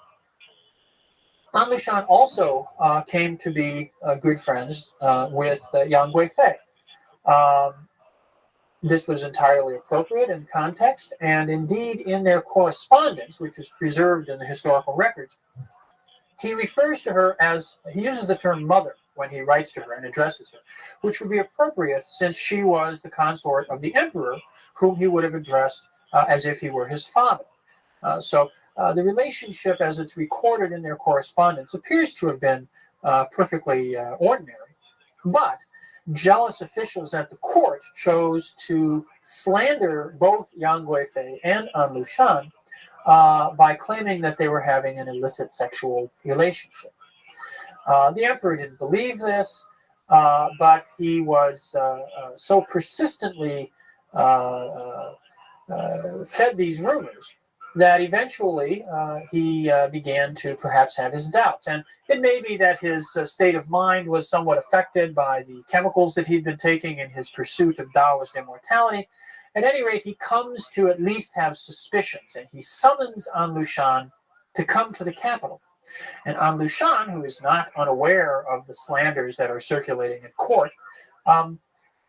S: An Lushan also came to be good friends with Yang Guifei. This was entirely appropriate in context, and indeed in their correspondence, which is preserved in the historical records, he refers to her as, he uses the term mother when he writes to her and addresses her, which would be appropriate since she was the consort of the emperor, whom he would have addressed as if he were his father. So the relationship, as it's recorded in their correspondence, appears to have been perfectly ordinary. But jealous officials at the court chose to slander both Yang Guifei and An Lushan by claiming that they were having an illicit sexual relationship. The emperor didn't believe this, but he was so persistently fed these rumors that eventually he began to perhaps have his doubts. And it may be that his state of mind was somewhat affected by the chemicals that he'd been taking in his pursuit of Taoist immortality. At any rate, he comes to at least have suspicions, and he summons An Lushan to come to the capital. And An Lushan, who is not unaware of the slanders that are circulating at court,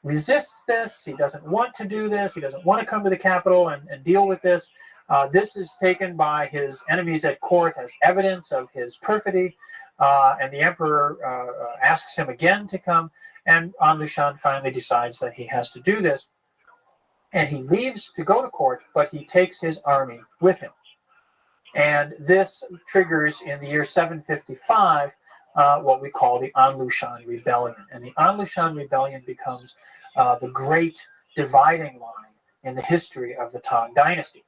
S: resists this. He doesn't want to do this. He doesn't want to come to the capital and deal with this. This is taken by his enemies at court as evidence of his perfidy, and the emperor asks him again to come, and An Lushan finally decides that he has to do this, and he leaves to go to court, but he takes his army with him. And this triggers in the year 755 what we call the An Lushan Rebellion. And the An Lushan Rebellion becomes the great dividing line in the history of the Tang Dynasty.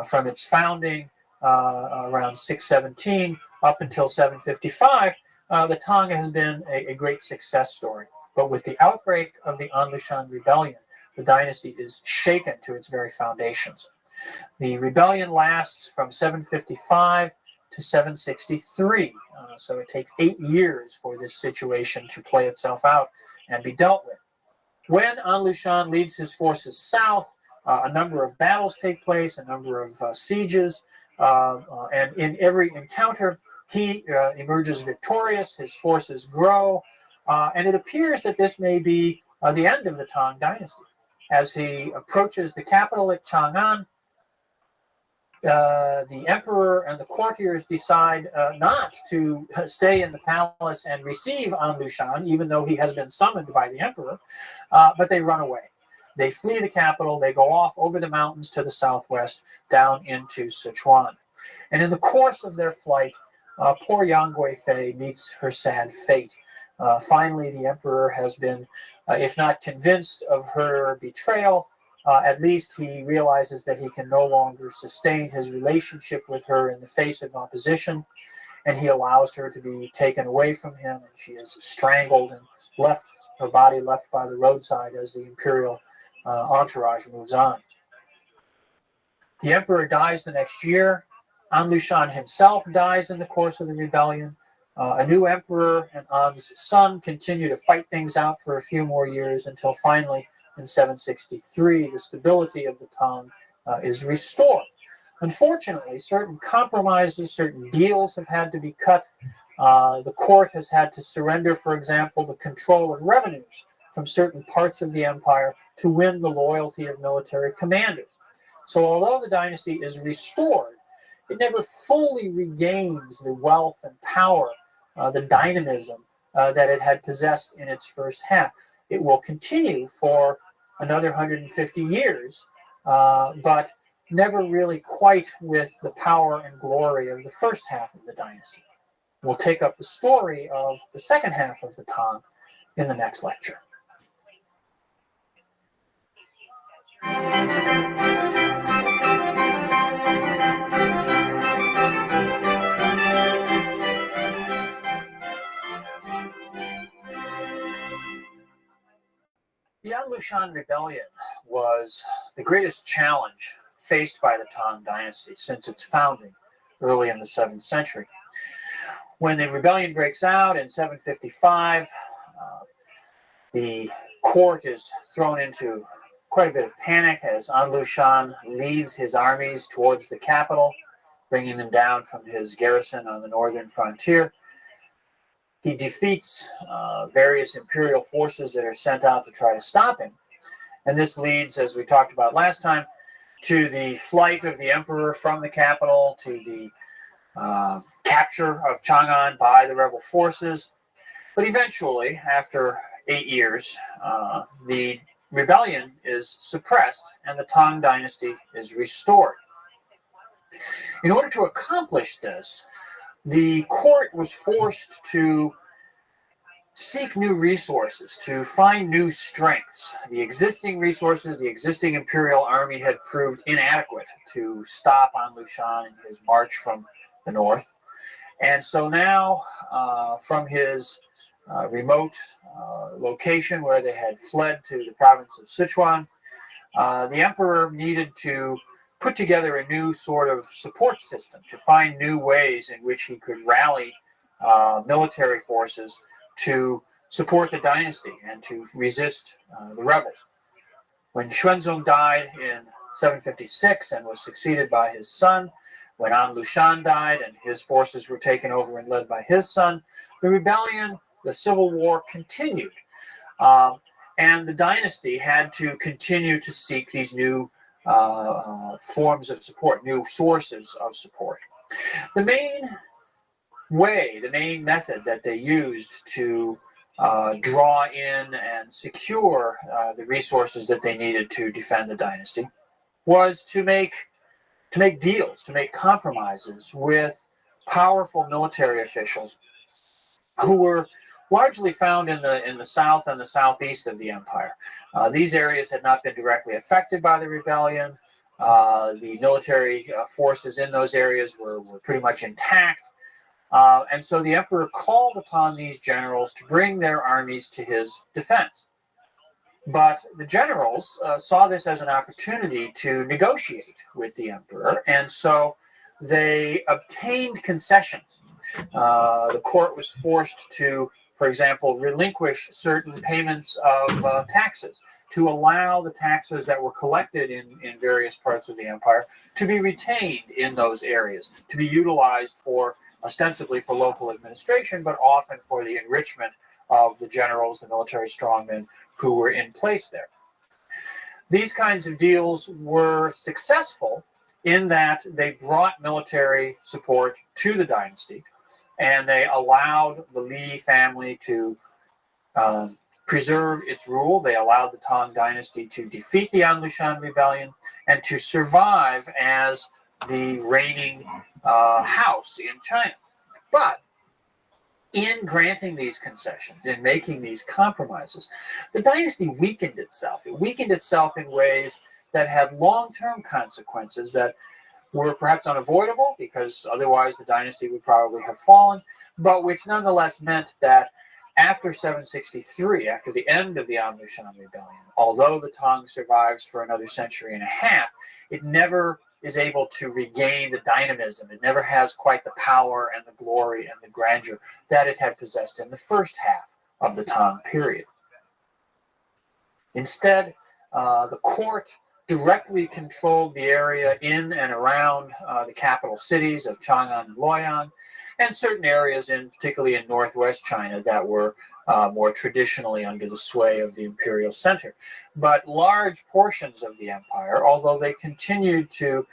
S: From its founding around 617 up until 755, the Tang has been a great success story. But with the outbreak of the An Lushan rebellion, the dynasty is shaken to its very foundations. The rebellion lasts from 755 to 763, so it takes 8 years for this situation to play itself out and be dealt with. When An Lushan leads his forces south, a number of battles take place, a number of sieges, and in every encounter, he emerges victorious, his forces grow, and it appears that this may be the end of the Tang dynasty. As he approaches the capital at Chang'an, the emperor and the courtiers decide not to stay in the palace and receive An Lushan, even though he has been summoned by the emperor, but they run away. They flee the capital, they go off over the mountains to the southwest, down into Sichuan. And in the course of their flight, poor Yang Guifei meets her sad fate. Finally, the emperor has been, if not convinced of her betrayal, at least he realizes that he can no longer sustain his relationship with her in the face of opposition, and he allows her to be taken away from him, and she is strangled and left, her body left by the roadside as the imperial entourage moves on. The emperor dies the next year. An Lushan himself dies in the course of the rebellion. A new emperor and An's son continue to fight things out for a few more years until finally, in 763, the stability of the Tang is restored. Unfortunately, certain compromises, certain deals have had to be cut. The court has had to surrender, for example, the control of revenues from certain parts of the empire to win the loyalty of military commanders. So although the dynasty is restored, it never fully regains the wealth and power, the dynamism that it had possessed in its first half. It will continue for another 150 years, but never really quite with the power and glory of the first half of the dynasty. We'll take up the story of the second half of the Tang in the next lecture. The An Lushan rebellion was the greatest challenge faced by the Tang dynasty since its founding early in the 7th century. When the rebellion breaks out in 755, the court is thrown into quite a bit of panic as An Lushan leads his armies towards the capital, bringing them down from his garrison on the northern frontier. He defeats various imperial forces that are sent out to try to stop him. And this leads, as we talked about last time, to the flight of the emperor from the capital, to the capture of Chang'an by the rebel forces. But eventually, after 8 years, the rebellion is suppressed and the Tang dynasty is restored. In order to accomplish this, the court was forced to seek new resources, to find new strengths. The existing resources, the existing imperial army had proved inadequate to stop An Lushan in his march from the north. And so now, from his remote location where they had fled to the province of Sichuan, the emperor needed to put together a new sort of support system to find new ways in which he could rally military forces to support the dynasty and to resist the rebels. When Xuanzong died in 756 and was succeeded by his son, when An Lushan died and his forces were taken over and led by his son, the rebellion, the civil war continued. And the dynasty had to continue to seek these new forms of support, new sources of support. The main way, the main method that they used to draw in and secure the resources that they needed to defend the dynasty was to make deals, to make compromises with powerful military officials who were largely found in the south and the southeast of the empire. These areas had not been directly affected by the rebellion. The military forces in those areas were pretty much intact. And so the emperor called upon these generals to bring their armies to his defense. But the generals saw this as an opportunity to negotiate with the emperor, and so they obtained concessions. The court was forced to, for example, relinquish certain payments of taxes to allow the taxes that were collected in various parts of the empire to be retained in those areas, to be utilized for ostensibly for local administration, but often for the enrichment of the generals, the military strongmen who were in place there. These kinds of deals were successful in that they brought military support to the dynasty, and they allowed the Li family to preserve its rule. They allowed the Tang dynasty to defeat the Anlushan rebellion and to survive as the reigning house in China. But in granting these concessions, in making these compromises, the dynasty weakened itself. It weakened itself in ways that had long-term consequences that were perhaps unavoidable, because otherwise the dynasty would probably have fallen, but which nonetheless meant that after 763, after the end of the Anlushan rebellion, although the Tang survives for another century and a half, it never is able to regain the dynamism. It never has quite the power and the glory and the grandeur that it had possessed in the first half of the Tang period. Instead, the court directly controlled the area in and around the capital cities of Chang'an and Luoyang, and certain areas, particularly in northwest China, that were more traditionally under the sway of the imperial center. But large portions of the empire, although they continued to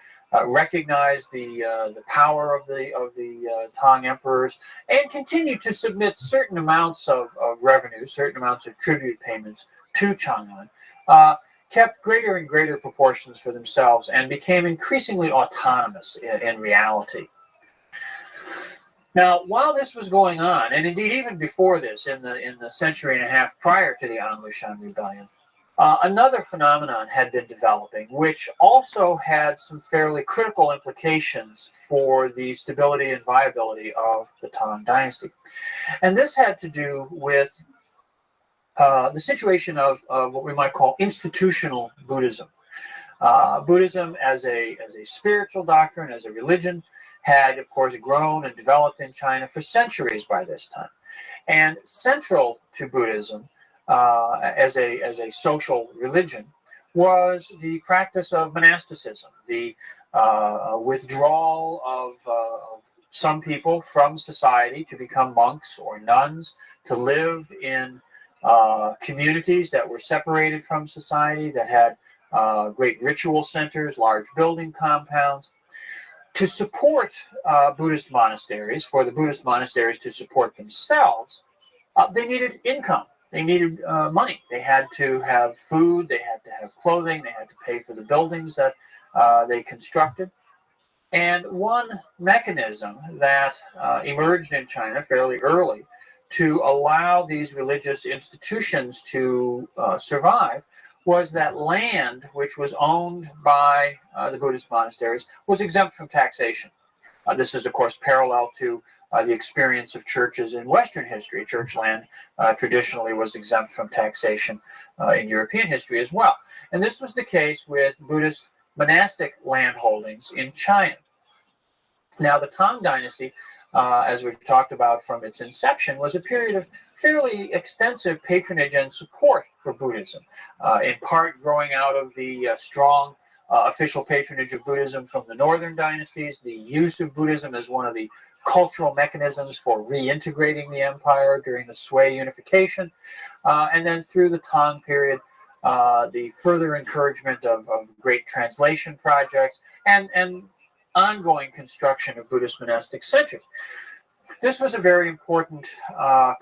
S: recognize the power of the Tang emperors and continued to submit certain amounts of revenue, certain amounts of tribute payments to Chang'an, kept greater and greater proportions for themselves and became increasingly autonomous in reality. Now, while this was going on, and indeed even before this, in the century and a half prior to the Anlushan rebellion, another phenomenon had been developing, which also had some fairly critical implications for the stability and viability of the Tang dynasty. And this had to do with the situation of what we might call institutional Buddhism. Buddhism as a spiritual doctrine, as a religion, had, of course, grown and developed in China for centuries by this time. And central to Buddhism as a social religion was the practice of monasticism, the withdrawal of some people from society to become monks or nuns, to live in communities that were separated from society, that had great ritual centers, large building compounds. To support Buddhist monasteries, for the Buddhist monasteries to support themselves, they needed income. They needed money. They had to have food. They had to have clothing. They had to pay for the buildings that they constructed. And one mechanism that emerged in China fairly early to allow these religious institutions to survive was that land, which was owned by the Buddhist monasteries, was exempt from taxation. This is, of course, parallel to the experience of churches in Western history. Church land traditionally was exempt from taxation in European history as well. And this was the case with Buddhist monastic land holdings in China. Now, the Tang dynasty, as we've talked about from its inception, was a period of fairly extensive patronage and support for Buddhism, in part growing out of the strong official patronage of Buddhism from the northern dynasties, the use of Buddhism as one of the cultural mechanisms for reintegrating the empire during the Sui unification, and then through the Tang period, the further encouragement of great translation projects and ongoing construction of Buddhist monastic centers. This was a very important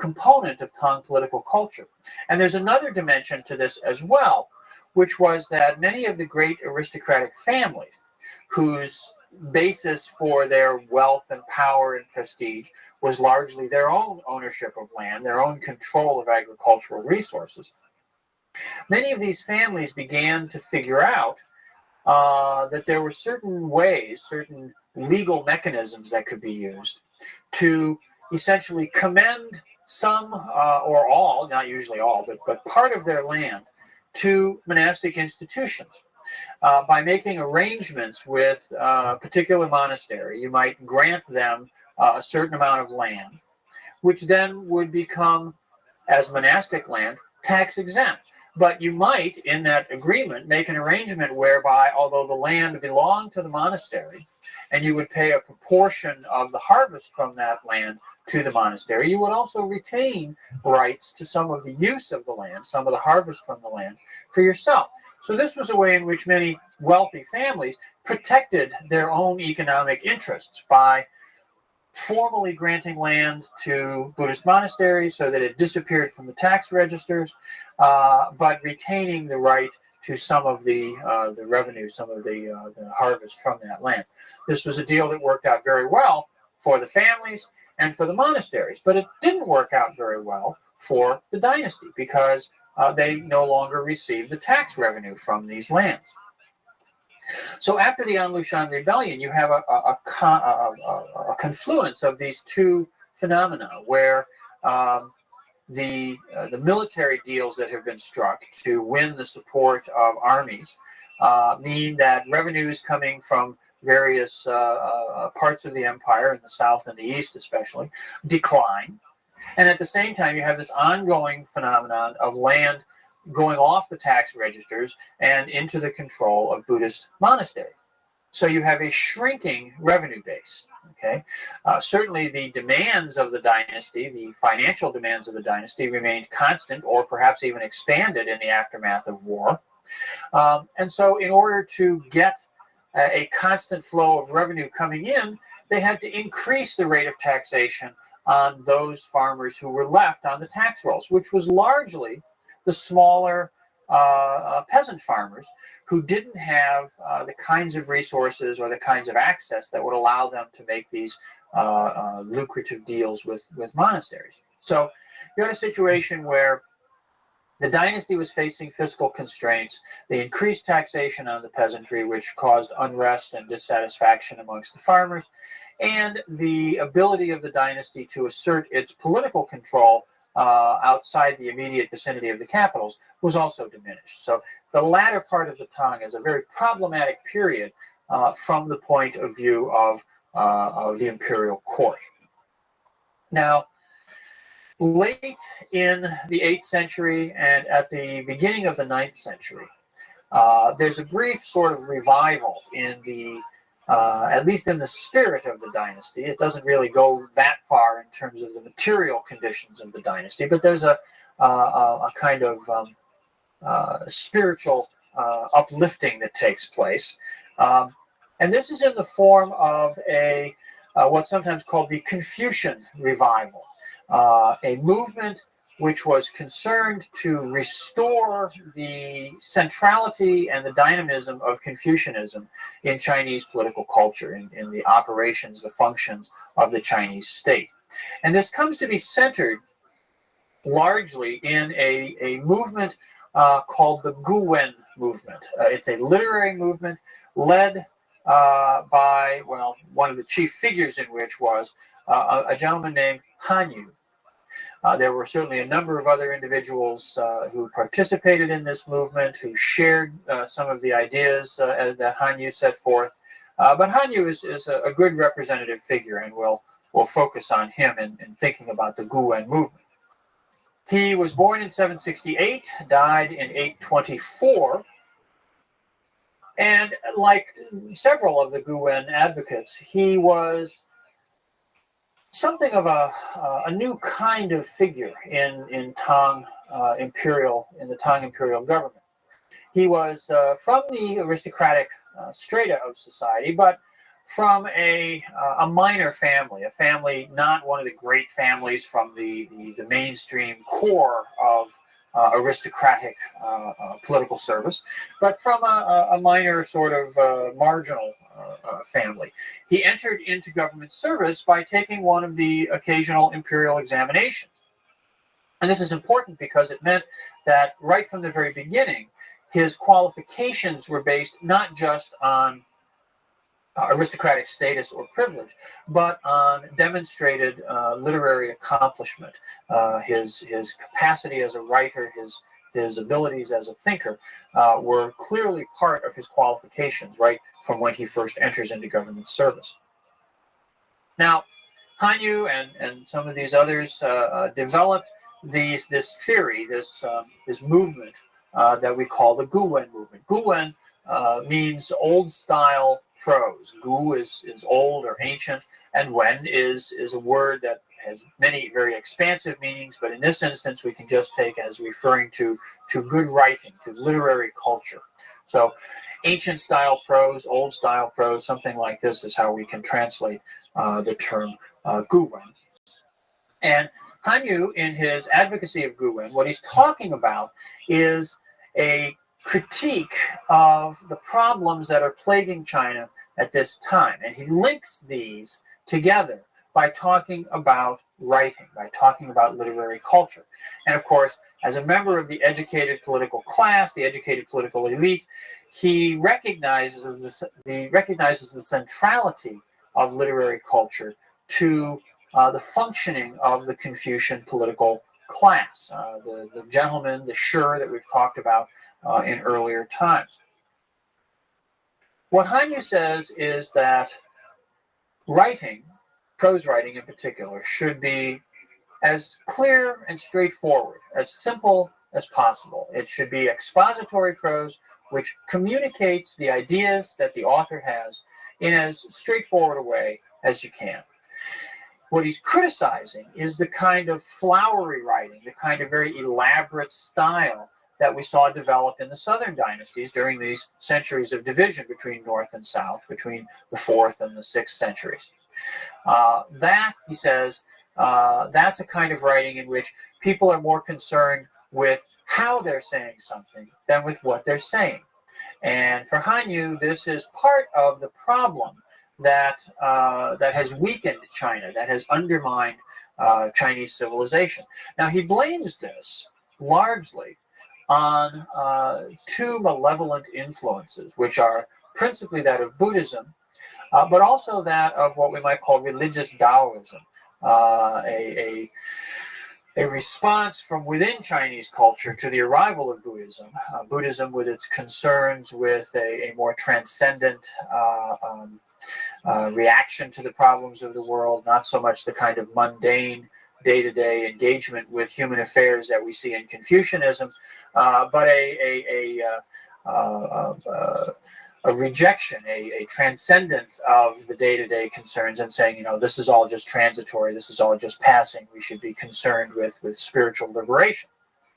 S: component of Tang political culture. And there's another dimension to this as well, which was that many of the great aristocratic families, whose basis for their wealth and power and prestige was largely their own ownership of land, their own control of agricultural resources, many of these families began to figure out that there were certain ways, certain legal mechanisms that could be used to essentially commend some or all, not usually all, but part of their land to monastic institutions. By making arrangements with a particular monastery, you might grant them a certain amount of land, which then would become, as monastic land, tax exempt. But you might, in that agreement, make an arrangement whereby, although the land belonged to the monastery, and you would pay a proportion of the harvest from that land to the monastery, you would also retain rights to some of the use of the land, some of the harvest from the land, for yourself. So this was a way in which many wealthy families protected their own economic interests by formally granting land to Buddhist monasteries so that it disappeared from the tax registers, but retaining the right to some of the revenue, some of the harvest from that land. This was a deal that worked out very well for the families and for the monasteries, but it didn't work out very well for the dynasty because they no longer received the tax revenue from these lands. So after the Anlushan Rebellion, you have a confluence of these two phenomena where the military deals that have been struck to win the support of armies mean that revenues coming from various parts of the empire, in the south and the east especially, decline. And at the same time, you have this ongoing phenomenon of land going off the tax registers and into the control of Buddhist monasteries. So you have a shrinking revenue base. Okay, certainly the demands of the dynasty, the financial demands of the dynasty, remained constant or perhaps even expanded in the aftermath of war. And so in order to get a constant flow of revenue coming in, they had to increase the rate of taxation on those farmers who were left on the tax rolls, which was largely the smaller peasant farmers who didn't have the kinds of resources or the kinds of access that would allow them to make these lucrative deals with monasteries. So you had a situation where the dynasty was facing fiscal constraints. They increased taxation on the peasantry, which caused unrest and dissatisfaction amongst the farmers. And the ability of the dynasty to assert its political control outside the immediate vicinity of the capitals was also diminished. So the latter part of the Tang is a very problematic period from the point of view of the imperial court. Now, late in the 8th century and at the beginning of the 9th century, there's a brief sort of revival in the at least in the spirit of the dynasty. It doesn't really go that far in terms of the material conditions of the dynasty, but there's a kind of spiritual uplifting that takes place. And this is in the form of a what's sometimes called the Confucian revival, a movement which was concerned to restore the centrality and the dynamism of Confucianism in Chinese political culture, in the operations, the functions of the Chinese state. And this comes to be centered largely in a movement called the Guwen movement. It's a literary movement led by, well, one of the chief figures in which was a gentleman named Han Yu. There were certainly a number of other individuals who participated in this movement, who shared some of the ideas that Han Yu set forth. But Han Yu is a good representative figure, and we'll focus on him in thinking about the Guwen movement. He was born in 768, died in 824, and like several of the Guwen advocates, he was something of a new kind of figure in the Tang imperial government. He was from the aristocratic strata of society, but from a minor family, a family not one of the great families from the mainstream core of aristocratic political service, but from a minor sort of marginal family. He entered into government service by taking one of the occasional imperial examinations. And this is important because it meant that right from the very beginning, his qualifications were based not just on aristocratic status or privilege, but on demonstrated literary accomplishment. His capacity as a writer, his abilities as a thinker were clearly part of his qualifications right from when he first enters into government service. Now, Han Yu and some of these others developed this theory, this movement that we call the Guwen movement. Guwen means old style prose. Gu is old or ancient, and Wen is a word that has many very expansive meanings, but in this instance we can just take as referring to good writing, to literary culture. So ancient style prose, old style prose, something like this is how we can translate the term Guwen. And Han Yu, in his advocacy of Guwen, what he's talking about is a critique of the problems that are plaguing China at this time. And he links these together by talking about writing, by talking about literary culture. And of course, as a member of the educated political class, the educated political elite, he recognizes the centrality of literary culture to the functioning of the Confucian political class, the gentleman, the sure that we've talked about in earlier times. What Han Yu says is that writing, prose writing in particular, should be as clear and straightforward, as simple as possible. It should be expository prose which communicates the ideas that the author has in as straightforward a way as you can. What he's criticizing is the kind of flowery writing, the kind of very elaborate style that we saw develop in the southern dynasties during these centuries of division between North and South, between the 4th and the 6th centuries. That, he says, that's a kind of writing in which people are more concerned with how they're saying something than with what they're saying. And for Han Yu, this is part of the problem that has weakened China, that has undermined Chinese civilization. Now, he blames this largely on two malevolent influences, which are principally that of Buddhism, but also that of what we might call religious Taoism, a response from within Chinese culture to the arrival of Buddhism. Buddhism with its concerns with a more transcendent reaction to the problems of the world, not so much the kind of mundane day-to-day engagement with human affairs that we see in Confucianism, but a rejection, a transcendence of the day-to-day concerns and saying, this is all just transitory, this is all just passing, we should be concerned with spiritual liberation.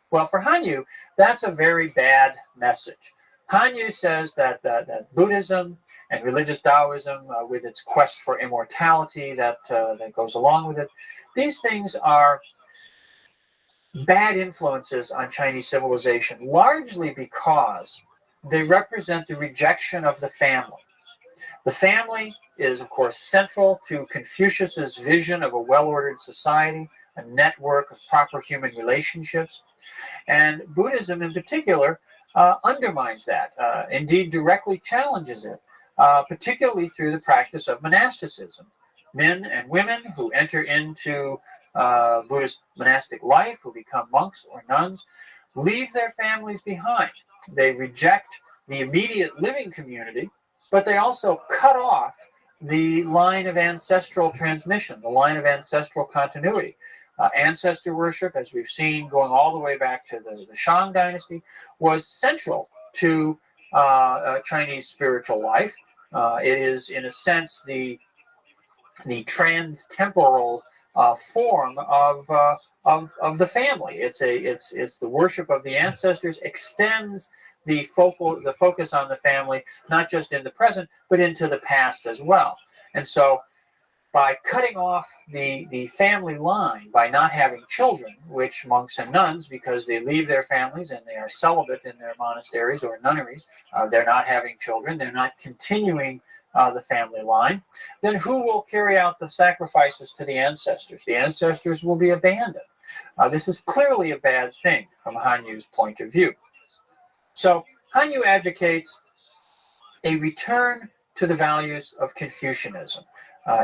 S: Well, for Han Yu, that's a very bad message. Han Yu says that Buddhism and religious Taoism, with its quest for immortality that goes along with it, these things are bad influences on Chinese civilization, largely because they represent the rejection of the family. The family is, of course, central to Confucius's vision of a well-ordered society, a network of proper human relationships. And Buddhism, in particular, undermines that, indeed directly challenges it, particularly through the practice of monasticism. Men and women who enter into Buddhist monastic life, who become monks or nuns, leave their families behind. They reject the immediate living community, but they also cut off the line of ancestral transmission, the line of ancestral continuity. Ancestor worship, as we've seen going all the way back to the Shang dynasty, was central to Chinese spiritual life. It is, in a sense, the trans-temporal form of the family. It's the worship of the ancestors extends the focus on the family, not just in the present, but into the past as well. And so, by cutting off the family line, by not having children, which monks and nuns, because they leave their families and they are celibate in their monasteries or nunneries, they're not having children, they're not continuing the family line, then who will carry out the sacrifices to the ancestors? The ancestors will be abandoned. This is clearly a bad thing from Han Yu's point of view. So Han Yu advocates a return to the values of Confucianism.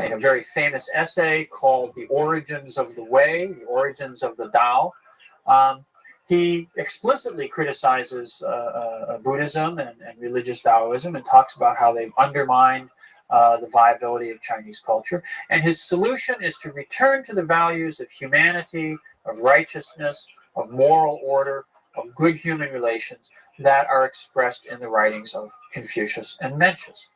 S: In a very famous essay called The Origins of the Way, The Origins of the Tao, he explicitly criticizes Buddhism and religious Taoism and talks about how they've undermined the viability of Chinese culture. And his solution is to return to the values of humanity, of righteousness, of moral order, of good human relations that are expressed in the writings of Confucius and Mencius.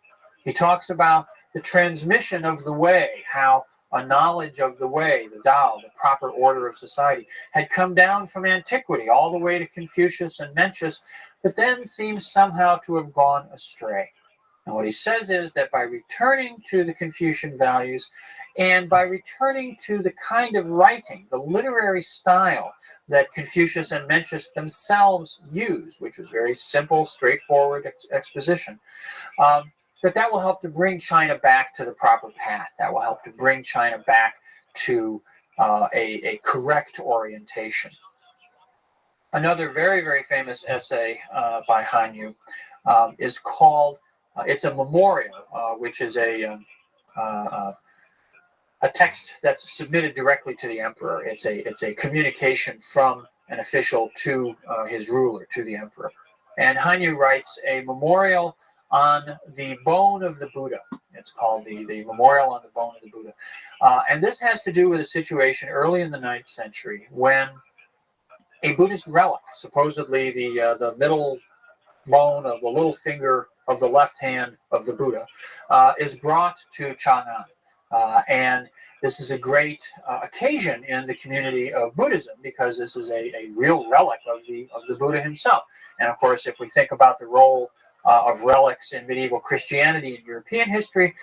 S: He talks about the transmission of the way, how a knowledge of the way, the Tao, the proper order of society, had come down from antiquity all the way to Confucius and Mencius, but then seems somehow to have gone astray. And what he says is that by returning to the Confucian values and by returning to the kind of writing, the literary style that Confucius and Mencius themselves used, which was very simple, straightforward exposition, that will help to bring China back to the proper path. That will help to bring China back to a correct orientation. Another very, very famous essay by Han Yu is called, it's a memorial, which is a text that's submitted directly to the emperor. It's a communication from an official to his ruler, to the emperor. And Han Yu writes a memorial on the bone of the Buddha. It's called the Memorial on the Bone of the Buddha. And this has to do with a situation early in the 9th century when a Buddhist relic, supposedly the middle bone of the little finger of the left hand of the Buddha, is brought to Chang'an. And this is a great occasion in the community of Buddhism because this is a real relic of the Buddha himself. And of course, if we think about the role of relics in medieval Christianity and European history,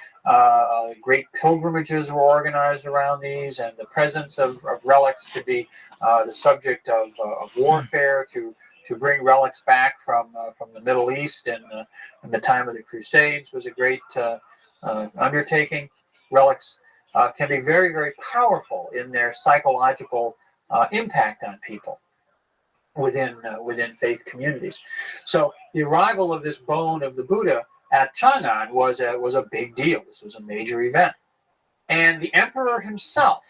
S: great pilgrimages were organized around these, and the presence of relics could be the subject of warfare to bring relics back from the Middle East in the time of the Crusades was a great undertaking. Relics can be very, very powerful in their psychological impact on people within faith communities. So the arrival of this bone of the Buddha at Chang'an was a big deal. This was a major event. And the emperor himself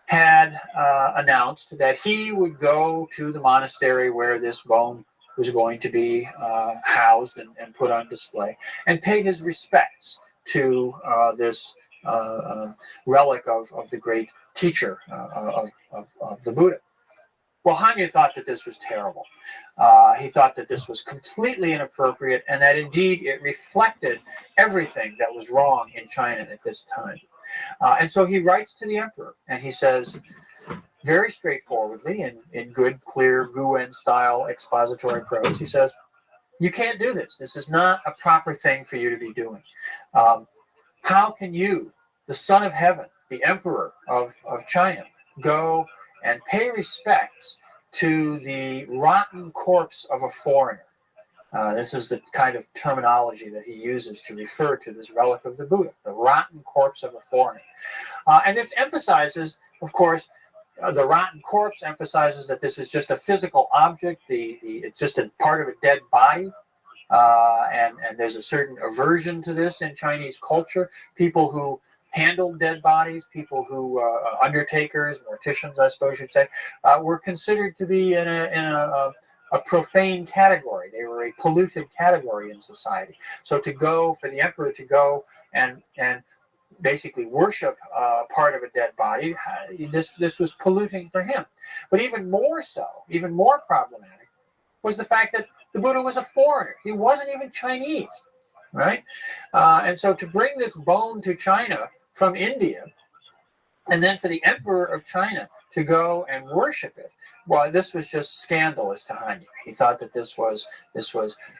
S: had announced that he would go to the monastery where this bone was going to be housed and put on display and pay his respects to this relic of the great teacher of the Buddha. Well, Han Yu thought that this was terrible. He thought that this was completely inappropriate and that indeed it reflected everything that was wrong in China at this time. And so he writes to the emperor and he says, very straightforwardly, in good, clear, Guwen-style expository prose, he says, you can't do this. This is not a proper thing for you to be doing. How can you, the son of heaven, the emperor of China, go and pay respects to the rotten corpse of a foreigner? This is the kind of terminology that he uses to refer to this relic of the Buddha, the rotten corpse of a foreigner. And this emphasizes, of course, the rotten corpse emphasizes that this is just a physical object. It's just a part of a dead body. And there's a certain aversion to this in Chinese culture. People who handled dead bodies, people who, undertakers, morticians, I suppose you'd say, were considered to be in a profane category. They were a polluted category in society. So for the emperor to go and basically worship part of a dead body, this was polluting for him. But even more so, even more problematic, was the fact that the Buddha was a foreigner. He wasn't even Chinese, right? And so to bring this bone to China from India, and then for the emperor of China to go and worship it, well, this was just scandalous to Han Yu. He thought that this was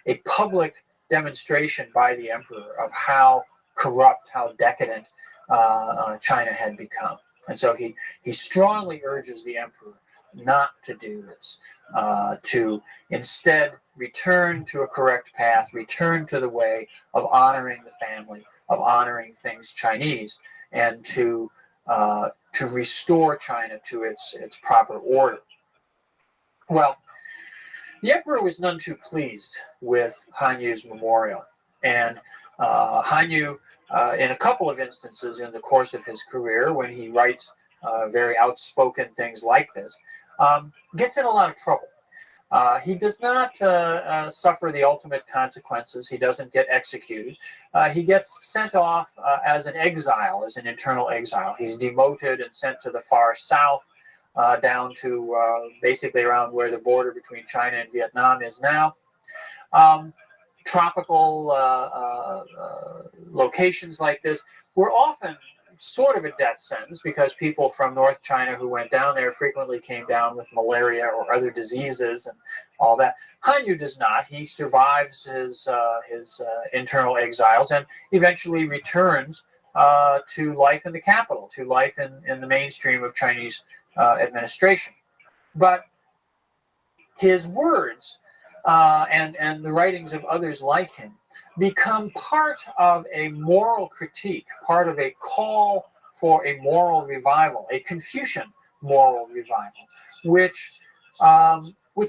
S: a public demonstration by the emperor of how corrupt, how decadent China had become. And so he strongly urges the emperor not to do this, to instead return to a correct path, return to the way of honoring the family, of honoring things Chinese, and to restore China to its proper order. Well, the emperor was none too pleased with Han Yu's memorial, and Hanyu, in a couple of instances in the course of his career, when he writes very outspoken things like this, gets in a lot of trouble. He does not suffer the ultimate consequences. He doesn't get executed. He gets sent off as an exile, as an internal exile. He's demoted and sent to the far south, down to basically around where the border between China and Vietnam is now. Tropical locations like this were often sort of a death sentence, because people from North China who went down there frequently came down with malaria or other diseases and all that. Hanyu does not. He survives his internal exiles and eventually returns to life in the capital, to life in the mainstream of Chinese administration. But his words and the writings of others like him become part of a moral critique, part of a call for a moral revival, a Confucian moral revival, which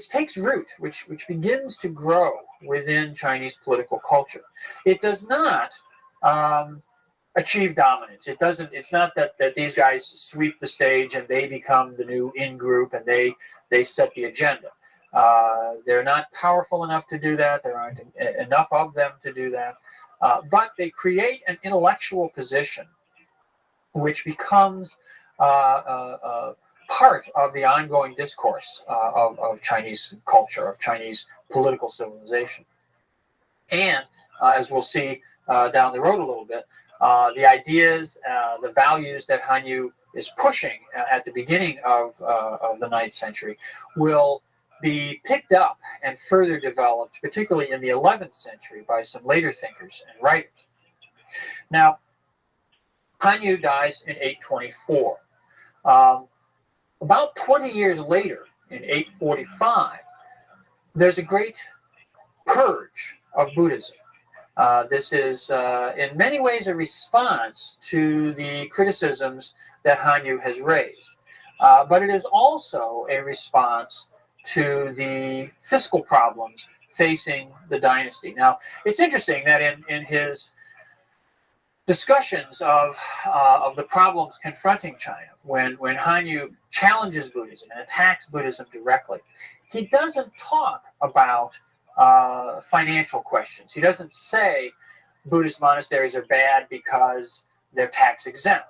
S: takes root, which begins to grow within Chinese political culture. It does not achieve dominance. It doesn't. It's not that these guys sweep the stage and they become the new in-group and they set the agenda. They're not powerful enough to do that. There aren't enough of them to do that. But they create an intellectual position which becomes part of the ongoing discourse of Chinese culture, of Chinese political civilization. And as we'll see down the road a little bit, the ideas, the values that Hanyu is pushing at the beginning of the 9th century will be picked up and further developed, particularly in the 11th century, by some later thinkers and writers. Now, Hanyu dies in 824. About 20 years later, in 845, there's a great purge of Buddhism. This is, in many ways, a response to the criticisms that Hanyu has raised. But it is also a response to the fiscal problems facing the dynasty. Now, it's interesting that in his discussions of the problems confronting China, when Hanyu challenges Buddhism and attacks Buddhism directly, he doesn't talk about financial questions. He doesn't say Buddhist monasteries are bad because they're tax exempt.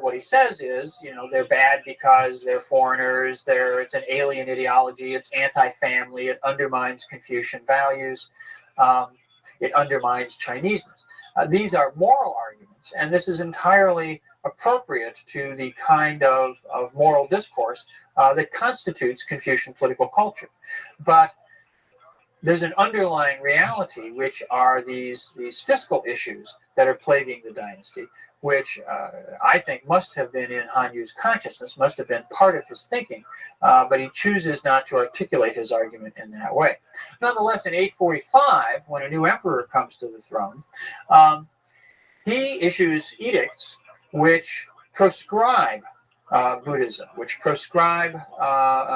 S: What he says is, they're bad because they're foreigners, it's an alien ideology, it's anti-family, it undermines Confucian values, it undermines Chineseness. These are moral arguments, and this is entirely appropriate to the kind of moral discourse that constitutes Confucian political culture. But there's an underlying reality, which are these fiscal issues that are plaguing the dynasty, which I think must have been in Hanyu's consciousness, must have been part of his thinking, but he chooses not to articulate his argument in that way. Nonetheless, in 845, when a new emperor comes to the throne, he issues edicts which proscribe Buddhism, which proscribe,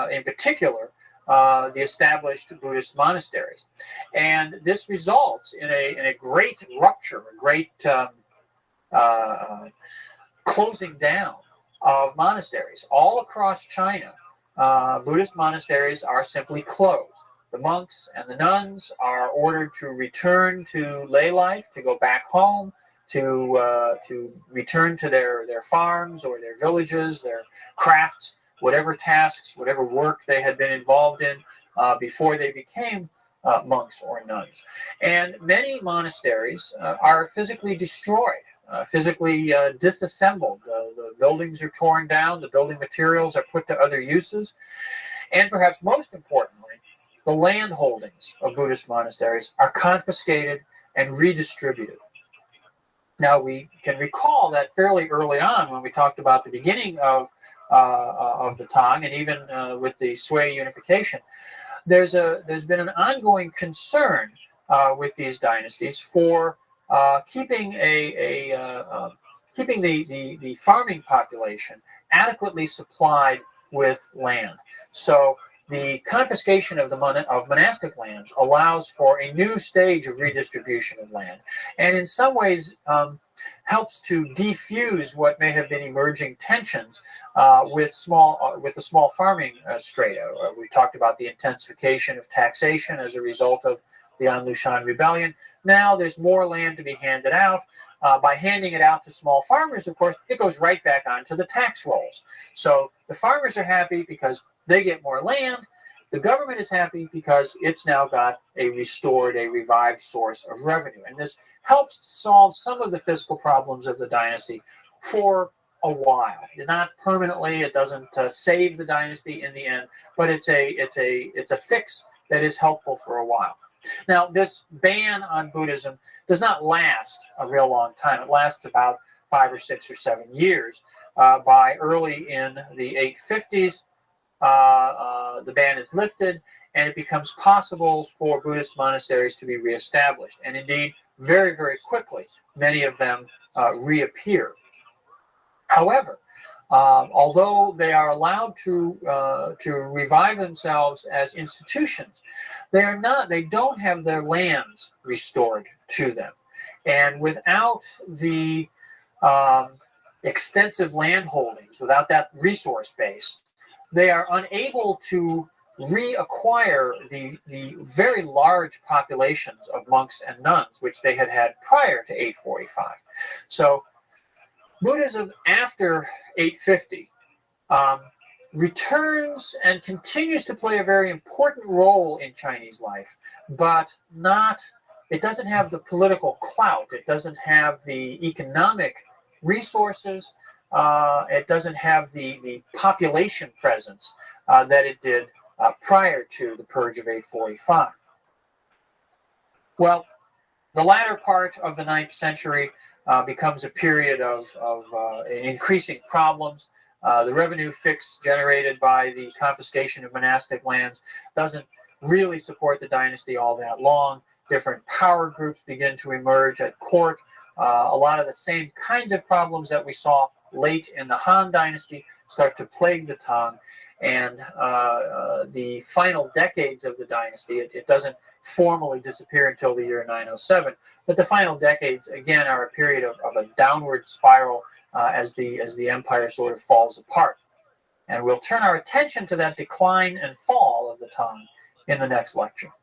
S: in particular, the established Buddhist monasteries. And this results in a great rupture, a great closing down of monasteries. All across China, Buddhist monasteries are simply closed. The monks and the nuns are ordered to return to lay life, to go back home, to return to their farms or their villages, their crafts, whatever tasks, whatever work they had been involved in before they became monks or nuns. And many monasteries are physically destroyed, physically disassembled. The buildings are torn down, the building materials are put to other uses, and perhaps most importantly, the land holdings of Buddhist monasteries are confiscated and redistributed. Now, we can recall that fairly early on, when we talked about the beginning of the Tang, and even with the Sui unification, there's been an ongoing concern with these dynasties for keeping keeping the farming population adequately supplied with land. So the confiscation of monastic lands allows for a new stage of redistribution of land, and in some ways helps to defuse what may have been emerging tensions with the small farming strata. We talked about the intensification of taxation as a result of the An-Lushan rebellion. Now there's more land to be handed out. By handing it out to small farmers, of course, it goes right back onto the tax rolls. So the farmers are happy because they get more land. The government is happy because it's now got a revived source of revenue. And this helps solve some of the fiscal problems of the dynasty for a while. Not permanently. It doesn't save the dynasty in the end, but it's a fix that is helpful for a while. Now, this ban on Buddhism does not last a real long time. It lasts about 5 or 6 or 7 years. By early in the 850s, the ban is lifted, and it becomes possible for Buddhist monasteries to be reestablished. And indeed, very, very quickly, many of them reappear. However, although they are allowed to revive themselves as institutions, they don't have their lands restored to them. And without the extensive land holdings, without that resource base, they are unable to reacquire the very large populations of monks and nuns which they had prior to 845. So Buddhism after 850 returns and continues to play a very important role in Chinese life, but it doesn't have the political clout, it doesn't have the economic resources, it doesn't have the population presence that it did prior to the purge of 845. Well, the latter part of the 9th century becomes a period of increasing problems. The revenue fix generated by the confiscation of monastic lands doesn't really support the dynasty all that long. Different power groups begin to emerge at court. A lot of the same kinds of problems that we saw late in the Han dynasty start to plague the Tang. And the final decades of the dynasty, it doesn't formally disappear until the year 907, but the final decades, again, are a period of a downward spiral as the empire sort of falls apart. And we'll turn our attention to that decline and fall of the Tang in the next lecture.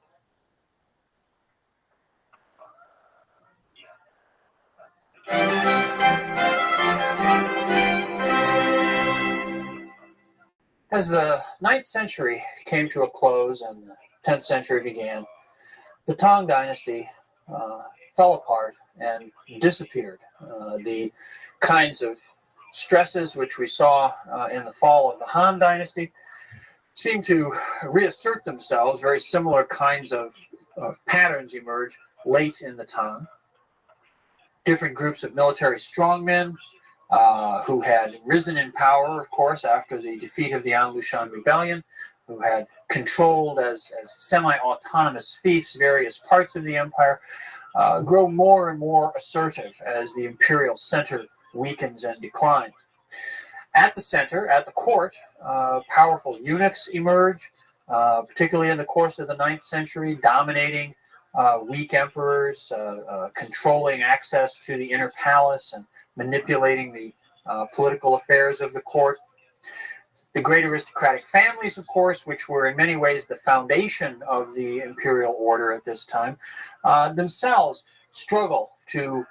S: As the 9th century came to a close and the 10th century began, the Tang dynasty fell apart and disappeared. The kinds of stresses which we saw in the fall of the Han dynasty seem to reassert themselves. Very similar kinds of patterns emerge late in the Tang. Different groups of military strongmen who had risen in power, of course, after the defeat of the An-Lushan rebellion, who had controlled as semi-autonomous fiefs various parts of the empire, grow more and more assertive as the imperial center weakens and declines. At the center, at the court, powerful eunuchs emerge, particularly in the course of the 9th century, dominating weak emperors, controlling access to the inner palace and manipulating the political affairs of the court. The great aristocratic families, of course, which were in many ways the foundation of the imperial order at this time, themselves struggle to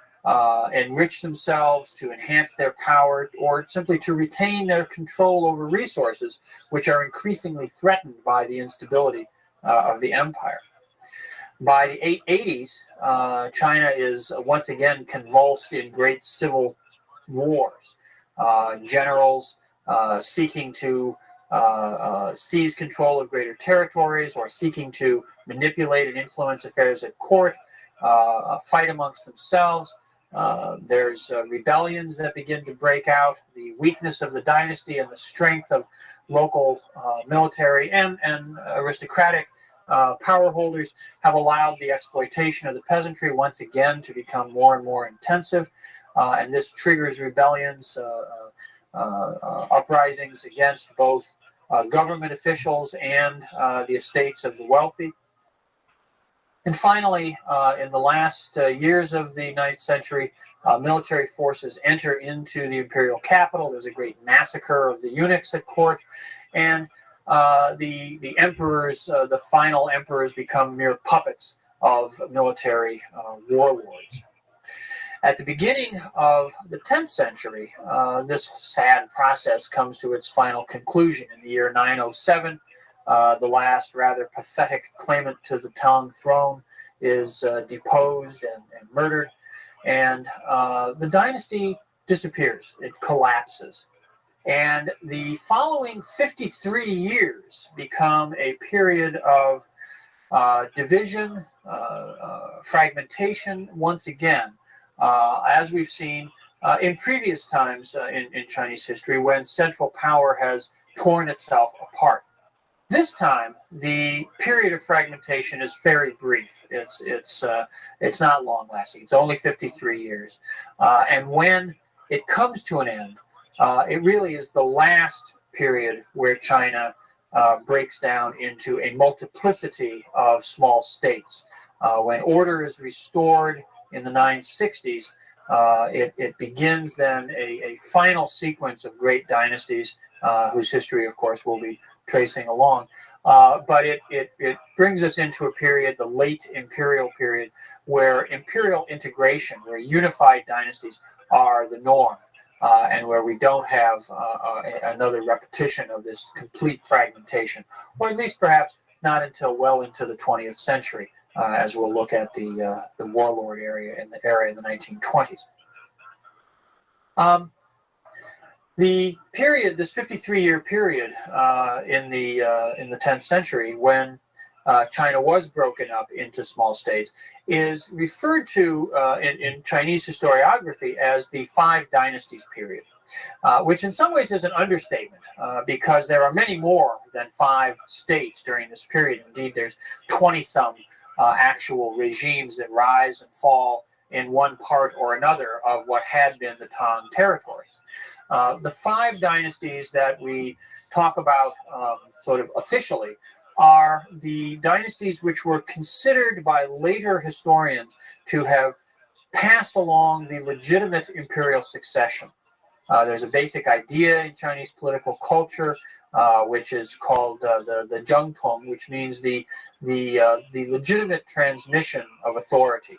S: enrich themselves, to enhance their power, or simply to retain their control over resources, which are increasingly threatened by the instability of the empire. By the 880s, China is once again convulsed in great civil wars. Generals seeking to seize control of greater territories or seeking to manipulate and influence affairs at court, fight amongst themselves. There's rebellions that begin to break out. The weakness of the dynasty and the strength of local military and aristocratic power holders have allowed the exploitation of the peasantry once again to become more and more intensive, and this triggers rebellions, uprisings against both government officials and the estates of the wealthy. And finally, in the last years of the 9th century, military forces enter into the imperial capital. There's a great massacre of the eunuchs at court, and the emperors, the final emperors, become mere puppets of military warlords. At the beginning of the 10th century, this sad process comes to its final conclusion. In the year 907, the last rather pathetic claimant to the Tang throne is deposed and murdered, and the dynasty disappears. It collapses. And the following 53 years become a period of division, fragmentation once again, as we've seen in previous times in Chinese history when central power has torn itself apart. This time, the period of fragmentation is very brief. It's not long lasting. It's only 53 years, and when it comes to an end, it really is the last period where China breaks down into a multiplicity of small states. When order is restored in the 960s, it begins then a final sequence of great dynasties whose history, of course, we'll be tracing along. But it brings us into a period, the late imperial period, where imperial integration, where unified dynasties are the norm, and where we don't have another repetition of this complete fragmentation, or at least perhaps not until well into the 20th century, as we'll look at the warlord area in the 1920s. The period, this 53-year period in the 10th century, when China was broken up into small states, is referred to in Chinese historiography as the Five Dynasties period, which in some ways is an understatement because there are many more than 5 states during this period. Indeed, there's 20-some actual regimes that rise and fall in one part or another of what had been the Tang territory. The 5 dynasties that we talk about sort of officially are the dynasties which were considered by later historians to have passed along the legitimate imperial succession. There's a basic idea in Chinese political culture which is called the Zhengtong, which means the legitimate transmission of authority.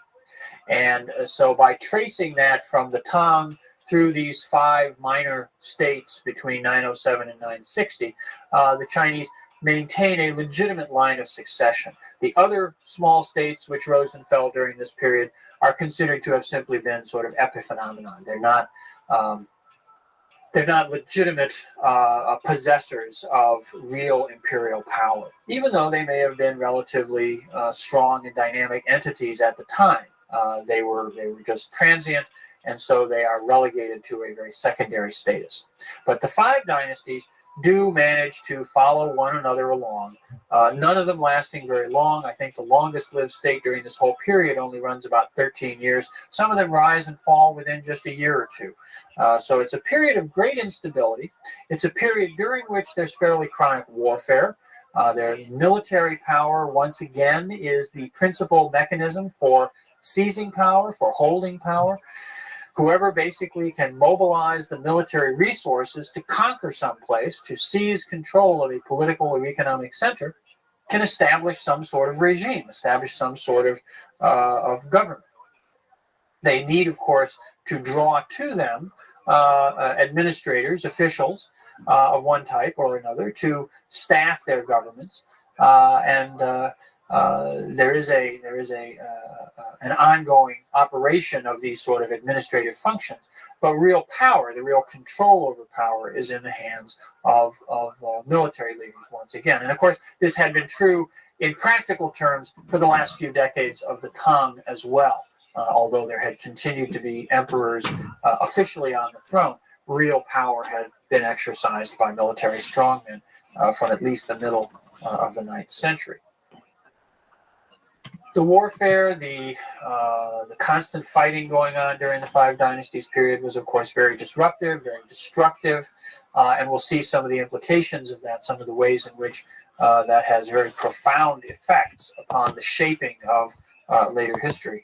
S: And so by tracing that from the Tang through these 5 minor states between 907 and 960, the Chinese maintain a legitimate line of succession. The other small states which rose and fell during this period are considered to have simply been sort of epiphenomenon. They're not legitimate possessors of real imperial power, even though they may have been relatively strong and dynamic entities at the time. They were just transient, and so they are relegated to a very secondary status. But the 5 dynasties do manage to follow one another along, none of them lasting very long. I think the longest lived state during this whole period only runs about 13 years. Some of them rise and fall within just a year or two. So it's a period of great instability. It's a period during which there's fairly chronic warfare. Their military power, once again, is the principal mechanism for seizing power, for holding power. Whoever basically can mobilize the military resources to conquer some place, to seize control of a political or economic center, can establish some sort of regime, establish some sort of government. They need, of course, to draw to them administrators, officials of one type or another to staff their governments, and there is an ongoing operation of these sort of administrative functions. But real power, the real control over power, is in the hands of military leaders once again. And of course, this had been true in practical terms for the last few decades of the Tang as well. Although there had continued to be emperors officially on the throne, real power had been exercised by military strongmen from at least the middle of the 9th century. The warfare, the constant fighting going on during the 5 Dynasties period was, of course, very disruptive, very destructive. and we'll see some of the implications of that, some of the ways in which that has very profound effects upon the shaping of later history.